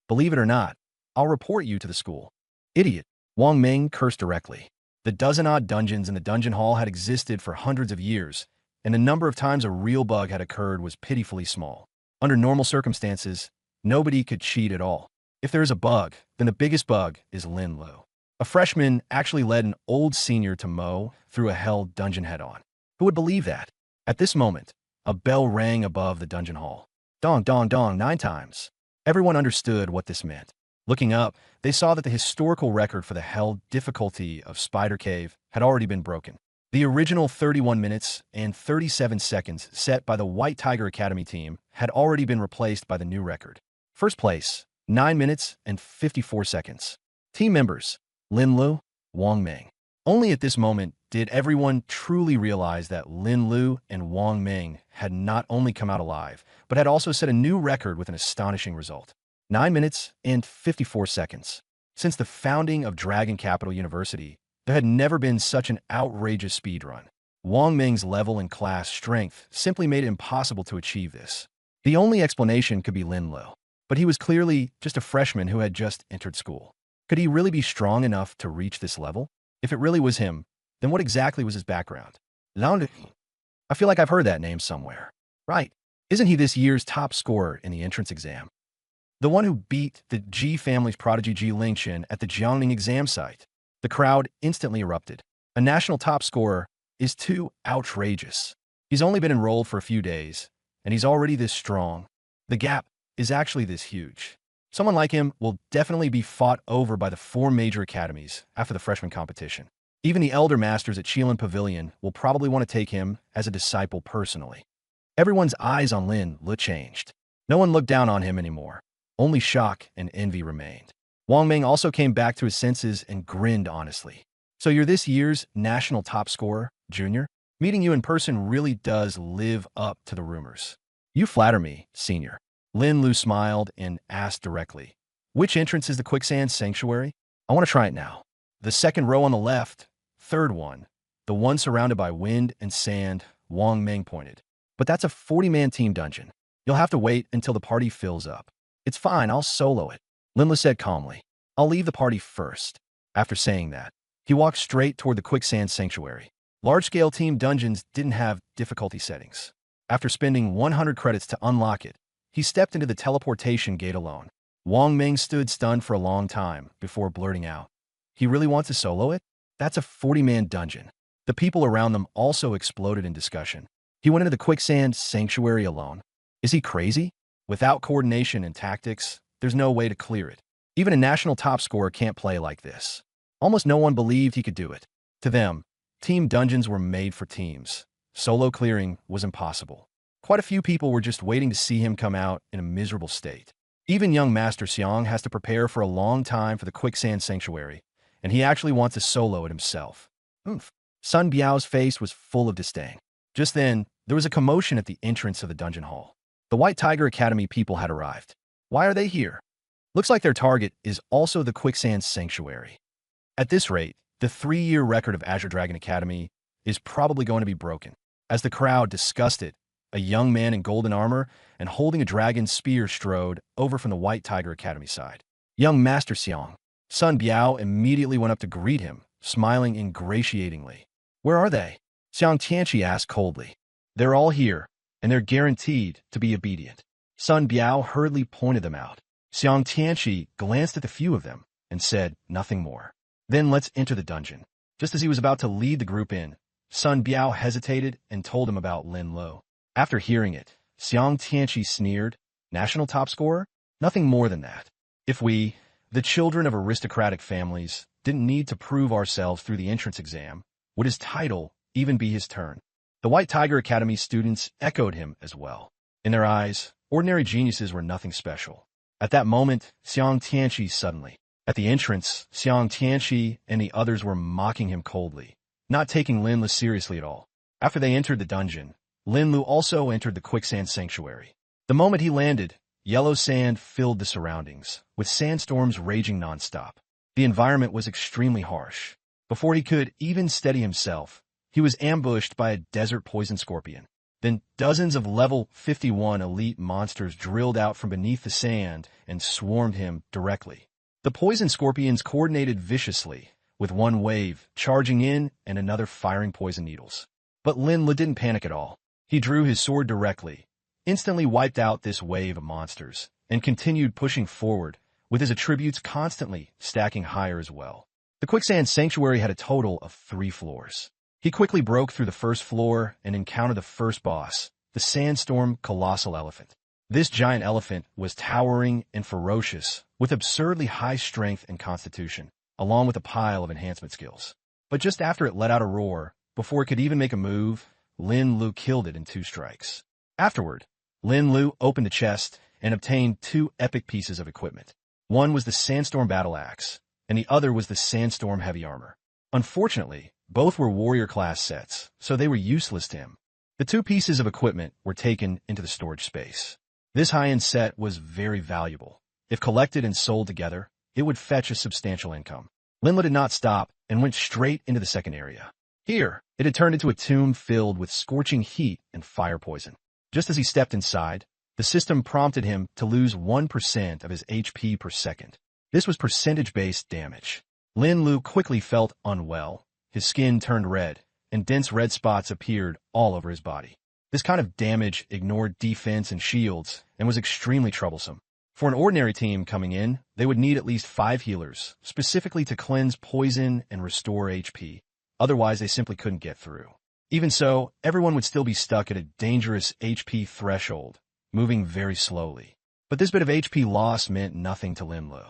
Believe it or not, I'll report you to the school. Idiot. Wang Ming cursed directly. The dozen-odd dungeons in the dungeon hall had existed for hundreds of years, and the number of times a real bug had occurred was pitifully small. Under normal circumstances, nobody could cheat at all. If there is a bug, then the biggest bug is Lin Lu. A freshman actually led an old senior to mow through a hell dungeon head-on. Who would believe that? At this moment, a bell rang above the dungeon hall. Dong, dong, dong, 9 times. Everyone understood what this meant. Looking up, they saw that the historical record for the hell difficulty of Spider Cave had already been broken. The original 31 minutes and 37 seconds set by the White Tiger Academy team had already been replaced by the new record. First place, 9 minutes and 54 seconds. Team members, Lin Lu, Wang Ming. Only at this moment did everyone truly realize that Lin Lu and Wang Ming had not only come out alive, but had also set a new record with an astonishing result. 9 minutes and 54 seconds. Since the founding of Dragon Capital University, there had never been such an outrageous speed run. Wang Ming's level and class strength simply made it impossible to achieve this. The only explanation could be Lin Lu, but he was clearly just a freshman who had just entered school. Could he really be strong enough to reach this level? If it really was him, then what exactly was his background? Lao. I feel like I've heard that name somewhere. Right. Isn't he this year's top scorer in the entrance exam? The one who beat the Ji family's prodigy Ji Lingchen at the Jiangning exam site. The crowd instantly erupted. A national top scorer is too outrageous. He's only been enrolled for a few days, and he's already this strong. The gap is actually this huge. Someone like him will definitely be fought over by the 4 major academies after the freshman competition. Even the elder masters at Qilin Pavilion will probably want to take him as a disciple personally. Everyone's eyes on Lin Lu changed. No one looked down on him anymore. Only shock and envy remained. Wang Ming also came back to his senses and grinned honestly. So you're this year's national top scorer, junior? Meeting you in person really does live up to the rumors. You flatter me, senior. Lin Lu smiled and asked directly, which entrance is the Quicksand Sanctuary? I want to try it now. The second row on the left, third one, the one surrounded by wind and sand, Wang Ming pointed. But that's a 40-man team dungeon. You'll have to wait until the party fills up. It's fine, I'll solo it. Lin Lu said calmly. I'll leave the party first. After saying that, he walked straight toward the Quicksand Sanctuary. Large-scale team dungeons didn't have difficulty settings. After spending 100 credits to unlock it, he stepped into the teleportation gate alone. Wang Ming stood stunned for a long time before blurting out. He really wants to solo it? That's a 40-man dungeon. The people around them also exploded in discussion. He went into the Quicksand Sanctuary alone. Is he crazy? Without coordination and tactics, there's no way to clear it. Even a national top scorer can't play like this. Almost no one believed he could do it. To them, team dungeons were made for teams. Solo clearing was impossible. Quite a few people were just waiting to see him come out in a miserable state. Even young Master Xiang has to prepare for a long time for the Quicksand Sanctuary, and he actually wants to solo it himself. Oomph. Sun Biao's face was full of disdain. Just then, there was a commotion at the entrance of the dungeon hall. The White Tiger Academy people had arrived. Why are they here? Looks like their target is also the Quicksand Sanctuary. At this rate, the 3-year record of Azure Dragon Academy is probably going to be broken. As the crowd discussed it, a young man in golden armor and holding a dragon spear strode over from the White Tiger Academy side. Young Master Xiang. Sun Biao immediately went up to greet him, smiling ingratiatingly. Where are they? Xiang Tianqi asked coldly. They're all here, and they're guaranteed to be obedient. Sun Biao hurriedly pointed them out. Xiang Tianqi glanced at the few of them and said nothing more. Then let's enter the dungeon. Just as he was about to lead the group in, Sun Biao hesitated and told him about Lin Lu. After hearing it, Xiang Tianqi sneered, "National top scorer? Nothing more than that. If we, the children of aristocratic families, didn't need to prove ourselves through the entrance exam, would his title even be his turn?" The White Tiger Academy students echoed him as well. In their eyes, ordinary geniuses were nothing special. At that moment, Xiang Tianqi suddenly. At the entrance, Xiang Tianqi and the others were mocking him coldly, not taking Lin Lu seriously at all. After they entered the dungeon, Lin Lu also entered the quicksand sanctuary. The moment he landed, yellow sand filled the surroundings, with sandstorms raging nonstop. The environment was extremely harsh. Before he could even steady himself, he was ambushed by a desert poison scorpion. Then dozens of level 51 elite monsters drilled out from beneath the sand and swarmed him directly. The poison scorpions coordinated viciously, with one wave charging in and another firing poison needles. But Lin Lu didn't panic at all. He drew his sword directly, instantly wiped out this wave of monsters, and continued pushing forward, with his attributes constantly stacking higher as well. The quicksand sanctuary had a total of 3 floors. He quickly broke through the first floor and encountered the first boss, the sandstorm colossal elephant. This giant elephant was towering and ferocious, with absurdly high strength and constitution, along with a pile of enhancement skills. But just after it let out a roar, before it could even make a move, Lin Lu killed it in 2 strikes. Afterward, Lin Lu opened the chest and obtained 2 epic pieces of equipment. One was the Sandstorm Battle Axe, and the other was the Sandstorm Heavy Armor. Unfortunately, both were warrior-class sets, so they were useless to him. The 2 pieces of equipment were taken into the storage space. This high-end set was very valuable. If collected and sold together, it would fetch a substantial income. Lin Lu did not stop and went straight into the second area. Here, it had turned into a tomb filled with scorching heat and fire poison. Just as he stepped inside, the system prompted him to lose 1% of his HP per second. This was percentage-based damage. Lin Lu quickly felt unwell. His skin turned red, and dense red spots appeared all over his body. This kind of damage ignored defense and shields and was extremely troublesome. For an ordinary team coming in, they would need at least 5 healers, specifically to cleanse poison and restore HP. Otherwise, they simply couldn't get through. Even so, everyone would still be stuck at a dangerous HP threshold, moving very slowly. But this bit of HP loss meant nothing to Lin Lu.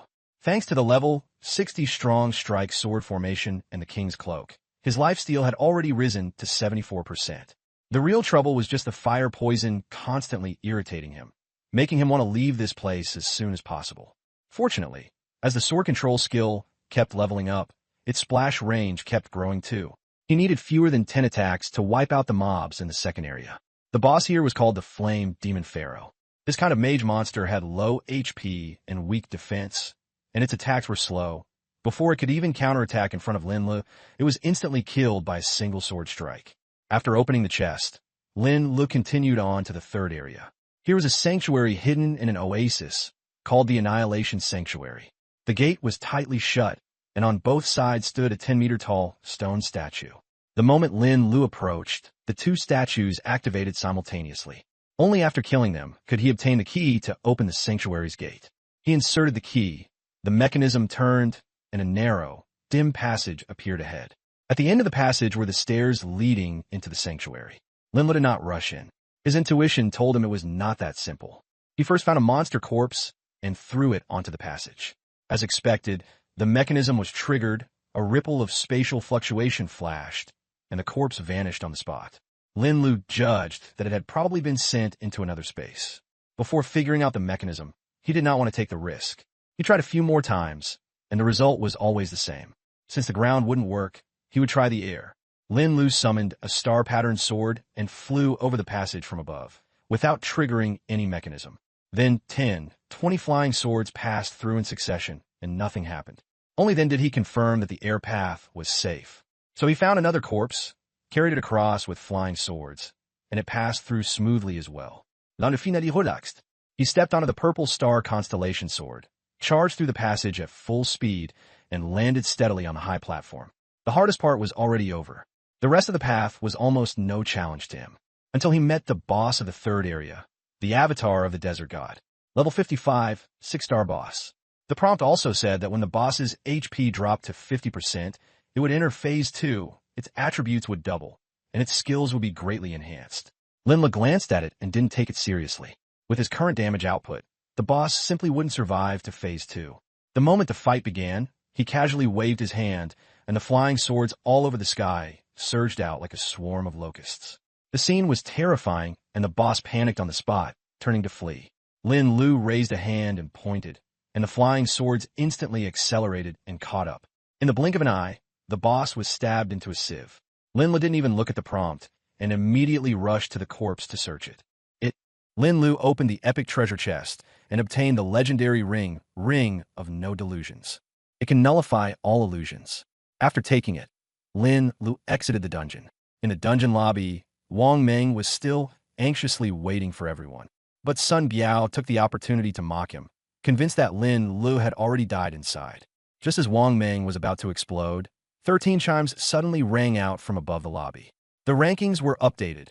Thanks to the level 60 strong strike sword formation and the King's Cloak, his lifesteal had already risen to 74%. The real trouble was just the fire poison constantly irritating him, making him want to leave this place as soon as possible. Fortunately, as the sword control skill kept leveling up, its splash range kept growing too. He needed fewer than 10 attacks to wipe out the mobs in the second area. The boss here was called the Flame Demon Pharaoh. This kind of mage monster had low HP and weak defense, and its attacks were slow. Before it could even counterattack in front of Lin Lu, it was instantly killed by a single sword strike. After opening the chest, Lin Lu continued on to the third area. Here was a sanctuary hidden in an oasis called the Annihilation Sanctuary. The gate was tightly shut, and on both sides stood a 10-meter-tall stone statue. The moment Lin Lu approached, the 2 statues activated simultaneously. Only after killing them could he obtain the key to open the sanctuary's gate. He inserted the key, the mechanism turned, and a narrow, dim passage appeared ahead. At the end of the passage were the stairs leading into the sanctuary. Lin Lu did not rush in. His intuition told him it was not that simple. He first found a monster corpse and threw it onto the passage. As expected, the mechanism was triggered, a ripple of spatial fluctuation flashed, and the corpse vanished on the spot. Lin Lu judged that it had probably been sent into another space. Before figuring out the mechanism, he did not want to take the risk. He tried a few more times, and the result was always the same. Since the ground wouldn't work, he would try the air. Lin Lu summoned a star-patterned sword and flew over the passage from above, without triggering any mechanism. Then 20 flying swords passed through in succession, and nothing happened. Only then did he confirm that the air path was safe. So he found another corpse, carried it across with flying swords, and it passed through smoothly as well. He stepped onto the purple star constellation sword, charged through the passage at full speed, and landed steadily on the high platform. The hardest part was already over. The rest of the path was almost no challenge to him, until he met the boss of the third area, the avatar of the desert god. Level 55, 6-star boss. The prompt also said that when the boss's HP dropped to 50%, it would enter phase 2, its attributes would double, and its skills would be greatly enhanced. Linla glanced at it and didn't take it seriously. With his current damage output, the boss simply wouldn't survive to Phase 2. The moment the fight began, he casually waved his hand, and the flying swords all over the sky surged out like a swarm of locusts. The scene was terrifying, and the boss panicked on the spot, turning to flee. Lin Lu raised a hand and pointed, and the flying swords instantly accelerated and caught up. In the blink of an eye, the boss was stabbed into a sieve. Lin Lu didn't even look at the prompt, and immediately rushed to the corpse to search it. Lin Lu opened the epic treasure chest and obtained the legendary Ring of No Delusions. It can nullify all illusions. After taking it, Lin Lu exited the dungeon. In the dungeon lobby, Wang Meng was still anxiously waiting for everyone. But Sun Biao took the opportunity to mock him, convinced that Lin Lu had already died inside. Just as Wang Meng was about to explode, 13 chimes suddenly rang out from above the lobby. The rankings were updated.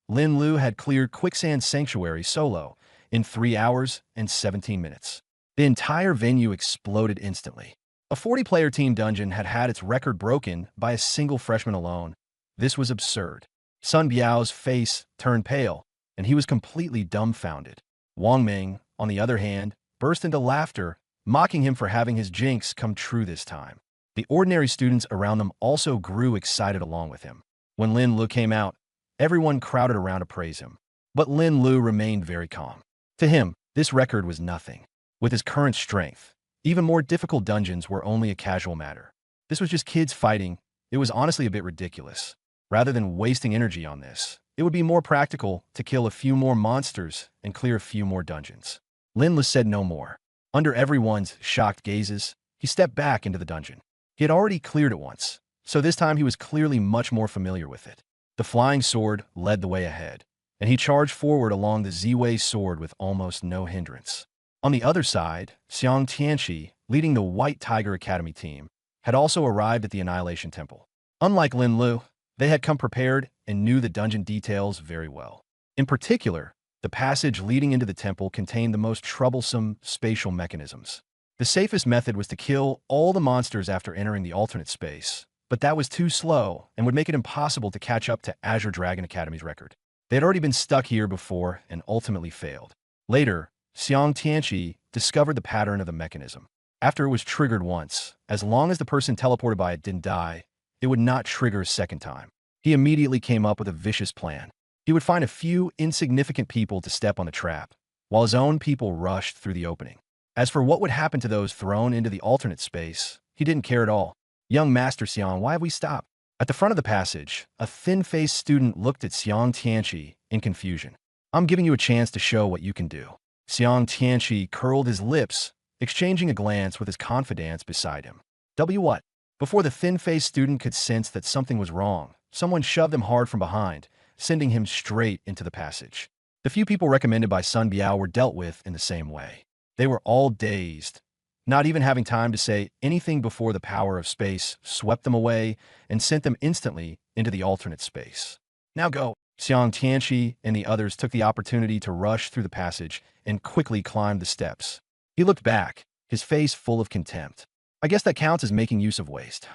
Lin Lu had cleared Quicksand Sanctuary solo in 3 hours and 17 minutes. The entire venue exploded instantly. A 40-player team dungeon had had its record broken by a single freshman alone. This was absurd. Sun Biao's face turned pale, and he was completely dumbfounded. Wang Meng, on the other hand, burst into laughter, mocking him for having his jinx come true this time. The ordinary students around them also grew excited along with him. When Lin Lu came out, everyone crowded around to praise him. But Lin Lu remained very calm. To him, this record was nothing. With his current strength, even more difficult dungeons were only a casual matter. This was just kids fighting. It was honestly a bit ridiculous. Rather than wasting energy on this, it would be more practical to kill a few more monsters and clear a few more dungeons. Lin Lu said no more. Under everyone's shocked gazes, he stepped back into the dungeon. He had already cleared it once, so this time he was clearly much more familiar with it. The flying sword led the way ahead, and he charged forward along the Z-Way sword with almost no hindrance. On the other side, Xiang Tianqi, leading the White Tiger Academy team, had also arrived at the Annihilation Temple. Unlike Lin Lu, they had come prepared and knew the dungeon details very well. In particular, the passage leading into the temple contained the most troublesome spatial mechanisms. The safest method was to kill all the monsters after entering the alternate space, but that was too slow and would make it impossible to catch up to Azure Dragon Academy's record. They had already been stuck here before and ultimately failed. Later, Xiang Tianqi discovered the pattern of the mechanism. After it was triggered once, as long as the person teleported by it didn't die, it would not trigger a second time. He immediately came up with a vicious plan. He would find a few insignificant people to step on the trap, while his own people rushed through the opening. As for what would happen to those thrown into the alternate space, he didn't care at all. Young Master Xiang, why have we stopped? At the front of the passage, a thin-faced student looked at Xiang Tianqi in confusion. I'm giving you a chance to show what you can do. Xiang Tianqi curled his lips, exchanging a glance with his confidants beside him. What? Before the thin-faced student could sense that something was wrong, someone shoved him hard from behind, sending him straight into the passage. The few people recommended by Sun Biao were dealt with in the same way. They were all dazed, not even having time to say anything before the power of space swept them away and sent them instantly into the alternate space. Now go. Xiang Tianqi and the others took the opportunity to rush through the passage and quickly climbed the steps. He looked back, his face full of contempt. I guess that counts as making use of waste.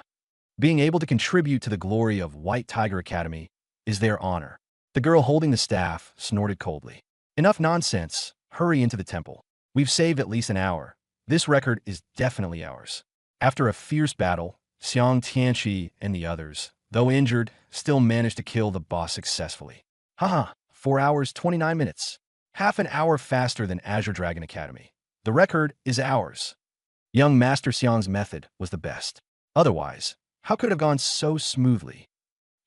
Being able to contribute to the glory of White Tiger Academy is their honor. The girl holding the staff snorted coldly. Enough nonsense. Hurry into the temple. We've saved at least an hour. This record is definitely ours. After a fierce battle, Xiang Tianqi and the others, though injured, still managed to kill the boss successfully. 4 hours, 29 minutes. Half an hour faster than Azure Dragon Academy. The record is ours. Young Master Xiang's method was the best. Otherwise, how could it have gone so smoothly?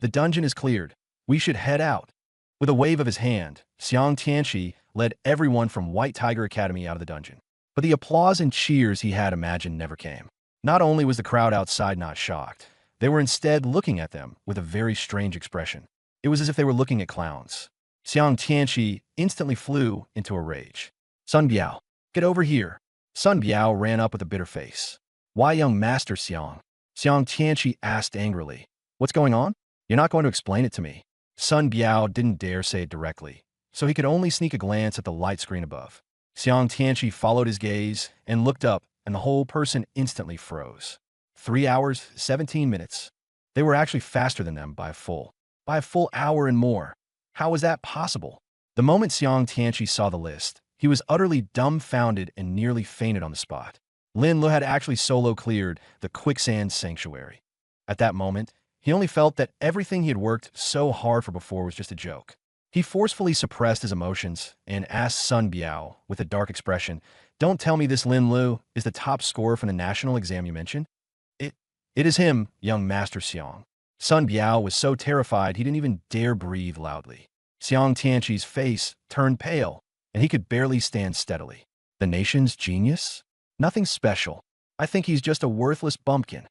The dungeon is cleared. We should head out. With a wave of his hand, Xiang Tianqi led everyone from White Tiger Academy out of the dungeon. But the applause and cheers he had imagined never came. Not only was the crowd outside not shocked, they were instead looking at them with a very strange expression. It was as if they were looking at clowns. Xiang Tianqi instantly flew into a rage. Sun Biao, get over here. Sun Biao ran up with a bitter face. Why, young Master Xiang? Xiang Tianqi asked angrily. What's going on? You're not going to explain it to me. Sun Biao didn't dare say it directly, so he could only sneak a glance at the light screen above. Xiang Tianqi followed his gaze and looked up, and the whole person instantly froze. 3 hours, 17 minutes. They were actually faster than them by a full hour and more. How was that possible? The moment Xiang Tianqi saw the list, he was utterly dumbfounded and nearly fainted on the spot. Lin Lu had actually solo cleared the quicksand sanctuary. At that moment, he only felt that everything he had worked so hard for before was just a joke. He forcefully suppressed his emotions and asked Sun Biao with a dark expression, "Don't tell me this Lin Lu is the top scorer from the national exam you mentioned?" It is him, young Master Xiang." Sun Biao was so terrified he didn't even dare breathe loudly. Xiang Tianqi's face turned pale, and he could barely stand steadily. "The nation's genius? Nothing special. I think he's just a worthless bumpkin."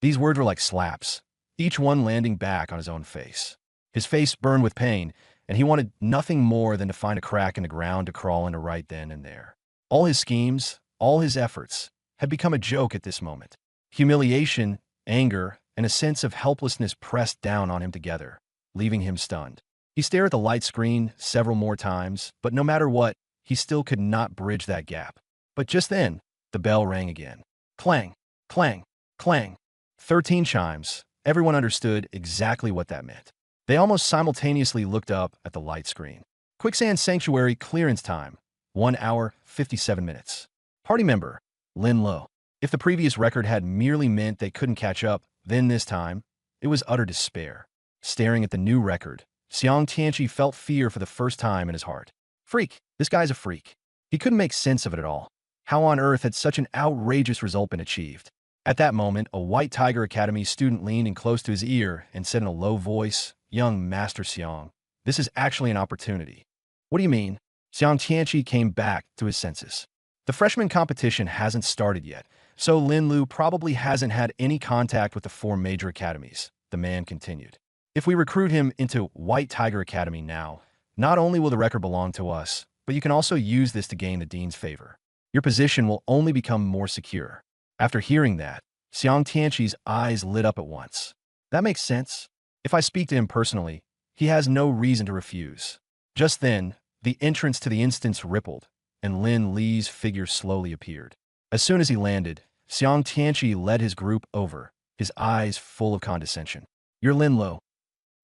These words were like slaps, each one landing back on his own face. His face burned with pain, and he wanted nothing more than to find a crack in the ground to crawl into right then and there. All his schemes, all his efforts, had become a joke at this moment. Humiliation, anger, and a sense of helplessness pressed down on him together, leaving him stunned. He stared at the light screen several more times, but no matter what, he still could not bridge that gap. But just then, the bell rang again. Clang, clang, clang. 13 chimes. Everyone understood exactly what that meant. They almost simultaneously looked up at the light screen. Quicksand Sanctuary clearance time, 1 hour, 57 minutes. Party member, Lin Lu. If the previous record had merely meant they couldn't catch up, then this time, it was utter despair. Staring at the new record, Xiang Tianqi felt fear for the first time in his heart. Freak, this guy's a freak. He couldn't make sense of it at all. How on earth had such an outrageous result been achieved? At that moment, a White Tiger Academy student leaned in close to his ear and said in a low voice, "Young Master Xiang, this is actually an opportunity." "What do you mean?" Xiang Tianqi came back to his senses. "The freshman competition hasn't started yet, so Lin Lu probably hasn't had any contact with the 4 major academies," the man continued. "If we recruit him into White Tiger Academy now, not only will the record belong to us, but you can also use this to gain the dean's favor. Your position will only become more secure." After hearing that, Xiang Tianqi's eyes lit up at once. That makes sense. If I speak to him personally, he has no reason to refuse. Just then, the entrance to the instance rippled, and Lin Li's figure slowly appeared. As soon as he landed, Xiang Tianqi led his group over, his eyes full of condescension. "You're Lin Lu?"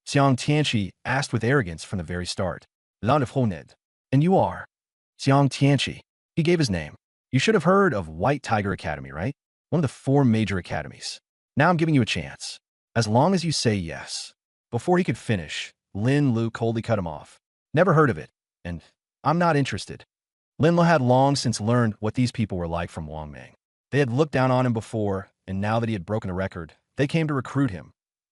Xiang Tianqi asked with arrogance from the very start. "Land of Honed." "And you are?" "Xiang Tianqi." He gave his name. "You should have heard of White Tiger Academy, right? One of the 4 major academies. Now I'm giving you a chance. As long as you say yes." Before he could finish, Lin Lu coldly cut him off. "Never heard of it, and I'm not interested." Lin Lu had long since learned what these people were like from Wang Ming. They had looked down on him before, and now that he had broken the record, they came to recruit him.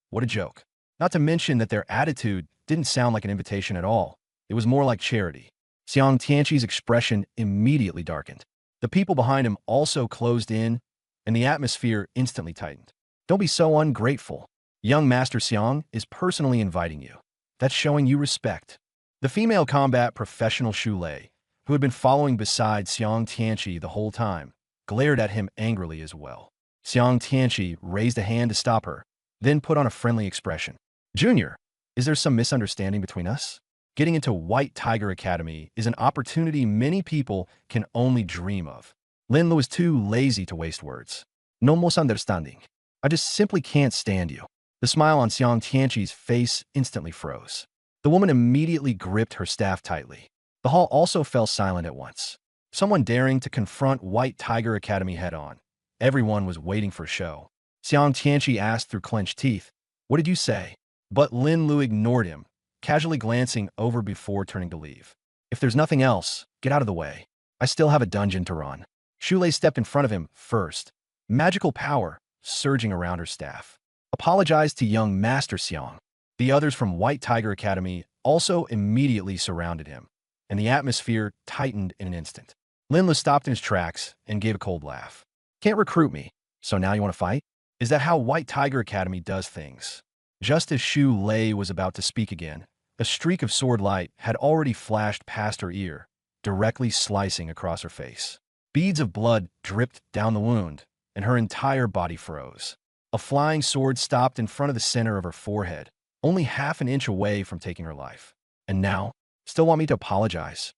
What a joke. Not to mention that their attitude didn't sound like an invitation at all. It was more like charity. Xiang Tianqi's expression immediately darkened. The people behind him also closed in, and the atmosphere instantly tightened. "Don't be so ungrateful. Young Master Xiang is personally inviting you. That's showing you respect." The female combat professional Xu Lei, who had been following beside Xiang Tianqi the whole time, glared at him angrily as well. Xiang Tianqi raised a hand to stop her, then put on a friendly expression. "Junior, is there some misunderstanding between us? Getting into White Tiger Academy is an opportunity many people can only dream of." Lin Lu was too lazy to waste words. "No misunderstanding. I just simply can't stand you." The smile on Xiang Tianqi's face instantly froze. The woman immediately gripped her staff tightly. The hall also fell silent at once. Someone daring to confront White Tiger Academy head-on. Everyone was waiting for show. Xiang Tianqi asked through clenched teeth, "What did you say?" But Lin Lu ignored him, casually glancing over before turning to leave. "If there's nothing else, get out of the way. I still have a dungeon to run." Xu Lei stepped in front of him first, magical power surging around her staff. "Apologized to young Master Xiang." The others from White Tiger Academy also immediately surrounded him, and the atmosphere tightened in an instant. Lin Lu stopped in his tracks and gave a cold laugh. "Can't recruit me, so now you want to fight? Is that how White Tiger Academy does things?" Just as Xu Lei was about to speak again, a streak of sword light had already flashed past her ear, directly slicing across her face. Beads of blood dripped down the wound, and her entire body froze. A flying sword stopped in front of the center of her forehead, only half an inch away from taking her life. "And now, still want me to apologize?"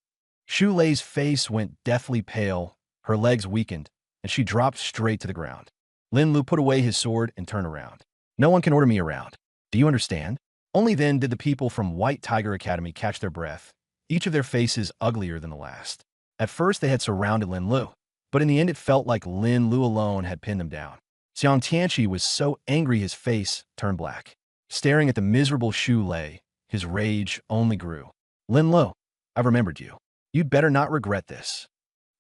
Xu Lei's face went deathly pale, her legs weakened, and she dropped straight to the ground. Lin Lu put away his sword and turned around. "No one can order me around. Do you understand? Only then did the people from White Tiger Academy catch their breath, each of their faces uglier than the last. At first, they had surrounded Lin Lu, but in the end it felt like Lin Lu alone had pinned them down. Xiang Tianqi was so angry his face turned black. Staring at the miserable Shu Lei, his rage only grew. Lin Lu, I've remembered you. You'd better not regret this.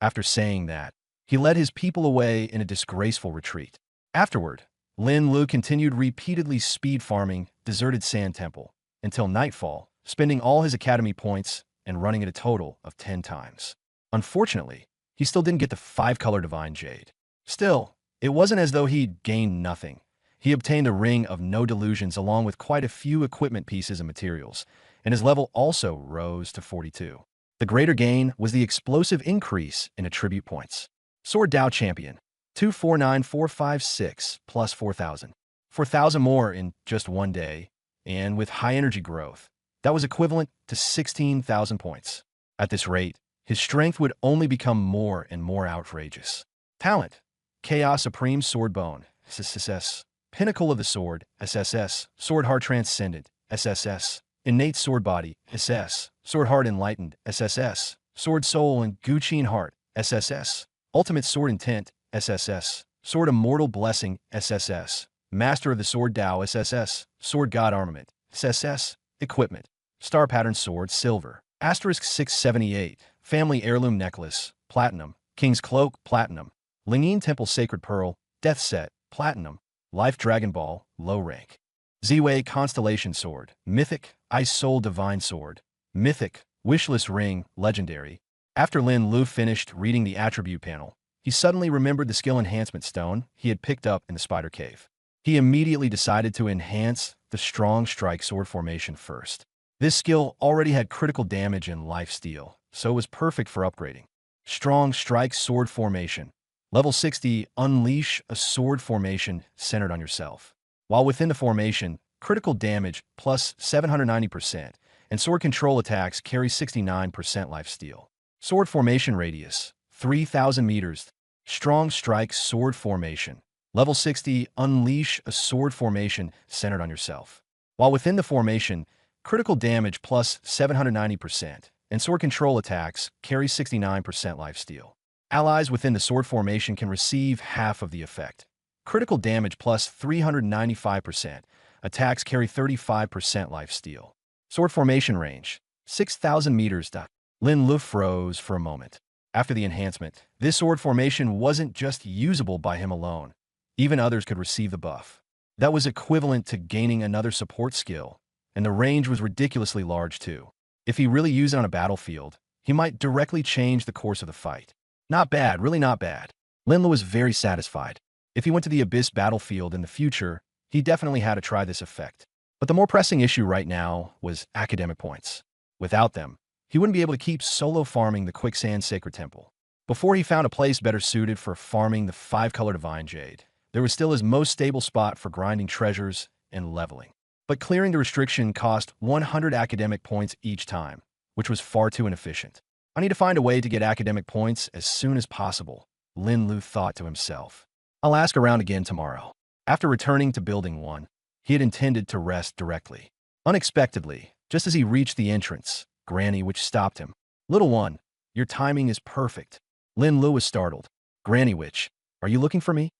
After saying that, he led his people away in a disgraceful retreat. Afterward, Lin Lu continued repeatedly speed farming deserted Sand Temple until nightfall, spending all his academy points and running it a total of 10 times. Unfortunately, he still didn't get the 5-color Divine Jade. Still, it wasn't as though he'd gained nothing. He obtained a ring of no delusions along with quite a few equipment pieces and materials, and his level also rose to 42. The greater gain was the explosive increase in attribute points. Sword Dao Champion, 249456 plus 4,000. 4,000 more in just one day, and with high energy growth, that was equivalent to 16,000 points. At this rate, his strength would only become more and more outrageous. Talent, Chaos Supreme Sword Bone, SSS. Pinnacle of the Sword, SSS. Sword Heart Transcendent, SSS. Innate Sword Body, SS. Sword Heart Enlightened, SSS. Sword Soul and Guqin Heart, SSS. Ultimate Sword Intent, SSS. Sword Immortal Blessing, SSS. Master of the Sword Dao, SSS. Sword God Armament, SSS. Equipment, Star Pattern Sword, Silver. Asterisk 678. Family Heirloom Necklace, Platinum. King's Cloak, Platinum. Lingyin Temple Sacred Pearl, Death Set, Platinum. Life Dragon Ball, Low Rank. Ziwei Constellation Sword, Mythic. Ice Soul Divine Sword, Mythic. Wishless Ring, Legendary. After Lin Lu finished reading the attribute panel, he suddenly remembered the skill enhancement stone he had picked up in the Spider Cave. He immediately decided to enhance the Strong Strike Sword formation first. This skill already had critical damage and life steal, so it was perfect for upgrading. Strong Strike Sword Formation. Level 60, unleash a sword formation centered on yourself. While within the formation, critical damage plus 790%, and sword control attacks carry 69% life steal. Sword formation radius, 3,000 meters. Strong Strike Sword Formation. Level 60, unleash a sword formation centered on yourself. While within the formation, critical damage plus 790%, and sword control attacks carry 69% life steal. Allies within the sword formation can receive half of the effect. Critical damage plus 395%. Attacks carry 35% life steal. Sword formation range, 6,000 meters. Lin Lu froze for a moment. After the enhancement, this sword formation wasn't just usable by him alone. Even others could receive the buff. That was equivalent to gaining another support skill, and the range was ridiculously large too. If he really used it on a battlefield, he might directly change the course of the fight. Not bad, really not bad. Lin Lu was very satisfied. If he went to the Abyss battlefield in the future, he definitely had to try this effect. But the more pressing issue right now was academic points. Without them, he wouldn't be able to keep solo farming the Quicksand Sacred Temple. Before he found a place better suited for farming the 5-color Divine Jade, there was still his most stable spot for grinding treasures and leveling. But clearing the restriction cost 100 academic points each time, which was far too inefficient. I need to find a way to get academic points as soon as possible, Lin Lu thought to himself. I'll ask around again tomorrow. After returning to Building 1, he had intended to rest directly. Unexpectedly, just as he reached the entrance, Granny Witch stopped him. Little one, your timing is perfect. Lin Lu was startled. Granny Witch, are you looking for me?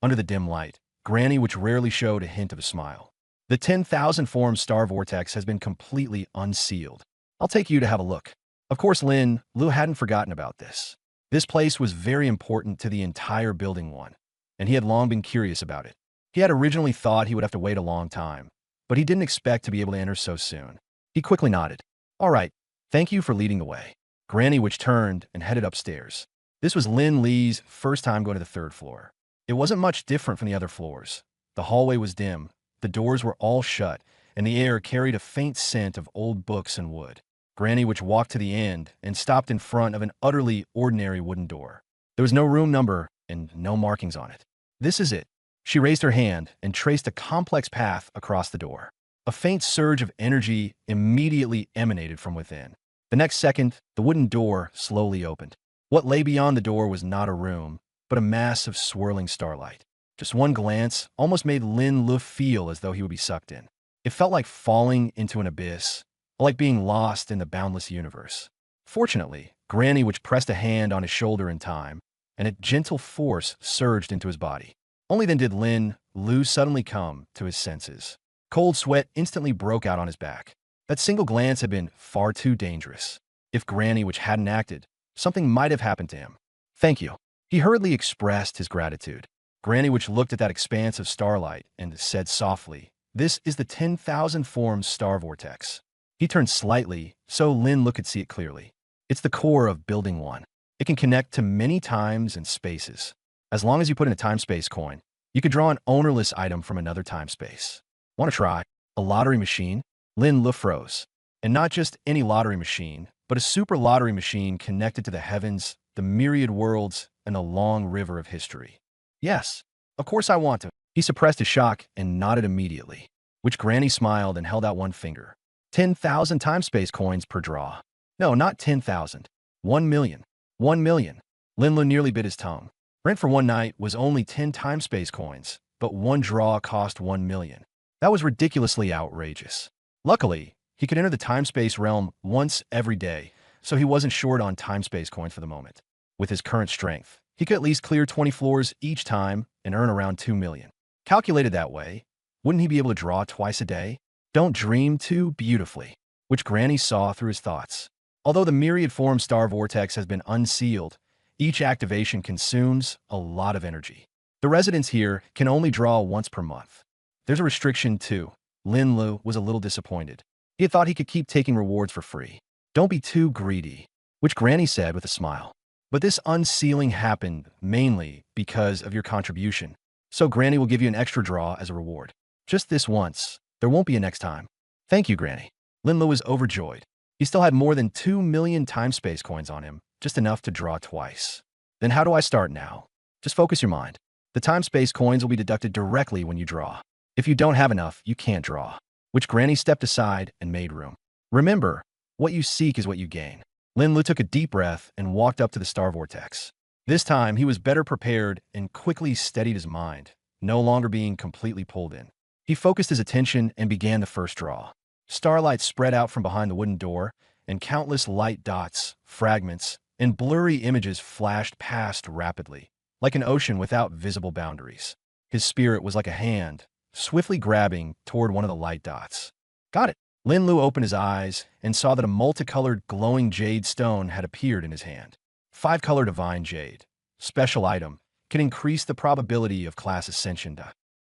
Under the dim light, Granny Witch rarely showed a hint of a smile. The 10,000 form star vortex has been completely unsealed. I'll take you to have a look. Of course, Lin Lu hadn't forgotten about this. This place was very important to the entire Building 1, and he had long been curious about it. He had originally thought he would have to wait a long time, but he didn't expect to be able to enter so soon. He quickly nodded. All right, thank you for leading the way. Granny Witch turned and headed upstairs. This was Lin Li's first time going to the 3rd floor. It wasn't much different from the other floors. The hallway was dim, the doors were all shut, and the air carried a faint scent of old books and wood. Granny Witch walked to the end and stopped in front of an utterly ordinary wooden door. There was no room number and no markings on it. This is it. She raised her hand and traced a complex path across the door. A faint surge of energy immediately emanated from within. The next second, the wooden door slowly opened. What lay beyond the door was not a room, but a mass of swirling starlight. Just one glance almost made Lin Lu feel as though he would be sucked in. It felt like falling into an abyss, like being lost in the boundless universe. Fortunately, Granny Witch pressed a hand on his shoulder in time, and a gentle force surged into his body. Only then did Lin Lu suddenly come to his senses. Cold sweat instantly broke out on his back. That single glance had been far too dangerous. If Granny Witch hadn't acted, something might have happened to him. Thank you. He hurriedly expressed his gratitude. Granny Witch looked at that expanse of starlight and said softly, "This is the 10,000 forms star vortex." He turned slightly so Lin Lu could see it clearly. It's the core of Building 1. It can connect to many times and spaces. As long as you put in a time-space coin, you could draw an ownerless item from another time-space. Want to try? A lottery machine? Lin Lu froze. And not just any lottery machine, but a super lottery machine connected to the heavens, the myriad worlds, and the long river of history. Yes, of course I want to. He suppressed his shock and nodded immediately, which Granny smiled and held out one finger. 10,000 time-space coins per draw. No, not 10,000. 1 million. 1 million. Lin Lu nearly bit his tongue. Rent for one night was only 10 time-space coins, but one draw cost 1 million. That was ridiculously outrageous. Luckily, he could enter the time-space realm once every day, so he wasn't short on time-space coins for the moment. With his current strength, he could at least clear 20 floors each time and earn around 2 million. Calculated that way, wouldn't he be able to draw twice a day? Don't dream too beautifully, which Granny saw through his thoughts. Although the myriad form star vortex has been unsealed, each activation consumes a lot of energy. The residents here can only draw once per month. There's a restriction too. Lin Lu was a little disappointed. He had thought he could keep taking rewards for free. Don't be too greedy, which Granny said with a smile. But this unsealing happened mainly because of your contribution. So Granny will give you an extra draw as a reward. Just this once. There won't be a next time. Thank you, Granny. Lin Lu was overjoyed. He still had more than 2 million time-space coins on him, just enough to draw twice. Then how do I start now? Just focus your mind. The time-space coins will be deducted directly when you draw. If you don't have enough, you can't draw. Which Granny stepped aside and made room. Remember, what you seek is what you gain. Lin Lu took a deep breath and walked up to the star vortex. This time, he was better prepared and quickly steadied his mind, no longer being completely pulled in. He focused his attention and began the first draw. Starlight spread out from behind the wooden door, and countless light dots, fragments, and blurry images flashed past rapidly, like an ocean without visible boundaries. His spirit was like a hand, swiftly grabbing toward one of the light dots. Got it. Lin Lu opened his eyes and saw that a multicolored glowing jade stone had appeared in his hand. 5-color divine jade. Special item. Can increase the probability of class ascension.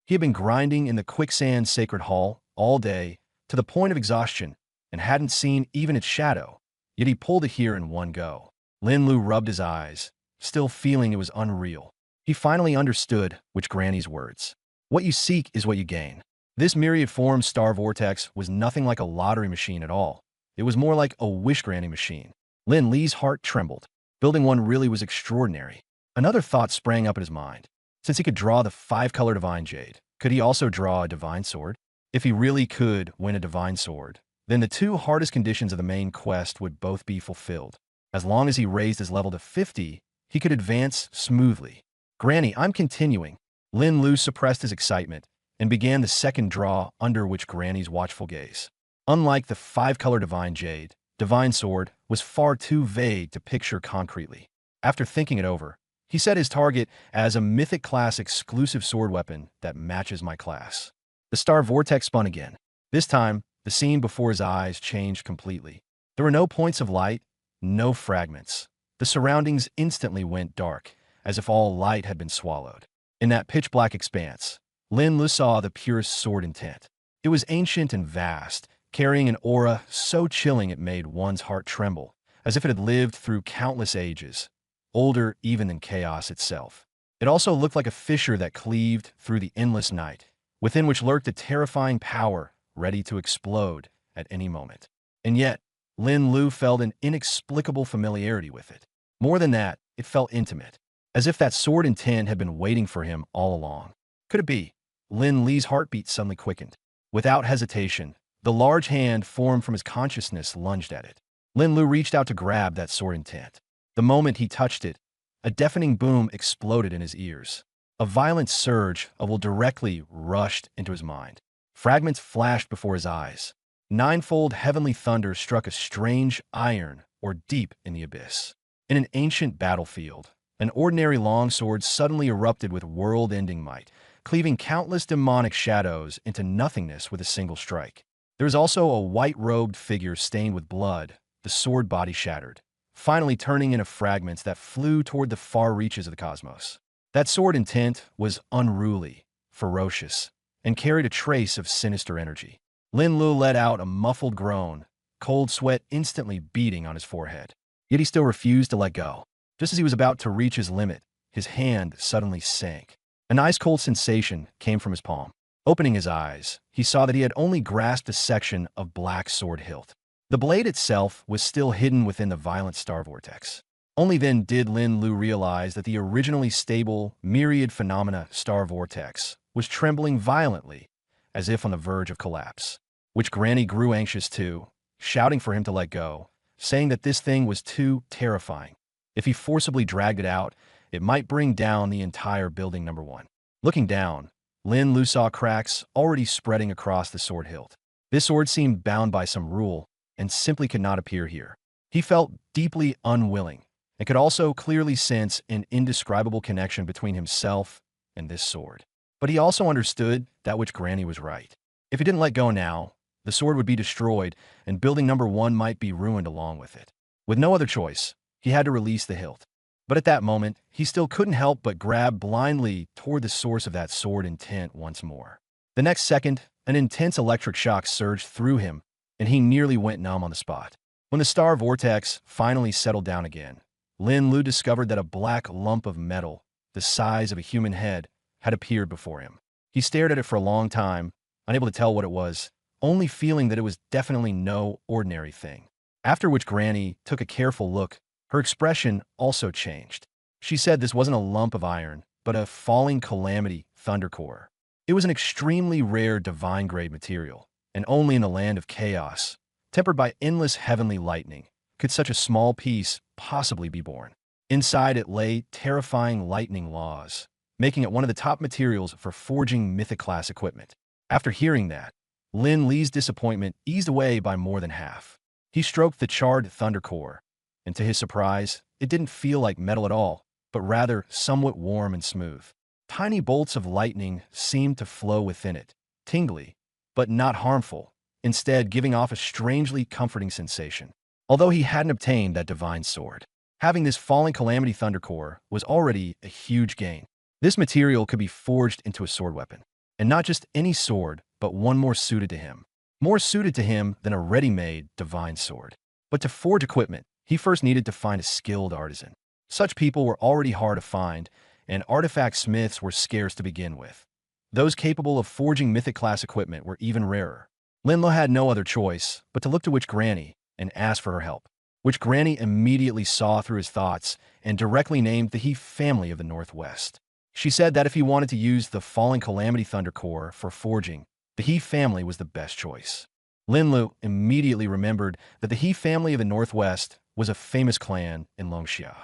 He had been grinding in the quicksand sacred hall all day, to the point of exhaustion, and hadn't seen even its shadow, yet he pulled it here in one go. Lin Lu rubbed his eyes, still feeling it was unreal. He finally understood which Granny's words. What you seek is what you gain. This myriad form star vortex was nothing like a lottery machine at all. It was more like a wish-granting machine. Lin Li's heart trembled. Building 1 really was extraordinary. Another thought sprang up in his mind. Since he could draw the 5-color divine jade, could he also draw a divine sword? If he really could win a divine sword, then the 2 hardest conditions of the main quest would both be fulfilled. As long as he raised his level to 50, he could advance smoothly. Granny, I'm continuing. Lin Lu suppressed his excitement and began the second draw under which Granny's watchful gaze. Unlike the 5-color divine jade, divine sword was far too vague to picture concretely. After thinking it over, he set his target as a mythic class exclusive sword weapon that matches my class. The star vortex spun again. This time, the scene before his eyes changed completely. There were no points of light, no fragments. The surroundings instantly went dark, as if all light had been swallowed. In that pitch-black expanse, Lin Lu saw the purest sword intent. It was ancient and vast, carrying an aura so chilling it made one's heart tremble, as if it had lived through countless ages, older even than chaos itself. It also looked like a fissure that cleaved through the endless night, within which lurked a terrifying power ready to explode at any moment. And yet, Lin Lu felt an inexplicable familiarity with it. More than that, it felt intimate, as if that sword intent had been waiting for him all along. Could it be? Lin Li's heartbeat suddenly quickened. Without hesitation, the large hand formed from his consciousness lunged at it. Lin Lu reached out to grab that sword intent. The moment he touched it, a deafening boom exploded in his ears. A violent surge of will directly rushed into his mind. Fragments flashed before his eyes. Ninefold heavenly thunder struck a strange iron or deep in the abyss. In an ancient battlefield, an ordinary longsword suddenly erupted with world-ending might, cleaving countless demonic shadows into nothingness with a single strike. There was also a white-robed figure stained with blood, the sword body shattered, finally turning into fragments that flew toward the far reaches of the cosmos. That sword intent was unruly, ferocious, and carried a trace of sinister energy. Lin Lu let out a muffled groan, cold sweat instantly beading on his forehead. Yet he still refused to let go. Just as he was about to reach his limit, his hand suddenly sank. An ice-cold sensation came from his palm. Opening his eyes, he saw that he had only grasped a section of black sword hilt. The blade itself was still hidden within the violent star vortex. Only then did Lin Lu realize that the originally stable, myriad phenomena star vortex was trembling violently, as if on the verge of collapse. Which Granny grew anxious too, shouting for him to let go, saying that this thing was too terrifying. If he forcibly dragged it out, it might bring down the entire building number 1. Looking down, Lin Lu saw cracks already spreading across the sword hilt. This sword seemed bound by some rule and simply could not appear here. He felt deeply unwilling and could also clearly sense an indescribable connection between himself and this sword. But he also understood that which Granny was right. If he didn't let go now, the sword would be destroyed and building number 1 might be ruined along with it. With no other choice, he had to release the hilt. But at that moment, he still couldn't help but grab blindly toward the source of that sword intent once more. The next second, an intense electric shock surged through him, and he nearly went numb on the spot. When the star vortex finally settled down again, Lin Lu discovered that a black lump of metal, the size of a human head, had appeared before him. He stared at it for a long time, unable to tell what it was, only feeling that it was definitely no ordinary thing. After which Granny took a careful look, her expression also changed. She said this wasn't a lump of iron, but a falling calamity thunder core. It was an extremely rare divine-grade material, and only in the land of chaos, tempered by endless heavenly lightning, could such a small piece possibly be born. Inside it lay terrifying lightning laws, making it one of the top materials for forging mythic-class equipment. After hearing that, Lin Li's disappointment eased away by more than half. He stroked the charred thunder core, and to his surprise, it didn't feel like metal at all, but rather somewhat warm and smooth. Tiny bolts of lightning seemed to flow within it, tingly, but not harmful, instead giving off a strangely comforting sensation. Although he hadn't obtained that divine sword, having this falling calamity thunder core was already a huge gain. This material could be forged into a sword weapon, and not just any sword, but one more suited to him. More suited to him than a ready-made divine sword. But to forge equipment, he first needed to find a skilled artisan. Such people were already hard to find, and artifact smiths were scarce to begin with. Those capable of forging mythic-class equipment were even rarer. Lin Lu had no other choice but to look to Witch Granny and ask for her help. Witch Granny immediately saw through his thoughts and directly named the He family of the Northwest. She said that if he wanted to use the Falling Calamity Thunder Core for forging, the He family was the best choice. Lin Lu immediately remembered that the He family of the Northwest was a famous clan in Longxia.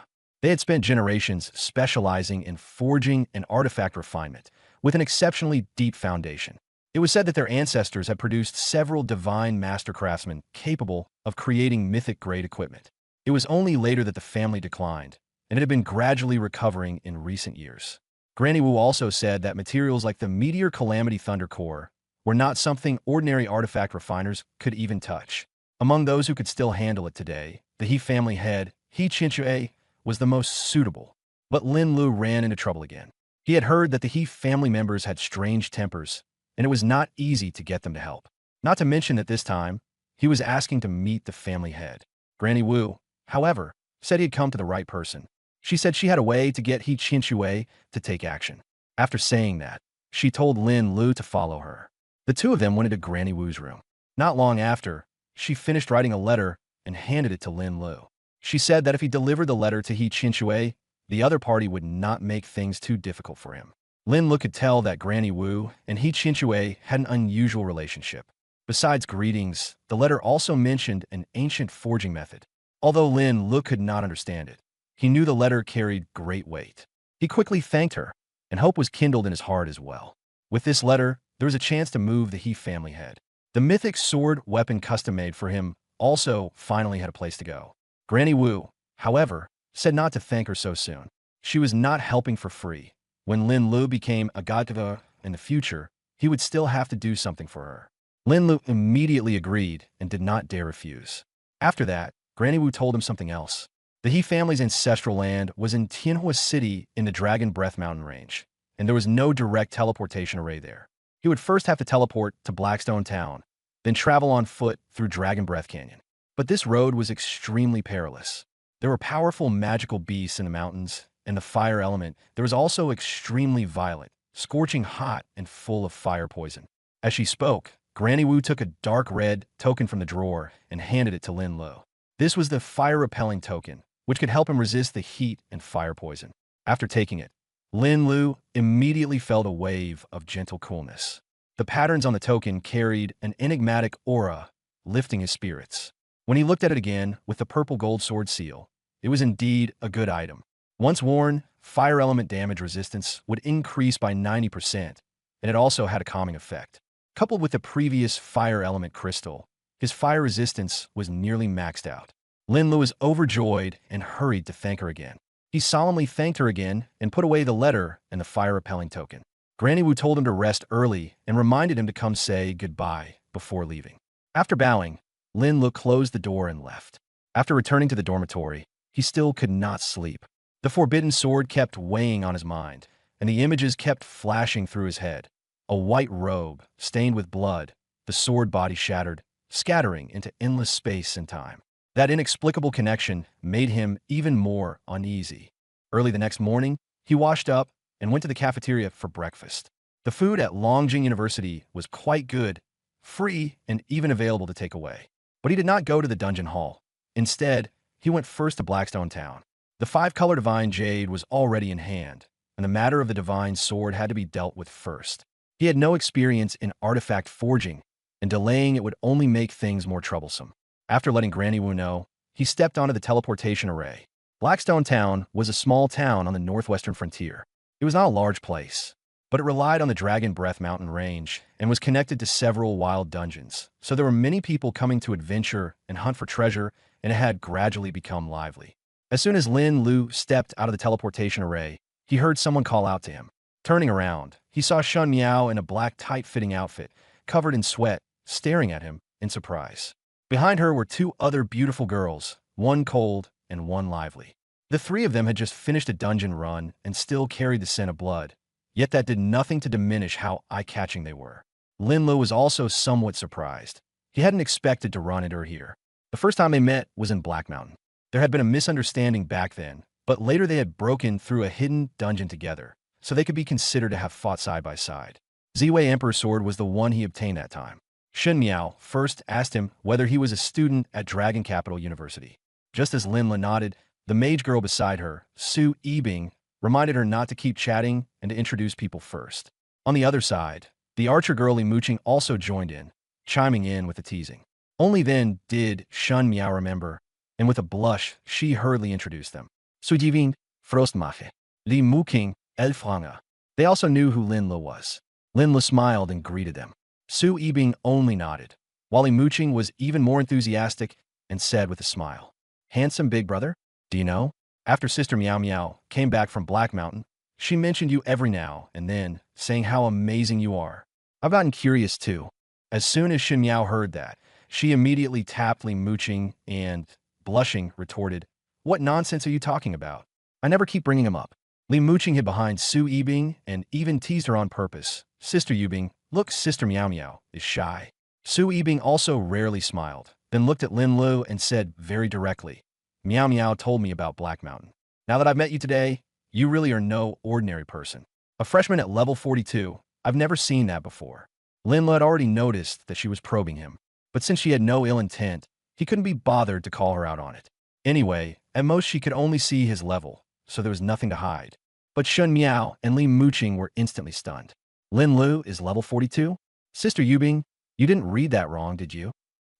They had spent generations specializing in forging and artifact refinement, with an exceptionally deep foundation. It was said that their ancestors had produced several divine master craftsmen capable of creating mythic-grade equipment. It was only later that the family declined, and it had been gradually recovering in recent years. Granny Wu also said that materials like the Meteor Calamity Thunder Core were not something ordinary artifact refiners could even touch. Among those who could still handle it today, the He family head, He Chinchue, was the most suitable. But Lin Lu ran into trouble again. He had heard that the He family members had strange tempers, and it was not easy to get them to help. Not to mention that this time, he was asking to meet the family head. Granny Wu, however, said he had come to the right person. She said she had a way to get He Chinchue to take action. After saying that, she told Lin Lu to follow her. The two of them went into Granny Wu's room. Not long after, she finished writing a letter and handed it to Lin Lu. She said that if he delivered the letter to He Chinchue, the other party would not make things too difficult for him. Lin Lu could tell that Granny Wu and He Chinchue had an unusual relationship. Besides greetings, the letter also mentioned an ancient forging method. Although Lin Lu could not understand it, he knew the letter carried great weight. He quickly thanked her, and hope was kindled in his heart as well. With this letter, there was a chance to move the He family head. The mythic sword weapon custom-made for him also finally had a place to go. Granny Wu, however, said not to thank her so soon. She was not helping for free. When Lin Lu became a godmother in the future, he would still have to do something for her. Lin Lu immediately agreed and did not dare refuse. After that, Granny Wu told him something else. The He family's ancestral land was in Tianhua City in the Dragon Breath Mountain range, and there was no direct teleportation array there. He would first have to teleport to Blackstone Town, then travel on foot through Dragon Breath Canyon. But this road was extremely perilous. There were powerful magical beasts in the mountains, and the fire element. There was also extremely violent, scorching hot, and full of fire poison. As she spoke, Granny Wu took a dark red token from the drawer and handed it to Lin Lu. This was the fire-repelling token, which could help him resist the heat and fire poison. After taking it, Lin Lu immediately felt a wave of gentle coolness. The patterns on the token carried an enigmatic aura, lifting his spirits. When he looked at it again with the purple gold sword seal, it was indeed a good item. Once worn, fire element damage resistance would increase by 90%, and it also had a calming effect. Coupled with the previous fire element crystal, his fire resistance was nearly maxed out. Lin Lu was overjoyed and hurried to thank her again. He solemnly thanked her again and put away the letter and the fire-repelling token. Granny Wu told him to rest early and reminded him to come say goodbye before leaving. After bowing, Lin Lu closed the door and left. After returning to the dormitory, he still could not sleep. The forbidden sword kept weighing on his mind, and the images kept flashing through his head. A white robe, stained with blood, the sword body shattered, scattering into endless space and time. That inexplicable connection made him even more uneasy. Early the next morning, he washed up and went to the cafeteria for breakfast. The food at Longjing University was quite good, free, and even available to take away. But he did not go to the dungeon hall. Instead, he went first to Blackstone Town. The five-color divine jade was already in hand, and the matter of the divine sword had to be dealt with first. He had no experience in artifact forging, and delaying it would only make things more troublesome. After letting Granny Wu know, he stepped onto the teleportation array. Blackstone Town was a small town on the northwestern frontier. It was not a large place, but it relied on the Dragon Breath Mountain range and was connected to several wild dungeons, so there were many people coming to adventure and hunt for treasure, and it had gradually become lively. As soon as Lin Lu stepped out of the teleportation array, he heard someone call out to him. Turning around, he saw Shun Miao in a black tight-fitting outfit, covered in sweat, staring at him in surprise. Behind her were two other beautiful girls, one cold and one lively. The three of them had just finished a dungeon run and still carried the scent of blood, yet that did nothing to diminish how eye-catching they were. Lin Lu was also somewhat surprised. He hadn't expected to run into her here. The first time they met was in Black Mountain. There had been a misunderstanding back then, but later they had broken through a hidden dungeon together, so they could be considered to have fought side by side. Ziwei Emperor's sword was the one he obtained that time. Shun Miao first asked him whether he was a student at Dragon Capital University. Just as Lin Lu nodded, the mage girl beside her, Su Yibing, reminded her not to keep chatting and to introduce people first. On the other side, the archer girl Li Muqing also joined in, chiming in with a teasing. Only then did Shun Miao remember, and with a blush, she hurriedly introduced them. Su Yibing, Frostmache, Li Muqing, Elfranga. They also knew who Lin Lu was. Lin Lu smiled and greeted them. Su Yibing only nodded, while Li Muqing was even more enthusiastic and said with a smile, "Handsome big brother? Do you know? After Sister Miao Miao came back from Black Mountain, she mentioned you every now and then, saying how amazing you are. I've gotten curious too." As soon as Shun Miao heard that, she immediately tapped Li Muqing and, blushing, retorted, "What nonsense are you talking about? I never keep bringing him up." Li Muqing hid behind Su Yibing and even teased her on purpose. "Sister Yibing, look, Sister Miao Miao is shy." Su Yibing also rarely smiled, then looked at Lin Lu and said very directly, "Miao Miao told me about Black Mountain. Now that I've met you today, you really are no ordinary person. A freshman at level 42, I've never seen that before." Lin Lu had already noticed that she was probing him, but since she had no ill intent, he couldn't be bothered to call her out on it. Anyway, at most she could only see his level, so there was nothing to hide. But Shun Miao and Li Muqing were instantly stunned. "Lin Lu is level 42? Sister Yibing, you didn't read that wrong, did you?"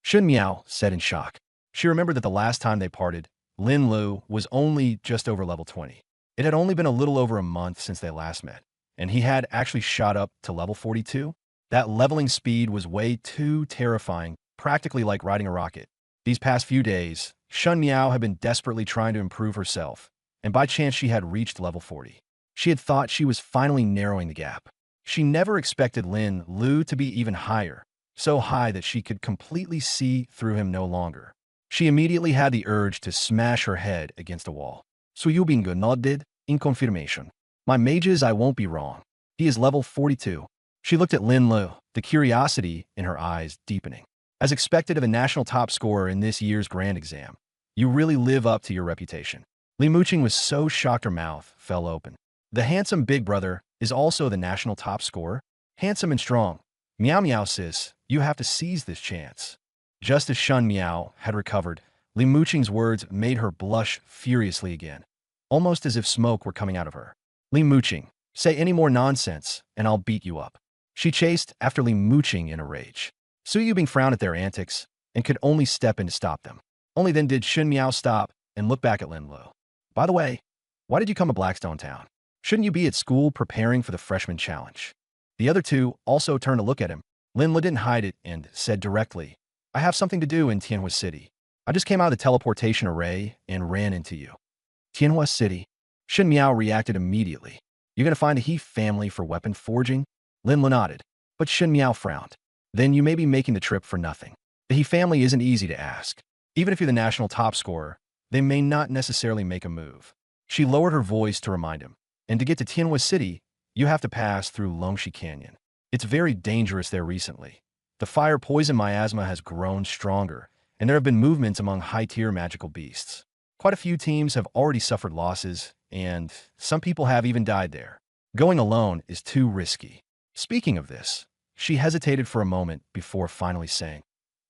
Shun Miao said in shock. She remembered that the last time they parted, Lin Lu was only just over level 20. It had only been a little over a month since they last met, and he had actually shot up to level 42. That leveling speed was way too terrifying, practically like riding a rocket. These past few days, Shun Miao had been desperately trying to improve herself, and by chance she had reached level 40. She had thought she was finally narrowing the gap. She never expected Lin Lu to be even higher, so high that she could completely see through him no longer. She immediately had the urge to smash her head against a wall. So you being nodded in confirmation. My mages, I won't be wrong. He is level 42. She looked at Lin Lu, the curiosity in her eyes deepening. As expected of a national top scorer in this year's grand exam, you really live up to your reputation. Li Muqing was so shocked her mouth fell open. The handsome big brother is also the national top scorer? Handsome and strong. Meow meow sis, you have to seize this chance. Just as Shun Miao had recovered, Li Muqing's words made her blush furiously again, almost as if smoke were coming out of her. Li Muqing, say any more nonsense, and I'll beat you up. She chased after Li Muqing in a rage. Su Yubing frowned at their antics and could only step in to stop them. Only then did Shun Miao stop and look back at Lin Lu. By the way, why did you come to Blackstone Town? Shouldn't you be at school preparing for the freshman challenge? The other two also turned to look at him. Lin Lu didn't hide it and said directly, I have something to do in Tianhua City. I just came out of the teleportation array and ran into you. Tianhua City? Shun Miao reacted immediately. You're going to find a He family for weapon forging? Lin Lu nodded, but Shun Miao frowned. Then you may be making the trip for nothing. The He family isn't easy to ask. Even if you're the national top scorer, they may not necessarily make a move. She lowered her voice to remind him. And to get to Tianhua City, you have to pass through Longxi Canyon. It's very dangerous there recently. The fire poison miasma has grown stronger, and there have been movements among high-tier magical beasts. Quite a few teams have already suffered losses, and some people have even died there. Going alone is too risky. Speaking of this, she hesitated for a moment before finally saying,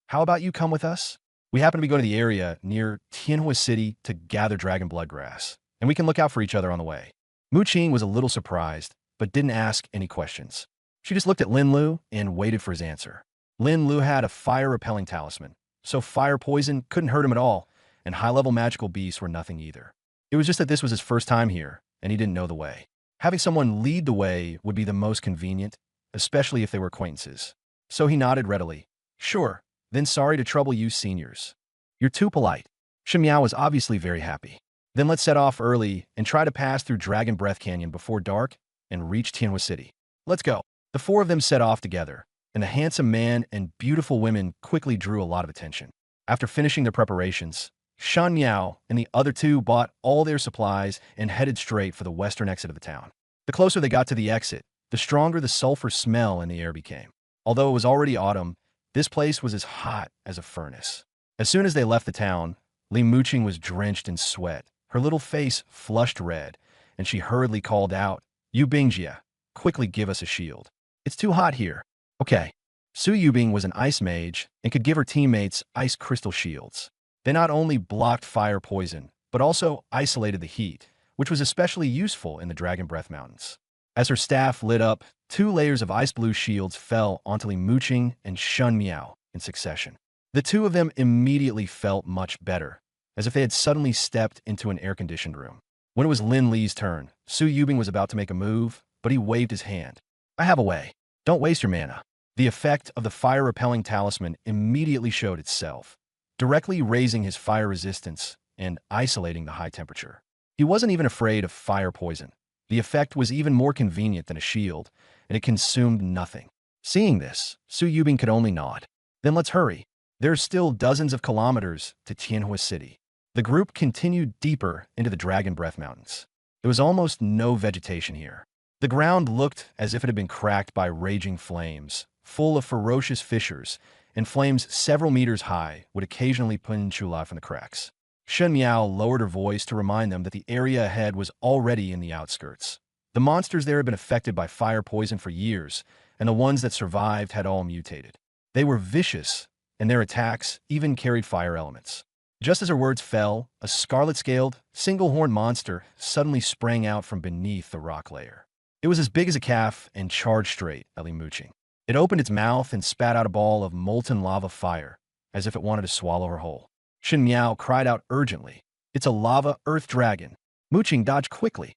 How about you come with us? We happen to be going to the area near Tianhua City to gather dragon blood grass, and we can look out for each other on the way. Muqing was a little surprised, but didn't ask any questions. She just looked at Lin Lu and waited for his answer. Lin Lu had a fire-repelling talisman, so fire poison couldn't hurt him at all, and high-level magical beasts were nothing either. It was just that this was his first time here, and he didn't know the way. Having someone lead the way would be the most convenient, especially if they were acquaintances. So he nodded readily. Sure, then sorry to trouble you seniors. You're too polite. Shun Miao was obviously very happy. Then let's set off early and try to pass through Dragon Breath Canyon before dark and reach Tianhua City. Let's go. The four of them set off together, and the handsome man and beautiful women quickly drew a lot of attention. After finishing their preparations, Shun Miao and the other two bought all their supplies and headed straight for the western exit of the town. The closer they got to the exit, the stronger the sulfur smell in the air became. Although it was already autumn, this place was as hot as a furnace. As soon as they left the town, Li Muqing was drenched in sweat. Her little face flushed red, and she hurriedly called out, Yu Bingjia, quickly give us a shield. It's too hot here. Okay. Su Yubing was an ice mage and could give her teammates ice crystal shields. They not only blocked fire poison, but also isolated the heat, which was especially useful in the Dragon Breath Mountains. As her staff lit up, 2 layers of ice blue shields fell onto Li Muqing and Shun Miao in succession. The two of them immediately felt much better, as if they had suddenly stepped into an air-conditioned room. When it was Lin Li's turn, Su Yubing was about to make a move, but he waved his hand. I have a way. Don't waste your mana. The effect of the fire-repelling talisman immediately showed itself, directly raising his fire resistance and isolating the high temperature. He wasn't even afraid of fire poison. The effect was even more convenient than a shield, and it consumed nothing. Seeing this, Su Yubing could only nod. Then let's hurry. There's still dozens of kilometers to Tianhua City. The group continued deeper into the Dragon Breath Mountains. There was almost no vegetation here. The ground looked as if it had been cracked by raging flames, full of ferocious fissures, and flames several meters high would occasionally peninsula from the cracks. Shun Miao lowered her voice to remind them that the area ahead was already in the outskirts. The monsters there had been affected by fire poison for years, and the ones that survived had all mutated. They were vicious, and their attacks even carried fire elements. Just as her words fell, a scarlet-scaled, single-horned monster suddenly sprang out from beneath the rock layer. It was as big as a calf and charged straight at Li Muqing. It opened its mouth and spat out a ball of molten lava fire, as if it wanted to swallow her whole. Shun Miao cried out urgently, It's a lava earth dragon. Muqing dodged quickly.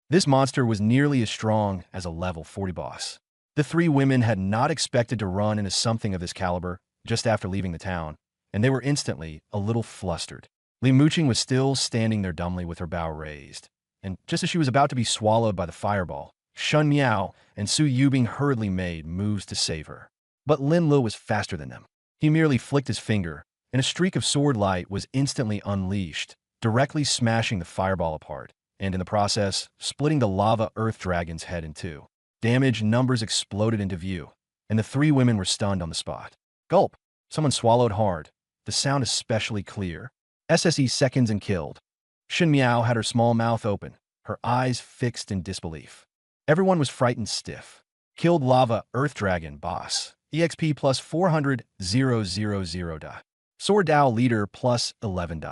This monster was nearly as strong as a level 40 boss. The three women had not expected to run into something of this caliber just after leaving the town, and they were instantly a little flustered. Li Muqing was still standing there dumbly with her bow raised, and just as she was about to be swallowed by the fireball, Shun Miao and Su Yubing hurriedly made moves to save her. But Lin Lu was faster than them. He merely flicked his finger, and a streak of sword light was instantly unleashed, directly smashing the fireball apart, and in the process, splitting the lava earth dragon's head in two. Damage numbers exploded into view, and the three women were stunned on the spot. Gulp! Someone swallowed hard, the sound especially clear. SSS seconds and killed. Shin Miao had her small mouth open, her eyes fixed in disbelief. Everyone was frightened stiff. Killed lava earth dragon boss. EXP plus 400, 000. Sword Dao leader plus 11.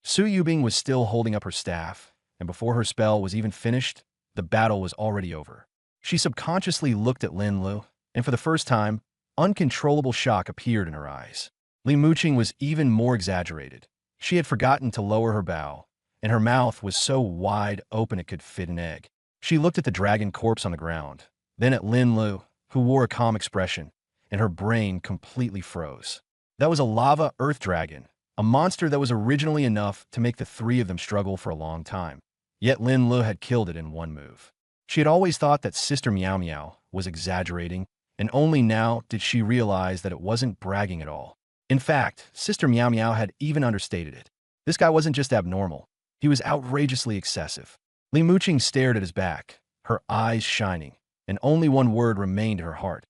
Su Yubing was still holding up her staff, and before her spell was even finished, the battle was already over. She subconsciously looked at Lin Lu, and for the first time, uncontrollable shock appeared in her eyes. Li Muqing was even more exaggerated. She had forgotten to lower her bow, and her mouth was so wide open it could fit an egg. She looked at the dragon corpse on the ground, then at Lin Lu, who wore a calm expression, and her brain completely froze. That was a lava earth dragon, a monster that was originally enough to make the three of them struggle for a long time. Yet Lin Lu had killed it in one move. She had always thought that Sister Meow Meow was exaggerating, and only now did she realize that it wasn't bragging at all. In fact, Sister Meow Meow had even understated it. This guy wasn't just abnormal. He was outrageously excessive. Li Muqing stared at his back, her eyes shining, and only one word remained in her heart.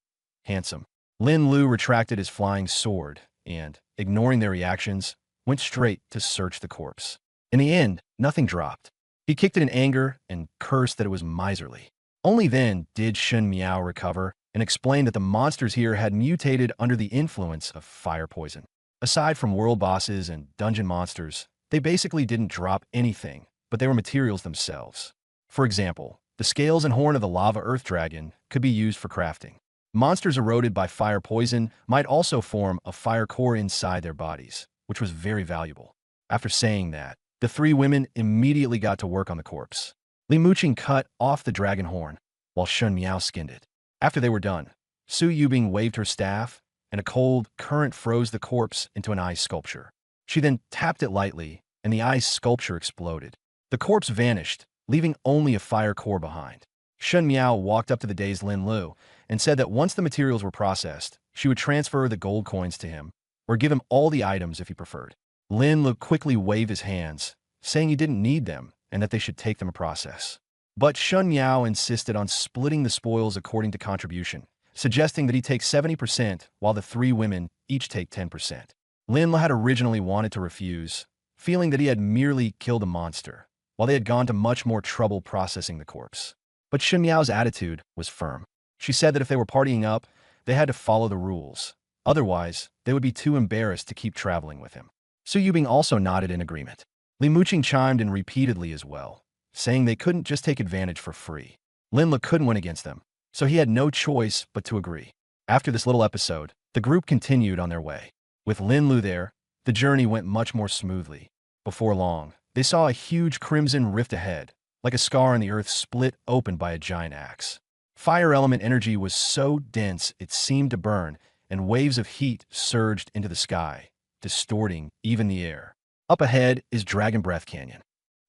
Handsome. Lin Lu retracted his flying sword and, ignoring their reactions, went straight to search the corpse. In the end, nothing dropped. He kicked it in anger and cursed that it was miserly. Only then did Shun Miao recover and explain that the monsters here had mutated under the influence of fire poison. Aside from world bosses and dungeon monsters, they basically didn't drop anything, but they were materials themselves. For example, the scales and horn of the lava earth dragon could be used for crafting. Monsters eroded by fire poison might also form a fire core inside their bodies, which was very valuable. After saying that, the three women immediately got to work on the corpse. Li Muqing cut off the dragon horn, while Shun Miao skinned it. After they were done, Su Yubing waved her staff, and a cold current froze the corpse into an ice sculpture. She then tapped it lightly, and the ice sculpture exploded. The corpse vanished, leaving only a fire core behind. Shun Miao walked up to the dazed Lin Lu and said that once the materials were processed, she would transfer the gold coins to him, or give him all the items if he preferred. Lin Lu quickly waved his hands, saying he didn't need them and that they should take them a process. But Shun Miao insisted on splitting the spoils according to contribution, suggesting that he take 70% while the three women each take 10%. Lin Lu had originally wanted to refuse, feeling that he had merely killed a monster, while they had gone to much more trouble processing the corpse. But Shun Miao's attitude was firm. She said that if they were partying up, they had to follow the rules. Otherwise, they would be too embarrassed to keep traveling with him. Su Yubing also nodded in agreement. Li Muqing chimed in repeatedly as well, saying they couldn't just take advantage for free. Lin Lu couldn't win against them, so he had no choice but to agree. After this little episode, the group continued on their way. With Lin Lu there, the journey went much more smoothly. Before long, they saw a huge crimson rift ahead, like a scar in the earth split open by a giant axe. Fire element energy was so dense it seemed to burn, and waves of heat surged into the sky, distorting even the air. Up ahead is Dragon Breath Canyon.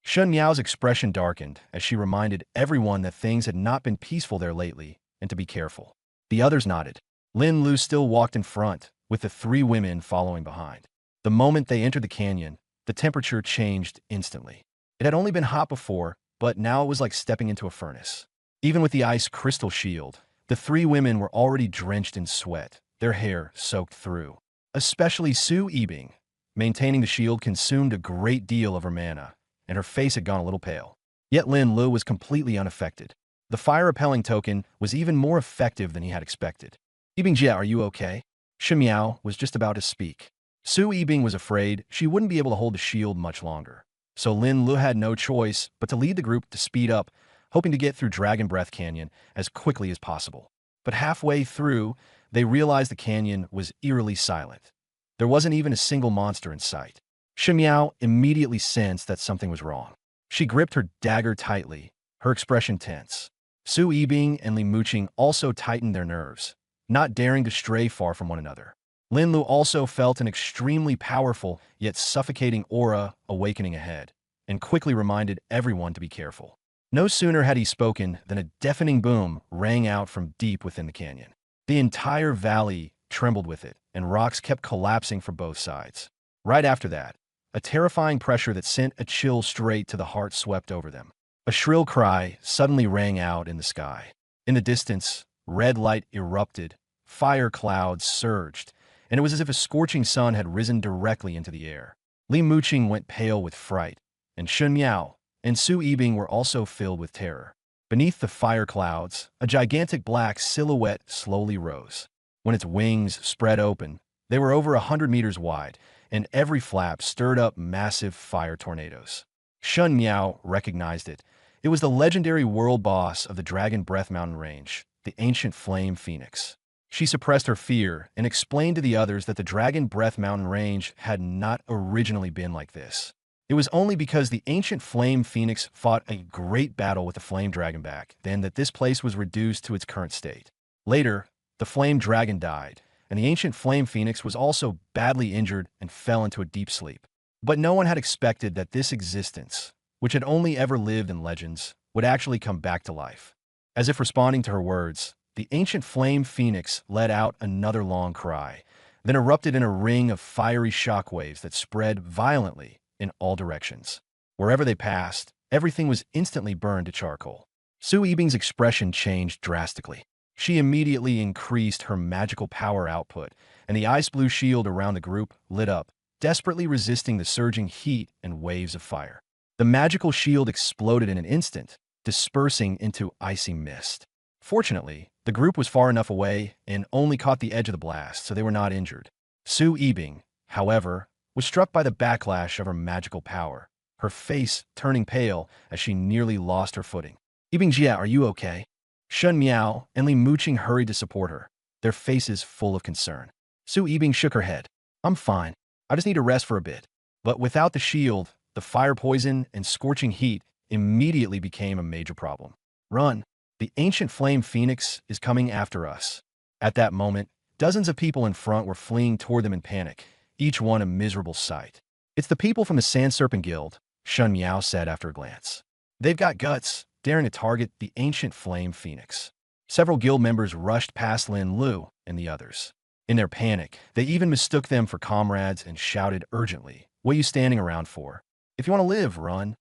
Shun Miao's expression darkened as she reminded everyone that things had not been peaceful there lately and to be careful. The others nodded. Lin Lu still walked in front, with the three women following behind. The moment they entered the canyon, the temperature changed instantly. It had only been hot before, but now it was like stepping into a furnace. Even with the ice crystal shield, the three women were already drenched in sweat, their hair soaked through. Especially Su Yibing. Maintaining the shield consumed a great deal of her mana, and her face had gone a little pale. Yet Lin Lu was completely unaffected. The fire-repelling token was even more effective than he had expected. Yibingjia, are you okay? Shun Miao was just about to speak. Su Yibing was afraid she wouldn't be able to hold the shield much longer. So Lin Lu had no choice but to lead the group to speed up, hoping to get through Dragon Breath Canyon as quickly as possible. But halfway through, they realized the canyon was eerily silent. There wasn't even a single monster in sight. Shun Miao immediately sensed that something was wrong. She gripped her dagger tightly, her expression tense. Su Yibing and Li Muqing also tightened their nerves, not daring to stray far from one another. Lin Lu also felt an extremely powerful yet suffocating aura awakening ahead, and quickly reminded everyone to be careful. No sooner had he spoken than a deafening boom rang out from deep within the canyon. The entire valley trembled with it, and rocks kept collapsing from both sides. Right after that, a terrifying pressure that sent a chill straight to the heart swept over them. A shrill cry suddenly rang out in the sky. In the distance, red light erupted, fire clouds surged, and it was as if a scorching sun had risen directly into the air. Li Muqing went pale with fright, and Shun Miao and Su Yibing were also filled with terror. Beneath the fire clouds, a gigantic black silhouette slowly rose. When its wings spread open, they were over 100 meters wide, and every flap stirred up massive fire tornadoes. Shun Miao recognized it. It was the legendary world boss of the Dragon Breath Mountain Range, the ancient Flame Phoenix. She suppressed her fear and explained to the others that the Dragon Breath Mountain Range had not originally been like this. It was only because the ancient Flame Phoenix fought a great battle with the Flame Dragon back then that this place was reduced to its current state. Later, the Flame Dragon died, and the ancient Flame Phoenix was also badly injured and fell into a deep sleep. But no one had expected that this existence, which had only ever lived in legends, would actually come back to life. As if responding to her words, the ancient Flame Phoenix let out another long cry, then erupted in a ring of fiery shockwaves that spread violently in all directions. Wherever they passed, everything was instantly burned to charcoal. Su Yibing's expression changed drastically. She immediately increased her magical power output, and the ice blue shield around the group lit up, desperately resisting the surging heat and waves of fire. The magical shield exploded in an instant, dispersing into icy mist. Fortunately, the group was far enough away and only caught the edge of the blast, so they were not injured. Su Yibing, however, was struck by the backlash of her magical power, her face turning pale as she nearly lost her footing. Yibingjia, are you okay? Shun Miao and Li Muqing hurried to support her, their faces full of concern. Su Yibing shook her head. I'm fine. I just need to rest for a bit. But without the shield, the fire poison and scorching heat immediately became a major problem. Run! The ancient Flame Phoenix is coming after us. At that moment, dozens of people in front were fleeing toward them in panic, each one a miserable sight. It's the people from the Sand Serpent Guild, Shun Miao said after a glance. They've got guts, daring to target the ancient Flame Phoenix. Several guild members rushed past Lin Lu and the others. In their panic, they even mistook them for comrades and shouted urgently, "What are you standing around for? If you want to live, run."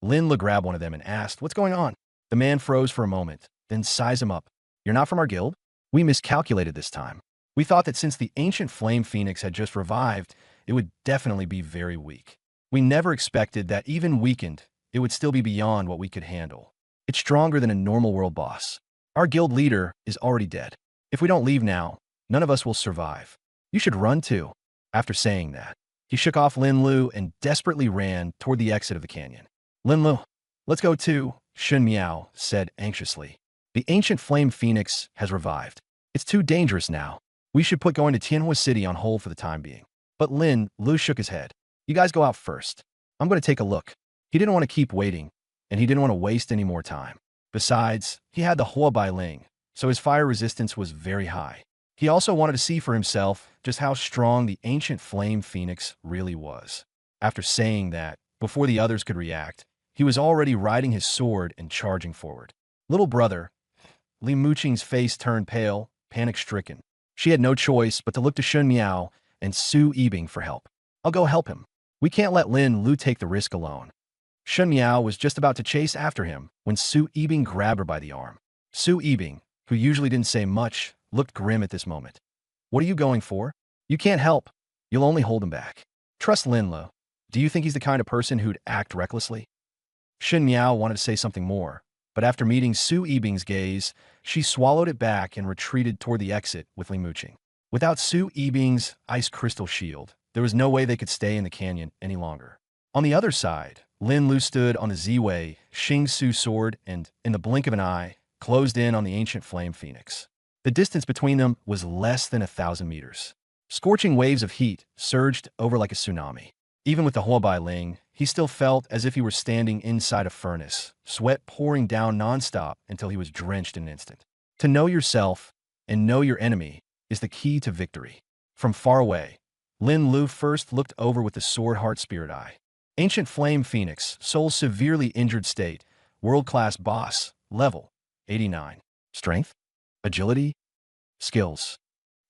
Lin Lu grabbed one of them and asked, "What's going on?" The man froze for a moment, then sized him up. "You're not from our guild? We miscalculated this time. We thought that since the ancient Flame Phoenix had just revived, it would definitely be very weak. We never expected that even weakened, it would still be beyond what we could handle. It's stronger than a normal world boss. Our guild leader is already dead. If we don't leave now, none of us will survive. You should run too." After saying that, he shook off Lin Lu and desperately ran toward the exit of the canyon. "Lin Lu, let's go too," Shun Miao said anxiously. "The ancient Flame Phoenix has revived. It's too dangerous now. We should put going to Tianhua City on hold for the time being." But Lin Lu shook his head. "You guys go out first. I'm going to take a look." He didn't want to keep waiting, and he didn't want to waste any more time. Besides, he had the Huobai Ling, so his fire resistance was very high. He also wanted to see for himself just how strong the ancient Flame Phoenix really was. After saying that, before the others could react, he was already riding his sword and charging forward. "Little brother," Li Muqing's face turned pale, panic-stricken. She had no choice but to look to Shun Miao and Su Yibing for help. "I'll go help him. We can't let Lin Lu take the risk alone." Shun Miao was just about to chase after him when Su Yibing grabbed her by the arm. Su Yibing, who usually didn't say much, looked grim at this moment. "What are you going for? You can't help. You'll only hold him back. Trust Lin Lu. Do you think he's the kind of person who'd act recklessly?" Shun Miao wanted to say something more, but after meeting Su Yibing's gaze, she swallowed it back and retreated toward the exit with Li Muqing. Without Su Yibing's ice crystal shield, there was no way they could stay in the canyon any longer. On the other side, Lin Lu stood on the Ziwei Xing Su sword and, in the blink of an eye, closed in on the ancient Flame Phoenix. The distance between them was less than 1,000 meters. Scorching waves of heat surged over like a tsunami. Even with the Huobai Ling, he still felt as if he were standing inside a furnace, sweat pouring down nonstop until he was drenched in an instant. To know yourself and know your enemy is the key to victory. From far away, Lin Lu first looked over with the sword heart spirit eye. Ancient Flame Phoenix, soul severely injured state, world-class boss, level 89. Strength? Agility? Skills?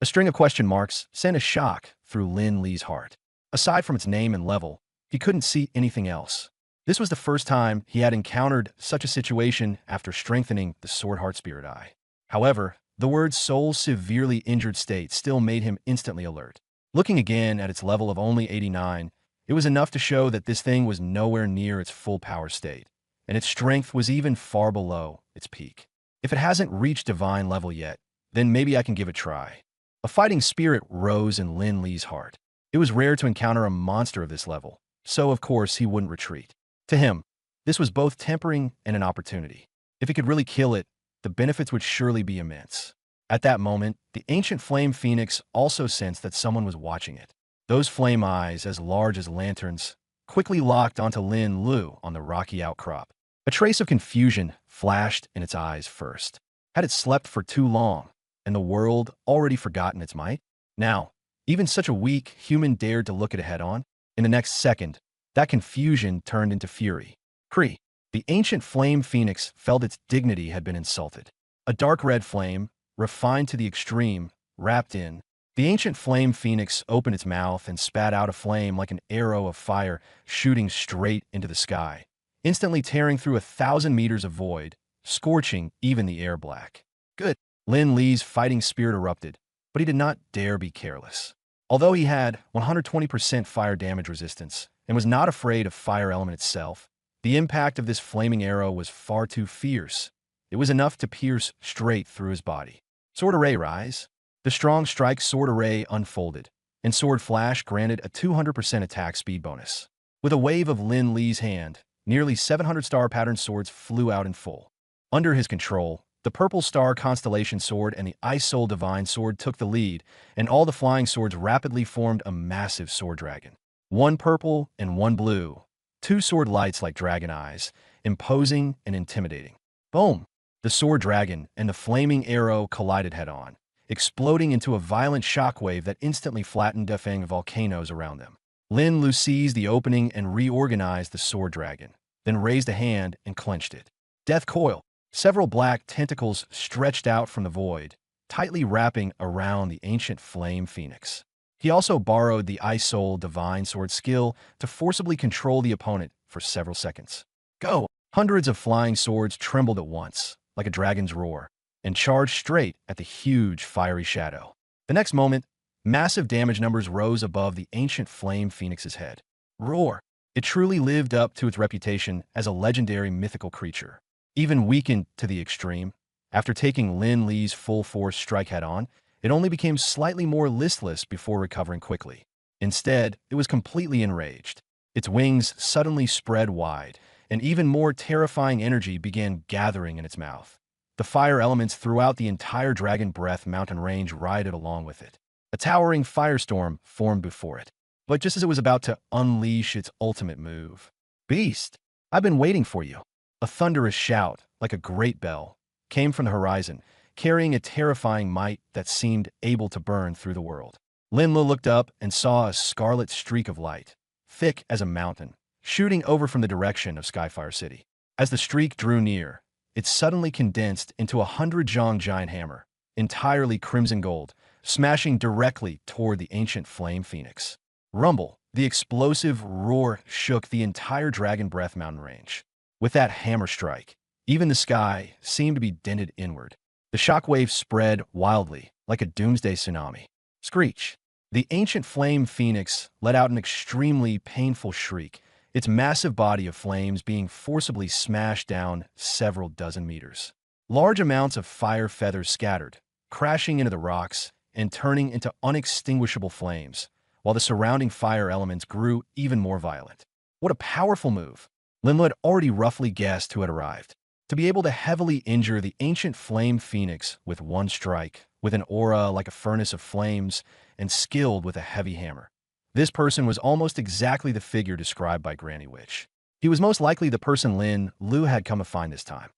A string of question marks sent a shock through Lin Li's heart. Aside from its name and level, he couldn't see anything else. This was the first time he had encountered such a situation after strengthening the Sword Heart Spirit Eye. However, the word soul severely injured state still made him instantly alert. Looking again at its level of only 89, it was enough to show that this thing was nowhere near its full power state, and its strength was even far below its peak. If it hasn't reached divine level yet, then maybe I can give it a try. A fighting spirit rose in Lin Li's heart. It was rare to encounter a monster of this level, so of course he wouldn't retreat. To him, this was both tempering and an opportunity. If he could really kill it, the benefits would surely be immense. At that moment, the ancient flame phoenix also sensed that someone was watching it. Those flame eyes, as large as lanterns, quickly locked onto Lin Lu on the rocky outcrop. A trace of confusion flashed in its eyes first. Had it slept for too long, and the world already forgotten its might? Now, even such a weak human dared to look at it head-on? In the next second, that confusion turned into fury. Kree, the ancient flame phoenix, felt its dignity had been insulted. A dark red flame, refined to the extreme, wrapped in. The ancient flame phoenix opened its mouth and spat out a flame like an arrow of fire shooting straight into the sky, instantly tearing through 1,000 meters of void, scorching even the air black. Good. Lin Li's fighting spirit erupted, but he did not dare be careless. Although he had 120% fire damage resistance and was not afraid of fire element itself, the impact of this flaming arrow was far too fierce. It was enough to pierce straight through his body. Sword Array rise. The strong strike Sword Array unfolded, and Sword Flash granted a 200% attack speed bonus. With a wave of Lin Li's hand, nearly 700 star pattern swords flew out in full. Under his control, the Purple Star Constellation Sword and the Ice Soul Divine Sword took the lead, and all the flying swords rapidly formed a massive sword dragon. One purple and one blue, two sword lights like dragon eyes, imposing and intimidating. Boom! The sword dragon and the flaming arrow collided head-on, exploding into a violent shockwave that instantly flattened defang volcanoes around them. Lin Lu seized the opening and reorganized the sword dragon, then raised a hand and clenched it. Death coil. Several black tentacles stretched out from the void, tightly wrapping around the ancient flame phoenix. He also borrowed the Ice Soul Divine Sword skill to forcibly control the opponent for several seconds. Go! Hundreds of flying swords trembled at once, like a dragon's roar, and charged straight at the huge fiery shadow. The next moment, massive damage numbers rose above the ancient flame phoenix's head. Roar! It truly lived up to its reputation as a legendary mythical creature. Even weakened to the extreme, after taking Lin Li's full-force strike head-on, it only became slightly more listless before recovering quickly. Instead, it was completely enraged. Its wings suddenly spread wide, and even more terrifying energy began gathering in its mouth. The fire elements throughout the entire Dragon Breath mountain range rioted along with it. A towering firestorm formed before it. But just as it was about to unleash its ultimate move, Beast, I've been waiting for you. A thunderous shout, like a great bell, came from the horizon, carrying a terrifying might that seemed able to burn through the world. Lin Lu looked up and saw a scarlet streak of light, thick as a mountain, shooting over from the direction of Skyfire City. As the streak drew near, it suddenly condensed into a 100-jong giant hammer, entirely crimson gold, smashing directly toward the ancient flame phoenix. Rumble, the explosive roar shook the entire Dragon Breath mountain range. With that hammer strike, even the sky seemed to be dented inward. The shockwave spread wildly, like a doomsday tsunami. Screech! The ancient flame phoenix let out an extremely painful shriek, its massive body of flames being forcibly smashed down several dozen meters. Large amounts of fire feathers scattered, crashing into the rocks and turning into unextinguishable flames, while the surrounding fire elements grew even more violent. What a powerful move! Lin Lu had already roughly guessed who had arrived. To be able to heavily injure the ancient flame phoenix with one strike, with an aura like a furnace of flames, and skilled with a heavy hammer. This person was almost exactly the figure described by Granny Witch. He was most likely the person Lin Lu had come to find this time.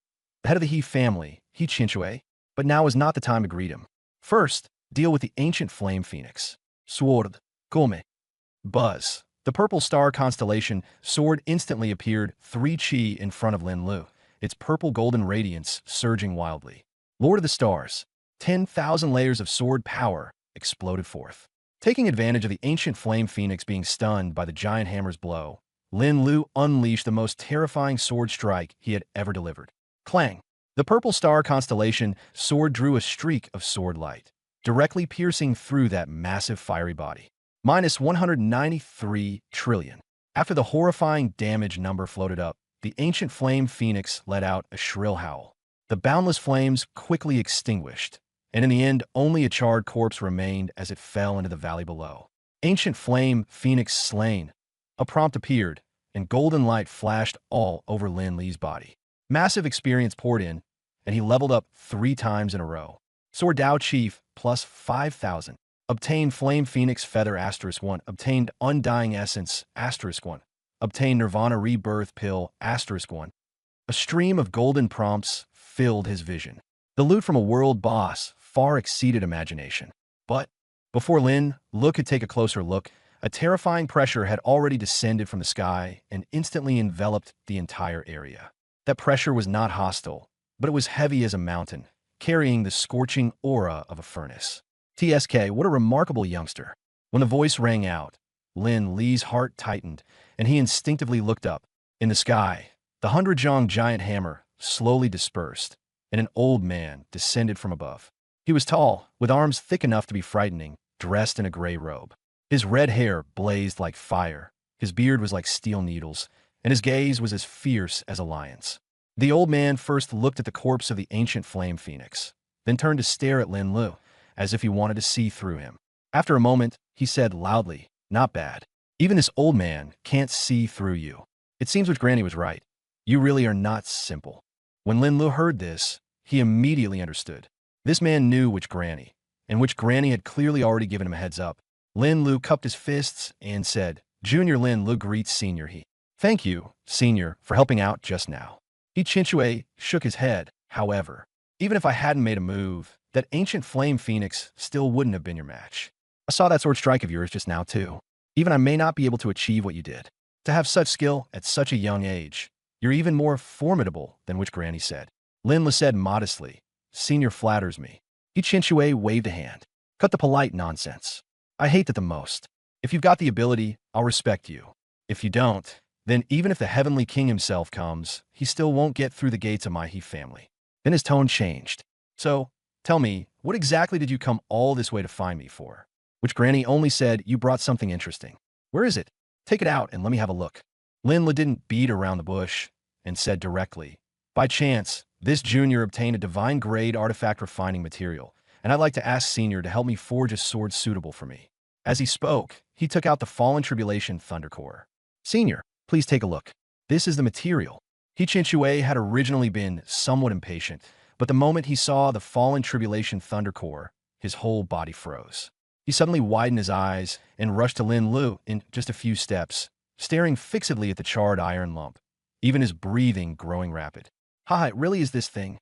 The head of the He family, He Chinchue, but now was not the time to greet him. First, deal with the ancient flame phoenix. Sword, Gome. Buzz. The purple star constellation sword instantly appeared 3 chi in front of Lin Lu, its purple golden radiance surging wildly. Lord of the Stars. 10,000 layers of sword power exploded forth. Taking advantage of the ancient flame phoenix being stunned by the giant hammer's blow, Lin Lu unleashed the most terrifying sword strike he had ever delivered. Clang! The purple star constellation sword drew a streak of sword light, directly piercing through that massive fiery body. Minus 193 trillion. After the horrifying damage number floated up, the ancient flame phoenix let out a shrill howl. The boundless flames quickly extinguished, and in the end, only a charred corpse remained as it fell into the valley below. Ancient flame phoenix slain. A prompt appeared, and golden light flashed all over Lin Li's body. Massive experience poured in, and he leveled up 3 times in a row. Sword Dao Chief, plus 5,000. Obtained Flame Phoenix Feather *1. Obtained Undying Essence *1. Obtained Nirvana Rebirth Pill *1. A stream of golden prompts filled his vision. The loot from a world boss far exceeded imagination. But before Lin Lu could take a closer look, a terrifying pressure had already descended from the sky and instantly enveloped the entire area. That pressure was not hostile, but it was heavy as a mountain, carrying the scorching aura of a furnace. TSK, what a remarkable youngster. When the voice rang out, Lin Li's heart tightened, and he instinctively looked up. In the sky, the 100-jong giant hammer slowly dispersed, and an old man descended from above. He was tall, with arms thick enough to be frightening, dressed in a gray robe. His red hair blazed like fire, his beard was like steel needles, and his gaze was as fierce as a lion's. The old man first looked at the corpse of the ancient flame phoenix, then turned to stare at Lin Lu, as if he wanted to see through him. After a moment, he said loudly, "Not bad. Even this old man can't see through you." It seems which Granny was right. You really are not simple. When Lin Lu heard this, he immediately understood. This man knew which Granny, and which Granny had clearly already given him a heads up. Lin Lu cupped his fists and said, "Junior Lin Lu greets Senior He. Thank you, Senior, for helping out just now." He Chinchue shook his head. However, even if I hadn't made a move, that ancient flame phoenix still wouldn't have been your match. I saw that sword strike of yours just now too. Even I may not be able to achieve what you did. To have such skill at such a young age, you're even more formidable than which Granny said. Lin Lu said modestly, "Senior flatters me." He Chinchue waved a hand. "Cut the polite nonsense. I hate that the most. If you've got the ability, I'll respect you. If you don't, then even if the Heavenly King himself comes, he still won't get through the gates of my He family." Then his tone changed. "So, tell me, what exactly did you come all this way to find me for?" Which Granny only said, "You brought something interesting." "Where is it? Take it out and let me have a look." Lin Lu didn't beat around the bush and said directly, "By chance, this junior obtained a divine grade artifact refining material, and I'd like to ask Senior to help me forge a sword suitable for me." As he spoke, he took out the Fallen Tribulation Thunder Core. "Senior, please take a look. This is the material." He Chinchue had originally been somewhat impatient, but the moment he saw the Fallen Tribulation Thunder Core, his whole body froze. He suddenly widened his eyes and rushed to Lin Lu in just a few steps, staring fixedly at the charred iron lump, even his breathing growing rapid. "Ha, it really is this thing."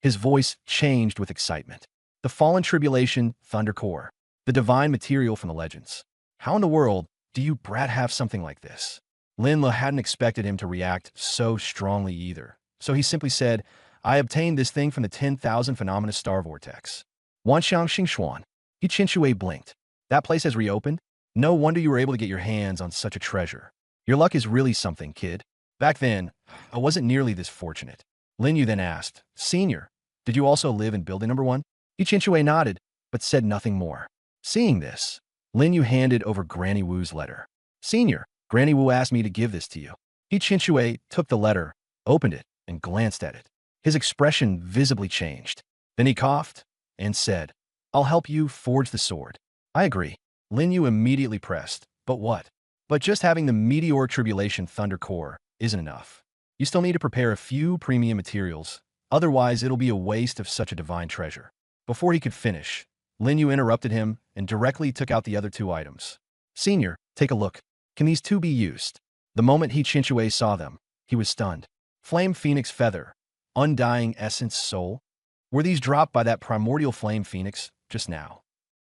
His voice changed with excitement. "The Fallen Tribulation Thunder Core, the divine material from the legends. How in the world do you brat have something like this?" Lin Lu hadn't expected him to react so strongly either, so he simply said, "I obtained this thing from the 10,000 Phenomena Star Vortex." Wanxiang Xingxuan. He Chinchue blinked. "That place has reopened? No wonder you were able to get your hands on such a treasure. Your luck is really something, kid. Back then, I wasn't nearly this fortunate." Lin Yu then asked, "Senior, did you also live in building number 1? He Chinchue nodded, but said nothing more. Seeing this, Lin Yu handed over Granny Wu's letter. "Senior, Granny Wu asked me to give this to you." He Chinchue took the letter, opened it, and glanced at it. His expression visibly changed. Then he coughed and said, "I'll help you forge the sword." "I agree." Lin Yu immediately pressed, "But what?" "But just having the Meteoric Tribulation Thunder Core isn't enough. You still need to prepare a few premium materials, otherwise it'll be a waste of such a divine treasure." Before he could finish, Lin Yu interrupted him and directly took out the other 2 items. Senior, take a look. Can these two be used? The moment Chinchue saw them, he was stunned. Flame Phoenix Feather, Undying Essence Soul? Were these dropped by that primordial Flame Phoenix just now?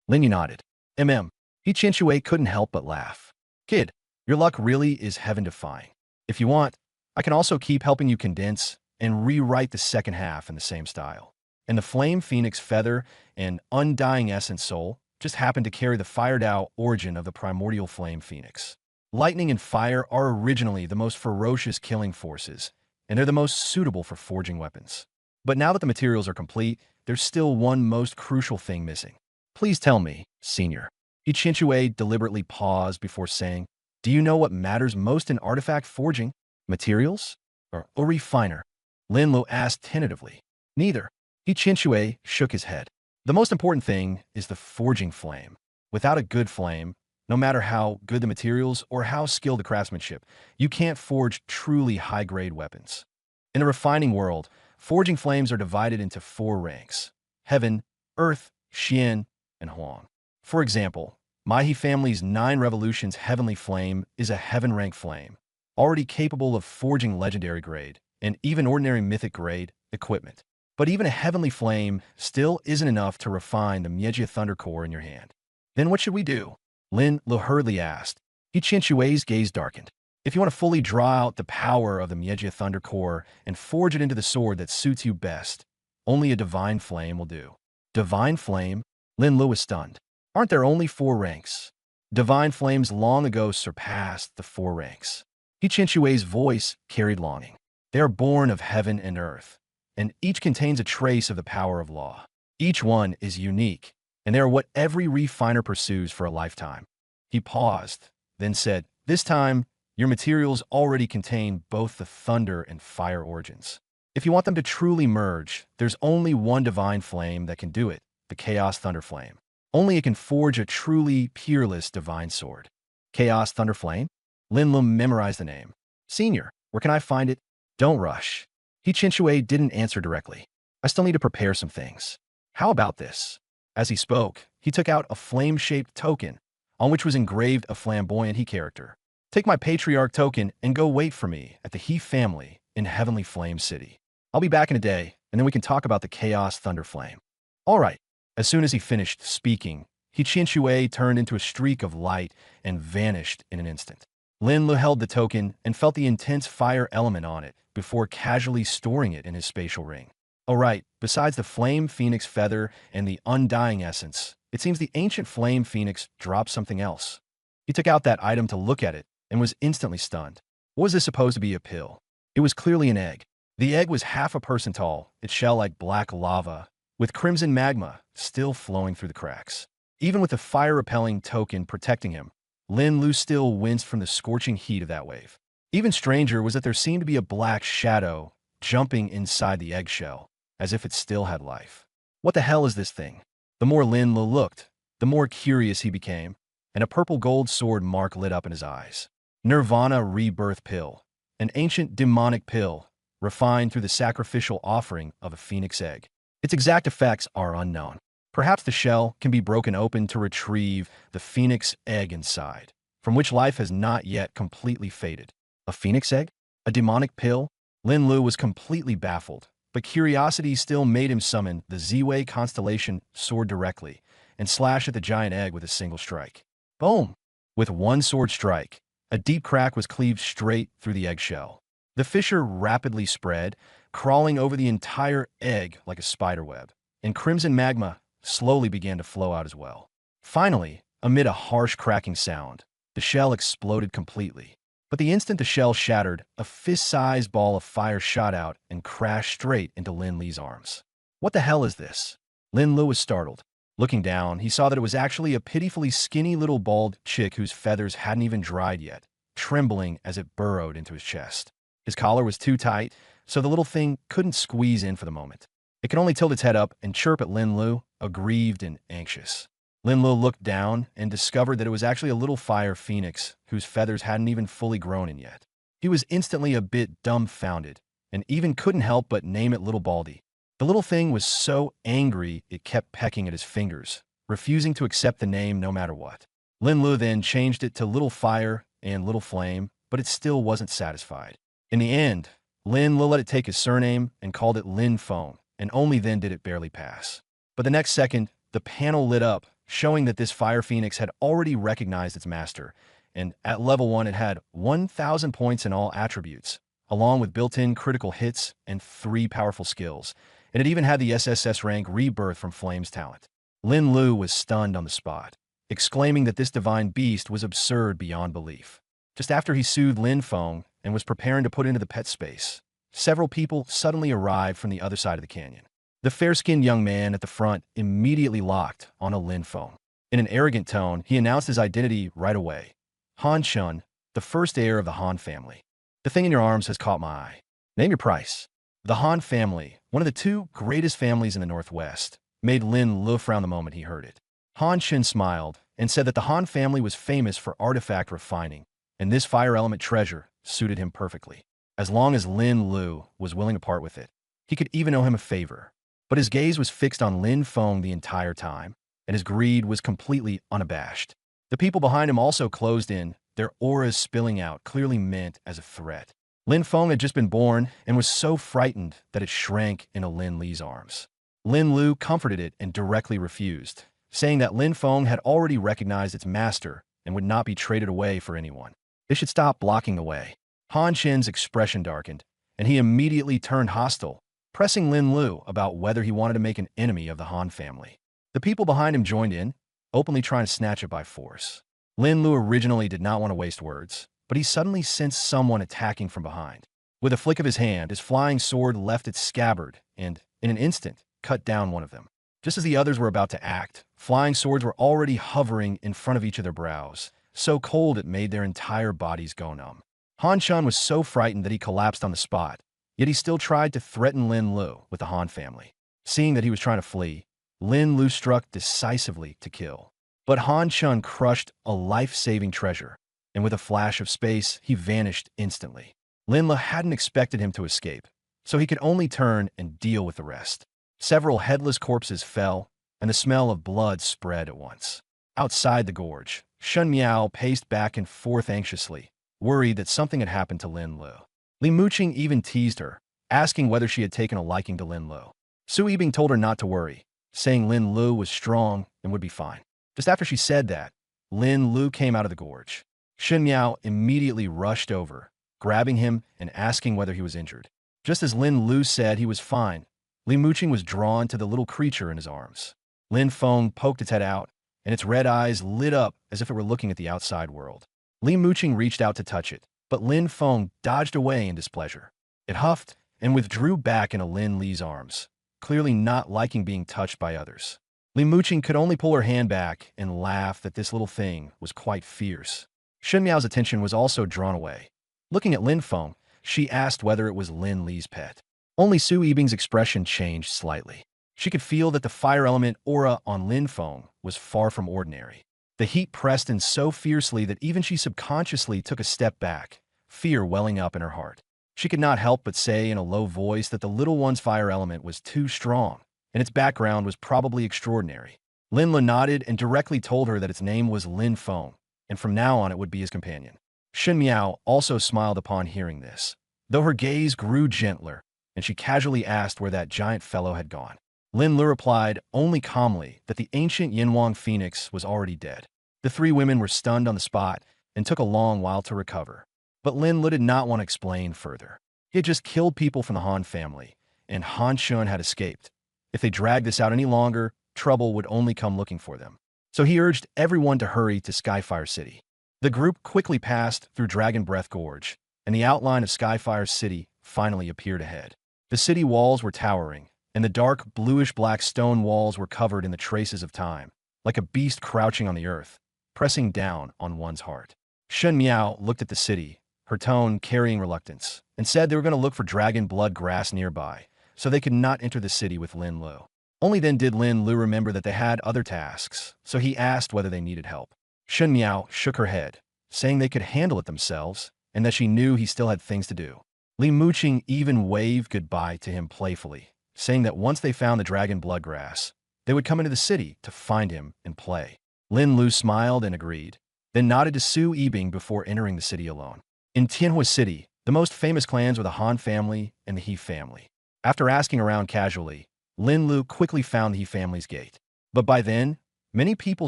Lin Yu nodded. Chinchue couldn't help but laugh. Kid, your luck really is heaven-defying. If you want, I can also keep helping you condense and rewrite the second half in the same style. And the Flame Phoenix Feather and Undying Essence Soul just happen to carry the Fire Dao origin of the primordial Flame Phoenix. Lightning and fire are originally the most ferocious killing forces, and they're the most suitable for forging weapons. But now that the materials are complete, there's still one most crucial thing missing. Please tell me, Senior. Chinchue deliberately paused before saying, do you know what matters most in artifact forging? Materials? Or a refiner? Lin Lu asked tentatively. Neither. Chinchue shook his head. The most important thing is the forging flame. Without a good flame, no matter how good the materials or how skilled the craftsmanship, you can't forge truly high-grade weapons. In the refining world, forging flames are divided into 4 ranks: Heaven, Earth, Xian, and Huang. For example, Maihe family's 9 Revolutions Heavenly Flame is a Heaven-rank flame, already capable of forging legendary grade and even ordinary mythic grade equipment. But even a Heavenly Flame still isn't enough to refine the Miejia Thunder Core in your hand. Then what should we do? Lin Lu hurriedly asked. Chinchue's gaze darkened. If you want to fully draw out the power of the Miejia Thunder Core and forge it into the sword that suits you best, only a Divine Flame will do. Divine Flame? Lin Lu was stunned. Aren't there only 4 ranks? Divine Flames long ago surpassed the 4 ranks. Chinchue's voice carried longing. They are born of heaven and earth, and each contains a trace of the power of law. Each one is unique, and they are what every refiner pursues for a lifetime. He paused, then said, this time, your materials already contain both the thunder and fire origins. If you want them to truly merge, there's only one divine flame that can do it, the Chaos Thunder Flame. Only it can forge a truly peerless divine sword. Chaos Thunder Flame? Lin Lu memorized the name. Senior, where can I find it? Don't rush. Chinchue didn't answer directly. I still need to prepare some things. How about this? As he spoke, he took out a flame-shaped token, on which was engraved a flamboyant He character. Take my Patriarch token and go wait for me at the He family in Heavenly Flame City. I'll be back in a day, and then we can talk about the Chaos Thunder Flame. All right. As soon as he finished speaking, Chinchue turned into a streak of light and vanished in an instant. Lin Lu held the token and felt the intense fire element on it before casually storing it in his spatial ring. Oh right, besides the Flame Phoenix Feather and the Undying Essence, it seems the ancient Flame Phoenix dropped something else. He took out that item to look at it and was instantly stunned. What was this supposed to be a pill? It was clearly an egg. The egg was half a person tall, its shell like black lava, with crimson magma still flowing through the cracks. Even with the fire-repelling token protecting him, Lin Lu still winced from the scorching heat of that wave. Even stranger was that there seemed to be a black shadow jumping inside the eggshell, as if it still had life. What the hell is this thing? The more Lin Lu looked, the more curious he became, and a purple gold sword mark lit up in his eyes. Nirvana Rebirth Pill, an ancient demonic pill, refined through the sacrificial offering of a phoenix egg. Its exact effects are unknown. Perhaps the shell can be broken open to retrieve the phoenix egg inside, from which life has not yet completely faded. A phoenix egg? A demonic pill? Lin Lu was completely baffled, but curiosity still made him summon the Z-Way Constellation sword directly and slash at the giant egg with a single strike. Boom! With one sword strike, a deep crack was cleaved straight through the eggshell. The fissure rapidly spread, crawling over the entire egg like a spiderweb, and crimson magma slowly began to flow out as well. Finally, amid a harsh cracking sound, the shell exploded completely. But the instant the shell shattered, a fist-sized ball of fire shot out and crashed straight into Lin Li's arms. What the hell is this? Lin Lu was startled. Looking down, he saw that it was actually a pitifully skinny little bald chick whose feathers hadn't even dried yet, trembling as it burrowed into his chest. His collar was too tight, so the little thing couldn't squeeze in for the moment. It could only tilt its head up and chirp at Lin Lu, aggrieved and anxious. Lin Lu looked down and discovered that it was actually a little fire phoenix whose feathers hadn't even fully grown in yet. He was instantly a bit dumbfounded and even couldn't help but name it Little Baldy. The little thing was so angry it kept pecking at his fingers, refusing to accept the name no matter what. Lin Lu then changed it to Little Fire and Little Flame, but it still wasn't satisfied. In the end, Lin Lu let it take his surname and called it Lin Feng, and only then did it barely pass. But the next second, the panel lit up, showing that this Fire Phoenix had already recognized its master, and at level 1 it had 1,000 points in all attributes, along with built-in critical hits and 3 powerful skills, and it even had the SSS rank Rebirth from Flame's talent. Lin Lu was stunned on the spot, exclaiming that this divine beast was absurd beyond belief. Just after he soothed Lin Feng and was preparing to put into the pet space, several people suddenly arrived from the other side of the canyon. The fair-skinned young man at the front immediately locked on a Lin Feng. In an arrogant tone, he announced his identity right away. Han Shun, the first heir of the Han family. The thing in your arms has caught my eye. Name your price. The Han family, one of the 2 greatest families in the Northwest, made Lin Lu frown the moment he heard it. Han Shun smiled and said that the Han family was famous for artifact refining, and this fire element treasure suited him perfectly. As long as Lin Lu was willing to part with it, he could even owe him a favor. But his gaze was fixed on Lin Feng the entire time, and his greed was completely unabashed. The people behind him also closed in, their auras spilling out, clearly meant as a threat. Lin Feng had just been born and was so frightened that it shrank into Lin Li's arms. Lin Lu comforted it and directly refused, saying that Lin Feng had already recognized its master and would not be traded away for anyone. They should stop blocking the way. Han Shin's expression darkened, and he immediately turned hostile, pressing Lin Lu about whether he wanted to make an enemy of the Han family. The people behind him joined in, openly trying to snatch it by force. Lin Lu originally did not want to waste words, but he suddenly sensed someone attacking from behind. With a flick of his hand, his flying sword left its scabbard and, in an instant, cut down one of them. Just as the others were about to act, flying swords were already hovering in front of each of their brows, so cold it made their entire bodies go numb. Han Shun was so frightened that he collapsed on the spot, yet he still tried to threaten Lin Lu with the Han family. Seeing that he was trying to flee, Lin Lu struck decisively to kill. But Han Shun crushed a life-saving treasure, and with a flash of space, he vanished instantly. Lin Lu hadn't expected him to escape, so he could only turn and deal with the rest. Several headless corpses fell, and the smell of blood spread at once. Outside the gorge, Shun Miao paced back and forth anxiously, worried that something had happened to Lin Lu. Li Muqing even teased her, asking whether she had taken a liking to Lin Lu. Su Yibing told her not to worry, saying Lin Lu was strong and would be fine. Just after she said that, Lin Lu came out of the gorge. Shun Miao immediately rushed over, grabbing him and asking whether he was injured. Just as Lin Lu said he was fine, Li Muqing was drawn to the little creature in his arms. Lin Feng poked its head out, and its red eyes lit up as if it were looking at the outside world. Li Muqing reached out to touch it, but Lin Feng dodged away in displeasure. It huffed and withdrew back into Lin Li's arms, clearly not liking being touched by others. Li Muqing could only pull her hand back and laugh that this little thing was quite fierce. Shun Miao's attention was also drawn away. Looking at Lin Feng, she asked whether it was Lin Li's pet. Only Su Yibing's expression changed slightly. She could feel that the fire element aura on Lin Feng was far from ordinary. The heat pressed in so fiercely that even she subconsciously took a step back, fear welling up in her heart. She could not help but say in a low voice that the little one's fire element was too strong, and its background was probably extraordinary. Lin Lu nodded and directly told her that its name was Lin Feng, and from now on it would be his companion. Shun Miao also smiled upon hearing this, though her gaze grew gentler, and she casually asked where that giant fellow had gone. Lin Lu replied only calmly that the ancient Yinhuang Phoenix was already dead. The 3 women were stunned on the spot and took a long while to recover. But Lin Lu did not want to explain further. He had just killed people from the Han family, and Han Shun had escaped. If they dragged this out any longer, trouble would only come looking for them. So he urged everyone to hurry to Skyfire City. The group quickly passed through Dragon Breath Gorge, and the outline of Skyfire City finally appeared ahead. The city walls were towering, and the dark bluish-black stone walls were covered in the traces of time, like a beast crouching on the earth, pressing down on one's heart. Shun Miao looked at the city, her tone carrying reluctance, and said they were going to look for dragon blood grass nearby, so they could not enter the city with Lin Lu. Only then did Lin Lu remember that they had other tasks, so he asked whether they needed help. Shun Miao shook her head, saying they could handle it themselves, and that she knew he still had things to do. Li Muqing even waved goodbye to him playfully, saying that once they found the dragon blood grass, they would come into the city to find him and play. Lin Lu smiled and agreed, then nodded to Su Yibing before entering the city alone. In Tianhua City, the most famous clans were the Han family and the He family. After asking around casually, Lin Lu quickly found the He family's gate. But by then, many people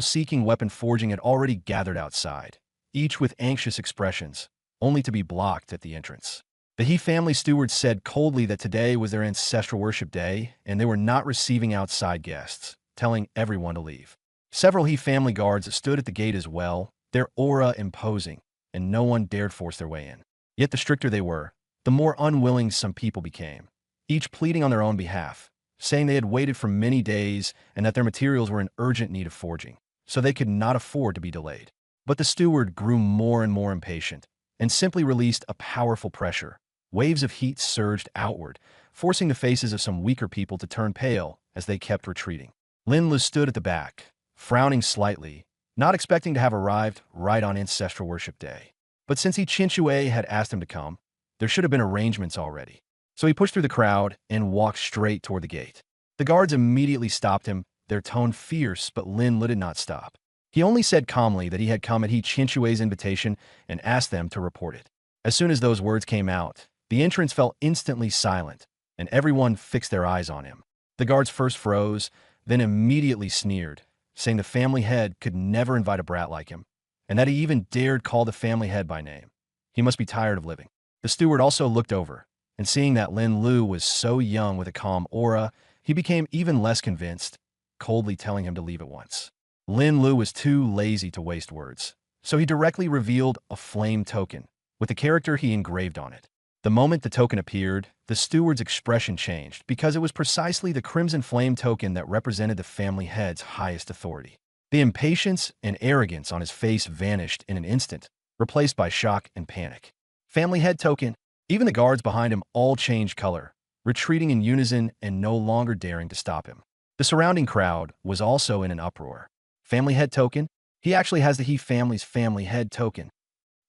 seeking weapon forging had already gathered outside, each with anxious expressions, only to be blocked at the entrance. The He family stewards said coldly that today was their ancestral worship day and they were not receiving outside guests, telling everyone to leave. Several He family guards stood at the gate as well, their aura imposing, and no one dared force their way in. Yet the stricter they were, the more unwilling some people became, each pleading on their own behalf, saying they had waited for many days and that their materials were in urgent need of forging, so they could not afford to be delayed. But the steward grew more and more impatient and simply released a powerful pressure. Waves of heat surged outward, forcing the faces of some weaker people to turn pale as they kept retreating. Lin Lu stood at the back, frowning slightly, not expecting to have arrived right on ancestral worship day. But since He Qinshui had asked him to come, there should have been arrangements already. So he pushed through the crowd and walked straight toward the gate. The guards immediately stopped him, their tone fierce, but Lin Lu did not stop. He only said calmly that he had come at He Qinshui's invitation and asked them to report it. As soon as those words came out, the entrance fell instantly silent, and everyone fixed their eyes on him. The guards first froze, then immediately sneered, saying the family head could never invite a brat like him, and that he even dared call the family head by name. He must be tired of living. The steward also looked over, and seeing that Lin Lu was so young with a calm aura, he became even less convinced, coldly telling him to leave at once. Lin Lu was too lazy to waste words, so he directly revealed a flame token, with the character he engraved on it. The moment the token appeared, the steward's expression changed because it was precisely the crimson flame token that represented the family head's highest authority. The impatience and arrogance on his face vanished in an instant, replaced by shock and panic. Family head token. Even the guards behind him all changed color, retreating in unison and no longer daring to stop him. The surrounding crowd was also in an uproar. Family head token? He actually has the He family's family head token.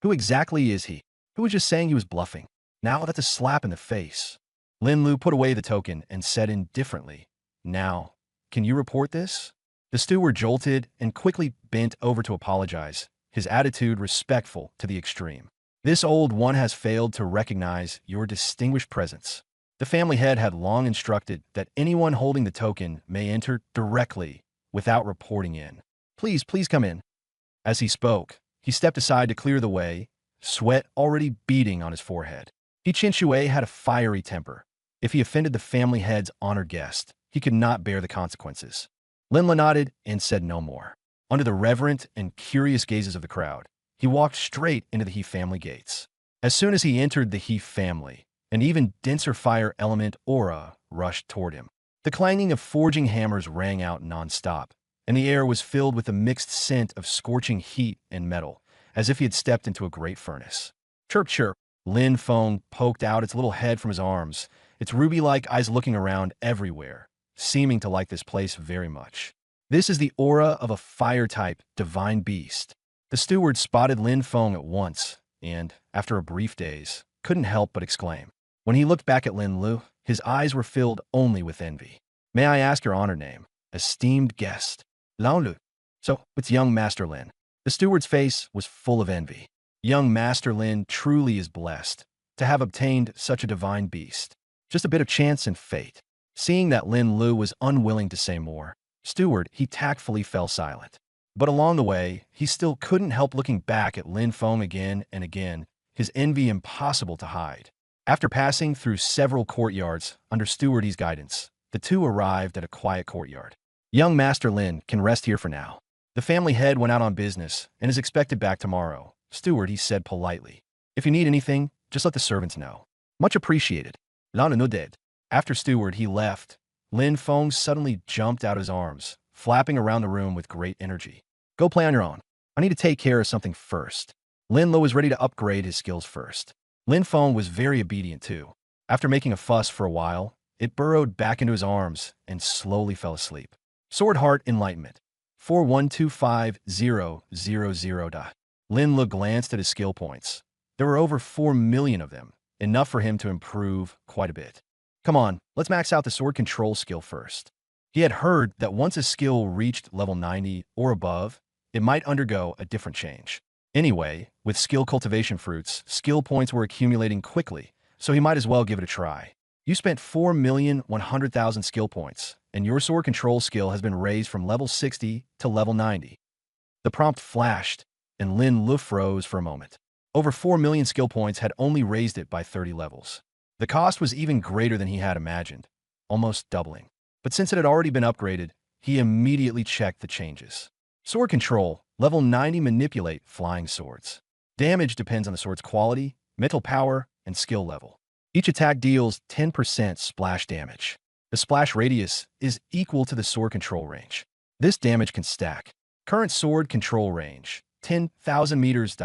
Who exactly is he? Who was just saying he was bluffing? Now that's a slap in the face. Lin Lu put away the token and said indifferently, "Now, can you report this?" The steward jolted and quickly bent over to apologize, his attitude respectful to the extreme. "This old one has failed to recognize your distinguished presence. The family head had long instructed that anyone holding the token may enter directly without reporting in. Please come in." As he spoke, he stepped aside to clear the way, sweat already beading on his forehead. He Qinshui had a fiery temper. If he offended the family head's honored guest, he could not bear the consequences. Lin Lu nodded and said no more. Under the reverent and curious gazes of the crowd, he walked straight into the He family gates. As soon as he entered the He family, an even denser fire element aura rushed toward him. The clanging of forging hammers rang out non-stop, and the air was filled with a mixed scent of scorching heat and metal, as if he had stepped into a great furnace. Chirp, chirp. Lin Feng poked out its little head from his arms, its ruby-like eyes looking around everywhere, seeming to like this place very much. This is the aura of a fire-type divine beast. The steward spotted Lin Feng at once, and, after a brief daze, couldn't help but exclaim. When he looked back at Lin Lu, his eyes were filled only with envy. "May I ask your honored name? Esteemed guest." "Lao Lu." "So, it's young Master Lin." The steward's face was full of envy. Young Master Lin truly is blessed to have obtained such a divine beast. Just a bit of chance and fate. Seeing that Lin Lu was unwilling to say more, steward, he tactfully fell silent. But along the way, he still couldn't help looking back at Lin Feng again and again, his envy impossible to hide. After passing through several courtyards under Steward's guidance, the two arrived at a quiet courtyard. Young Master Lin can rest here for now. The family head went out on business and is expected back tomorrow. Steward, he said politely. "If you need anything, just let the servants know." "Much appreciated." Lao Nu did. After Steward, he left. Lin Feng suddenly jumped out his arms, flapping around the room with great energy. "Go play on your own. I need to take care of something first." Lin Lu was ready to upgrade his skills first. Lin Feng was very obedient too. After making a fuss for a while, it burrowed back into his arms and slowly fell asleep. Sword Heart Enlightenment. 4125000. Lin Lu glanced at his skill points. There were over 4 million of them, enough for him to improve quite a bit. Come on, let's max out the sword control skill first. He had heard that once a skill reached level 90 or above, it might undergo a different change. Anyway, with skill cultivation fruits, skill points were accumulating quickly, so he might as well give it a try. You spent 4,100,000 skill points, and your sword control skill has been raised from level 60 to level 90. The prompt flashed, and Lin Lu froze for a moment. Over 4 million skill points had only raised it by 30 levels. The cost was even greater than he had imagined, almost doubling. But since it had already been upgraded, he immediately checked the changes. Sword control, level 90, manipulate flying swords. Damage depends on the sword's quality, mental power, and skill level. Each attack deals 10% splash damage. The splash radius is equal to the sword control range. This damage can stack. Current sword control range, 10,000 meters.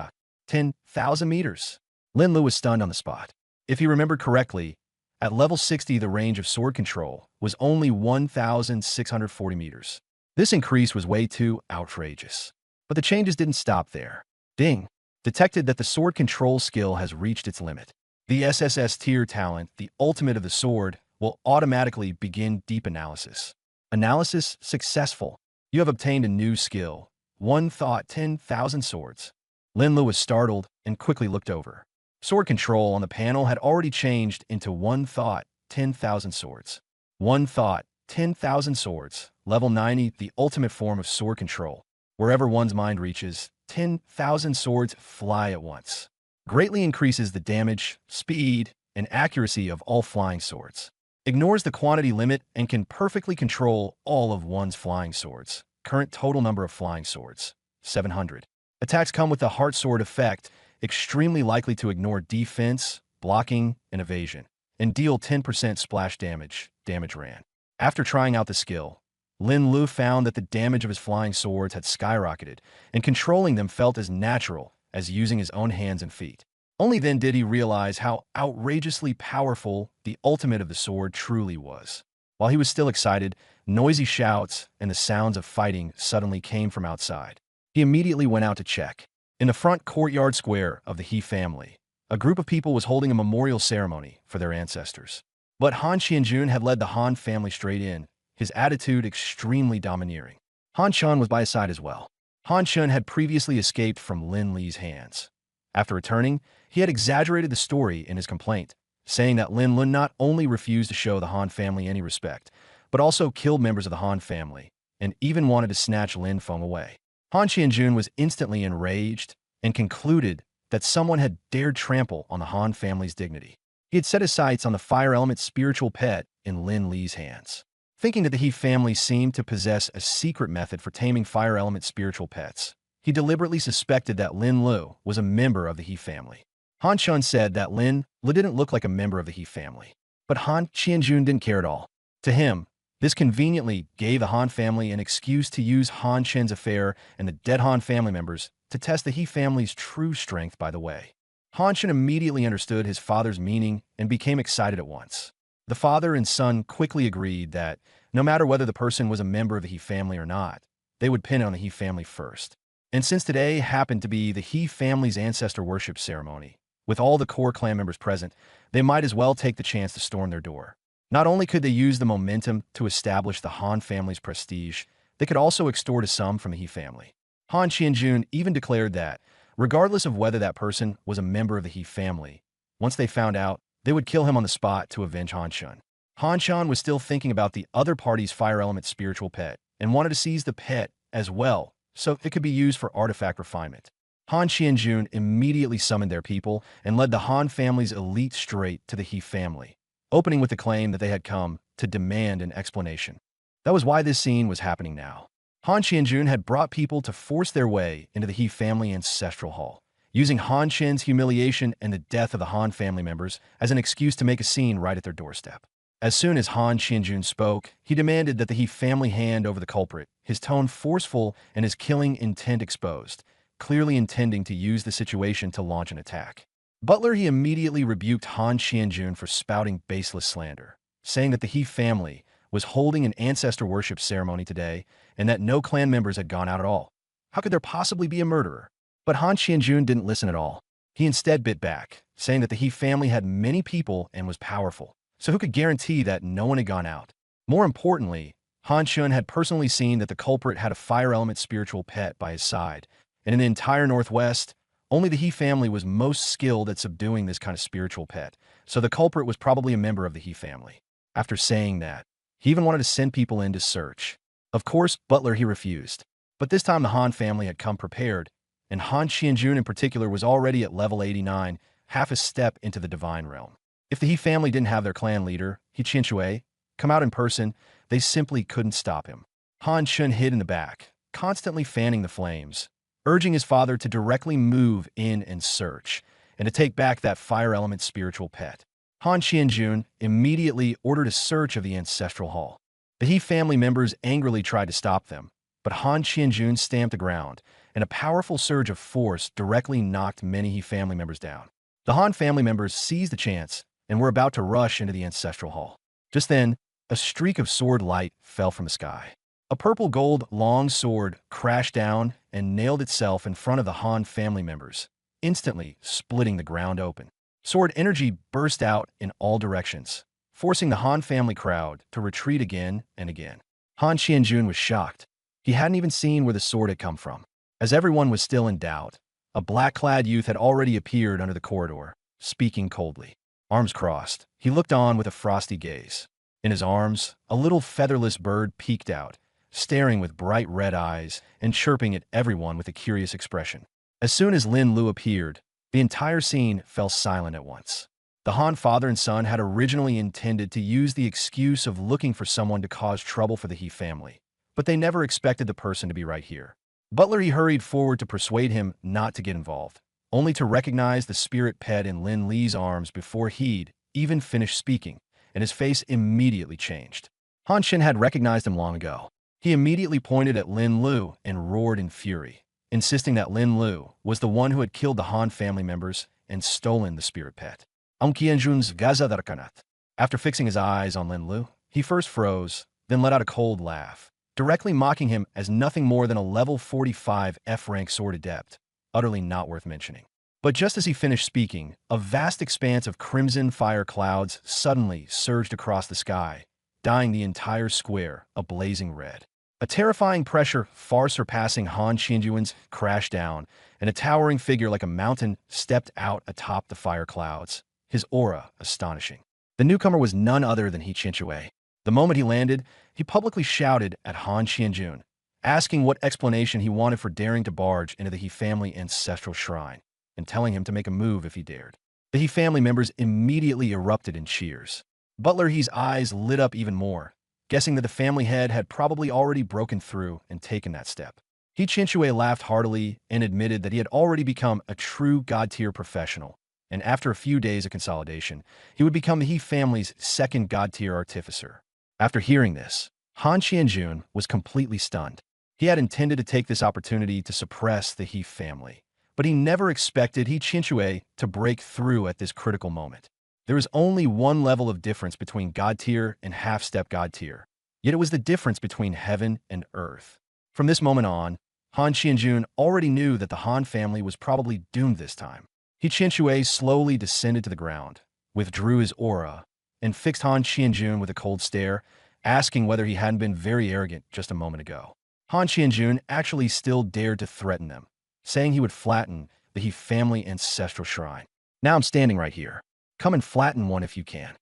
10,000 meters. Lin Lu was stunned on the spot. If he remembered correctly, at level 60 the range of sword control was only 1,640 meters. This increase was way too outrageous. But the changes didn't stop there. Ding! Detected that the sword control skill has reached its limit. The SSS tier talent, the ultimate of the sword, will automatically begin deep analysis. Analysis successful. You have obtained a new skill. One thought 10,000 swords. Lin Lu was startled and quickly looked over. Sword control on the panel had already changed into one thought 10,000 swords. One thought 10,000 swords. Level 90, the ultimate form of sword control. Wherever one's mind reaches, 10,000 swords fly at once. Greatly increases the damage, speed, and accuracy of all flying swords. Ignores the quantity limit and can perfectly control all of one's flying swords. Current total number of flying swords, 700. Attacks come with the heart sword effect, extremely likely to ignore defense, blocking, and evasion, and deal 10% splash damage. Damage ran. After trying out the skill, Lin Lu found that the damage of his flying swords had skyrocketed, and controlling them felt as natural as using his own hands and feet. Only then did he realize how outrageously powerful the ultimate of the sword truly was. While he was still excited, noisy shouts and the sounds of fighting suddenly came from outside. He immediately went out to check. In the front courtyard square of the He family, a group of people was holding a memorial ceremony for their ancestors. But Han Qianjun had led the Han family straight in, his attitude extremely domineering. Han Chun was by his side as well. Han Chun had previously escaped from Lin Li's hands. After returning, he had exaggerated the story in his complaint, saying that Lin Lu not only refused to show the Han family any respect, but also killed members of the Han family, and even wanted to snatch Lin Feng away. Han Qianjun was instantly enraged and concluded that someone had dared trample on the Han family's dignity. He had set his sights on the fire element spiritual pet in Lin Li's hands. Thinking that the He family seemed to possess a secret method for taming fire element spiritual pets, he deliberately suspected that Lin Lu was a member of the He family. Han Chun said that Lin Lu didn't look like a member of the He family, but Han Qianjun didn't care at all. To him, this conveniently gave the Han family an excuse to use Han Chen's affair and the dead Han family members to test the He family's true strength by the way. Han Chen immediately understood his father's meaning and became excited at once. The father and son quickly agreed that, no matter whether the person was a member of the He family or not, they would pin it on the He family first. And since today happened to be the He family's ancestor worship ceremony, with all the core clan members present, they might as well take the chance to storm their door. Not only could they use the momentum to establish the Han family's prestige, they could also extort a sum from the He family. Han Qianjun even declared that, regardless of whether that person was a member of the He family, once they found out, they would kill him on the spot to avenge Han Chun. Han Chun was still thinking about the other party's fire element spiritual pet and wanted to seize the pet as well, so it could be used for artifact refinement. Han Qianjun immediately summoned their people and led the Han family's elite straight to the He family, opening with the claim that they had come to demand an explanation. That was why this scene was happening now. Han Qianjun had brought people to force their way into the He family ancestral hall, using Han Chen's humiliation and the death of the Han family members as an excuse to make a scene right at their doorstep. As soon as Han Qianjun spoke, he demanded that the He family hand over the culprit, his tone forceful and his killing intent exposed, clearly intending to use the situation to launch an attack. Butler he immediately rebuked Han Qianjun for spouting baseless slander, saying that the He family was holding an ancestor worship ceremony today and that no clan members had gone out at all. How could there possibly be a murderer? But Han Qianjun didn't listen at all. He instead bit back, saying that the He family had many people and was powerful, so who could guarantee that no one had gone out? More importantly, Han Shun had personally seen that the culprit had a fire element spiritual pet by his side, and in the entire Northwest, only the He family was most skilled at subduing this kind of spiritual pet, so the culprit was probably a member of the He family. After saying that, he even wanted to send people in to search. Of course, Butler he refused. But this time the Han family had come prepared, and Han Qianjun in particular was already at level 89, half a step into the divine realm. If the He family didn't have their clan leader, He Qinshui, come out in person, they simply couldn't stop him. Han Shun hid in the back, constantly fanning the flames, urging his father to directly move in and search, and to take back that fire element spiritual pet. Han Qianjun immediately ordered a search of the ancestral hall. The He family members angrily tried to stop them, but Han Qianjun stamped the ground, and a powerful surge of force directly knocked many He family members down. The Han family members seized the chance and were about to rush into the ancestral hall. Just then, a streak of sword light fell from the sky. A purple-gold long sword crashed down and nailed itself in front of the Han family members, instantly splitting the ground open. Sword energy burst out in all directions, forcing the Han family crowd to retreat again and again. Han Qianjun was shocked. He hadn't even seen where the sword had come from. As everyone was still in doubt, a black-clad youth had already appeared under the corridor, speaking coldly. Arms crossed, he looked on with a frosty gaze. In his arms, a little featherless bird peeked out, staring with bright red eyes and chirping at everyone with a curious expression. As soon as Lin Lu appeared, the entire scene fell silent at once. The Han father and son had originally intended to use the excuse of looking for someone to cause trouble for the He family, but they never expected the person to be right here. Butler he hurried forward to persuade him not to get involved, only to recognize the spirit pet in Lin Li's arms before he'd even finished speaking, and his face immediately changed. Han Shin had recognized him long ago. He immediately pointed at Lin Lu and roared in fury, insisting that Lin Lu was the one who had killed the Han family members and stolen the spirit pet. Qianjun's Gazadarkanat. After fixing his eyes on Lin Lu, he first froze, then let out a cold laugh, directly mocking him as nothing more than a level 45 F-rank sword adept, utterly not worth mentioning. But just as he finished speaking, a vast expanse of crimson fire clouds suddenly surged across the sky, dyeing the entire square a blazing red. A terrifying pressure far surpassing Han Qianjuan's crashed down, and a towering figure like a mountain stepped out atop the fire clouds, his aura astonishing. The newcomer was none other than He Qinshui. The moment he landed, he publicly shouted at Han Qianjun, asking what explanation he wanted for daring to barge into the He family ancestral shrine, and telling him to make a move if he dared. The He family members immediately erupted in cheers. Butler He's eyes lit up even more, guessing that the family head had probably already broken through and taken that step. He Qinshui laughed heartily and admitted that he had already become a true god-tier professional, and after a few days of consolidation, he would become the He family's second god-tier artificer. After hearing this, Han Qianjun was completely stunned. He had intended to take this opportunity to suppress the He family, but he never expected He Qinshui to break through at this critical moment. There is only one level of difference between god-tier and half-step god-tier, yet it was the difference between heaven and earth. From this moment on, Han Qianjun already knew that the Han family was probably doomed this time. He Qinshui slowly descended to the ground, withdrew his aura, and fixed Han Qianjun with a cold stare, asking whether he hadn't been very arrogant just a moment ago. Han Qianjun actually still dared to threaten them, saying he would flatten the He family ancestral shrine. Now I'm standing right here. Come and flatten one if you can.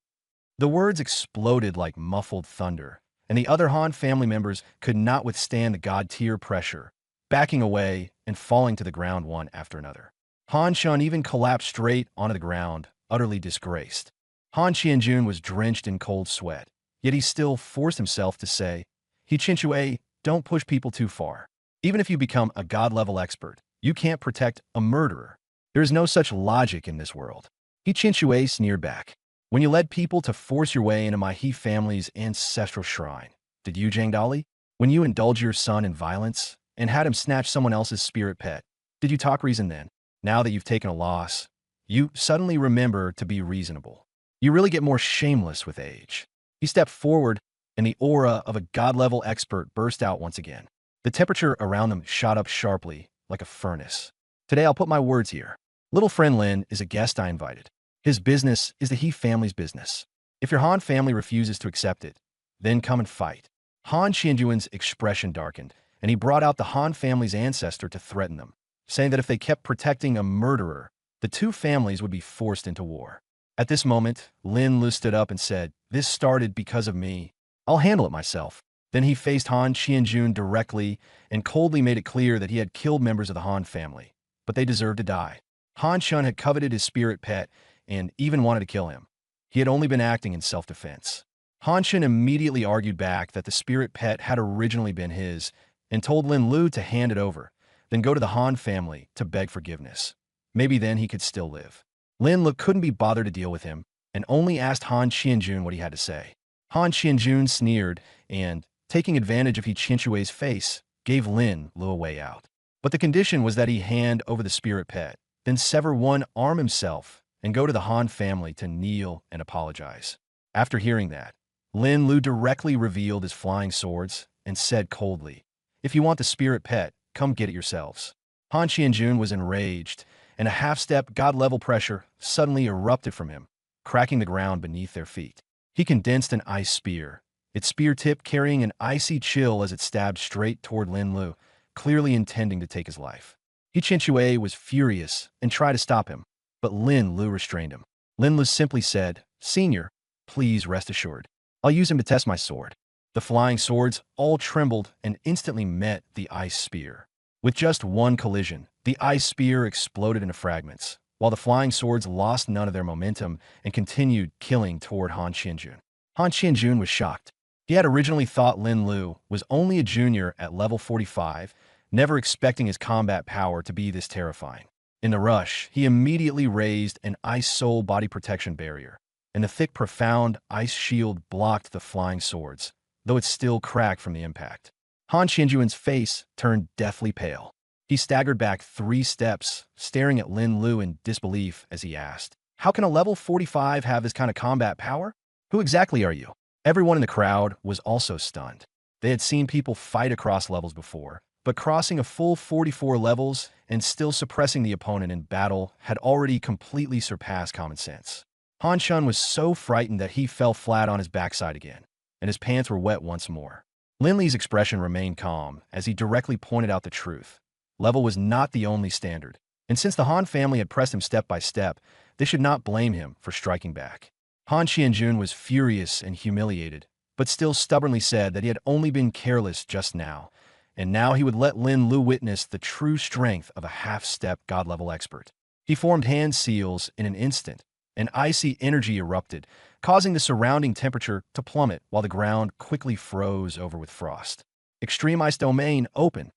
The words exploded like muffled thunder, and the other Han family members could not withstand the god-tier pressure, backing away and falling to the ground one after another. Han Shun even collapsed straight onto the ground, utterly disgraced. Han Qianjun was drenched in cold sweat, yet he still forced himself to say, He Qinshui, don't push people too far. Even if you become a god-level expert, you can't protect a murderer. There is no such logic in this world. He Qinshui sneered back. When you led people to force your way into my He family's ancestral shrine, did you, Zhang Dali? When you indulged your son in violence and had him snatch someone else's spirit pet, did you talk reason then? Now that you've taken a loss, you suddenly remember to be reasonable. You really get more shameless with age. He stepped forward, and the aura of a god-level expert burst out once again. The temperature around them shot up sharply, like a furnace. Today I'll put my words here. Little friend Lin is a guest I invited. His business is the He family's business. If your Han family refuses to accept it, then come and fight. Han Qianjuan's expression darkened, and he brought out the Han family's ancestor to threaten them, saying that if they kept protecting a murderer, the two families would be forced into war. At this moment, Lin Lu stood up and said, "This started because of me. I'll handle it myself." Then he faced Han Qianjun directly and coldly made it clear that he had killed members of the Han family, but they deserved to die. Han Shun had coveted his spirit pet and even wanted to kill him. He had only been acting in self-defense. Han Shun immediately argued back that the spirit pet had originally been his and told Lin Lu to hand it over, then go to the Han family to beg forgiveness. Maybe then he could still live. Lin Lu couldn't be bothered to deal with him and only asked Han Qianjun what he had to say. Han Qianjun sneered and, taking advantage of He Qinshui's face, gave Lin Lu a way out. But the condition was that he hand over the spirit pet, then sever one arm himself and go to the Han family to kneel and apologize. After hearing that, Lin Lu directly revealed his flying swords and said coldly, "If you want the spirit pet, come get it yourselves." Han Qianjun was enraged, and a half-step god-level pressure suddenly erupted from him, cracking the ground beneath their feet. He condensed an ice spear, its spear tip carrying an icy chill as it stabbed straight toward Lin Lu, clearly intending to take his life. He Qinshui was furious and tried to stop him, but Lin Lu restrained him. Lin Lu simply said, "Senior, please rest assured. I'll use him to test my sword." The flying swords all trembled and instantly met the ice spear. With just one collision, the ice spear exploded into fragments, while the flying swords lost none of their momentum and continued killing toward Han Qianjun. Han Qianjun was shocked. He had originally thought Lin Lu was only a junior at level 45, never expecting his combat power to be this terrifying. In the rush, he immediately raised an ice soul body protection barrier, and the thick, profound ice shield blocked the flying swords, though it still cracked from the impact. Han Qianjuan's face turned deathly pale. He staggered back 3 steps, staring at Lin Lu in disbelief as he asked, "How can a level 45 have this kind of combat power? Who exactly are you?" Everyone in the crowd was also stunned. They had seen people fight across levels before, but crossing a full 44 levels and still suppressing the opponent in battle had already completely surpassed common sense. Han Shun was so frightened that he fell flat on his backside again, and his pants were wet once more. Lin Li's expression remained calm as he directly pointed out the truth. Level was not the only standard, and since the Han family had pressed him step by step, they should not blame him for striking back. Han Qianjun was furious and humiliated, but still stubbornly said that he had only been careless just now, and now he would let Lin Lu witness the true strength of a half-step god-level expert. He formed hand seals in an instant, and icy energy erupted, causing the surrounding temperature to plummet while the ground quickly froze over with frost. Extreme Ice Domain open.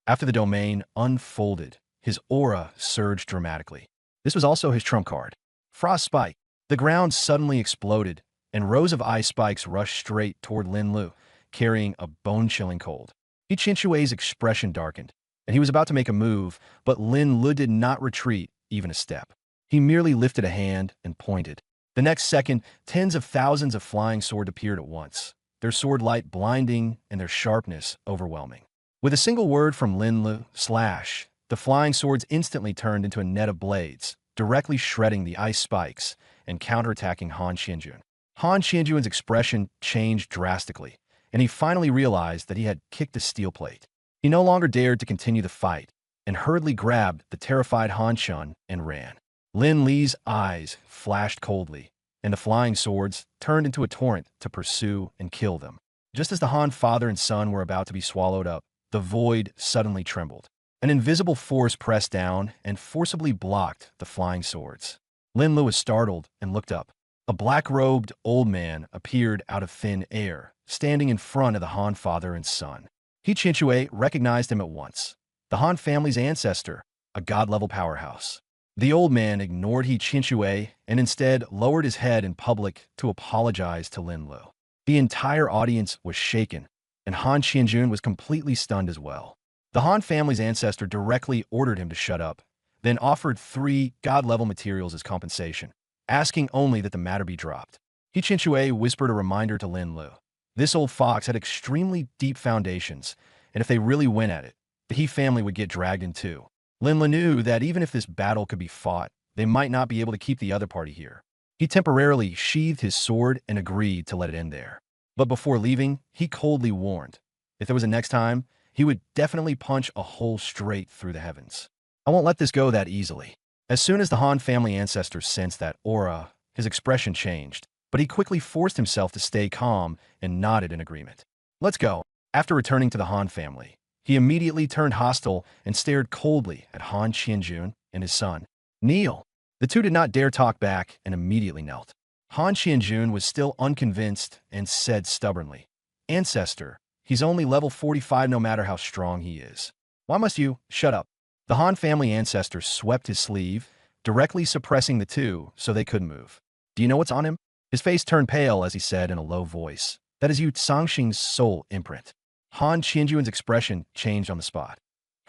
After the domain unfolded, his aura surged dramatically. This was also his trump card. Frost Spike. The ground suddenly exploded, and rows of ice spikes rushed straight toward Lin Lu, carrying a bone-chilling cold. He Qinshui's expression darkened, and he was about to make a move, but Lin Lu did not retreat even a step. He merely lifted a hand and pointed. The next second, tens of thousands of flying swords appeared at once, their sword light blinding and their sharpness overwhelming. With a single word from Lin Lu, slash, the flying swords instantly turned into a net of blades, directly shredding the ice spikes and counterattacking Han Qianjun. Han Qianjun's expression changed drastically, and he finally realized that he had kicked a steel plate. He no longer dared to continue the fight, and hurriedly grabbed the terrified Han Shun and ran. Lin Li's eyes flashed coldly, and the flying swords turned into a torrent to pursue and kill them. Just as the Han father and son were about to be swallowed up, the void suddenly trembled. An invisible force pressed down and forcibly blocked the flying swords. Lin Lu was startled and looked up. A black-robed old man appeared out of thin air, standing in front of the Han father and son. He Qinshui recognized him at once. The Han family's ancestor, a god-level powerhouse. The old man ignored He Qinshui and instead lowered his head in public to apologize to Lin Lu. The entire audience was shaken, and Han Qianjun was completely stunned as well. The Han family's ancestor directly ordered him to shut up, then offered 3 god-level materials as compensation, asking only that the matter be dropped. He Qinshui whispered a reminder to Lin Lu. This old fox had extremely deep foundations, and if they really went at it, the He family would get dragged in too. Lin Lu knew that even if this battle could be fought, they might not be able to keep the other party here. He temporarily sheathed his sword and agreed to let it end there. But before leaving, he coldly warned, if there was a next time, he would definitely punch a hole straight through the heavens. I won't let this go that easily. As soon as the Han family ancestor sensed that aura, his expression changed, but he quickly forced himself to stay calm and nodded in agreement. Let's go. After returning to the Han family, he immediately turned hostile and stared coldly at Han Qianjun and his son. Kneel. The two did not dare talk back and immediately knelt. Han Qianjun was still unconvinced and said stubbornly, Ancestor, he's only level 45 no matter how strong he is. Why must you? Shut up. The Han family ancestor swept his sleeve, directly suppressing the two so they couldn't move. Do you know what's on him? His face turned pale as he said in a low voice, that is Yu Cangxing's soul imprint. Han Qianjun's expression changed on the spot.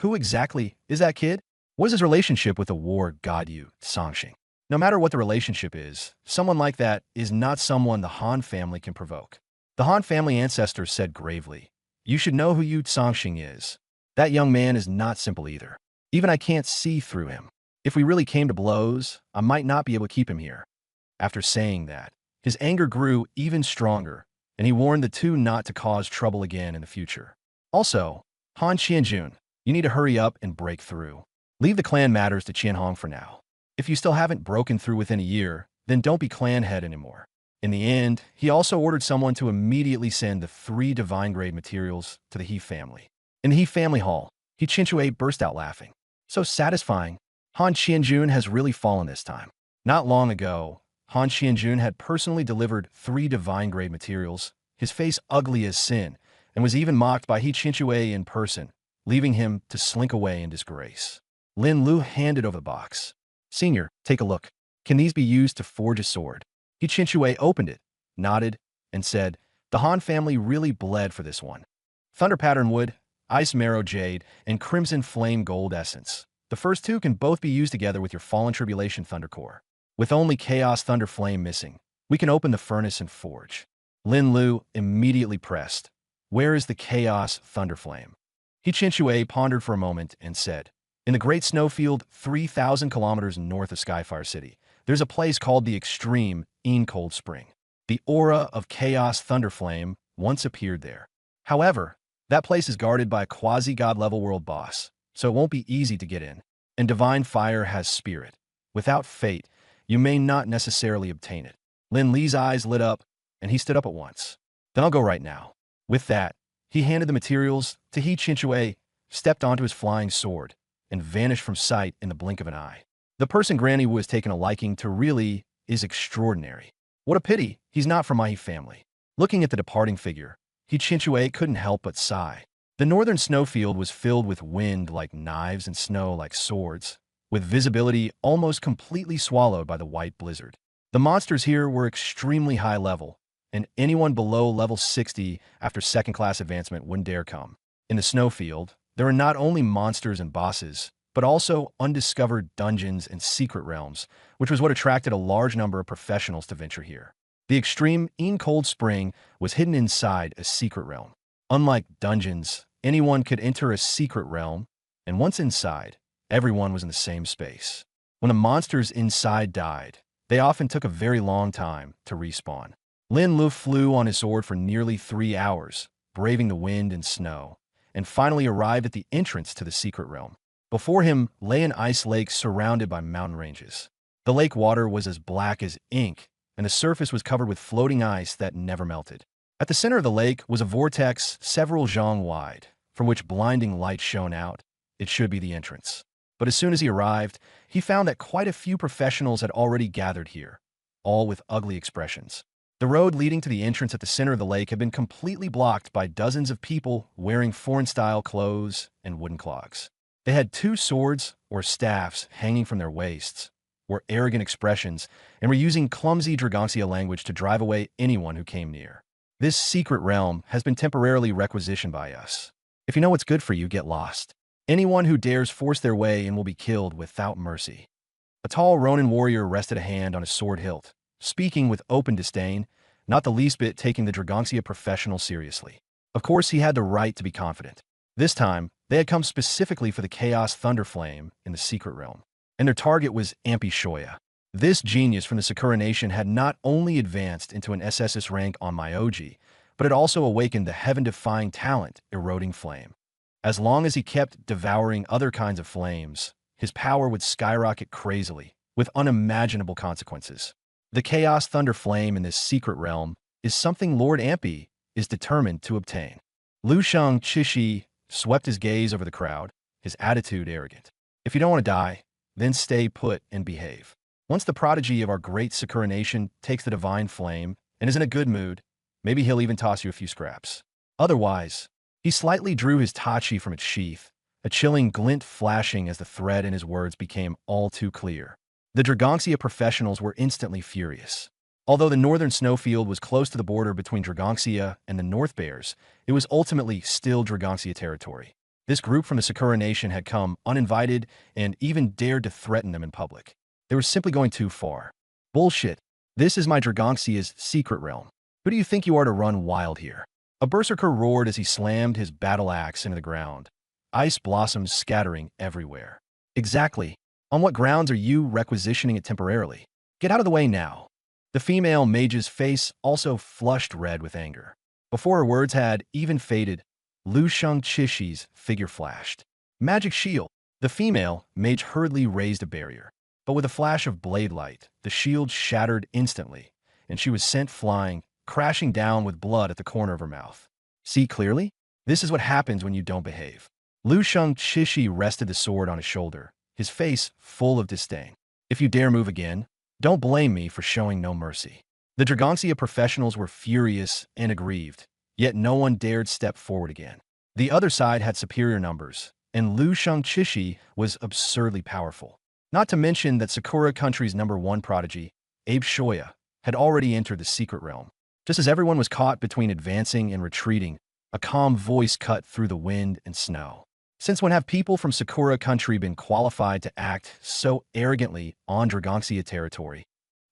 Who exactly is that kid? What is his relationship with the war god Yu Cangxing? No matter what the relationship is, someone like that is not someone the Han family can provoke. The Han family ancestor said gravely, You should know who Yu Cangxing is. That young man is not simple either. Even I can't see through him. If we really came to blows, I might not be able to keep him here. After saying that, his anger grew even stronger, and he warned the two not to cause trouble again in the future. Also, Han Qianjun, you need to hurry up and break through. Leave the clan matters to Qianhong for now. If you still haven't broken through within a year, then don't be clan head anymore. In the end, he also ordered someone to immediately send the 3 divine-grade materials to the He family. In the He family hall, He Qinchue burst out laughing. So satisfying. Han Qianjun has really fallen this time. Not long ago, Han Qianjun had personally delivered 3 divine-grade materials, his face ugly as sin, and was even mocked by He Qinchue in person, leaving him to slink away in disgrace. Lin Lu handed over the box. Senior, take a look. Can these be used to forge a sword? He Qinchue opened it, nodded, and said, The Han family really bled for this one. Thunder Pattern Wood, Ice Marrow Jade, and Crimson Flame Gold Essence. The first 2 can both be used together with your Fallen Tribulation Thunder Core. With only Chaos Thunder Flame missing, we can open the furnace and forge. Lin Lu immediately pressed, Where is the Chaos Thunder Flame? He Qinchue pondered for a moment and said, In the Great Snowfield, 3,000 kilometers north of Skyfire City, there's a place called the Extreme Cold Spring. The aura of Chaos Thunder Flame once appeared there. However, that place is guarded by a quasi-god level world boss, so it won't be easy to get in. And Divine Fire has spirit. Without fate, you may not necessarily obtain it. Lin Li's eyes lit up, and he stood up at once. Then I'll go right now. With that, he handed the materials to He Qinchue, stepped onto his flying sword, and vanished from sight in the blink of an eye. The person Granny Wu has taken a liking to really is extraordinary. What a pity he's not from my He family. Looking at the departing figure, He Qinchue couldn't help but sigh. The northern snowfield was filled with wind like knives and snow like swords, with visibility almost completely swallowed by the white blizzard. The monsters here were extremely high level, and anyone below level 60 after second-class advancement wouldn't dare come. In the snowfield, there are not only monsters and bosses, but also undiscovered dungeons and secret realms, which was what attracted a large number of professionals to venture here. The Extreme Cold Spring was hidden inside a secret realm. Unlike dungeons, anyone could enter a secret realm, and once inside, everyone was in the same space. When the monsters inside died, they often took a very long time to respawn. Lin Lu flew on his sword for nearly 3 hours, braving the wind and snow, and finally arrived at the entrance to the secret realm. Before him lay an ice lake surrounded by mountain ranges. The lake water was as black as ink, and the surface was covered with floating ice that never melted. At the center of the lake was a vortex several zhang wide, from which blinding light shone out. It should be the entrance. But as soon as he arrived, he found that quite a few professionals had already gathered here, all with ugly expressions. The road leading to the entrance at the center of the lake had been completely blocked by dozens of people wearing foreign-style clothes and wooden clogs. They had 2 swords or staffs hanging from their waists, wore arrogant expressions, and were using clumsy Dragonxia language to drive away anyone who came near. This secret realm has been temporarily requisitioned by us. If you know what's good for you, get lost. Anyone who dares force their way in will be killed without mercy. A tall Ronin warrior rested a hand on his sword hilt, speaking with open disdain, not the least bit taking the Dragonxia professional seriously. Of course, he had the right to be confident. This time, they had come specifically for the Chaos Thunder Flame in the secret realm, and their target was Ampi Shoya. This genius from the Sakura Nation had not only advanced into an SSS rank on Myoji, but but it also awakened the heaven-defying talent, eroding flame. As long as he kept devouring other kinds of flames, his power would skyrocket crazily, with unimaginable consequences. The Chaos Thunder Flame in this secret realm is something Lord Ampy is determined to obtain. Lu Sheng Chishi swept his gaze over the crowd, his attitude arrogant. If you don't want to die, then stay put and behave. Once the prodigy of our great Sakura nation takes the divine flame and is in a good mood, maybe he'll even toss you a few scraps. Otherwise, he slightly drew his tachi from its sheath, a chilling glint flashing as the thread in his words became all too clear. The Dragongxia professionals were instantly furious. Although the northern snowfield was close to the border between Dragongxia and the North Bears, it was ultimately still Dragongxia territory. This group from the Sakura Nation had come uninvited and even dared to threaten them in public. They were simply going too far. Bullshit. This is my Dragongxia's secret realm. Who do you think you are to run wild here? A berserker roared as he slammed his battle axe into the ground, ice blossoms scattering everywhere. Exactly. On what grounds are you requisitioning it temporarily? Get out of the way now. The female mage's face also flushed red with anger. Before her words had even faded, Lu Sheng Chishi's figure flashed. Magic shield. The female mage hurriedly raised a barrier. But with a flash of blade light, the shield shattered instantly, and she was sent flying, crashing down with blood at the corner of her mouth. See clearly? This is what happens when you don't behave. Lu Sheng Chishi rested the sword on his shoulder, his face full of disdain. If you dare move again, don't blame me for showing no mercy. The Dragongxia professionals were furious and aggrieved, yet no one dared step forward again. The other side had superior numbers, and Lu Sheng Chishi was absurdly powerful. Not to mention that Sakura Country's #1 prodigy, Abe Shoya, had already entered the secret realm. Just as everyone was caught between advancing and retreating, a calm voice cut through the wind and snow. Since when have people from Sakura Country been qualified to act so arrogantly on Dragongxia territory?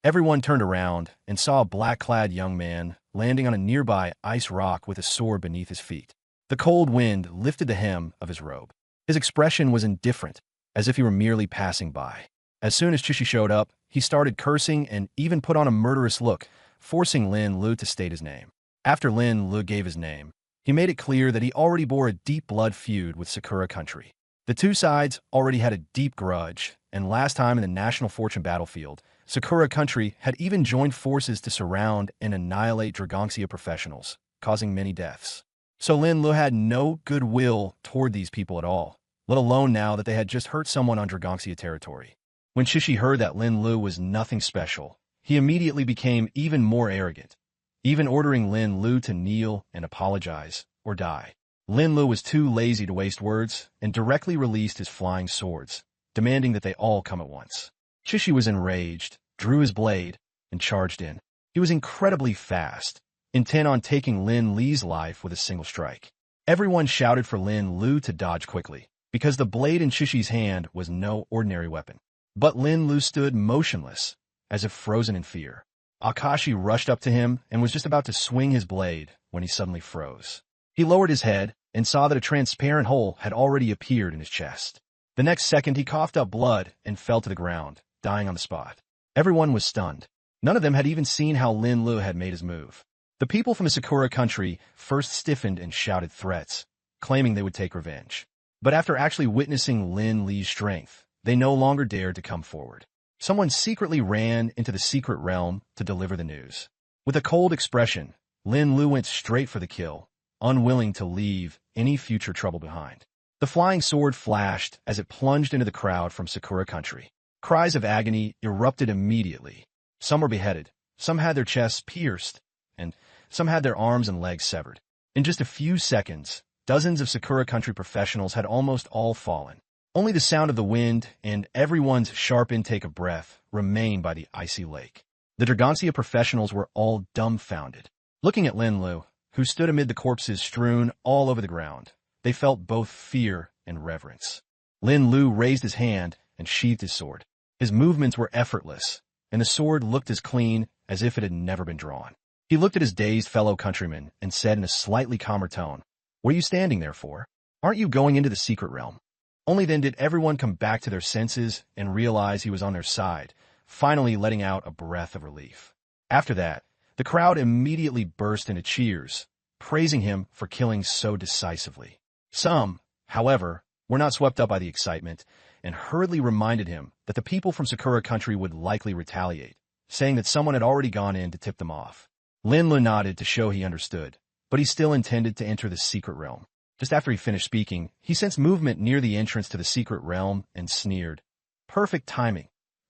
Everyone turned around and saw a black-clad young man landing on a nearby ice rock with a sword beneath his feet. The cold wind lifted the hem of his robe. His expression was indifferent, as if he were merely passing by. As soon as Chishi showed up, he started cursing and even put on a murderous look, forcing Lin Lu to state his name. After Lin Lu gave his name, he made it clear that he already bore a deep blood feud with Sakura Country. The two sides already had a deep grudge, and last time in the National Fortune battlefield, Sakura Country had even joined forces to surround and annihilate Dragongxia professionals, causing many deaths. So Lin Lu had no goodwill toward these people at all, let alone now that they had just hurt someone on Dragongxia territory. When Chishi heard that Lin Lu was nothing special, he immediately became even more arrogant, even ordering Lin Lu to kneel and apologize or die. Lin Lu was too lazy to waste words and directly released his flying swords, demanding that they all come at once. Chishi was enraged, drew his blade, and charged in. He was incredibly fast, intent on taking Lin Li's life with a single strike. Everyone shouted for Lin Lu to dodge quickly, because the blade in Chishi's hand was no ordinary weapon. But Lin Lu stood motionless, as if frozen in fear. Akashi rushed up to him and was just about to swing his blade when he suddenly froze. He lowered his head and saw that a transparent hole had already appeared in his chest. The next second, he coughed up blood and fell to the ground, dying on the spot. Everyone was stunned. None of them had even seen how Lin Lu had made his move. The people from the Sakura Country first stiffened and shouted threats, claiming they would take revenge. But after actually witnessing Lin Li's strength, they no longer dared to come forward. Someone secretly ran into the secret realm to deliver the news. With a cold expression, Lin Lu went straight for the kill, unwilling to leave any future trouble behind. The flying sword flashed as it plunged into the crowd from Sakura Country. Cries of agony erupted immediately. Some were beheaded, some had their chests pierced, and some had their arms and legs severed. In just a few seconds, dozens of Sakura Country professionals had almost all fallen. Only the sound of the wind and everyone's sharp intake of breath remained by the icy lake. The Dragongxia professionals were all dumbfounded. Looking at Lin Lu, who stood amid the corpses strewn all over the ground, they felt both fear and reverence. Lin Lu raised his hand and sheathed his sword. His movements were effortless, and the sword looked as clean as if it had never been drawn. He looked at his dazed fellow countrymen and said in a slightly calmer tone, "What are you standing there for? Aren't you going into the secret realm?" Only then did everyone come back to their senses and realize he was on their side, finally letting out a breath of relief. After that, the crowd immediately burst into cheers, praising him for killing so decisively. Some, however, were not swept up by the excitement and hurriedly reminded him that the people from Sakura country would likely retaliate, saying that someone had already gone in to tip them off. Lin Lu nodded to show he understood, but he still intended to enter the secret realm. Just after he finished speaking, he sensed movement near the entrance to the secret realm and sneered. Perfect timing.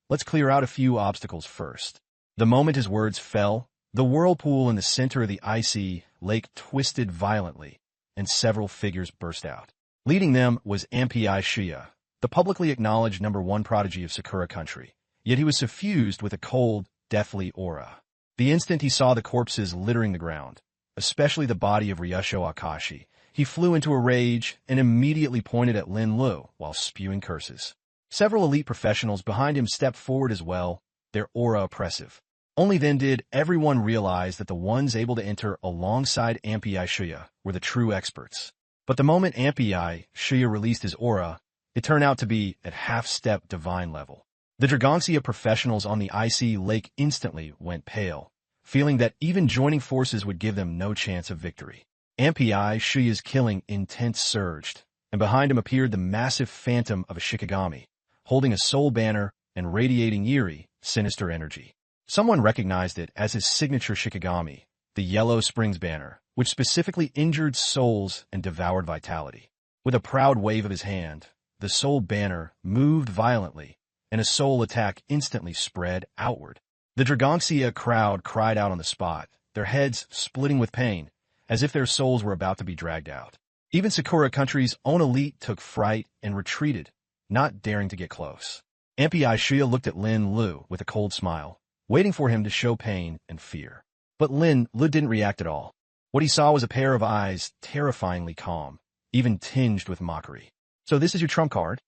Let's clear out a few obstacles first. The moment his words fell, the whirlpool in the center of the icy lake twisted violently, and several figures burst out. Leading them was Ampi Shiya, the publicly acknowledged #1 prodigy of Sakura country, yet he was suffused with a cold, deathly aura. The instant he saw the corpses littering the ground, especially the body of Ryusho Akashi, he flew into a rage and immediately pointed at Lin Lu while spewing curses. Several elite professionals behind him stepped forward as well, their aura oppressive. Only then did everyone realize that the ones able to enter alongside Ampi Shiya were the true experts. But the moment Ampi Shiya released his aura, it turned out to be at half-step divine level. The Dragongsia professionals on the icy lake instantly went pale, feeling that even joining forces would give them no chance of victory. Ampi Shiya's killing intent surged, and behind him appeared the massive phantom of a Shikigami, holding a soul banner and radiating eerie, sinister energy. Someone recognized it as his signature Shikigami, the Yellow Springs banner, which specifically injured souls and devoured vitality. With a proud wave of his hand, the soul banner moved violently, and a soul attack instantly spread outward. The Dragongsia crowd cried out on the spot, their heads splitting with pain, as if their souls were about to be dragged out. Even Sakura country's own elite took fright and retreated, not daring to get close. Ampi Shiya looked at Lin Lu with a cold smile, waiting for him to show pain and fear. But Lin Lu didn't react at all. What he saw was a pair of eyes terrifyingly calm, even tinged with mockery. So this is your trump card?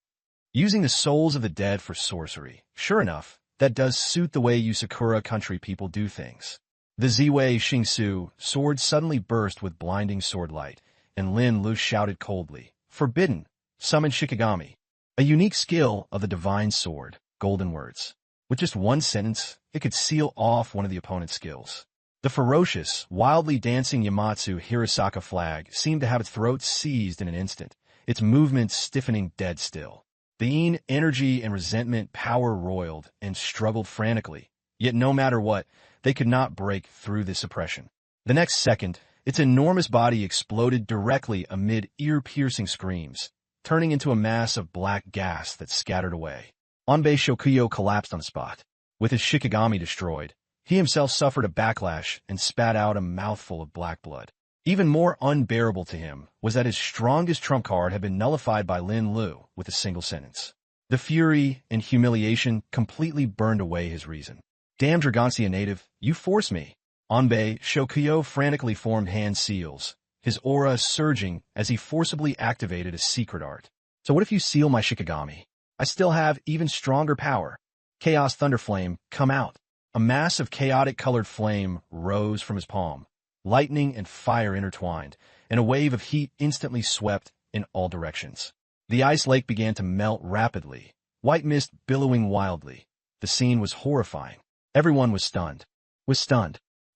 Using the souls of the dead for sorcery. Sure enough, that does suit the way you Sakura country people do things. The Ziwei Xingsu sword suddenly burst with blinding sword light, and Lin Lu shouted coldly, "Forbidden! Summon Shikigami!" A unique skill of the divine sword, golden words. With just one sentence, it could seal off one of the opponent's skills. The ferocious, wildly dancing Yamatsu Hirasaka flag seemed to have its throat seized in an instant, its movements stiffening dead still. The energy and resentment power roiled and struggled frantically, yet no matter what, they could not break through this oppression. The next second, its enormous body exploded directly amid ear-piercing screams, turning into a mass of black gas that scattered away. Onbei Shokuyo collapsed on the spot. With his Shikigami destroyed, he himself suffered a backlash and spat out a mouthful of black blood. Even more unbearable to him was that his strongest trump card had been nullified by Lin Lu with a single sentence. The fury and humiliation completely burned away his reason. "Damn Dragongsia native, you force me." Onbei Shokuyo frantically formed hand seals, his aura surging as he forcibly activated a secret art. "So what if you seal my Shikigami? I still have even stronger power. Chaos Thunderflame, come out." A mass of chaotic-colored flame rose from his palm, lightning and fire intertwined, and a wave of heat instantly swept in all directions. The ice lake began to melt rapidly, white mist billowing wildly. The scene was horrifying. Everyone was stunned.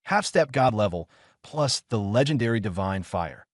Half-step god level, plus the legendary divine fire.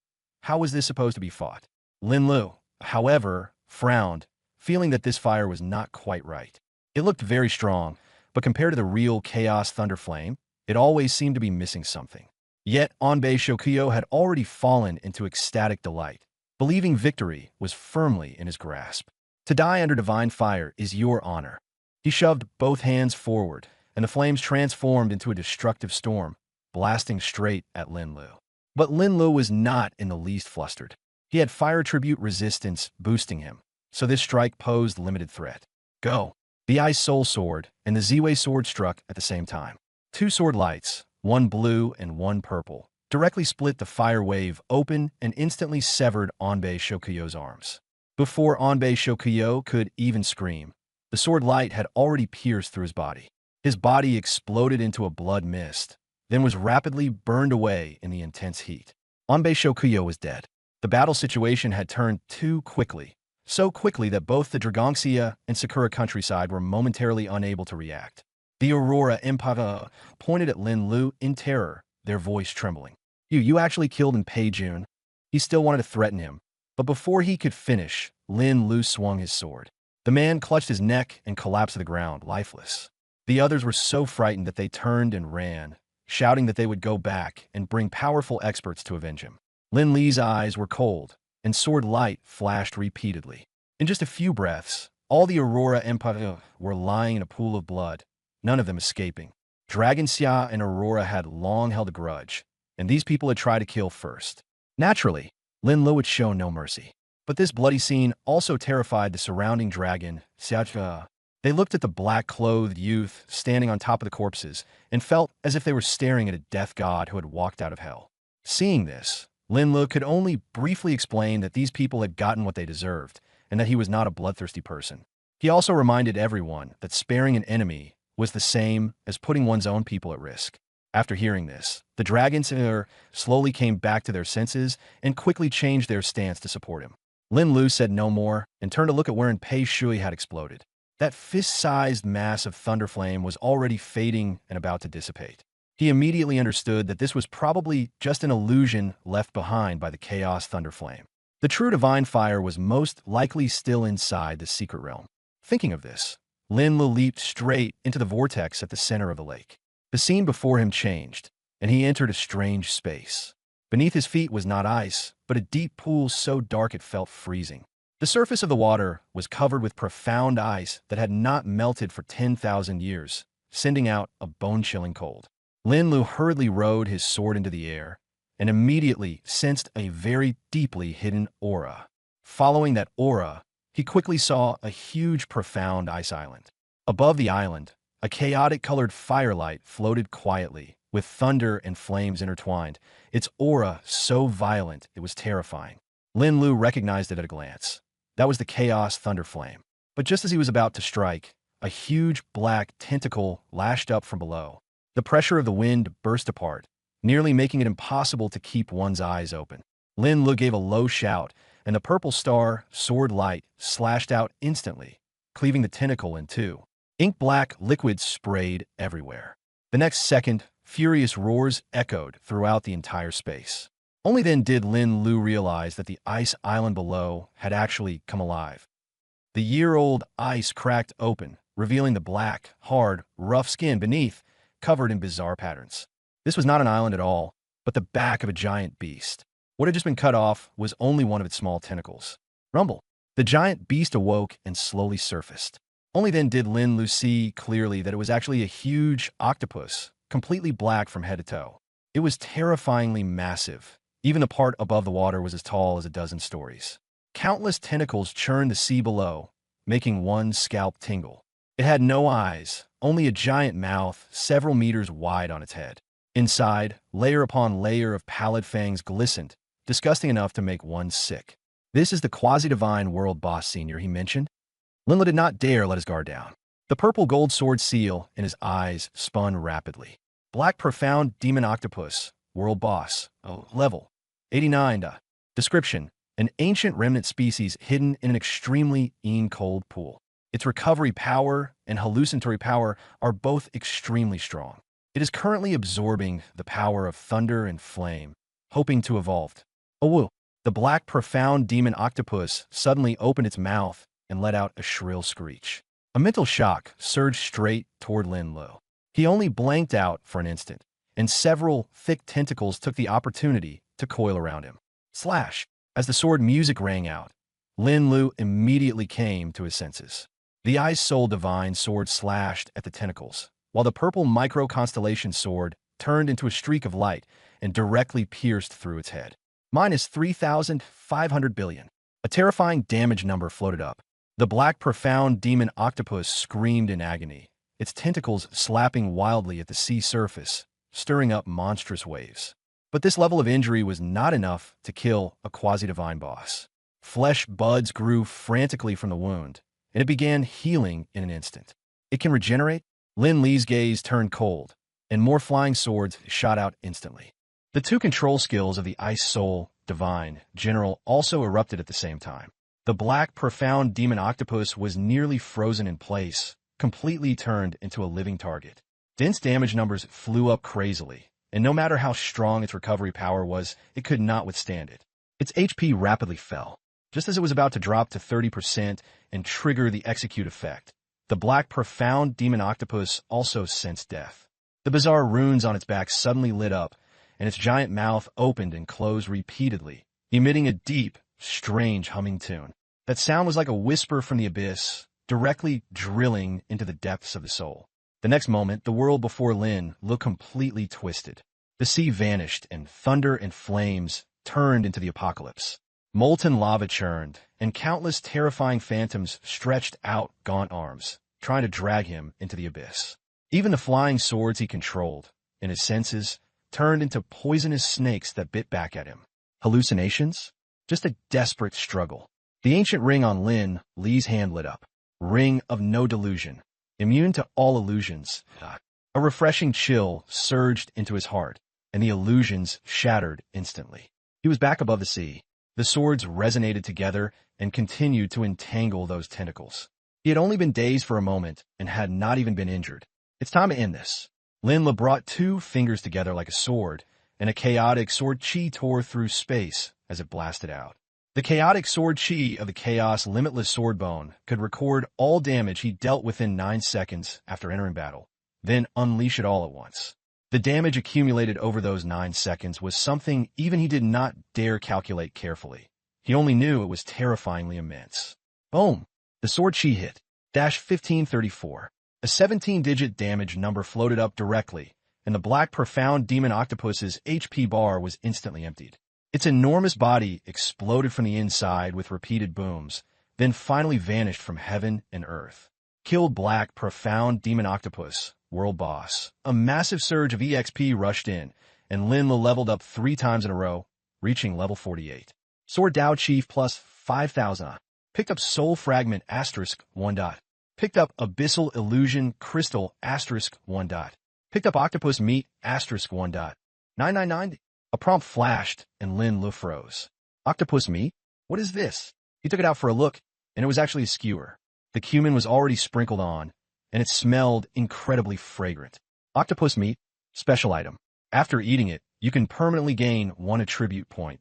How was this supposed to be fought? Lin Lu, however, frowned, feeling that this fire was not quite right. It looked very strong, but compared to the real Chaos Thunderflame, it always seemed to be missing something. Yet Onbei Shokuyo had already fallen into ecstatic delight, believing victory was firmly in his grasp. To die under divine fire is your honor. He shoved both hands forward, and the flames transformed into a destructive storm, blasting straight at Lin Lu. But Lin Lu was not in the least flustered. He had fire tribute resistance boosting him, so this strike posed limited threat. Go! The Ice Soul Sword and the Ziwei Sword struck at the same time. Two sword lights, one blue and one purple, directly split the fire wave open and instantly severed Onbei Shokuyo's arms. Before Onbei Shokuyo could even scream, the sword light had already pierced through his body. His body exploded into a blood mist, then was rapidly burned away in the intense heat. Onbei Shokuyo was dead. The battle situation had turned too quickly, so quickly that both the Dragongsia and Sakura countryside were momentarily unable to react. The Aurora Empire pointed at Lin Lu in terror, their voice trembling. You actually killed in Peijun. He still wanted to threaten him, but before he could finish, Lin Lu swung his sword. The man clutched his neck and collapsed to the ground, lifeless. The others were so frightened that they turned and ran, shouting that they would go back and bring powerful experts to avenge him. Lin Li's eyes were cold, and sword light flashed repeatedly. In just a few breaths, all the Aurora Empire were lying in a pool of blood, none of them escaping. Dragon Xia and Aurora had long held a grudge, and these people had tried to kill first. Naturally, Lin Lu would show no mercy. But this bloody scene also terrified the surrounding dragon, Xia. They looked at the black-clothed youth standing on top of the corpses and felt as if they were staring at a death god who had walked out of hell. Seeing this, Lin Lu could only briefly explain that these people had gotten what they deserved and that he was not a bloodthirsty person. He also reminded everyone that sparing an enemy was the same as putting one's own people at risk. After hearing this, the dragons slowly came back to their senses and quickly changed their stance to support him. Lin Lu said no more and turned to look at wherein Pei Shui had exploded. That fist-sized mass of thunderflame was already fading and about to dissipate. He immediately understood that this was probably just an illusion left behind by the chaos thunderflame. The true divine fire was most likely still inside the secret realm. Thinking of this, Lin Lu leaped straight into the vortex at the center of the lake. The scene before him changed, and he entered a strange space. Beneath his feet was not ice, but a deep pool so dark it felt freezing. The surface of the water was covered with profound ice that had not melted for 10,000 years, sending out a bone-chilling cold. Lin Lu hurriedly rode his sword into the air and immediately sensed a very deeply hidden aura. Following that aura, he quickly saw a huge, profound ice island. Above the island, a chaotic-colored firelight floated quietly, with thunder and flames intertwined, its aura so violent it was terrifying. Lin Lu recognized it at a glance. That was the Chaos Thunder Flame. But just as he was about to strike, a huge black tentacle lashed up from below. The pressure of the wind burst apart, nearly making it impossible to keep one's eyes open. Lin Lu gave a low shout, and the purple star, sword light, slashed out instantly, cleaving the tentacle in two. Ink-black liquid sprayed everywhere. The next second, furious roars echoed throughout the entire space. Only then did Lin Lu realize that the ice island below had actually come alive. The year-old ice cracked open, revealing the black, hard, rough skin beneath, covered in bizarre patterns. This was not an island at all, but the back of a giant beast. What had just been cut off was only one of its small tentacles. Rumble. The giant beast awoke and slowly surfaced. Only then did Lin Lu see clearly that it was actually a huge octopus, completely black from head to toe. It was terrifyingly massive. Even the part above the water was as tall as a dozen stories. Countless tentacles churned the sea below, making one's scalp tingle. It had no eyes, only a giant mouth several meters wide on its head. Inside, layer upon layer of pallid fangs glistened, disgusting enough to make one sick. This is the quasi-divine world boss senior he mentioned? Lin Lu did not dare let his guard down. The purple gold sword seal in his eyes spun rapidly. Black profound demon octopus, world boss, level 89. Description: an ancient remnant species hidden in an extremely cold pool. Its recovery power and hallucinatory power are both extremely strong. It is currently absorbing the power of thunder and flame, hoping to evolve. Oh, the black profound demon octopus suddenly opened its mouth and let out a shrill screech. A mental shock surged straight toward Lin Lu. He only blanked out for an instant, and several thick tentacles took the opportunity to coil around him. Slash! As the sword music rang out, Lin Lu immediately came to his senses. The Ice Soul Divine sword slashed at the tentacles, while the purple micro-constellation sword turned into a streak of light and directly pierced through its head. Minus 3,500 billion. A terrifying damage number floated up. The black profound demon octopus screamed in agony, its tentacles slapping wildly at the sea surface, stirring up monstrous waves. But this level of injury was not enough to kill a quasi-divine boss. Flesh buds grew frantically from the wound, and it began healing in an instant. It can regenerate? Lin Li's gaze turned cold, and more flying swords shot out instantly. The two control skills of the Ice Soul Divine General also erupted at the same time. The black profound demon octopus was nearly frozen in place, completely turned into a living target. Dense damage numbers flew up crazily, and no matter how strong its recovery power was, it could not withstand it. Its HP rapidly fell. Just as it was about to drop to 30% and trigger the execute effect, the black profound demon octopus also sensed death. The bizarre runes on its back suddenly lit up, and its giant mouth opened and closed repeatedly, emitting a deep, strange humming tune. That sound was like a whisper from the abyss, directly drilling into the depths of the soul. The next moment, the world before Lin looked completely twisted. The sea vanished, and thunder and flames turned into the apocalypse. Molten lava churned, and countless terrifying phantoms stretched out gaunt arms, trying to drag him into the abyss. Even the flying swords he controlled, in his senses, turned into poisonous snakes that bit back at him. Hallucinations? Just a desperate struggle. The ancient ring on Li's hand lit up. Ring of no delusion. Immune to all illusions. A refreshing chill surged into his heart, and the illusions shattered instantly. He was back above the sea. The swords resonated together and continued to entangle those tentacles. He had only been dazed for a moment and had not even been injured. It's time to end this. Lin brought two fingers together like a sword, and a chaotic sword chi tore through space as it blasted out. The chaotic sword chi of the Chaos Limitless Sword Bone could record all damage he dealt within 9 seconds after entering battle, then unleash it all at once. The damage accumulated over those 9 seconds was something even he did not dare calculate carefully. He only knew it was terrifyingly immense. Boom! The sword chi hit. 1534. A 17-digit damage number floated up directly, and the black profound demon octopus's HP bar was instantly emptied. Its enormous body exploded from the inside with repeated booms, then finally vanished from heaven and earth. Killed black profound demon octopus, world boss. A massive surge of EXP rushed in, and Lin leveled up 3 times in a row, reaching level 48. Sword Dao Chief plus 5,000. Picked up Soul Fragment asterisk 1 dot. Picked up Abyssal Illusion Crystal asterisk 1 dot. Picked up Octopus Meat asterisk 1 dot. 999. A prompt flashed, and Lin froze. Octopus meat? What is this? He took it out for a look, and it was actually a skewer. The cumin was already sprinkled on, and it smelled incredibly fragrant. Octopus meat, special item. After eating it, you can permanently gain 1 attribute point.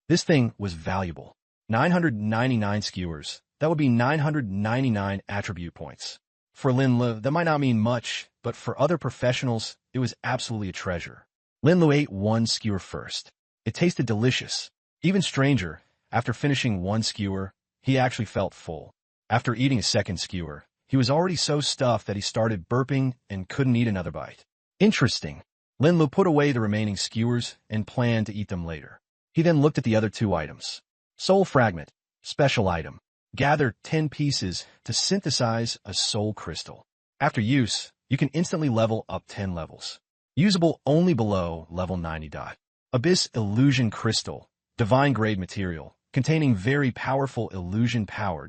This thing was valuable. 999 skewers. That would be 999 attribute points. For Lin, that might not mean much, but for other professionals, it was absolutely a treasure. Lin ate 1 skewer first. It tasted delicious. Even stranger, after finishing 1 skewer, he actually felt full. After eating a second skewer, he was already so stuffed that he started burping and couldn't eat another bite. Interesting. Lin put away the remaining skewers and planned to eat them later. He then looked at the other 2 items. Soul Fragment, special item. Gather 10 pieces to synthesize a soul crystal. After use, you can instantly level up 10 levels. Usable only below level 90. Abyss Illusion Crystal, divine grade material, containing very powerful illusion power.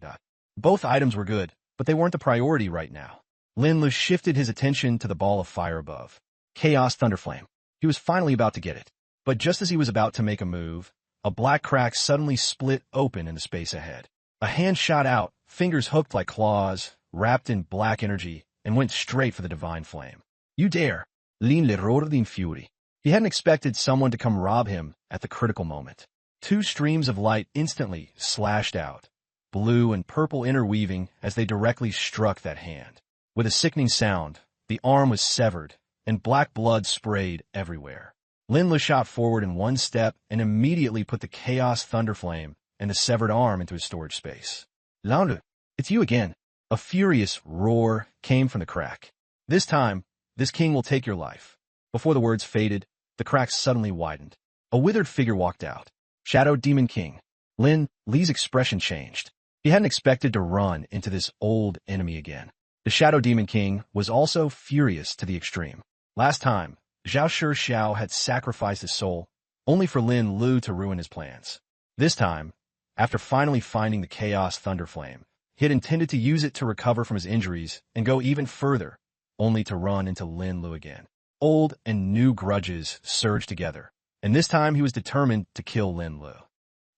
Both items were good, but they weren't the priority right now. Lin shifted his attention to the ball of fire above. Chaos Thunderflame. He was finally about to get it. But just as he was about to make a move, a black crack suddenly split open in the space ahead. A hand shot out, fingers hooked like claws, wrapped in black energy, and went straight for the divine flame. You dare! Lin le roared in fury. He hadn't expected someone to come rob him at the critical moment. 2 streams of light instantly slashed out, blue and purple interweaving as they directly struck that hand. With a sickening sound, the arm was severed, and black blood sprayed everywhere. Lin shot forward in 1 step and immediately put the Chaos Thunderflame and the severed arm into his storage space. Launde, it's you again. A furious roar came from the crack. This time, this king will take your life. Before the words faded, the crack suddenly widened. A withered figure walked out. Shadow Demon King. Li's expression changed. He hadn't expected to run into this old enemy again. The Shadow Demon King was also furious to the extreme. Last time, Zhao Xiao had sacrificed his soul, only for Lin Lu to ruin his plans. This time, after finally finding the Chaos Thunderflame, he had intended to use it to recover from his injuries and go even further, only to run into Lin Lu again. Old and new grudges surged together, and this time he was determined to kill Lin Lu.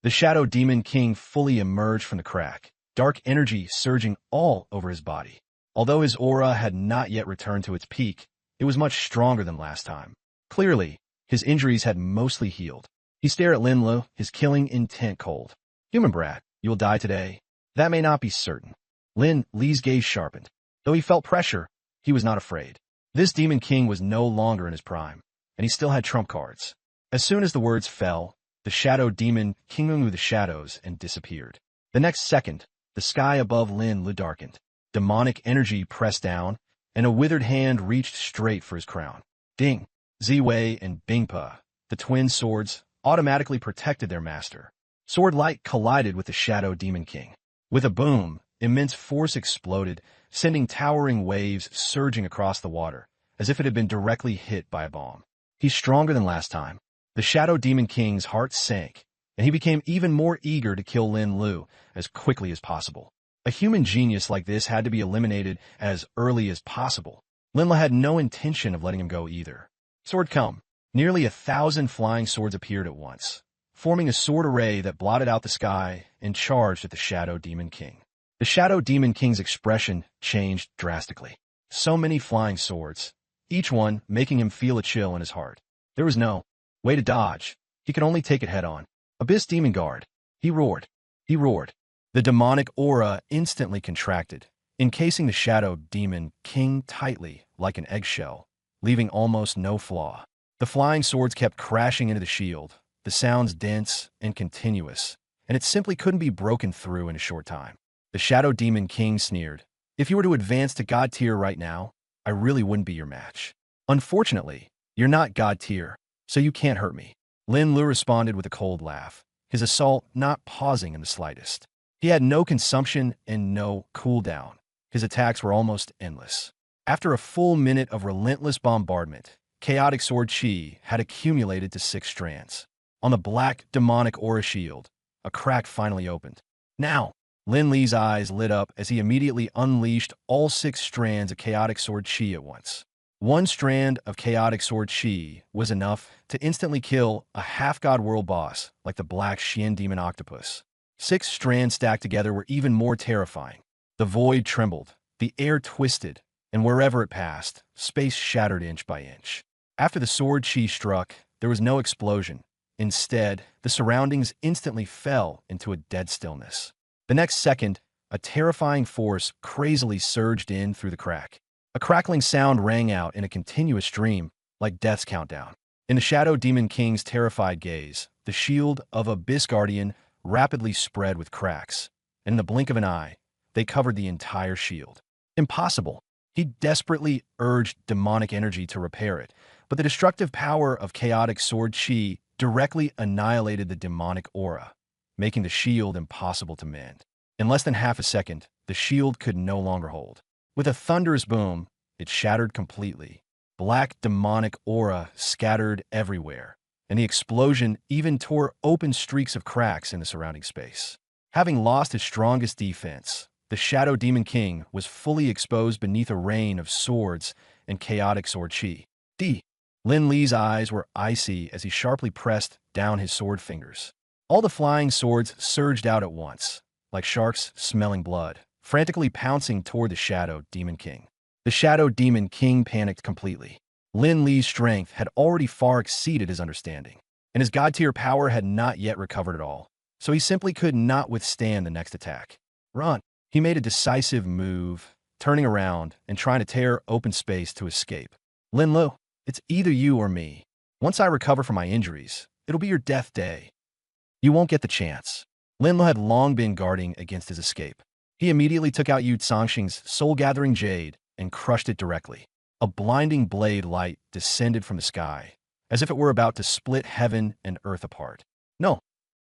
The Shadow Demon King fully emerged from the crack, dark energy surging all over his body. Although his aura had not yet returned to its peak, it was much stronger than last time. Clearly, his injuries had mostly healed. He stared at Lin Lu, his killing intent cold. Human brat, you will die today. That may not be certain. Lin Li's gaze sharpened. Though he felt pressure, he was not afraid. This Demon King was no longer in his prime, and he still had trump cards. As soon as the words fell, the Shadow Demon King moved the shadows and disappeared. The next second, the sky above Lin Lu darkened. Demonic energy pressed down, and a withered hand reached straight for his crown. Ding! Ziwei and Bingpa, the twin swords, automatically protected their master. Sword light collided with the Shadow Demon King. With a boom, immense force exploded, sending towering waves surging across the water, as if it had been directly hit by a bomb. He's stronger than last time. The Shadow Demon King's heart sank, and he became even more eager to kill Lin Lu as quickly as possible. A human genius like this had to be eliminated as early as possible. Lin Lu had no intention of letting him go either. Sword come. Nearly 1,000 flying swords appeared at once, forming a sword array that blotted out the sky and charged at the Shadow Demon King. The Shadow Demon King's expression changed drastically. So many flying swords, each one making him feel a chill in his heart. There was no way to dodge. He could only take it head-on. Abyss Demon Guard. He roared. He roared. The demonic aura instantly contracted, encasing the Shadow Demon King tightly like an eggshell, leaving almost no flaw. The flying swords kept crashing into the shield, the sounds dense and continuous, and it simply couldn't be broken through in a short time. The Shadow Demon King sneered. If you were to advance to God tier right now, I really wouldn't be your match. Unfortunately, you're not God tier, so you can't hurt me. Lin Lu responded with a cold laugh, his assault not pausing in the slightest. He had no consumption and no cooldown. His attacks were almost endless. After a full minute of relentless bombardment, Chaotic Sword Chi had accumulated to 6 strands. On the black demonic aura shield, a crack finally opened. Now, Lin Li's eyes lit up as he immediately unleashed all 6 strands of Chaotic Sword Chi at once. One strand of Chaotic Sword Chi was enough to instantly kill a half-god world boss like the Black Xian Demon Octopus. 6 strands stacked together were even more terrifying. The void trembled, the air twisted, and wherever it passed, space shattered inch by inch. After the sword Chi struck, there was no explosion. Instead, the surroundings instantly fell into a dead stillness. The next second, a terrifying force crazily surged in through the crack. A crackling sound rang out in a continuous stream, like death's countdown. In the Shadow Demon King's terrified gaze, the shield of Abyss Guardian rapidly spread with cracks, and in the blink of an eye, they covered the entire shield. Impossible. He desperately urged demonic energy to repair it, but the destructive power of Chaotic Sword Chi directly annihilated the demonic aura, making the shield impossible to mend. In less than half a second, the shield could no longer hold. With a thunderous boom, it shattered completely. Black demonic aura scattered everywhere, and the explosion even tore open streaks of cracks in the surrounding space. Having lost his strongest defense, the Shadow Demon King was fully exposed beneath a rain of swords and Chaotic Sword Chi. Lin Li's eyes were icy as he sharply pressed down his sword fingers. All the flying swords surged out at once, like sharks smelling blood, frantically pouncing toward the Shadow Demon King. The Shadow Demon King panicked completely. Lin Li's strength had already far exceeded his understanding, and his god-tier power had not yet recovered at all, so he simply could not withstand the next attack. Run! He made a decisive move, turning around and trying to tear open space to escape. Lin Lu, it's either you or me. Once I recover from my injuries, it'll be your death day. You won't get the chance. Lin Lu had long been guarding against his escape. He immediately took out Yu Zhangxing's soul-gathering jade and crushed it directly. A blinding blade light descended from the sky, as if it were about to split heaven and earth apart. No.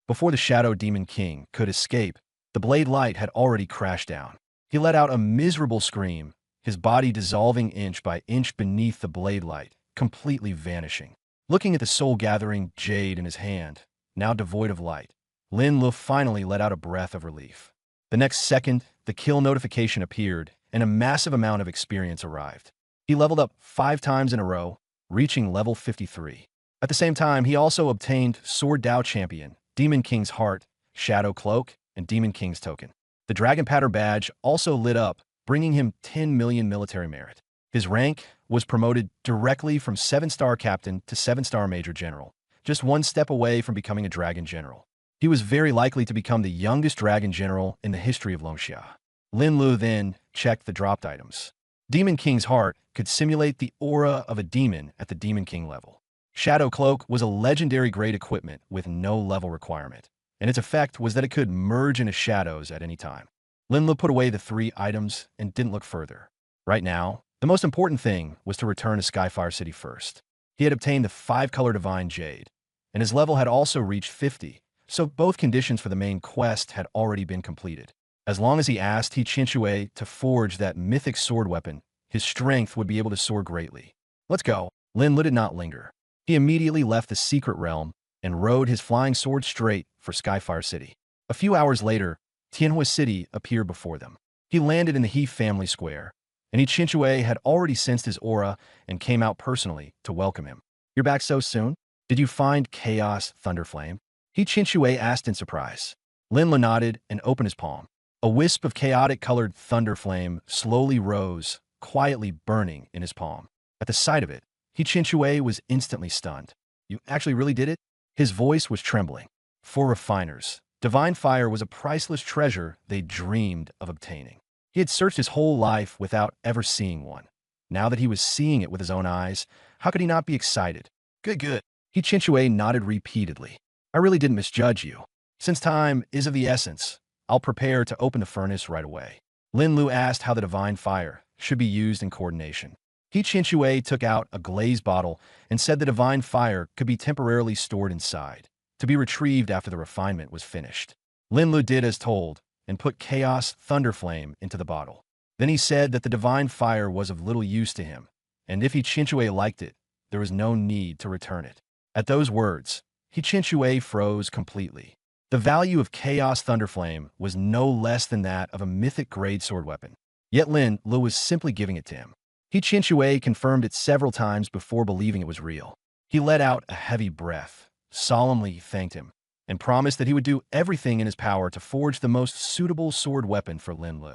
Before the Shadow Demon King could escape, the blade light had already crashed down. He let out a miserable scream, his body dissolving inch by inch beneath the blade light, completely vanishing. Looking at the soul-gathering jade in his hand, now devoid of light, Lin Lu finally let out a breath of relief. The next second, the kill notification appeared, and a massive amount of experience arrived. He leveled up 5 times in a row, reaching level 53. At the same time, he also obtained Sword Dao Champion, Demon King's Heart, Shadow Cloak, and Demon King's Token. The Dragon Pattern badge also lit up, bringing him 10 million military merit. His rank was promoted directly from 7-star captain to 7-star major general, just one step away from becoming a dragon general. He was very likely to become the youngest dragon general in the history of Longxia. Lin Lu then checked the dropped items. Demon King's heart could simulate the aura of a demon at the Demon King level. Shadow Cloak was a legendary grade equipment with no level requirement, and its effect was that it could merge into shadows at any time. Lin Lu put away the 3 items and didn't look further. Right now, the most important thing was to return to Skyfire City first. He had obtained the 5-color Divine Jade, and his level had also reached 50, so both conditions for the main quest had already been completed. As long as he asked He Qinshui to forge that mythic sword weapon, his strength would be able to soar greatly. Let's go. Lin Lu did not linger. He immediately left the secret realm and rode his flying sword straight for Skyfire City. A few hours later, Tianhui City appeared before them. He landed in the He family square, and He Qinshui had already sensed his aura and came out personally to welcome him. You're back so soon? Did you find Chaos Thunderflame? He Qinshui asked in surprise. Lin Lu nodded and opened his palm. A wisp of chaotic-colored thunderflame slowly rose, quietly burning in his palm. At the sight of it, He Qinshui was instantly stunned. You actually really did it? His voice was trembling. For refiners, divine fire was a priceless treasure they dreamed of obtaining. He had searched his whole life without ever seeing one. Now that he was seeing it with his own eyes, how could he not be excited? Good. He Qinshui nodded repeatedly. I really didn't misjudge you. Since time is of the essence, I'll prepare to open the furnace right away. Lin Lu asked how the divine fire should be used in coordination. He Qinshui took out a glazed bottle and said the divine fire could be temporarily stored inside, to be retrieved after the refinement was finished. Lin Lu did as told and put Chaos Thunderflame into the bottle. Then he said that the divine fire was of little use to him, and if He Qinshui liked it, there was no need to return it. At those words, He Qinshui froze completely. The value of Chaos Thunderflame was no less than that of a mythic grade sword weapon. Yet Lin Lu was simply giving it to him. He Qinshui confirmed it several times before believing it was real. He let out a heavy breath, solemnly thanked him, and promised that he would do everything in his power to forge the most suitable sword weapon for Lin Lu.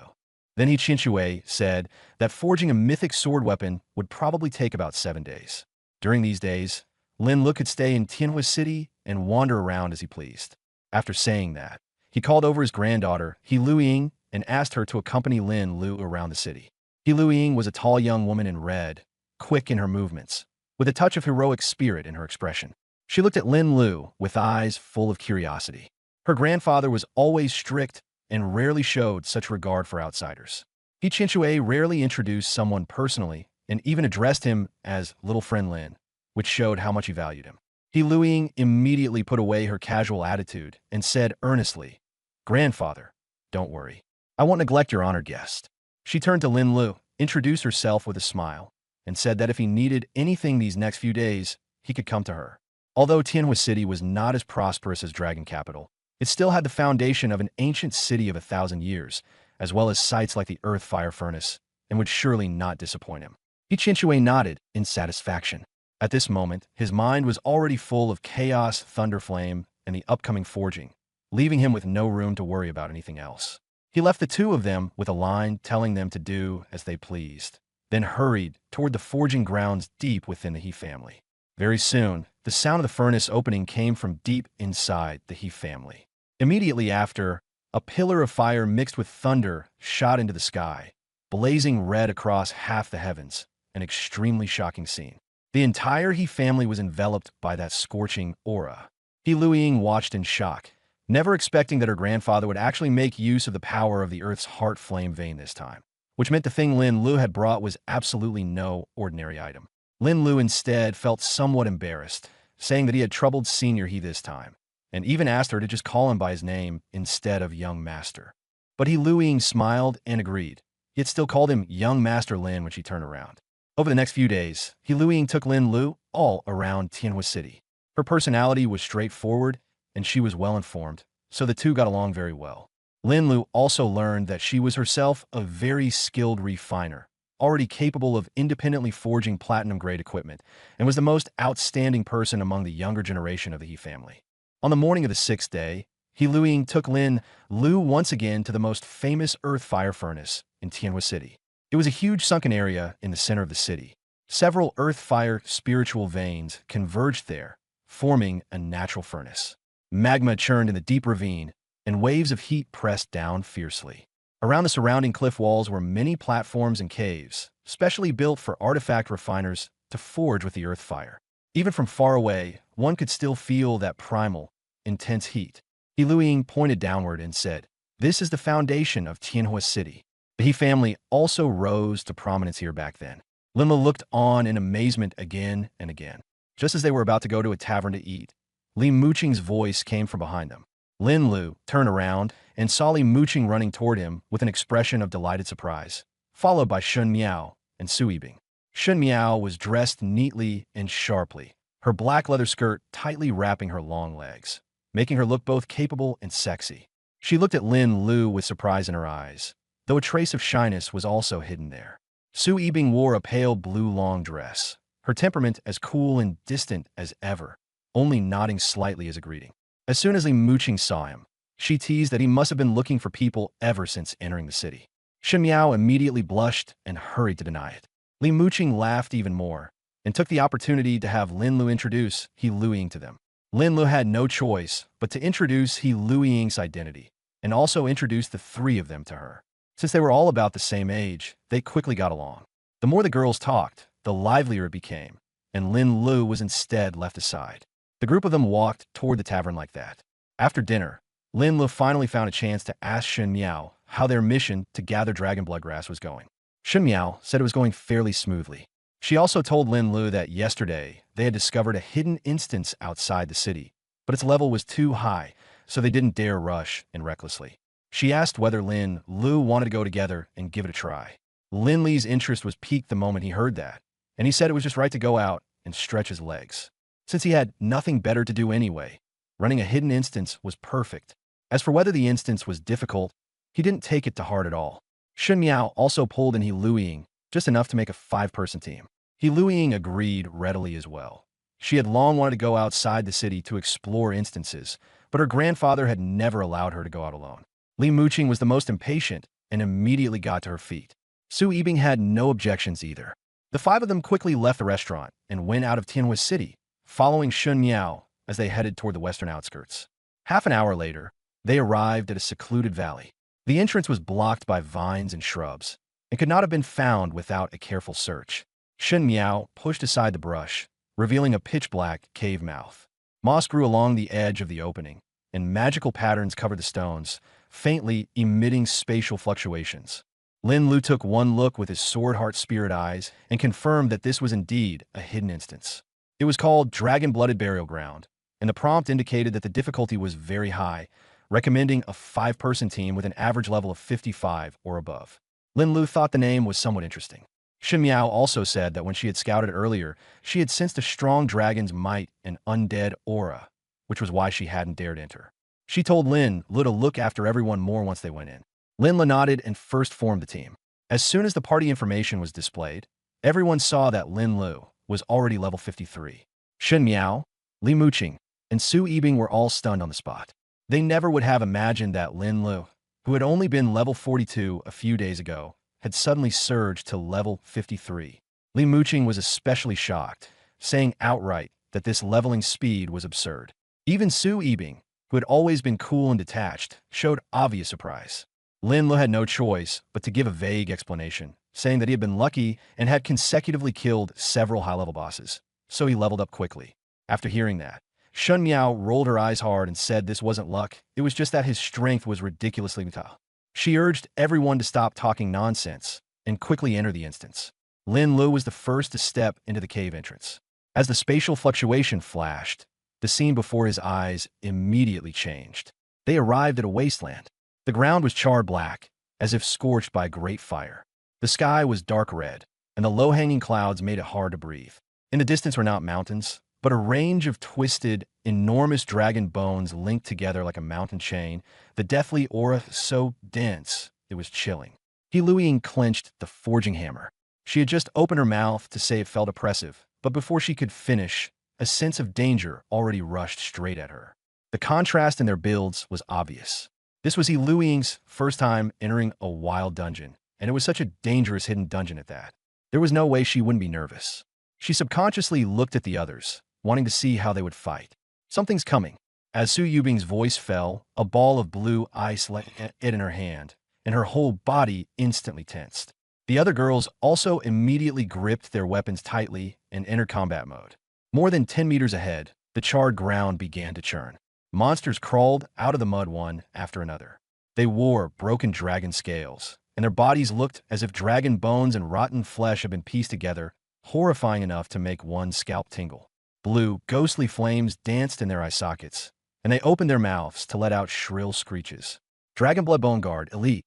Then He Qinshui said that forging a mythic sword weapon would probably take about 7 days. During these days, Lin Lu could stay in Tianhui City and wander around as he pleased. After saying that, he called over his granddaughter, He Luiying, and asked her to accompany Lin Lu around the city. He Luiying was a tall young woman in red, quick in her movements, with a touch of heroic spirit in her expression. She looked at Lin Lu with eyes full of curiosity. Her grandfather was always strict and rarely showed such regard for outsiders. He Qinshui rarely introduced someone personally and even addressed him as little friend Lin, which showed how much he valued him. He Luiying immediately put away her casual attitude and said earnestly, Grandfather, don't worry. I won't neglect your honored guest. She turned to Lin Lu, introduced herself with a smile, and said that if he needed anything these next few days, he could come to her. Although Tianhui City was not as prosperous as Dragon Capital, it still had the foundation of an ancient city of 1,000 years, as well as sites like the Earth Fire Furnace, and would surely not disappoint him. He Qinshui nodded in satisfaction. At this moment, his mind was already full of Chaos Thunderflame and the upcoming forging, leaving him with no room to worry about anything else. He left the two of them with a line telling them to do as they pleased, then hurried toward the forging grounds deep within the He family. Very soon, the sound of the furnace opening came from deep inside the He family. Immediately after, a pillar of fire mixed with thunder shot into the sky, blazing red across half the heavens, an extremely shocking scene. The entire He family was enveloped by that scorching aura. He Luiying watched in shock, never expecting that her grandfather would actually make use of the power of the Earth's heart flame vein this time, which meant the thing Lin Lu had brought was absolutely no ordinary item. Lin Lu instead felt somewhat embarrassed, saying that he had troubled Senior He this time, and even asked her to just call him by his name instead of Young Master. But He Luiying smiled and agreed, yet still called him Young Master Lin when she turned around. Over the next few days, He Luiying took Lin Lu all around Tianhui City. Her personality was straightforward, and she was well-informed, so the two got along very well. Lin Lu also learned that she was herself a very skilled refiner, already capable of independently forging platinum-grade equipment, and was the most outstanding person among the younger generation of the He family. On the morning of the 6th day, He Luiying took Lin Lu once again to the most famous Earth Fire Furnace in Tianhui City. It was a huge sunken area in the center of the city, Several earth-fire spiritual veins converged there, forming a natural furnace. Magma churned in the deep ravine, and waves of heat pressed down fiercely. Around the surrounding cliff walls were many platforms and caves, specially built for artifact refiners to forge with the earth fire. Even from far away, one could still feel that primal, intense heat. He Luiying pointed downward and said, "This is the foundation of Tianhua City." The He family also rose to prominence here back then. Linlu looked on in amazement again and again. Just as they were about to go to a tavern to eat, Li Muqing's voice came from behind them. Linlu turned around and saw Li Muqing running toward him with an expression of delighted surprise, followed by Shun Miao and Su Yibing. Shun Miao was dressed neatly and sharply, her black leather skirt tightly wrapping her long legs, making her look both capable and sexy. She looked at Lin Lu with surprise in her eyes, though a trace of shyness was also hidden there. Su Yibing wore a pale blue long dress, her temperament as cool and distant as ever, only nodding slightly as a greeting. As soon as Li Muqing saw him, she teased that he must have been looking for people ever since entering the city. Shun Miao immediately blushed and hurried to deny it. Li Muqing laughed even more and took the opportunity to have Lin Lu introduce He Luiying to them. Lin Lu had no choice but to introduce He Luiying's identity and also introduce the three of them to her. Since they were all about the same age, they quickly got along. The more the girls talked, the livelier it became, and Lin Lu was instead left aside. The group of them walked toward the tavern like that. After dinner, Lin Lu finally found a chance to ask Shun Miao how their mission to gather dragon blood grass was going. Shun Miao said it was going fairly smoothly. She also told Lin Lu that yesterday they had discovered a hidden instance outside the city, but its level was too high, so they didn't dare rush in recklessly. She asked whether Lin Lu wanted to go together and give it a try. Lin Li's interest was piqued the moment he heard that, and he said it was just right to go out and stretch his legs. Since he had nothing better to do anyway, running a hidden instance was perfect. As for whether the instance was difficult, he didn't take it to heart at all. Shun Miao also pulled in He Luiying, just enough to make a 5-person team. He Luiying agreed readily as well. She had long wanted to go outside the city to explore instances, but her grandfather had never allowed her to go out alone. Li Muqing was the most impatient and immediately got to her feet. Su Yibing had no objections either. The five of them quickly left the restaurant and went out of Tianhua City, following Shun Miao as they headed toward the western outskirts. Half an hour later, they arrived at a secluded valley. The entrance was blocked by vines and shrubs, and could not have been found without a careful search. Shun Miao pushed aside the brush, revealing a pitch-black cave mouth. Moss grew along the edge of the opening, and magical patterns covered the stones, faintly emitting spatial fluctuations. Lin Lu took one look with his sword heart spirit eyes and confirmed that this was indeed a hidden instance. It was called Dragon-Blooded Burial Ground, and the prompt indicated that the difficulty was very high, recommending a 5-person team with an average level of 55 or above. Lin Lu thought the name was somewhat interesting. Shun Miao also said that when she had scouted it earlier, she had sensed a strong dragon's might and undead aura, which was why she hadn't dared enter. She told Lin Lu to look after everyone more once they went in. Lin Lu nodded and first formed the team. As soon as the party information was displayed, everyone saw that Lin Lu was already level 53. Shun Miao, Li Muqing, and Su Yibing were all stunned on the spot. They never would have imagined that Lin Lu, who had only been level 42 a few days ago, had suddenly surged to level 53. Li Muqing was especially shocked, saying outright that this leveling speed was absurd. Even Su Yibing, who had always been cool and detached, showed obvious surprise. Lin Lu had no choice but to give a vague explanation, saying that he had been lucky and had consecutively killed several high-level bosses, so he leveled up quickly. After hearing that, Shun Miao rolled her eyes hard and said this wasn't luck, it was just that his strength was ridiculously tall. She urged everyone to stop talking nonsense and quickly enter the instance. Lin Lu was the first to step into the cave entrance. As the spatial fluctuation flashed, the scene before his eyes immediately changed. They arrived at a wasteland. The ground was charred black, as if scorched by a great fire. The sky was dark red, and the low-hanging clouds made it hard to breathe. In the distance were not mountains, but a range of twisted, enormous dragon bones linked together like a mountain chain, the deathly aura so dense it was chilling. He Luiying clenched the forging hammer. She had just opened her mouth to say it felt oppressive, but before she could finish, a sense of danger already rushed straight at her. The contrast in their builds was obvious. This was He Luiying's first time entering a wild dungeon, and it was such a dangerous hidden dungeon at that. There was no way she wouldn't be nervous. She subconsciously looked at the others, wanting to see how they would fight. Something's coming. As Su Yubing's voice fell, a ball of blue ice lay in her hand, and her whole body instantly tensed. The other girls also immediately gripped their weapons tightly and entered combat mode. More than 10 meters ahead, the charred ground began to churn. Monsters crawled out of the mud one after another. They wore broken dragon scales, and their bodies looked as if dragon bones and rotten flesh had been pieced together, horrifying enough to make one's scalp tingle. Blue, ghostly flames danced in their eye sockets, and they opened their mouths to let out shrill screeches. Dragonblood Bone Guard Elite,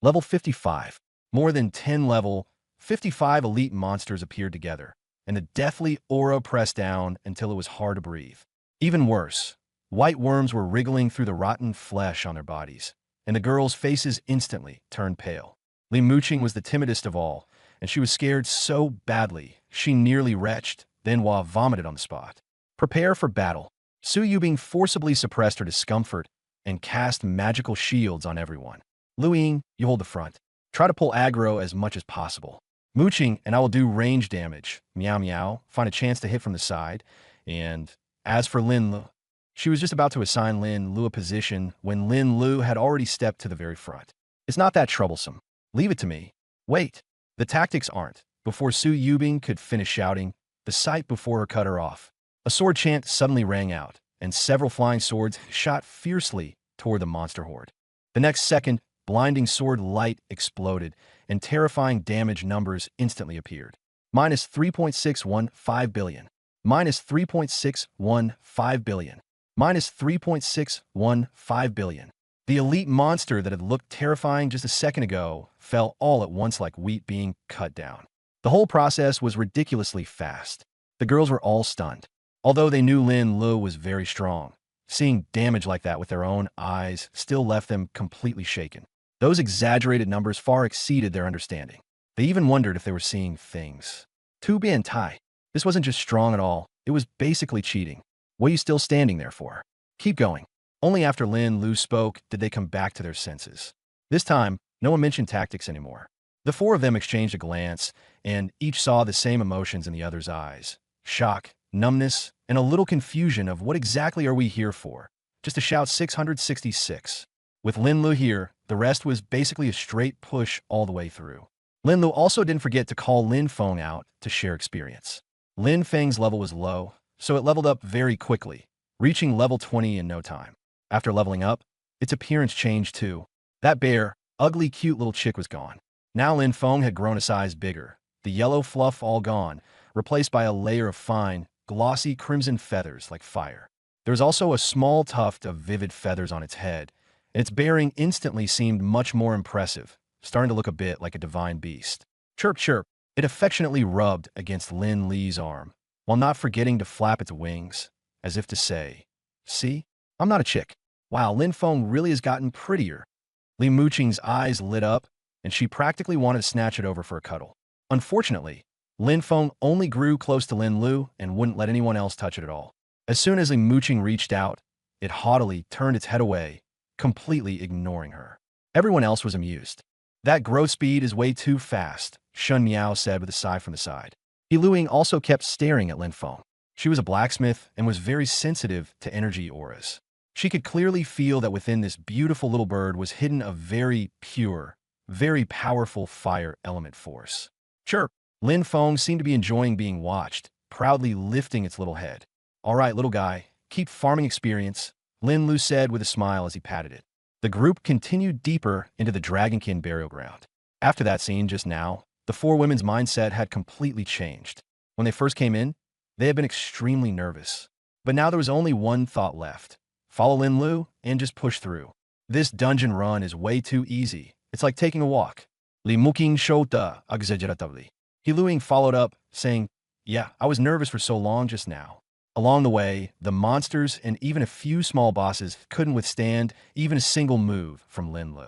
level 55. More than 10 level 55 elite monsters appeared together, and the deathly aura pressed down until it was hard to breathe. Even worse, white worms were wriggling through the rotten flesh on their bodies, and the girls' faces instantly turned pale. Li Muqing was the timidest of all, and she was scared so badly she nearly retched, then vomited on the spot. Prepare for battle. Su Yubing forcibly suppressed her discomfort and cast magical shields on everyone. Lu Ying, you hold the front. Try to pull aggro as much as possible. Muqing and I will do range damage. Meow meow, find a chance to hit from the side. And as for Lin Lu, she was just about to assign Lin Lu a position when Lin Lu had already stepped to the very front. It's not that troublesome. Leave it to me. Wait. The tactics aren't. Before Su Yubing could finish shouting, the sight before her cut her off. A sword chant suddenly rang out, and several flying swords shot fiercely toward the monster horde. The next second, blinding sword light exploded, and terrifying damage numbers instantly appeared. Minus 3.615 billion. Minus 3.615 billion. Minus 3.615 billion. The elite monster that had looked terrifying just a second ago fell all at once like wheat being cut down. The whole process was ridiculously fast. The girls were all stunned. Although they knew Lin Lu was very strong, seeing damage like that with their own eyes still left them completely shaken. Those exaggerated numbers far exceeded their understanding. They even wondered if they were seeing things. Tu Bian Tai. This wasn't just strong at all, it was basically cheating. What are you still standing there for? Keep going. Only after Lin Lu spoke did they come back to their senses. This time, no one mentioned tactics anymore. The four of them exchanged a glance, and each saw the same emotions in the other's eyes. Shock, numbness, and a little confusion of what exactly are we here for? Just to shout 666. With Lin Lu here, the rest was basically a straight push all the way through. Lin Lu also didn't forget to call Lin Feng out to share experience. Lin Feng's level was low, so it leveled up very quickly, reaching level 20 in no time. After leveling up, its appearance changed too. That bare, ugly, cute little chick was gone. Now Lin Feng had grown a size bigger, the yellow fluff all gone, replaced by a layer of fine, glossy crimson feathers like fire. There was also a small tuft of vivid feathers on its head, and its bearing instantly seemed much more impressive, starting to look a bit like a divine beast. Chirp chirp, it affectionately rubbed against Lin Li's arm, while not forgetting to flap its wings, as if to say, "See? I'm not a chick." Wow, Lin Feng really has gotten prettier. Li Muqing's eyes lit up, and she practically wanted to snatch it over for a cuddle. Unfortunately, Lin Feng only grew close to Lin Lu and wouldn't let anyone else touch it at all. As soon as Li Muqing reached out, it haughtily turned its head away, completely ignoring her. Everyone else was amused. That growth speed is way too fast, Shun Miao said with a sigh from the side. He Luing also kept staring at Lin Feng. She was a blacksmith and was very sensitive to energy auras. She could clearly feel that within this beautiful little bird was hidden a very pure, very powerful fire element force. Chirp! Lin Feng seemed to be enjoying being watched, proudly lifting its little head. All right, little guy, keep farming experience, Lin Lu said with a smile as he patted it. The group continued deeper into the Dragonkin burial ground. After that scene just now, the four women's mindset had completely changed. When they first came in, they had been extremely nervous. But now there was only one thought left. Follow Lin Lu and just push through. This dungeon run is way too easy. It's like taking a walk. Li Muqing shouta exaggeratively. He Luing followed up, saying, "Yeah, I was nervous for so long just now." Along the way, the monsters and even a few small bosses couldn't withstand even a single move from Lin Lu.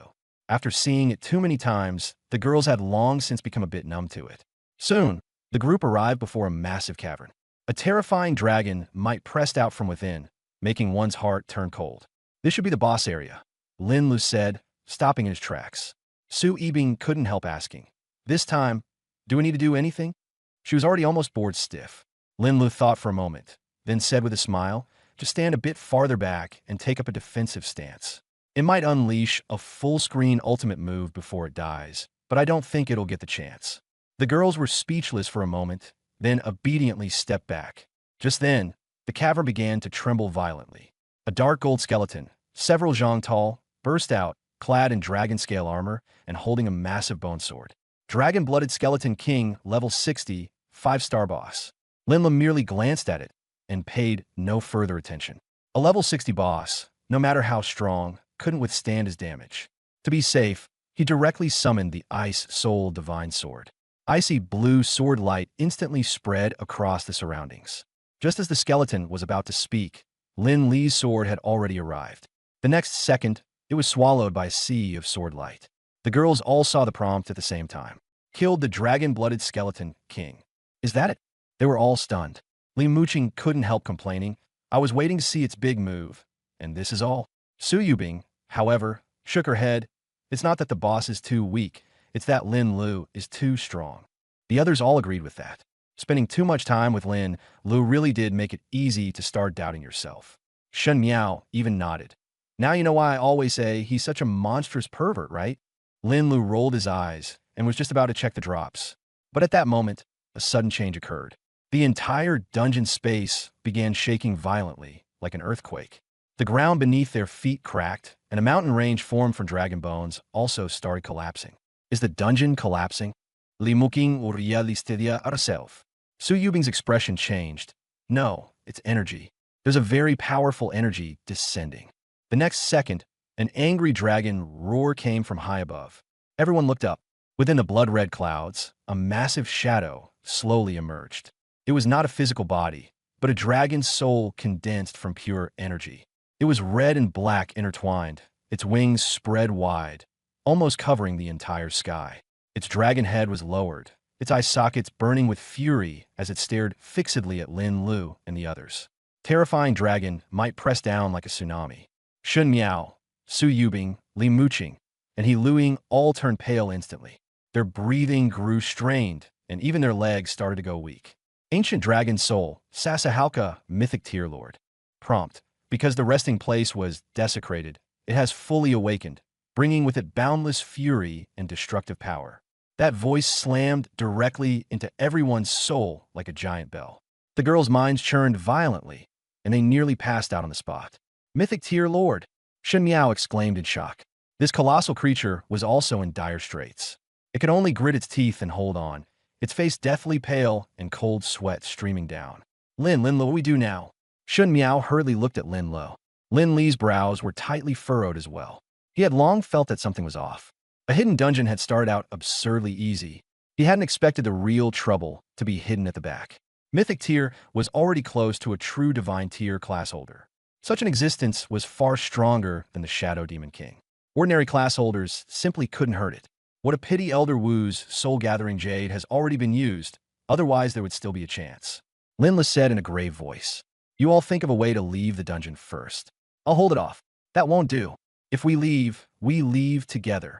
After seeing it too many times, the girls had long since become a bit numb to it. Soon, the group arrived before a massive cavern. A terrifying dragon might pressed out from within, making one's heart turn cold. This should be the boss area, Lin Lu said, stopping in his tracks. Su Yibing couldn't help asking. This time, Do we need to do anything? She was already almost bored stiff. Lin Lu thought for a moment, then said with a smile, just stand a bit farther back and take up a defensive stance. It might unleash a full-screen ultimate move before it dies, but I don't think it'll get the chance. The girls were speechless for a moment, then obediently stepped back. Just then, the cavern began to tremble violently. A dark gold skeleton, several zhang tall, burst out, clad in dragon-scale armor and holding a massive bone sword. Dragon-blooded skeleton king, level 60, 5-star boss. Lin Lu merely glanced at it and paid no further attention. A level 60 boss, no matter how strong, couldn't withstand his damage. To be safe, he directly summoned the Ice Soul Divine Sword. Icy blue sword light instantly spread across the surroundings. Just as the skeleton was about to speak, Lin Li's sword had already arrived. The next second, it was swallowed by a sea of sword light. The girls all saw the prompt at the same time. Killed the dragon-blooded skeleton king. Is that it? They were all stunned. Li Muqing couldn't help complaining. I was waiting to see its big move, and this is all. Su Yubing, however, shook her head. It's not that the boss is too weak, it's that Lin Lu is too strong. The others all agreed with that. Spending too much time with Lin Lu really did make it easy to start doubting yourself. Shen Miao even nodded. Now you know why I always say he's such a monstrous pervert, right? Lin Lu rolled his eyes and was just about to check the drops. But at that moment, a sudden change occurred. The entire dungeon space began shaking violently, like an earthquake. The ground beneath their feet cracked, and a mountain range formed from dragon bones also started collapsing. Is the dungeon collapsing? Li Muqing realistedia herself. Su Yubing's expression changed. No, it's energy. There's a very powerful energy descending. The next second, an angry dragon roar came from high above. Everyone looked up. Within the blood-red clouds, a massive shadow slowly emerged. It was not a physical body, but a dragon's soul condensed from pure energy. It was red and black intertwined, its wings spread wide, almost covering the entire sky. Its dragon head was lowered, its eye sockets burning with fury as it stared fixedly at Lin Lu and the others. Terrifying dragon might press down like a tsunami. Shen Miao, Su Yubing, Li Muqing, and He Luing all turned pale instantly. Their breathing grew strained, and even their legs started to go weak. Ancient Dragon Soul, Sasahalka, Mythic Tier Lord. Prompt. Because the resting place was desecrated, it has fully awakened, bringing with it boundless fury and destructive power. That voice slammed directly into everyone's soul like a giant bell. The girls' minds churned violently, and they nearly passed out on the spot. Mythic Tier Lord, Shen Miao exclaimed in shock. This colossal creature was also in dire straits. It could only grit its teeth and hold on, its face deathly pale and cold sweat streaming down. Lin Lu, what do we do now? Shen Miao hurriedly looked at Lin Lu. Lin Li's brows were tightly furrowed as well. He had long felt that something was off. A hidden dungeon had started out absurdly easy. He hadn't expected the real trouble to be hidden at the back. Mythic Tier was already close to a true Divine Tier class holder. Such an existence was far stronger than the Shadow Demon King. Ordinary class holders simply couldn't hurt it. What a pity Elder Wu's soul-gathering jade has already been used, otherwise there would still be a chance. Lin Lu said in a grave voice. You all think of a way to leave the dungeon first. I'll hold it off. That won't do. If we leave together.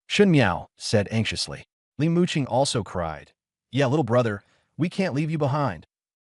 Shen Miao said anxiously. Li Muqing also cried. Yeah, little brother, we can't leave you behind.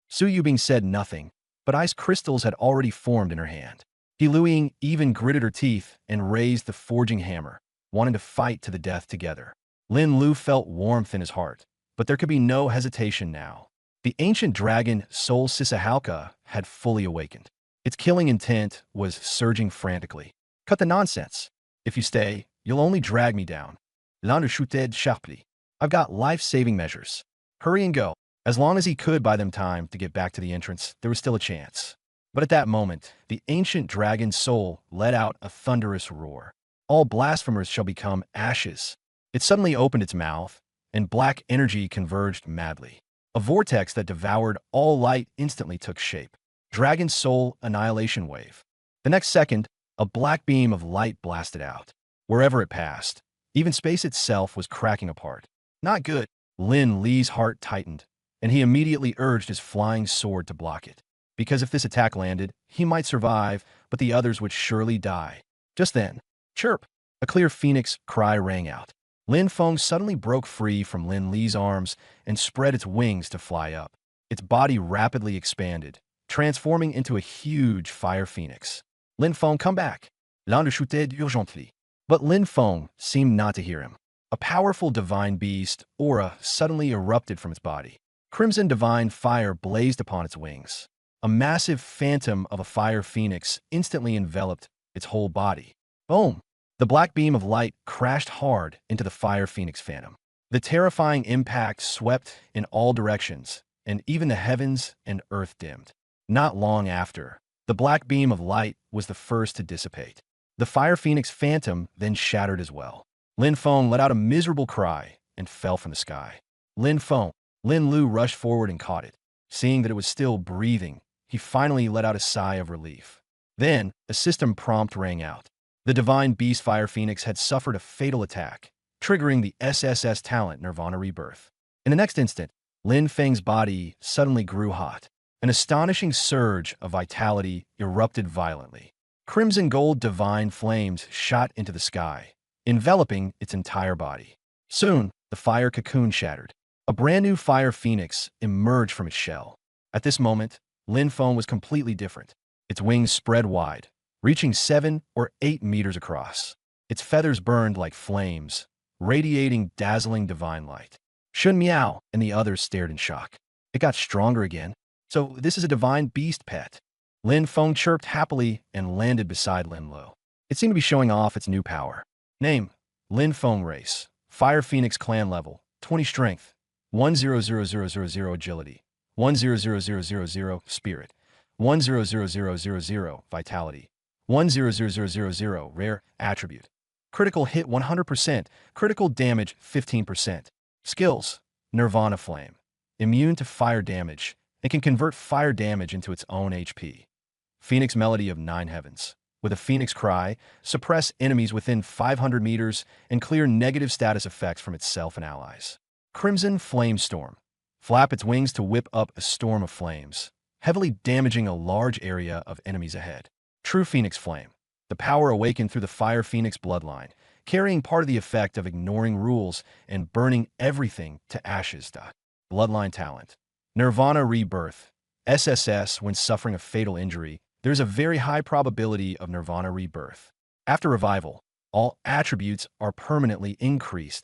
Su Yubing said nothing, but ice crystals had already formed in her hand. He Luing even gritted her teeth and raised the forging hammer, wanting to fight to the death together. Lin Lu felt warmth in his heart, but there could be no hesitation now. The ancient dragon Soul Sisahalka had fully awakened. Its killing intent was surging frantically. Cut the nonsense. If you stay, you'll only drag me down. L'enchuted sharply. I've got life-saving measures. Hurry and go. As long as he could buy them time to get back to the entrance, there was still a chance. But at that moment, the ancient dragon's soul let out a thunderous roar. All blasphemers shall become ashes. It suddenly opened its mouth, and black energy converged madly. A vortex that devoured all light instantly took shape. Dragon Soul Annihilation Wave. The next second, a black beam of light blasted out. Wherever it passed, even space itself was cracking apart. Not good. Lin Li's heart tightened, and he immediately urged his flying sword to block it. Because if this attack landed, he might survive, but the others would surely die. Just then, chirp! A clear phoenix cry rang out. Lin Feng suddenly broke free from Lin Li's arms and spread its wings to fly up. Its body rapidly expanded, transforming into a huge fire phoenix. Lin Feng, come back! L'un chutait urgentement. But Lin Feng seemed not to hear him. A powerful divine beast, aura, suddenly erupted from its body. Crimson divine fire blazed upon its wings. A massive phantom of a fire phoenix instantly enveloped its whole body. Boom! The black beam of light crashed hard into the fire phoenix phantom. The terrifying impact swept in all directions, and even the heavens and earth dimmed. Not long after, the black beam of light was the first to dissipate. The fire phoenix phantom then shattered as well. Lin Feng let out a miserable cry and fell from the sky. Lin Feng, Lin Lu rushed forward and caught it. Seeing that it was still breathing, he finally let out a sigh of relief. Then, a system prompt rang out. The divine beast fire phoenix had suffered a fatal attack, triggering the SSS talent Nirvana Rebirth. In the next instant, Lin Feng's body suddenly grew hot. An astonishing surge of vitality erupted violently. Crimson gold divine flames shot into the sky, enveloping its entire body. Soon, the fire cocoon shattered. A brand new fire phoenix emerged from its shell. At this moment, Lin Feng was completely different. Its wings spread wide, reaching 7 or 8 meters across. Its feathers burned like flames, radiating dazzling divine light. Shun Miao and the others stared in shock. It got stronger again. So this is a divine beast pet. Lin Feng chirped happily and landed beside Lin Lu. It seemed to be showing off its new power. Name: Lin Feng race. Fire Phoenix clan level. 20 strength. 100000 agility. 100000 spirit. 100000 vitality. 100000 rare attribute. Critical hit 100%. Critical damage 15%. Skills: Nirvana Flame. Immune to fire damage. It can convert fire damage into its own HP. Phoenix Melody of 9 Heavens. With a Phoenix Cry, suppress enemies within 500 meters and clear negative status effects from itself and allies. Crimson Flame Storm. Flap its wings to whip up a storm of flames, heavily damaging a large area of enemies ahead. True Phoenix Flame. The power awakened through the Fire Phoenix bloodline, carrying part of the effect of ignoring rules and burning everything to ashes. Bloodline talent. Nirvana Rebirth. SSS, when suffering a fatal injury, there is a very high probability of Nirvana Rebirth. After revival, all attributes are permanently increased.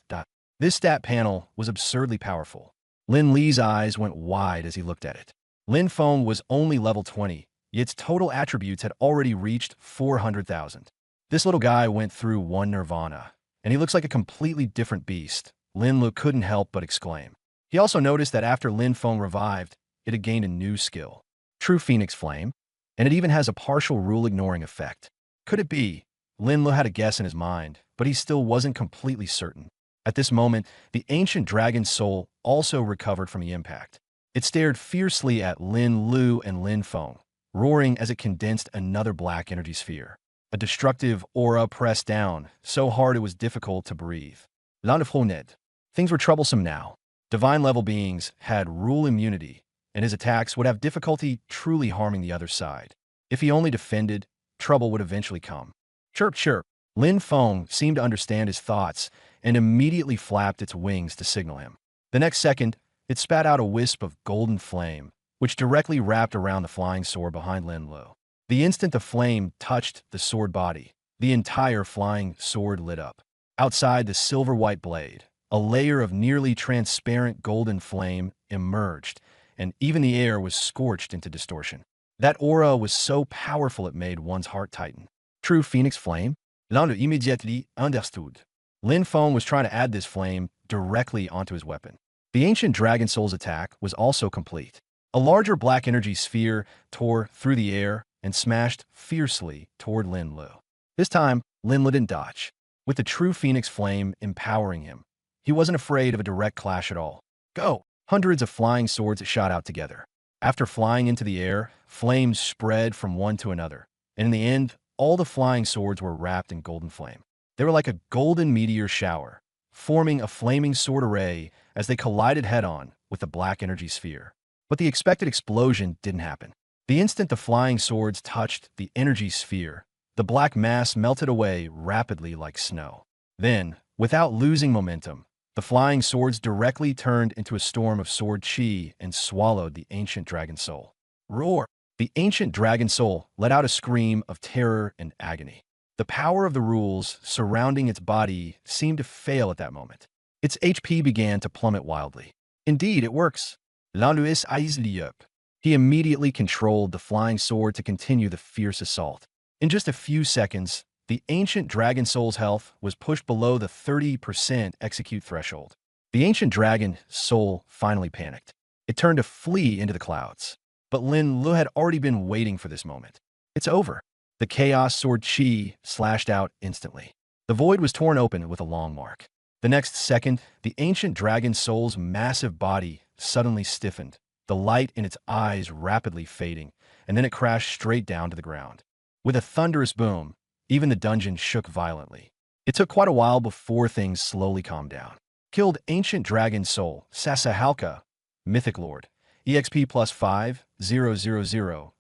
This stat panel was absurdly powerful. Lin Li's eyes went wide as he looked at it. Lin Feng was only level 20, yet its total attributes had already reached 400,000. This little guy went through one Nirvana, and he looks like a completely different beast. Lin Lu couldn't help but exclaim. He also noticed that after Lin Feng revived, it had gained a new skill, True Phoenix Flame, and it even has a partial rule-ignoring effect. Could it be? Lin Lu had a guess in his mind, but he still wasn't completely certain. At this moment, the ancient dragon soul also recovered from the impact. It stared fiercely at Lin Lu and Lin Feng, roaring as it condensed another black energy sphere. A destructive aura pressed down, so hard it was difficult to breathe. Landefronet. Things were troublesome now. Divine-level beings had rule immunity, and his attacks would have difficulty truly harming the other side. If he only defended, trouble would eventually come. Chirp, chirp. Lin Feng seemed to understand his thoughts and immediately flapped its wings to signal him. The next second, it spat out a wisp of golden flame, which directly wrapped around the flying sword behind Lin Lu. The instant the flame touched the sword body, the entire flying sword lit up. Outside the silver-white blade, a layer of nearly transparent golden flame emerged, and even the air was scorched into distortion. That aura was so powerful it made one's heart tighten. True Phoenix Flame? L'un immediately understood. Lin Feng was trying to add this flame directly onto his weapon. The ancient Dragon Soul's attack was also complete. A larger black energy sphere tore through the air and smashed fiercely toward Lin Lu. This time, Lin Lu didn't dodge. With the True Phoenix Flame empowering him, he wasn't afraid of a direct clash at all. Go! Hundreds of flying swords shot out together. After flying into the air, flames spread from one to another, and in the end, all the flying swords were wrapped in golden flame. They were like a golden meteor shower, forming a flaming sword array as they collided head-on with the black energy sphere. But the expected explosion didn't happen. The instant the flying swords touched the energy sphere, the black mass melted away rapidly like snow. Then, Without losing momentum, the flying swords directly turned into a storm of sword chi and swallowed the ancient dragon soul. Roar! The ancient dragon soul let out a scream of terror and agony. The power of the rules surrounding its body seemed to fail at that moment. Its HP began to plummet wildly. Indeed, it works. Landuis Aizliup. He immediately controlled the flying sword to continue the fierce assault. In just a few seconds, the ancient dragon soul's health was pushed below the 30% execute threshold. The ancient dragon soul finally panicked. It turned to flee into the clouds. But Lin Lu had already been waiting for this moment. It's over. The chaos sword chi slashed out instantly. The void was torn open with a long mark. The next second, the ancient dragon soul's massive body suddenly stiffened, the light in its eyes rapidly fading, and then it crashed straight down to the ground. With a thunderous boom, even the dungeon shook violently. It took quite a while before things slowly calmed down. Killed ancient dragon soul, Sasahalka, Mythic Lord, EXP plus 5, 000, 000, 000.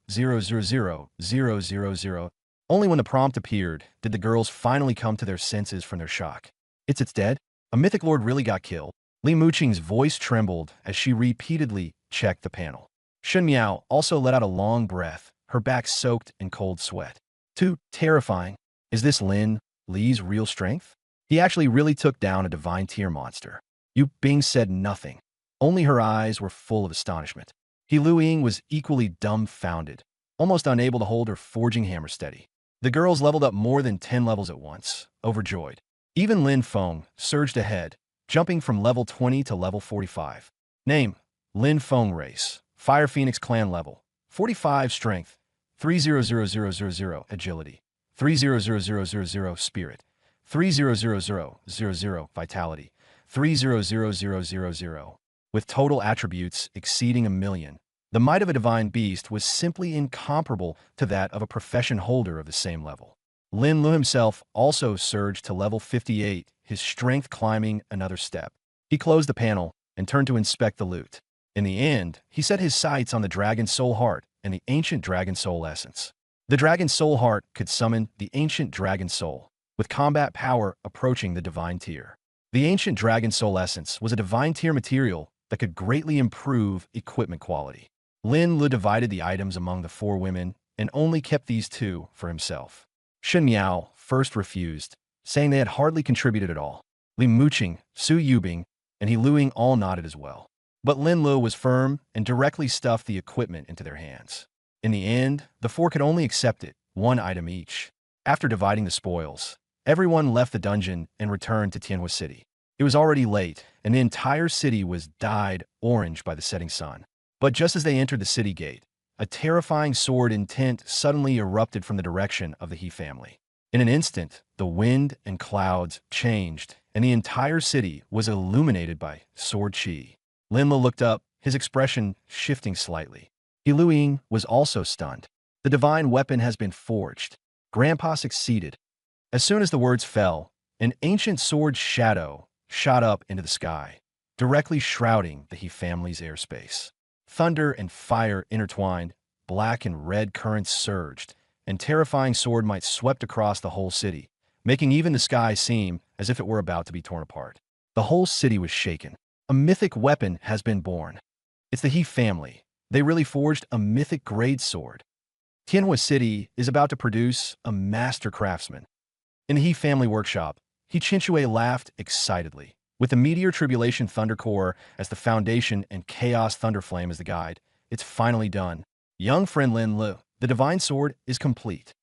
Only when the prompt appeared did the girls finally come to their senses from their shock. It's dead? A Mythic Lord really got killed? Li Muqing's voice trembled as she repeatedly checked the panel. Shun Miao also let out a long breath, her back soaked in cold sweat. Too terrifying. Is this Lin Li's real strength? He actually really took down a divine tier monster. Yu Bing said nothing. Only her eyes were full of astonishment. He Luiying was equally dumbfounded, almost unable to hold her forging hammer steady. The girls leveled up more than 10 levels at once, overjoyed. Even Lin Feng surged ahead, jumping from level 20 to level 45. Name: Lin Feng race, Fire Phoenix clan level, 45 strength, 300000 agility, 300000 spirit, 300000 vitality, 300000. With total attributes exceeding 1,000,000, the might of a divine beast was simply incomparable to that of a profession holder of the same level. Lin Lu himself also surged to level 58, his strength climbing another step. He closed the panel and turned to inspect the loot. In the end, he set his sights on the Dragon Soul Heart and the ancient Dragon Soul Essence. The Dragon Soul Heart could summon the ancient Dragon Soul, with combat power approaching the divine tier. The ancient Dragon Soul Essence was a divine tier material that could greatly improve equipment quality. Lin Lu divided the items among the 4 women and only kept these 2 for himself. Shun Miao first refused, saying they had hardly contributed at all. Li Muqing, Su Yubing, and He Luiying all nodded as well. But Lin Lu was firm and directly stuffed the equipment into their hands. In the end, the 4 could only accept it, 1 item each. After dividing the spoils, everyone left the dungeon and returned to Tianhua City. It was already late, and the entire city was dyed orange by the setting sun. But just as they entered the city gate, a terrifying sword intent suddenly erupted from the direction of the He family. In an instant, the wind and clouds changed, and the entire city was illuminated by sword chi. Lin Lu looked up, his expression shifting slightly. He Luiying was also stunned. The divine weapon has been forged. Grandpa succeeded. As soon as the words fell, an ancient sword shadow shot up into the sky, directly shrouding the He family's airspace. Thunder and fire intertwined, black and red currents surged, and terrifying sword might swept across the whole city, making even the sky seem as if it were about to be torn apart. The whole city was shaken. A mythic weapon has been born. It's the He family. They really forged a mythic grade sword. Tianhua City is about to produce a master craftsman. In the He family workshop, He Qinshue laughed excitedly. With the Meteor Tribulation Thunder Core as the foundation and Chaos Thunderflame as the guide, it's finally done. Young friend Lin Lu, the divine sword is complete.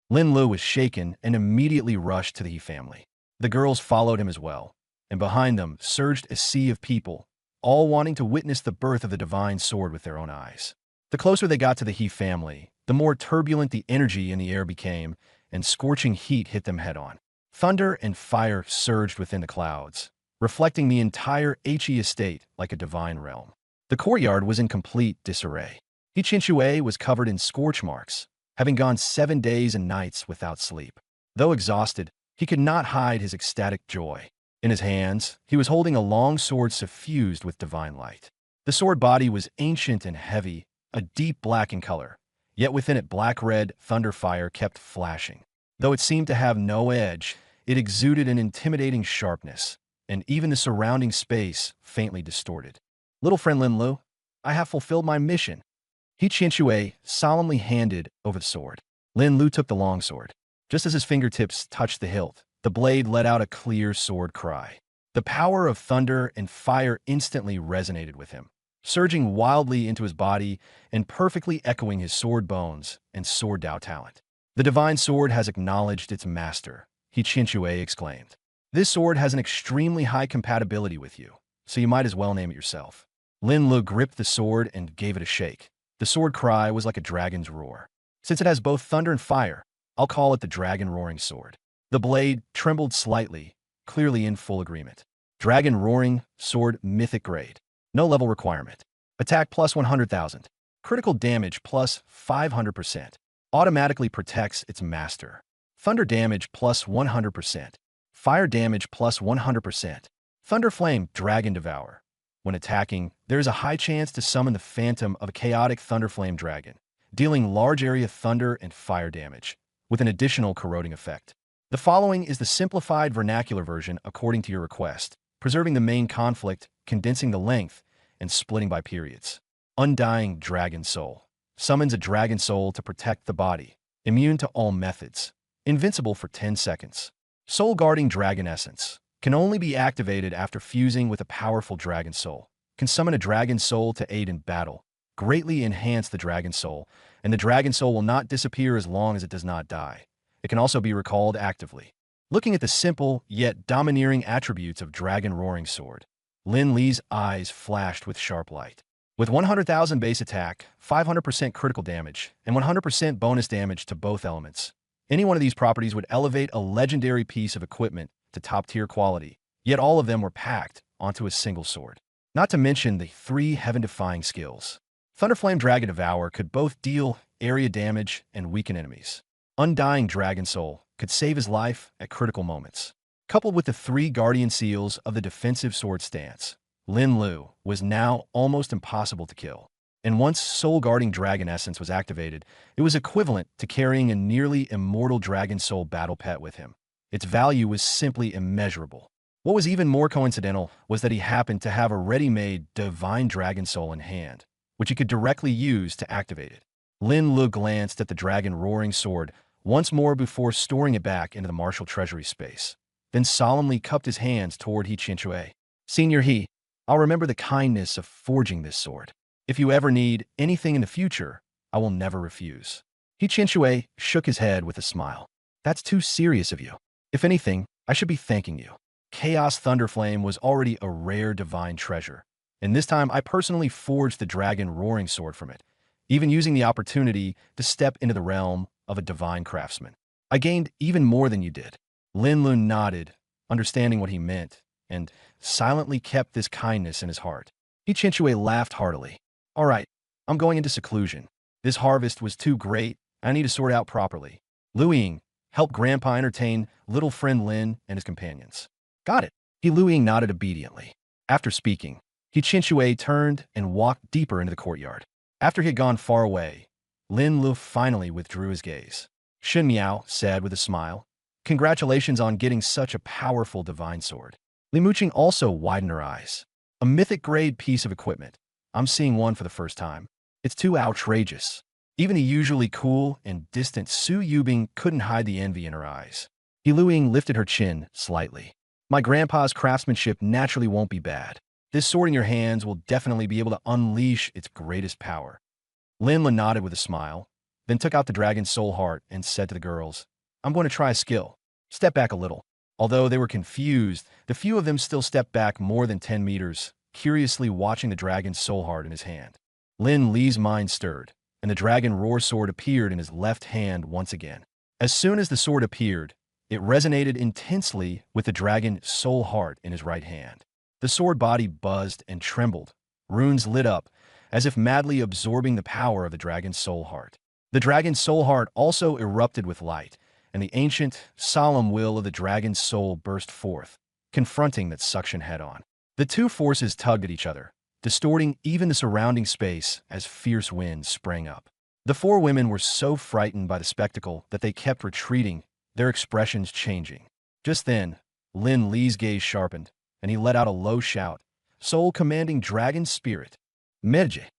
Lin Lu was shaken and immediately rushed to the He family. The girls followed him as well, and behind them surged a sea of people, all wanting to witness the birth of the divine sword with their own eyes. The closer they got to the He family, the more turbulent the energy in the air became, and scorching heat hit them head-on. Thunder and fire surged within the clouds, reflecting the entire He estate like a divine realm. The courtyard was in complete disarray. He Qinshue was covered in scorch marks, having gone 7 days and nights without sleep. Though exhausted, he could not hide his ecstatic joy. In his hands, he was holding a long sword suffused with divine light. The sword body was ancient and heavy, a deep black in color, yet within it black-red thunder fire kept flashing. Though it seemed to have no edge, It exuded an intimidating sharpness, and even the surrounding space faintly distorted. Little friend Lin Lu, I have fulfilled my mission. He Qianxue solemnly handed over the sword. Lin Lu took the longsword. Just as his fingertips touched the hilt, the blade let out a clear sword cry. The power of thunder and fire instantly resonated with him, surging wildly into his body and perfectly echoing his sword bones and sword Dao talent. The divine sword has acknowledged its master, He Qianxue exclaimed. This sword has an extremely high compatibility with you, so you might as well name it yourself. Lin Lu gripped the sword and gave it a shake. The sword cry was like a dragon's roar. Since it has both thunder and fire, I'll call it the Dragon Roaring Sword. The blade trembled slightly, clearly in full agreement. Dragon Roaring Sword Mythic Grade. No level requirement. Attack plus 100,000. Critical damage plus 500%. Automatically protects its master. Thunder damage plus 100%. Fire damage plus 100%. Thunder Flame Dragon Devour. When attacking, there is a high chance to summon the phantom of a chaotic Thunder Flame Dragon, dealing large area thunder and fire damage, with an additional corroding effect. The following is the simplified vernacular version according to your request, preserving the main conflict, condensing the length, and splitting by periods. Undying Dragon Soul. Summons a dragon soul to protect the body. Immune to all methods. Invincible for 10 seconds. Soul Guarding Dragon Essence. Can only be activated after fusing with a powerful dragon soul. Can summon a dragon soul to aid in battle. Greatly enhance the dragon soul, and the dragon soul will not disappear as long as it does not die. It can also be recalled actively. Looking at the simple, yet domineering attributes of Dragon Roaring Sword, Lin Li's eyes flashed with sharp light. With 100,000 base attack, 500% critical damage, and 100% bonus damage to both elements, any one of these properties would elevate a legendary piece of equipment to top-tier quality, yet all of them were packed onto a single sword. Not to mention the 3 heaven-defying skills. Thunderflame Dragon Devour could both deal area damage and weaken enemies. Undying Dragon Soul could save his life at critical moments. Coupled with the 3 Guardian Seals of the defensive sword stance, Lin Lu was now almost impossible to kill. And once Soul Guarding Dragon Essence was activated, it was equivalent to carrying a nearly immortal Dragon Soul battle pet with him. Its value was simply immeasurable. What was even more coincidental was that he happened to have a ready-made Divine Dragon Soul in hand, which he could directly use to activate it. Lin Lu glanced at the Dragon Roaring Sword once more before storing it back into the martial treasury space, then solemnly cupped his hands toward He Qianxue. Senior He, I'll remember the kindness of forging this sword. If you ever need anything in the future, I will never refuse. He Qianxue shook his head with a smile. That's too serious of you. If anything, I should be thanking you. Chaos Thunderflame was already a rare divine treasure, and this time I personally forged the Dragon Roaring Sword from it, even using the opportunity to step into the realm of a divine craftsman. I gained even more than you did. Lin Lu nodded, understanding what he meant, and silently kept this kindness in his heart. He Qianxue laughed heartily. All right, I'm going into seclusion. This harvest was too great. I need to sort out properly. Lu Ying, help Grandpa entertain little friend Lin and his companions. Got it. Lu Ying nodded obediently. After speaking, He Qianxue turned and walked deeper into the courtyard. After he had gone far away, Lin Lu finally withdrew his gaze. Shen Miao said with a smile, Congratulations on getting such a powerful divine sword. Li Muqing also widened her eyes. A mythic-grade piece of equipment. I'm seeing one for the first time. It's too outrageous. Even the usually cool and distant Su Yubing couldn't hide the envy in her eyes. He Lu Ying lifted her chin slightly. My grandpa's craftsmanship naturally won't be bad. This sword in your hands will definitely be able to unleash its greatest power. Lin Lu nodded with a smile, then took out the dragon's soul heart and said to the girls, I'm going to try a skill. Step back a little. Although they were confused, the few of them still stepped back more than 10 meters, curiously watching the dragon's soul heart in his hand. Lin Li's mind stirred, and the dragon roar sword appeared in his left hand once again. As soon as the sword appeared, it resonated intensely with the dragon soul heart in his right hand. The sword body buzzed and trembled. Runes lit up, as if madly absorbing the power of the dragon's soul heart. The dragon's soul heart also erupted with light, and the ancient, solemn will of the dragon's soul burst forth, confronting that suction head-on. The two forces tugged at each other, distorting even the surrounding space as fierce winds sprang up. The 4 women were so frightened by the spectacle that they kept retreating, their expressions changing. Just then, Lin Li's gaze sharpened, and he let out a low shout, soul commanding dragon spirit. Merge.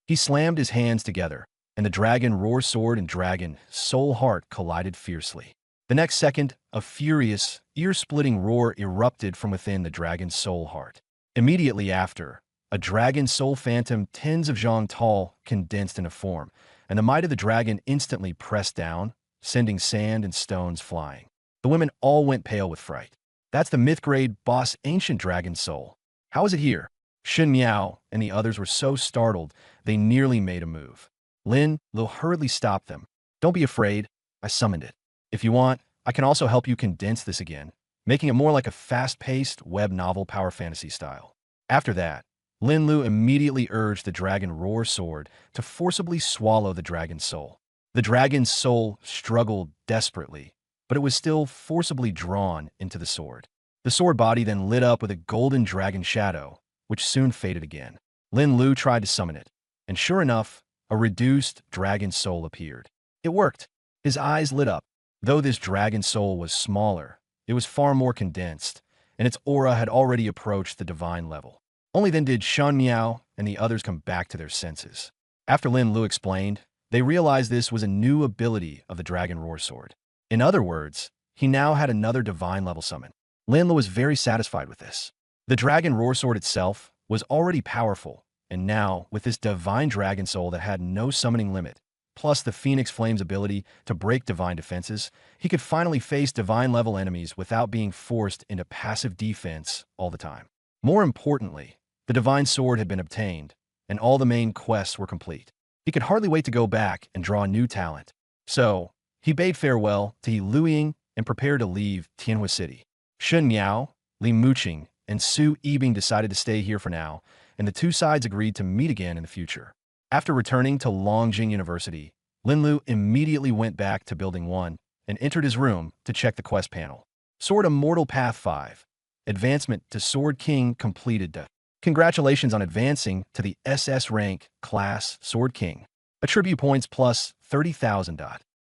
He slammed his hands together, and the dragon roar sword and dragon soul heart collided fiercely. The next second, a furious, ear-splitting roar erupted from within the dragon's soul heart. Immediately after, a dragon soul phantom tens of zhang tall condensed into form, and the might of the dragon instantly pressed down, sending sand and stones flying. The women all went pale with fright. That's the myth-grade boss ancient dragon soul. How is it here? Shen Miao and the others were so startled, they nearly made a move. Lin Lu hurriedly stopped them. Don't be afraid, I summoned it. If you want, I can also help you condense this again, making it more like a fast-paced web novel power fantasy style. After that, Lin Lu immediately urged the dragon roar sword to forcibly swallow the dragon's soul. The dragon's soul struggled desperately, but it was still forcibly drawn into the sword. The sword body then lit up with a golden dragon shadow, which soon faded again. Lin Lu tried to summon it, and sure enough, a reduced dragon soul appeared. It worked. His eyes lit up. Though this dragon soul was smaller, it was far more condensed, and its aura had already approached the divine level. Only then did Shen Miao and the others come back to their senses. After Lin Lu explained, they realized this was a new ability of the Dragon Roar Sword. In other words, he now had another divine level summon. Lin Lu was very satisfied with this. The Dragon Roar Sword itself was already powerful, and now, with this divine dragon soul that had no summoning limit, plus the Phoenix Flame's ability to break divine defenses, he could finally face divine-level enemies without being forced into passive defense all the time. More importantly, the divine sword had been obtained, and all the main quests were complete. He could hardly wait to go back and draw new talent. So, he bade farewell to He Luiying and prepared to leave Tianhua City. Shen Miao, Li Muqing, and Su Yibing decided to stay here for now, and the two sides agreed to meet again in the future. After returning to Longjing University, Lin Lu immediately went back to Building 1 and entered his room to check the quest panel. Sword Immortal Path 5. Advancement to Sword King completed. Congratulations on advancing to the SS rank class Sword King. Attribute points plus 30,000.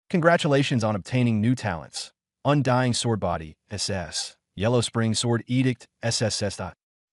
Congratulations on obtaining new talents. Undying Sword Body, SS. Yellow Spring Sword Edict, SSS.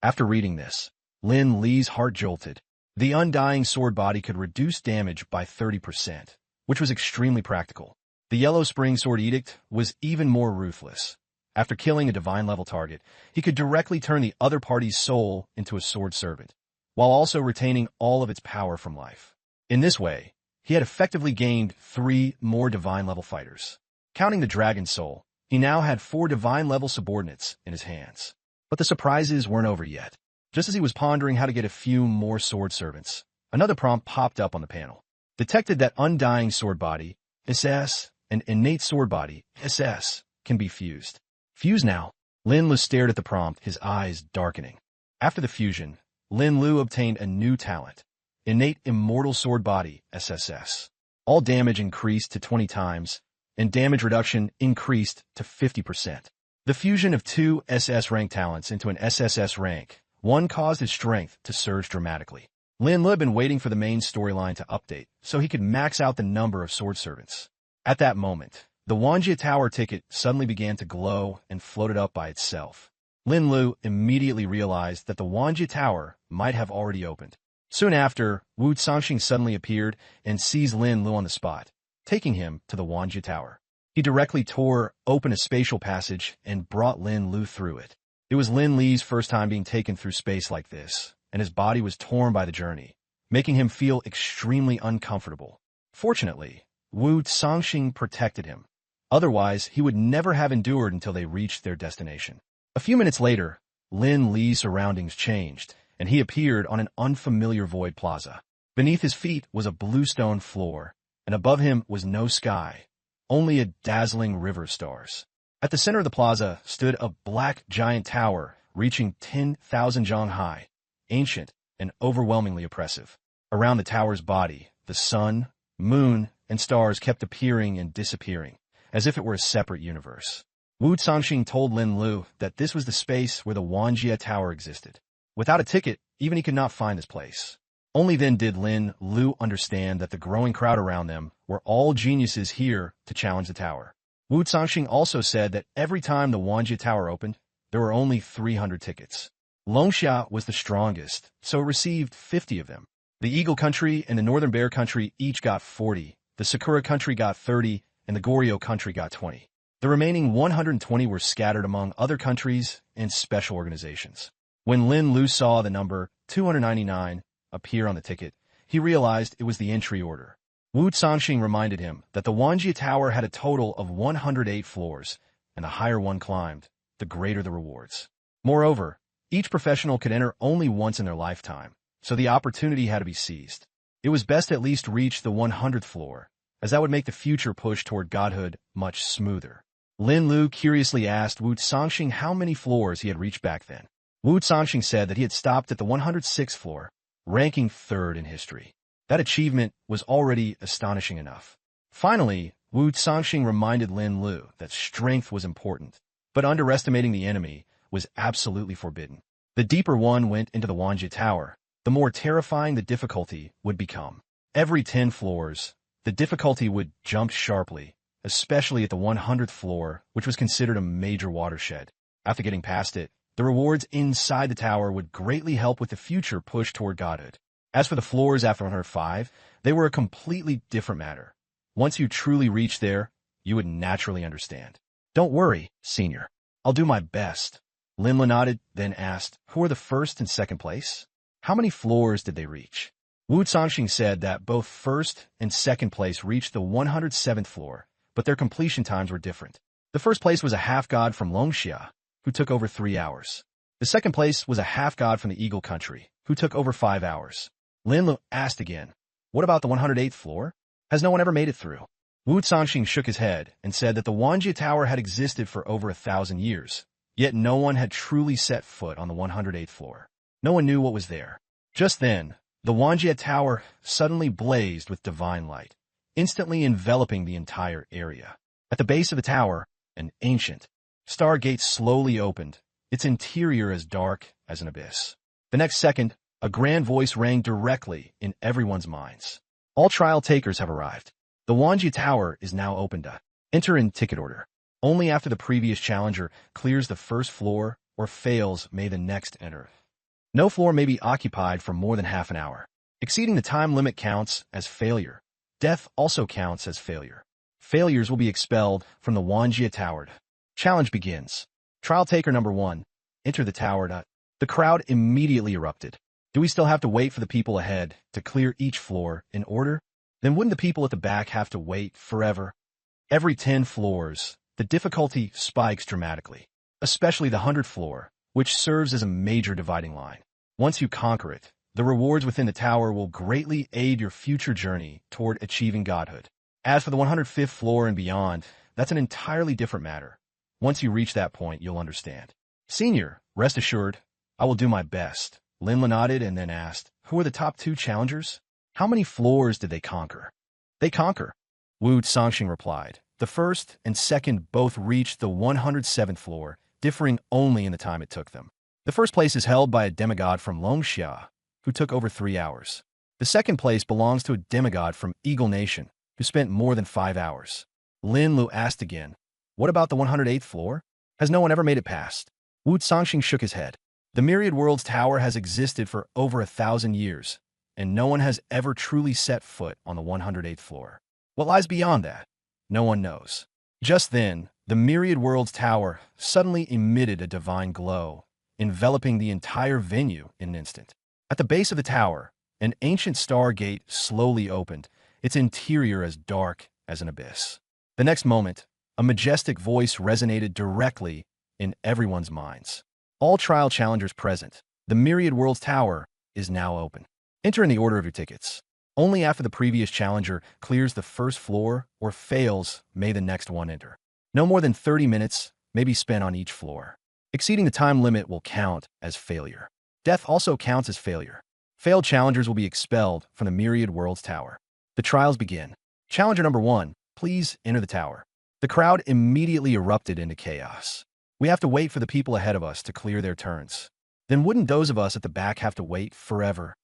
After reading this, Lin Li's heart jolted. The Undying Sword Body could reduce damage by 30%, which was extremely practical. The Yellow Spring Sword Edict was even more ruthless. After killing a divine-level target, he could directly turn the other party's soul into a sword servant, while also retaining all of its power from life. In this way, he had effectively gained 3 more divine-level fighters. Counting the Dragon Soul, he now had 4 divine-level subordinates in his hands. But the surprises weren't over yet. Just as he was pondering how to get a few more sword servants, another prompt popped up on the panel. Detected that Undying Sword Body, SS, and Innate Sword Body, SS, can be fused. Fuse now. Lin Lu stared at the prompt, his eyes darkening. After the fusion, Lin Lu obtained a new talent, Innate Immortal Sword Body, SSS. All damage increased to 20 times, and damage reduction increased to 50%. The fusion of 2 SS rank talents into an SSS rank, one caused his strength to surge dramatically. Lin Lu had been waiting for the main storyline to update, so he could max out the number of sword servants. At that moment, the Wanjie Tower ticket suddenly began to glow and floated up by itself. Lin Lu immediately realized that the Wanjie Tower might have already opened. Soon after, Wu Sangxing suddenly appeared and seized Lin Lu on the spot, taking him to the Wanjie Tower. He directly tore open a spatial passage and brought Lin Lu through it. It was Lin Li's first time being taken through space like this, and his body was torn by the journey, making him feel extremely uncomfortable. Fortunately, Wu Sangxing protected him. Otherwise, he would never have endured until they reached their destination. A few minutes later, Lin Li's surroundings changed, and he appeared on an unfamiliar void plaza. Beneath his feet was a blue stone floor, and above him was no sky, only a dazzling river of stars. At the center of the plaza stood a black giant tower reaching 10,000 zhang high, ancient and overwhelmingly oppressive. Around the tower's body, the sun, moon, and stars kept appearing and disappearing, as if it were a separate universe. Wu Sangxing told Lin Lu that this was the space where the Wanjie Tower existed. Without a ticket, even he could not find this place. Only then did Lin Lu understand that the growing crowd around them were all geniuses here to challenge the tower. Wu Zongxing also said that every time the Wanjie Tower opened, there were only 300 tickets. Longxia was the strongest, so it received 50 of them. The Eagle Country and the Northern Bear Country each got 40, the Sakura Country got 30, and the Goryeo Country got 20. The remaining 120 were scattered among other countries and special organizations. When Lin Lu saw the number 299 appear on the ticket, he realized it was the entry order. Wu Zongxing reminded him that the Wanjie Tower had a total of 108 floors, and the higher one climbed, the greater the rewards. Moreover, each professional could enter only once in their lifetime, so the opportunity had to be seized. It was best at least reach the 100th floor, as that would make the future push toward godhood much smoother. Lin Lu curiously asked Wu Zongxing how many floors he had reached back then. Wu Zongxing said that he had stopped at the 106th floor, ranking third in history. That achievement was already astonishing enough. Finally, Wu Zongxing reminded Lin Lu that strength was important, but underestimating the enemy was absolutely forbidden. The deeper one went into the Wanjie Tower, the more terrifying the difficulty would become. Every 10 floors, the difficulty would jump sharply, especially at the 100th floor, which was considered a major watershed. After getting past it, the rewards inside the tower would greatly help with the future push toward godhood. As for the floors after 105, they were a completely different matter. Once you truly reached there, you would naturally understand. Don't worry, senior. I'll do my best. Lin Lu nodded, then asked, who were the first and second place? How many floors did they reach? Wu Zongxing said that both first and second place reached the 107th floor, but their completion times were different. The first place was a half-god from Longxia, who took over 3 hours. The second place was a half-god from the Eagle Country, who took over 5 hours. Lin Lu asked again, what about the 108th floor? Has no one ever made it through? Wu Zongxing shook his head and said that the Wanjie Tower had existed for over 1,000 years, yet no one had truly set foot on the 108th floor. No one knew what was there. Just then, the Wanjie Tower suddenly blazed with divine light, instantly enveloping the entire area. At the base of the tower, an ancient stargate slowly opened, its interior as dark as an abyss. The next second, a grand voice rang directly in everyone's minds. All trial takers have arrived. The Wanjie Tower is now open to enter in ticket order. Only after the previous challenger clears the first floor or fails may the next enter. No floor may be occupied for more than half an hour. Exceeding the time limit counts as failure. Death also counts as failure. Failures will be expelled from the Wanjie Tower. Challenge begins. Trial taker number 1. Enter the tower. The crowd immediately erupted. Do we still have to wait for the people ahead to clear each floor in order? Then wouldn't the people at the back have to wait forever? Every 10 floors, the difficulty spikes dramatically, especially the 100th floor, which serves as a major dividing line. Once you conquer it, the rewards within the tower will greatly aid your future journey toward achieving godhood. As for the 105th floor and beyond, that's an entirely different matter. Once you reach that point, you'll understand. Senior, rest assured, I will do my best. Lin Lu nodded and then asked, who are the top 2 challengers? How many floors did they conquer? They conquer. Wu Zongxing replied. The first and second both reached the 107th floor, differing only in the time it took them. The first place is held by a demigod from Longxia, who took over 3 hours. The second place belongs to a demigod from Eagle Nation, who spent more than 5 hours. Lin Lu asked again, what about the 108th floor? Has no one ever made it past? Wu Zongxing shook his head. The Myriad Worlds Tower has existed for over 1,000 years, and no one has ever truly set foot on the 108th floor. What lies beyond that? No one knows. Just then, the Myriad Worlds Tower suddenly emitted a divine glow, enveloping the entire venue in an instant. At the base of the tower, an ancient stargate slowly opened, its interior as dark as an abyss. The next moment, a majestic voice resonated directly in everyone's minds. All trial challengers present, the Myriad Worlds Tower is now open. Enter in the order of your tickets. Only after the previous challenger clears the first floor or fails may the next one enter. No more than 30 minutes may be spent on each floor. Exceeding the time limit will count as failure. Death also counts as failure. Failed challengers will be expelled from the Myriad Worlds Tower. The trials begin. Challenger number 1, please enter the tower. The crowd immediately erupted into chaos. We have to wait for the people ahead of us to clear their turns. Then wouldn't those of us at the back have to wait forever?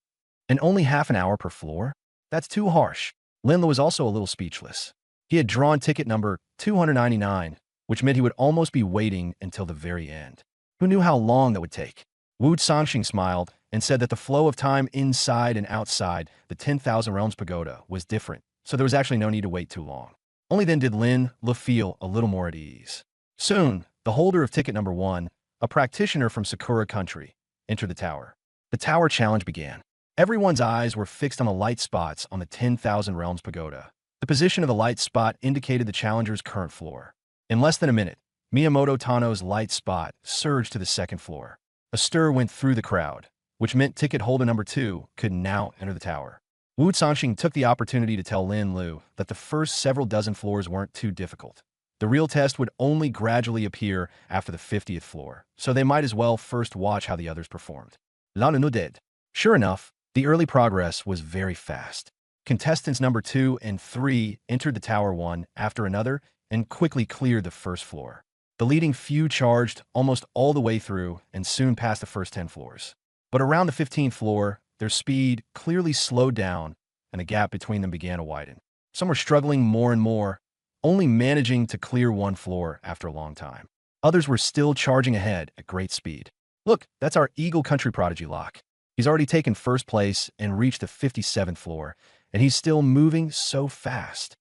And only half an hour per floor? That's too harsh. Lin Lu was also a little speechless. He had drawn ticket number 299, which meant he would almost be waiting until the very end. Who knew how long that would take? Wu Sanxing smiled and said that the flow of time inside and outside the 10,000 Realms Pagoda was different, so there was actually no need to wait too long. Only then did Lin Lu feel a little more at ease. Soon, the holder of ticket number 1, a practitioner from Sakura country, entered the tower. The tower challenge began. Everyone's eyes were fixed on the light spots on the 10,000 Realms Pagoda. The position of the light spot indicated the challenger's current floor. In less than a minute, Miyamoto Tano's light spot surged to the second floor. A stir went through the crowd, which meant ticket holder number 2 could now enter the tower. Wu Sanxing took the opportunity to tell Lin Lu that the first several dozen floors weren't too difficult. The real test would only gradually appear after the 50th floor, so they might as well first watch how the others performed. Lan Nu did. Sure enough, the early progress was very fast. Contestants number 2 and 3 entered the tower one after another and quickly cleared the first floor. The leading few charged almost all the way through and soon passed the first 10 floors. But around the 15th floor, their speed clearly slowed down and the gap between them began to widen. Some were struggling more and more, only managing to clear one floor after a long time. Others were still charging ahead at great speed. Look, that's our Eagle Country prodigy Locke. He's already taken first place and reached the 57th floor, and he's still moving so fast.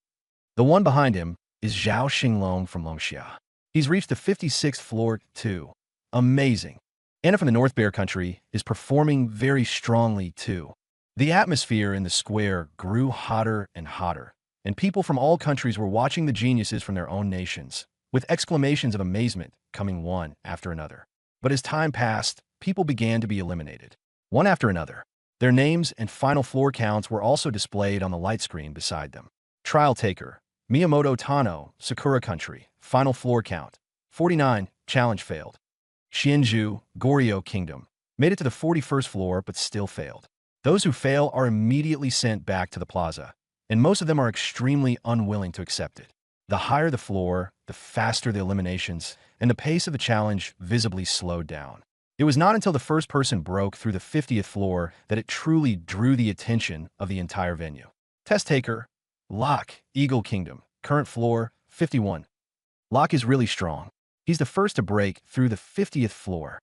The one behind him is Zhao Xinglong from Longxia. He's reached the 56th floor too. Amazing. Anna from the North Bear Country is performing very strongly too. The atmosphere in the square grew hotter and hotter, and people from all countries were watching the geniuses from their own nations, with exclamations of amazement coming one after another. But as time passed, people began to be eliminated, one after another. Their names and final floor counts were also displayed on the light screen beside them. Trial taker, Miyamoto Tano, Sakura Country, final floor count, 49, challenge failed. Xianzhu, Goryeo Kingdom, made it to the 41st floor but still failed. Those who fail are immediately sent back to the plaza, and most of them are extremely unwilling to accept it. The higher the floor, the faster the eliminations, and the pace of the challenge visibly slowed down. It was not until the first person broke through the 50th floor that it truly drew the attention of the entire venue. Test taker, Locke, Eagle Kingdom, current floor, 51. Locke is really strong. He's the first to break through the 50th floor.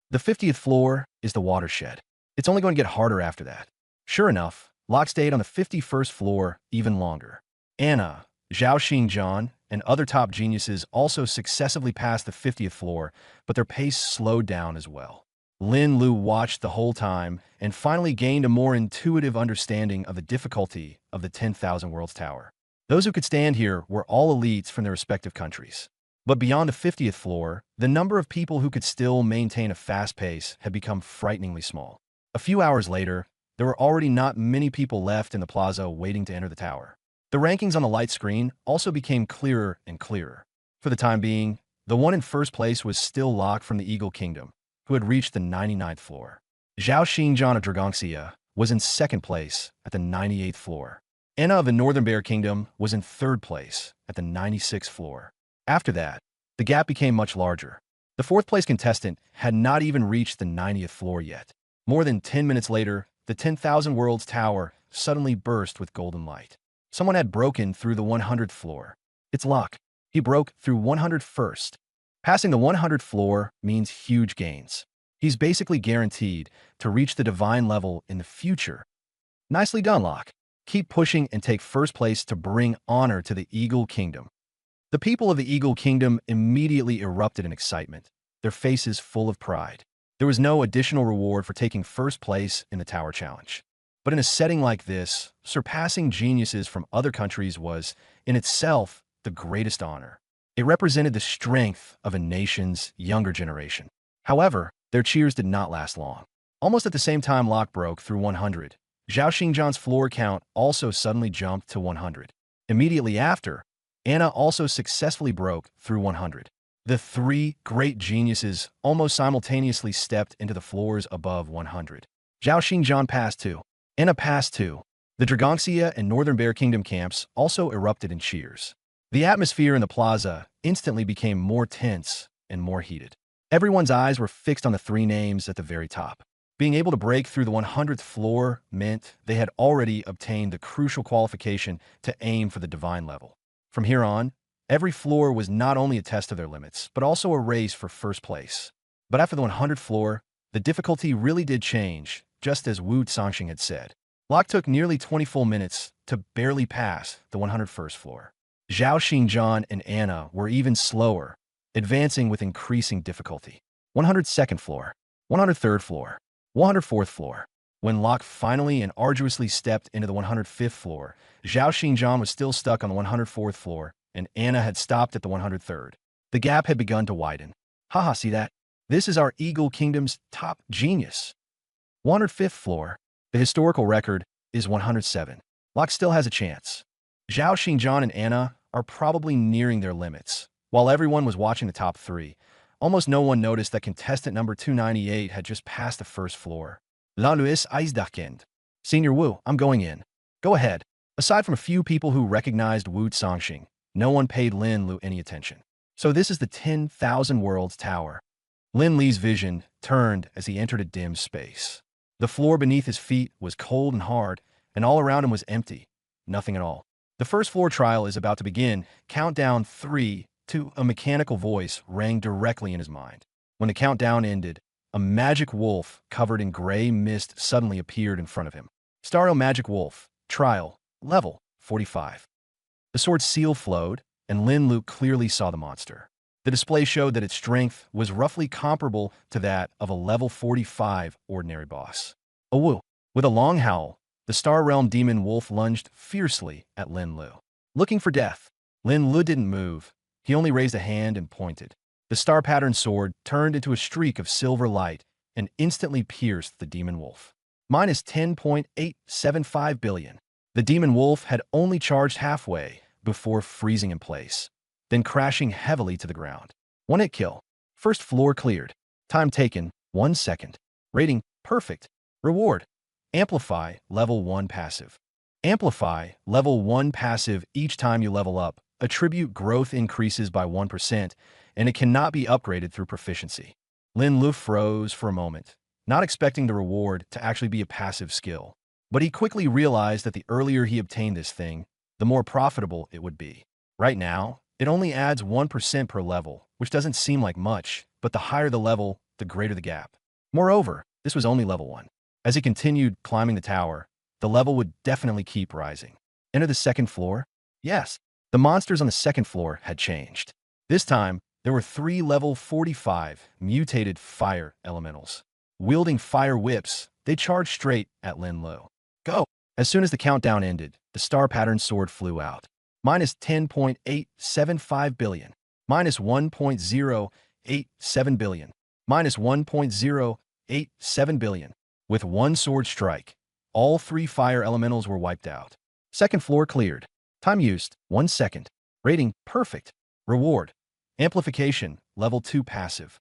The 50th floor is the watershed. It's only going to get harder after that. Sure enough, Locke stayed on the 51st floor even longer. Anna, Zhao Xingjian, and other top geniuses also successively passed the 50th floor, but their pace slowed down as well. Lin Lu watched the whole time and finally gained a more intuitive understanding of the difficulty of the 10,000 Worlds Tower. Those who could stand here were all elites from their respective countries. But beyond the 50th floor, the number of people who could still maintain a fast pace had become frighteningly small. A few hours later, there were already not many people left in the plaza waiting to enter the tower. The rankings on the light screen also became clearer and clearer. For the time being, the one in first place was still Locke from the Eagle Kingdom, who had reached the 99th floor. Zhao Xingjian of Dragongxia was in second place at the 98th floor. Anna of the Northern Bear Kingdom was in third place at the 96th floor. After that, the gap became much larger. The fourth place contestant had not even reached the 90th floor yet. More than 10 minutes later, the 10,000 Worlds Tower suddenly burst with golden light. Someone had broken through the 100th floor. It's Locke. He broke through 101st. Passing the 100th floor means huge gains. He's basically guaranteed to reach the divine level in the future. Nicely done, Locke. Keep pushing and take first place to bring honor to the Eagle Kingdom. The people of the Eagle Kingdom immediately erupted in excitement, their faces full of pride. There was no additional reward for taking first place in the Tower Challenge. But in a setting like this, surpassing geniuses from other countries was, in itself, the greatest honor. It represented the strength of a nation's younger generation. However, their cheers did not last long. Almost at the same time Locke broke through 100, Zhao Xingjian's floor count also suddenly jumped to 100. Immediately after, Anna also successfully broke through 100. The three great geniuses almost simultaneously stepped into the floors above 100. Zhao Xingjian passed too. Anna passed too. The Dragongxia and Northern Bear Kingdom camps also erupted in cheers. The atmosphere in the plaza instantly became more tense and more heated. Everyone's eyes were fixed on the three names at the very top. Being able to break through the 100th floor meant they had already obtained the crucial qualification to aim for the divine level. From here on, every floor was not only a test of their limits, but also a race for first place. But after the 100th floor, the difficulty really did change, just as Wu Zongxing had said. Locke took nearly 20 full minutes to barely pass the 101st floor. Zhao Xinjian and Anna were even slower, advancing with increasing difficulty. 102nd floor, 103rd floor, 104th floor. When Locke finally and arduously stepped into the 105th floor, Zhao Xinjian was still stuck on the 104th floor, and Anna had stopped at the 103rd. The gap had begun to widen. Haha, see that? This is our Eagle Kingdom's top genius. 105th floor. The historical record is 107. Locke still has a chance. Zhao Xinjian and Anna are probably nearing their limits. While everyone was watching the top three, almost no one noticed that contestant number 298 had just passed the first floor. La Luis Eisdachkind. Senior Wu, I'm going in. Go ahead. Aside from a few people who recognized Wu Zongxing, no one paid Lin Lu any attention. So this is the 10,000 Worlds Tower. Lin Li's vision turned as he entered a dim space. The floor beneath his feet was cold and hard, and all around him was empty. Nothing at all. The first floor trial is about to begin. Countdown 3, 2, a mechanical voice rang directly in his mind. When the countdown ended, a magic wolf covered in gray mist suddenly appeared in front of him. Stario Magic Wolf, Trial, Level 45. The sword's seal flowed, and Lin Lu clearly saw the monster. The display showed that its strength was roughly comparable to that of a level 45 ordinary boss. Wu. With a long howl, the Star Realm Demon Wolf lunged fiercely at Lin Lu. Looking for death, Lin Lu didn't move. He only raised a hand and pointed. The star-patterned sword turned into a streak of silver light and instantly pierced the Demon Wolf. Minus 10.875 billion. The Demon Wolf had only charged halfway before freezing in place, then crashing heavily to the ground. One-hit kill. First floor cleared. Time taken, 1 second. Rating, perfect. Reward, Amplify, level 1 passive. Amplify, level 1 passive. Each time you level up, attribute growth increases by 1%, and it cannot be upgraded through proficiency. Lin Lu froze for a moment, not expecting the reward to actually be a passive skill. But he quickly realized that the earlier he obtained this thing, the more profitable it would be. Right now, it only adds 1% per level, which doesn't seem like much, but the higher the level, the greater the gap. Moreover, this was only level 1. As he continued climbing the tower, the level would definitely keep rising. Enter the second floor? Yes, the monsters on the second floor had changed. This time, there were 3 level 45 mutated fire elementals. Wielding fire whips, they charged straight at Lin Lu. Go! As soon as the countdown ended, the star-patterned sword flew out. Minus 10.875 billion. Minus 1.087 billion. Minus 1.087 billion. With one sword strike, all 3 fire elementals were wiped out. Second floor cleared. Time used, 1 second. Rating, perfect. Reward, Amplification, level 2 passive.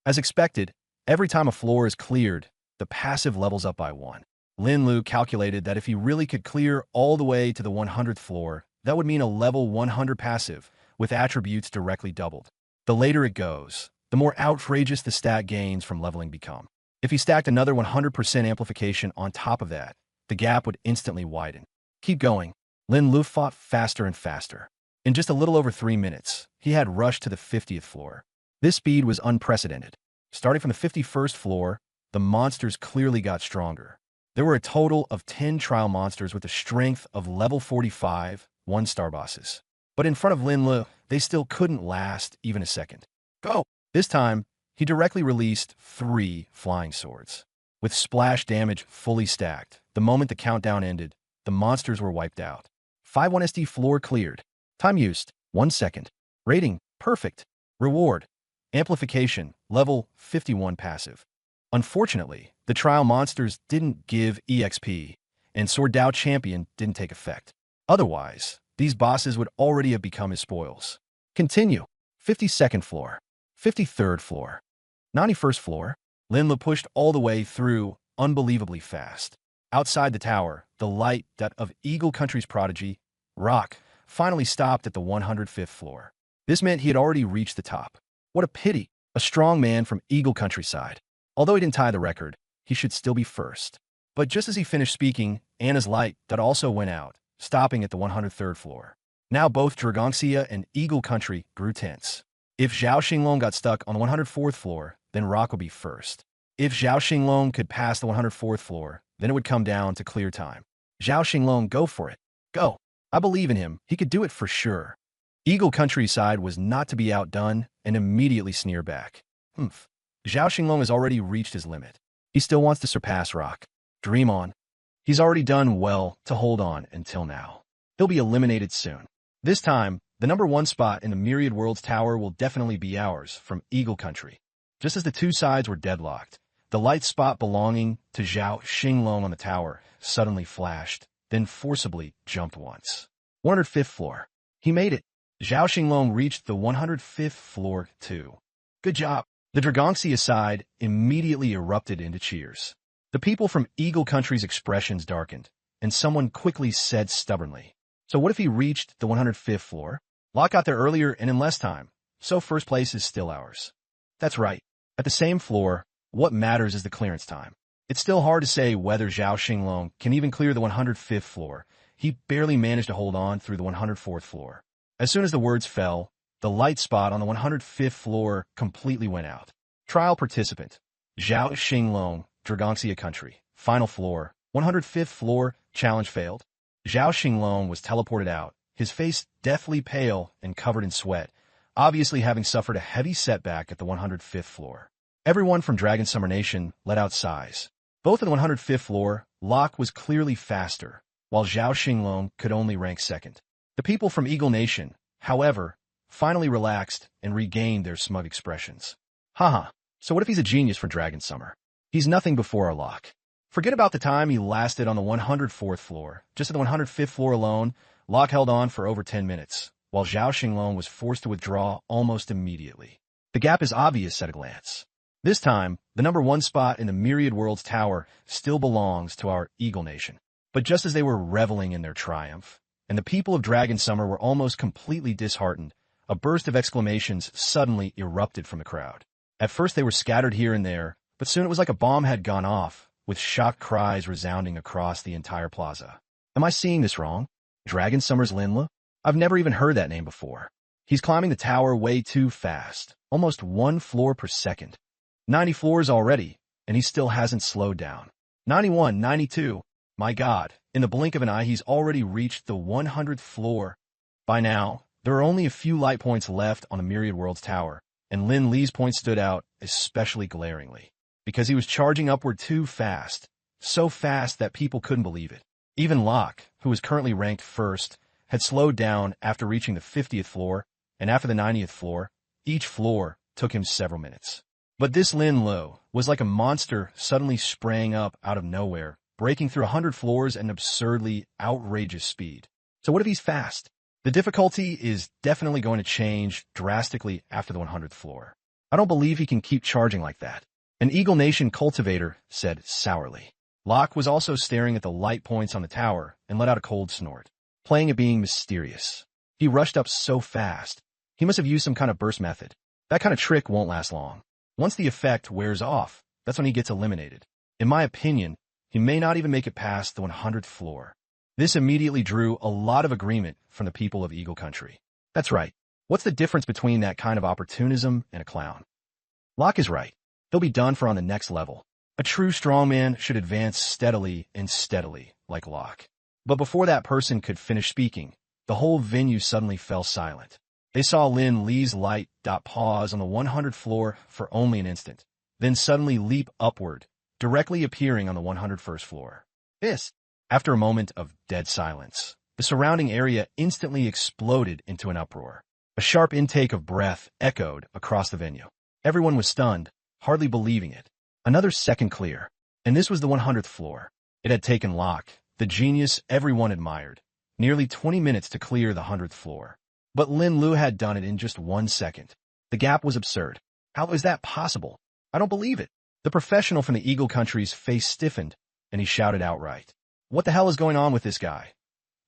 As expected, every time a floor is cleared, the passive levels up by 1. Lin Lu calculated that if he really could clear all the way to the 100th floor, that would mean a level 100 passive, with attributes directly doubled. The later it goes, the more outrageous the stat gains from leveling become. If he stacked another 100% amplification on top of that, the gap would instantly widen. Keep going. Lin Lu fought faster and faster. In just a little over 3 minutes, he had rushed to the 50th floor. This speed was unprecedented. Starting from the 51st floor, the monsters clearly got stronger. There were a total of 10 trial monsters with the strength of level 45, 1-star bosses. But in front of Lin Lu, they still couldn't last even a second. Go! This time, he directly released 3 flying swords. With splash damage fully stacked, the moment the countdown ended, the monsters were wiped out. 51st floor cleared. Time used, 1 second. Rating, perfect. Reward, Amplification, level 51 passive. Unfortunately, the trial monsters didn't give EXP, and Sword Dao Champion didn't take effect. Otherwise, these bosses would already have become his spoils. Continue. 52nd floor. 53rd floor. 91st floor. Lin Lu pushed all the way through, unbelievably fast. Outside the tower, the light that of Eagle Country's prodigy, Rock, finally stopped at the 105th floor. This meant he had already reached the top. What a pity, a strong man from Eagle Countryside. Although he didn't tie the record, he should still be first. But just as he finished speaking, Anna's light that also went out, stopping at the 103rd floor. Now both Dragongxia and Eagle Country grew tense. If Zhao Xinglong got stuck on the 104th floor, then Rock would be first. If Zhao Xinglong could pass the 104th floor, then it would come down to clear time. Zhao Xinglong, go for it. Go. I believe in him. He could do it for sure. Eagle Countryside was not to be outdone and immediately sneered back. Zhao Xinglong has already reached his limit. He still wants to surpass Rock. Dream on. He's already done well to hold on until now. He'll be eliminated soon. This time, the number 1 spot in the Myriad Worlds Tower will definitely be ours from Eagle Country. Just as the two sides were deadlocked, the light spot belonging to Zhao Xinglong on the tower suddenly flashed, then forcibly jumped once. 105th floor. He made it. Zhao Xinglong reached the 105th floor too. Good job. The Dragongxia side immediately erupted into cheers. The people from Eagle Country's expressions darkened, and someone quickly said stubbornly, "So what if he reached the 105th floor? Locke got there earlier and in less time, so first place is still ours." That's right. At the same floor, what matters is the clearance time. It's still hard to say whether Zhao Xinglong can even clear the 105th floor. He barely managed to hold on through the 104th floor. As soon as the words fell, the light spot on the 105th floor completely went out. Trial participant. Zhao Xinglong, Dragongxia Country. Final floor. 105th floor. Challenge failed. Zhao Xinglong was teleported out, his face deathly pale and covered in sweat, obviously having suffered a heavy setback at the 105th floor. Everyone from Dragon Summer Nation let out sighs. Both at the 105th floor, Locke was clearly faster, while Zhao Xinglong could only rank second. The people from Eagle Nation, however, finally relaxed and regained their smug expressions. Haha, so what if he's a genius for Dragon Summer? He's nothing before our Locke. Forget about the time he lasted on the 104th floor. Just at the 105th floor alone, Locke held on for over 10 minutes, while Zhao Xinglong was forced to withdraw almost immediately. The gap is obvious at a glance. This time, the number 1 spot in the Myriad Worlds Tower still belongs to our Eagle Nation. But just as they were reveling in their triumph, and the people of Dragon Summer were almost completely disheartened, a burst of exclamations suddenly erupted from the crowd. At first they were scattered here and there, but soon it was like a bomb had gone off, with shocked cries resounding across the entire plaza. Am I seeing this wrong? Dragon Summer's Linla? I've never even heard that name before. He's climbing the tower way too fast, almost 1 floor per second. 90 floors already, and he still hasn't slowed down. 91, 92. My God, in the blink of an eye he's already reached the 100th floor. By now, there are only a few light points left on the Myriad Worlds Tower, and Lin Li's point stood out especially glaringly, because he was charging upward too fast, so fast that people couldn't believe it. Even Locke, who was currently ranked first, had slowed down after reaching the 50th floor, and after the 90th floor, each floor took him several minutes. But this Lin Lo was like a monster suddenly sprang up out of nowhere, breaking through 100 floors at an absurdly outrageous speed. So what if he's fast? The difficulty is definitely going to change drastically after the 100th floor. I don't believe he can keep charging like that. An Eagle Nation cultivator said sourly. Locke was also staring at the light points on the tower and let out a cold snort, playing at being mysterious. He rushed up so fast. He must have used some kind of burst method. That kind of trick won't last long. Once the effect wears off, that's when he gets eliminated. In my opinion, he may not even make it past the 100th floor. This immediately drew a lot of agreement from the people of Eagle Country. That's right. What's the difference between that kind of opportunism and a clown? Locke is right. He'll be done for on the next level. A true strongman should advance steadily and steadily, like Locke. But before that person could finish speaking, the whole venue suddenly fell silent. They saw Lin Li's light pause on the 100th floor for only an instant, then suddenly leap upward, directly appearing on the 101st floor. After a moment of dead silence, the surrounding area instantly exploded into an uproar. A sharp intake of breath echoed across the venue. Everyone was stunned, hardly believing it. Another second clear, and this was the 100th floor. It had taken Locke, the genius everyone admired, nearly 20 minutes to clear the 100th floor. But Lin Lu had done it in just 1 second. The gap was absurd. How is that possible? I don't believe it. The professional from the Eagle Country's face stiffened, and he shouted outright, "What the hell is going on with this guy?"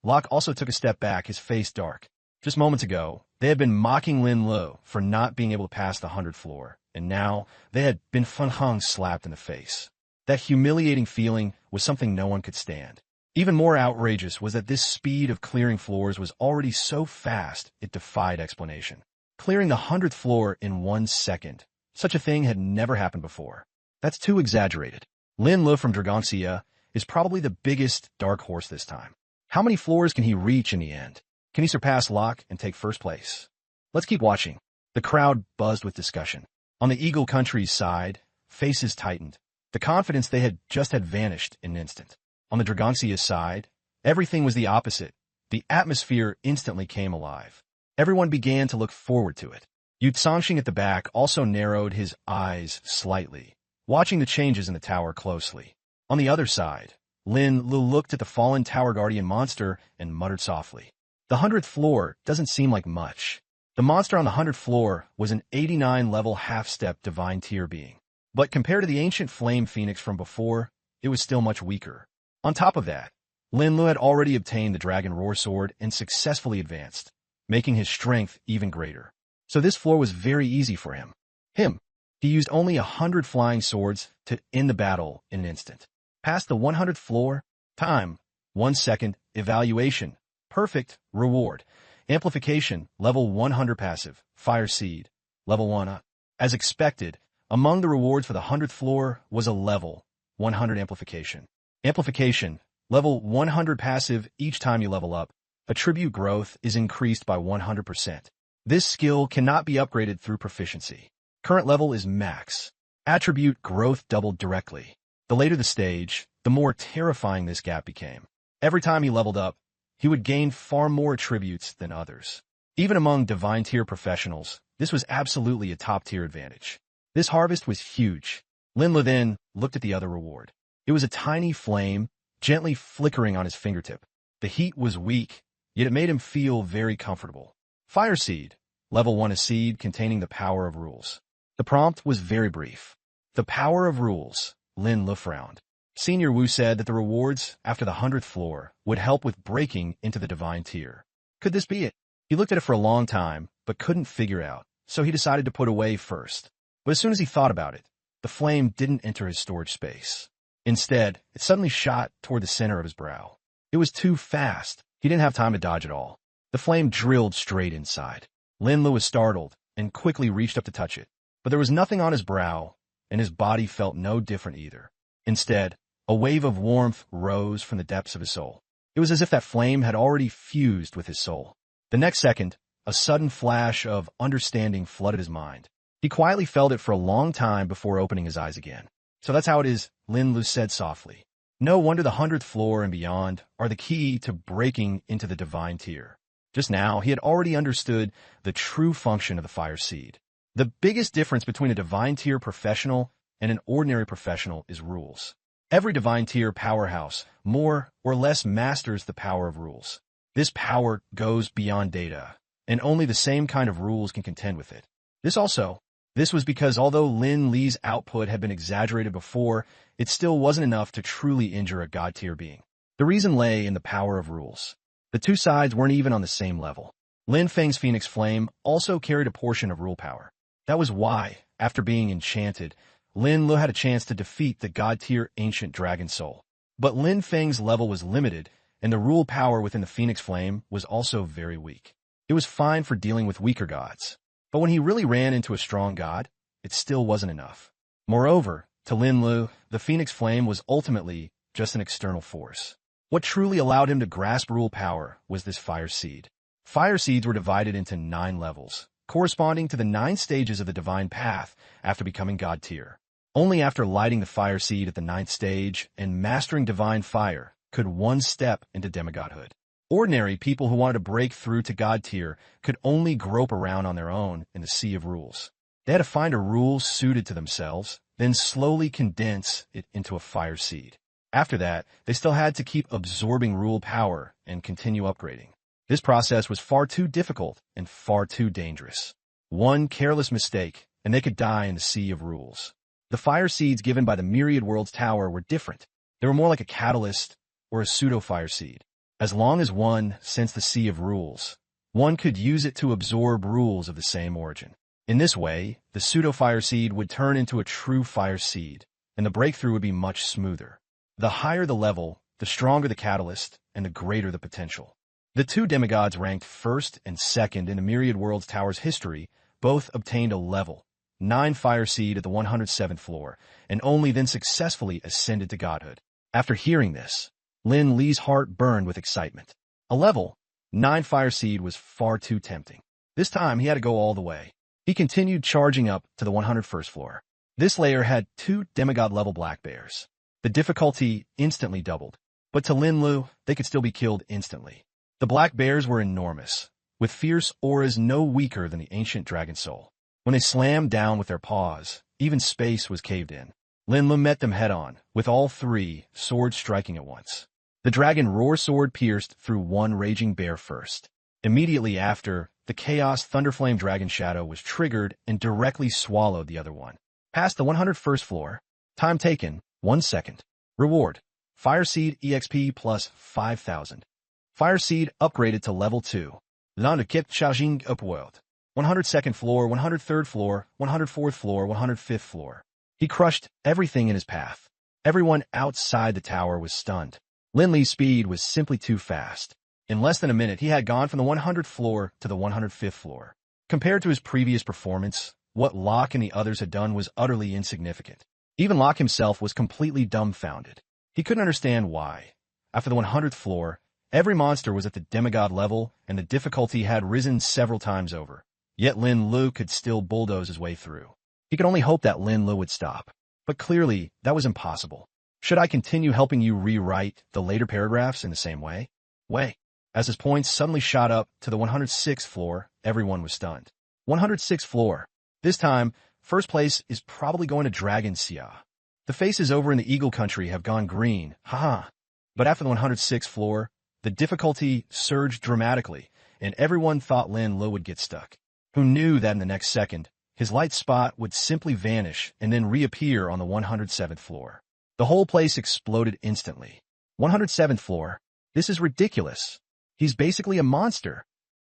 Locke also took a step back, his face dark. Just moments ago, they had been mocking Lin Lu for not being able to pass the 100th floor, and now they had been Fan Heng slapped in the face. That humiliating feeling was something no one could stand. Even more outrageous was that this speed of clearing floors was already so fast it defied explanation. Clearing the 100th floor in 1 second. Such a thing had never happened before. That's too exaggerated. Lin Lu from Dragoncia is probably the biggest dark horse this time. How many floors can he reach in the end? Can he surpass Locke and take first place? Let's keep watching. The crowd buzzed with discussion. On the Eagle Country's side, faces tightened. The confidence they had just had vanished in an instant. On the Dragoncia's side, everything was the opposite. The atmosphere instantly came alive. Everyone began to look forward to it. Yu Tsangxing at the back also narrowed his eyes slightly, watching the changes in the tower closely. On the other side, Lin Lu looked at the fallen Tower Guardian monster and muttered softly. The 100th floor doesn't seem like much. The monster on the 100th floor was an 89-level half-step divine tier being. But compared to the ancient flame phoenix from before, it was still much weaker. On top of that, Lin Lu had already obtained the Dragon Roar Sword and successfully advanced, making his strength even greater. So this floor was very easy for him. He used only 100 flying swords to end the battle in an instant. Past the 100th floor, time, 1 second, evaluation, perfect, reward, amplification, level 100 passive, fire seed, level 1 up. As expected, among the rewards for the 100th floor was a level 100 amplification. Amplification, level 100 passive each time you level up. Attribute growth is increased by 100%. This skill cannot be upgraded through proficiency. Current level is max. Attribute growth doubled directly. The later the stage, the more terrifying this gap became. Every time he leveled up, he would gain far more attributes than others. Even among divine tier professionals, this was absolutely a top-tier advantage. This harvest was huge. Lin Lu then looked at the other reward. It was a tiny flame, gently flickering on his fingertip. The heat was weak, yet it made him feel very comfortable. Fire Seed, level 1 a seed containing the power of rules. The prompt was very brief. The power of rules. Lin Lu frowned. Senior Wu said that the rewards after the 100th floor would help with breaking into the divine tier. Could this be it? He looked at it for a long time, but couldn't figure out, so he decided to put away first. But as soon as he thought about it, the flame didn't enter his storage space. Instead, it suddenly shot toward the center of his brow. It was too fast. He didn't have time to dodge at all. The flame drilled straight inside. Lin Lu was startled and quickly reached up to touch it. But there was nothing on his brow, and his body felt no different either. Instead, a wave of warmth rose from the depths of his soul. It was as if that flame had already fused with his soul. The next second, a sudden flash of understanding flooded his mind. He quietly felt it for a long time before opening his eyes again. So that's how it is, Lin Lu said softly. No wonder the 100th floor and beyond are the key to breaking into the divine tier. Just now, he had already understood the true function of the fire seed. The biggest difference between a divine tier professional and an ordinary professional is rules. Every divine tier powerhouse more or less masters the power of rules. This power goes beyond data, and only the same kind of rules can contend with it. This was because although Lin Li's output had been exaggerated before, it still wasn't enough to truly injure a god-tier being. The reason lay in the power of rules. The two sides weren't even on the same level. Lin Feng's Phoenix Flame also carried a portion of rule power. That was why, after being enchanted, Lin Lu had a chance to defeat the god-tier ancient dragon soul. But Lin Feng's level was limited, and the rule power within the Phoenix Flame was also very weak. It was fine for dealing with weaker gods. But when he really ran into a strong god, it still wasn't enough. Moreover, to Lin Lu, the Phoenix Flame was ultimately just an external force. What truly allowed him to grasp rule power was this fire seed. Fire seeds were divided into 9 levels, corresponding to the 9 stages of the divine path after becoming god tier. Only after lighting the fire seed at the 9th stage and mastering divine fire could one step into demigodhood. Ordinary people who wanted to break through to god tier could only grope around on their own in the sea of rules. They had to find a rule suited to themselves, then slowly condense it into a fire seed. After that, they still had to keep absorbing rule power and continue upgrading. This process was far too difficult and far too dangerous. One careless mistake, and they could die in the sea of rules. The fire seeds given by the Myriad Worlds Tower were different. They were more like a catalyst or a pseudo-fire seed. As long as one sensed the sea of rules, one could use it to absorb rules of the same origin. In this way, the pseudo-fire seed would turn into a true fire seed, and the breakthrough would be much smoother. The higher the level, the stronger the catalyst and the greater the potential. The two demigods ranked first and second in the Myriad Worlds Tower's history both obtained a level 9 fire seed at the 107th floor, and only then successfully ascended to godhood. After hearing this, Lin Li's heart burned with excitement. A level 9 fire seed was far too tempting. This time he had to go all the way. He continued charging up to the 101st floor. This layer had 2 demigod-level black bears. The difficulty instantly doubled, but to Lin Lu, they could still be killed instantly. The black bears were enormous, with fierce auras no weaker than the ancient dragon soul. When they slammed down with their paws, even space was caved in. Lin Lu met them head-on, with all 3 swords striking at once. The dragon roar sword pierced through one raging bear first. Immediately after, the Chaos Thunderflame Dragon Shadow was triggered and directly swallowed the other one. Past the 101st floor. Time taken, 1 second. Reward: Fire Seed EXP plus 5,000. Fire Seed upgraded to level 2. L'un kept charging upward. 102nd floor, 103rd floor, 104th floor, 105th floor. He crushed everything in his path. Everyone outside the tower was stunned. Lin Li's speed was simply too fast. In less than a minute, he had gone from the 100th floor to the 105th floor. Compared to his previous performance, what Locke and the others had done was utterly insignificant. Even Locke himself was completely dumbfounded. He couldn't understand why. After the 100th floor, every monster was at the demigod level, and the difficulty had risen several times over. Yet Lin Lu could still bulldoze his way through. He could only hope that Lin Lu would stop. But clearly, that was impossible. Should I continue helping you rewrite the later paragraphs in the same way? As his points suddenly shot up to the 106th floor, everyone was stunned. 106th floor. This time, first place is probably going to Dragon Xia. The faces over in the Eagle Country have gone green, haha. But after the 106th floor, the difficulty surged dramatically, and everyone thought Lin Lu would get stuck. Who knew that in the next second, his light spot would simply vanish and then reappear on the 107th floor. The whole place exploded instantly. 107th floor. This is ridiculous. He's basically a monster.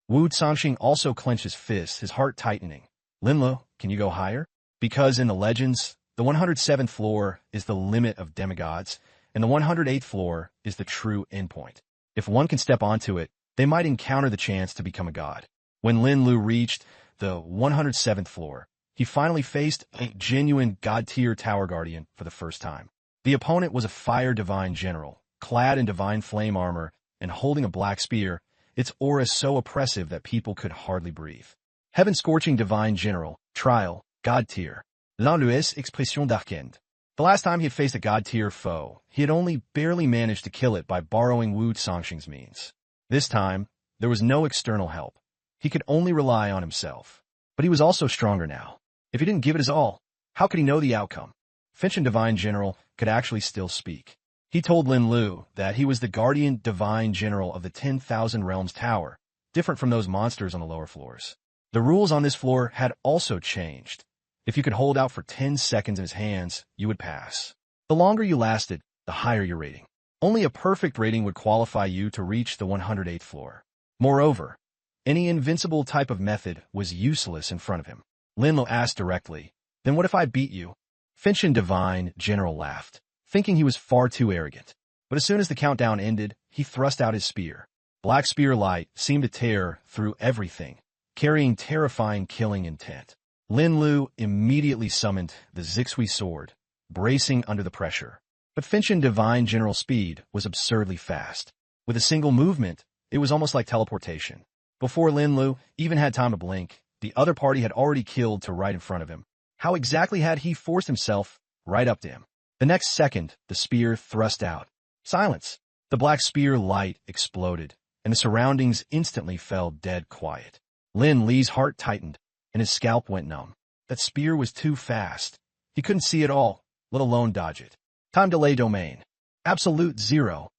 Wu Cangxing also clenched his fists, his heart tightening. Lin Lu, can you go higher? Because in the legends, the 107th floor is the limit of demigods, and the 108th floor is the true endpoint. If one can step onto it, they might encounter the chance to become a god. When Lin Lu reached the 107th floor, he finally faced a genuine god-tier tower guardian for the first time. The opponent was a fire divine general, clad in divine flame armor and holding a black spear, its aura so oppressive that people could hardly breathe. Heaven-scorching divine general, trial, god-tier. L'ennuyeuse expression d'Arkend. The last time he had faced a god-tier foe, he had only barely managed to kill it by borrowing Wu Cangxing's means. This time, there was no external help. He could only rely on himself. But he was also stronger now. If he didn't give it his all, how could he know the outcome? Finchen Divine General could actually still speak. He told Lin Lu that he was the Guardian Divine General of the 10,000 Realms Tower, different from those monsters on the lower floors. The rules on this floor had also changed. If you could hold out for 10 seconds in his hands, you would pass. The longer you lasted, the higher your rating. Only a perfect rating would qualify you to reach the 108th floor. Moreover, any invincible type of method was useless in front of him. Lin Lu asked directly, "Then what if I beat you?" Finchen Divine General laughed, thinking he was far too arrogant. But as soon as the countdown ended, he thrust out his spear. Black spear light seemed to tear through everything, carrying terrifying killing intent. Lin Lu immediately summoned the Zixui sword, bracing under the pressure. But Finchen Divine General speed was absurdly fast. With a single movement, it was almost like teleportation. Before Lin Lu even had time to blink, the other party had already killed to right in front of him. How exactly had he forced himself right up to him? The next second, the spear thrust out. Silence. The black spear light exploded, and the surroundings instantly fell dead quiet. Lin Li's heart tightened, and his scalp went numb. That spear was too fast. He couldn't see it all, let alone dodge it. Time delay domain. Absolute 0.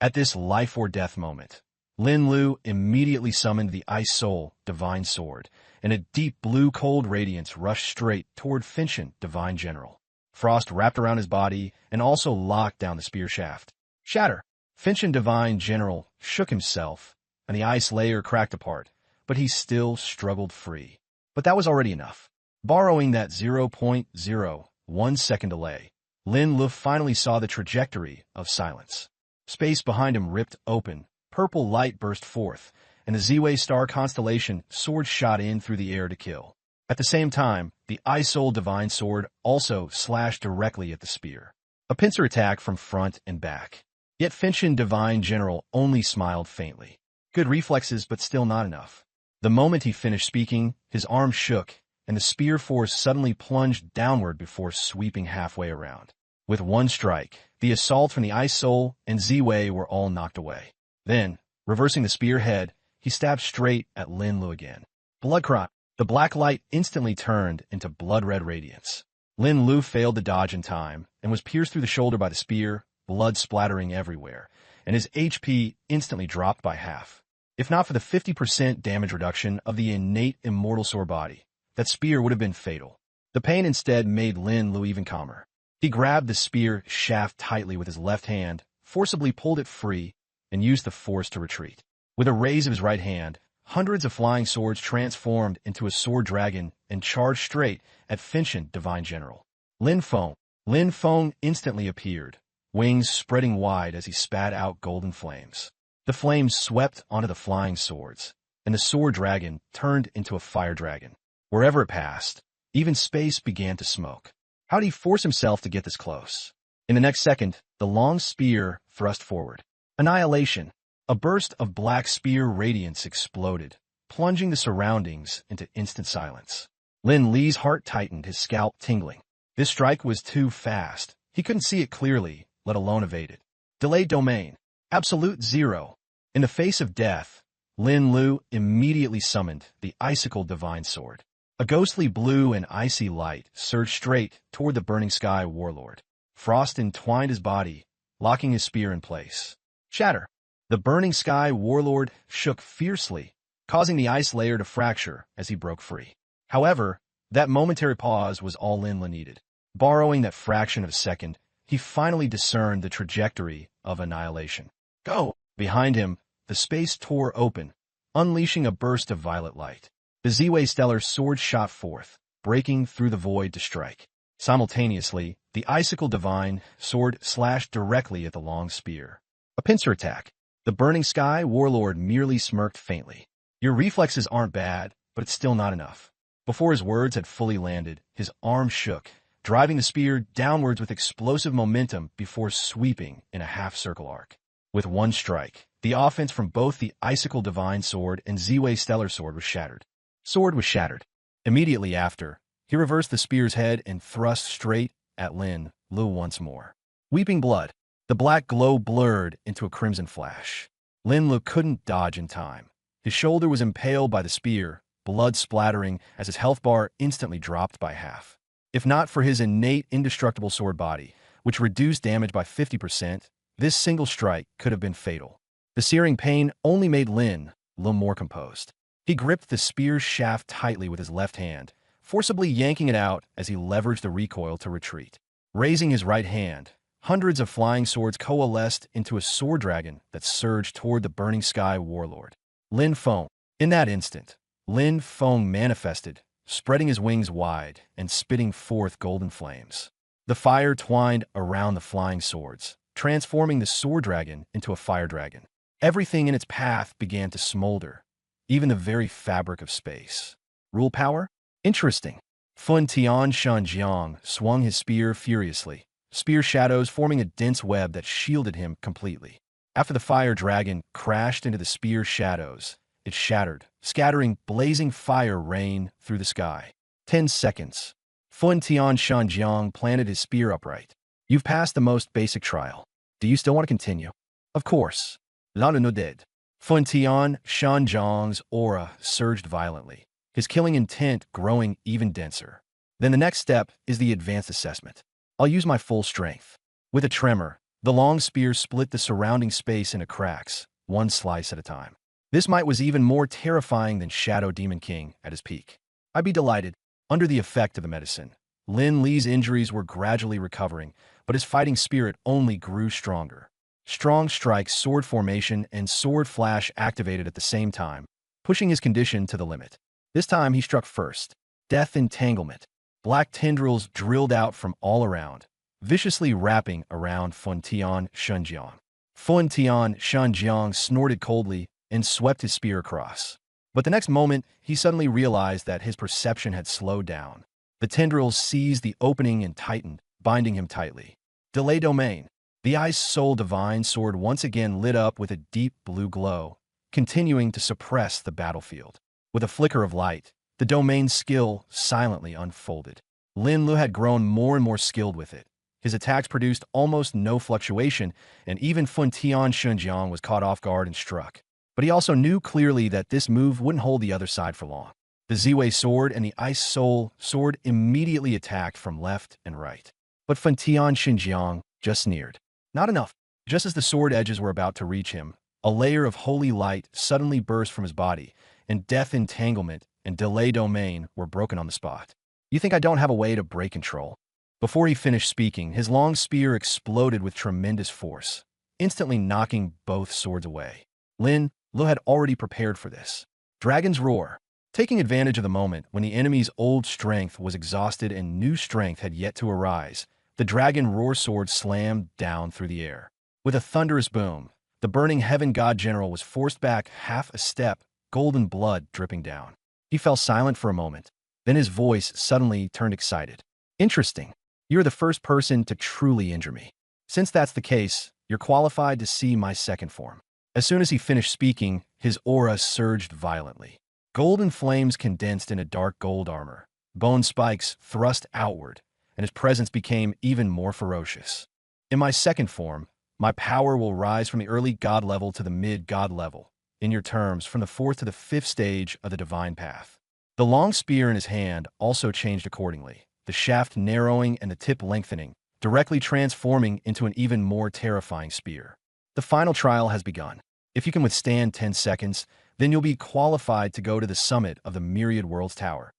At this life or death moment, Lin Lu immediately summoned the Ice Soul Divine Sword, and a deep blue cold radiance rushed straight toward Finchen Divine General. Frost wrapped around his body and also locked down the spear shaft. Shatter! Finchen Divine General shook himself, and the ice layer cracked apart, but he still struggled free. But that was already enough. Borrowing that 0.01 second delay, Lin Lu finally saw the trajectory of silence. Space behind him ripped open, purple light burst forth, and the Z-Way star constellation sword shot in through the air to kill. At the same time, the Eye-Soul Divine Sword also slashed directly at the spear. A pincer attack from front and back. Yet Finchen Divine General only smiled faintly. Good reflexes, but still not enough. The moment he finished speaking, his arm shook, and the spear force suddenly plunged downward before sweeping halfway around. With one strike, the assault from the Ice Soul and Z-Way were all knocked away. Then, reversing the spear head, he stabbed straight at Lin Lu again. Blood cry. The black light instantly turned into blood-red radiance. Lin Lu failed to dodge in time and was pierced through the shoulder by the spear, blood splattering everywhere, and his HP instantly dropped by half. If not for the 50% damage reduction of the innate immortal sword body, that spear would have been fatal. The pain instead made Lin Lu even calmer. He grabbed the spear shaft tightly with his left hand, forcibly pulled it free, and used the force to retreat. With a raise of his right hand, hundreds of flying swords transformed into a sword dragon and charged straight at Finchen Divine General. Lin Feng instantly appeared, wings spreading wide as he spat out golden flames. The flames swept onto the flying swords, and the sword dragon turned into a fire dragon. Wherever it passed, even space began to smoke. How did he force himself to get this close? In the next second, the long spear thrust forward. Annihilation. A burst of black spear radiance exploded, plunging the surroundings into instant silence. Lin Li's heart tightened, his scalp tingling. This strike was too fast. He couldn't see it clearly, let alone evade it. Delayed domain. Absolute zero. In the face of death, Lin Lu immediately summoned the Icicle Divine Sword. A ghostly blue and icy light surged straight toward the Burning Sky Warlord. Frost entwined his body, locking his spear in place. Shatter. The Burning Sky Warlord shook fiercely, causing the ice layer to fracture as he broke free. However, that momentary pause was all Lin Lu needed. Borrowing that fraction of a second, he finally discerned the trajectory of annihilation. Go! Behind him, the space tore open, unleashing a burst of violet light. The Z-Way Stellar sword shot forth, breaking through the void to strike. Simultaneously, the Icicle Divine Sword slashed directly at the long spear. A pincer attack. The Burning Sky Warlord merely smirked faintly. Your reflexes aren't bad, but it's still not enough. Before his words had fully landed, his arm shook, driving the spear downwards with explosive momentum before sweeping in a half-circle arc. With one strike, the offense from both the Icicle Divine Sword and Z-Way Stellar Sword was shattered. Sword was shattered. Immediately after, he reversed the spear's head and thrust straight at Lin Lu once more. Weeping blood. The black glow blurred into a crimson flash. Lin Lu couldn't dodge in time. His shoulder was impaled by the spear, blood splattering as his health bar instantly dropped by half. If not for his innate indestructible sword body, which reduced damage by 50%, this single strike could have been fatal. The searing pain only made Lin Lu more composed. He gripped the spear's shaft tightly with his left hand, forcibly yanking it out as he leveraged the recoil to retreat. Raising his right hand, hundreds of flying swords coalesced into a sword dragon that surged toward the Burning Sky Warlord. Lin Feng. In that instant, Lin Feng manifested, spreading his wings wide and spitting forth golden flames. The fire twined around the flying swords, transforming the sword dragon into a fire dragon. Everything in its path began to smolder, even the very fabric of space. Rule power? Interesting. Fun Tian Shanjiang swung his spear furiously, spear shadows forming a dense web that shielded him completely. After the fire dragon crashed into the spear shadows, it shattered, scattering blazing fire rain through the sky. 10 seconds. Fun Tian Shanjiang planted his spear upright. You've passed the most basic trial. Do you still want to continue? Of course. Lan no dead. Fun Tian Shanjiang's aura surged violently, his killing intent growing even denser. Then the next step is the advanced assessment. I'll use my full strength. With a tremor, the long spear split the surrounding space into cracks, one slice at a time. This might was even more terrifying than Shadow Demon King at his peak. I'd be delighted. Under the effect of the medicine, Lin Li's injuries were gradually recovering, but his fighting spirit only grew stronger. Strong Strike sword formation and sword flash activated at the same time, pushing his condition to the limit. This time he struck first. Death Entanglement. Black tendrils drilled out from all around, viciously wrapping around Fun Tian Shanjiang. Fun Tian Shanjiang snorted coldly and swept his spear across. But the next moment, he suddenly realized that his perception had slowed down. The tendrils seized the opening and tightened, binding him tightly. Delay domain. The Ice Soul Divine Sword once again lit up with a deep blue glow, continuing to suppress the battlefield. With a flicker of light, the domain skill silently unfolded. Lin Lu had grown more and more skilled with it. His attacks produced almost no fluctuation, and even Fun Tian Shunjiang was caught off guard and struck. But he also knew clearly that this move wouldn't hold the other side for long. The Ziwei Sword and the Ice Soul Sword immediately attacked from left and right. But Fun Tian Xinjiang just sneered. Not enough. Just as the sword edges were about to reach him, a layer of holy light suddenly burst from his body, and death entanglement and delay domain were broken on the spot. You think I don't have a way to break control? Before he finished speaking, his long spear exploded with tremendous force, instantly knocking both swords away. Lin Lu had already prepared for this. Dragon's Roar. Taking advantage of the moment when the enemy's old strength was exhausted and new strength had yet to arise, the Dragon Roar sword slammed down through the air. With a thunderous boom, the burning heaven god general was forced back half a step, golden blood dripping down. He fell silent for a moment. Then his voice suddenly turned excited. Interesting. You're the first person to truly injure me. Since that's the case, you're qualified to see my second form. As soon as he finished speaking, his aura surged violently. Golden flames condensed into dark gold armor. Bone spikes thrust outward, and his presence became even more ferocious. In my second form, my power will rise from the early god level to the mid-god level, in your terms, from the 4th to the 5th stage of the divine path. The long spear in his hand also changed accordingly, the shaft narrowing and the tip lengthening, directly transforming into an even more terrifying spear. The final trial has begun. If you can withstand 10 seconds, then you'll be qualified to go to the summit of the Myriad Worlds Tower.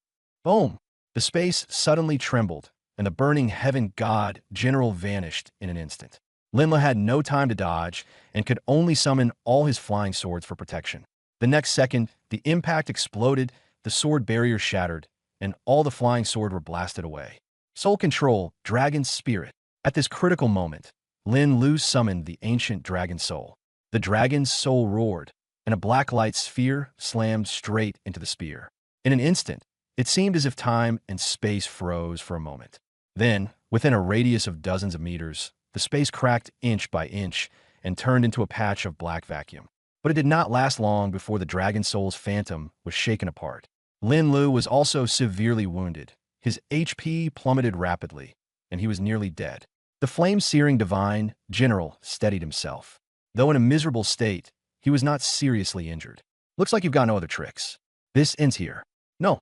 Boom! The space suddenly trembled, and the burning heaven god general vanished in an instant. Linla had no time to dodge and could only summon all his flying swords for protection. The next second, the impact exploded, the sword barrier shattered, and all the flying sword were blasted away. Soul Control, Dragon's Spirit. At this critical moment, Lin Lu summoned the ancient dragon soul. The dragon's soul roared, and a black light sphere slammed straight into the spear. In an instant, it seemed as if time and space froze for a moment. Then, within a radius of dozens of meters, the space cracked inch by inch and turned into a patch of black vacuum. But it did not last long before the dragon soul's phantom was shaken apart. Lin Lu was also severely wounded. His HP plummeted rapidly, and he was nearly dead. The flame-searing divine general steadied himself. Though in a miserable state, he was not seriously injured. Looks like you've got no other tricks. This ends here. No.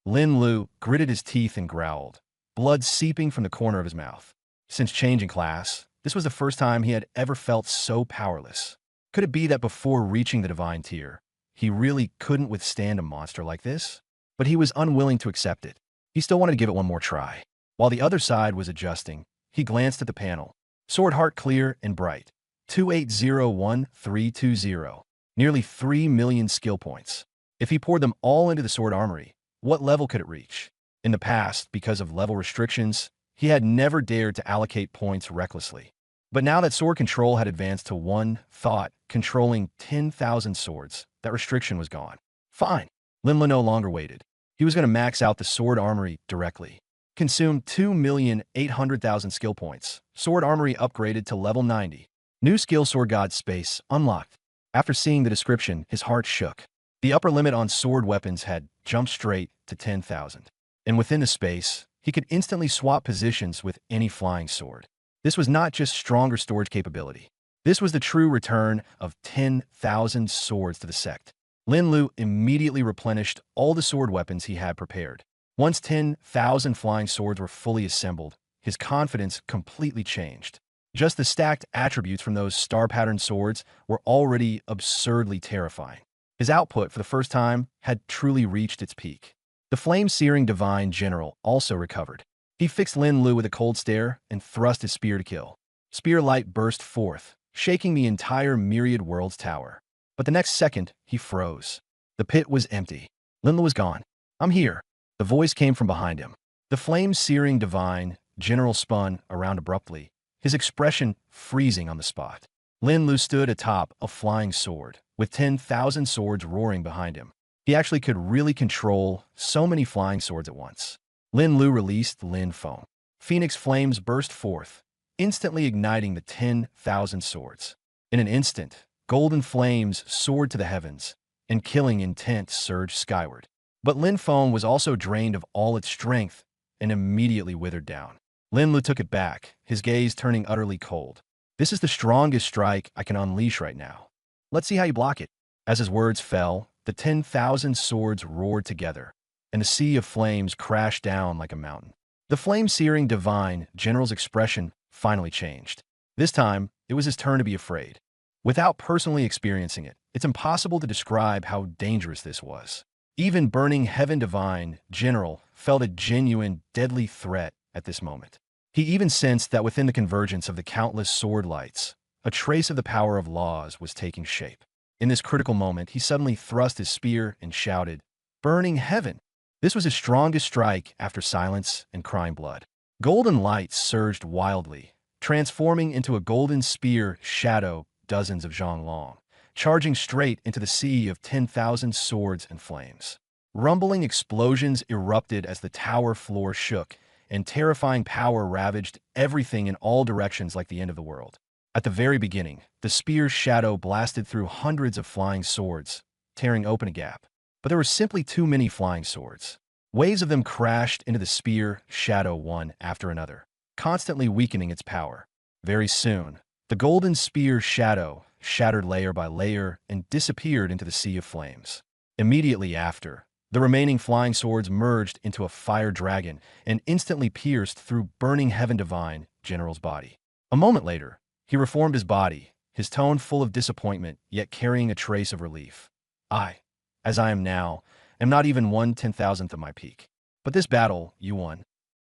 Lin Lu gritted his teeth and growled, blood seeping from the corner of his mouth. Since changing class, this was the first time he had ever felt so powerless. Could it be that before reaching the divine tier, he really couldn't withstand a monster like this? But he was unwilling to accept it. He still wanted to give it one more try. While the other side was adjusting, he glanced at the panel. Sword heart clear and bright. 2801-320. Nearly 3 million skill points. If he poured them all into the sword armory, what level could it reach? In the past, because of level restrictions, he had never dared to allocate points recklessly. But now that sword control had advanced to one thought, controlling 10,000 swords, that restriction was gone. Fine. Linla no longer waited. He was going to max out the sword armory directly. Consume 2,800,000 skill points. Sword armory upgraded to level 90. New skill sword god space unlocked. After seeing the description, his heart shook. The upper limit on sword weapons had jumped straight to 10,000. And within the space, he could instantly swap positions with any flying sword. This was not just stronger storage capability. This was the true return of 10,000 swords to the sect. Lin Lu immediately replenished all the sword weapons he had prepared. Once 10,000 flying swords were fully assembled, his confidence completely changed. Just the stacked attributes from those star-patterned swords were already absurdly terrifying. His output, for the first time, had truly reached its peak. The flame-searing divine general also recovered. He fixed Lin Lu with a cold stare and thrust his spear to kill. Spear light burst forth, shaking the entire Myriad Worlds Tower. But the next second, he froze. The pit was empty. Lin Lu was gone. I'm here. The voice came from behind him. The flame-searing divine general spun around abruptly, his expression freezing on the spot. Lin Lu stood atop a flying sword, with 10,000 swords roaring behind him. He actually could really control so many flying swords at once. Lin Lu released Lin Foam. Phoenix flames burst forth, instantly igniting the 10,000 swords. In an instant, golden flames soared to the heavens, and killing intent surged skyward. But Lin Foam was also drained of all its strength and immediately withered down. Lin Lu took it back, his gaze turning utterly cold. This is the strongest strike I can unleash right now. Let's see how you block it. As his words fell, the 10,000 swords roared together, and a sea of flames crashed down like a mountain. The flame-searing divine general's expression finally changed. This time, it was his turn to be afraid. Without personally experiencing it, it's impossible to describe how dangerous this was. Even burning heaven divine general felt a genuine, deadly threat at this moment. He even sensed that within the convergence of the countless sword lights, a trace of the power of laws was taking shape. In this critical moment, he suddenly thrust his spear and shouted, "Burning heaven!" This was his strongest strike after silence and crying blood. Golden lights surged wildly, transforming into a golden spear shadow dozens of zhang long, charging straight into the sea of 10,000 swords and flames. Rumbling explosions erupted as the tower floor shook, and terrifying power ravaged everything in all directions like the end of the world. At the very beginning, the spear's shadow blasted through hundreds of flying swords, tearing open a gap. But there were simply too many flying swords. Waves of them crashed into the spear shadow one after another, constantly weakening its power. Very soon, the golden spear shadow shattered layer by layer and disappeared into the sea of flames. Immediately after, the remaining flying swords merged into a fire dragon and instantly pierced through burning heaven divine general's body. A moment later, he reformed his body, his tone full of disappointment, yet carrying a trace of relief. I, as I am now, am not even 1/10,000th of my peak. But this battle, you won.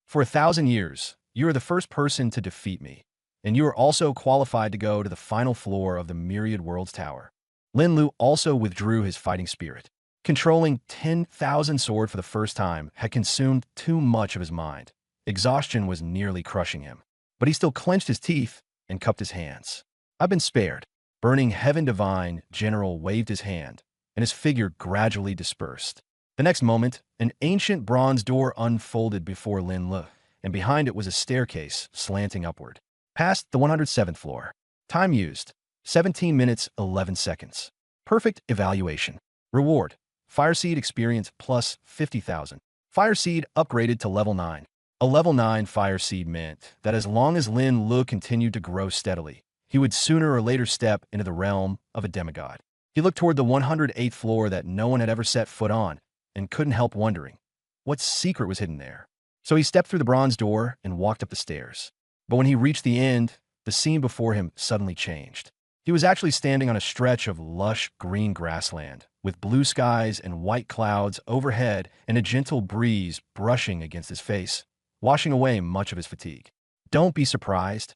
For 1,000 years, you are the first person to defeat me, and you are also qualified to go to the final floor of the Myriad Worlds Tower. Lin Lu also withdrew his fighting spirit. Controlling 10,000 sword for the first time had consumed too much of his mind. Exhaustion was nearly crushing him. But he still clenched his teeth and cupped his hands. I've been spared. Burning heaven divine general waved his hand, and his figure gradually dispersed. The next moment, an ancient bronze door unfolded before Lin Lu, and behind it was a staircase slanting upward. Past the 107th floor. Time used, 17 minutes, 11 seconds. Perfect evaluation. Reward. Fireseed experience plus 50,000. Fireseed upgraded to level 9. A level 9 Fireseed meant that as long as Lin Lu continued to grow steadily, he would sooner or later step into the realm of a demigod. He looked toward the 108th floor that no one had ever set foot on, and couldn't help wondering, what secret was hidden there? So he stepped through the bronze door and walked up the stairs. But when he reached the end, the scene before him suddenly changed. He was actually standing on a stretch of lush green grassland, with blue skies and white clouds overhead and a gentle breeze brushing against his face, washing away much of his fatigue. Don't be surprised.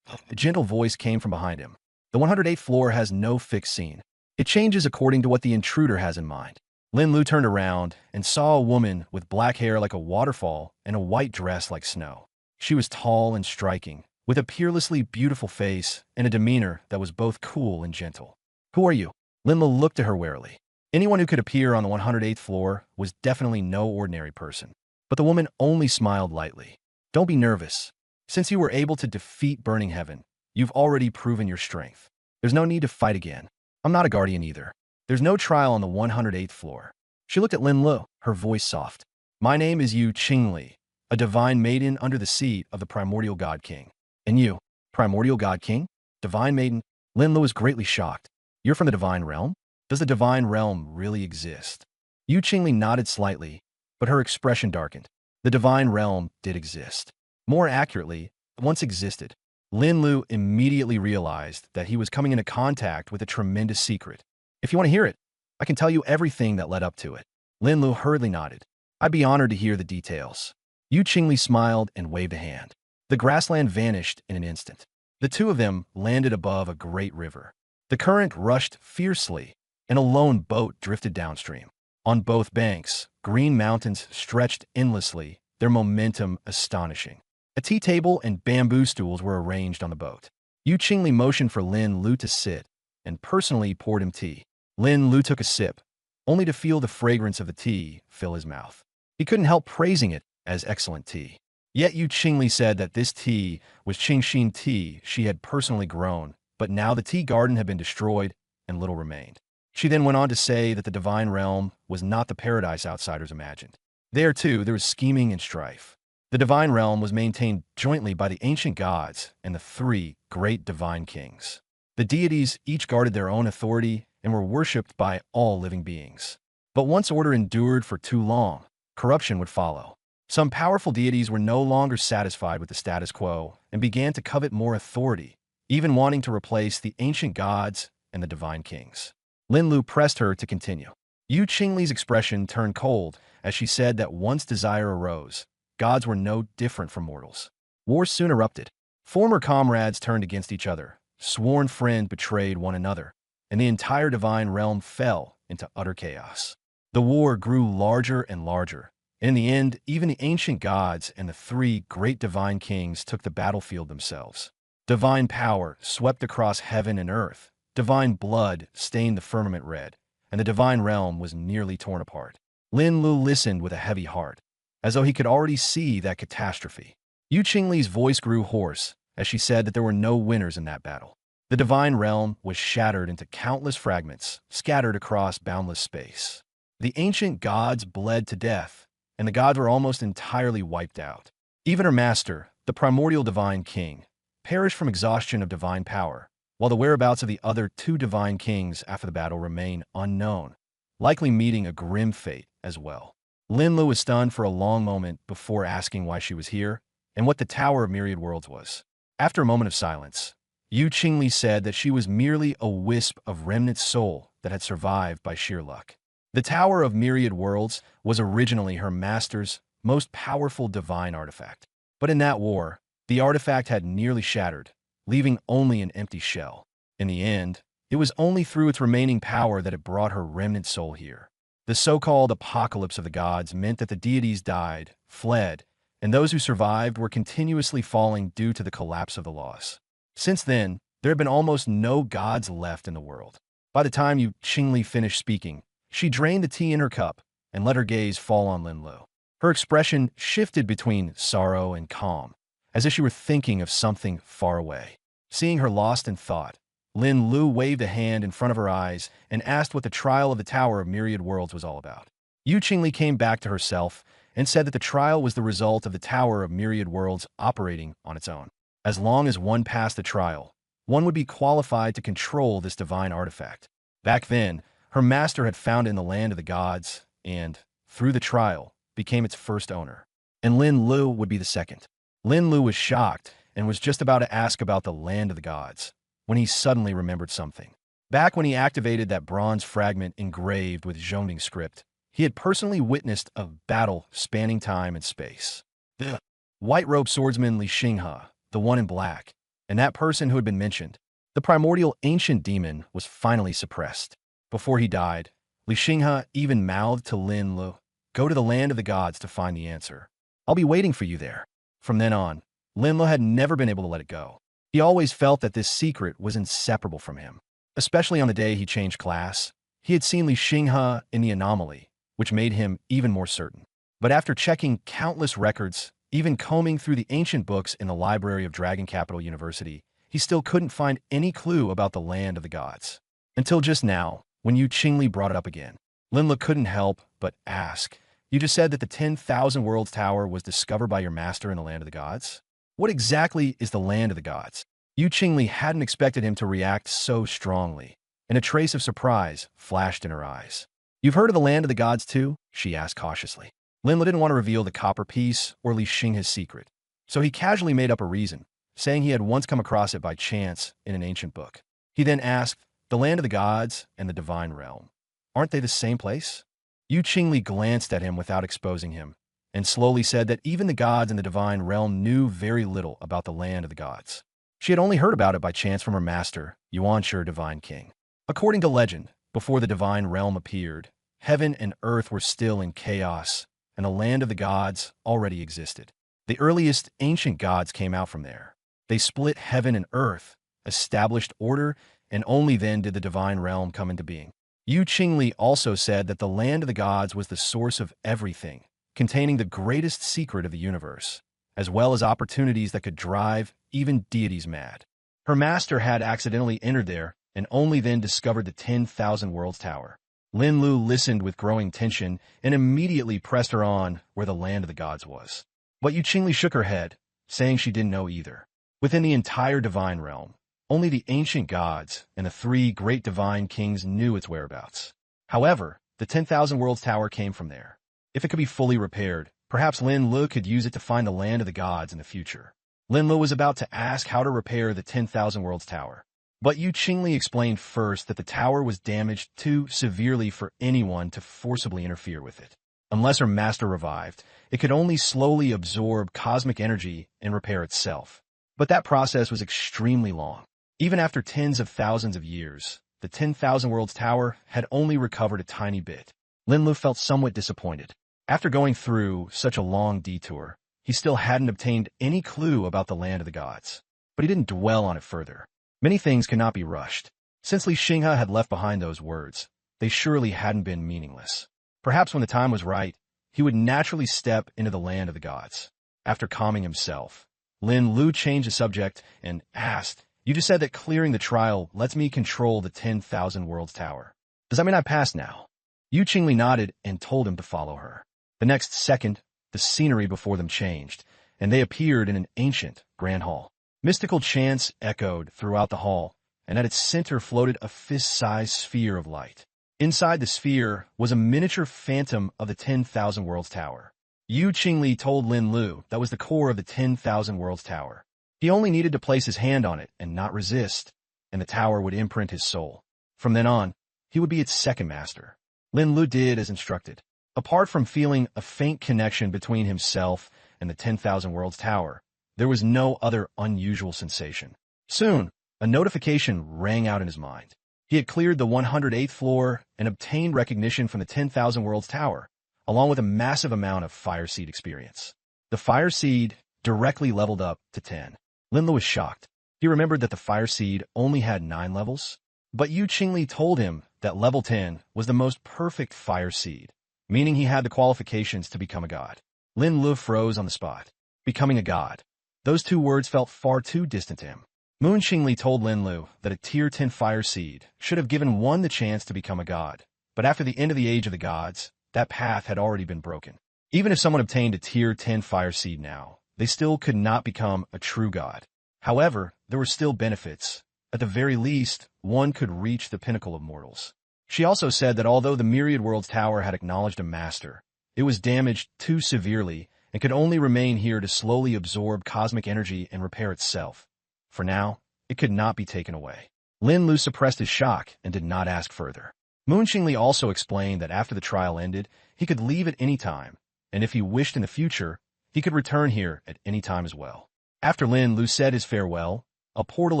A gentle voice came from behind him. The 108th floor has no fixed scene. It changes according to what the intruder has in mind. Lin Lu turned around and saw a woman with black hair like a waterfall and a white dress like snow. She was tall and striking, with a peerlessly beautiful face and a demeanor that was both cool and gentle. Who are you? Lin Lu looked at her warily. Anyone who could appear on the 108th floor was definitely no ordinary person. But the woman only smiled lightly. Don't be nervous. Since you were able to defeat Burning Heaven, you've already proven your strength. There's no need to fight again. I'm not a guardian either. There's no trial on the 108th floor. She looked at Lin Lu, her voice soft. My name is Yu Qingli, a divine maiden under the seat of the Primordial God King. And you, Primordial God King? Divine maiden? Lin Lu was greatly shocked. You're from the divine realm? Does the divine realm really exist? Yu Qingli nodded slightly, but her expression darkened. The divine realm did exist. More accurately, once existed. Lin Lu immediately realized that he was coming into contact with a tremendous secret. If you want to hear it, I can tell you everything that led up to it. Lin Lu hurriedly nodded. I'd be honored to hear the details. Yu Qingli smiled and waved a hand. The grassland vanished in an instant. The two of them landed above a great river. The current rushed fiercely, and a lone boat drifted downstream. On both banks, green mountains stretched endlessly, their momentum astonishing. A tea table and bamboo stools were arranged on the boat. Yu Qingli motioned for Lin Lu to sit and personally poured him tea. Lin Lu took a sip, only to feel the fragrance of the tea fill his mouth. He couldn't help praising it as excellent tea. Yet Yu Qingli said that this tea was Qingxin tea she had personally grown, but now the tea garden had been destroyed and little remained. She then went on to say that the divine realm was not the paradise outsiders imagined. There, too, there was scheming and strife. The divine realm was maintained jointly by the ancient gods and the three great divine kings. The deities each guarded their own authority and were worshipped by all living beings. But once order endured for too long, corruption would follow. Some powerful deities were no longer satisfied with the status quo and began to covet more authority, even wanting to replace the ancient gods and the divine kings. Lin Lu pressed her to continue. Yu Qingli's expression turned cold as she said that once desire arose, gods were no different from mortals. War soon erupted. Former comrades turned against each other, sworn friends betrayed one another, and the entire divine realm fell into utter chaos. The war grew larger and larger. In the end, even the ancient gods and the three great divine kings took the battlefield themselves. Divine power swept across heaven and earth. Divine blood stained the firmament red, and the divine realm was nearly torn apart. Lin Lu listened with a heavy heart, as though he could already see that catastrophe. Yu Qingli's voice grew hoarse as she said that there were no winners in that battle. The divine realm was shattered into countless fragments, scattered across boundless space. The ancient gods bled to death, and the gods were almost entirely wiped out. Even her master, the primordial divine king, perished from exhaustion of divine power, while the whereabouts of the other two divine kings after the battle remain unknown, likely meeting a grim fate as well. Lin Lu was stunned for a long moment before asking why she was here and what the Tower of Myriad Worlds was. After a moment of silence, Yu Qingli said that she was merely a wisp of remnant soul that had survived by sheer luck. The Tower of Myriad Worlds was originally her master's most powerful divine artifact. But in that war, the artifact had nearly shattered, leaving only an empty shell. In the end, it was only through its remaining power that it brought her remnant soul here. The so-called apocalypse of the gods meant that the deities died, fled, and those who survived were continuously falling due to the collapse of the laws. Since then, there had been almost no gods left in the world. By the time Yu Qingli finished speaking, she drained the tea in her cup and let her gaze fall on Lin Lu. Her expression shifted between sorrow and calm, as if she were thinking of something far away. Seeing her lost in thought, Lin Lu waved a hand in front of her eyes and asked what the trial of the Tower of Myriad Worlds was all about. Yu Qingli came back to herself and said that the trial was the result of the Tower of Myriad Worlds operating on its own. As long as one passed the trial, one would be qualified to control this divine artifact. Back then, her master had found it in the land of the gods and, through the trial, became its first owner. And Lin Lu would be the second. Lin Lu was shocked and was just about to ask about the land of the gods when he suddenly remembered something. Back when he activated that bronze fragment engraved with Zhongding script, he had personally witnessed a battle spanning time and space. The white-robed swordsman Li Xinghe, the one in black, and that person who had been mentioned, the primordial ancient demon, was finally suppressed. Before he died, Li Xinghe even mouthed to Lin Lu, "Go to the land of the gods to find the answer. I'll be waiting for you there." From then on, Lin Lu had never been able to let it go. He always felt that this secret was inseparable from him. Especially on the day he changed class, he had seen Li Xinghe in the anomaly, which made him even more certain. But after checking countless records, even combing through the ancient books in the library of Dragon Capital University, he still couldn't find any clue about the land of the gods. Until just now, when Yu Qingli brought it up again. Lin Lu couldn't help but ask, "You just said that the 10,000 Worlds Tower was discovered by your master in the land of the gods? What exactly is the land of the gods?" Yu Qingli hadn't expected him to react so strongly, and a trace of surprise flashed in her eyes. "You've heard of the land of the gods too?" she asked cautiously. Lin Lu didn't want to reveal the copper piece or Li Xinghe's secret, so he casually made up a reason, saying he had once come across it by chance in an ancient book. He then asked, "The land of the gods and the divine realm, aren't they the same place?" Yu Qingli glanced at him without exposing him, and slowly said that even the gods in the divine realm knew very little about the land of the gods. She had only heard about it by chance from her master, Yuanshi, divine king. According to legend, before the divine realm appeared, heaven and earth were still in chaos, and the land of the gods already existed. The earliest ancient gods came out from there. They split heaven and earth, established order, and only then did the divine realm come into being. Yu Qingli also said that the land of the gods was the source of everything, containing the greatest secret of the universe, as well as opportunities that could drive even deities mad. Her master had accidentally entered there and only then discovered the 10,000 Worlds Tower. Lin Lu listened with growing tension and immediately pressed her on where the land of the gods was. But Yu Qingli shook her head, saying she didn't know either. Within the entire divine realm, only the ancient gods and the 3 great divine kings knew its whereabouts. However, the 10,000 Worlds Tower came from there. If it could be fully repaired, perhaps Lin Lu could use it to find the land of the gods in the future. Lin Lu was about to ask how to repair the 10,000 Worlds Tower. But Yu Qingli explained first that the tower was damaged too severely for anyone to forcibly interfere with it. Unless her master revived, it could only slowly absorb cosmic energy and repair itself. But that process was extremely long. Even after tens of thousands of years, the 10,000 Worlds Tower had only recovered a tiny bit. Lin Lu felt somewhat disappointed. After going through such a long detour, he still hadn't obtained any clue about the land of the gods. But he didn't dwell on it further. Many things cannot be rushed. Since Li Xinghe had left behind those words, they surely hadn't been meaningless. Perhaps when the time was right, he would naturally step into the land of the gods. After calming himself, Lin Lu changed the subject and asked, "You just said that clearing the trial lets me control the 10,000 Worlds Tower. Does that mean I pass now?" Yu Qingli nodded and told him to follow her. The next second, the scenery before them changed, and they appeared in an ancient, grand hall. Mystical chants echoed throughout the hall, and at its center floated a fist-sized sphere of light. Inside the sphere was a miniature phantom of the 10,000 Worlds Tower. Yu Qingli told Lin Lu that was the core of the 10,000 Worlds Tower. He only needed to place his hand on it and not resist, and the tower would imprint his soul. From then on, he would be its second master. Lin Lu did as instructed. Apart from feeling a faint connection between himself and the 10,000 Worlds Tower, there was no other unusual sensation. Soon, a notification rang out in his mind. He had cleared the 108th floor and obtained recognition from the 10,000 Worlds Tower, along with a massive amount of Fire Seed experience. The Fire Seed directly leveled up to 10. Lin Lu was shocked. He remembered that the Fire Seed only had 9 levels, but Yu Qingli told him that level 10 was the most perfect Fire Seed, meaning he had the qualifications to become a god. Lin Lu froze on the spot. Becoming a god. Those 2 words felt far too distant to him. Moon Qingli told Lin Lu that a Tier 10 Fire Seed should have given one the chance to become a god, but after the end of the Age of the Gods, that path had already been broken. Even if someone obtained a Tier 10 Fire Seed now, they still could not become a true god. However, there were still benefits. At the very least, one could reach the pinnacle of mortals. She also said that although the Myriad Worlds Tower had acknowledged a master, it was damaged too severely and could only remain here to slowly absorb cosmic energy and repair itself. For now, it could not be taken away. Lin Lu suppressed his shock and did not ask further. Moon Qingli also explained that after the trial ended, he could leave at any time, and if he wished in the future, he could return here at any time as well. After Lin Lu said his farewell, a portal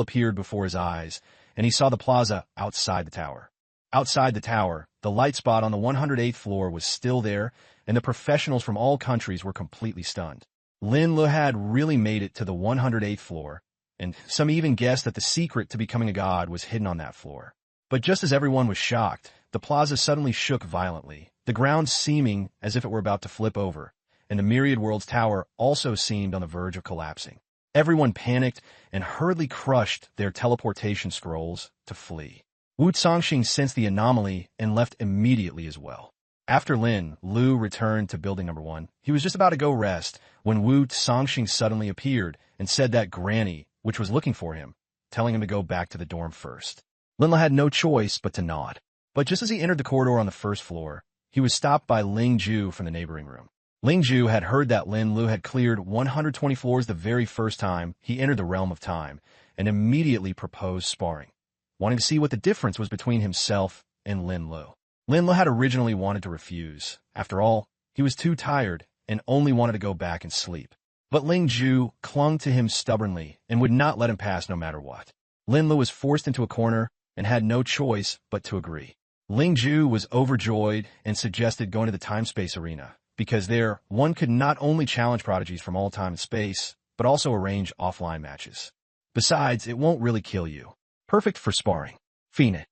appeared before his eyes, and he saw the plaza outside the tower. Outside the tower, the light spot on the 108th floor was still there, and the professionals from all countries were completely stunned. Lin Lu had really made it to the 108th floor, and some even guessed that the secret to becoming a god was hidden on that floor. But just as everyone was shocked, the plaza suddenly shook violently, the ground seeming as if it were about to flip over, and the Myriad Worlds Tower also seemed on the verge of collapsing. Everyone panicked and hurriedly crushed their teleportation scrolls to flee. Wu Zongxing sensed the anomaly and left immediately as well. After Lin Lu returned to building number 1, he was just about to go rest when Wu Zongxing suddenly appeared and said that Granny, which was looking for him, telling him to go back to the dorm first. Lin Lu had no choice but to nod. But just as he entered the corridor on the first floor, he was stopped by Ling Ju from the neighboring room. Ling Ju had heard that Lin Lu had cleared 120 floors the very first time he entered the realm of time, and immediately proposed sparring, wanting to see what the difference was between himself and Lin Lu. Lin Lu had originally wanted to refuse. After all, he was too tired and only wanted to go back and sleep. But Ling Ju clung to him stubbornly and would not let him pass no matter what. Lin Lu was forced into a corner and had no choice but to agree. Ling Ju was overjoyed and suggested going to the time-space arena, because there one could not only challenge prodigies from all time and space, but also arrange offline matches. Besides, it won't really kill you. Perfect for sparring. Fine.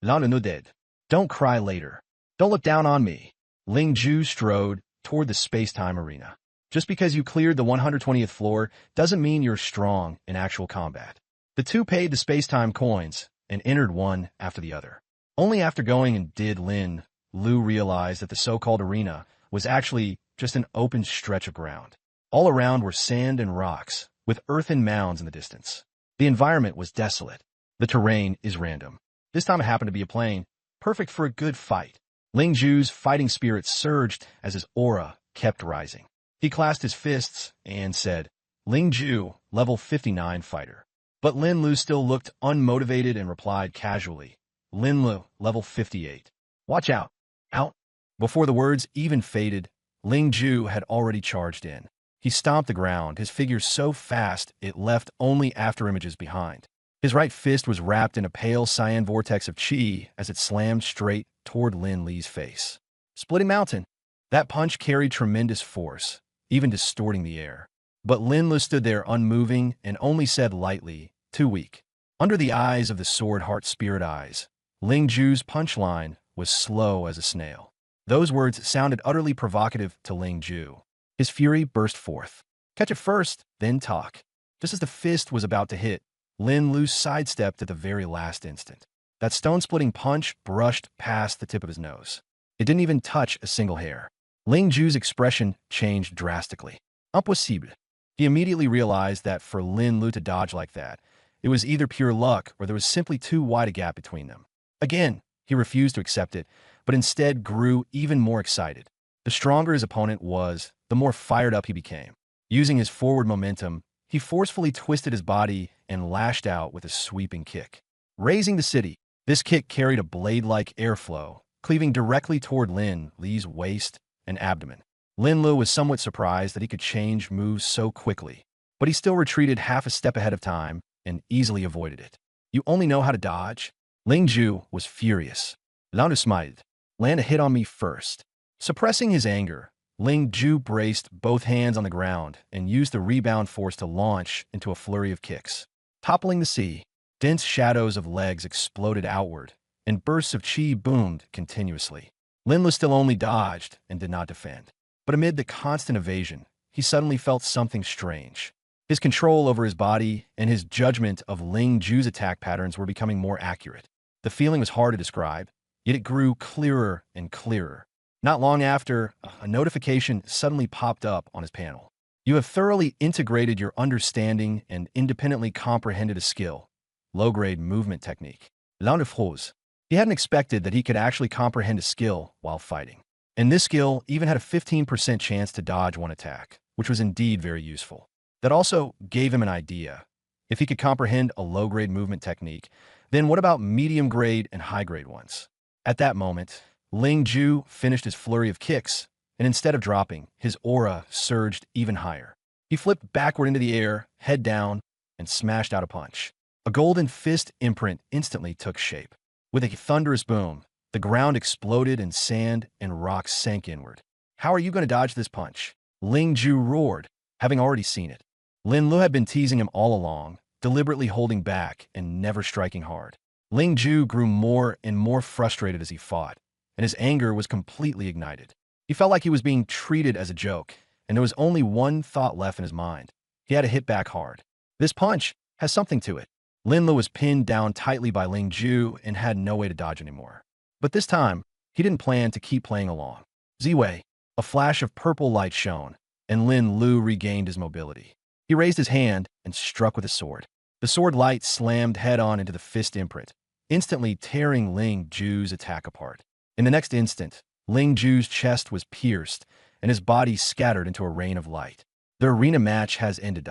L'un no dead. Don't cry later. Don't look down on me. Ling Ju strode toward the space-time arena. Just because you cleared the 120th floor doesn't mean you're strong in actual combat. The two paid the space-time coins and entered one after the other. Only after going and did Lin Lu realized that the so-called arena was actually just an open stretch of ground. All around were sand and rocks, with earthen mounds in the distance. The environment was desolate. The terrain is random. This time it happened to be a plain, perfect for a good fight. Ling Ju's fighting spirit surged as his aura kept rising. He clasped his fists and said, Ling Ju, level 59 fighter. But Lin Lu still looked unmotivated and replied casually, Lin Lu, level 58. Watch out. Out. Before the words even faded, Ling Ju had already charged in. He stomped the ground, his figure so fast it left only afterimages behind. His right fist was wrapped in a pale cyan vortex of chi as it slammed straight toward Lin Li's face. Splitting mountain. That punch carried tremendous force, even distorting the air. But Lin Lu stood there unmoving and only said lightly, too weak. Under the eyes of the sword heart spirit eyes, Ling Ju's punchline was slow as a snail. Those words sounded utterly provocative to Ling Ju. His fury burst forth. Catch it first, then talk. Just as the fist was about to hit, Lin Lu sidestepped at the very last instant. That stone-splitting punch brushed past the tip of his nose. It didn't even touch a single hair. Ling Ju's expression changed drastically. Impossible. He immediately realized that for Lin Lu to dodge like that, it was either pure luck or there was simply too wide a gap between them. Again, he refused to accept it, but instead grew even more excited. The stronger his opponent was, the more fired up he became. Using his forward momentum, he forcefully twisted his body and lashed out with a sweeping kick. Raising the city, this kick carried a blade-like airflow, cleaving directly toward Lin Li's waist and abdomen. Lin Lu was somewhat surprised that he could change moves so quickly, but he still retreated half a step ahead of time and easily avoided it. You only know how to dodge? Ling Ju was furious. Landu smiled. Land a hit on me first. Suppressing his anger, Ling Ju braced both hands on the ground and used the rebound force to launch into a flurry of kicks. Toppling the sea, dense shadows of legs exploded outward, and bursts of chi boomed continuously. Lin Lu still only dodged and did not defend. But amid the constant evasion, he suddenly felt something strange. His control over his body and his judgment of Ling Ju's attack patterns were becoming more accurate. The feeling was hard to describe, yet it grew clearer and clearer. Not long after, a notification suddenly popped up on his panel. You have thoroughly integrated your understanding and independently comprehended a skill, low-grade movement technique. L'un de froze. He hadn't expected that he could actually comprehend a skill while fighting. And this skill even had a 15% chance to dodge one attack, which was indeed very useful. That also gave him an idea. If he could comprehend a low-grade movement technique, then what about medium-grade and high-grade ones? At that moment, Ling Ju finished his flurry of kicks, and instead of dropping, his aura surged even higher. He flipped backward into the air, head down, and smashed out a punch. A golden fist imprint instantly took shape. With a thunderous boom, the ground exploded and sand and rocks sank inward. How are you going to dodge this punch? Ling Ju roared, having already seen it. Lin Lu had been teasing him all along, deliberately holding back and never striking hard. Ling Ju grew more and more frustrated as he fought, and his anger was completely ignited. He felt like he was being treated as a joke, and there was only one thought left in his mind. He had to hit back hard. This punch has something to it. Lin Lu was pinned down tightly by Ling Ju and had no way to dodge anymore. But this time, he didn't plan to keep playing along. Ziwei, a flash of purple light shone, and Lin Lu regained his mobility. He raised his hand and struck with his sword. The sword light slammed head-on into the fist imprint, instantly tearing Ling Ju's attack apart. In the next instant, Ling Ju's chest was pierced, and his body scattered into a rain of light. The arena match has ended.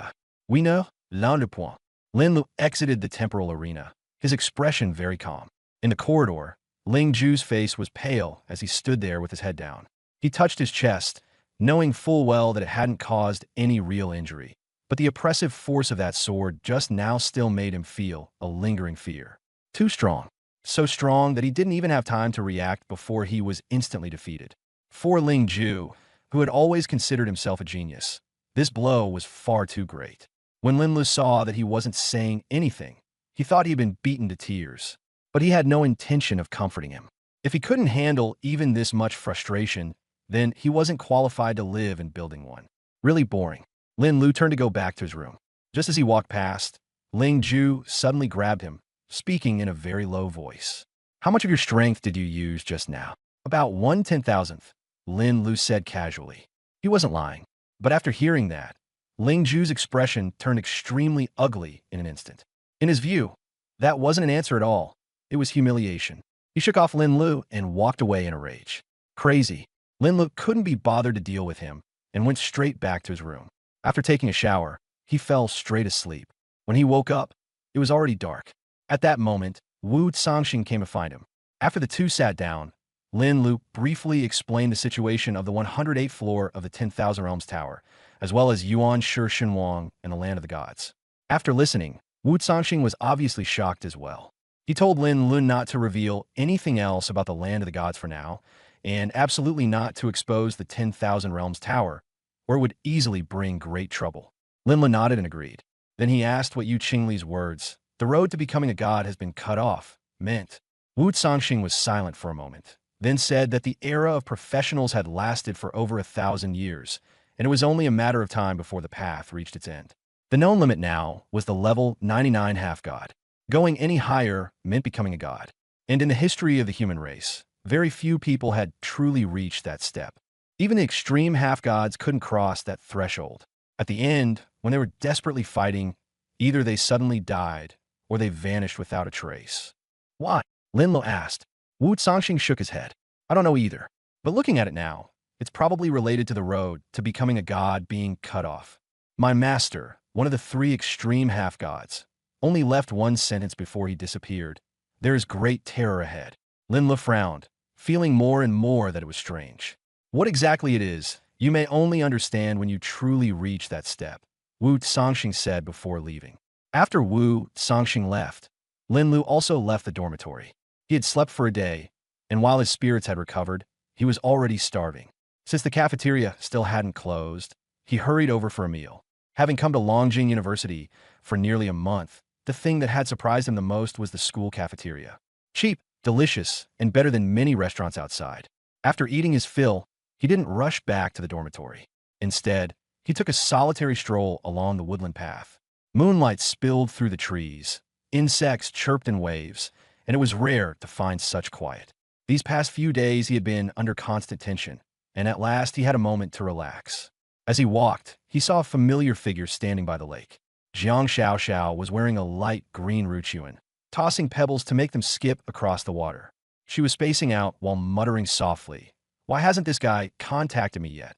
We know, l'un de point. Lin Lu exited the temporal arena, his expression very calm. In the corridor, Ling Ju's face was pale as he stood there with his head down. He touched his chest, knowing full well that it hadn't caused any real injury. But the oppressive force of that sword just now still made him feel a lingering fear. Too strong. So strong that he didn't even have time to react before he was instantly defeated. For Ling Ju, who had always considered himself a genius, this blow was far too great. When Lin Lu saw that he wasn't saying anything, he thought he'd been beaten to tears. But he had no intention of comforting him. If he couldn't handle even this much frustration, then he wasn't qualified to live in Building 1. Really boring. Lin Lu turned to go back to his room. Just as he walked past, Ling Ju suddenly grabbed him, speaking in a very low voice. "How much of your strength did you use just now?" "About 1/10,000th," Lin Lu said casually. He wasn't lying. But after hearing that, Ling Ju's expression turned extremely ugly in an instant. In his view, that wasn't an answer at all. It was humiliation. He shook off Lin Lu and walked away in a rage. Crazy. Lin Lu couldn't be bothered to deal with him and went straight back to his room. After taking a shower, he fell straight asleep. When he woke up, it was already dark. At that moment, Wu Cangxing came to find him. After the two sat down, Lin Lu briefly explained the situation of the 108th floor of the 10,000 Realms Tower, as well as Yuan Shi Shenwang and the Land of the Gods. After listening, Wu Cangxing was obviously shocked as well. He told Lin Lu not to reveal anything else about the Land of the Gods for now, and absolutely not to expose the 10,000 Realms Tower, or it would easily bring great trouble. Lin Lu nodded and agreed. Then he asked what Yu Qingli's words, "The road to becoming a god has been cut off," meant. Wu Cangxing was silent for a moment, then said that the era of professionals had lasted for over 1,000 years, and it was only a matter of time before the path reached its end. The known limit now was the level 99 half-god. Going any higher meant becoming a god. And in the history of the human race, very few people had truly reached that step. Even the extreme half-gods couldn't cross that threshold. At the end, when they were desperately fighting, either they suddenly died or they vanished without a trace. "Why?" Lin Lu asked. Wu Cangxing shook his head. "I don't know either. But looking at it now, it's probably related to the road to becoming a god being cut off. My master, one of the three extreme half-gods, only left one sentence before he disappeared. There is great terror ahead." Lin Lu frowned, feeling more and more that it was strange. "What exactly it is, you may only understand when you truly reach that step," Wu Cangxing said before leaving. After Wu Cangxing left, Lin Lu also left the dormitory. He had slept for a day, and while his spirits had recovered, he was already starving. Since the cafeteria still hadn't closed, he hurried over for a meal. Having come to Longjing University for nearly a month, the thing that had surprised him the most was the school cafeteria. Cheap, delicious, and better than many restaurants outside. After eating his fill, he didn't rush back to the dormitory. Instead, he took a solitary stroll along the woodland path. Moonlight spilled through the trees, insects chirped in waves, and it was rare to find such quiet. These past few days he had been under constant tension, and at last he had a moment to relax. As he walked, he saw a familiar figure standing by the lake. Jiang Xiaoxiao was wearing a light green ruchuan, tossing pebbles to make them skip across the water. She was spacing out while muttering softly, "Why hasn't this guy contacted me yet?"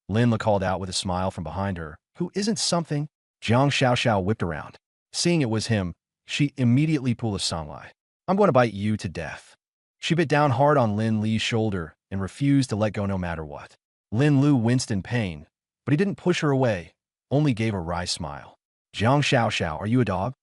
Lin Lu called out with a smile from behind her, "Who isn't something?" Jiang Xiaoxiao whipped around. Seeing it was him, she immediately pulled a songlai. "I'm going to bite you to death." She bit down hard on Lin Li's shoulder and refused to let go no matter what. Lin Lu winced in pain, but he didn't push her away, only gave a wry smile. "Jiang Xiaoxiao, are you a dog?"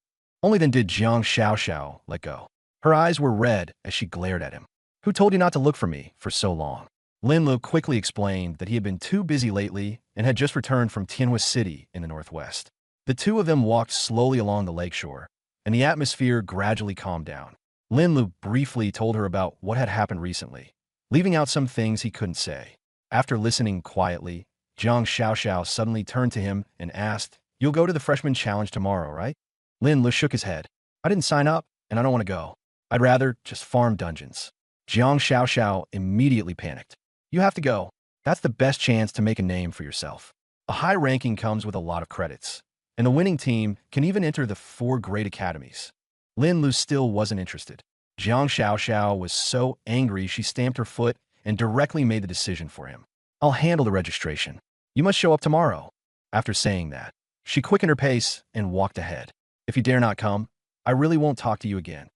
Only then did Jiang Xiaoxiao let go. Her eyes were red as she glared at him. "Who told you not to look for me for so long?" Lin Lu quickly explained that he had been too busy lately and had just returned from Tianhua City in the northwest. The two of them walked slowly along the lakeshore, and the atmosphere gradually calmed down. Lin Lu briefly told her about what had happened recently, leaving out some things he couldn't say. After listening quietly, Jiang Xiaoxiao suddenly turned to him and asked, "You'll go to the freshman challenge tomorrow, right?" Lin Lu shook his head. "I didn't sign up, and I don't want to go. I'd rather just farm dungeons." Jiang Xiaoxiao immediately panicked. "You have to go. That's the best chance to make a name for yourself. A high ranking comes with a lot of credits, and the winning team can even enter the 4 great academies." Lin Lu still wasn't interested. Jiang Xiaoxiao was so angry she stamped her foot and directly made the decision for him. "I'll handle the registration. You must show up tomorrow." After saying that, she quickened her pace and walked ahead. "If you dare not come, I really won't talk to you again."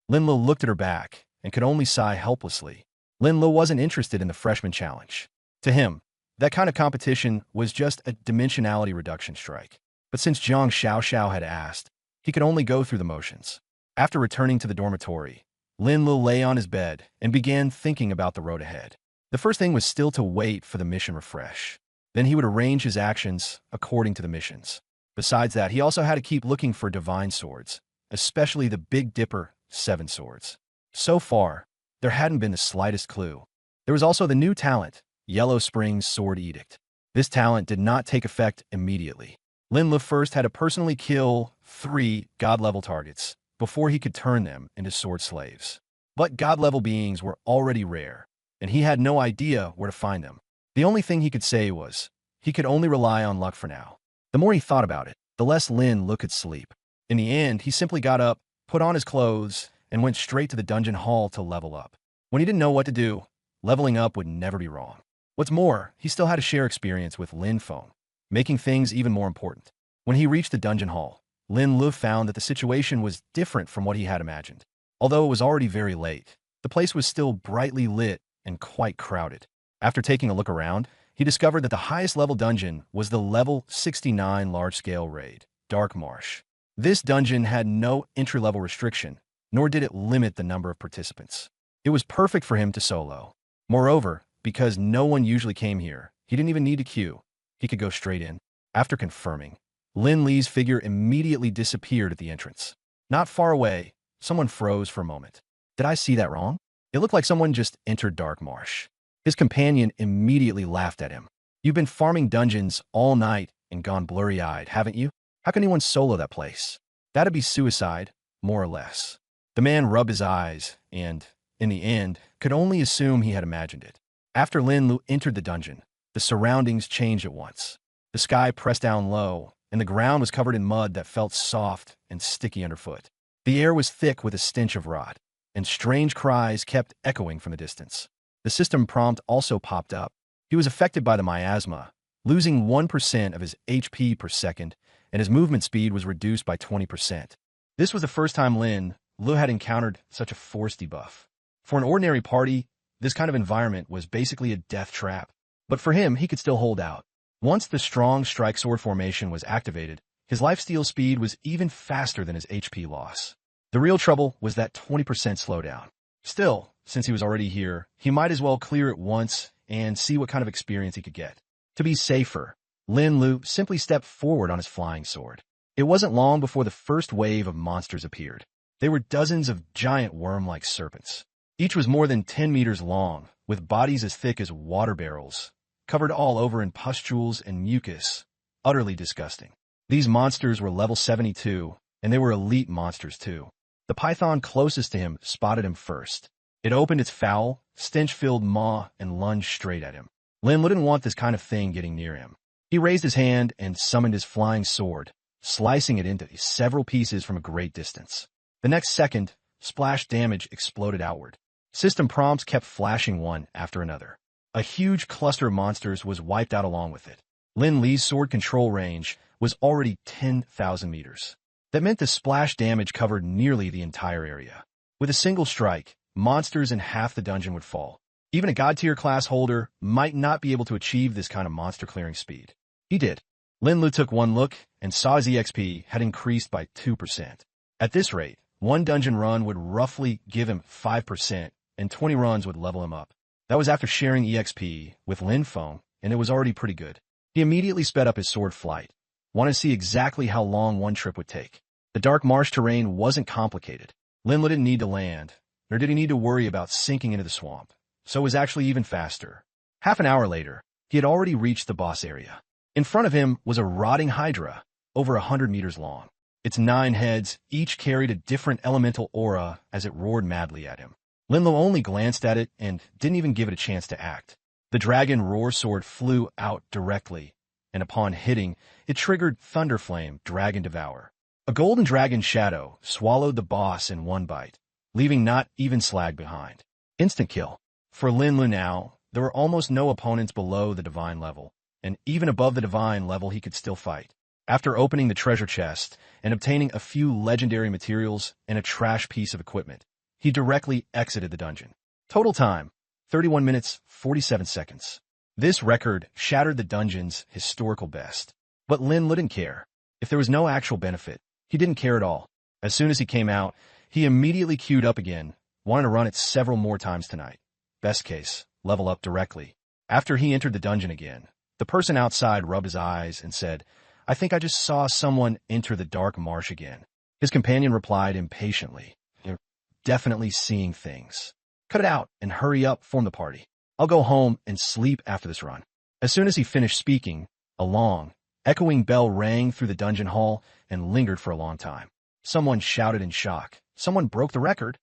Lin Lu looked at her back and could only sigh helplessly. Lin Lu wasn't interested in the freshman challenge. To him, that kind of competition was just a dimensionality reduction strike. But since Jiang Xiaoxiao had asked, he could only go through the motions. After returning to the dormitory, Lin Lu lay on his bed and began thinking about the road ahead. The first thing was still to wait for the mission refresh. Then he would arrange his actions according to the missions. Besides that, he also had to keep looking for divine swords, especially the Big Dipper 7 swords. So far, there hadn't been the slightest clue. There was also the new talent, Yellow Spring's Sword Edict. This talent did not take effect immediately. Lin Lu first had to personally kill 3 god-level targets before he could turn them into sword slaves. But god-level beings were already rare, and he had no idea where to find them. The only thing he could say was, he could only rely on luck for now. The more he thought about it, the less Lin Lu could sleep. In the end, he simply got up, put on his clothes, and went straight to the dungeon hall to level up. When he didn't know what to do, leveling up would never be wrong. What's more, he still had to share experience with Lin Feng, making things even more important. When he reached the dungeon hall, Lin Lu found that the situation was different from what he had imagined. Although it was already very late, the place was still brightly lit and quite crowded. After taking a look around, he discovered that the highest level dungeon was the level 69 large-scale raid, Dark Marsh. This dungeon had no entry-level restriction, nor did it limit the number of participants. It was perfect for him to solo. Moreover, because no one usually came here, he didn't even need to queue. He could go straight in. After confirming, Lin Li's figure immediately disappeared at the entrance. Not far away, someone froze for a moment. Did I see that wrong? It looked like someone just entered Dark Marsh. His companion immediately laughed at him. You've been farming dungeons all night and gone blurry-eyed, haven't you? How can anyone solo that place? That'd be suicide, more or less. The man rubbed his eyes and, in the end, could only assume he had imagined it. After Lin Lu entered the dungeon, the surroundings changed at once. The sky pressed down low, and the ground was covered in mud that felt soft and sticky underfoot. The air was thick with a stench of rot, and strange cries kept echoing from the distance. The system prompt also popped up. He was affected by the miasma, losing 1% of his HP per second, and his movement speed was reduced by 20%. This was the first time Lin Lu had encountered such a force debuff. For an ordinary party, this kind of environment was basically a death trap. But for him, he could still hold out. Once the strong strike sword formation was activated, his lifesteal speed was even faster than his HP loss. The real trouble was that 20% slowdown. Still, since he was already here, he might as well clear it once and see what kind of experience he could get. To be safer, Lin Lu simply stepped forward on his flying sword. It wasn't long before the first wave of monsters appeared. They were dozens of giant worm-like serpents. Each was more than 10 meters long, with bodies as thick as water barrels, covered all over in pustules and mucus, utterly disgusting. These monsters were level 72, and they were elite monsters too. The python closest to him spotted him first. It opened its foul, stench-filled maw and lunged straight at him. Lin Lu didn't want this kind of thing getting near him. He raised his hand and summoned his flying sword, slicing it into several pieces from a great distance. The next second, splash damage exploded outward. System prompts kept flashing one after another. A huge cluster of monsters was wiped out along with it. Lin Li's sword control range was already 10,000 meters. That meant the splash damage covered nearly the entire area. With a single strike, monsters in half the dungeon would fall. Even a God-tier class holder might not be able to achieve this kind of monster clearing speed. He did. Lin Lu took one look and saw his EXP had increased by 2%. At this rate, one dungeon run would roughly give him 5%, and 20 runs would level him up. That was after sharing EXP with Lin Feng, and it was already pretty good. He immediately sped up his sword flight, wanted to see exactly how long one trip would take. The dark marsh terrain wasn't complicated. Lin Lu didn't need to land, nor did he need to worry about sinking into the swamp, so it was actually even faster. Half an hour later, he had already reached the boss area. In front of him was a rotting hydra, over 100 meters long. Its 9 heads each carried a different elemental aura as it roared madly at him. Lin Lu only glanced at it and didn't even give it a chance to act. The dragon roar sword flew out directly, and upon hitting, it triggered Thunderflame Dragon Devour. A golden dragon shadow swallowed the boss in one bite, leaving not even slag behind. Instant kill. For Lin Lu now, there were almost no opponents below the divine level, and even above the divine level he could still fight. After opening the treasure chest and obtaining a few legendary materials and a trash piece of equipment, he directly exited the dungeon. Total time, 31 minutes, 47 seconds. This record shattered the dungeon's historical best. But Lin Lu didn't care. If there was no actual benefit, he didn't care at all. As soon as he came out, he immediately queued up again, wanting to run it several more times tonight. Best case, level up directly. After he entered the dungeon again, the person outside rubbed his eyes and said, I think I just saw someone enter the dark marsh again. His companion replied impatiently. You're definitely seeing things. Cut it out and hurry up, form the party. I'll go home and sleep after this run. As soon as he finished speaking, a long, echoing bell rang through the dungeon hall and lingered for a long time. Someone shouted in shock. Someone broke the record.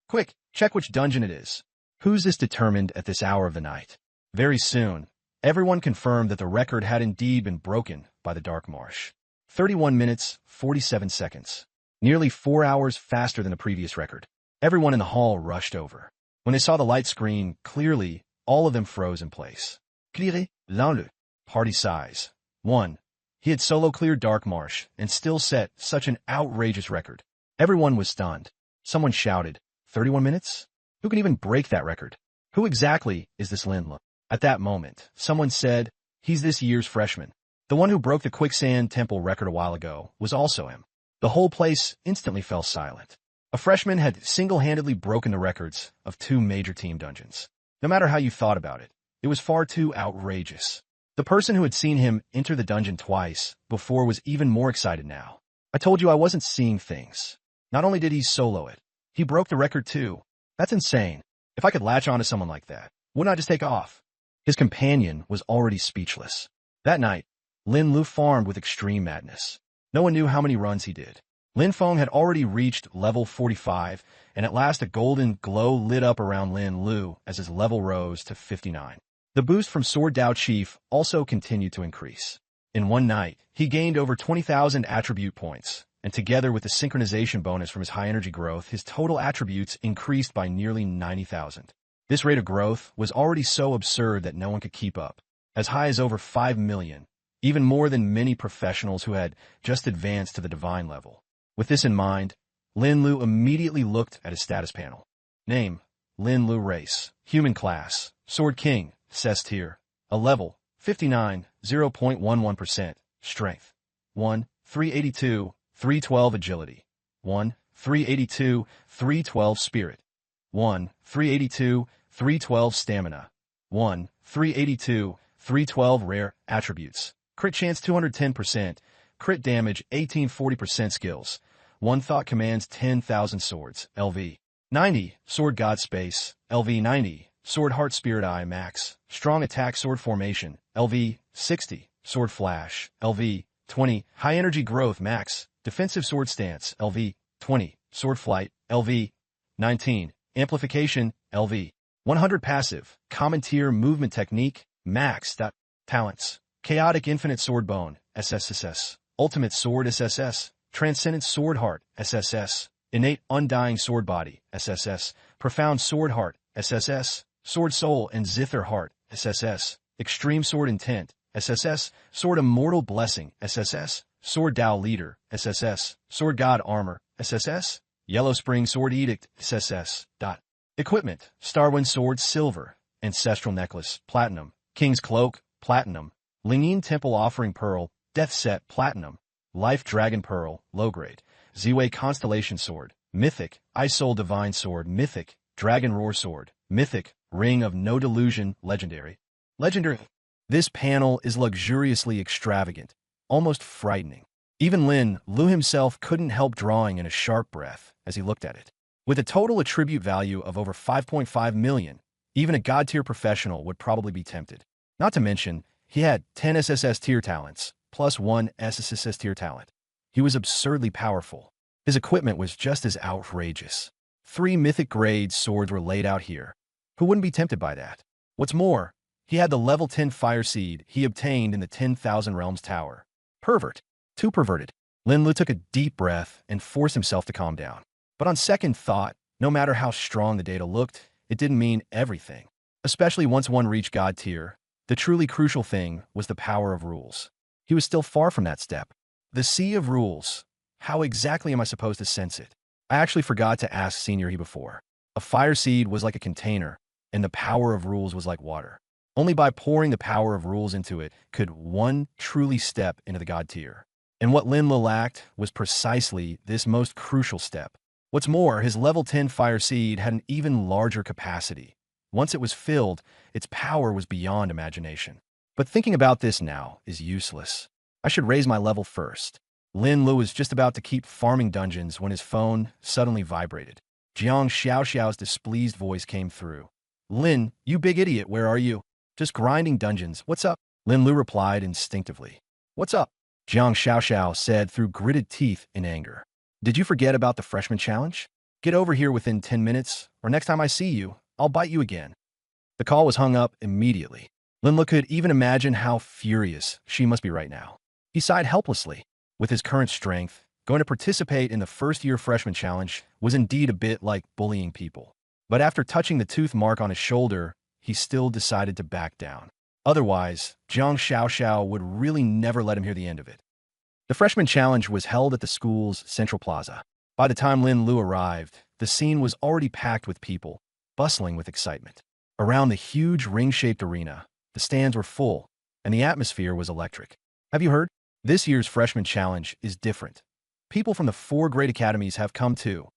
Quick, check which dungeon it is. Who's this determined at this hour of the night? Very soon, everyone confirmed that the record had indeed been broken by the Dark Marsh. 31 minutes, 47 seconds. Nearly 4 hours faster than the previous record. Everyone in the hall rushed over. When they saw the light screen, clearly, all of them froze in place. Clearly, l'enle. Party size. 1. He had solo cleared Dark Marsh and still set such an outrageous record. Everyone was stunned. Someone shouted, 31 minutes? Who can even break that record? Who exactly is this Lin? At that moment, someone said, he's this year's freshman. The one who broke the Quicksand Temple record a while ago was also him. The whole place instantly fell silent. A freshman had single-handedly broken the records of 2 major team dungeons. No matter how you thought about it, it was far too outrageous. The person who had seen him enter the dungeon twice before was even more excited now. I told you I wasn't seeing things. Not only did he solo it, he broke the record too. That's insane. If I could latch onto someone like that, wouldn't I just take off? His companion was already speechless. That night, Lin Lu farmed with extreme madness. No one knew how many runs he did. Lin Feng had already reached level 45, and at last a golden glow lit up around Lin Lu as his level rose to 59. The boost from Sword Dao Chief also continued to increase. In one night, he gained over 20,000 attribute points, and together with the synchronization bonus from his high-energy growth, his total attributes increased by nearly 90,000. This rate of growth was already so absurd that no one could keep up, as high as over 5 million, even more than many professionals who had just advanced to the divine level. With this in mind, Lin Lu immediately looked at his status panel. Name, Lin Lu. Race, Human Class, Sword King, SSS Tier, a level, 59, 0.11%, Strength, 1, 382, 312 Agility, 1, 382, 312 Spirit, 1, 382, 312 Stamina, 1, 382, 312 Rare Attributes, Crit Chance 210%, Crit Damage 1840% Skills, 1 Thought Commands 10,000 Swords, LV, 90, Sword God Space, LV 90, Sword Heart Spirit Eye Max, Strong Attack Sword Formation, LV, 60, Sword Flash, LV, 20, High Energy Growth Max, Defensive Sword Stance, LV, 20, Sword Flight, LV, 19, Amplification, LV, 100 Passive, Common Tier Movement Technique, Max. Talents, Chaotic Infinite Sword Bone, SSS, Ultimate Sword SSS, Transcendent Sword Heart, SSS, Innate Undying Sword Body, SSS, Profound Sword Heart, SSS, Sword Soul and Zither Heart, SSS, Extreme Sword Intent, SSS, Sword Immortal Blessing, SSS, Sword Dao Leader, SSS, Sword God Armor, SSS, Yellow Spring Sword Edict, SSS. Equipment, Starwind Sword Silver, Ancestral Necklace, Platinum, King's Cloak, Platinum, Lingyin Temple Offering Pearl, Death Set, Platinum, Life Dragon Pearl, Low Grade, Ziwei Constellation Sword, Mythic, Ice Soul Divine Sword, Mythic, Dragon Roar Sword, Mythic, Ring of No Delusion, Legendary. Legendary. This panel is luxuriously extravagant, almost frightening. Even Lin Lu himself couldn't help drawing in a sharp breath as he looked at it. With a total attribute value of over 5.5 million, even a God-tier professional would probably be tempted. Not to mention, he had 10 SSS tier talents, plus 1 SSS tier talent. He was absurdly powerful. His equipment was just as outrageous. 3 mythic grade swords were laid out here. Who wouldn't be tempted by that? What's more, he had the level 10 fire seed he obtained in the 10,000 Realms Tower. Pervert. Too perverted. Lin Lu took a deep breath and forced himself to calm down. But on second thought, no matter how strong the data looked, it didn't mean everything. Especially once one reached God tier, the truly crucial thing was the power of rules. He was still far from that step. The sea of rules. How exactly am I supposed to sense it? I actually forgot to ask Senior He before. A fire seed was like a container, and the power of rules was like water. Only by pouring the power of rules into it could one truly step into the God tier. And what Lin Lu lacked was precisely this most crucial step. What's more, his level 10 fire seed had an even larger capacity. Once it was filled, its power was beyond imagination. But thinking about this now is useless. I should raise my level first. Lin Lu was just about to keep farming dungeons when his phone suddenly vibrated. Jiang Xiaoxiao's displeased voice came through. Lin, you big idiot, where are you? Just grinding dungeons. What's up? Lin Lu replied instinctively. What's up? Jiang Xiaoxiao said through gritted teeth in anger. Did you forget about the freshman challenge? Get over here within 10 minutes, or next time I see you, I'll bite you again. The call was hung up immediately. Lin Lu could even imagine how furious she must be right now. He sighed helplessly. With his current strength, going to participate in the first-year freshman challenge was indeed a bit like bullying people. But after touching the tooth mark on his shoulder, he still decided to back down. Otherwise, Jiang Xiaoxiao would really never let him hear the end of it. The freshman challenge was held at the school's central plaza. By the time Lin Lu arrived, the scene was already packed with people, bustling with excitement. Around the huge ring-shaped arena, the stands were full, and the atmosphere was electric. Have you heard? This year's freshman challenge is different. People from the 4 great academies have come too.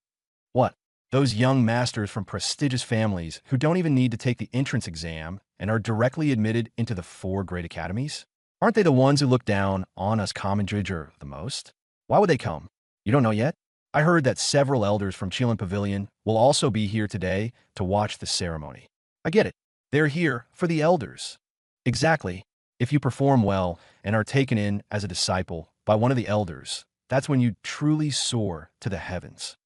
What? Those young masters from prestigious families who don't even need to take the entrance exam and are directly admitted into the 4 great academies? Aren't they the ones who look down on us common dredger the most? Why would they come? You don't know yet? I heard that several elders from Qilin Pavilion will also be here today to watch the ceremony. I get it. They're here for the elders. Exactly. If you perform well and are taken in as a disciple by one of the elders, that's when you truly soar to the heavens.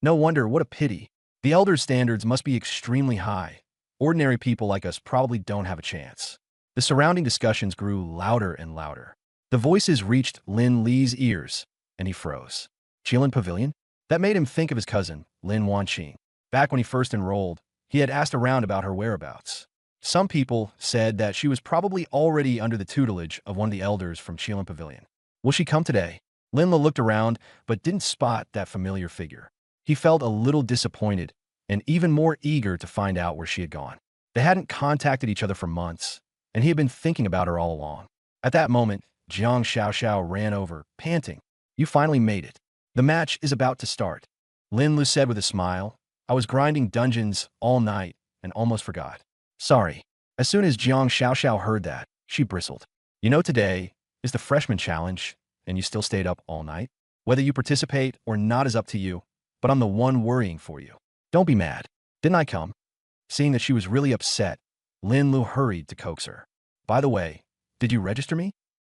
No wonder, what a pity. The elders' standards must be extremely high. Ordinary people like us probably don't have a chance. The surrounding discussions grew louder and louder. The voices reached Lin Li's ears, and he froze. Qilin Pavilion? That made him think of his cousin, Lin Wanqing. Back when he first enrolled, he had asked around about her whereabouts. Some people said that she was probably already under the tutelage of one of the elders from Qilin Pavilion. Will she come today? Lin Lu looked around, but didn't spot that familiar figure. He felt a little disappointed and even more eager to find out where she had gone. They hadn't contacted each other for months, and he had been thinking about her all along. At that moment, Jiang Xiaoxiao ran over, panting. You finally made it. The match is about to start. Lin Lu said with a smile. I was grinding dungeons all night and almost forgot. Sorry. As soon as Jiang Xiaoxiao heard that, she bristled. You know, today is the freshman challenge, and you still stayed up all night? Whether you participate or not is up to you, but I'm the one worrying for you. Don't be mad. Didn't I come? Seeing that she was really upset, Lin Lu hurried to coax her. By the way, did you register me?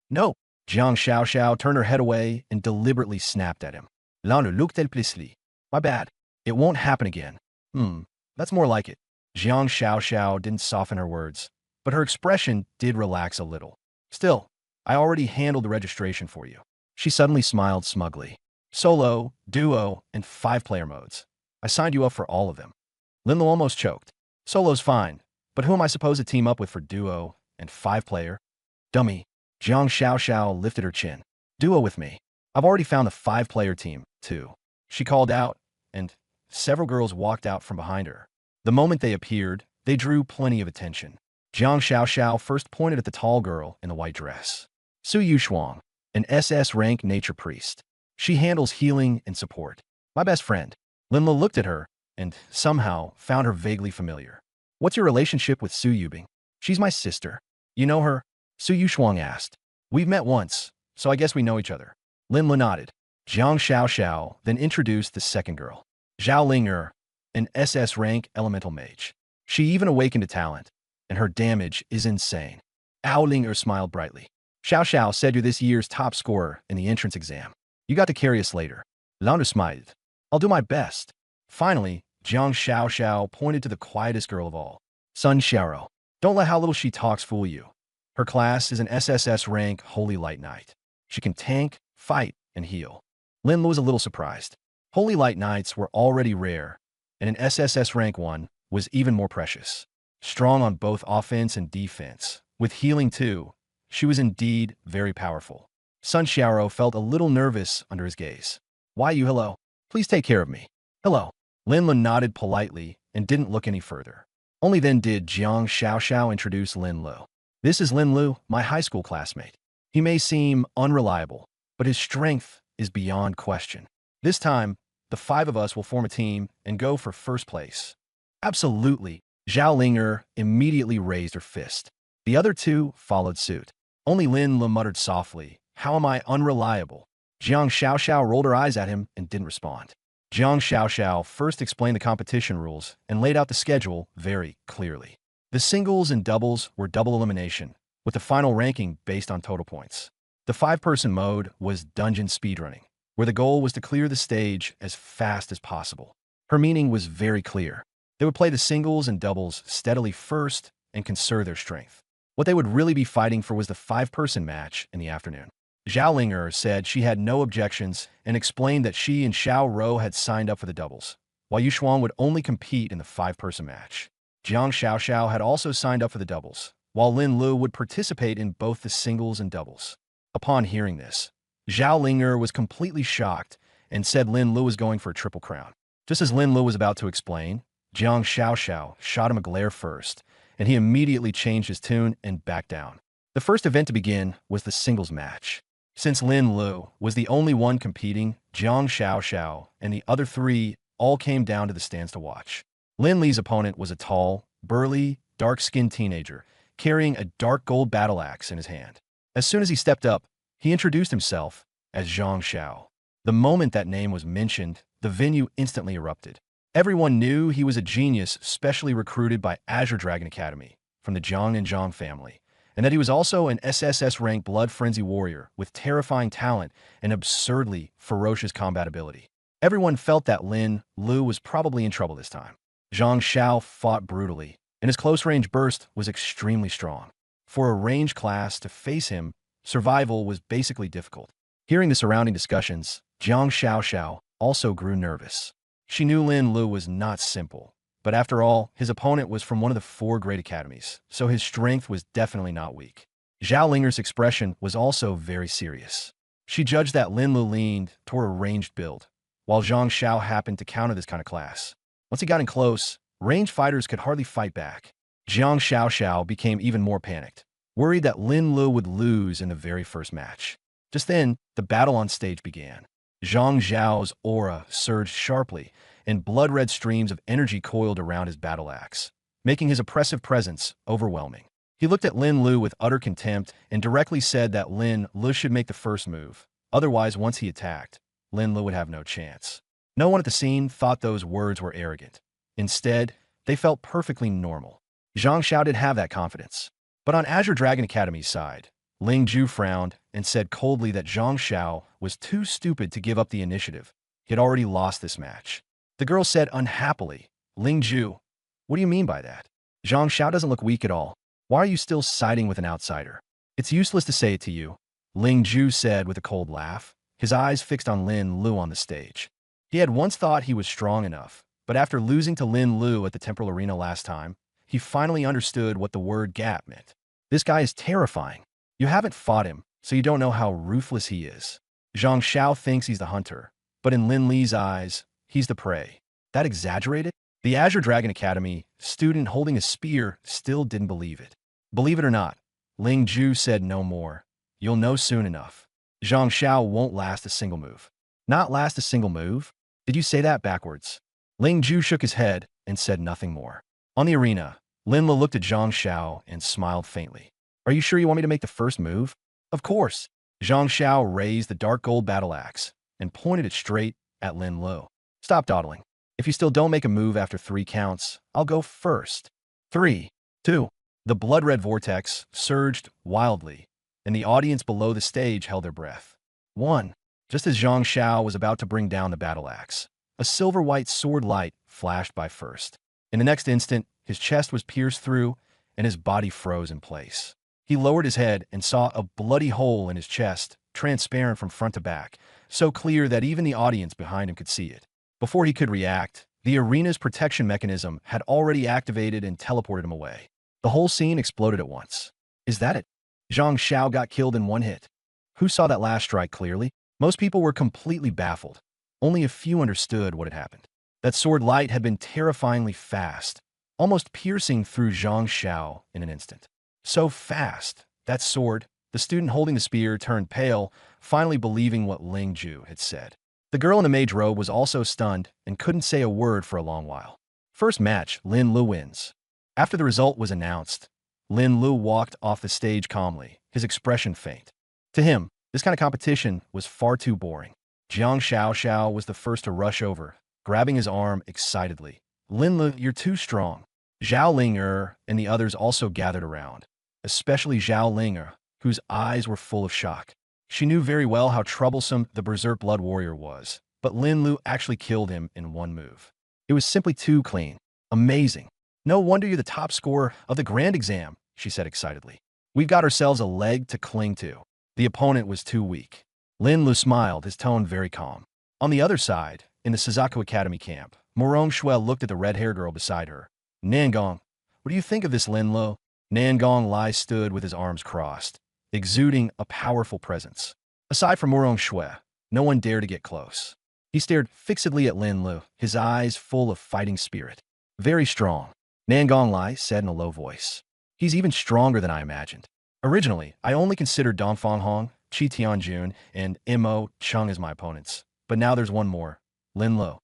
No. Jiang Xiaoxiao turned her head away and deliberately snapped at him. L'un looked at Plisli. My bad. It won't happen again. That's more like it. Jiang Xiaoxiao didn't soften her words, but her expression did relax a little. Still, I already handled the registration for you. She suddenly smiled smugly. Solo, duo, and 5-player modes. I signed you up for all of them. Lin Lu almost choked. Solo's fine, but who am I supposed to team up with for duo and 5-player? Dummy. Jiang Xiaoxiao lifted her chin. Duo with me. I've already found the 5-player team, too. She called out, and several girls walked out from behind her. The moment they appeared, they drew plenty of attention. Jiang Xiaoxiao first pointed at the tall girl in the white dress. Su Yushuang, an SS rank nature priest. She handles healing and support. My best friend. Lin Lu looked at her and somehow found her vaguely familiar. What's your relationship with Su Yubing? She's my sister. You know her? Su Yushuang asked. We've met once, so I guess we know each other. Lin Lu nodded. Jiang Xiaoxiao then introduced the second girl. Zhao Ling'er, an SS rank elemental mage. She even awakened to talent, and her damage is insane. Ao Ling'er smiled brightly. Xiao said you're this year's top scorer in the entrance exam. You got to carry us later. Landu smiled. I'll do my best. Finally, Jiang Xiaoxiao pointed to the quietest girl of all. Sun Xiaoro. Don't let how little she talks fool you. Her class is an SSS rank Holy Light Knight. She can tank, fight, and heal. Lin Lu was a little surprised. Holy Light Knights were already rare, and an SSS rank 1 was even more precious. Strong on both offense and defense, with healing too, she was indeed very powerful. Sun Xiaoro felt a little nervous under his gaze. Why you hello? Please take care of me. Hello. Lin Lu nodded politely and didn't look any further. Only then did Jiang Xiaoxiao introduce Lin Lu. This is Lin Lu, my high school classmate. He may seem unreliable, but his strength is beyond question. This time, the 5 of us will form a team and go for first place. Absolutely. Zhao Ling'er immediately raised her fist. The other 2 followed suit. Only Lin Lu muttered softly How am I unreliable? Jiang Xiaoxiao rolled her eyes at him and didn't respond. Jiang Xiaoxiao first explained the competition rules and laid out the schedule very clearly. The singles and doubles were double elimination, with the final ranking based on total points. The five-person mode was dungeon speedrunning, where the goal was to clear the stage as fast as possible. Her meaning was very clear. They would play the singles and doubles steadily first and conserve their strength. What they would really be fighting for was the five-person match in the afternoon. Zhao Linger said she had no objections and explained that she and Xiao Rou had signed up for the doubles, while Yu Shuang would only compete in the five-person match. Jiang Xiaoxiao had also signed up for the doubles, while Lin Lu would participate in both the singles and doubles. Upon hearing this, Zhao Linger was completely shocked and said Lin Lu was going for a triple crown. Just as Lin Lu was about to explain, Jiang Xiaoxiao shot him a glare first, and he immediately changed his tune and backed down. The first event to begin was the singles match. Since Lin Lu was the only one competing, Jiang Xiaoxiao and the other three all came down to the stands to watch. Lin Li's opponent was a tall, burly, dark-skinned teenager, carrying a dark gold battle axe in his hand. As soon as he stepped up, he introduced himself as Zhang Xiao. The moment that name was mentioned, the venue instantly erupted. Everyone knew he was a genius specially recruited by Azure Dragon Academy from the Zhang and Zhang family, and that he was also an SSS-ranked Blood Frenzy warrior with terrifying talent and absurdly ferocious combat ability. Everyone felt that Lin Lu was probably in trouble this time. Zhang Xiao fought brutally, and his close-range burst was extremely strong. For a range class to face him, survival was basically difficult. Hearing the surrounding discussions, Jiang Xiaoxiao also grew nervous. She knew Lin Lu was not simple, but after all, his opponent was from one of the four great academies, so his strength was definitely not weak. Zhao Linger's expression was also very serious. She judged that Lin Lu leaned toward a ranged build, while Zhang Xiao happened to counter this kind of class. Once he got in close, ranged fighters could hardly fight back. Jiang Xiaoxiao became even more panicked, worried that Lin Lu would lose in the very first match. Just then, the battle on stage began. Zhang Zhao's aura surged sharply, and blood-red streams of energy coiled around his battle axe, making his oppressive presence overwhelming. He looked at Lin Lu with utter contempt and directly said that Lin Lu should make the first move. Otherwise, once he attacked, Lin Lu would have no chance. No one at the scene thought those words were arrogant. Instead, they felt perfectly normal. Zhang Xiao didn't have that confidence. But on Azure Dragon Academy's side, Ling Ju frowned and said coldly that Zhang Xiao was too stupid to give up the initiative. He had already lost this match. The girl said unhappily, Ling Ju, what do you mean by that? Zhang Xiao doesn't look weak at all. Why are you still siding with an outsider? It's useless to say it to you, Ling Ju said with a cold laugh, his eyes fixed on Lin Lu on the stage. He had once thought he was strong enough, but after losing to Lin Lu at the Temporal Arena last time, he finally understood what the word gap meant. This guy is terrifying. You haven't fought him, so you don't know how ruthless he is. Zhang Xiao thinks he's the hunter, but in Lin Li's eyes, he's the prey. That exaggerated? The Azure Dragon Academy student holding a spear still didn't believe it. Believe it or not, Ling Ju said no more. You'll know soon enough. Zhang Xiao won't last a single move. Not last a single move? Did you say that backwards? Ling Ju shook his head and said nothing more. On the arena, Lin Lu looked at Zhang Xiao and smiled faintly. Are you sure you want me to make the first move? Of course. Zhang Xiao raised the dark gold battle axe and pointed it straight at Lin Lu. Stop dawdling. If you still don't make a move after 3 counts, I'll go first. 3, 2. The blood-red vortex surged wildly, and the audience below the stage held their breath. 1. Just as Zhang Xiao was about to bring down the battle axe, a silver-white sword light flashed by first. In the next instant, his chest was pierced through, and his body froze in place. He lowered his head and saw a bloody hole in his chest, transparent from front to back, so clear that even the audience behind him could see it. Before he could react, the arena's protection mechanism had already activated and teleported him away. The whole scene exploded at once. Is that it? Zhang Xiao got killed in one hit. Who saw that last strike clearly? Most people were completely baffled. Only a few understood what had happened. That sword light had been terrifyingly fast, almost piercing through Zhang Xiao in an instant. So fast, that sword, the student holding the spear turned pale, finally believing what Ling Ju had said. The girl in the mage robe was also stunned and couldn't say a word for a long while. First match, Lin Lu wins. After the result was announced, Lin Lu walked off the stage calmly, his expression faint. To him, This kind of competition was far too boring. Jiang Xiao was the first to rush over, grabbing his arm excitedly. Lin Lu, you're too strong. Zhao Ling'er and the others also gathered around, especially Zhao Ling'er, whose eyes were full of shock. She knew very well how troublesome the Berserk Blood Warrior was, but Lin Lu actually killed him in one move. It was simply too clean. Amazing. No wonder you're the top scorer of the grand exam, she said excitedly. We've got ourselves a leg to cling to. The opponent was too weak. Lin Lu smiled, his tone very calm. On the other side, in the Suzaku Academy camp, Morong Shui looked at the red-haired girl beside her. Nangong, what do you think of this, Lin Lu? Nangong Lai stood with his arms crossed, exuding a powerful presence. Aside from Morong Shui, no one dared to get close. He stared fixedly at Lin Lu, his eyes full of fighting spirit. Very strong, Nangong Lai said in a low voice. He's even stronger than I imagined. Originally, I only considered Dongfang Hong, Qi Tianjun, and Mo Chung as my opponents. But now there's one more, Lin Lu.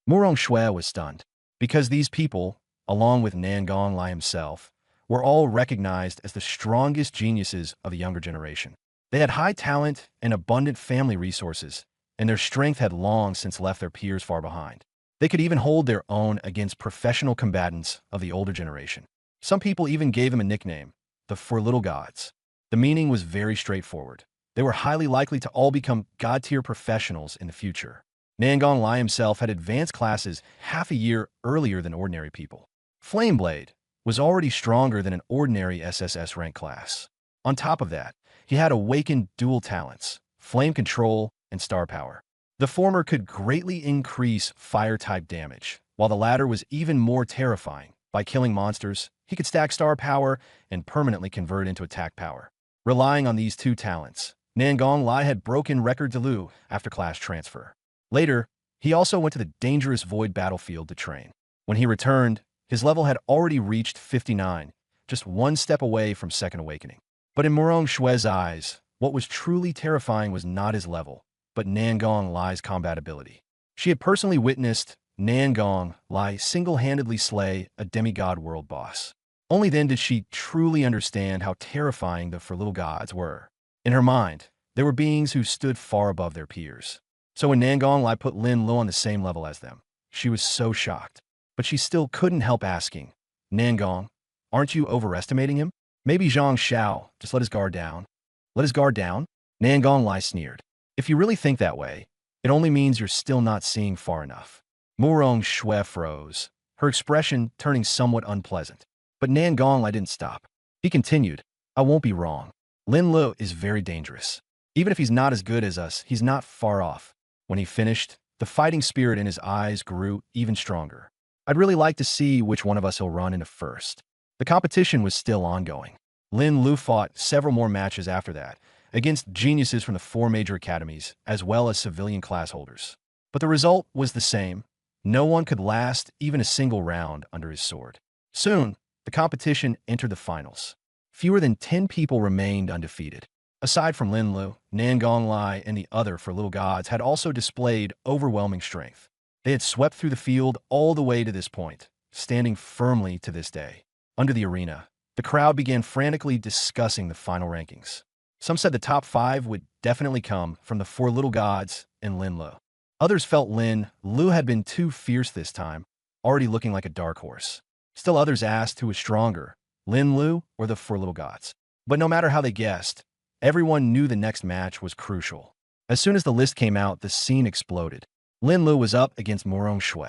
Morong Shui was stunned, because these people, along with Nangong Lai himself, were all recognized as the strongest geniuses of the younger generation. They had high talent and abundant family resources, and their strength had long since left their peers far behind. They could even hold their own against professional combatants of the older generation. Some people even gave them a nickname, the Four Little Gods. The meaning was very straightforward. They were highly likely to all become god-tier professionals in the future. Nangong Lai himself had advanced classes half a year earlier than ordinary people. Flameblade was already stronger than an ordinary SSS rank class. On top of that, he had awakened dual talents, flame control and star power. The former could greatly increase fire-type damage, while the latter was even more terrifying. By killing monsters, he could stack star power and permanently convert into attack power. Relying on these two talents, Nangong Lai had broken record Delu after class transfer. Later, he also went to the dangerous void battlefield to train. When he returned, his level had already reached 59, just one step away from Second Awakening. But in Morong Shui's eyes, what was truly terrifying was not his level, but Nangong Lai's combat ability. She had personally witnessed Nangong Lai single-handedly slay a demigod world boss. Only then did she truly understand how terrifying the Four Little Gods were. In her mind, they were beings who stood far above their peers. So when Nangong Lai put Lin Lu on the same level as them, she was so shocked. But she still couldn't help asking, Nangong, aren't you overestimating him? Maybe Zhang Xiao just let his guard down. Let his guard down? Nangong Lai sneered. If you really think that way, it only means you're still not seeing far enough. Morong Shui froze, her expression turning somewhat unpleasant. But Nangong Lai didn't stop. He continued, I won't be wrong. Lin Lu is very dangerous. Even if he's not as good as us, he's not far off. When he finished, the fighting spirit in his eyes grew even stronger. I'd really like to see which one of us he'll run into first. The competition was still ongoing. Lin Lu fought several more matches after that, against geniuses from the 4 major academies, as well as civilian class holders. But the result was the same. No one could last even a single round under his sword. Soon, the competition entered the finals. Fewer than 10 people remained undefeated. Aside from Lin Lu, Nangong Lai and the other Four Little Gods had also displayed overwhelming strength. They had swept through the field all the way to this point, standing firmly to this day. Under the arena, the crowd began frantically discussing the final rankings. Some said the top 5 would definitely come from the Four Little Gods and Lin Lu. Others felt Lin Lu had been too fierce this time, already looking like a dark horse. Still others asked who was stronger, Lin Lu or the Four Little Gods. But no matter how they guessed, everyone knew the next match was crucial. As soon as the list came out, the scene exploded. Lin Lu was up against Morong Shui.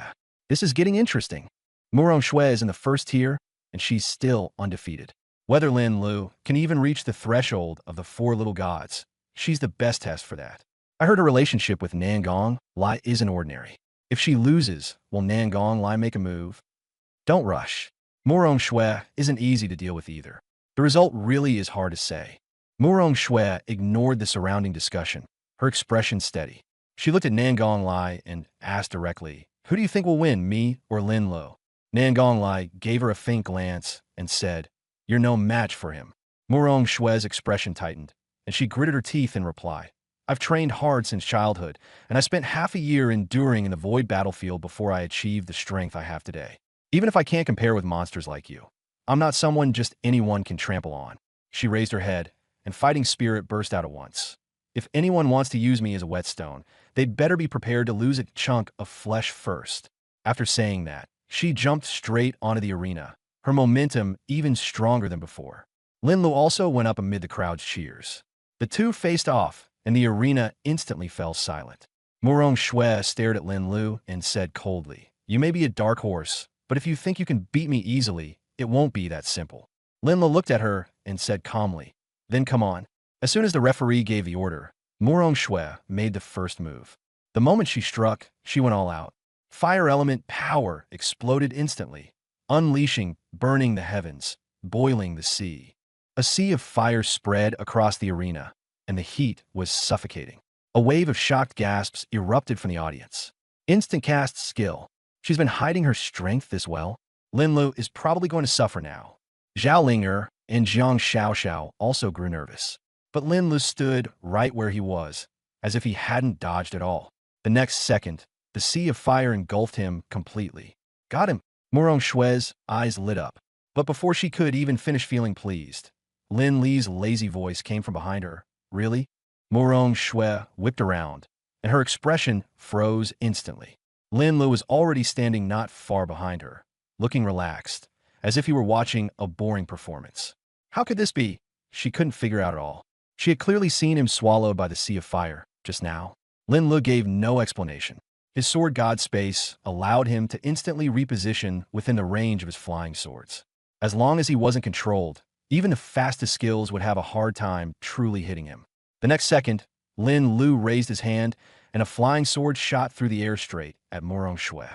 This is getting interesting. Morong Shui is in the first tier, and she's still undefeated. Whether Lin Lu can even reach the threshold of the Four Little Gods, she's the best test for that. I heard her relationship with Nangong Lai isn't ordinary. If she loses, will Nangong Lai make a move? Don't rush. Morong Shui isn't easy to deal with either. The result really is hard to say. Morong Shui ignored the surrounding discussion, her expression steady. She looked at Nangong Lai and asked directly, who do you think will win, me or Lin Lu? Nangong Lai gave her a faint glance and said, you're no match for him. Morong Shui's expression tightened, and she gritted her teeth in reply. I've trained hard since childhood, and I spent half a year enduring in the void battlefield before I achieved the strength I have today. Even if I can't compare with monsters like you, I'm not someone just anyone can trample on. She raised her head, and fighting spirit burst out at once. If anyone wants to use me as a whetstone, they'd better be prepared to lose a chunk of flesh first. After saying that, she jumped straight onto the arena, her momentum even stronger than before. Lin Lu also went up amid the crowd's cheers. The two faced off, and the arena instantly fell silent. Murong Shui stared at Lin Lu and said coldly, "You may be a dark horse, but if you think you can beat me easily, it won't be that simple." Lin Lu looked at her and said calmly, "Then come on." As soon as the referee gave the order, Murong Shui made the first move. The moment she struck, she went all out. Fire element power exploded instantly, unleashing, burning the heavens, boiling the sea. A sea of fire spread across the arena, and the heat was suffocating. A wave of shocked gasps erupted from the audience. Instant cast skill. She's been hiding her strength this well. Lin Lu is probably going to suffer now. Zhao Linger and Jiang Xiaoxiao also grew nervous. But Lin Lu stood right where he was, as if he hadn't dodged at all. The next second, the sea of fire engulfed him completely. Got him! Murong Shui's eyes lit up. But before she could even finish feeling pleased, Lin Li's lazy voice came from behind her. Really? Murong Shui whipped around, and her expression froze instantly. Lin Lu was already standing not far behind her, looking relaxed, as if he were watching a boring performance. How could this be? She couldn't figure out at all. She had clearly seen him swallowed by the sea of fire just now. Lin Lu gave no explanation. His sword god space allowed him to instantly reposition within the range of his flying swords. As long as he wasn't controlled, even the fastest skills would have a hard time truly hitting him. The next second, Lin Lu raised his hand, and a flying sword shot through the air straight at Murong Shui.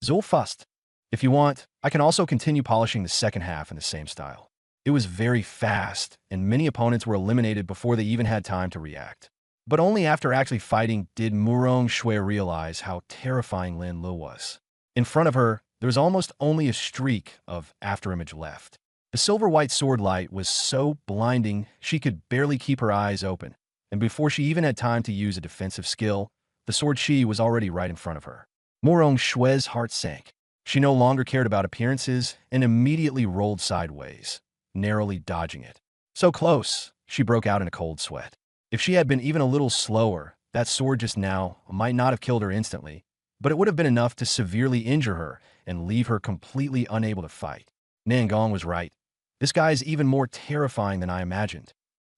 Zulfust. If you want, I can also continue polishing the second half in the same style. It was very fast, and many opponents were eliminated before they even had time to react. But only after actually fighting did Murong Shui realize how terrifying Lin Lu was. In front of her, there was almost only a streak of afterimage left. The silver-white sword light was so blinding she could barely keep her eyes open, and before she even had time to use a defensive skill, the sword Shi was already right in front of her. Murong Shui's heart sank. She no longer cared about appearances and immediately rolled sideways, narrowly dodging it. So close, she broke out in a cold sweat. If she had been even a little slower, that sword just now might not have killed her instantly, but it would have been enough to severely injure her and leave her completely unable to fight. Nangong was right. This guy is even more terrifying than I imagined.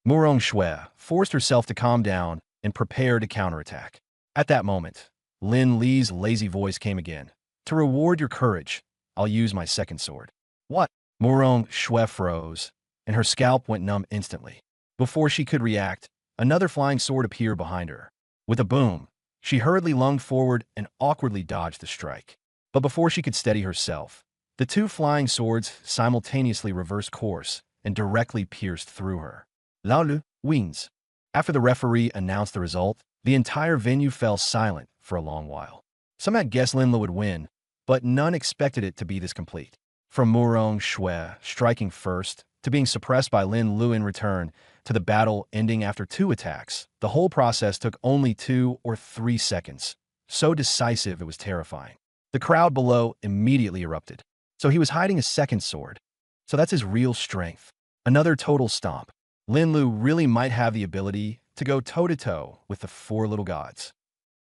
Murong Shui forced herself to calm down and prepare to counterattack. At that moment, Lin Li's lazy voice came again. To reward your courage, I'll use my second sword. What? Murong Shui froze, and her scalp went numb instantly. Before she could react, another flying sword appeared behind her. With a boom, she hurriedly lunged forward and awkwardly dodged the strike. But before she could steady herself, the two flying swords simultaneously reversed course and directly pierced through her. Lao Lu wins. After the referee announced the result, the entire venue fell silent for a long while. Some had guessed Lin Lu would win, but none expected it to be this complete. From Murong Shui striking first, to being suppressed by Lin Lu in return, to the battle ending after 2 attacks, the whole process took only 2 or 3 seconds. So decisive it was terrifying. The crowd below immediately erupted. So he was hiding a second sword. So that's his real strength. Another total stomp. Lin Lu really might have the ability to go toe-to-toe with the 4 little gods.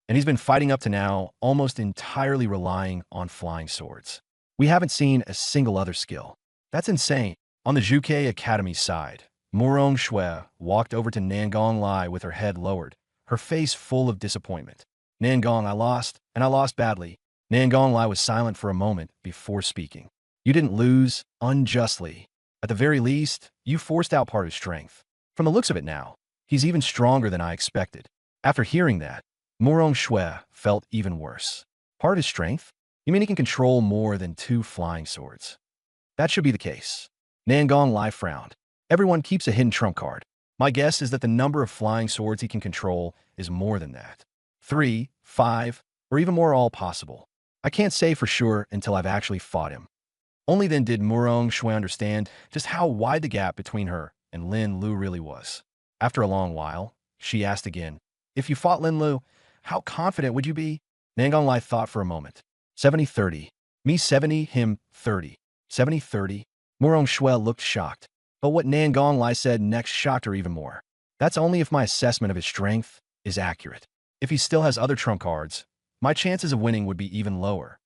And he's been fighting up to now almost entirely relying on flying swords. We haven't seen a single other skill. That's insane. On the Zhuke Academy side, Murong Shui walked over to Nangong Lai with her head lowered, her face full of disappointment. Nangong, I lost, and I lost badly. Nangong Lai was silent for a moment before speaking. You didn't lose unjustly. At the very least, you forced out part of his strength. From the looks of it now, he's even stronger than I expected. After hearing that, Murong Shui felt even worse. Part of his strength? You mean he can control more than 2 flying swords? That should be the case. Nangong Lai frowned. Everyone keeps a hidden trump card. My guess is that the number of flying swords he can control is more than that. 3, 5, or even more all possible. I can't say for sure until I've actually fought him. Only then did Murong Shui understand just how wide the gap between her and Lin Lu really was. After a long while, she asked again, if you fought Lin Lu, how confident would you be? Nangong Lai thought for a moment. 70-30. Me 70, him 30. 70-30. Murong Shui looked shocked. But what Nangong Lai said next shocked her even more. That's only if my assessment of his strength is accurate. If he still has other trump cards, my chances of winning would be even lower.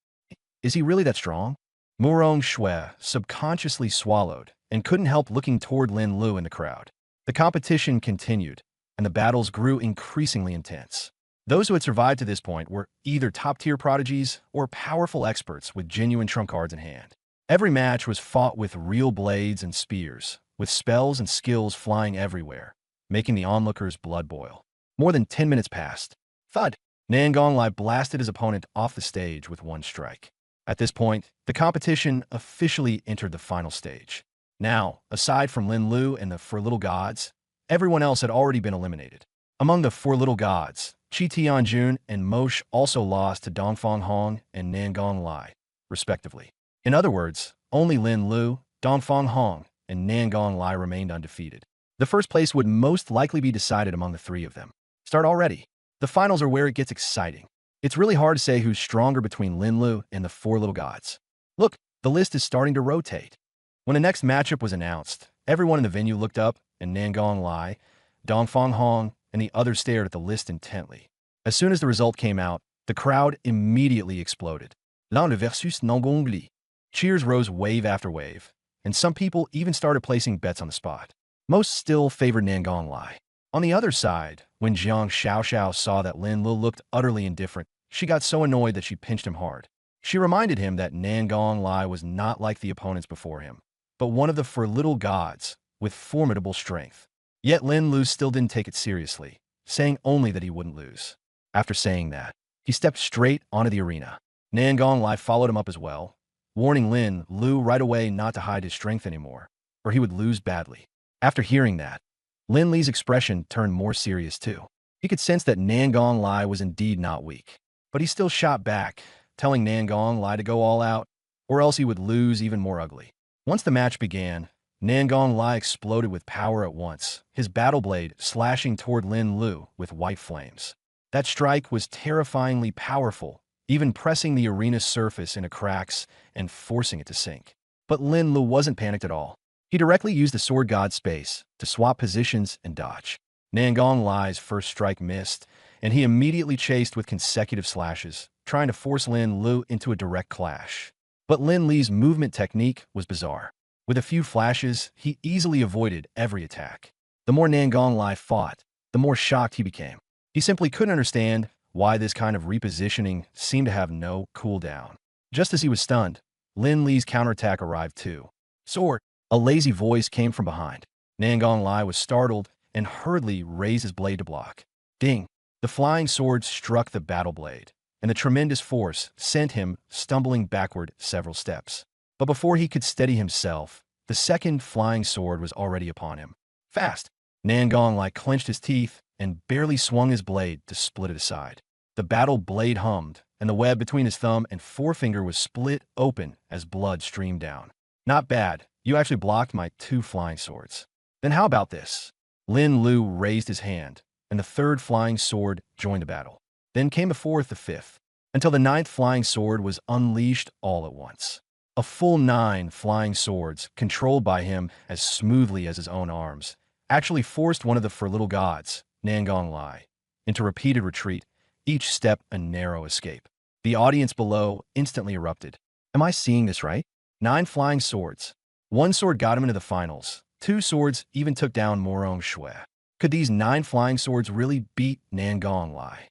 Is he really that strong? Murong Shui subconsciously swallowed and couldn't help looking toward Lin Lu in the crowd. The competition continued, and the battles grew increasingly intense. Those who had survived to this point were either top-tier prodigies or powerful experts with genuine trump cards in hand. Every match was fought with real blades and spears, with spells and skills flying everywhere, making the onlookers' blood boil. More than 10 minutes passed. Thud! Nangong Lai blasted his opponent off the stage with one strike. At this point, the competition officially entered the final stage. Now, aside from Lin Lu and the Four Little Gods, everyone else had already been eliminated. Among the Four Little Gods, Qi Tianjun and Mosh also lost to Dongfang Hong and Nangong Lai, respectively. In other words, only Lin Lu, Dongfang Hong, and Nangong Lai remained undefeated. The first place would most likely be decided among the three of them. Start already. The finals are where it gets exciting. It's really hard to say who's stronger between Lin Lu and the Four Little Gods. Look, the list is starting to rotate. When the next matchup was announced, everyone in the venue looked up, and Nangong Lai, Dongfang Hong, and the others stared at the list intently. As soon as the result came out, the crowd immediately exploded. L'un versus Nangong Li. Cheers rose wave after wave, and some people even started placing bets on the spot. Most still favored Nangong Lai. On the other side, when Jiang Xiaoxiao saw that Lin Lu looked utterly indifferent, she got so annoyed that she pinched him hard. She reminded him that Nangong Lai was not like the opponents before him, but one of the Four Little Gods with formidable strength. Yet Lin Lu still didn't take it seriously, saying only that he wouldn't lose. After saying that, he stepped straight onto the arena. Nangong Lai followed him up as well, warning Lin Lu right away not to hide his strength anymore, or he would lose badly. After hearing that, Lin Li's expression turned more serious too. He could sense that Nangong Lai was indeed not weak, but he still shot back, telling Nangong Lai to go all out, or else he would lose even more ugly. Once the match began, Nangong Lai exploded with power at once, his battle blade slashing toward Lin Lu with white flames. That strike was terrifyingly powerful, even pressing the arena's surface into cracks and forcing it to sink. But Lin Lu wasn't panicked at all. He directly used the Sword God's space to swap positions and dodge. Nangong Lai's first strike missed, and he immediately chased with consecutive slashes, trying to force Lin Lu into a direct clash. But Lin Li's movement technique was bizarre. With a few flashes, he easily avoided every attack. The more Nangong Lai fought, the more shocked he became. He simply couldn't understand why this kind of repositioning seemed to have no cooldown. Just as he was stunned, Lin Li's counterattack arrived too. Sword! A lazy voice came from behind. Nangong Lai was startled and hurriedly raised his blade to block. Ding! The flying sword struck the battle blade, and the tremendous force sent him stumbling backward several steps. But before he could steady himself, the second flying sword was already upon him. Fast! Nangong Lai clenched his teeth and barely swung his blade to split it aside. The battle blade hummed, and the web between his thumb and forefinger was split open as blood streamed down. Not bad. You actually blocked my two flying swords. Then how about this? Lin Lu raised his hand, and the third flying sword joined the battle. Then came the fourth, the fifth, until the ninth flying sword was unleashed all at once. A full 9 flying swords, controlled by him as smoothly as his own arms, actually forced one of the Four Little Gods, Nangong Lai, into repeated retreat, each step a narrow escape. The audience below instantly erupted. Am I seeing this right? 9 flying swords. One sword got him into the finals. 2 swords even took down Murong Shui. Could these 9 flying swords really beat Nangong Lai?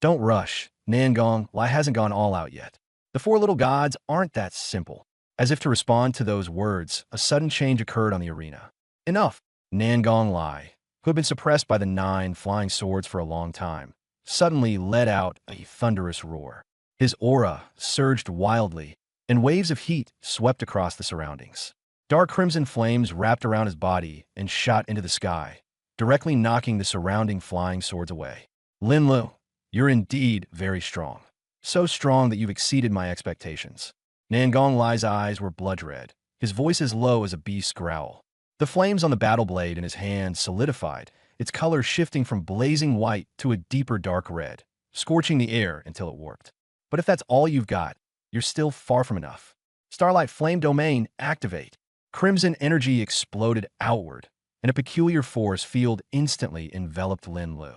Don't rush. Nangong Lai hasn't gone all out yet. The Four Little Gods aren't that simple. As if to respond to those words, a sudden change occurred on the arena. Enough! Nangong Lai, who had been suppressed by the 9 flying swords for a long time, suddenly let out a thunderous roar. His aura surged wildly, and waves of heat swept across the surroundings. Dark crimson flames wrapped around his body and shot into the sky, directly knocking the surrounding flying swords away. Lin Lu, you're indeed very strong. So strong that you've exceeded my expectations. Nangong Lai's eyes were blood red, his voice as low as a beast's growl. The flames on the battle blade in his hand solidified, its color shifting from blazing white to a deeper dark red, scorching the air until it warped. But if that's all you've got, you're still far from enough. Starlight Flame Domain, activate. Crimson energy exploded outward, and a peculiar force field instantly enveloped Lin Lu.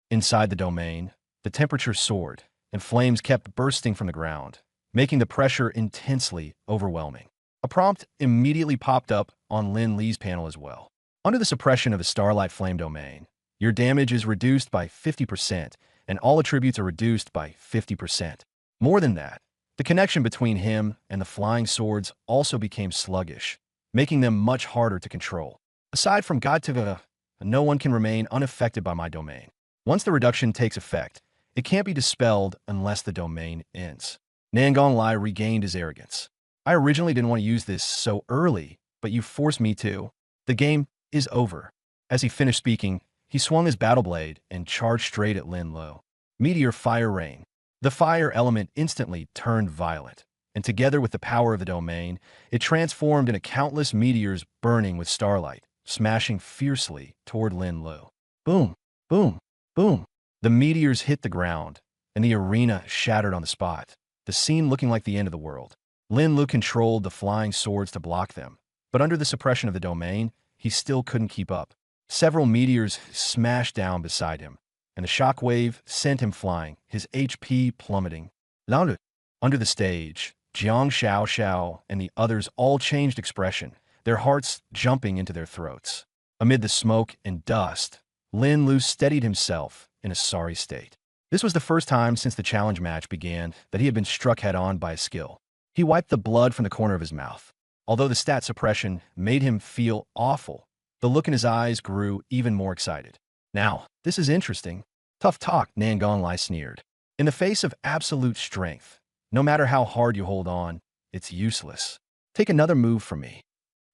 Inside the domain, the temperature soared, and flames kept bursting from the ground, making the pressure intensely overwhelming. A prompt immediately popped up on Lin Li's panel as well. Under the suppression of the Starlight Flame domain, your damage is reduced by 50%, and all attributes are reduced by 50%. More than that, the connection between him and the flying swords also became sluggish, making them much harder to control. Aside from Godtiva, no one can remain unaffected by my domain. Once the reduction takes effect, it can't be dispelled unless the domain ends. Nangong Lai regained his arrogance. I originally didn't want to use this so early, but you forced me to. The game is over. As he finished speaking, he swung his battle blade and charged straight at Lin Lu. Meteor Fire Rain. The fire element instantly turned violent, and together with the power of the domain, it transformed into countless meteors burning with starlight, smashing fiercely toward Lin Lu. Boom, boom, boom. The meteors hit the ground, and the arena shattered on the spot, the scene looking like the end of the world. Lin Lu controlled the flying swords to block them, but under the suppression of the domain, he still couldn't keep up. Several meteors smashed down beside him, and the shockwave sent him flying, his HP plummeting. Lalu. Under the stage, Jiang Xiao and the others all changed expression, their hearts jumping into their throats. Amid the smoke and dust, Lin Lu steadied himself in a sorry state. This was the first time since the challenge match began that he had been struck head-on by a skill. He wiped the blood from the corner of his mouth. Although the stat suppression made him feel awful, the look in his eyes grew even more excited. Now, this is interesting. Tough talk, Nangong Lai sneered. In the face of absolute strength, no matter how hard you hold on, it's useless. Take another move from me.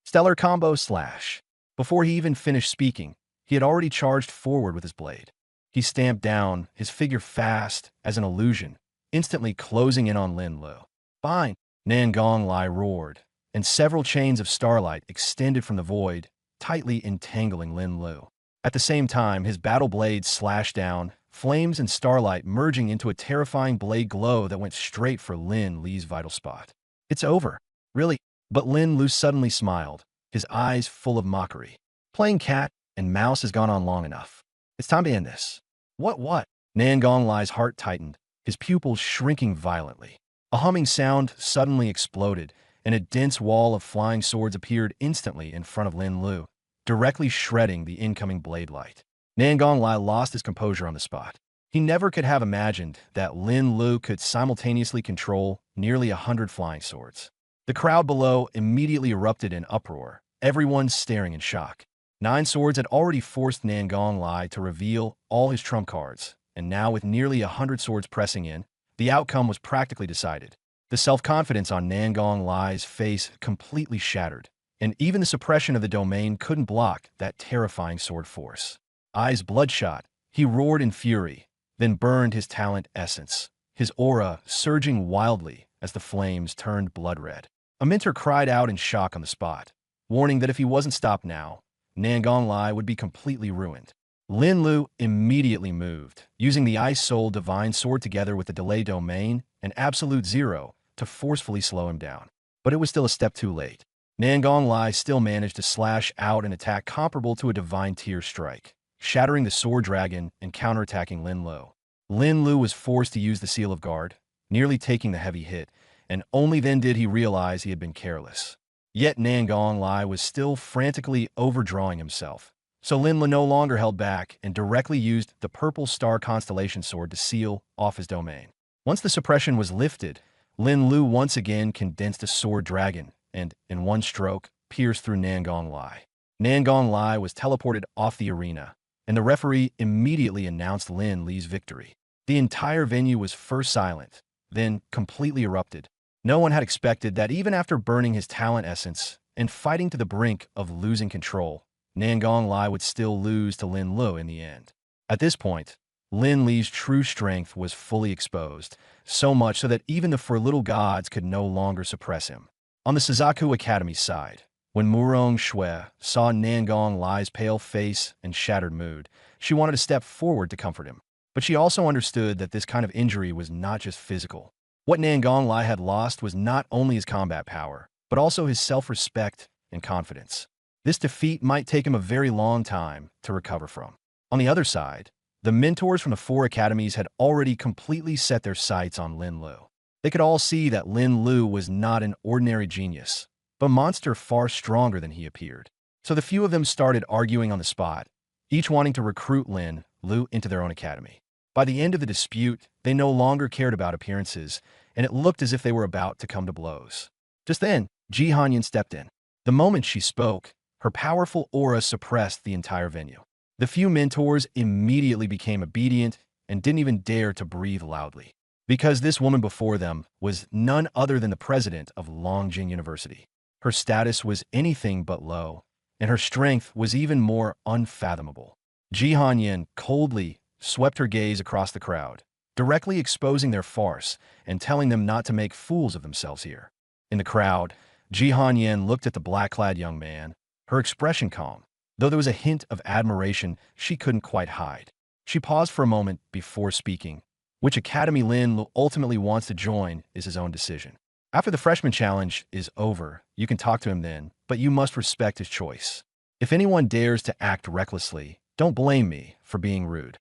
Stellar combo slash. Before he even finished speaking, he had already charged forward with his blade. He stamped down, his figure fast as an illusion, instantly closing in on Lin Lu. Fine, Nangong Lai roared, and several chains of starlight extended from the void, tightly entangling Lin Lu. At the same time, his battle blade slashed down, flames and starlight merging into a terrifying blade glow that went straight for Lin Li's vital spot. It's over. Really? But Lin Lu suddenly smiled, his eyes full of mockery. Playing cat and mouse has gone on long enough. It's time to end this. What? Nangong Lai's heart tightened, his pupils shrinking violently. A humming sound suddenly exploded, and a dense wall of flying swords appeared instantly in front of Lin Lu, directly shredding the incoming blade light. Nangong Lai lost his composure on the spot. He never could have imagined that Lin Lu could simultaneously control nearly 100 flying swords. The crowd below immediately erupted in uproar, everyone staring in shock. 9 swords had already forced Nangong Lai to reveal all his trump cards, and now with nearly 100 swords pressing in, the outcome was practically decided. The self-confidence on Nangong Lai's face completely shattered, and even the suppression of the domain couldn't block that terrifying sword force. Eyes bloodshot, he roared in fury, then burned his talent essence, his aura surging wildly as the flames turned blood red. A mentor cried out in shock on the spot, warning that if he wasn't stopped now, Nangong Lai would be completely ruined. Lin Lu immediately moved, using the Ice Soul Divine Sword together with the Delay Domain and Absolute Zero to forcefully slow him down. But it was still a step too late. Nangong Lai still managed to slash out an attack comparable to a Divine Tear strike, shattering the Sword Dragon and counterattacking Lin Lu. Lin Lu was forced to use the Seal of Guard, nearly taking the heavy hit, and only then did he realize he had been careless. Yet Nangong Lai was still frantically overdrawing himself, so Lin Lu no longer held back and directly used the Purple Star Constellation Sword to seal off his domain. Once the suppression was lifted, Lin Lu once again condensed a Sword Dragon and, in one stroke, pierced through Nangong Lai. Nangong Lai was teleported off the arena, and the referee immediately announced Lin Li's victory. The entire venue was first silent, then completely erupted. No one had expected that even after burning his talent essence and fighting to the brink of losing control, Nangong Lai would still lose to Lin Lu in the end. At this point, Lin Li's true strength was fully exposed, so much so that even the four little gods could no longer suppress him. On the Suzaku Academy side, when Murong Shui saw Nangong Lai's pale face and shattered mood, she wanted to step forward to comfort him. But she also understood that this kind of injury was not just physical. What Nangong Lai had lost was not only his combat power, but also his self-respect and confidence. This defeat might take him a very long time to recover from. On the other side, the mentors from the four academies had already completely set their sights on Lin Lu. They could all see that Lin Lu was not an ordinary genius, but a monster far stronger than he appeared. So the few of them started arguing on the spot, each wanting to recruit Lin Lu into their own academy. By the end of the dispute, they no longer cared about appearances, and it looked as if they were about to come to blows. Just then, Ji Hanyan stepped in. The moment she spoke, her powerful aura suppressed the entire venue. The few mentors immediately became obedient and didn't even dare to breathe loudly, because this woman before them was none other than the president of Longjing University. Her status was anything but low, and her strength was even more unfathomable. Ji Hanyan coldly swept her gaze across the crowd, directly exposing their farce and telling them not to make fools of themselves here. In the crowd, Ji Hanyan looked at the black-clad young man, her expression calm, though there was a hint of admiration she couldn't quite hide. She paused for a moment before speaking. Which academy Lin ultimately wants to join is his own decision. After the freshman challenge is over, you can talk to him then, but you must respect his choice. If anyone dares to act recklessly, don't blame me for being rude.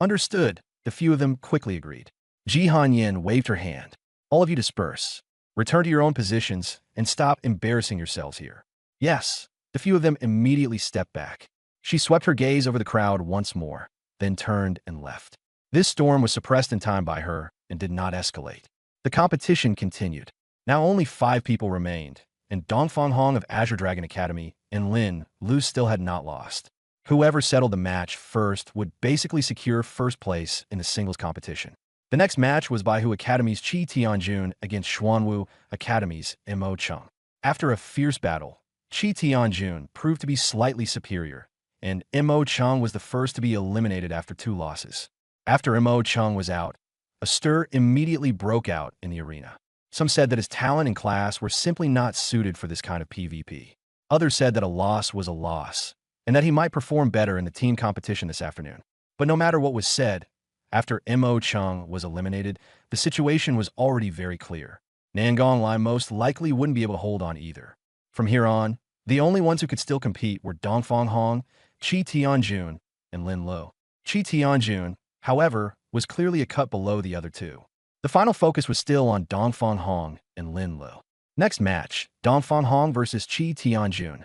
Understood, the few of them quickly agreed. Ji Hanyan waved her hand. All of you disperse. Return to your own positions and stop embarrassing yourselves here. Yes. The few of them immediately stepped back. She swept her gaze over the crowd once more, then turned and left. This storm was suppressed in time by her and did not escalate. The competition continued. Now only 5 people remained, and Dongfang Hong of Azure Dragon Academy and Lin Lu still had not lost. Whoever settled the match first would basically secure first place in the singles competition. The next match was Baihu Academy's Qi Tianjun against Xuanwu Academy's Mo Chung. After a fierce battle, Qi Tianjun proved to be slightly superior, and Mo Chung was the first to be eliminated after 2 losses. After Mo Chung was out, a stir immediately broke out in the arena. Some said that his talent and class were simply not suited for this kind of PvP. Others said that a loss was a loss, and that he might perform better in the team competition this afternoon. But no matter what was said, after Mo Chung was eliminated, the situation was already very clear. Nangong Lai most likely wouldn't be able to hold on either. From here on, the only ones who could still compete were Dongfang Hong, Qi Tianjun, and Lin Lu. Qi Tianjun, however, was clearly a cut below the other 2. The final focus was still on Dongfang Hong and Lin Lu. Next match, Dongfang Hong versus Qi Tianjun.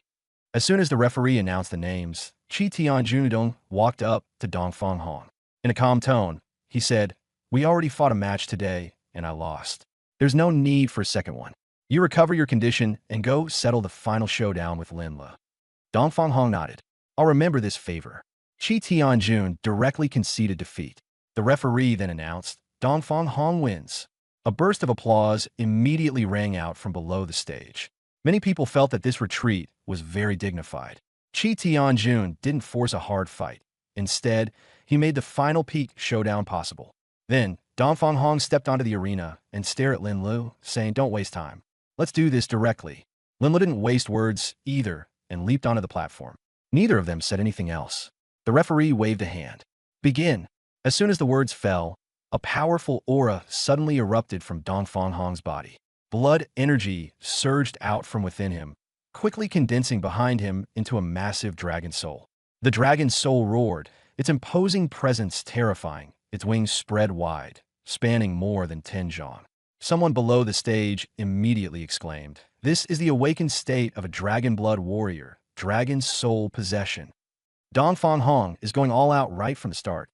As soon as the referee announced the names, Qi Tianjun walked up to Dongfang Hong. In a calm tone, he said, "We already fought a match today, and I lost. There's no need for a second one. You recover your condition and go settle the final showdown with Lin Lu." Dongfang Hong nodded. "I'll remember this favor." Qi Tianjun directly conceded defeat. The referee then announced, "Dongfang Hong wins." A burst of applause immediately rang out from below the stage. Many people felt that this retreat was very dignified. Qi Tianjun didn't force a hard fight. Instead, he made the final peak showdown possible. Then, Dongfang Hong stepped onto the arena and stared at Lin Lu, saying, "Don't waste time. Let's do this directly." Lin Lu didn't waste words either and leaped onto the platform. Neither of them said anything else. The referee waved a hand. "Begin." As soon as the words fell, a powerful aura suddenly erupted from Dongfang Hong's body. Blood energy surged out from within him, quickly condensing behind him into a massive dragon soul. The dragon soul roared, its imposing presence terrifying, its wings spread wide, spanning more than 10 zhang. Someone below the stage immediately exclaimed, "This is the awakened state of a dragon blood warrior, dragon soul possession." Dongfang Hong is going all out right from the start.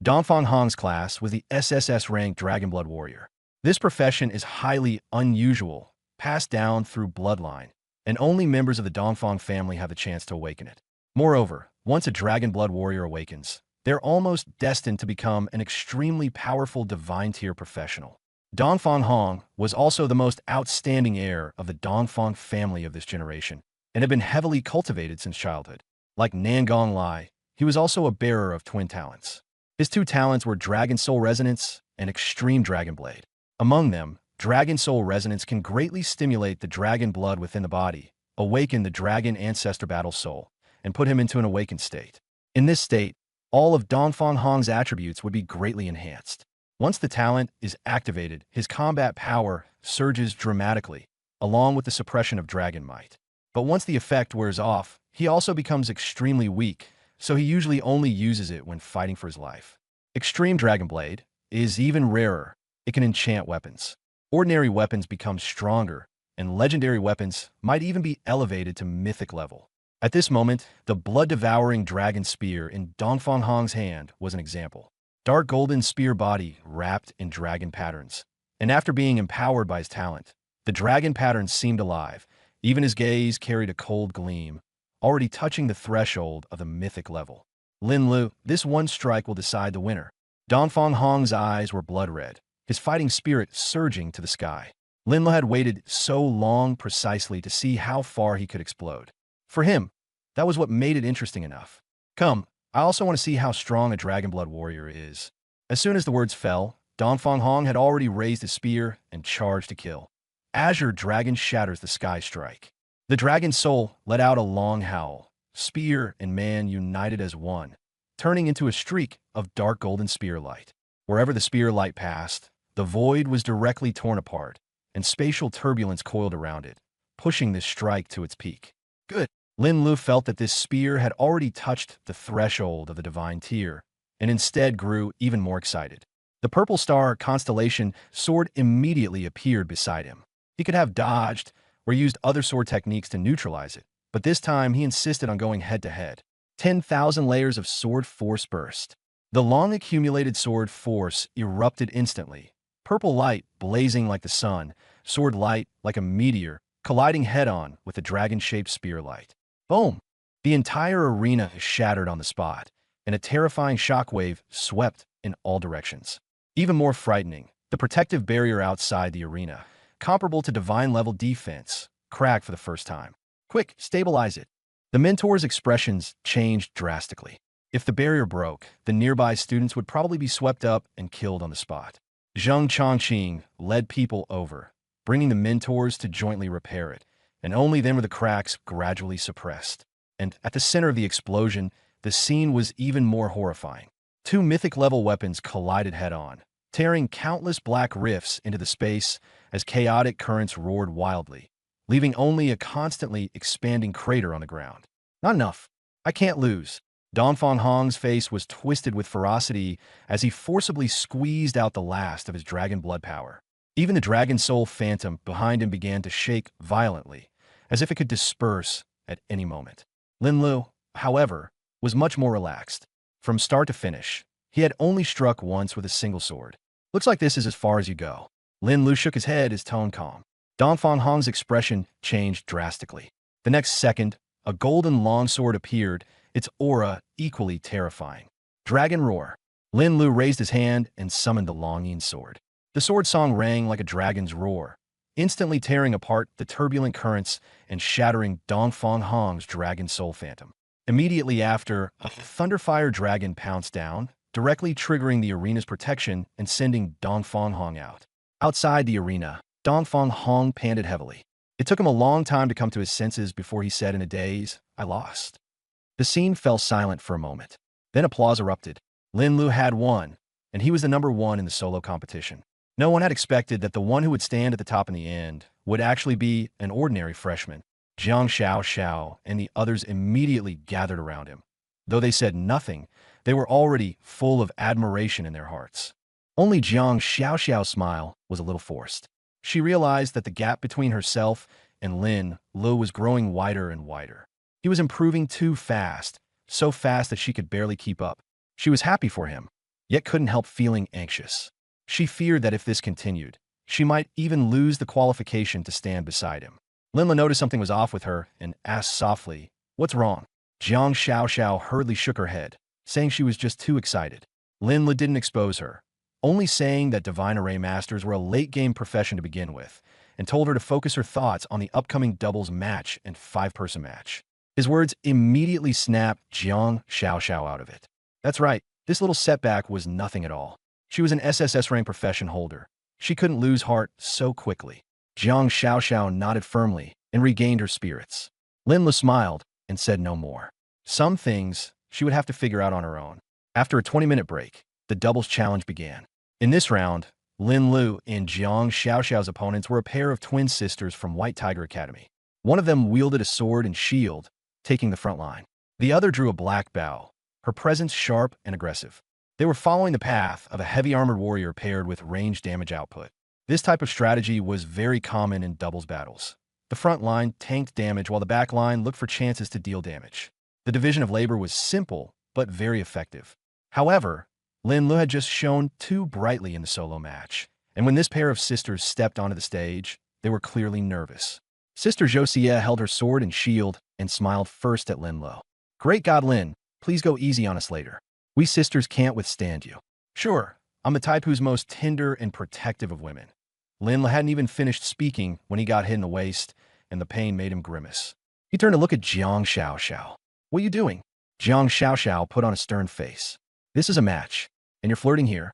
Dongfang Hong's class was the SSS ranked dragon blood warrior. This profession is highly unusual, passed down through bloodline, and only members of the Dongfang family have the chance to awaken it. Moreover, once a dragon blood warrior awakens, they're almost destined to become an extremely powerful divine tier professional. Dongfang Hong was also the most outstanding heir of the Dongfang family of this generation, and had been heavily cultivated since childhood. Like Nangong Lai, he was also a bearer of twin talents. His 2 talents were Dragon Soul Resonance and Extreme Dragon Blade. Among them, Dragon Soul Resonance can greatly stimulate the dragon blood within the body, awaken the dragon ancestor battle soul, and put him into an awakened state. In this state, all of Dongfang Hong's attributes would be greatly enhanced. Once the talent is activated, his combat power surges dramatically, along with the suppression of dragon might. But once the effect wears off, he also becomes extremely weak, so he usually only uses it when fighting for his life. Extreme Dragon Blade is even rarer. It can enchant weapons. Ordinary weapons become stronger, and legendary weapons might even be elevated to mythic level. At this moment, the blood-devouring dragon spear in Dongfang Hong's hand was an example. Dark golden spear body wrapped in dragon patterns. And after being empowered by his talent, the dragon patterns seemed alive. Even his gaze carried a cold gleam, already touching the threshold of the mythic level. Lin Lu, this one strike will decide the winner. Dongfang Hong's eyes were blood red, his fighting spirit surging to the sky. Lin Lu had waited so long precisely to see how far he could explode. For him, that was what made it interesting enough. Come, I also want to see how strong a Dragon Blood warrior is. As soon as the words fell, Dongfang Hong had already raised his spear and charged to kill. Azure Dragon shatters the sky strike. The dragon's soul let out a long howl. Spear and man united as one, turning into a streak of dark golden spear light. Wherever the spear light passed, the void was directly torn apart, and spatial turbulence coiled around it, pushing this strike to its peak. Good. Lin Lu felt that this spear had already touched the threshold of the divine tier, and instead grew even more excited. The purple star constellation sword immediately appeared beside him. He could have dodged or used other sword techniques to neutralize it, but this time he insisted on going head-to-head. 10,000 layers of sword force burst. The long-accumulated sword force erupted instantly, purple light blazing like the sun, sword light like a meteor, colliding head-on with the dragon-shaped spear light. Boom! The entire arena shattered on the spot, and a terrifying shockwave swept in all directions. Even more frightening, the protective barrier outside the arena, comparable to divine-level defense, cracked for the first time. Quick, stabilize it. The mentor's expressions changed drastically. If the barrier broke, the nearby students would probably be swept up and killed on the spot. Zheng Chongqing led people over, bringing the mentors to jointly repair it, and only then were the cracks gradually suppressed. And at the center of the explosion, the scene was even more horrifying. Two mythic-level weapons collided head-on, tearing countless black rifts into the space as chaotic currents roared wildly, leaving only a constantly expanding crater on the ground. Not enough. I can't lose. Dongfang Hong's face was twisted with ferocity as he forcibly squeezed out the last of his dragon blood power. Even the dragon soul phantom behind him began to shake violently, as if it could disperse at any moment. Lin Lu, however, was much more relaxed. From start to finish, he had only struck once with a single sword. Looks like this is as far as you go. Lin Lu shook his head, his tone calm. Dongfang Hong's expression changed drastically. The next second, a golden longsword appeared, its aura equally terrifying. Dragon Roar. Lin Lu raised his hand and summoned the longing sword. The sword song rang like a dragon's roar, instantly tearing apart the turbulent currents and shattering Dongfang Hong's dragon soul phantom. Immediately after, a thunderfire dragon pounced down, directly triggering the arena's protection and sending Dongfang Hong out. Outside the arena, Dongfang Hong panted heavily. It took him a long time to come to his senses before he said in a daze, "I lost." The scene fell silent for a moment. Then applause erupted. Lin Lu had won, and he was the number one in the solo competition. No one had expected that the one who would stand at the top in the end would actually be an ordinary freshman. Jiang Xiao and the others immediately gathered around him. Though they said nothing, they were already full of admiration in their hearts. Only Jiang Xiao's smile was a little forced. She realized that the gap between herself and Lin Lu was growing wider and wider. He was improving too fast, so fast that she could barely keep up. She was happy for him, yet couldn't help feeling anxious. She feared that if this continued, she might even lose the qualification to stand beside him. Lin Lu noticed something was off with her and asked softly, "What's wrong?" Jiang Xiao hurriedly shook her head, saying she was just too excited. Lin Lu didn't expose her, only saying that Divine Array Masters were a late-game profession to begin with, and told her to focus her thoughts on the upcoming doubles match and five-person match. His words immediately snapped Jiang Xiao out of it. That's right, this little setback was nothing at all. She was an SSS rank profession holder. She couldn't lose heart so quickly. Jiang Xiao nodded firmly and regained her spirits. Lin Lu smiled and said no more. Some things she would have to figure out on her own. After a 20-minute break, the doubles challenge began. In this round, Lin Lu and Jiang Xiao's opponents were a pair of twin sisters from White Tiger Academy. One of them wielded a sword and shield, taking the front line. The other drew a black bow, her presence sharp and aggressive. They were following the path of a heavy armored warrior paired with range damage output. This type of strategy was very common in doubles battles. The front line tanked damage while the back line looked for chances to deal damage. The division of labor was simple, but very effective. However, Lin Lu had just shone too brightly in the solo match, and when this pair of sisters stepped onto the stage, they were clearly nervous. Sister Josiah held her sword and shield and smiled first at Lin Lu. "Great God, Lin, please go easy on us later. We sisters can't withstand you." "Sure, I'm the type who's most tender and protective of women." Lin Lu hadn't even finished speaking when he got hit in the waist, and the pain made him grimace. He turned to look at Jiang Xiaoxiao. "What are you doing?" Jiang Xiaoxiao put on a stern face. "This is a match, and you're flirting here."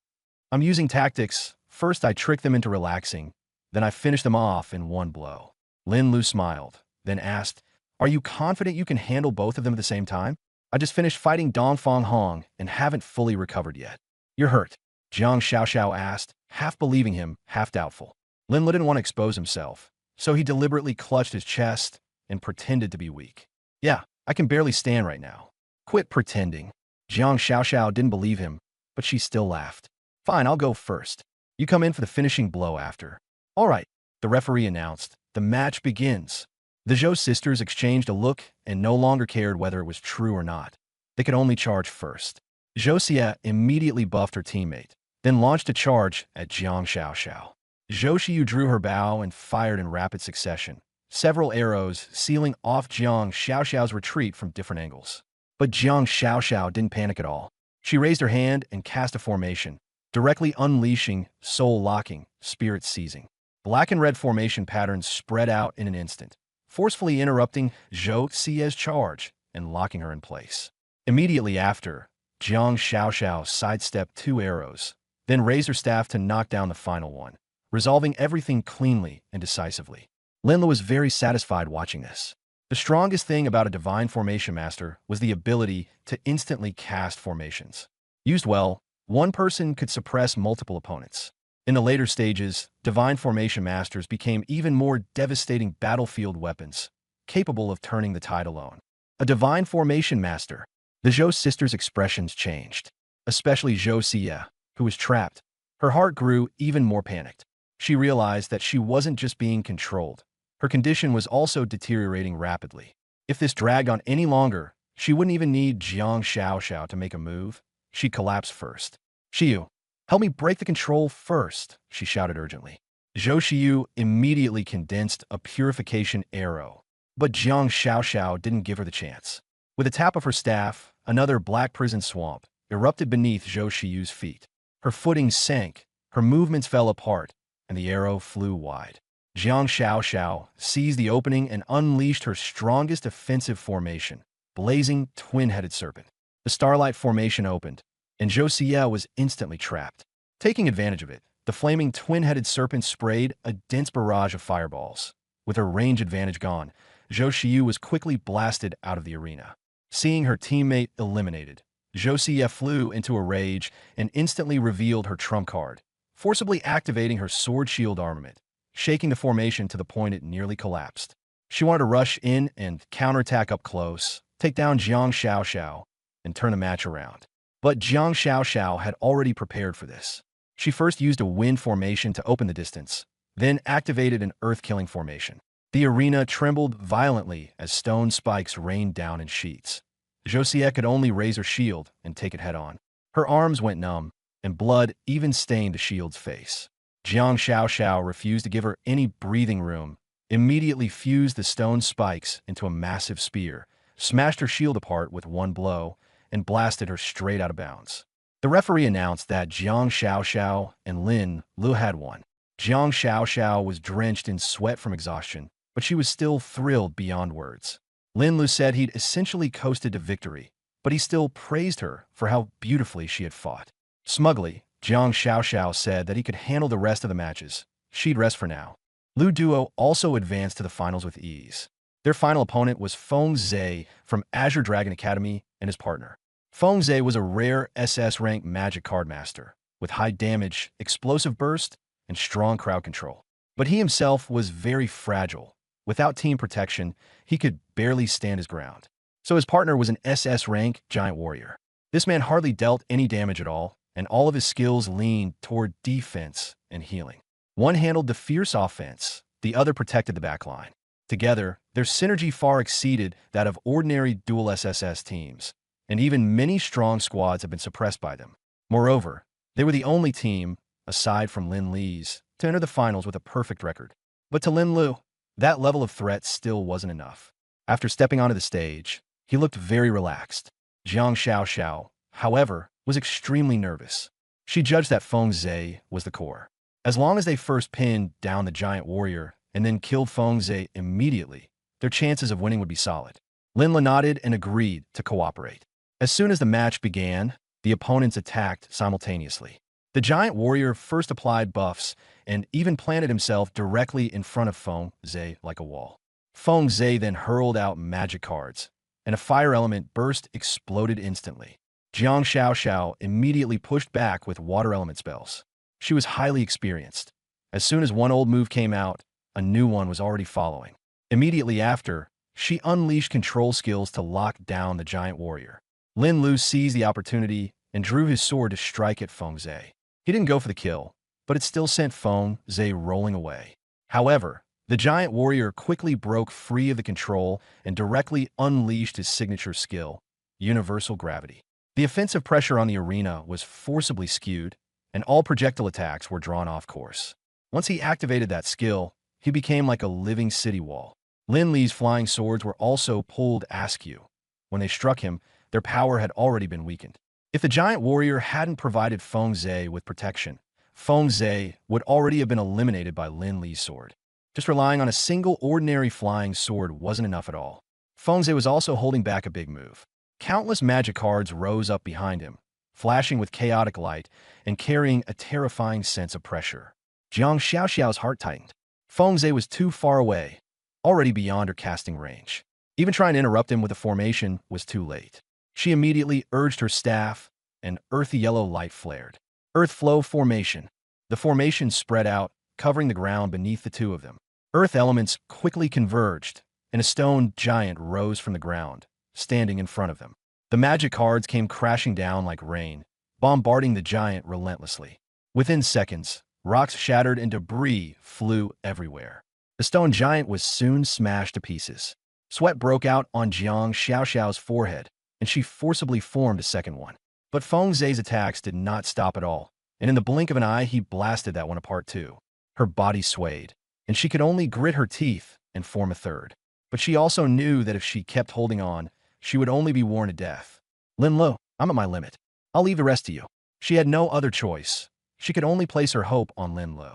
"I'm using tactics. First I trick them into relaxing, then I finish them off in one blow." Lin Lu smiled, then asked, "Are you confident you can handle both of them at the same time?" "I just finished fighting Dongfang Hong and haven't fully recovered yet." "You're hurt?" Jiang Xiaoxiao asked, half believing him, half doubtful. Lin Lu didn't want to expose himself, so he deliberately clutched his chest and pretended to be weak. "Yeah, I can barely stand right now." "Quit pretending." Jiang Xiaoxiao didn't believe him, but she still laughed. "Fine, I'll go first. You come in for the finishing blow after." "All right," the referee announced. "The match begins." The Zhou sisters exchanged a look and no longer cared whether it was true or not. They could only charge first. Josiah immediately buffed her teammate, then launched a charge at Jiang Xiaoxiao. Zhou Xiyu drew her bow and fired in rapid succession, several arrows sealing off Jiang Xiaoxiao's retreat from different angles. But Jiang Xiaoxiao didn't panic at all. She raised her hand and cast a formation, directly unleashing, soul-locking, spirit-seizing. Black and red formation patterns spread out in an instant, forcefully interrupting Zhou Xia's charge and locking her in place. Immediately after, Jiang Xiaoxiao sidestepped 2 arrows, then raised her staff to knock down the final one, resolving everything cleanly and decisively. Lin Lu was very satisfied watching this. The strongest thing about a Divine Formation Master was the ability to instantly cast formations. Used well, one person could suppress multiple opponents. In the later stages, Divine Formation Masters became even more devastating battlefield weapons, capable of turning the tide alone. A Divine Formation Master. The Zhou sisters' expressions changed, especially Josiah, who was trapped. Her heart grew even more panicked. She realized that she wasn't just being controlled. Her condition was also deteriorating rapidly. If this dragged on any longer, she wouldn't even need Jiang Xiaoxiao to make a move. She'd collapse first. "Xiyu, help me break the control first," she shouted urgently. Zhou Xiyu immediately condensed a purification arrow, but Jiang Xiaoxiao didn't give her the chance. With a tap of her staff, another black prison swamp erupted beneath Zhou Xiyu's feet. Her footing sank, her movements fell apart, and the arrow flew wide. Jiang Xiaoxiao seized the opening and unleashed her strongest offensive formation, Blazing Twin-Headed Serpent. The Starlight Formation opened, and Josiah was instantly trapped. Taking advantage of it, the flaming Twin-Headed Serpent sprayed a dense barrage of fireballs. With her range advantage gone, Zhou Xiyu was quickly blasted out of the arena. Seeing her teammate eliminated, Josiah flew into a rage and instantly revealed her trump card, forcibly activating her sword shield armament, shaking the formation to the point it nearly collapsed. She wanted to rush in and counterattack up close, take down Jiang Xiaoxiao, and turn the match around. But Jiang Xiaoxiao had already prepared for this. She first used a wind formation to open the distance, then activated an earth-killing formation. The arena trembled violently as stone spikes rained down in sheets. Josiah could only raise her shield and take it head-on. Her arms went numb, and blood even stained the shield's face. Jiang Xiaoxiao refused to give her any breathing room, immediately fused the stone spikes into a massive spear, smashed her shield apart with one blow, and blasted her straight out of bounds. The referee announced that Jiang Xiaoxiao and Lin Lu had won. Jiang Xiaoxiao was drenched in sweat from exhaustion, but she was still thrilled beyond words. Lin Lu said he'd essentially coasted to victory, but he still praised her for how beautifully she had fought. Smugly, Jiang Xiaoxiao said that he could handle the rest of the matches. She'd rest for now. Lu Duo also advanced to the finals with ease. Their final opponent was Feng Zhe from Azure Dragon Academy and his partner. Feng Zhe was a rare SS rank magic card master, with high damage, explosive burst, and strong crowd control. But he himself was very fragile. Without team protection, he could barely stand his ground. So his partner was an SS rank giant warrior. This man hardly dealt any damage at all, and all of his skills leaned toward defense and healing. One handled the fierce offense, the other protected the backline. Together, their synergy far exceeded that of ordinary dual SSS teams, and even many strong squads have been suppressed by them. Moreover, they were the only team, aside from Lin Li's, to enter the finals with a perfect record. But to Lin Lu, that level of threat still wasn't enough. After stepping onto the stage, he looked very relaxed. Jiang Xiaoxiao, however, was extremely nervous. She judged that Feng Zhe was the core. As long as they first pinned down the giant warrior and then killed Feng Zhe immediately, their chances of winning would be solid. Lin Lu nodded and agreed to cooperate. As soon as the match began, the opponents attacked simultaneously. The giant warrior first applied buffs and even planted himself directly in front of Feng Zhe like a wall. Feng Zhe then hurled out magic cards, and a fire element burst exploded instantly. Jiang Xiaoxiao immediately pushed back with water element spells. She was highly experienced. As soon as one old move came out, a new one was already following. Immediately after, she unleashed control skills to lock down the giant warrior. Lin Lu seized the opportunity and drew his sword to strike at Feng Zhe. He didn't go for the kill, but it still sent Feng Zhe rolling away. However, the giant warrior quickly broke free of the control and directly unleashed his signature skill, universal gravity. The offensive pressure on the arena was forcibly skewed, and all projectile attacks were drawn off course. Once he activated that skill, he became like a living city wall. Lin Li's flying swords were also pulled askew. When they struck him, their power had already been weakened. If the giant warrior hadn't provided Feng Zhe with protection, Feng Zhe would already have been eliminated by Lin Li's sword. Just relying on a single ordinary flying sword wasn't enough at all. Feng Zhe was also holding back a big move. Countless magic cards rose up behind him, flashing with chaotic light and carrying a terrifying sense of pressure. Jiang Xiaoxiao's heart tightened. Feng Zhe was too far away, already beyond her casting range. Even trying to interrupt him with a formation was too late. She immediately urged her staff, and earthy yellow light flared. Earth Flow Formation. The formation spread out, covering the ground beneath the two of them. Earth elements quickly converged, and a stone giant rose from the ground, standing in front of them. The magic cards came crashing down like rain, bombarding the giant relentlessly. Within seconds, rocks shattered and debris flew everywhere. The stone giant was soon smashed to pieces. Sweat broke out on Jiang Xiaoxiao's forehead, and she forcibly formed a second one. But Feng Zhe's attacks did not stop at all, and in the blink of an eye, he blasted that one apart too. Her body swayed, and she could only grit her teeth and form a third. But she also knew that if she kept holding on, she would only be worn to death. Lin Lu, I'm at my limit. I'll leave the rest to you. She had no other choice. She could only place her hope on Lin Lu.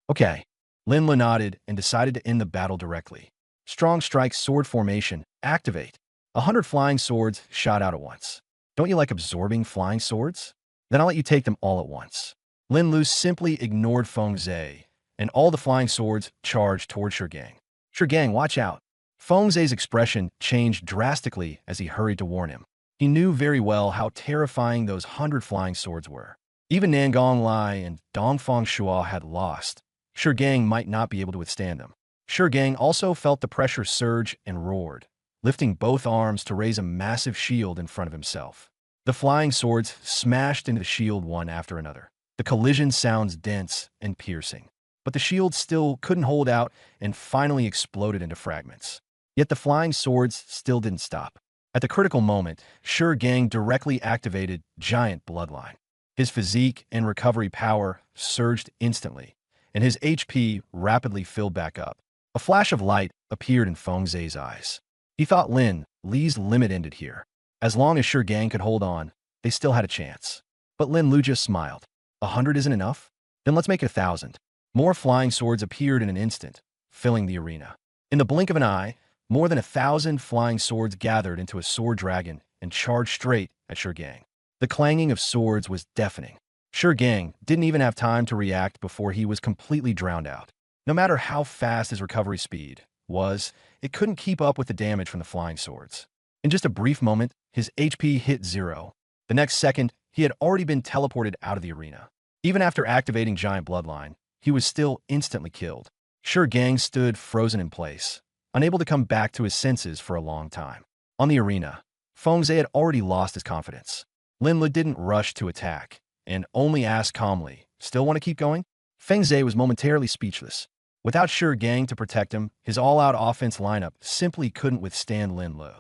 Okay. Lin Lu nodded and decided to end the battle directly. Strong Strike Sword Formation, activate. 100 flying swords shot out at once. Don't you like absorbing flying swords? Then I'll let you take them all at once. Lin Lu simply ignored Feng Zhe, and all the flying swords charged toward Shigang. Shigang, watch out. Feng Zhe's expression changed drastically as he hurried to warn him. He knew very well how terrifying those 100 flying swords were. Even Nangong Lai and Dongfang Shua had lost. Shigang might not be able to withstand them. Shigang also felt the pressure surge and roared, lifting both arms to raise a massive shield in front of himself. The flying swords smashed into the shield one after another. The collision sounds dense and piercing, but the shield still couldn't hold out and finally exploded into fragments. Yet the flying swords still didn't stop. At the critical moment, Shigang directly activated Giant Bloodline. His physique and recovery power surged instantly, and his HP rapidly filled back up. A flash of light appeared in Feng Zhe's eyes. He thought Lin Li's limit ended here. As long as Shigang could hold on, they still had a chance. But Lin Lu just smiled. 100 isn't enough? Then let's make it 1,000. More flying swords appeared in an instant, filling the arena. In the blink of an eye, more than 1,000 flying swords gathered into a sword dragon and charged straight at Shigang. The clanging of swords was deafening. Shigang didn't even have time to react before he was completely drowned out. No matter how fast his recovery speed was, it couldn't keep up with the damage from the flying swords. In just a brief moment, his HP hit 0. The next second, he had already been teleported out of the arena. Even after activating Giant Bloodline, he was still instantly killed. Shigang stood frozen in place, unable to come back to his senses for a long time. On the arena, Fengze had already lost his confidence. Linlu didn't rush to attack, and only asked calmly, "Still want to keep going?" Fengze was momentarily speechless. Without Sure Gang to protect him, his all-out offense lineup simply couldn't withstand Lin Lu.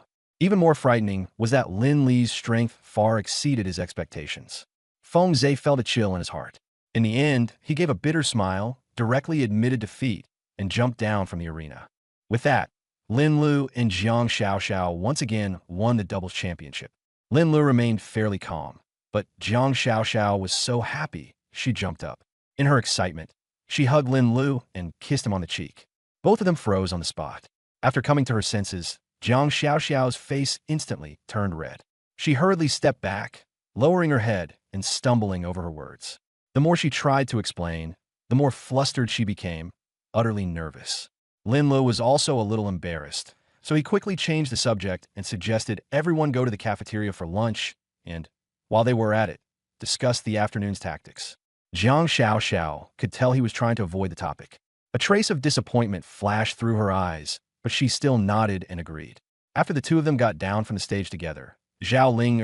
Even more frightening was that Lin Li's strength far exceeded his expectations. Fengze felt a chill in his heart. In the end, he gave a bitter smile, directly admitted defeat, and jumped down from the arena. With that, Lin Lu and Jiang Xiaoxiao once again won the doubles championship. Lin Lu remained fairly calm, but Jiang Xiaoxiao was so happy, she jumped up. In her excitement, she hugged Lin Lu and kissed him on the cheek. Both of them froze on the spot. After coming to her senses, Jiang Xiaoxiao's face instantly turned red. She hurriedly stepped back, lowering her head and stumbling over her words. The more she tried to explain, the more flustered she became, utterly nervous. Lin Lu was also a little embarrassed, so he quickly changed the subject and suggested everyone go to the cafeteria for lunch and, while they were at it, discuss the afternoon's tactics. Jiang Xiaoxiao could tell he was trying to avoid the topic. A trace of disappointment flashed through her eyes, but she still nodded and agreed. After the two of them got down from the stage together, Zhao Ling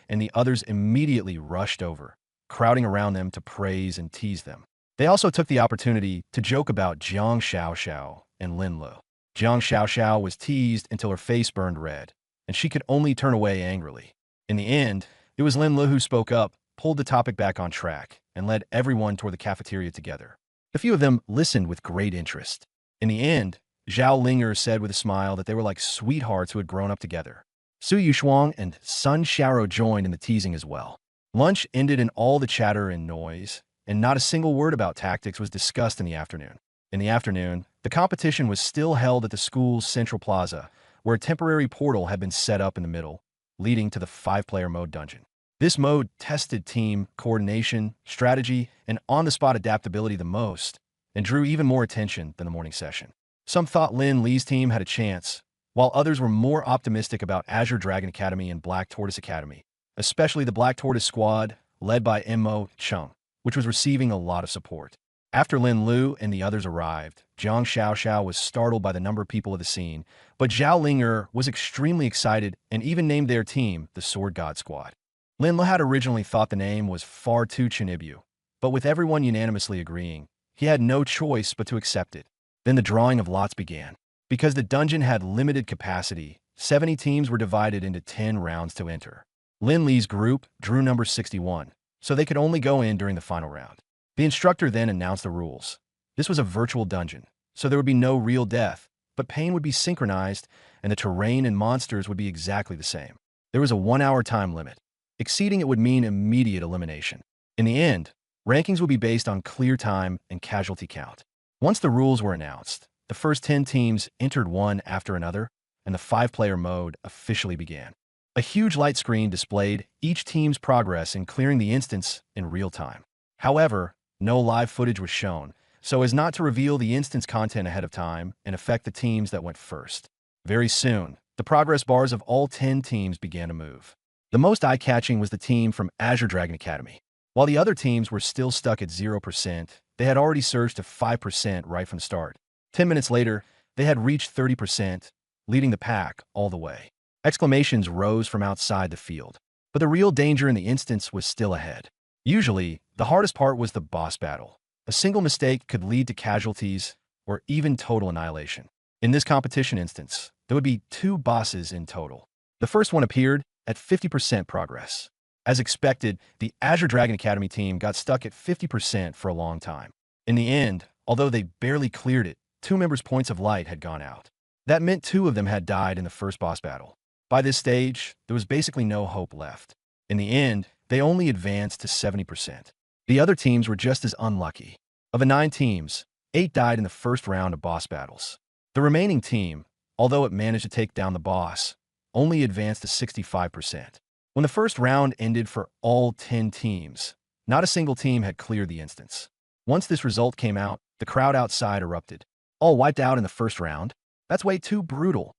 and the others immediately rushed over, crowding around them to praise and tease them. They also took the opportunity to joke about Jiang Xiaoxiao and Lin Lu. Jiang Xiaoxiao was teased until her face burned red, and she could only turn away angrily. In the end, it was Lin Lu who spoke up, pulled the topic back on track, and led everyone toward the cafeteria together. A few of them listened with great interest. In the end, Zhao Linger said with a smile that they were like sweethearts who had grown up together. Su Yushuang and Sun Xiaoro joined in the teasing as well. Lunch ended in all the chatter and noise, and not a single word about tactics was discussed in the afternoon. In the afternoon, the competition was still held at the school's central plaza, where a temporary portal had been set up in the middle, leading to the 5-player mode dungeon. This mode tested team coordination, strategy, and on-the-spot adaptability the most, and drew even more attention than the morning session. Some thought Lin Li's team had a chance, while others were more optimistic about Azure Dragon Academy and Black Tortoise Academy, especially the Black Tortoise squad, led by Mo Chung, which was receiving a lot of support. After Lin Lu and the others arrived, Jiang Xiaoxiao was startled by the number of people at the scene, but Zhao Linger was extremely excited and even named their team the Sword God Squad. Lin Lu had originally thought the name was far too Chinibyu, but with everyone unanimously agreeing, he had no choice but to accept it. Then the drawing of lots began. Because the dungeon had limited capacity, 70 teams were divided into 10 rounds to enter. Lin Li's group drew number 61, so they could only go in during the final round. The instructor then announced the rules. This was a virtual dungeon, so there would be no real death, but pain would be synchronized, and the terrain and monsters would be exactly the same. There was a 1-hour time limit. Exceeding it would mean immediate elimination. In the end, rankings would be based on clear time and casualty count. Once the rules were announced, the first 10 teams entered one after another, and the 5-player mode officially began. A huge light screen displayed each team's progress in clearing the instance in real time. However, no live footage was shown, so as not to reveal the instance content ahead of time and affect the teams that went first. Very soon, the progress bars of all 10 teams began to move. The most eye-catching was the team from Azure Dragon Academy. While the other teams were still stuck at 0%, they had already surged to 5% right from the start. 10 minutes later, they had reached 30%, leading the pack all the way. Exclamations rose from outside the field. But the real danger in the instance was still ahead. Usually, the hardest part was the boss battle. A single mistake could lead to casualties or even total annihilation. In this competition instance, there would be 2 bosses in total. The first one appeared at 50% progress. As expected, the Azure Dragon Academy team got stuck at 50% for a long time. In the end, although they barely cleared it, 2 members' points of light had gone out. That meant 2 of them had died in the first boss battle. By this stage, there was basically no hope left. In the end, they only advanced to 70%. The other teams were just as unlucky. Of the 9 teams, 8 died in the first round of boss battles. The remaining team, although it managed to take down the boss, only advanced to 65%. When the first round ended for all 10 teams, not a single team had cleared the instance. Once this result came out, the crowd outside erupted. All wiped out in the first round? That's way too brutal.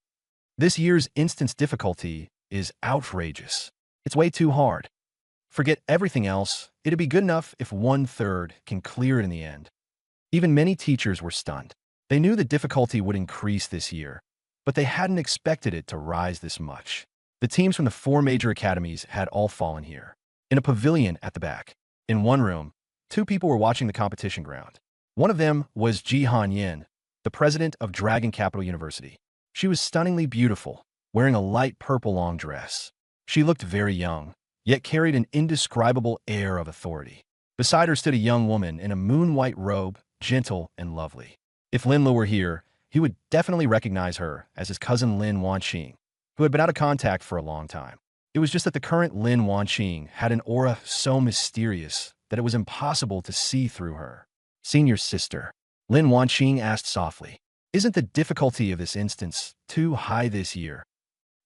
This year's instance difficulty is outrageous. It's way too hard. Forget everything else, it'd be good enough if 1/3 can clear it in the end. Even many teachers were stunned. They knew the difficulty would increase this year, but they hadn't expected it to rise this much. The teams from the 4 major academies had all fallen here. In a pavilion at the back, in one room, 2 people were watching the competition ground. One of them was Ji Han-yin, the president of Dragon Capital University. She was stunningly beautiful, wearing a light purple long dress. She looked very young, yet carried an indescribable air of authority. Beside her stood a young woman in a moon-white robe, gentle and lovely. If Lin Lu were here, he would definitely recognize her as his cousin Lin Wanqing, who had been out of contact for a long time. It was just that the current Lin Wanqing had an aura so mysterious that it was impossible to see through her. Senior sister, Lin Wanqing asked softly, isn't the difficulty of this instance too high this year?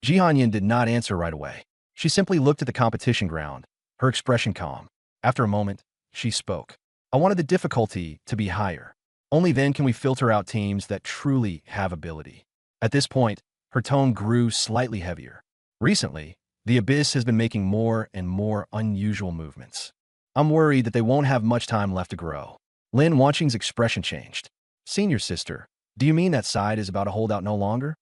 Ji Han-yin did not answer right away. She simply looked at the competition ground, her expression calm. After a moment, she spoke. I wanted the difficulty to be higher. Only then can we filter out teams that truly have ability. At this point, her tone grew slightly heavier. Recently, the Abyss has been making more and more unusual movements. I'm worried that they won't have much time left to grow. Lin Wanqing's expression changed. Senior sister, do you mean that side is about to hold out no longer?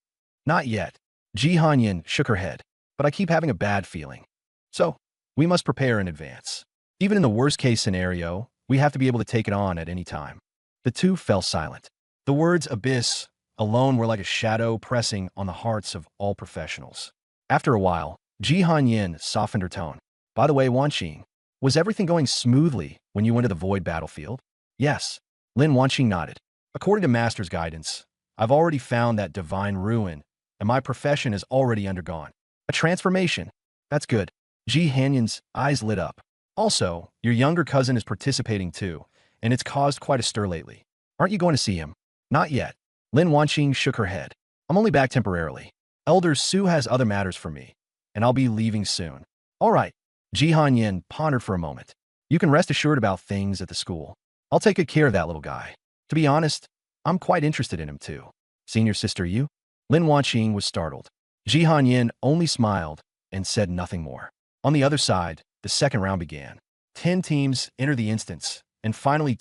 Not yet. Ji Han-yin shook her head, but I keep having a bad feeling. So, we must prepare in advance. Even in the worst-case scenario, we have to be able to take it on at any time. The two fell silent. The words Abyss alone were like a shadow pressing on the hearts of all professionals. After a while, Ji Han-yin softened her tone. By the way, Wanqing, was everything going smoothly when you went to the Void battlefield? Yes. Lin Wanqing nodded. According to Master's guidance, I've already found that divine ruin, and my profession has already undergone a transformation. That's good. Ji Han-yin's eyes lit up. Also, your younger cousin is participating too, and it's caused quite a stir lately. Aren't you going to see him? Not yet. Lin Wanqing shook her head. I'm only back temporarily. Elder Su has other matters for me, and I'll be leaving soon. All right. Ji Han-yin pondered for a moment. You can rest assured about things at the school. I'll take good care of that little guy. To be honest, I'm quite interested in him too. Senior sister, you? Lin Wanqing was startled. Ji Han-yin only smiled and said nothing more. On the other side, the second round began. 10 teams entered the instance, and finally